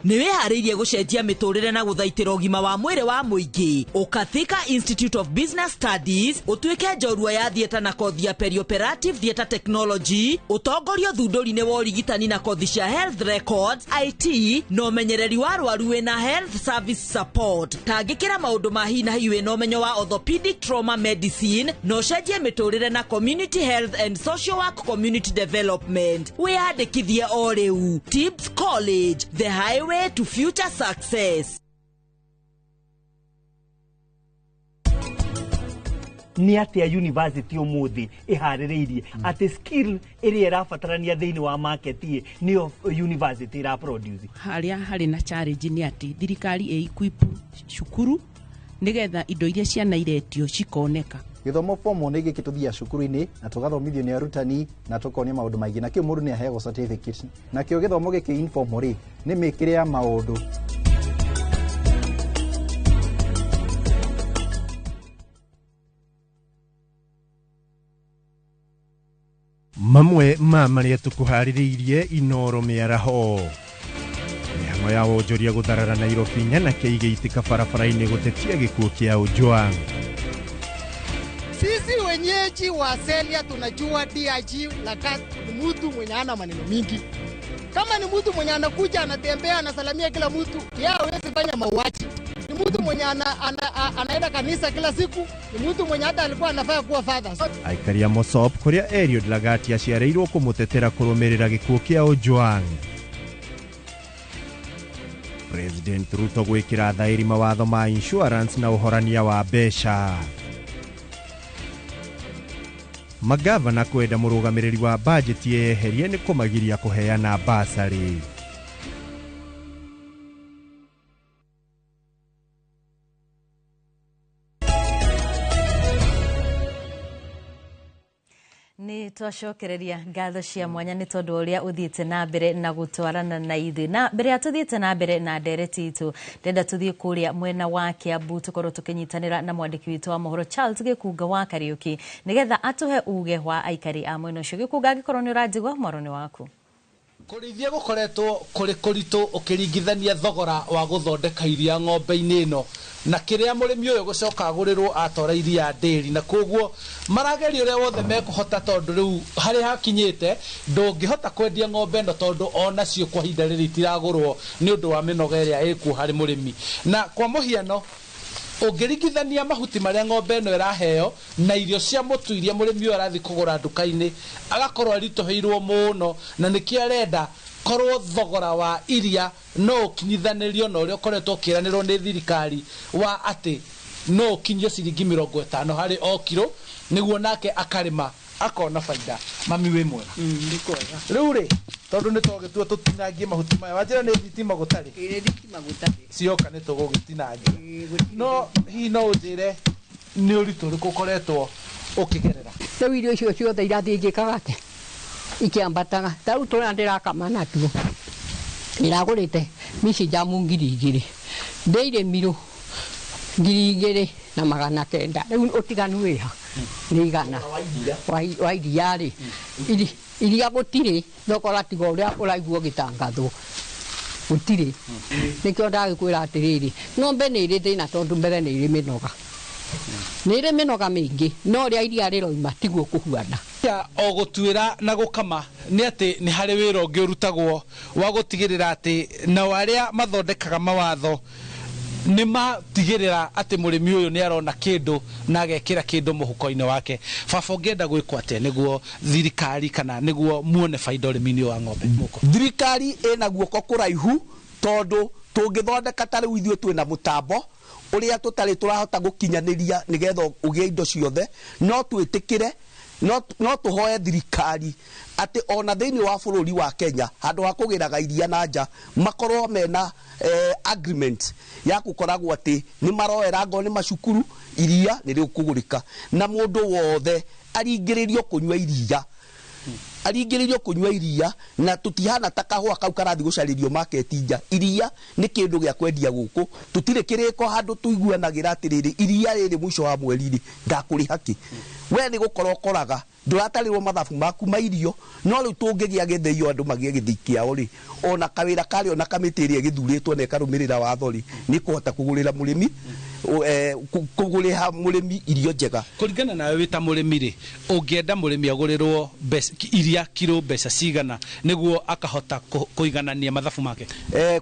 [SPEAKER 13] Niwehariirie gucenjia miturire na guthaitira ugima wa mwire wa muingi. Ukathika Institute of Business Studies utuike njorua ya thieta na kothi ya perioperative theatre technology, utongorio thunduri-ini wa urigitani na kothi cia health records, IT no umenyereri wa arwaru wina health service support. Tangikira maundu ma hi na hi wina umenyo wa orthopedic trauma medicine no cenjie miturire na community health and social work community development. Wiyandikithie o riu. Tibbs College, the highway to future success.
[SPEAKER 18] Ni atia university umuthi ihaririirie ati skill iri irabatarania thiini wa market ni university ira produce.
[SPEAKER 21] Haria hari na challenge ni ati thirikari e equip cukuru nigetha indo iria ciana iretio cikoneka.
[SPEAKER 22] Githomo form 1 giki tuthia cukuru-ini na tugathomithio ni arutani na tukonia maundu maingi na kio mundu ni aheagwo certificate na kio githomo giki informal ni mikire ya maundu.
[SPEAKER 23] Mamwe maria tukuhaririirie iNooro miaraho mihango ya wonjoria gutharara Nairobi nyana keigiitika barabara-ini gutetia gikuo kia Ojwang.
[SPEAKER 25] Sisi wenyeji wa Celia tunajua DIG Lagat ni mtu mwenye ana maneno mingi. Kama ni mtu mwenye anakuja anatembea anasalamia kila mtu, yeye hawezi fanya mauaji. Ni mtu mwenye anaenda kanisa kila siku, ni mtu mwenye hata alikuwa anafaa kuwa father.
[SPEAKER 23] Aikaria Mosop kuria Eliud Lagat aciareirwo kumutetera kurumirira gikuo kia Ojwang. President Ruto gwikira thairi mawatho ma insurance na uhorania wa besha. Magavana kwenda murugamiriri wa budget yeherie ni kumagiria kuheana basari.
[SPEAKER 27] Ni twacokereria ngatho cia mwanya ni tondu uria uthiite na mbere na gutwarana na ithu na mbere atuthiite na mbere na ndereti itu ndenda tuthie kuria mwena wa Kiambu tukorwo tukinyitanira na mwandiki witu wa mohoro Charles Gikunga wa Kariuki nigetha atuhe uge wa aikari a mwena ucio. Gikunga gikorwo ni uranjigwa moroni waku.
[SPEAKER 11] Kurithia gukoretwo kuri kuritu ukiringithania thogora wa guthondeka iria ng'ombe-ini ino na kiria murimi uyu gucoka agurirwo atora iria nderi na koguo marageria uria wothe mekuhota tondu riu hari hakinyite ndungihota kwendia ng'ombe ino tondu ona cio kwa hinda riri itiragurwo ni undu wa minoga iria ikuo hari murimi na kwa muhiano ungiringithania mahuti maria ng'ombe ino iraheo na irio cia mutu iria murimi uyu arathi kugura nduka-ini agakorwo arituheirwo muno na nikio arenda korwo thogora wa iria no ukinyithanirio na uria ukoretwo ukiranirwo ni thirikari wa ati no ukinyio ciringi 50 hari o kilo niguo nake akarima akona faida. Mami we mwega ndikwega riu ri tondu ni twagitua tutinangie mahuti maya wanjira ni thitima gutari thitima gutari cioka ni tugugitinangia no hi no njire ni uritu riku koretwo ukigerera
[SPEAKER 26] riu irio icio ciothe irathii ngikaga ati ikiambataga tau tuna ndirakama natuo iragurite mici jamu 2,000 ndeire miro 2,000 na 900 riu utiganu wiha ni igana wa iria ri iria gutiri thogora tiga uria uraigua gitangathwo gutiri nikio ndagikwira atiriri ng'ombe ni iri thina tondu mbere ni iri minoga ni iri minoga mingi no ria iria riroima tiguo kuhuana
[SPEAKER 3] tiga o gutwira na gukama ni ati ni hari wira ungi urutagwo wa gutigirira ati na waria mathondekaga mawatho ni matigirira ati murimi uyu ni arona kindu na agekira kindu muhuko-ini wake. Baba ungienda gwikwo atia niguo thirikari kana niguo muone faida urimi-ini wa ng'ombe muko?
[SPEAKER 16] Thirikari ina guoko kuraihu tondu tungithondeka tari withio twina mutambo uria tutari turahota gukinyaniria nigetha ugie indo ciothe no twitikire no tuhoe thirikari ati ona thiini wa bururi wa Kenya handu ha kugiraga iria na nja makorwo mena agreement ya gukoragwo ati ni maroera ngo ni macukuru iria ni rikugurika na mundu wothe aringiririo kunywa iria na tutihana ta kahua kau karathi gucaririo market nja. Iria ni kindu gya kwendia guku tutire kiriko handu tuiguanagira atiriri iria riri mwisho wa mweri ndakuri haki we ni gukorwo koraga nduratarirwo mathabu maku mairio no riu tungigia githio andu magie githii kiao ri ona kawira kari ona kamiti iri githuritwo na ikarumirira watho ri ni kuhota kugurira murimi kuguriha murimi irio njega.
[SPEAKER 3] Kuringana nawe wita murimi ri ungienda murimi agurirwo iria kilo mbeca cigana niguo akahota kuiganania mathabu make?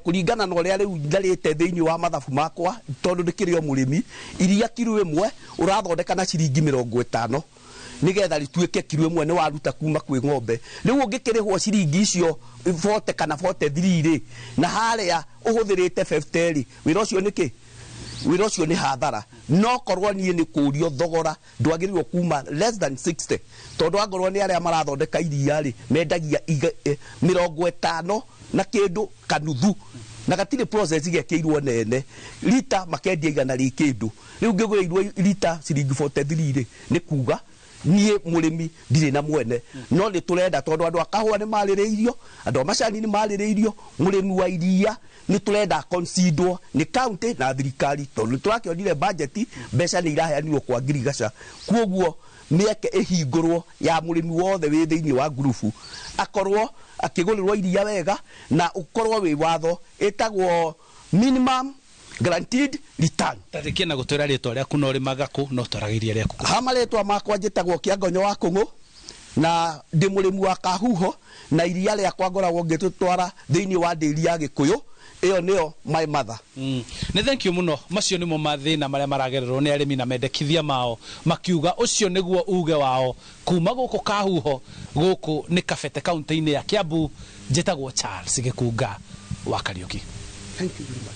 [SPEAKER 16] Kuringana na uria riu ndarite thiini wa mathabu makwa tondu ndikirio murimi iria kilo imwe urathondeka na ciringi 50 nigetha rituike kilo imwe ni waruta kuma kwi ng'ombe. Riu ungikirihwo ciringi icio 40 kana 43 ri na haria uhuthirite 50 ri wira ucio niki wira ucio ni hathara no korwo nie ni kurio thogora ndwagirirwo kuma less than 60 tondu angorwo ni aria marathondeka iria ri mendagia 50 na kindu kanuthu na gatire process igekirwo nene lita makendia igana ri kindu riu ngigurirwo lita ciringi 43 ri ni kuga nie murimi ndire na mwene no ni turenda tondu andu akahua ni maririirio andu macani ni maririirio murimi wa iria ni turenda consider ni county na thirikari tondu turakionire budget mbeca ni iraheanirwo kwa ngirigaca kuoguo mieke ihingurwo ya murimi wothe wi thiini wa grupu akorwo akigurirwo iria wega na ukorwo wi watho etagwo minimum guaranteed return.
[SPEAKER 3] Tarikia na gutwira ritwa riaku no rimaga ku no twaragiria riaku
[SPEAKER 16] hama ritwa makwa njitagwo Kiangonyo wa Kungu na ndi murimi wa kahuho na iria riakwa ngoragwo ngitutwara thiini wa ndiri ya Gikuyu iyo niyo my mother.
[SPEAKER 3] Ne thank you muno macio nimo mathina maria maragererwo ni arimi na mendekithia mao makiuga ucio niguo uge wao kuma guku kahuho guku ni Kabete county-ini ya Kiambu. Njitagwo Charles Gikunga wa Kariuki.
[SPEAKER 16] Thank you very much.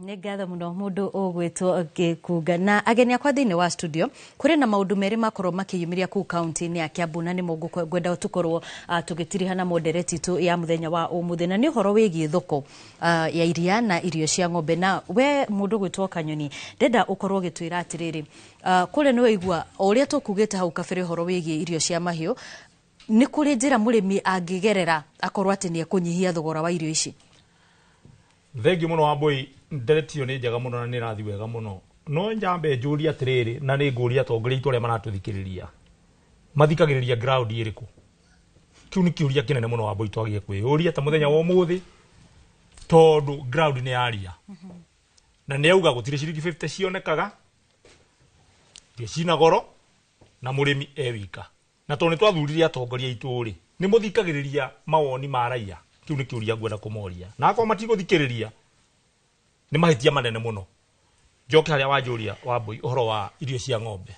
[SPEAKER 27] Nĩ ngatho mũno mũndũ ũgwĩtwo Gikunga na ageni akwa thĩinĩ wa studio kũrĩ na maũndũ merĩ makorwo makĩyumĩria kũu kaunti-inĩ ya Kiambu na nĩmo ngwenda tũkorwo tũgĩtiriha na moderate itu ya mũthenya wa ũmũthĩ na nĩ ũhoro wĩgiĩ thoko ya iria na irio cia ng'ombe. Na we mũndũ ũgwĩtwo Kanyoni ndenda ũkorwo ũgĩtwĩra atĩrĩrĩ kũrĩ nĩ waigua o ũrĩa tũkugĩte hau kabere ũhoro wĩgiĩ irio cia mahiũ nĩ kũrĩ njĩra mũrĩmi angĩgerera akorwo atĩ nĩ ekũnyihia thogora wa irio ici?
[SPEAKER 4] Thengi muno Wambui nderetio ni njega muno na ni rathi wega muno no njambe njuria atiriri na ni nguria atongoria itu aria maratuthikiriria mathikagiriria ground iriku kiu ni kiuria kinene muno Wambui twagie kwiuria ta muthenya wa umuthi tondu ground ni aria na ni auga gutire ciringi 50 cionekaga cina goro na murimi ewika na tondu twathurire atongoria itu ri ni muthikagiriria mawoni ma raia. Kiu ni kiuria ngwenda kumoria na akwa matiguthikiriria ni mahitia manene muno. Njoke haria wanjuria Wambui uhoro wa irio cia ng'ombe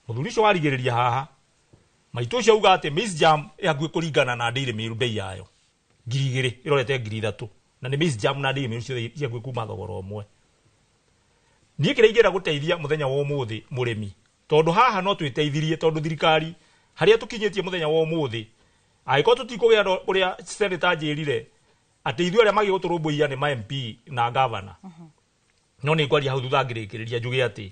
[SPEAKER 4] muthuri ucio warigiriria haha maitu ucio uga ati Miss Jam yaguä kuringana na Dairy Meal bei yayo 2,000 irorete 3,000 na ni Miss Jam na Dairy Meal cio yaguä kuma thogora umwe. Nie kireigera guteithia muthenya wa umuthi murimi tondu haha no twiteithirie tondu thirikari haria tukinyitie muthenya wa umuthi aiko tutikugia uria senator njirire ati ithuĩ arĩa magi gũtũrũmbũiya nĩ ma MP na governor no nĩ ngwaria hau thutha ngĩrĩkĩrĩria njuge atĩ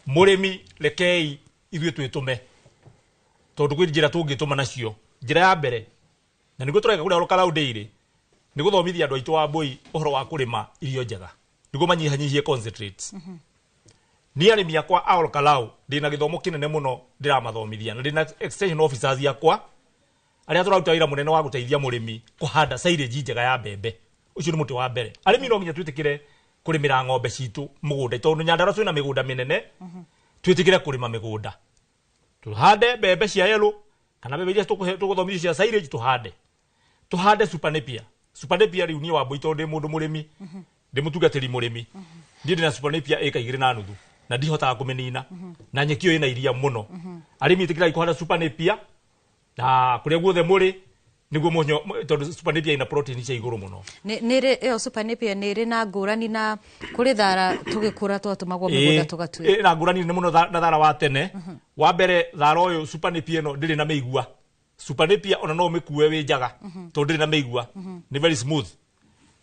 [SPEAKER 4] mũrĩmi rekei ithuĩ twĩtũme tondu kwĩ njĩra tũngĩtũma nacio. Njĩra ya mbere na nĩguo tũreka kũrĩa rũkaraũndĩ irĩ nĩ gũthomithia andũ aitũ Wambui ũhoro wa kũrĩma irio njega nĩguo manyihanyihie concentrates. Niĩ arĩmi akwa a Olkalau ndĩna gĩthomo kĩnene mũno ndĩramathomithia na ndĩna extension officers yakwa aria turaruta wira munene wa guteithia murimi kuhanda silage njega ya mbembe. Ucio ni muti wa mbere. Arimi no nginya twitikire kurimira ng'ombe citu mugunda tondu Nyandarua twina migunda minene twitikire kurima migunda tuhande bebe cia yellow kana bebe iria tuguthomithia cia silage tuhande super napier riu ni wa boito ndi mundu murimi ndi mutugatiri murimi ndi na super napier eka 2.5 na ndihotaga kumenina na nyekio ina iria muno arimi itikira ikuhanda super napier na kuria guothe muri niguo monyo tondu super napier ina protein cia iguru muno
[SPEAKER 27] nire yo super napier nire na ngurani na kuri thara tugikura twatumagwo migunda tugatue
[SPEAKER 4] na ngurani ni muno na thara wa tene wa mbere thara uyu super napier no ndiri na meigua super napier ona no mikue wi njaga tondu ndiri na meigua ni very smooth.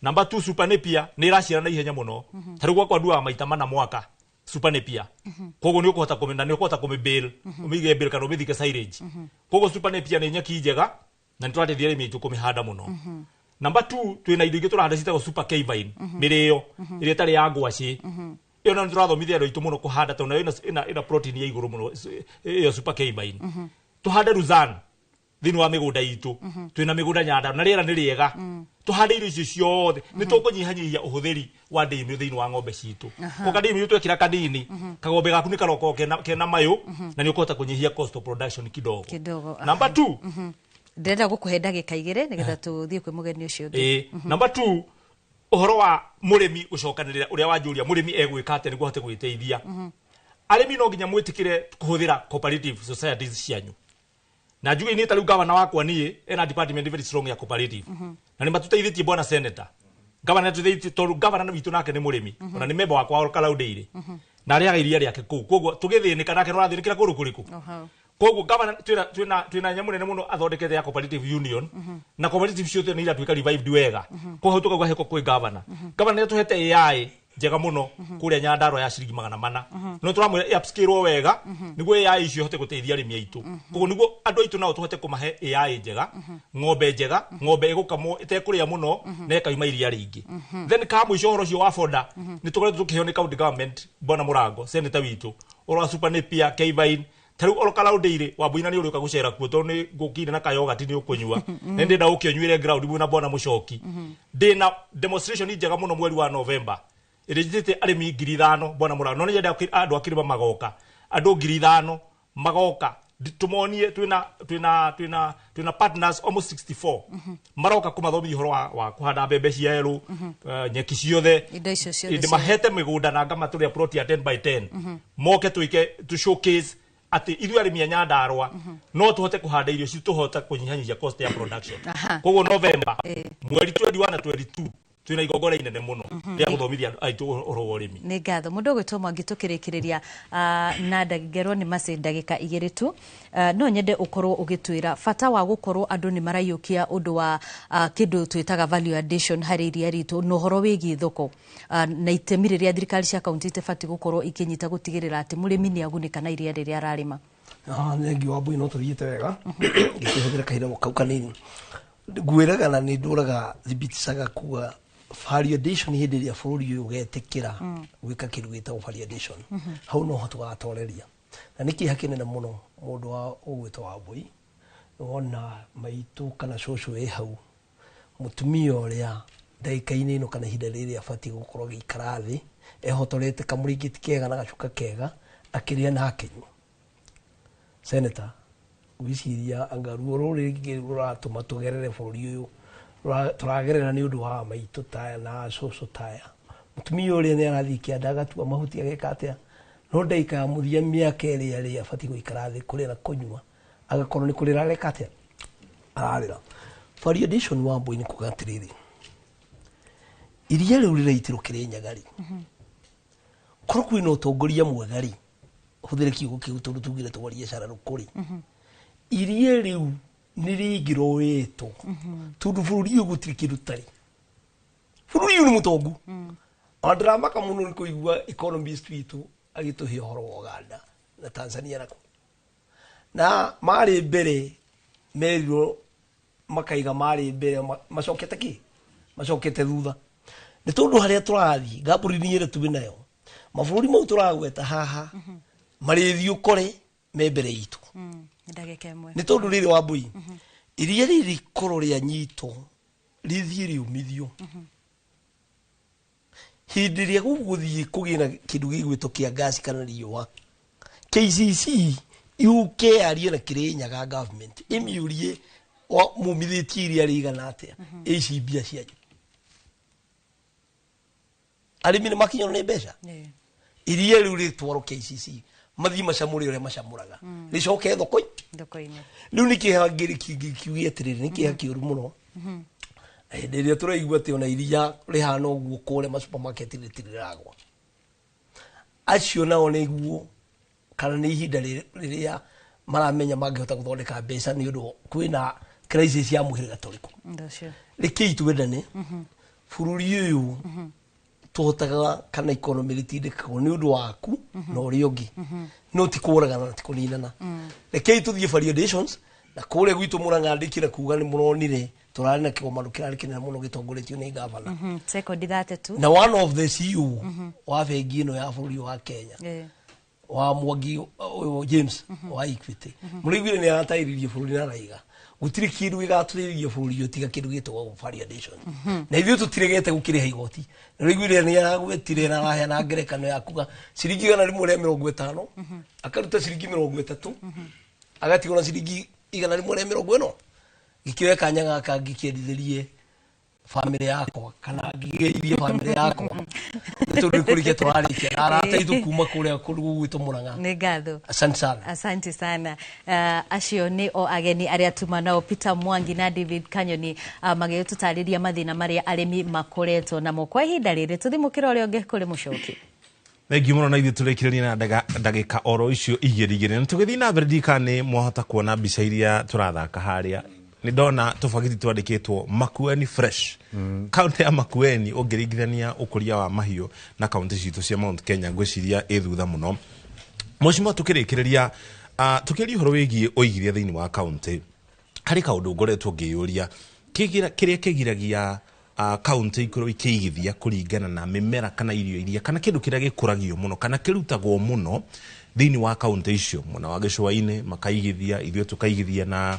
[SPEAKER 4] Number 2 super napier ni iraciara na ihenya muno tari gwa ndua maita mana mwaka super napier kogo ni ukuhota kumenda ni ukuhota kumibil umige bil kana umithike silage kogo super napier ni nyeki njega na nitwateithia arimi itu kumihanda muno. Number 2 twina indo ingi turahanda citagwo super kevine mirio iria tari ya ngwaci iyo na turathomithia andu itu muno kuhanda tondu ina protein ya iguru muno iyo super kevine tuhande ruzan thini wa migunda itu twina migunda nyanda na riera ni riega tuhande irio icio ciothe ni tukunyihanyihia uhuthiri wa ndimi thini wa ng'ombe citu ukadimi itu twekira kanini kagombe gaku ni karoko kena mayo na ni ukuhota kunyihia cost of production kidogo. Number 2
[SPEAKER 27] ndenda gukuhe ndagika igire nigetha tuthie kwi mugeni ucio ngi
[SPEAKER 4] Number 2 uhoro wa murimi gucokanirira uria wanjuria murimi egwikate niguo hote gwiteithia arimi no nginya mwitikire kuhuthira cooperative societies cianyu na njuge ni tariu gavana wakwa nie ena department very strong ya cooperative na ni matuteithĩtie bwana senator gavana tuteithĩtie tondu gavana witu nake ni murimi ona ni member wakwa Kalaudeire na ariaga iria riake kuu koguo tugithinika nake no rathinikira kuru kuriku koguo gavana twina nyamu nene muno athondekete ya cooperative union na cooperative ciothe ni iratwika revived wega koguo tukagwa heko kwi gavana ni tuhete AI njega muno kuria Nyandarua ya ciringi 400 no turamwira upscale wega niguo AI icio hote guteithia arimi aitu koguo niguo andu aitu nao tuhote kumahe AI njega ng'ombe igukamwo itekuria muno na ekaima iria ringi then ka mwisho horo cio wa foda ni tukoretwo tukiheo ni county government bona Murango senator witu ora super napier kevine tariu oro Kalaudeire wa buina ni uri ukagucera kuo tondu ni gukine na kayoga ti ni ukunyua nende nda ukionywire ground buina bona mucoki ndina demonstration njega muno mweri wa November irejite arimi 5,000 bona Murango no nyenda andu akirima magoka andu 5,000 magoka tumonie twina partners almost 64 maroka kumathomithia horo wa kuhanda mbembe cia yellow nyeki ciothe indi mahete migunda na ngama turia plot ya 10 by 10 moke tuike to showcase ati ithu arimi ya Nyandarua no tuhote kuhanda irio ci tuhota kunyihanyihia cost ya production koguo November mweri 21 na 22 twina igogora inene muno ya guthomithia aitu oro urimi
[SPEAKER 27] ni ngatho mundu gwitwo mwangitukirikiriria na ndagerwo ni mase ndagika igiri tu no nyende ukorwo ugitwira fata wa gukorwo andu ni marayukia undu wa kindu twitaga value addition hari iria ritu no horo wigi thoko na itemi riria thirikari cia kaunti itebati gukorwo ikinyita gutigirira ati murimi ni agunika na iria riria ararima
[SPEAKER 5] nengi wa bui no turiyite wega ngikihũthĩra kahinda kau kanini ngwĩraga na nĩ ndũraga thibiticaga kuga value addition hĩndĩ ĩrĩa bũrũri ũyũ ũgetĩkĩra gwĩka kĩndũ gĩtagwo value addition hau no ho tũgatoreria na nĩkĩ hakinene mũno mũndũ wa ũgwĩtwo wa bui wona maitũ kana cũcũ wĩ hau mũtumia ũrĩa ndagĩka-inĩ ĩno kana ihinda rĩrĩ abatiĩ gũkorwo gĩikara thĩ ehotorete kamũringĩti kega na gacuka kega akĩrĩa na akĩnyua. Senator gwiciria anga ruo rũrĩ rũratũma tũgerere bũrũri ũyũ tũragerera nĩ ũndũ wa maitũ taya na cũcũ taya mũtumia ũrĩa nĩ arathiĩ kĩanda agatua mahuti ageka atĩa no ndagĩka ya mũthia mĩaka ĩrĩa rĩ abatiĩ gũikara thĩ kũrĩa na kũnyua agakorwo nĩ kũrĩra areka atĩa ararĩra. Value addition wa Mbũi nĩ kuga atĩrĩrĩ iria rĩu rĩraitĩrwo Kĩrĩnyaga rĩ korwo kwĩna ũtongoria mwega rĩ hũthĩre kiugo kĩu tondũ tugire tũgwarie biacara rũkũrĩ iria rĩu nĩ rĩngĩroĩtwo tondũ bũrũri ũyũ gũtirĩ kĩndũ tarĩ bũrũri ũyũ nĩ mũtongu ona ndĩramaka mũno nĩ kũigua economist witũ agĩtũhe ũhoro wa Uganda na Tanzania nako na marĩ mbere merirwo makaiga marĩ mbere macokete kĩ macokete thutha nĩ tondũ harĩa tũrathiĩ ngambũri-inĩ ĩrĩa tũrĩ nayo mabũrũri mau tũragweta haha marĩthi ũkore me mbere itũ nĩ tondũ rĩrĩ wa Mbũi iria rĩrĩ korwo rĩa nyito rĩthiĩ rĩumithio hĩndĩ ĩrĩa gũgũthiĩ kũgĩna kĩndũ gĩgwĩtwo kĩa ngasi kana riũa KCC UK arie na Kirinyaga government imiurie wa mumithiti iria rigana atia ici bia cianyu arimi ni makinyo ni mbeca iria riu ritwaro KCC mathi macamuri ure macamuraga ricoke thoko-ini riu ni kihangiri kiugie atiriri ni kihakiuru muno ndiria turaigua ati ona iria rihana uguo kure ma supermarket ritiriragwa acio nao niguo kana ni ihinda riria maramenya mangihota guthondeka mbeca ni undu kwina crisis ya muhirika turiku riki twendane bururi uyu tuhotaga kana economy ritindikagwo ni undu waku na uri ungi no ti kuragana na ti kuninana riki tuthie variations na kure gwitu Murang'a ndikira kuga ni muronire turari na kigomano kirari kinene muno gitongoretio ni governor
[SPEAKER 27] second that too
[SPEAKER 5] na one of the CEO wa bengi ino ya bururi wa Kenya wa Mwangi James wa Equity murigwire ni atairirie bururi na raiga gutiri kindu gigaturirie bururi yo tiga kindu gitwa variation na ithuĩ tutiregete gukiriha igoti murigwire ni agwetire na rahe na ngerekano ya kuga ciringi 150 akaruta ciringi 30 agatigwo na ciringi 150 gikire kanya gaka gikiendithirie family yako kana gigeirie family yako turikurikia turarikia arata itu kuma kuria gwitu Murang'a
[SPEAKER 27] ni ngatho
[SPEAKER 5] asante
[SPEAKER 27] sana acio ni o ageni aria tuma nao Peter Mwangi na David Kanyoni magitutariria mathina maria arimi makoretwo namo kwa ihinda riri tuthimukira uria ungi kuri mucoki
[SPEAKER 1] Thank you muno na ithuĩ tũrekireria na ndagĩka oro icio igĩrĩ na tũgĩthiĩ na mbere ndikane mwahota kuona mbica iria tũrathaka harĩa nĩ ndona tũbagiti twandĩkĩtwo Makueni fresh kaunti ya Makueni ũngĩringithania ũkũria wa mahiũ na kaunti citũ cia Mount Kenya ngwĩciria ĩ thutha mũno Mheshimiwa tũkĩrĩkĩrĩria tũkĩaria ũhoro wĩgiĩ ũigithia thĩinĩ wa kaunti harĩ kaũndũ ngoretwo ngĩyũria kĩrĩa kĩgiragia kaunti ikorwo ikĩigithia kũringana na mĩmera kana irio iria kana kĩndũ kĩrĩa gĩkũragio mũno kana kĩrutagwo mũno thĩinĩ wa kaunti icio mwena wa gĩcũa-inĩ makaigithia ithuĩ tũkaigithia na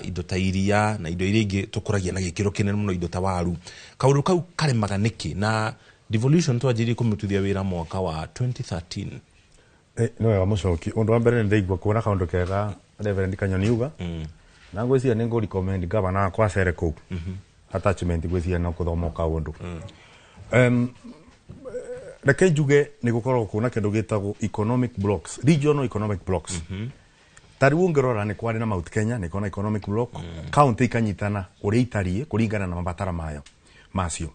[SPEAKER 1] indo ta iria na indo iria ingĩ tũkũragia na gĩkĩro kĩnene mũno indo ta waru kaũndũ kau karemaga nĩkĩ na devolution twanjirie kũmĩtuthia wĩra mwaka wa 2013
[SPEAKER 9] no wega mũcoki ũndũ wa mbere nĩ ndaigua kuona kaũndũ kega Reverend Kanyoni uga na ngwĩciria nĩ ngũ-recommend governor akwa acere kũu attachment gwĩciria no kũthoma kaũndũ reke njuge nĩ gũkorwo kuna kĩndũ gĩtagwo economic blocks regional economic blocks tariũ ngĩrora nĩ kwarĩ na Mount Kenya nĩ kona economic block county ikanyitana ũrĩa itariĩ kũringana na mabatara macio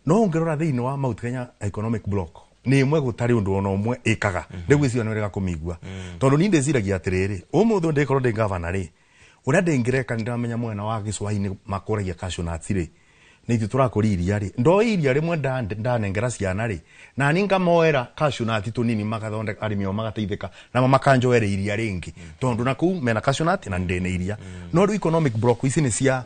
[SPEAKER 9] no ngĩrora thĩinĩ wa Mount Kenya economic block nĩ ĩmwe gũtarĩ ũndũ ona ũmwe ĩkaga ndĩgwĩciria nĩ wega kũmigua tondũ niĩ ndĩciragia atĩrĩrĩ ũmũthĩ ndĩkorwo ndĩ governor rĩ ũrĩa ndĩngĩreka nĩ ndamenya mwena wa gĩcũa-inĩ makũragia cashew nuts rĩ nĩ ithuĩ tũrakũria iria rĩ ndoi iria rĩmwe ndanengera ciana rĩ na niĩ ngamoera cashew nuts tũnini magathondeka arĩmi ao magateithĩka na makanjoere iria rĩngĩ tondũ na kũu mena cashew nuts na ndĩna iria no rĩu economic block ici nĩ cia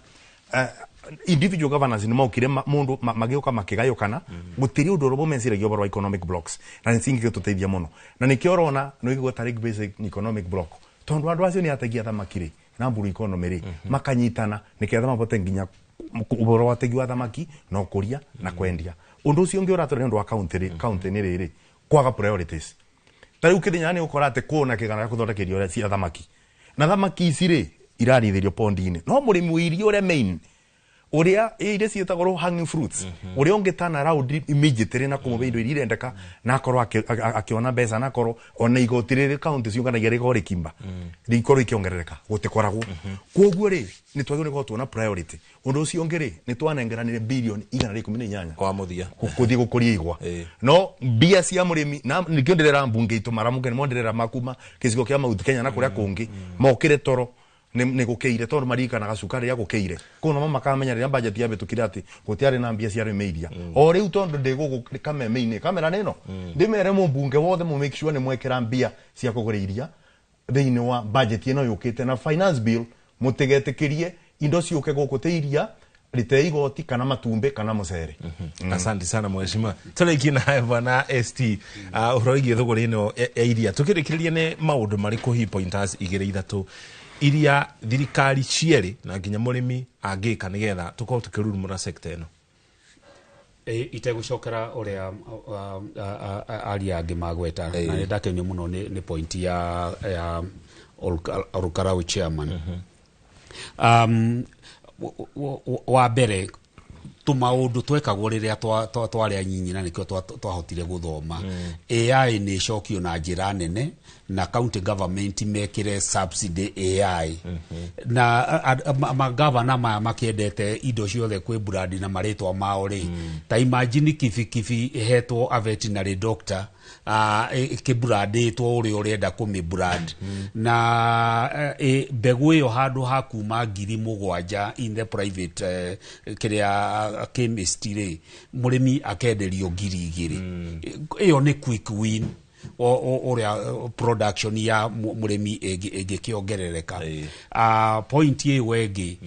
[SPEAKER 9] individual governors nĩ maukire mũndũ magĩũka makĩgayũkana gũtirĩ ũndũ ũrĩa meciragia ũhoro wa economic blocks na nĩ cingĩgĩtũteithia mũno na nĩkĩo ũrona nĩ ũigua tarĩ basic economic block tondũ andũ acio nĩ ategi a thamaki rĩ na mburu economy rĩ makanyitana nĩketha mabote nginya ũhoro wa ategi wa thamaki na ũkũria na kwendia ũndũ ũcio ũngĩ ũratũra nĩ ũndũ wa kaunti-inĩ rĩrĩ kwaga priorities ta rĩu kĩthenya nĩ ũkora atĩ kwĩna kĩganda gĩa gũthondeka irio cia thamaki na thamaki ici rĩ irarithĩrio pondi-inĩ no mũrĩmi wa irio ũrĩa main ũrĩa iria ciĩtagwo hanging fruits ũrĩa ũngĩtana around immediately na kũmũbe indo iria irendeka na akorwo akĩona mbeca na akorwo ona igoti rĩrĩ kaunti ciũnganagia rĩkorwo rĩkimba rĩkorwo ikĩongerereka gũtikoragwo kwoguo rĩ nĩ twagĩrĩirwo gũkorwo tuona priority ũndũ ũcio ũngĩ rĩ nĩ twanengeranire birioni 118
[SPEAKER 1] kwa mũthia
[SPEAKER 9] gũthiĩ gũkũria igwa no mbia cia mũrĩmi na nĩkĩo ndĩrera mbunge itũ maramuke nĩ monderera makuma gĩcigo kĩa Mount Kenya na kũrĩa kũngĩ mokĩre toro nĩ gũkĩire tondũ marikanaga cukari ya gũkĩire kũno makamenya rĩrĩa budget yabĩtũkire atĩ gũtiarĩ na mbia cia rĩmĩiria o rĩu tondũ ndĩgũgũ kameme-inĩ kamera nĩno ndĩmere mũmbunge wothe mũ make sure nĩ mwekĩra mbia cia kũgũra iria thĩinĩ wa budget ĩno yũkĩte na finance bill mũtigetĩkĩrie indo ciũke gũkũ ta iria rite igoti kana matumbĩ kana mũcere
[SPEAKER 1] asante sana mheshimiwa tũrĩkie na bwana ST ũhoro wĩgiĩ thũgũrĩ ĩno ya iria tũkĩrĩkĩrĩria nĩ maũndũ marĩkũ hi pointers 2-3 iria thirikari cierĩ na nginya mũrĩmi angĩka nĩgetha tũkorwo tũkĩrurumũra sector ĩno
[SPEAKER 10] Itegucokera uria ari angi magweta na ndakenio muno ni point ya Olkarau chairman. Wa mbere tumaundu twekagwo riria twari anyinyi na nikio twahotire guthoma. AI ni cokio na njira nene na county government mekire subsidy AI na magavana maya makiendete indo ciothe kwi brand na maritwa mao ri ta imagine kifi hetwo a veterinary doctor kibranditwo uri urenda kumi brand na mbegu iyo handu hakuma 7,000 in the private kiria chemistry murimi akenderio 2,000 iyo ni quick win oria production ya murimi egekiongerereka. Point ye wegi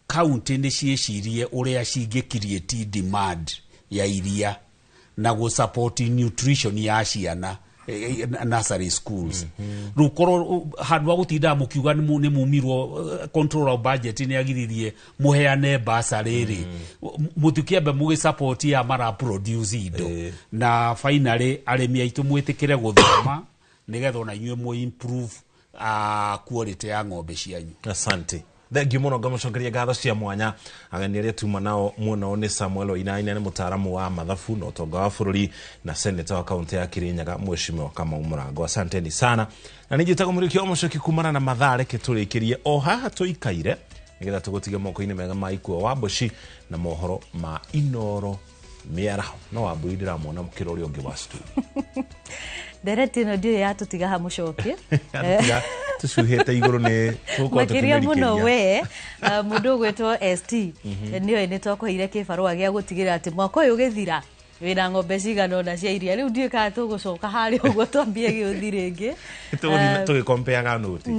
[SPEAKER 10] county ni ciecirie uria cinge create demand ya iria na go support nutrition ya ciana nursery schools. Rukoro hadwa gutinda mukiuga ni mumirwo control of budget ni agiririe muheane basariri mutukiambe mugi support ya mara produce indo na finally aremi aitu mwitikire guthoma nigetha na inywe mu improve quality ya ng'ombe cianyu.
[SPEAKER 1] Asante. Thengi muno ngamucokeria ngatho cia mwanya ageni aria tuma nao muno ni Samuel Oinaina ni mutaramu wa mathafu na utonga wa bururi na senator wa kaunti ya Kirinyaga Mheshimiwa Kamau Murango. Asanteni sana na nijitaga murikio mucoki kumana na mathare keturikirie o haha tuikaire nigetha tugutige moko-ini mega ma ikuo wa Boshi na mohoro ma iNooro miaraho no Wambui ndiramwona mukiro uri ungi wa studio.
[SPEAKER 27] Dereti no ndio ya tutiga ha mucoki
[SPEAKER 1] tucuhete iguru ni
[SPEAKER 27] makiria muno we mundu gwetwo ST niyo ni twakoire kibarua gia gutigira ati mwaka uyu githira wina ng'ombe cigana na cia iria riu ndie ka tugucoka hari uguo twambie giuthi ringi
[SPEAKER 1] tugikompeaga nuti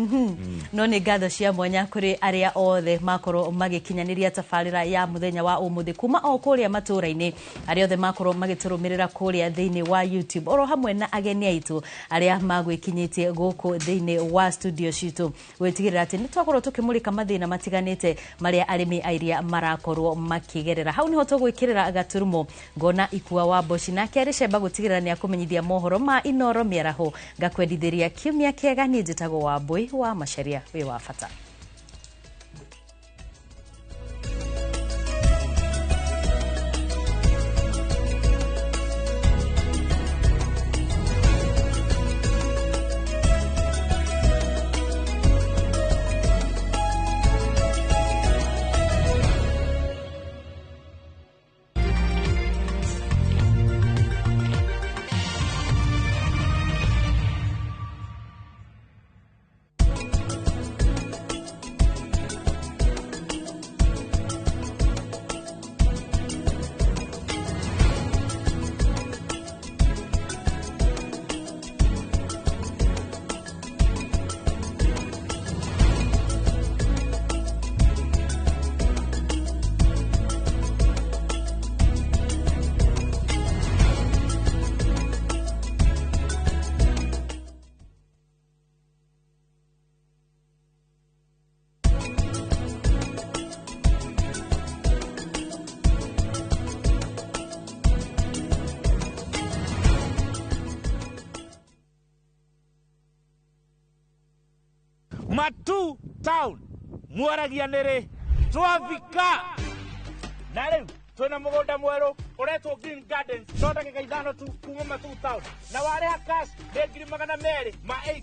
[SPEAKER 27] no ni ngatho cia mwanya kuri aria othe makorwo magikinyaniria tafarira ya muthenya wa umuthi kuma o kuria matura-ini aria othe makorwo magiturumirira kuria thiini wa YouTube oro hamwe na ageni aitu aria magwikinyitie guku thiini wa studio citu gwitigirira ati ni twakorwo tukimurika mathina matiganite maria arimi airia marakorwo makigerera hau niho tugwikirira gaturumo ngona ikuwa wa Boshi na keri sheba gutigirira ni akumenyithia mohoro ma iNooro miaraho ngakwendithiria kiumia kiega ni njitago Wambui wa Macharia wi wa bata.
[SPEAKER 6] Matu town mwaragia nere twafika na riu twina mugunda mweru uretwo Green Gardens ndagika ithano tu kuma Matu town na wareha cash ni 280 ma 80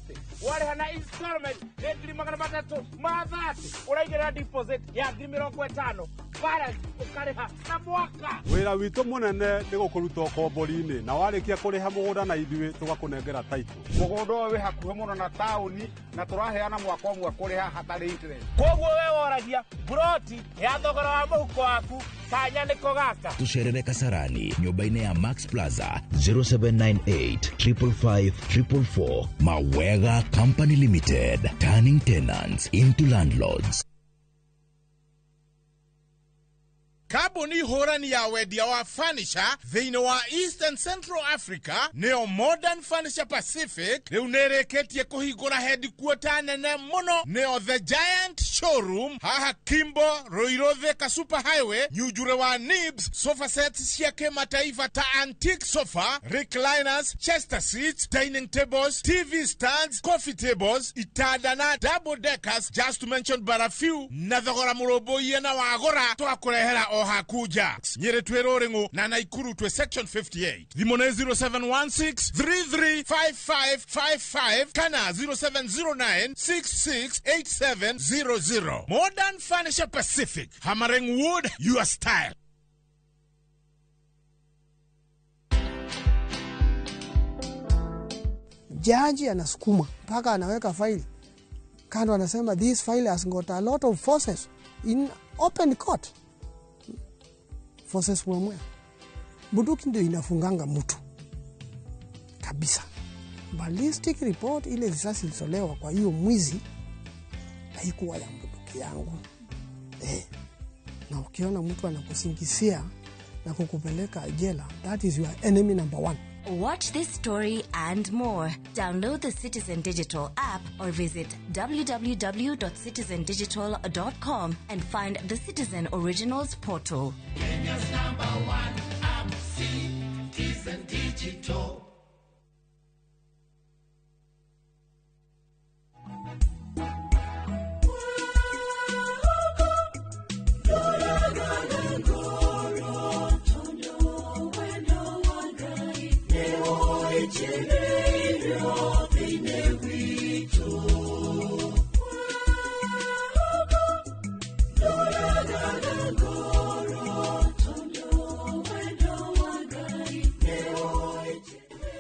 [SPEAKER 6] wareha na installment ni 330 ma 30 uraigera deposit ya 50 balance ukareha na mwaka.
[SPEAKER 7] Wira witu munene ni gukuruta kombori-ini na warikia kuriha mugunda na ithui tugakunengera title.
[SPEAKER 8] Mugunda wi hakuhe muno na tauni na turaheana mwaka umwe kuriha hatari interest.
[SPEAKER 6] Koguo we woragia broti ya thogora wa muhuko waku kanya niko gaka.
[SPEAKER 15] Tucerere Kasarani nyumba-ini ya Max Plaza 0798 555 444. Mawega Company Limited, turning tenants into landlords.
[SPEAKER 6] kambuni hũrani ya wendia wa furniture thĩinĩ wa East and Central Africa nĩyo Modern Furniture Pacific rĩu nĩrĩkĩtie kũhingũra headquarter nene mũno nĩyo The Giant Showroom haha Kimbo Ruiru Thika Super Highway nyujure wa Nibs sofa sets cia kĩmataifa ta antique sofa, recliners, chester seats, dining tables, TV stands, coffee tables, itanda na double deckers, just to mention but a few. Na thogora mũrũmbũiye na wagora twakũrehera o hakuja. Nyĩrĩ twĩ Rũrĩng'ũ na Naikuru twĩ section 58. Thimũ nĩ 0716335555 kana 0709668700. Modern Furniture Pacific, hammering wood your style.
[SPEAKER 2] Jaji anasukuma mpaka anaweka faili kando, anasema this file has got a lot of forces in open court. Forces mwemwe bunduki ndio inafunganga mtu kabisa. Ballistic report ile risasi ilisolewa kwa hiyo mwizi haikuwa ya bunduki yangu. Na ukiona mtu anakusingizia na kukupeleka jela, that is your enemy number one.
[SPEAKER 12] Watch this story and more. Download the Citizen Digital app or visit www.citizendigital.com and find the Citizen Originals portal.
[SPEAKER 14] Kenya's #1 app, Citizen Digital.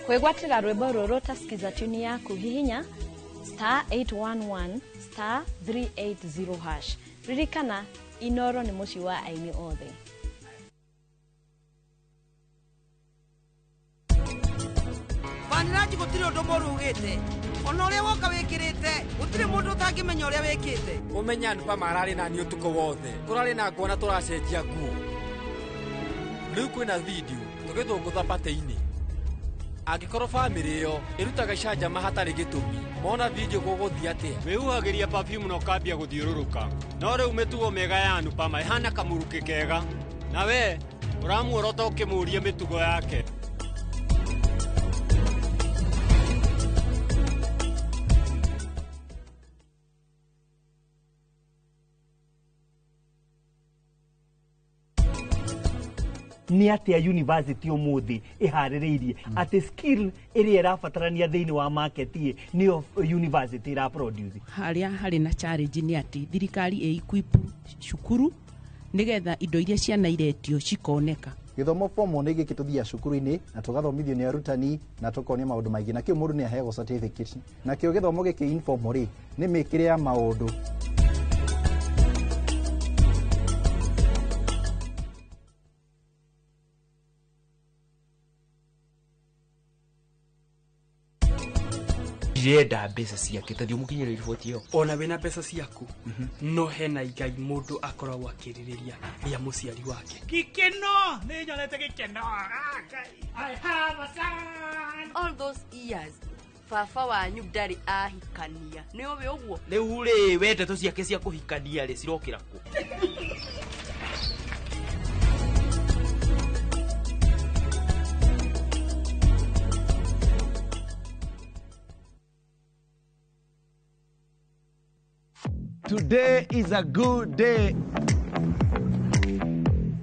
[SPEAKER 17] Kwegwatira rwimbo ruru tasikiza tuni yaku hihinya *811 *380#. Ririkana iNooro ni muci wa aini othe.
[SPEAKER 19] Vaniraji gutire undu moru ugite. Ona uria woka wikirite, gutire mundu utangimenya uria wikite.
[SPEAKER 20] Umenya andu pa marari na ni utuko wothe. Turari na ngona turacenjia nguo. Riu kwina video tugithungutha pate-ini. Angikorwo family yo irutaga icanjama hatari gitumi, mona video guguthia atia
[SPEAKER 24] wihuhagiria perfume no kambia guthiururuka, no riu mitugo mega ya Anupama ihana kamuruki kega, na we uramuorota ukimuria mitugo yake.
[SPEAKER 18] Ni atia university umuthi ihaririirie ati skill iri irabatarania thiini wa market ni university ira produce
[SPEAKER 21] haria hari na challenge ni ati thirikari equip cukuru nigetha indo iria ciana iretio cikoneka.
[SPEAKER 22] Githomo formal ni gikituthia cukuru-ini na tugathomithio ni arutani na tukonia maundu maingi na kio mundu ni aheagwo certificate na kio githomo giki informal ni mikire ya maundu.
[SPEAKER 20] Yeda mbeca ciake tathio mukinyire riboti yo.
[SPEAKER 28] Ona wena mbeca ciaku no hena igai mundu akoragwo akiririria ria muciari wake.
[SPEAKER 6] Gikeno ni nyonete gikeno. I have a son.
[SPEAKER 29] All those years baba wanyu ndari ahikania ni owe uguo.
[SPEAKER 20] Riu ri wende to ciake cia kuhikania ri cirokira ku.
[SPEAKER 30] Today is a good day.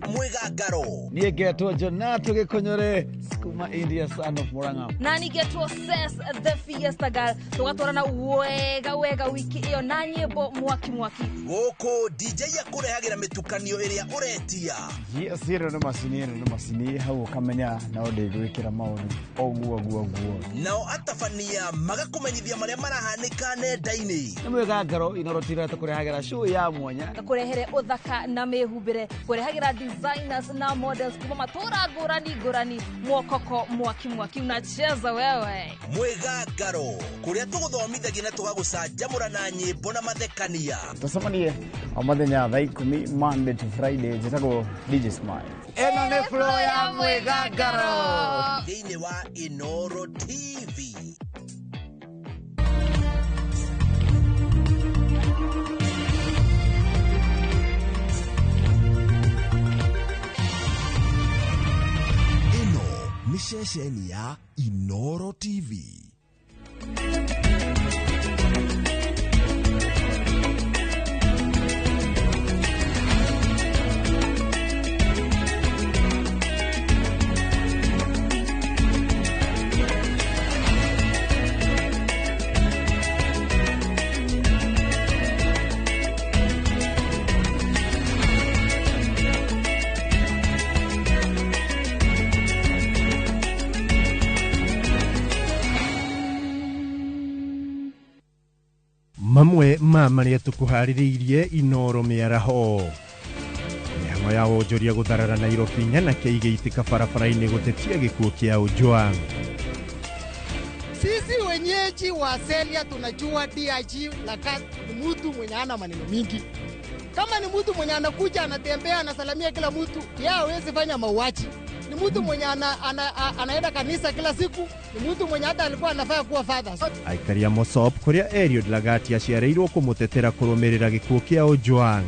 [SPEAKER 15] Mwigangaro.
[SPEAKER 30] Niĩ ngetwo Jonato Gĩkũnyũrĩ kuma India, son of Murang'a.
[SPEAKER 27] Na ningetwo Ses the Fiesta Girl. Tugatwarana wega wiki iyo na nyimbo mwaki.
[SPEAKER 15] Gũkũ DJ akũrehagira mĩtukanio ĩrĩa ũretia.
[SPEAKER 30] Yes, ĩno nĩ macini hau ũkamenya na ũndĩgwĩkĩra maũndũ oguo.
[SPEAKER 15] Nao atabania magakũmenyithia marĩa marahanĩka nenda-inĩ.
[SPEAKER 30] Nĩ mwĩgangaro inorotira tũkũrehagira show ya mwanya.
[SPEAKER 27] Kũrehere ũthaka na mĩhumbĩre, kũrehagira design
[SPEAKER 3] designers na models kuma matura ngurani mwokoko mwaki unacheza wewe
[SPEAKER 15] mwegangaro kuria tuguthomithagia na tugagucanjamura na nyimbo na mathekania
[SPEAKER 30] tucemanie o mathenya thaa 10 Monday to Friday njitagwo DJ Smile.
[SPEAKER 15] Eno nĩ flow ya mwegangaro thĩinĩ wa iNooro TV. Ni ceceni ya iNooro TV.
[SPEAKER 4] Mamwe maria tukuhaririirie iNooro miaraho mihango ya wonjoria gutharara Nairobi nyana keigiitika barabara-ini gutetia gikuo kia Ojwang.
[SPEAKER 2] Sisi wenyeji wa Celia tunajua DIG Lagat ni mtu mwenye ana maneno mingi. Kama ni mtu mwenye anakuja anatembea anasalamia kila mtu, yeye hawezi fanya mauaji. Ni mtu mwenye anaenda kanisa kila siku, ni mtu mwenye hata alikuwa anafaa kuwa father.
[SPEAKER 4] Aikaria Mosop kuria Eliud Lagat aciareirwo kumutetera kurumirira gikuo kia Ojwang.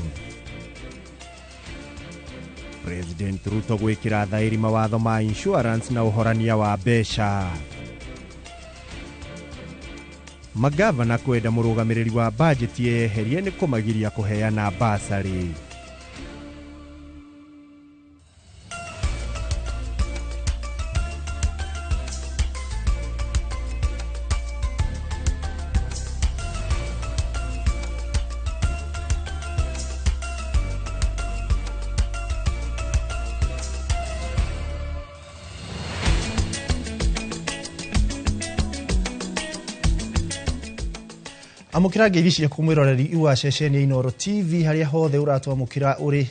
[SPEAKER 4] President Ruto gwikira thairi mawatho ma insurance na uhorania wa besha. Magavana kwenda murugamiriri wa budget yeherie ni kumagiria kuheana basari. Amukira ngeici kumwiroreri iwa ceceni iNooro TV haria hothe uratwamukira uri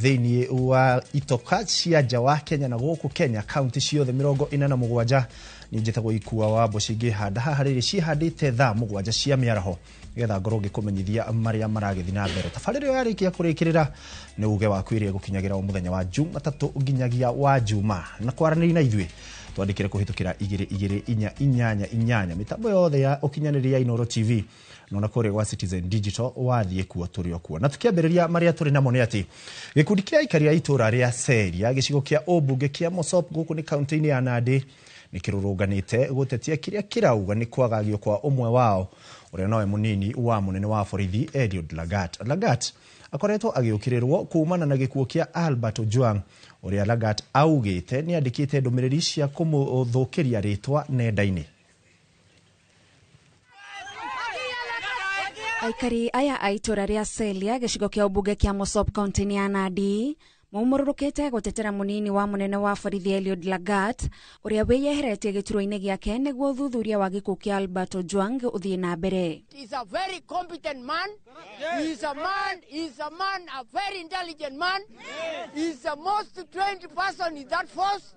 [SPEAKER 4] thiini wa itoka cia nja wa Kenya na guku Kenya county ciothe 47 ni njitagwo ikua wa bocingi handa hariri cihandite tha mugwanja cia miaraho getha ngoro ngikumenyithia maria maragithina mbere. Tabarĩra yo yarikia kurikirira ni uge wa kwiria gukinyagira o muthenya wa Jumatatu nginyagia wa Juma na kwaranĩria na ithuĩ twandikire kuhitukira 2288 mitambo yothe ya ukinyaniria iNooro TV nona kore wa Citizen Digital wathie kuo turi okuo. Na tukiambiriria maria turi namo ni ati gikundi kia ikaria itura ria Celia gicigo kia obunge kia Mosop guku ni county-ini ya Nandi nikiruruganite gutetia kiria kirauga ni kwagagio kwa umwe wao uria noe munini wa munene wa borithi Eliud Lagat akoretwo agiukirirwo kuumana na gikuo kia Albert Ojwang uria Lagat augite ni andikite ndumiriri cia kumuthukiria ritwa nenda-ini.
[SPEAKER 5] Aikari aya aitora ria Celia gicigo kia ubunge kia Mosop county ya Nandi maumururukite gutetera munini wa munene wa borithi Eliud Lagat uria wiyeheretie gituro-ini giake niguo thuthuria wa gikuo kia Albert Ojwang uthie na mbere.
[SPEAKER 9] He is a very competent man. He is a man, a very intelligent man. He is the most trained person in that force.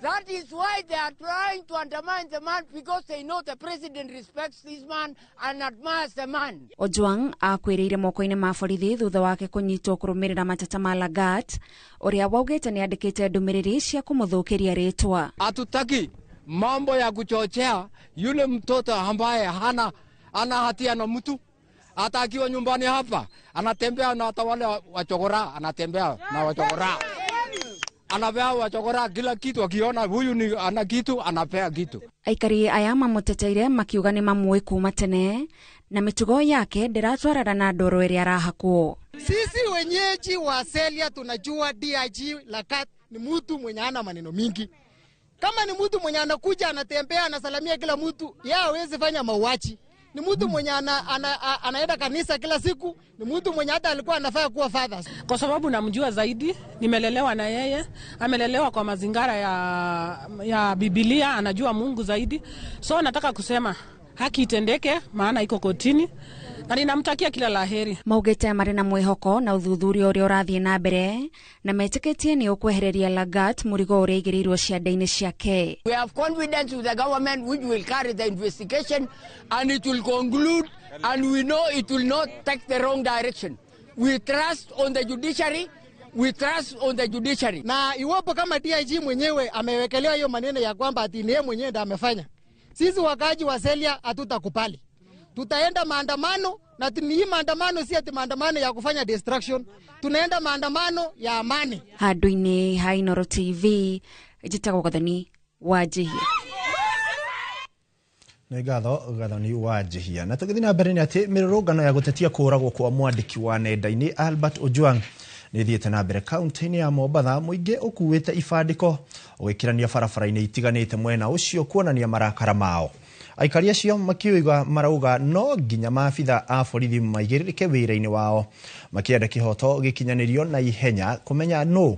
[SPEAKER 9] That is why they are trying to undermine the man, because they know the president respects this man and admires the man.
[SPEAKER 5] Ojwang akwiriire moko-ini ma borithi thutha wake kunyitwo kurumirira mateta ma Lagat uria waugite ni andikite ndumiriri cia kumuthukiria ritwa.
[SPEAKER 20] Hatutaki mambo ya kuchochea yule mtoto ambaye hana hatia na mtu. Hata akiwa nyumbani hapa anatembea na hata wale wachokora, anatembea na wachokora, anapea wachokora kila kitu. Akiona huyu ni ana kitu anapea kitu.
[SPEAKER 5] Aikari aya mamuteteire makiuga ni mamwe kuma tene na mitugo yake ndiratwarana na ndoro iria arahakwo.
[SPEAKER 2] Sisi wenyeji wa Celia tunajua DIG Lagat ni mtu mwenye ana maneno mingi. Kama ni mtu mwenye anakuja anatembea anasalamia kila mtu, yeye hawezi fanya mauaji. Ni mtu mwenye anaenda kanisa kila siku, ni mtu mwenye hata alikuwa anafaa kuwa father.
[SPEAKER 11] Kwa sababu namjua zaidi, nimelelewa na yeye, amelelewa kwa mazingara ya Biblia, anajua Mungu zaidi. So nataka kusema haki itendeke, maana iko kotini. na ninamtakia kila laheri.
[SPEAKER 5] Maugite mari na mwihoko na uthuthuria uria urathie na mbere na metikitie ni ukwehereria Lagat murigo uria igirirwo ciande-ini ciake.
[SPEAKER 9] We have confidence with the government which will carry the investigation and it will conclude, and we know it will not take the wrong direction. We trust on the judiciary. We trust on the judiciary.
[SPEAKER 2] Na iwapo kama DIG mwenyewe amewekelewa hiyo maneno ya kwamba ati ni yeye mwenyewe ndiye amefanya, sisi wakaji wa Selia hatutakubali. Tutaenda maandamano, na hii maandamano si ati maandamano ya kufanya destruction. Tunaenda maandamano ya amani.
[SPEAKER 5] Handu-ini ha iNooro TV, ijitagwo Gathoni Wanjihia.
[SPEAKER 4] Nĩ Gathoni Wanjihia. Na tũgĩthiĩ na mbere nĩ atĩ mĩrũrũngano ya gũtetia kũũragwo kwa mwandĩki wa nenda-inĩ Albert Ojwang nĩ thiĩte na mbere kaunti-inĩ ya Mombatha, mũingĩ ũkuĩte ibandĩko ũgĩkĩrania barabara-inĩ itiganĩte mwena ũcio kuonania marakara mao. Aikari acio makiuga marauga no nginya maabitha a borithi maigĩrĩrĩke wĩra-inĩ wao, makĩenda kĩhoto gĩkinyanĩrio na ihenya kũmenya no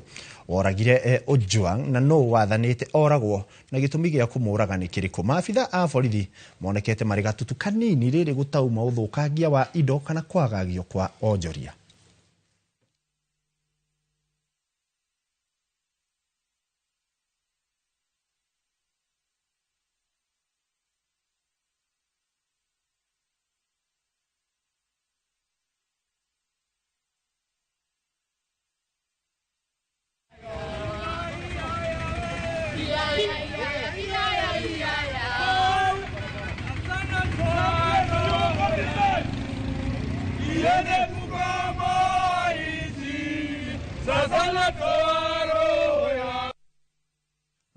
[SPEAKER 4] oragire Ojwang na no wathanĩte oragwo na gĩtũmi gĩa kũmũraga nĩ kĩrĩkũ. Maabitha a borithi monekete marĩ gatutu kanini rĩrĩ gũtauma ũthũkangia wa indo kana kwagagio kwa onjoria.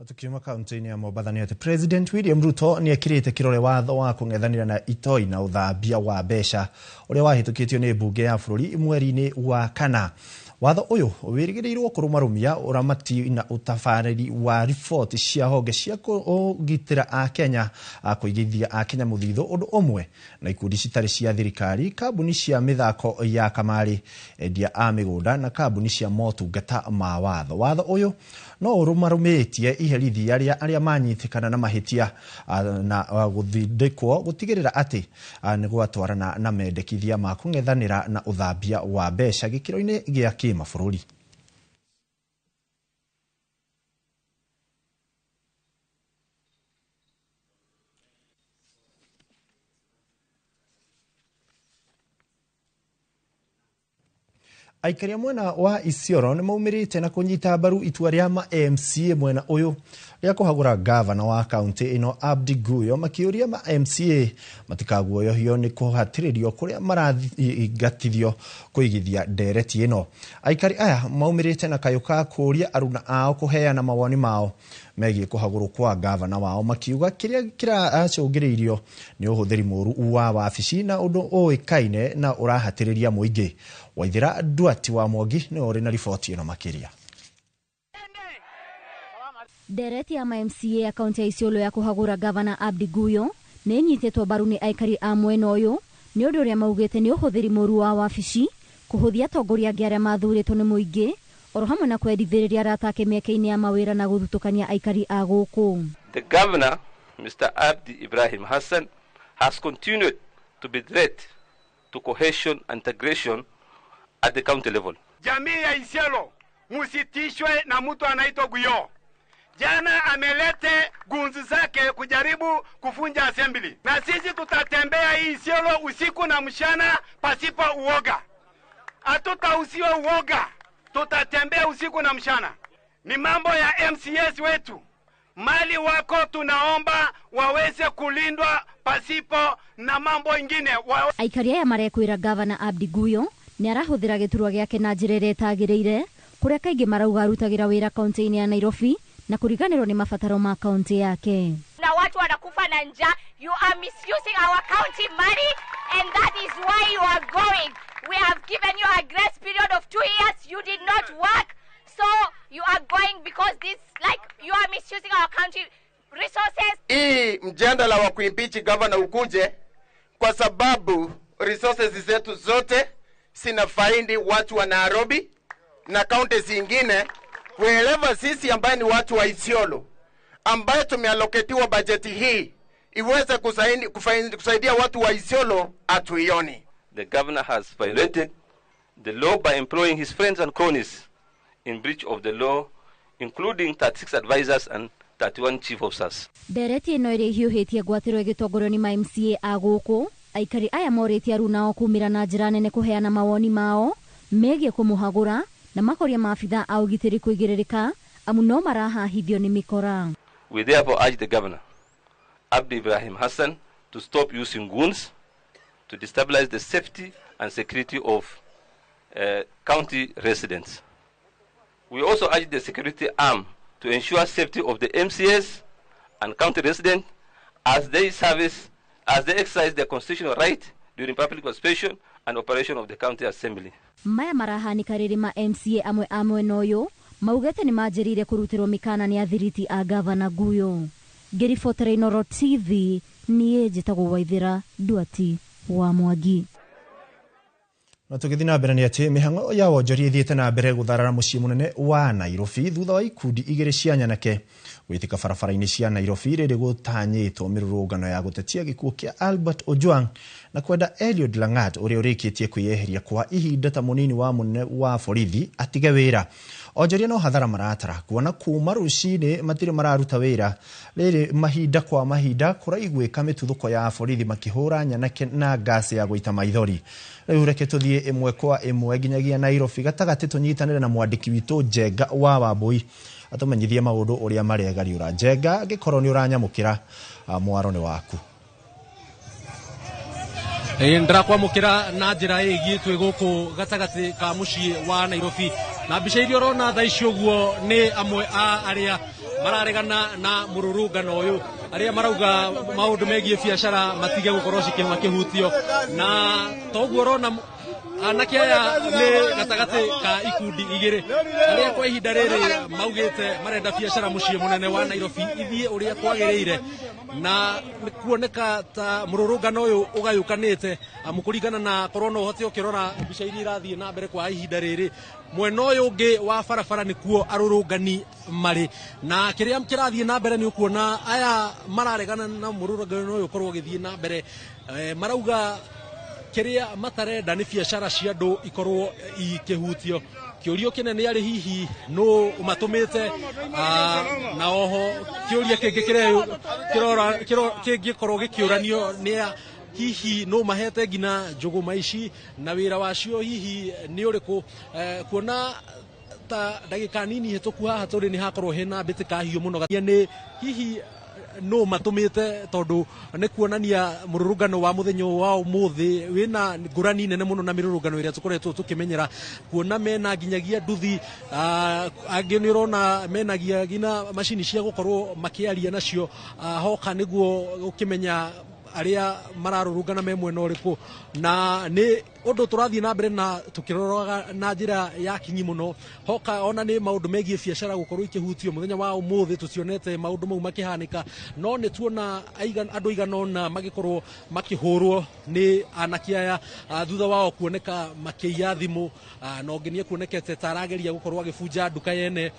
[SPEAKER 4] Tukiuma kaunti-inĩ ya Mombatha nĩ atĩ President William Ruto nĩ ekĩrĩte kĩrore watho wa kũng'ethanĩra na itoi na ũthambia wa mbeca ũrĩa wahĩtũkĩtio nĩ mbunge ya bũrũri mweri-inĩ wa kana. Watho ũyũ wĩrĩgĩrĩirwo kũrũmarũmia ũramati na ũtabarĩri wa riboti cia honge cia kũgitĩra Akenya kũigithia Akenya mũthithũ ũndũ ũmwe na ikundi citarĩ cia thirikari, kambuni cia mĩthako ya kamarĩ, endia a mĩgũnda na kambuni cia motungata ma watho. Watho ũyũ no ũrũmarũmĩtie iherithia arĩa manyitĩkana na mahĩtia na gũthindĩkwo gũtigĩrĩra atĩ nĩ gwatwarana na mendekithia ma kũng'ethanĩra na ũthambia wa mbeca gĩkĩro-inĩ gĩa kĩmabũrũri. Aikari mwena wa Isiolo nĩ maumirĩte na kũnyita mbaru itua rĩa MCA mwena ũyũ rĩa kũhagũra gavana wa kaunti ĩno Abdi Guyo, makĩũria MCA matikaguoyohio nĩ kũhatĩrĩrio kũrĩa marathingatithio kũigithia ndereti ĩno. Aikari aya maumirĩte na kayũ ka kũũria aruna ao kũheana mawoni mao megiĩ kũhagũrwo kwa gavana wao, makiuga kĩrĩa kĩracũngĩrĩirio nĩ ũhũthĩri mũũru wa wabici na ũndũ ũĩkaine na ũrahatĩrĩria mũingĩ. Waithĩra Duati wa Mwangi nĩ ũrĩ na riboti ĩno makĩria.
[SPEAKER 1] Ndereti ya MCA ya kaunti ya Isiolo ya kũhagũra gavana Abdi Guyo nĩ nyitĩtwo mbaru nĩ aikari a mwena ũyũ nĩ ũndũ ũrĩa maugĩte nĩ ũhũthĩri mũũru wa wabici, kũhũthia atongoria angĩ arĩa mathurĩtwo nĩ mũingĩ, oro hamwe na kwendithĩrĩria arata ake mĩeke-inĩ ya mawĩra na gũthutũkania aikari a gũkũ.
[SPEAKER 7] The governor, Mr. Abdi Ibrahim Hassan, has continued to be threat to cohesion and integration at the county level.
[SPEAKER 6] Jamii ya Isiolo musitishwe na mtu anaitwa Guyo. Jana amelete gunzi zake kujaribu kufunja assembly. Na sisi tutatembea hii Isiolo usiku na mchana pasipo uoga. Hatutausiwa uoga. Tutatembea usiku na mchana. Ni mambo ya MCS wetu. Mali wako tunaomba waweze kulindwa pasipo na mambo ingine.
[SPEAKER 1] Aikari aya marekwĩra gavana Abdi Guyo nĩ arahũthĩra gĩturwa gĩake na njĩra ĩrĩa ĩtagĩrĩire, kũrĩa kaingĩ marauga arutagĩra wĩra kaunti-inĩ ya Nairobi na kuriganĩrwo nĩ mabataro ma kaunti yake.
[SPEAKER 8] Na watu wanakufa na njaa. You are misusing our county money and that is why you are going. We have given you a grace period of 2 years. You did not work. So you are going because this, like, you are misusing our country resources.
[SPEAKER 6] Hii mjadala wa kuimpeach governor ukuje kwa sababu resources zetu zote sina faindi watu wa Nairobi na county zingine, kuelewa sisi ambaye ni watu wa Isiolo ambaye tumealloketiwa bajeti hii iweze kusaidia watu wa Isiolo atuioni.
[SPEAKER 7] the governor has violated the law by employing his friends and cronies in breach of the law, including 36 advisors and 31 chief officers.
[SPEAKER 1] Ndereti ino iri hiuhitie ngwatirwo igitongorio ni ma MCA a guku aikari aya moritie aru nao kumira na njira nene kuheana mawoni mao megie kumuhagura na makoria maabitha a ugitiri kuigiririka amu no marahahithio ni mikora.
[SPEAKER 7] We therefore urge the governor, Abdi Ibrahim Hassan, to stop using goons to destabilize the safety and security of county residents. We also urge the security arm to ensure safety of the MCAs and county residents as they exercise their constitutional right during public participation and operation of the county assembly.
[SPEAKER 1] Maya marahanika riri ma MCA amwe noyo maugete ni majirire kurutirwo mikana ni athiriti a gavana Guyo. Ngiribotera iNooro TV ni njitagwo Waithira Duati wa Mwangi.
[SPEAKER 4] Na tugithii na mbere ni ati mihango ya wonjoria ithiite na mbere gutharara mucii munene wa Nairobi thutha wa ikundi igiri cia nyanake gwitika barabara-ini cia Nairobi riri gutanyitwo mirurungano ya gutetia gikuo kia Albert Ojwang na kwenda Eliud Langat uria urikitie kwiyeheria kwa ihinda ta munini wa munene wa borithi atige wira. Onjoria no hathara maratara kuona kuma rucini matire mararuta wira riri mahinda kwa mahinda kuraigwika mituthuko ya borithi makihura nyanake na gasi ya guita maithori. Riu reke tuthie imwe kwa imwe ginyagia Nairobi gatagati tunyitanire na mwandiki witu Njenga wa Wambui atumenyithie maundu uria maregariura. Njenga gikorwo ni uranyamukira mwaro ni waku.
[SPEAKER 10] Ndirakwamukira na njira igi twi guku gatagati ka mucii wa Nairobi na mbica iria urona tha icio guo ni amwe a aria mararegana na mururungano uyu aria marauga maundu megie biacara matige gukorwo cikihutio na toguo urona anake aya ni gatagati ka ikundi igiri aria kwa ihinda riri maugite marenda biacara mucii munene wa Nairobi ithie uria kwagiriire na kuoneka ta mururungano uyu ugayukanite amukuringana na korona uhoti ukirora mbica iria irathie na mbere kwa ihinda riri mwena uyu ungi wa barabara nikuo arurungani mari na kiria kirathie na mbere ni ukuona aya mararegana na mururungano uyu korwo githie na mbere marauga kiria matarenda ni biacara cia andu ikorwo ikihutio. Kiurio kinene ari hihi no umatumite na oho kiuria kingi kingikorwo gikiuranio ni hihi no mahete ngina njuguma ici na wira wacio hihi ni uriku kuona ta ndagika nini hituku haha turi ni hakorwo hena mbitika hiu muno ni hihi no matumite tondu ne kuonania mururungano wa muthenya wa umuthi wina ngurani nene muno na mirurungano iria tukoretwo tukimenyera kuona mena ginyagia nduthi angi ni urona menagia gina machini cia gukorwo makiaria nacio hoka niguo ukimenya aria mararurungana me mwena uriku na ni undu turathie na mbere na tukiroraga na njira ya kinyi muno hoka ona ni maundu megie biacara gukorwo ikihutio muthenya wa umuthi tucionete maundu mau makihanika no ni tuona andu iganona magikorwo makihurwo ni anake aya thutha wao kuoneka makiia thimu no ngenie kuonekete tarageria gukorwo agibunja nduka yene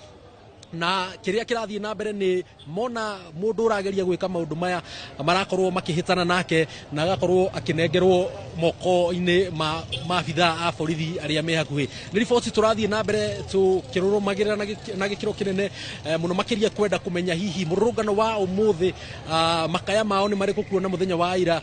[SPEAKER 10] na kiria kirathie na mbere ni mona mundu urageria gwika maundu maya marakorwo makihitana nake na agakorwo akinengerwo moko-ini maabitha a borithi aria me hakuhi. Ni riboti turathie na mbere tukirurumagirira na gikiro kinene muno makiria kwenda kumenya hihi mururungano wa umuthi makaya mao ni mariku kuona muthenya wa ira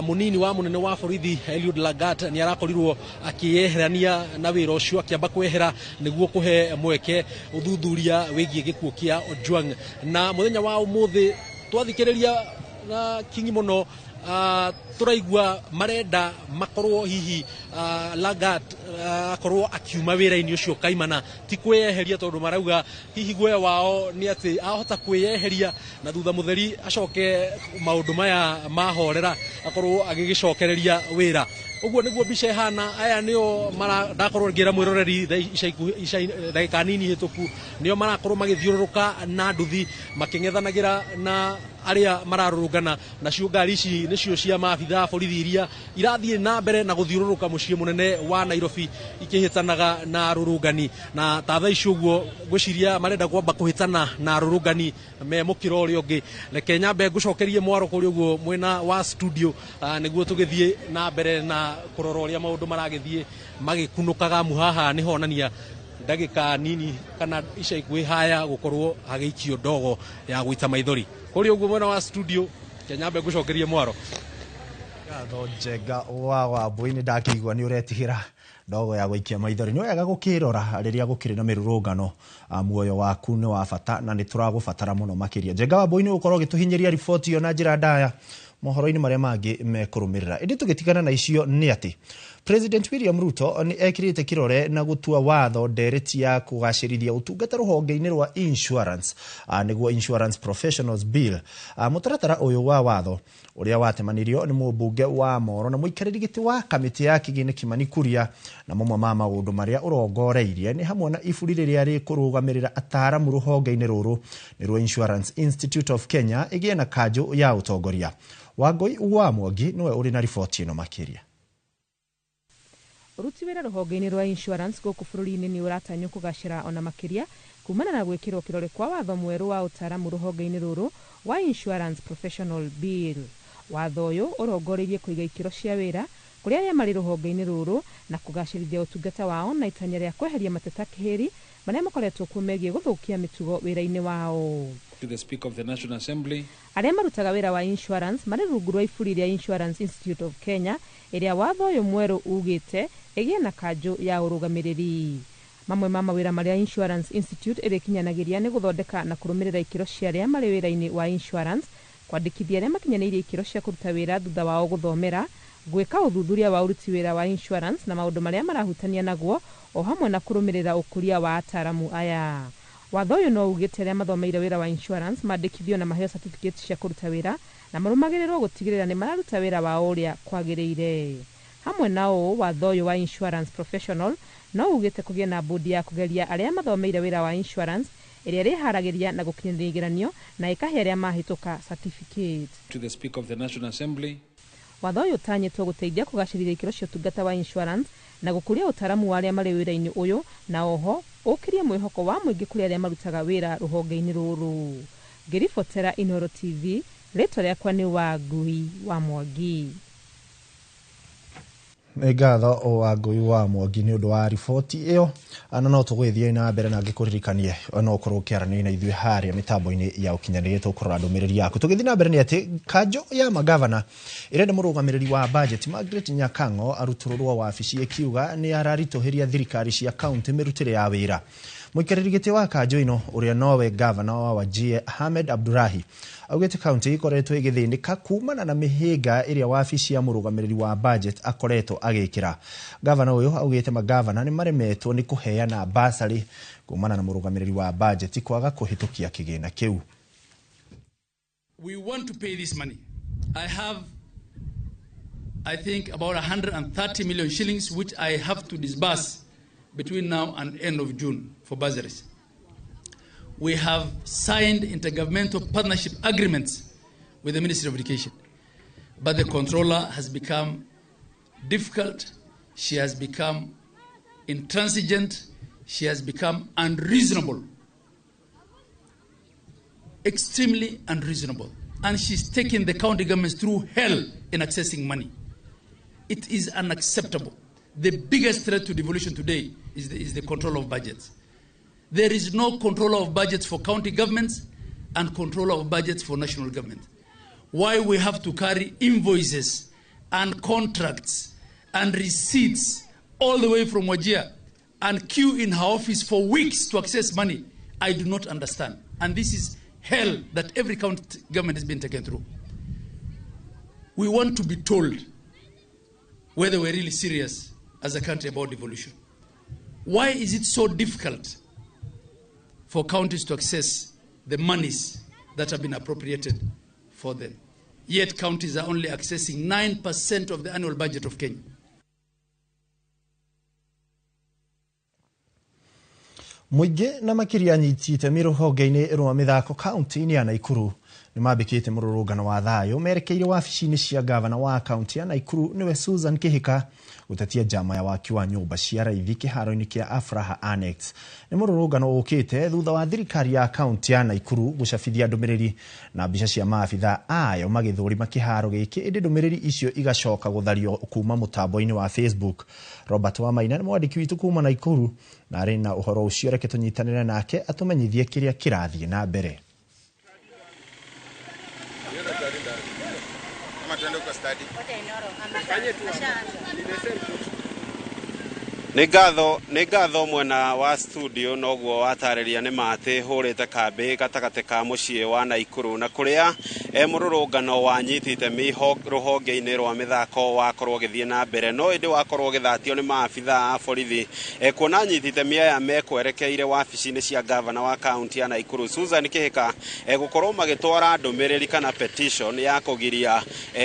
[SPEAKER 10] munini wa munene wa borithi Eliud Lagat ni arakorirwo akiyeherania na wira ucio akiamba kwehera niguo kuhe mweke uthuthuria wigie gikuo kia Ojwang na muthenya wa umuthi twathikiriria na kingi muno turaigua marenda makorwo hihi Lagat akorwo akiuma wira-ini ucio kaimana ti kweyeheria tondu marauga hihi guoya wao ni ati ahota kweyeheria na thutha mutheri acoke maundu maya mahorera akorwo agigicokereria wira. Uguo niguo mbica ihana aya nio ndakorwo ngira mwiroreri ndagika nini hituku nio marakorwo magithiururuka na nduthi making'ethanagira na aria mararurungana nacio ngari ici nicio cia maabitha borithi iria irathie na mbere na guthiururuka mucii munene wa Nairobi ikihitanaga na rurungani na tatha icio guo gwiciria marenda kwamba kuhitana na rurungani me mukiro uri ungi reke nyambe ngucokerie mwaro kuri guo mwena wa studio niguo tugithie na mbere na kurora uria maundu maragithie magikunukaga muhaha ni honania ndagika nini kana ica ikui haya gukorwo hageikio ndogo ya guita maithori kuri uguo mwena wa studio kenyambe ngucokerie mwaro
[SPEAKER 4] gatho njega wa boini ndakigwa ni uretigira ndogo ya guikia maithori ni wega gukirora riria gukiri na mirurungano muoyo waku ni wa bata na ni turagubatara muno makiria njega wa boini ukorwo gituhinyiria ripoti yo na njira ndaya mohoro-ini maria mangi mekurumirira indi tugitigana na icio ni ati President William Ruto ni ekirite kirore na gutua watho ndereti ya kugacirithia utungata ruhonge-ini rwa insurance niguo Insurance Professionals Bill mutaratara uyu wa watho uria watemanirio ni mubunge wa Moro na muikariri giti wa kamiti ya Kigini Kimani Kuria na mamwe ma maundu maria urongoreirie ni hamwe na iburi riria rikurugamirira ataramu ruhonge-ini ruru ni rwa Insurance Institute of Kenya igie na kanju ya utongoria Wangui wa Mwangi niwe uri na ripoti ino makiria
[SPEAKER 12] Uruti wira ruhonge-ini rwa insurance guku bururi-ini ni uratanyo kugacira ona makiria kumana na gwikirwo kirore kwa watho mweru wa utaramu ruhonge-ini ruru wa Insurance Professional Bill. Watho uyu urongoreirie kuiga ikiro cia wira kuria aria mari ruhonge-ini ruru na kugacirithia utungata wao na itanya ria kweheria mateta kihiri maria makoretwo kumegie guthukia mitugo wira-ini wao.
[SPEAKER 13] To the Speaker of the National Assembly.
[SPEAKER 12] Aria marutaga wira wa insurance mari rungu rwa iburi ria Insurance Institute of Kenya iria watho uyu mweru ugite igie na kanju ya urugamiriri. Mamwe ma mawira maria Insurance Institute irikinyanagiria ni guthondeka na kurumirira ikiro cia aria mari wira-ini wa insurance kwandikithia aria makinyaniire ikiro cia kuruta wira thutha wao guthomera gwika uthuthuria wa uruti wira wa insurance na maundu maria marahutania naguo o hamwe na kurumirira ukuria wa ataramu aya. Watho uyu no ugite aria mathomeire wira wa insurance mandikithio na maheo certificate cia kuruta wira na marumagirirwo gutigirira ni mararuta wira wa uria kwagiriire. Hamwe nao watho uyu wa Insurance Professional no ugite kugia na bodi ya kugeria aria mathomeire wira wa insurance iria riharagiria na gukinyiriria igeranio na ikahe aria mahituka certificate.
[SPEAKER 13] To the Speaker of the National Assembly.
[SPEAKER 12] Watho uyu utanyitwo guteithia kugacirithia ikiro cia utungata wa insurance na gukuria utaramu wa aria mari wira-ini uyu na oho ukirie mwihoko wa muingi kuri aria marutaga wira ruhonge-ini ruru. Ngiribotera iNooro TV ritwa riakwa ni Wangui wa Mwangi.
[SPEAKER 4] Ngatho o Wangui wa Mwangi ni undu wa ripoti iyo ana no tugwithie na mbere na ngikuririkanie ona ukorwo kiarani na ithui haria mitambo-ini ya ukinyanirie tukorora ndumiriri yaku tugithi na mbere ni ati kanjo ya magavana irenda murugamiriri wa budget Margaret Nyakango arutururwa wa wabici ikiuga ni araritoheria thirikari cia county mirutire ya wira. Muikariri giti wa kanjo ino uria nowe governor wa Wajir Ahmed Abdurahi augite county ikoretwo igithindika kumana na mihiga iria wabici ya murugamiriri wa budget akoretwo agikira. Governor uyu augite magavana ni maremetwo ni kuheana basari kumana na murugamiriri wa budget kwaga kuhitukia kigina kiu.
[SPEAKER 14] We want to pay this money. I think about 130 million shillings which I have to disburse between now and end of June for bursaries. We have signed intergovernmental partnership agreements with the Ministry of Education. But the controller has become difficult. She has become intransigent. She has become unreasonable. Extremely unreasonable. And she's taking the county governments through hell in accessing money. It is unacceptable. The biggest threat to devolution today is the control of budgets. There is no control of budgets for county governments and control of budgets for national government. Why we have to carry invoices and contracts and receipts all the way from Wajir and queue in her office for weeks to access money, I do not understand. And this is hell that every county government has been taken through. We want to be told whether we're really serious as a country about devolution. Why is it so difficult for counties to access the monies that have been appropriated for them? Yet counties are only accessing 9% of the annual budget of Kenya.
[SPEAKER 4] Muingi na makiria nyitite miruhonge-ini rwa mithako county-ini ya Naikuru nimabikite mururugano wa thayo merekeire wabici-ini cia gavana wa kaunti ya Naikuru niwe Susan Kihika gutatia jama ya waki wa nyumba cia raithi kiharo-ini kia Afraha Annex. Ni mururugano ukite thutha wa thirikari ya kaunti ya Naikuru gucabithia ndumiriri na mbica cia maabitha ayo magithurima kiharo giki indi ndumiriri icio igacoka guthario kuma mutambo-ini wa Facebook. Robert Wamaina ni mwandiki witu kuma Naikuru na ari na uhoro ucio reke tunyitanire nake atumenyithie kiria kirathie na mbere.
[SPEAKER 16] Nigatho mwena wa studio noguo watareria ni mate hurite kambi gatagate ka mucie wa Naikuru na kuria mururungano wanyitite miho ruhonge-ini rwa mithako wakorwo githie na mbere no indi wakorwo githatio ni maabitha a borithi kuona nyitite miaya mekwerekeire wabici-ini cia gavana wa kaunti ya Naikuru Susan Kihika gukorwo magitwara ndumiriri kana petition ya kugiria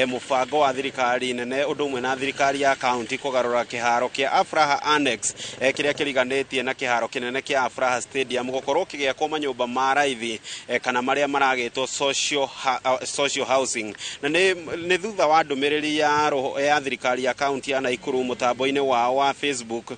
[SPEAKER 16] mubango wa thirikari nene undu umwe na thirikari ya kaunti kugarura kiharo kia Afraha Annex kiria kiriganetie na kiharo kinene kia Afraha Stadium gukorwo kigia kwa manyumba maraithi kana maria maragitwo social housing na ni thutha wa ndumiriri ya thirikari ya kaunti ya Naikuru mutambo-ini wa Facebook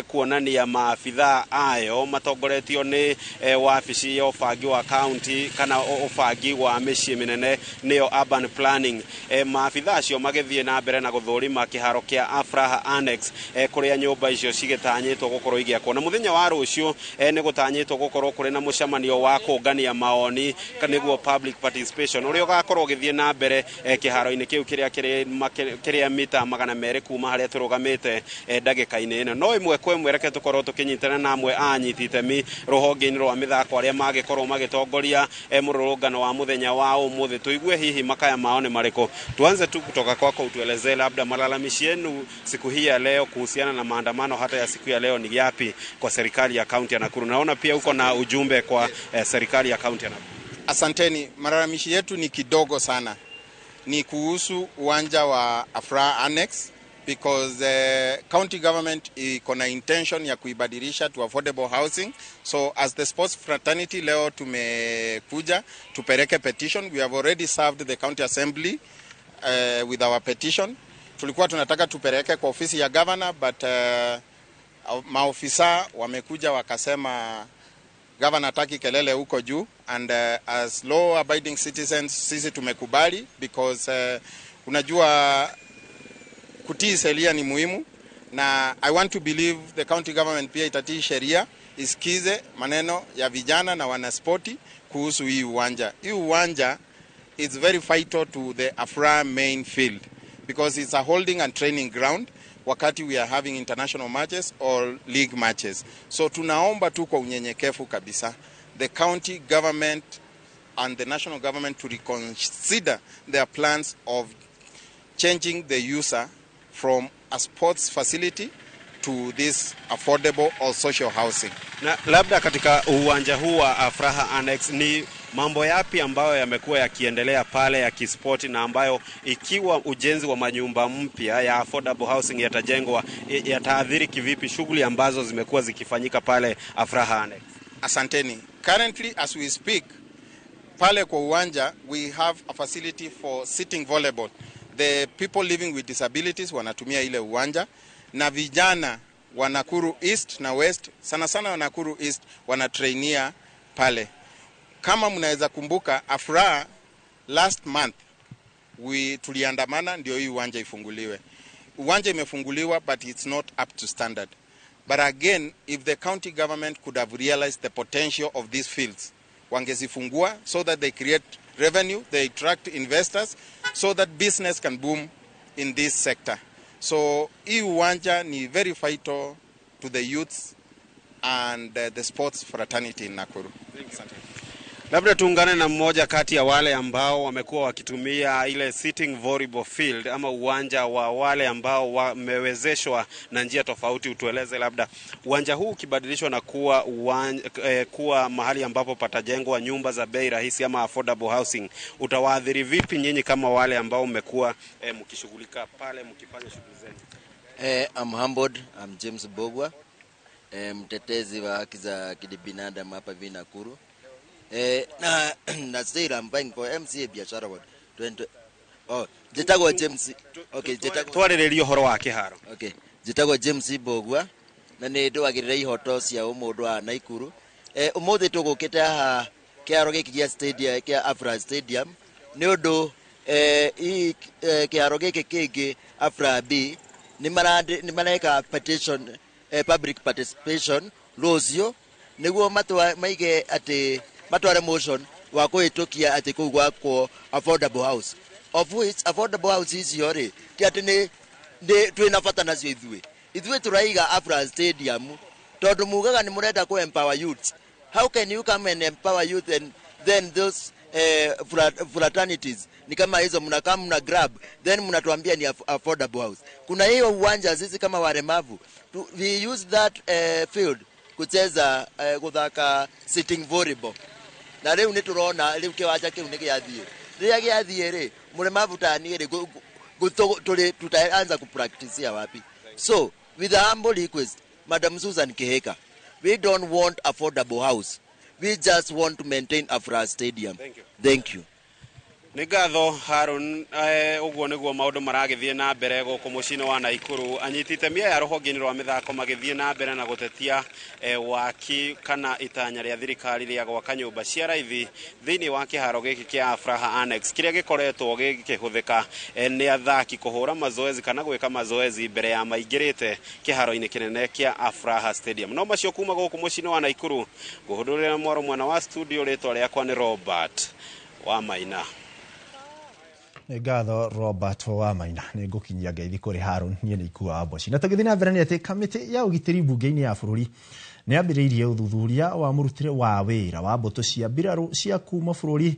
[SPEAKER 16] kuonania maabitha ayo matongoretio ni wabici ya ubangi wa kaunti kana ubangi wa micii minene niyo urban planning maabitha acio magithie na mbere na guthurima kiharo kia Afraha Annex kuria nyumba icio cigitanyitwo gukorwo igiakwo na muthenya wa rucio ni gutanyitwo gukorwo kuri na mucemanio wa kungania maoni kaniguo public participation uria ugakorwo githie na mbere kiharo-ini kiu kiria mita 200 kuma haria turugamite ndagika-ini ino no imwe kwa imwe reke tukorwo tukinyitana na amwe anyitite mi ruhonge-ini rwa mithako aria magikorwo magitongoria mururungano wa muthenya wa umuthi tuigue hihi makaya maoni mariko. Tuanze tu kutoka kwako, utuelezee labda malalamishi yenu siku hii ya leo kuhusiana na maandamano hata ya siku ya leo ni yapi kwa serikali ya kaunti ya Nakuru? Naona pia uko na ujumbe kwa serikali ya kaunti ya Nakuru.
[SPEAKER 17] Asanteni. Malalamishi yetu ni kidogo sana, ni kuhusu uwanja wa Afraha Annex because county government iko na intention ya kuibadilisha to affordable housing. So as the sports fraternity leo tumekuja tupereke petition. We have already served the county assembly with our petition. Tulikuwa tunataka tupereke kwa ofisi ya governor but maofisa wamekuja wakasema governor hataki kelele huko juu, and as law abiding citizens sisi tumekubali because unajua kutii sheria ni muhimu, na I want to believe the county government pia itatii sheria, isikize maneno ya vijana na wanaspoti kuhusu hii uwanja. Hii uwanja is very vital to the Afraha main field because it's a holding and training ground wakati we are having international matches or league matches. So tunaomba tu kwa unyenyekevu kabisa the county government and the national government to reconsider their plans of changing the user from a sports facility to this affordable or social housing.
[SPEAKER 16] Na labda katika uwanja huu wa Afraha Annex ni mambo yapi ambayo yamekuwa yakiendelea pale ya kispoti, na ambayo ikiwa ujenzi wa manyumba mpya ya affordable housing yatajengwa yataathiri kivipi shughuli ambazo zimekuwa zikifanyika pale Afraha Annex?
[SPEAKER 17] Asanteni. Currently as we speak, pale kwa uwanja we have a facility for sitting volleyball. The people living with disabilities wanatumia ile uwanja, na vijana wa Nakuru East na West, sana sana wa Nakuru East wanatrainia pale. Kama mnaweza kumbuka Afraha last month tuliandamana ndio hii uwanja ifunguliwe. Uwanja imefunguliwa but it's not up to standard. But again, if the county government could have realized the potential of these fields, wangezifungua so that they create revenue, they attract investors so that business can boom in this sector. So hii uwanja ni very vital to the youths and the sports fraternity in Nakuru.
[SPEAKER 16] Labda tuungane na mmoja kati ya wale ambao wamekuwa wakitumia ile sitting volleyball field ama uwanja wa wale ambao wamewezeshwa na njia tofauti. Utueleze labda uwanja huu ukibadilishwa na kuwa mahali ambapo patajengwa nyumba za bei rahisi ama affordable housing, utawaathiri vipi nyinyi kama wale ambao mmekuwa mkishughulika pale mkifanya shughuli zenu?
[SPEAKER 18] I'm humbled. I'm James Bogwa, mtetezi wa haki za kibinadamu hapa Nakuru. na still I'm vying for MCA biashara ward 20 jitagwo James
[SPEAKER 16] twarĩrĩria ũhoro wa kĩharo
[SPEAKER 18] jitagwo James Bogwa na nĩ ndwagĩrĩra ihoto cia ũmũndũ wa Naikuru ũmũthĩ tũgũkĩte haha kĩharo gĩkĩ gĩa stadium kĩa Afra Stadium nĩ ũndũ kĩharo gĩkĩ kĩngĩ Afra B nĩ mareka petition public participation rũciũ nĩguo maige atĩ matware motion wa kũhĩtũkia atĩ kũu gwakwo affordable house of which affordable house icio rĩ ti atĩ nĩ twĩna bata nacio ithuĩ turaiga Afra Stadium tondũ mugaga nĩ mũrenda ku empower youth. How can you come and empower youth and then those fraternities ni kama hizo mna grab then mnatuambia ni affordable house? Kuna hiyo uwanja sisi kama walemavu we use that field kucheza guthaka sitting volleyball na leo ni turona leo kiwanja kĩu nĩ gĩathiĩ rĩrĩa gĩathiĩ rĩ mũlemavu tani rĩ tutaanza kupractice wapi? So with a humble request, Madam Susan Kiheka, we don't want affordable house. We just want to maintain Afra Stadium. Thank you.
[SPEAKER 16] Nĩ ngatho Harun ũguo nĩguo maũndũ maragĩthiĩ na mbere gũkũ mũciĩ-inĩ wa Naikuru anyitĩte mĩa ya rũhonge-inĩ rwa mĩthako magĩthiĩ na mbere na gũtetia waki kana itanya rĩa thirikari rĩa gwaka nyũmba cia raithi thĩinĩ wa kĩharo gĩkĩ kĩa Afraha Annex kĩrĩa gĩkoretwo gĩkĩhũthĩka nĩ athaki kũhũra mazoezi kana gwĩka mazoezi mbere ya maingĩrĩte kĩharo-inĩ kĩnene kĩa Afraha Stadium. No macio kuma gũkũ mũciĩ-inĩ wa Naikuru ngũhũthĩrĩra mwaro mwana wa studio rĩtwa rĩakwa nĩ Robert Wamaina.
[SPEAKER 4] Ngatho Robert Wamaina nĩ ngũkinyia ngeithi kũrĩ Harun niĩ nĩ ikuaga mboci na tũgĩthiĩ na mbere nĩ atĩ kamĩtĩ ya ũgitĩri mbunge-inĩ ya bũrũri nĩ ambĩrĩirie ũthuthuria wa mũrutĩre wa wĩra wa mbũtũ cia mbirarũ cia kuma bũrũri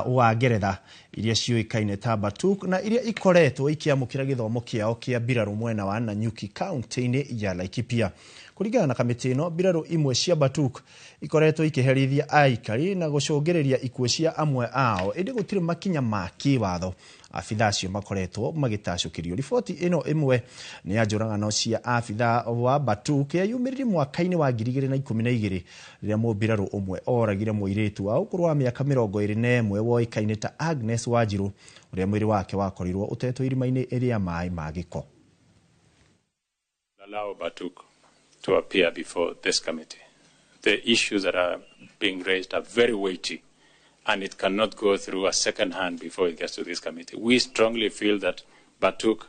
[SPEAKER 4] wa Ngeretha iria ciũĩkaine ta Batuk na iria ikoretwo ikĩamũkĩra gĩthomo kĩao kĩa mbirarũ mwena wa Nanyuki kaunti-inĩ ya Laikipia. Kũringana na kamĩtĩ ĩno, mbirarũ imwe cia Batuk ikoretwo ikĩherithia aikari na gũcũngĩrĩria ikuũ cia amwe ao ĩndĩ gũtirĩ makinya ma kĩwatho abitha acio makoretwo magĩtacũkĩrio. Riboti ĩno ĩmwe nĩ ya njũragano cia abitha wa Batuk yumĩrire mwaka-inĩ wa 2012 rĩrĩa mũmbirarũ ũmwe oragire mũirĩtu wa ũkũrũ wa mĩaka 21 woĩkaine ta Agnes Wanjiru ũrĩa mwĩrĩ wake wakorirwo ũtetwo irima-inĩ rĩa maĩ ma gĩko.
[SPEAKER 19] Allow Batuk to appear before this committee. The issues that are being raised are very weighty, and it cannot go through a second hand before it gets to this committee. We strongly feel that Batuk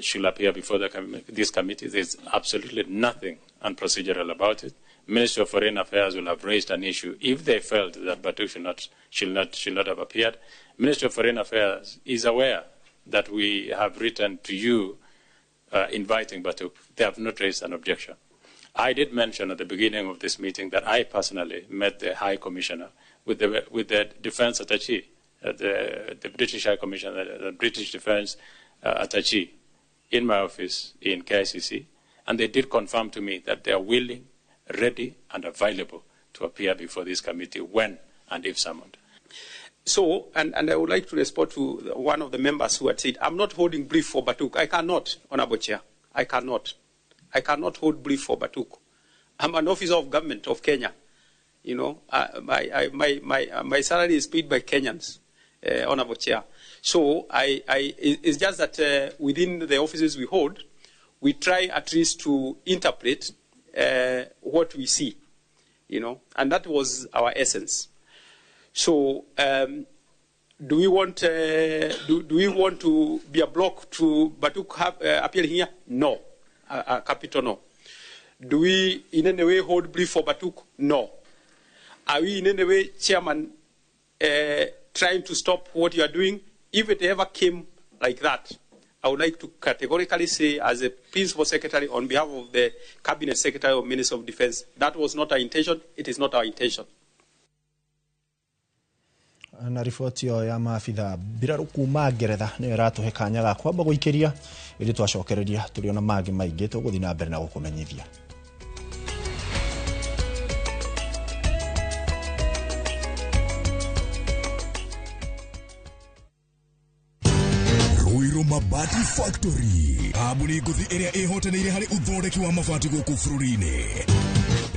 [SPEAKER 19] should appear before this committee. There's absolutely nothing unprocedural about it. Ministry of Foreign Affairs will have raised an issue if they felt that Batuk should not have appeared. Ministry of Foreign Affairs is aware that we have written to you inviting Batuk. They have not raised an objection. I did mention at the beginning of this meeting that I personally met the High Commissioner with the Defence Attaché, the British High Commissioner, the British Defence Attaché, in my office in KICC, and they did confirm to me that they are willing, ready, and available to appear before this committee when and if summoned.
[SPEAKER 21] So, and I would like to respond to one of the members who had said, I'm not holding brief for Batuk. I cannot, Honorable Chair. I cannot. I cannot hold brief for Batuk. I'm an officer of government of Kenya. You know, my salary is paid by Kenyans, Honorable Chair. So it's just that within the offices we hold, we try at least to interpret what we see, you know, and that was our essence. So, do we want to be a block to Batuk appear here? No, capital no. Do we in any way hold brief for Batuk? No. Are we in any way, Chairman, trying to stop what you are doing? If it ever came like that, I would like to categorically say, as a Principal Secretary on behalf of the Cabinet Secretary of Ministry of Defense, that was not our intention. It is not our intention.
[SPEAKER 4] Na riboti yo ya maabitha mbirarũ kuma Ngeretha nĩ ĩratũhe kanya ga kwamba gũikĩria ĩrĩ twacokereria tũrĩona mangĩ maingĩ tũgũthiĩ na mbere na gũkũmenyithia.
[SPEAKER 22] Mabati Factory. Kambuni nguthi ĩrĩa ĩhotanĩire harĩ uthondeki wa mabati gũkũ bũrũri-inĩ.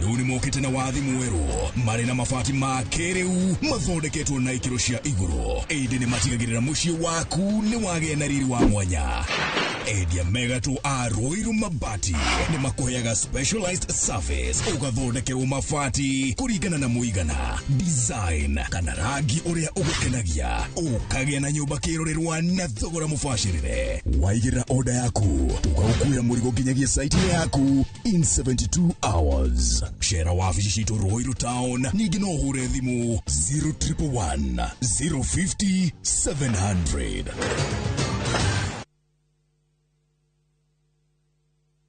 [SPEAKER 3] Riu ni mokite na wathi mweru mari na mabati ma kiriu mathondeketwo na ikiro cia iguru. Indi ni matigagirira mucii waku ni wage na riri wa mwanya. Endia Megato a Ruiru Mabati ni makuheaga specialized service ugathondekerwo mabati kuringana na muigana, design kana rangi uria ugukenagia, ukagia na nyumba kirorerwa na thogora mubashirire. Waigirira order yaku ugakuira murigo nginyagia site yaku in 72 hours. Share wabici citu Ruiru Town, ningi no hure thimu 0111 050 700.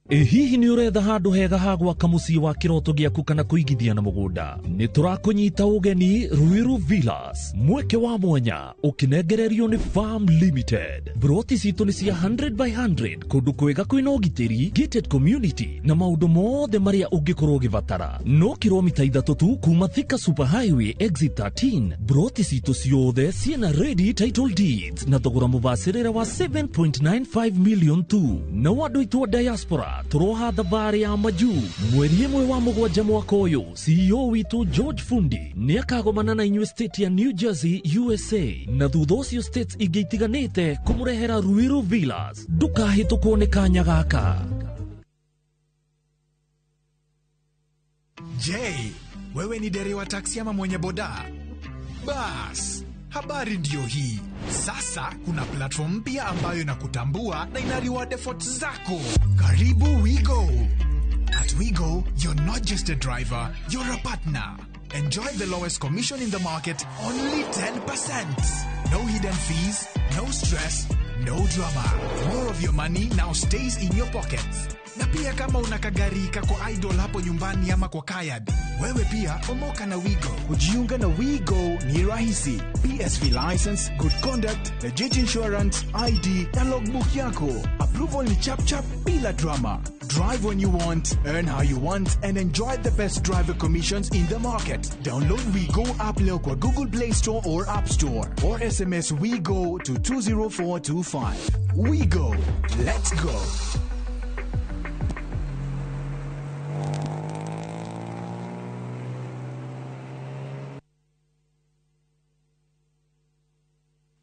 [SPEAKER 22] Hihi ni uretha handu hega ha gwaka mucii wa kiroto giaku kana kuigithia na mugunda? Ni turakunyita ugeni Ruiru Villas, mweke wa mwanya ukinengererio ni Farm Limited. Broti citu ni cia 100 by 100 kundu kwega kwina ugitiri, gated community na maundu mothe maria ungikorwo givatara. No kilomita 3 tu kuma Thika Super Highway exit 13. Broti citu ciothe ciena ready title deeds na thogora mubacirire wa 7.95 million tu. Na wandu itwa diaspora turoha thabari ya maju mweri imwe wa mugwanja mwaka uyu. CEO witu George Fundi ni akagomana na inywe state ya New Jersey USA, na thutha ucio states ingi itiganite kumurehera Ruiru Villas. Ndukahitukwo ni kanya gaka.
[SPEAKER 23] Je, wewe ni dereva wa taksi ama mwenye boda? Bas, habari ndio hii. Sasa kuna platform mpya ambayo inakutambua na ina reward efforts zako. Karibu WeGo. At WeGo, you're not just a driver, you're a partner. Enjoy the lowest commission in the market, only 10%. No hidden fees, no stress, no drama. More of your money now stays in your pockets. Na pia kama unakagarika kwa idol hapo nyumbani ama kwa kayad, wewe pia omoka na WeGo. Kujiunga na WeGo ni rahisi. PSV license, good conduct, legit insurance, ID na logbook yako. Approval ni chap chap bila drama. Drive when you want, earn how you want, and enjoy the best driver commissions in the market. Download WeGo app leo kwa Google Play Store or App Store, or SMS WeGo to 20425. WeGo, let's go.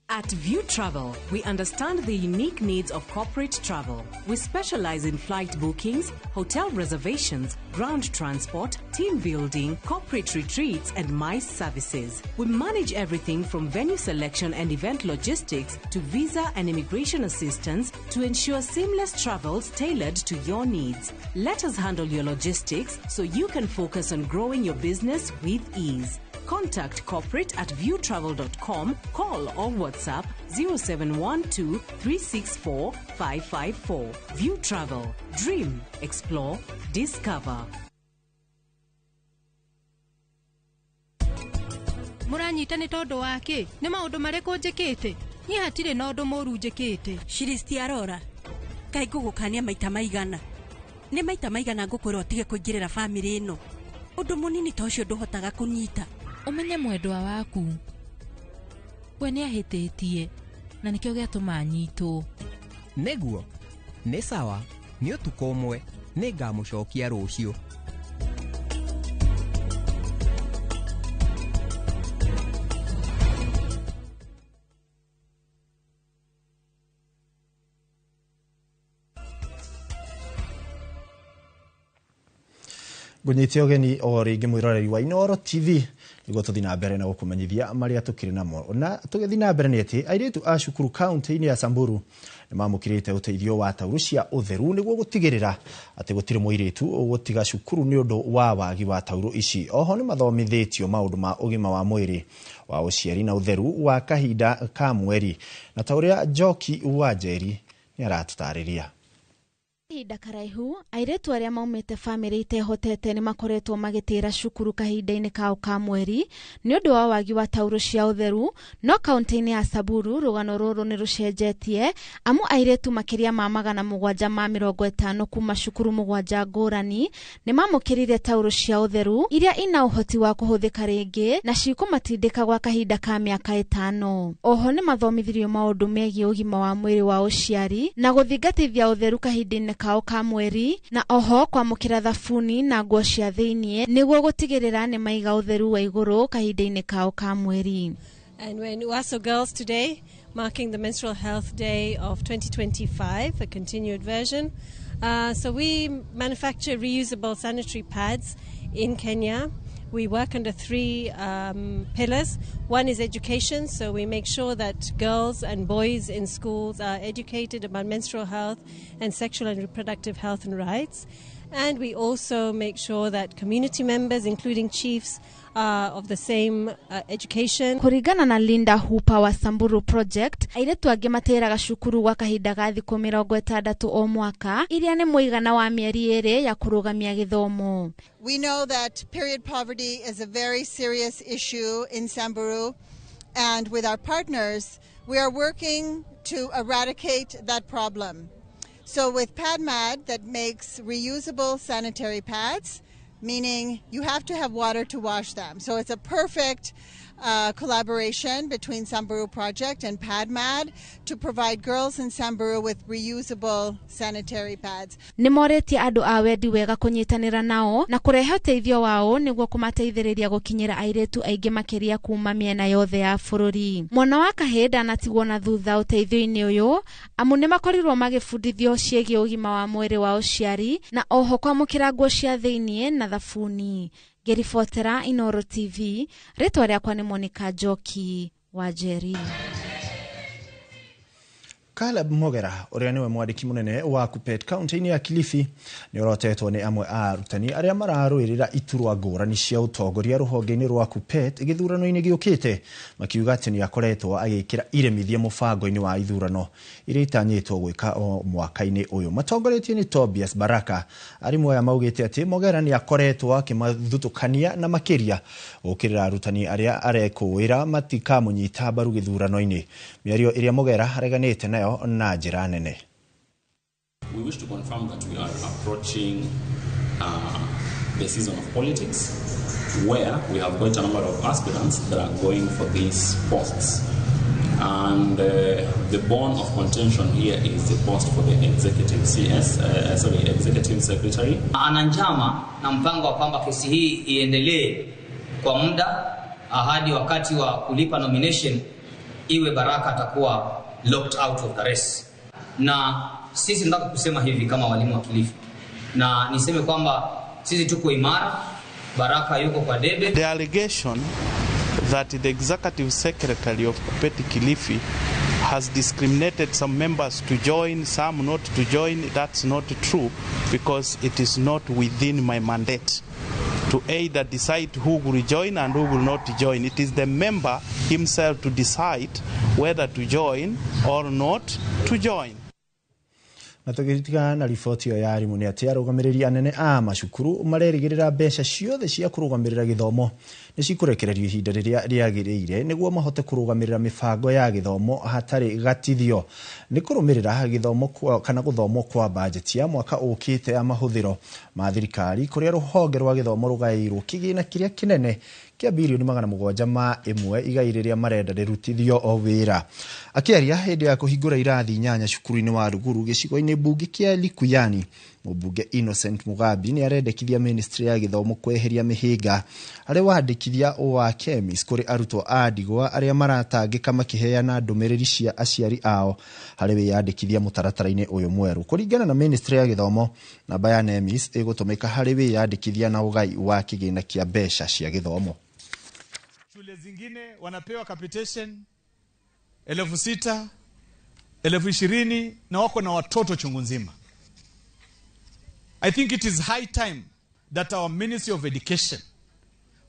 [SPEAKER 24] At View Travel, we understand the unique needs of corporate travel. We specialize in flight bookings, hotel reservations, ground transport, team building, corporate retreats, and MICE services. We manage everything from venue selection and event logistics to visa and immigration assistance to ensure seamless travels tailored to your needs. Let us handle your logistics so you can focus on growing your business with ease. Contact corporate at viewtravel.com, call or WhatsApp 0712 364 554. View Travel. Dream, explore, discover.
[SPEAKER 25] Muranyita ni tondu wake ni maundu mariku njikite ni hatire na undu moru njikite.
[SPEAKER 26] Shiristi arora kai gugukania maita maigana ni maita maigana ngukwira tige kuingirira family ino undu munini ta ucio nduhotaga kunyita.
[SPEAKER 27] Umenye mwendwa waku we ni ahititie na nikio giatuma anyitwo.
[SPEAKER 28] Neguo ni sawa ni utuko umwe ni ngamucokia rucio.
[SPEAKER 4] Gunyitio geni o ringi mwiroreri wa iNooro TV niguo tuthi na mbere na gukumenyithia maria tukiri namo. Na tugithi na mbere ni ati airetu a cukuru county-ini ya Samburu ni mamukirite uteithio wa tauru cia utheru niguo gutigirira ati gutire muiretu gutiga cukuru ni undu wa wagi wa tauru ici. Oho ni mathomithitio maundu ma ugima wa mwiri wa uciari na utheru wa kahinda ka mweri. Na tauria Njoki wa Njeri ni aratutariria.
[SPEAKER 1] Kahinda karaihu airetu aria maumite family itehotete ni makoretwo magitira cukuru kahinda-ini kao ka mweri ni undu wa wagi wa tauro cia utheru. No kaunti-ini ya Samburu rugano ruru ni rucenjetie amu airetu makiria ma 750 kuma cukuru 7 ngurani ni mamukirire tauro cia utheru iria ina uhoti wa kuhuthika ringi na cikumatindika gwa kahinda ka miaka 5. Oho ni mathomithirio maundu megie ugima wa mwiri wa uciari na guthingatithia utheru kahinda-ini
[SPEAKER 2] kao ka mweri na oho kwamukira thabuni na nguo cia thiini niguo gutigirira ni maiga utheru wa iguru kahinda-ini kao ka mweri.
[SPEAKER 5] And we're in Uaso Girls today, marking the Menstrual Health Day of 2025, a continued version. So we manufacture reusable sanitary pads in Kenya. We work under 3 pillars. One is education, so we make sure that girls and boys in schools are educated about menstrual health and sexual and reproductive health and rights. And we also make sure that community members, including chiefs, are of the same education.
[SPEAKER 2] Kurigana na Linda Hooper wa Samburu Project, airetu angi materaga cukuru gwa kahinda ga thiku 60 o mwaka, iria ni muigana wa mieri 2 ya kurugamia githomo.
[SPEAKER 6] We know that period poverty is a very serious issue in Samburu, and with our partners, we are working to eradicate that problem. So with PadMad, that makes reusable sanitary pads, meaning you have to have water to wash them. So it's a perfect collaboration between Samburu Project and PadMad to provide girls in Samburu with reusable sanitary pads.
[SPEAKER 2] Nimoretie andu a wendi wega kunyitanira nao na kurehe uteithio wao niguo kumateithiriria gukinyira airetu aingi makiria kuma miena yothe ya bururi. Mwana wa kahenda anatigwo na thutha uteithio-ini uyu amu ni makorirwo magifundithio ciegi ugima wa mwiri wa uciari na oho kwamukira nguo cia thiini na thabuni. Gerifotera iNooro TV, ritwa riakwa ni Monica Joki wa Jerry.
[SPEAKER 4] Caleb Mogera, uria niwe mwandiki munene wa Cooperative County ya Kilifi, ni urotetwo ni amwe a arutani aria mararuirira iturwa ngurani cia utongoria ruhonge-ini rwa Cooperative githurano-ini giukite, makiuga ati ni akoretwo agikira iremithia mubango-ini wa ithurano iria itanyitwo gwika o mwaka-ini uyu. Matongoretio ni Tobias Baraka, arimu aya maugite ati Mogera ni akoretwo akimathutukania na makiria gukirira arutani aria arekuira matikamunyita mbaru githurano-ini. Miario iria Mogera areganite nayo na njira nene.
[SPEAKER 8] We wish to confirm that we are approaching the season of politics, where we have quite a number of aspirants that are going for these posts. And the bone of contention here is the post for the executive executive secretary.
[SPEAKER 9] Ana njama na mpango wa kwamba kesi hii iendelee kwa muda hadi wakati wa kulipa nomination iwe Baraka atakuwa locked out of the race. Na sisi nataka kusema hivi kama walimu wa Kilifi, na niseme kwamba sisi tuko imara, Baraka yuko kwa debe.
[SPEAKER 11] The allegation that the executive secretary of Cooperative Kilifi has discriminated some members to join, some not to join, that's not true, because it is not within my mandate to either decide who will join and who will not join. It is the member himself to decide whether to join or not to join.
[SPEAKER 4] Na tugitika na ripoti yo ya arimu ni ati arugamiriri anene a macukuru marerigirira mbeca ciothe cia kurugamirira githomo ni cikurekererio ihinda riria riagiriire niguo mahote kurugamirira mibango ya githomo hatari gatithio ni kurumirira githomo kana guthomo kwa budget ya mwaka ukite ya mahuthiro ma thirikari kuria ruhonge rwa githomo rugairwo kigina kiria kinene kia bilioni 701 igairiria marenda rirutithio o wira. Akiaria hindi ya kuhingura irathi 8 cukuru-ini wa Ruguru gicigo-ini bunge kia Likuyani, mubunge Innocent Mugabi ni arendekithia ministry ya githomo kweheria mihinga ari wandikithia wa chemis kuri arutwo a ndigwa aria maratangika makiheana ndumiriri cia aciari ao hari wiyandikithia mutaratara-ini uyu mweru. Kuringana na ministry ya githomo, namba ya NEMIS igutumika hari wiyandikithia na ugai wa kigina kia mbeca cia githomo.
[SPEAKER 15] Shule zingine wanapewa capitation 6,000, 20,000 na wako na watoto chungu nzima. I think it is high time that our Ministry of Education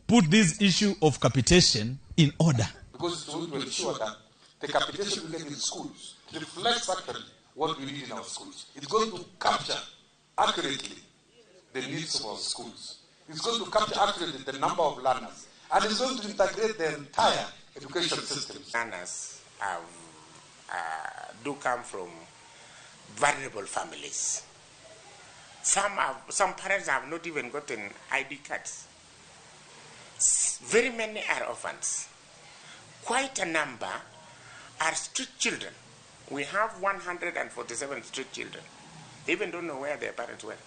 [SPEAKER 15] put this issue of capitation in order.
[SPEAKER 20] Because it's going to ensure that the capitation we get in schools reflects actually what we need in our schools. It's going to capture accurately the needs of our schools. It's going to capture accurately the number of learners. And it's going to integrate the entire education system.
[SPEAKER 29] Learners do come from vulnerable families. Some parents have not even gotten ID cards. Very many are orphans. Quite a number are street children. We have 147 street children. They even don't know where their parents went.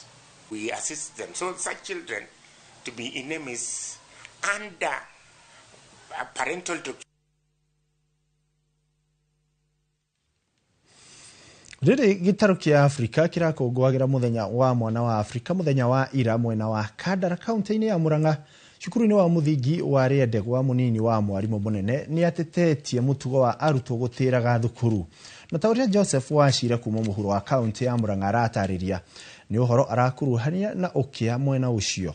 [SPEAKER 29] We assist them. So such children to be enemies under parental doctrine.
[SPEAKER 4] Riri gitaro kia Afrika kirakũngũagĩra muthenya wa mwana wa Afrika muthenya wa ira mwena wa Kandara kaunti-inĩ ya Murang'a. Cukuru-inĩ wa muthingi wa Rĩendegwa munini wa mwarimũ mũnene ni atetetie mutugo wa arutwo gũtĩraga thukuru. Na ta ũrĩa Joseph Wachira kuma mũhuro wa kaunti ya Murang'a aratarĩria ni ũhoro arakuruhania na ũkĩa mwena ũcio.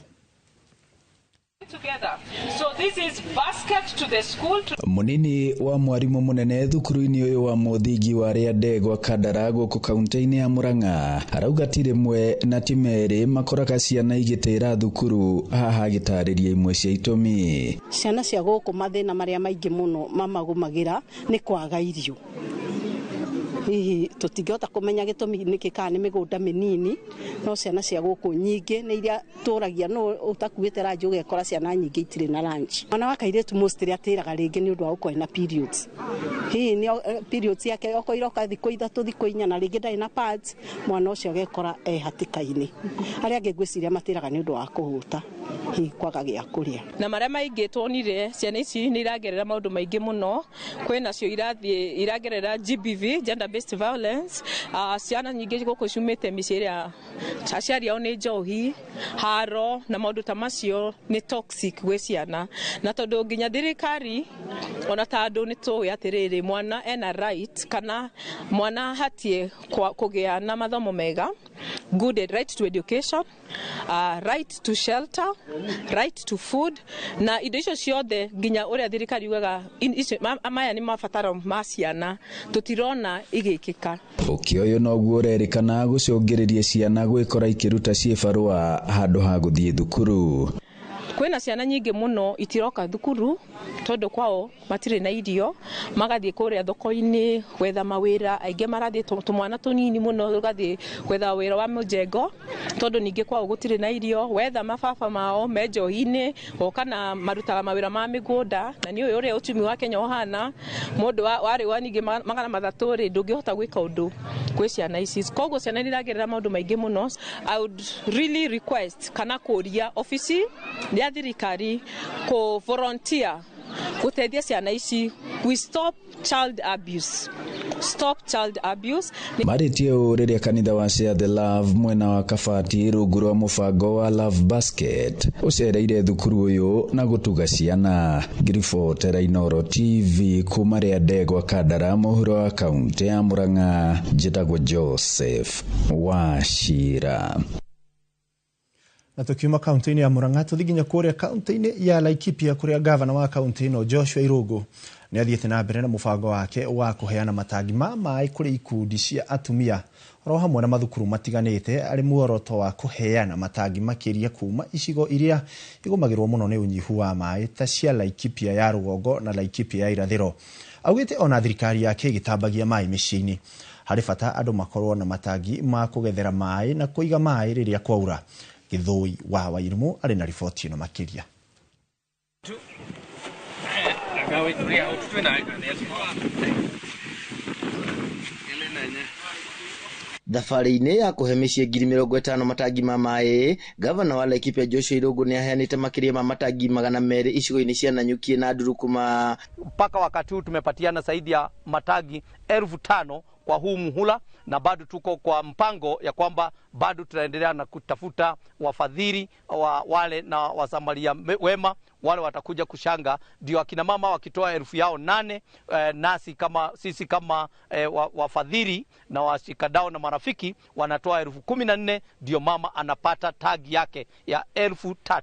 [SPEAKER 7] So this is basket to the school to...
[SPEAKER 10] Munini wa mwarimu munene thukuru-ini uyu wa muthingi wa Rĩendegwa Kandara guku kaunti-ini ya Murang'a arauga ti rimwe na ti meri makoraga ciana igitira thukuru haha gitariria imwe cia itũmi.
[SPEAKER 12] Ciana cia guku mathina maria maingi muno mamagumagira ni kwaga irio. Hihi tutingihota kumenya gitumi niki kana ni migunda minini no ciana cia guku nyingi ni iria turagia no utakuite ranji ugekora ciana nyingi itire na ranji. Mwana wa kairetu mostly atiraga ringi ni undu wa uko na periods. Hihi ni periods yake oko iroka thikũ ithatu thikũ inya na ringi ndai na pads mwana ucio agekora hatikaini. Aria angi ngwiciria matiraga ni undu wa kuhuta hihi kwaga gĩa kuria.
[SPEAKER 7] Na maria maingi tonire ciana ici ni iragerera maundu maingi muno kwina cio iragerera GBV gender based violence. Ciana nyingi guku ciumite miciria aciari ao ni njohi haro na maundu ta macio ni toxic gwe ciana na tondu nginya thirikari ona ta andu ni tuwe atiriri mwana ena right kana mwana hatie kugia na mathomo mega, good right to education, right to shelter, right to food na indo icio ciothe nginya uria thirikari ugaga amaya ni mabataro ma ciana tutirona igikika.
[SPEAKER 10] Ukio uyu noguo urerikana gucungiriria ciana gwikora ikiruta ciebarua handu ha guthie thukuru.
[SPEAKER 7] Kwina ciana nyingi muno itiroka thukuru tondu kwao matire na irio magathie kuria thoko-ini gwetha mawira aingi marathie tumwana tunini muno gathie gwetha wira wa mujengo tondu ningi kwao gutire na irio wetha mababa mao menjohi-ini okana marutaga mawira ma migunda na ni uyu uria utumi wa Kenya uhana mundu wari wa ningi magana mathatu ri ndungihota gwika undu kwi ciana ici koguo ciana niragerera maundu maingi muno. I would really request kana kuria office ya thirikari ko volunteer gutethia ciana ici. We stop child abuse. Stop child abuse.
[SPEAKER 10] Maritie uriria kanitha wa Share the Love mwena wa Kabati rungu rwa mubango wa Love Basket ucereire thukuru uyu na gutuga ciana. Ngiribotera iNooro TV kuma Rĩendegwa Kandara mũhuro wa kaunti ya Murang'a. Njĩtagwo Joseph Wachira.
[SPEAKER 4] Na tukiuma kaunti-inĩ ya Murang'a tuthiginya kuria kaunti-inĩ ya Laikipia kuria gavana wa kaunti ĩno Joshua Irungu ni athiĩte na mbere na mũbango wake wa kuheana matangi ma maĩ kũrĩ ikundi cia atumia oro hamwe na mathukuru matiganĩte arĩ muoroto wa kuheana matangi makĩria kuma icigo iria igũmagĩrwo mũno nĩ ũnyihu wa maĩ ta cia Laikipia ya rũgongo na Laikipia ya irathĩro. Augĩte ona thirikari yake ĩgĩtambagia maĩ mĩciĩ-inĩ harĩ bata andũ makorwo na matangi ma kũgethera maĩ na kũiga maĩ rĩrĩa kwaura. Githoi wa Wairimu arĩ na riboti ĩno makĩria.
[SPEAKER 13] Thabarĩ-inĩ ya kũhe mĩciĩ 50,000 matangi ma maĩ, gavana wa Laikipia Joshua Irungu ni aheanĩte makĩria ma matangi 200 icigo-inĩ cia Nanyuki na Ndurukuma.
[SPEAKER 14] Mpaka wakati huu tumepatiana zaidi ya matangi 5,000 kwa huu muhula na bado tuko kwa mpango ya kwamba bado tunaendelea na kutafuta wafadhili wale na wasamaria wema wale watakuja kushanga ndio akina mama wakitoa 1,000 yao 8 nasi kama sisi kama wafadhili na washikadau na marafiki wanatoa 14,000 ndio mama anapata tagi yake ya 3,000.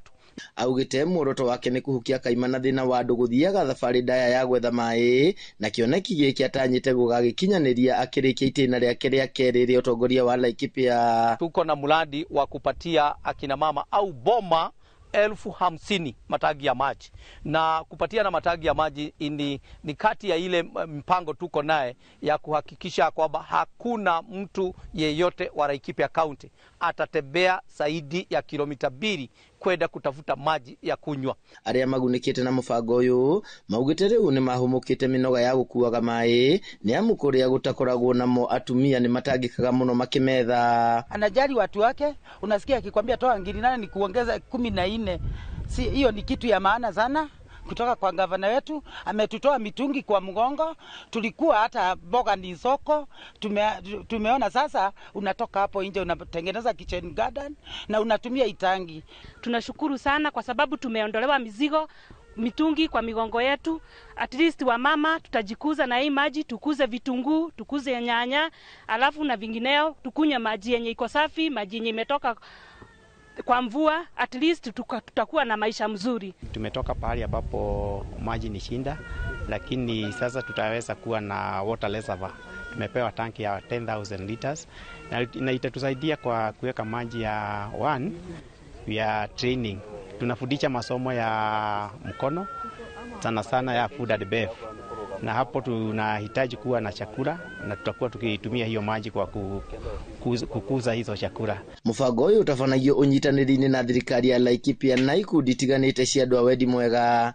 [SPEAKER 13] Augĩte muoroto wake nĩ kuhukia kaimana thĩna wa andũ gũthiaga thabarĩ ndaya ya gwetha maĩ na kĩoneki gĩkĩ atanyĩte gũgagĩkinyanĩria akĩrĩkia itĩna rĩake rĩa kerĩ rĩa ũtongoria wa Laikipia.
[SPEAKER 14] Tuko na mradi wa kupatia akina mama au boma 50,000 matangi ya maji na kupatia na matangi ya maji ni kati ya ile mpango tuko naye ya kuhakikisha kwamba hakuna mtu yeyote wa Laikipia County atatembea zaidi ya kilomita 2 kwenda kutafuta maji ya kunywa.
[SPEAKER 13] Aria magunikite na mubango uyu maugite riu ni mahumukite minoga ya gukuaga mai ni amu kuria gutakoragwo namo atumia ni matangikaga muno makimetha.
[SPEAKER 3] Anajali watu wake, unasikia akikwambia toa 8,000 ni kuongeza 14. Si hiyo ni kitu ya maana sana kutoka kwa gavana wetu. Ametutoa mitungi kwa mgongo, tulikuwa hata boga ni soko. Tumeona sasa unatoka hapo nje unatengeneza kitchen garden na unatumia itangi.
[SPEAKER 16] Tunashukuru sana kwa sababu tumeondolewa mizigo mitungi kwa migongo yetu. At least wa mama tutajikuza na hii maji, tukuze vitunguu, tukuze nyanya, alafu na vingineo tukunywe maji yenye iko safi, maji yenye imetoka kwa mvua. At least tutakuwa na maisha mzuri.
[SPEAKER 17] Tumetoka pahali ambapo maji ni shinda, lakini sasa tutaweza kuwa na water reservoir. Tumepewa tanki ya 10,000 liters na itatusaidia kwa kuweka maji ya ya training. Tunafundisha masomo ya mkono sana sana ya food and bev, na hapo tunahitaji kuwa na chakula na tutakuwa tukitumia hiyo maji kwa kukuza hizo chakula.
[SPEAKER 13] Mubango uyu utafanagio unyitaniri-ini na thirikari ya Laikipia na ikundi tiganite cia andu a wendi mwega.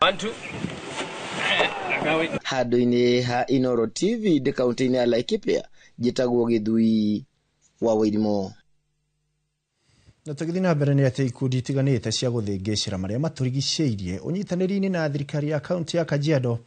[SPEAKER 13] Handu-ini ha iNooro TV de kaunti-ini ya Laikipia njitagwo Githui wa Wairimo.
[SPEAKER 4] Na tugithii na mbere ni ati ikundi tiganite cia guthingicira maria maturigiceirie unyitaniri-ini na thirikari ya kaunti ya Kajiado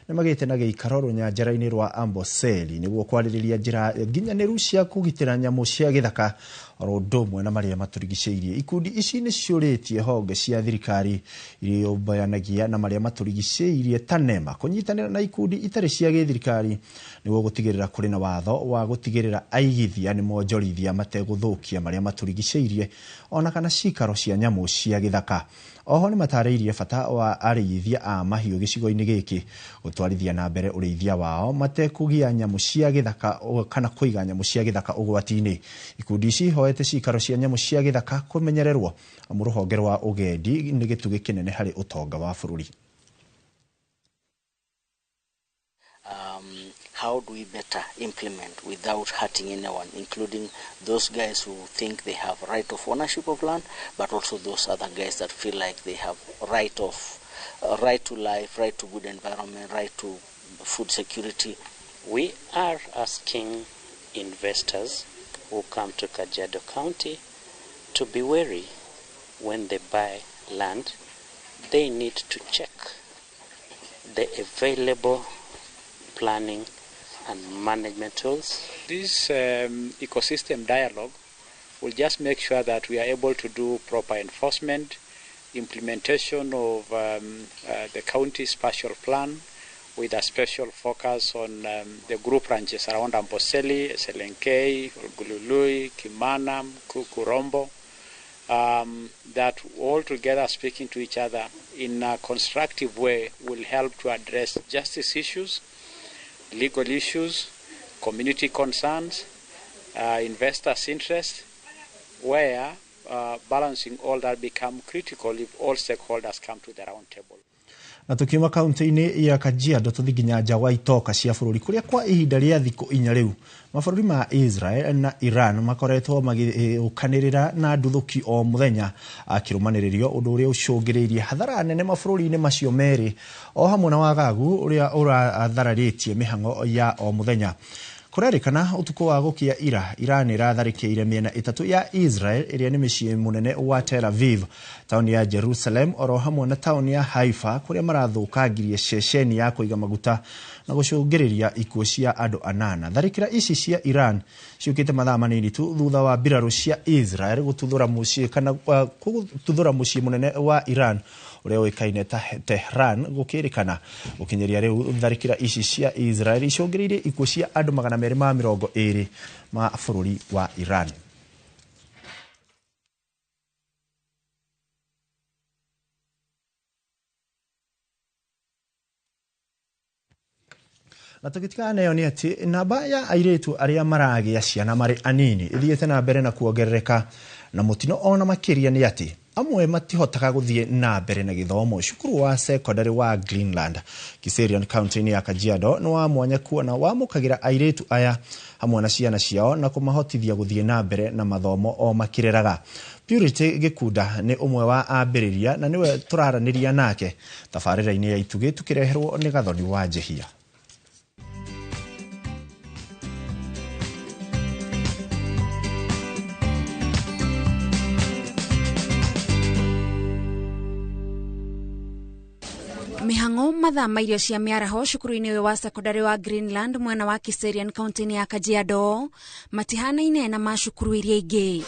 [SPEAKER 4] ni magite na giikaro runyanjara-ini rwa Amboseli niguo kwaririria njira nginyaniru cia kugitira nyamu cia githaka oro ndomwe na maria maturigiceirie. Ikundi ici ni ciuritie honge cia thirikari iria bayanagia na maria maturigiceirie tanema kunyitanira na ikundi itari cia githirikari niguo gutigirira kuri na watho wa gutigirira aigithia ni monjorithia mateguthukia maria maturigiceirie ona kana cikaro cia nyamu cia githaka. Oho ni matariirie bata wa arĩithia a mahiũ gĩcigo-inĩ gĩkĩ gũtwarithia na mbere ũrĩithia wao matekugia nyamu cia gĩthaka kana kũiga nyamu cia gĩthaka ũgwati-inĩ. Ikundi ici hoete cikaro cia nyamu cia gĩthaka kũmenyererwo amu rũhonge rwa ũgendi nĩ gĩtugĩ kĩnene harĩ ũtonga wa bũrũri.
[SPEAKER 18] How do we better implement without hurting anyone, including those guys who think they have right of ownership of land, but also those other guys that feel like they have right to life, right to good environment, right to food security.
[SPEAKER 19] We are asking investors who come to Kajiado County to be wary when they buy land. They need to check the available planning and management tools.
[SPEAKER 21] This ecosystem dialogue will just make sure that we are able to do proper enforcement, implementation of the county spatial plan with a special focus on the group ranches around Amboseli, Selenkei, Gulului, Kimana, Kukurombo, that all together speaking to each other in a constructive way will help to address justice issues, legal issues, community concerns, investors' interest, where balancing all that become critical if all stakeholders come to the round table.
[SPEAKER 4] Na tukiuma kaunti-ini ya Kajiado tuthiginya nja wa itoka cia bũrũri kuria kwa ihinda rĩa thikũ 4 rĩu mabũrũri ma Israel na Iran makoretwo magĩũkanĩrĩra na nduthuki o mũthenya akĩrũmanĩrĩrio ũndũ ũrĩa ũcũngĩrĩirie hathara nene mabũrũri-inĩ macio merĩ o hamwe na wagagu ũrĩa ũrathararĩtie mĩhang'o ya o mũthenya. Kurerikana utuko wa gukia Iran iratharĩkĩire mĩena ĩtatũ ya Israel ĩrĩa nĩ mĩciĩ mũnene wa Tel Aviv, tauni ya Jerusalem oro hamwe na tauni ya Haifa kuria marathũkangirie ceceni ya kũiga maguta na gũcũngĩrĩria ikuũ cia andũ 8. Tharĩkĩra ici cia Iran ciũkĩte mathaa manini tu thutha wa mbirarũ cia Israel gũtuthũra mũciĩ mũnene wa Iran uria wikaine ta Tehran gukirikana gukinyeria riu tharikira ici cia Israel icungiririe ikuũ cia andũ 220 ma bũrũri wa Iran. Na tukitika nayo ni ati namba ya airetu aria maragĩa ciana marĩ anini ithiĩte na mbere na kuongerereka na mutino ona makiria ni ati amwe matihotaga guthie na mbere na githomo. Cukuru wa secondary wa Greenland Kiserian County ya Kajiado no wa mwanya kuona wamukagira airetu aya hamwe na ciana ciao na kumahotithia guthie na mbere na mathomo o makireraga. Purity Gikunda ni umwe wa ambiriria na niwe turaraniria nake tabarira-ini ya itugi tukireherwo ni Gathoni wa Jehia.
[SPEAKER 2] Mihango mathaa mairio cia miaraho cukuru-ini uyu wa secondary wa Greenland mwena wa Kiserian county ya Kajiado matihana-ine na macukuru iria ingi.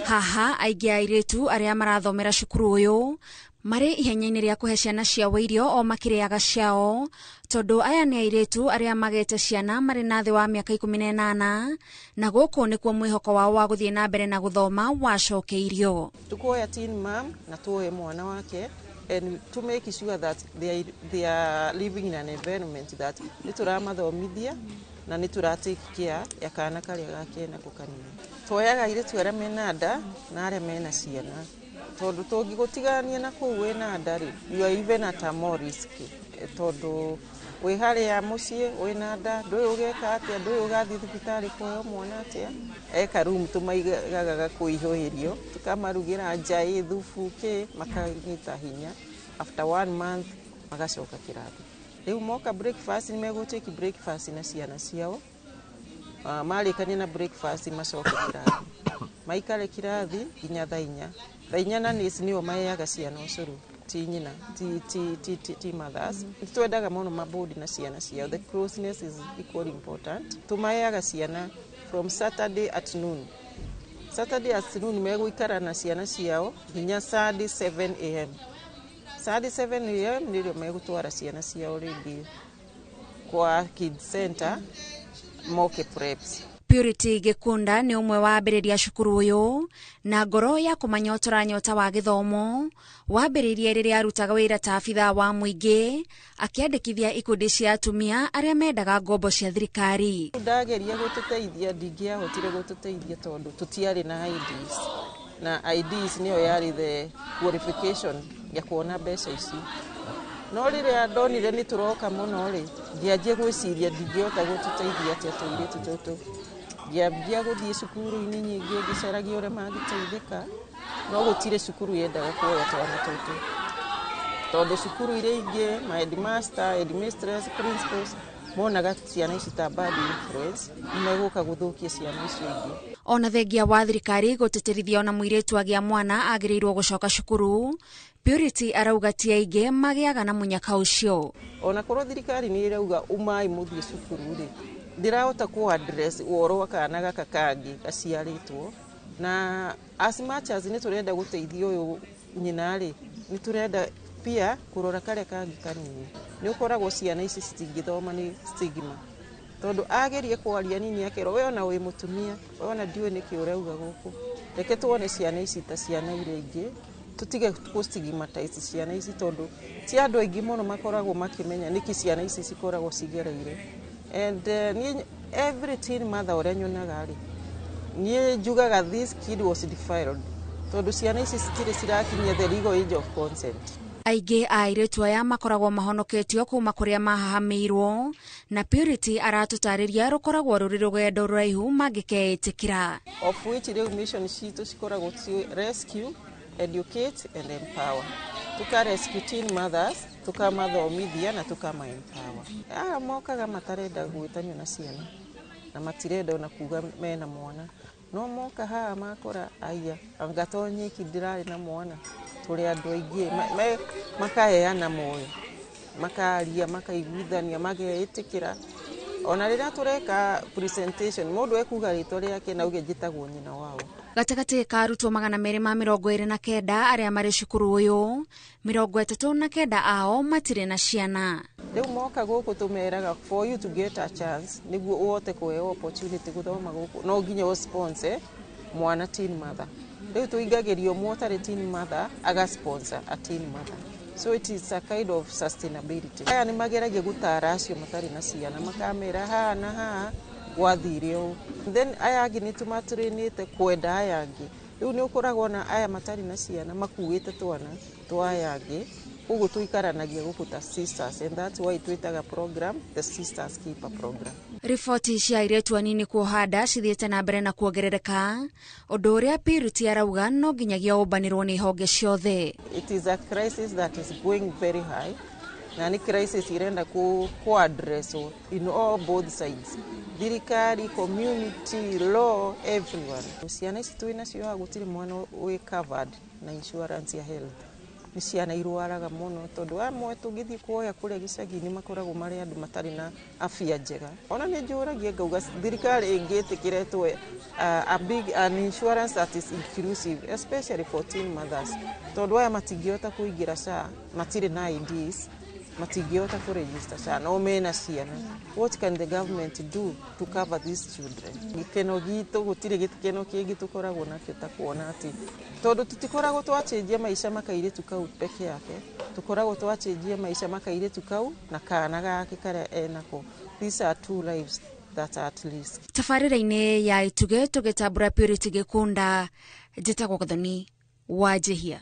[SPEAKER 2] Haha aingi airitu aria marathomera cukuru uyu mari ihenya-ini ria kuhe ciana ciao irio o makiriaga ciao tondu aya ni airitu aria magete ciana mari na thi wa miaka 18 na guku nikuo mwihoko wao wa guthie na mbere na guthoma wacokeirio.
[SPEAKER 1] Tukuoya teen mom na tuoye mwana wake and to make sure that they are living in an environment that nituraamathomithia na niturate care ya kana karia gake na kukanini. Twoyaga iritu aria mena nda na aria mena ciana tondu tungigutigania na kuu wena nda you are even at a more risk tondu wi haria mucii wina nda ndui ugeka atia ndui ugathi thibitari kuoyo mwana atia eka room tumaigaga kuihoirio tukamarugira njai thufu ki makanyita hinya after 1 month magacoka kirathi. Riu moka breakfast ni meguteki breakfast na ciana ciao marikania na breakfast macoke kirathi maikare kirathi nginya thainya na nisi nio mayaga ciana ucuru ti nyina ti mothers twendaga muno mabodi na ciana ciao. The closeness is equally important. Tumayaga ciana from Saturday at noon meguikara na ciana ciao nginya Sunday 7 am. Sunday 7 am ndio megutwara ciana ciao ringi kwa kids center moke preps.
[SPEAKER 2] Purity Gikunda ni umwe wa ambiriria cukuru uyu na ngoro ya kumanyotora nyota wa githomo wambiririe riria arutaga wira ta abitha wa muingi akiandikithia ikundi cia atumia aria mendaga ngombo cia thirikari.
[SPEAKER 1] Ndageria gututeithia ndingiahotire gututeithia tondu tutiari na IDs na IDs niyo yari the qualification ya kuona mbeca ici. No riria ndonire ni turoka muno ri ndianjie gwiciria ndingihota gututeithia atia tuiritu tutu ngiambia guthie cukuru-ini nyingi ngicaragia uria mangiteithika no gutire cukuru yendaga kuoya twana tutu tondu cukuru iria ingi my headmaster, headmistress, principals monaga ciana ici ta bad influence nimeguka guthukia ciana ici ingi.
[SPEAKER 2] Ona thengia wa thirikari guteterithia ona muiritu agia mwana agirirwo gucoka cukuru, Purity arauga ti aingi magiaga na munyaka ucio.
[SPEAKER 1] Ona korwo thirikari ni irauga umai muthie cukuru ri ndirahota ku address woro kana gaka kangi gaciaritwo na as much as ni turenda guteithia uyu nyina ri ni turenda pia kurora karia kangi kanini ni ukoragwo ciana ici citingithoma ni stigma tondu agerie kwaria nini akero we ona wi mutumia we ona ndiwe niki urauga guku reke tuone ciana ici ta ciana iria ingi tutige kustigmatize ciana ici tondu ti andu aingi muno makoragwo makimenya niki ciana ici cikoragwo cigereire and every teen mother uria nyonaga ri ni njugaga this kid was defiled tondu ciana ici citire cirakinyia the legal age of consent.
[SPEAKER 2] Aingi airitu aya makoragwo mahonoketio kuma kuria mahahamirwo na Purity aratutariria rukoragwo ruri rugendo ruraihu mangikeetikira
[SPEAKER 1] of which the mission citu cikoragwo rescue, educate and empower. Tuka rescue teen mothers, tukamathomithia na tukama empower. Mokaga matarenda gwitanio na ciana na matirenda ona kuga mena mwana no moka haha makora aya angatonye kidirari na mwana turi andu aingi makaheana moyo makaria makaiguithania mageitikira ona riria tureka presentation mundu ekuga ritwa riake na uge njitagwo nyina wao.
[SPEAKER 2] Gatagati ka arutwo 229 aria mari cukuru uyu 39 ao matire na ciana.
[SPEAKER 1] Riu moka guku tumeraga for you to get a chance niguo uote kuheo opportunity guthoma guku no nginya o sponsor mwana teen mother. Riu tuingagirio mwotari teen mother aga sponsor a teen mother. So it is a kind of sustainability. Aya ni mageragia gutara acio matari na ciana makamera ha na ha wathirio then aya angi ni tumatrinite kwenda aya angi riu ni ukoragwo na aya matari na ciana makuite twana twa aya angi Koguo tuikaranagia guku ta sisters, and that's why twitaga program the Sisters Keeper program.
[SPEAKER 2] Riboti cia airetu anini kuohanda cithiĩte na mbere na kuongerereka, ũndũ ũrĩa Purity arauga no nginyagia ũmbanĩrwo nĩ honge ciothe.
[SPEAKER 1] It is a crisis that is going very high, na ni crisis irenda ku address in all both sides, thirikari, community, law, everyone. Ciana ici twina cio gutiri mwana we covered na insurance ya health. Ni ciana irwaraga muno tondu amwe tungithii kuoya kuria gicagi-ini makoragwo mari andu matari na afya njega. Ona ni njuragia ngauga thirikari ingitikire twe an insurance that is inclusive, especially for teen mothers. Tondu aya matingiota kuingira SHA, matire na IDs, matingiota ku register SHA, no mena ciana. What can the government do to cover these children? Gikeno gitu gutire gikeno kingi tukoragwo nakio ta kuona ati tondu tutikoragwo twachenjia maisha makairetu kau peke yake, tukoragwo twachenjia maisha makairetu kau na kana gake karia enako. These are two lives that are at least.
[SPEAKER 2] Tabarĩra-inĩ ya ituge tũgĩtambũra Purity Gĩkunda, njĩtagwo Gathoni Wanjihia.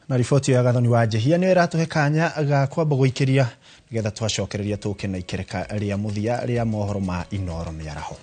[SPEAKER 4] Na riboti ya Gathoni Wanjihia nĩ ĩratũhe kanya ga kwamba gũikĩria nĩgetha twacokereria tũke na ikereka rĩa mũthia rĩa mohoro ma iNooro mĩaraho.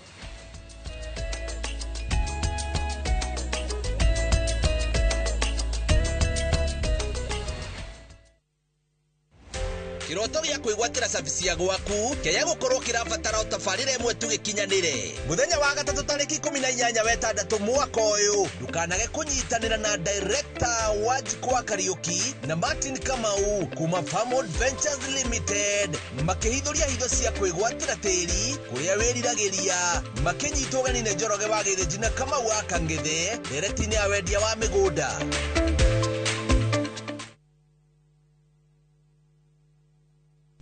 [SPEAKER 5] Kiroto gĩa kwĩgwatĩra service ya gwaku kĩaya gũkorwo kĩrabatara ũtabarĩre ĩmwe tu gĩkinyanĩre. Mũthenya wa gatatũ tarĩki 18 wetandatũ mwaka ũyũ ndũkanage kũnyitanĩra na director wa Jikwa Kariuki na Martin Kamau kuma Farmwood Ventures Limited makĩhithũria hitho cia kwĩgwatĩra tĩri kũrĩa wĩriragĩria makĩnyitwo ũgeni nĩ Njoroge wa Gĩthĩnji na Kamau wa Kang'ethe nderetinĩ ya wendia wa mĩgũnda.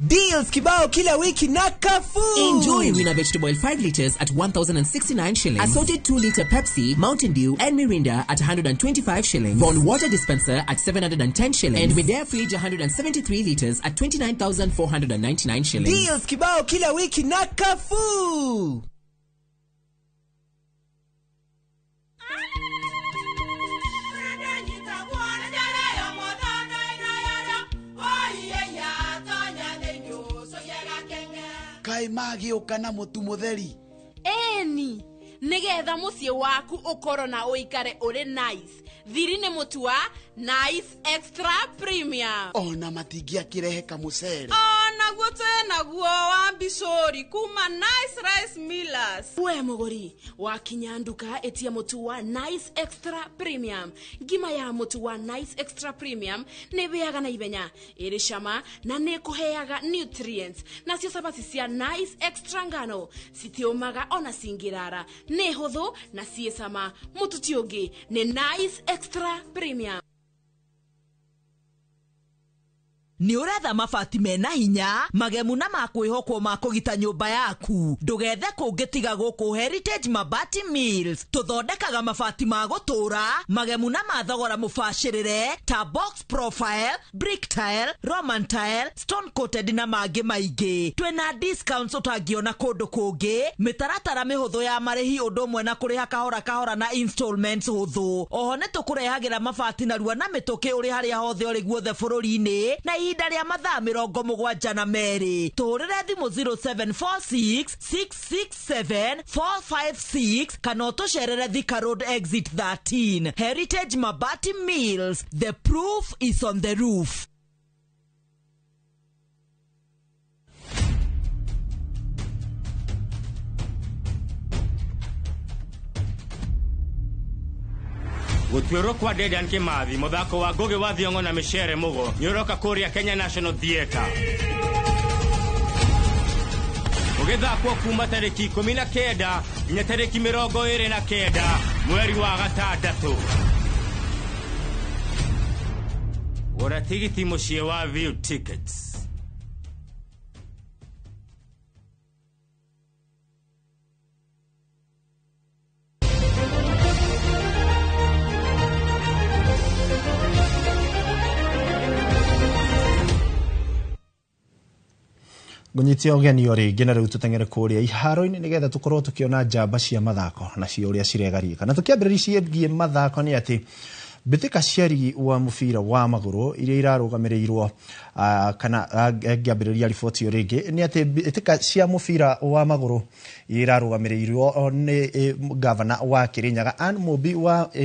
[SPEAKER 6] Deals kibao kila wiki na Carrefour.
[SPEAKER 22] Enjoy Rina vegetable oil 5 liters at 1,069 shillings. Assorted 2 liter Pepsi, Mountain Dew and Mirinda at 125 shillings. Von water dispenser at 710 shillings. And Medea fridge 173 liters at 29,499 shillings.
[SPEAKER 6] Deals kibao kila wiki na Carrefour.
[SPEAKER 23] Kai magi ukana mutu mutheri.
[SPEAKER 24] Eni, nigetha mucie waku ukoro na uikare uri nice. Thiri ni mutu wa Nice Extra Premium.
[SPEAKER 23] Ona matingia kirehe kamucere.
[SPEAKER 24] Ona gutu na guo wa bishori kuma Nice Rice Millers. We muguri wa kinyanduka etia mutu wa Nice Extra Premium. Ngima ya mutu wa Nice Extra Premium ne beaga na ibenya iri shama na ne kuheaga nutrients. Na cio sabati cia Nice Extra ngano sitiomaga ona singirara ne hotho na ciesama mutu tiongi ne Nice Extra Premium.
[SPEAKER 22] Ni uretha mabati mena hinya magemu na makwĩhokwo ma kũgita nyũmba yaku ndũgethe kũngĩtiga gũkũ Heritage Mabati Mills tũthondekaga mabati ma gũtũra magemu na mathogora mũbacĩrĩre ta box profile, brick tile, roman tile, stone coated na mangĩ maingĩ. Twĩna discounts ũtangĩona kũndũ kũngĩ, mĩtaratara mĩhũthũ ya marĩhi ũndũ ũmwe na kũrĩha kahora kahora na installments hũthũ. Oho nĩ tũkũrehagĩra mabati narua na mĩtũkĩ ũrĩ harĩa hothe ũrĩ guothe bũrũri-inĩ na ihinda mathaa 72 tũhũrĩre thimũ 0746 667 456 kana ũtũcerere Thika Road exit 13. Heritage Mabati Mills, the proof is on the roof.
[SPEAKER 25] Gutwiro kwa Dedan Kimathi muthako wa Ngugi wa Thiong'o na Michere Mugo nyoroka kuria Kenya National Theatre ugithakwo kuma tariki 19 nginya tariki 29 mweri wa gatandatũ. Gũra tigiti muciĩ wa View Tickets.
[SPEAKER 4] Ngũnyitia ũgeni o rĩngĩ na rĩu tũteng'ere kũrĩa iharo-inĩ nĩgetha tũkorwo tũkĩona njamba cia mathako na cio ũrĩa ciregarika. Na tũkĩambĩrĩria ciĩgiĩ mathako nĩ atĩ mbĩtĩka cia rigi wa mũbira wa magũrũ iria irarũgamĩrĩirwo kana ngĩambĩrĩria riboti rĩngĩ nĩ atĩ mbĩtĩka cia mũbira wa magũrũ irarũgamĩrĩirwo nĩ gavana wa Kĩrĩnyaga Anne Mũmbi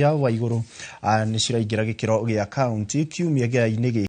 [SPEAKER 4] ya Waigũrũ nĩ ciraingĩra gĩkĩro gĩa kaunti kiumia gĩa-inĩ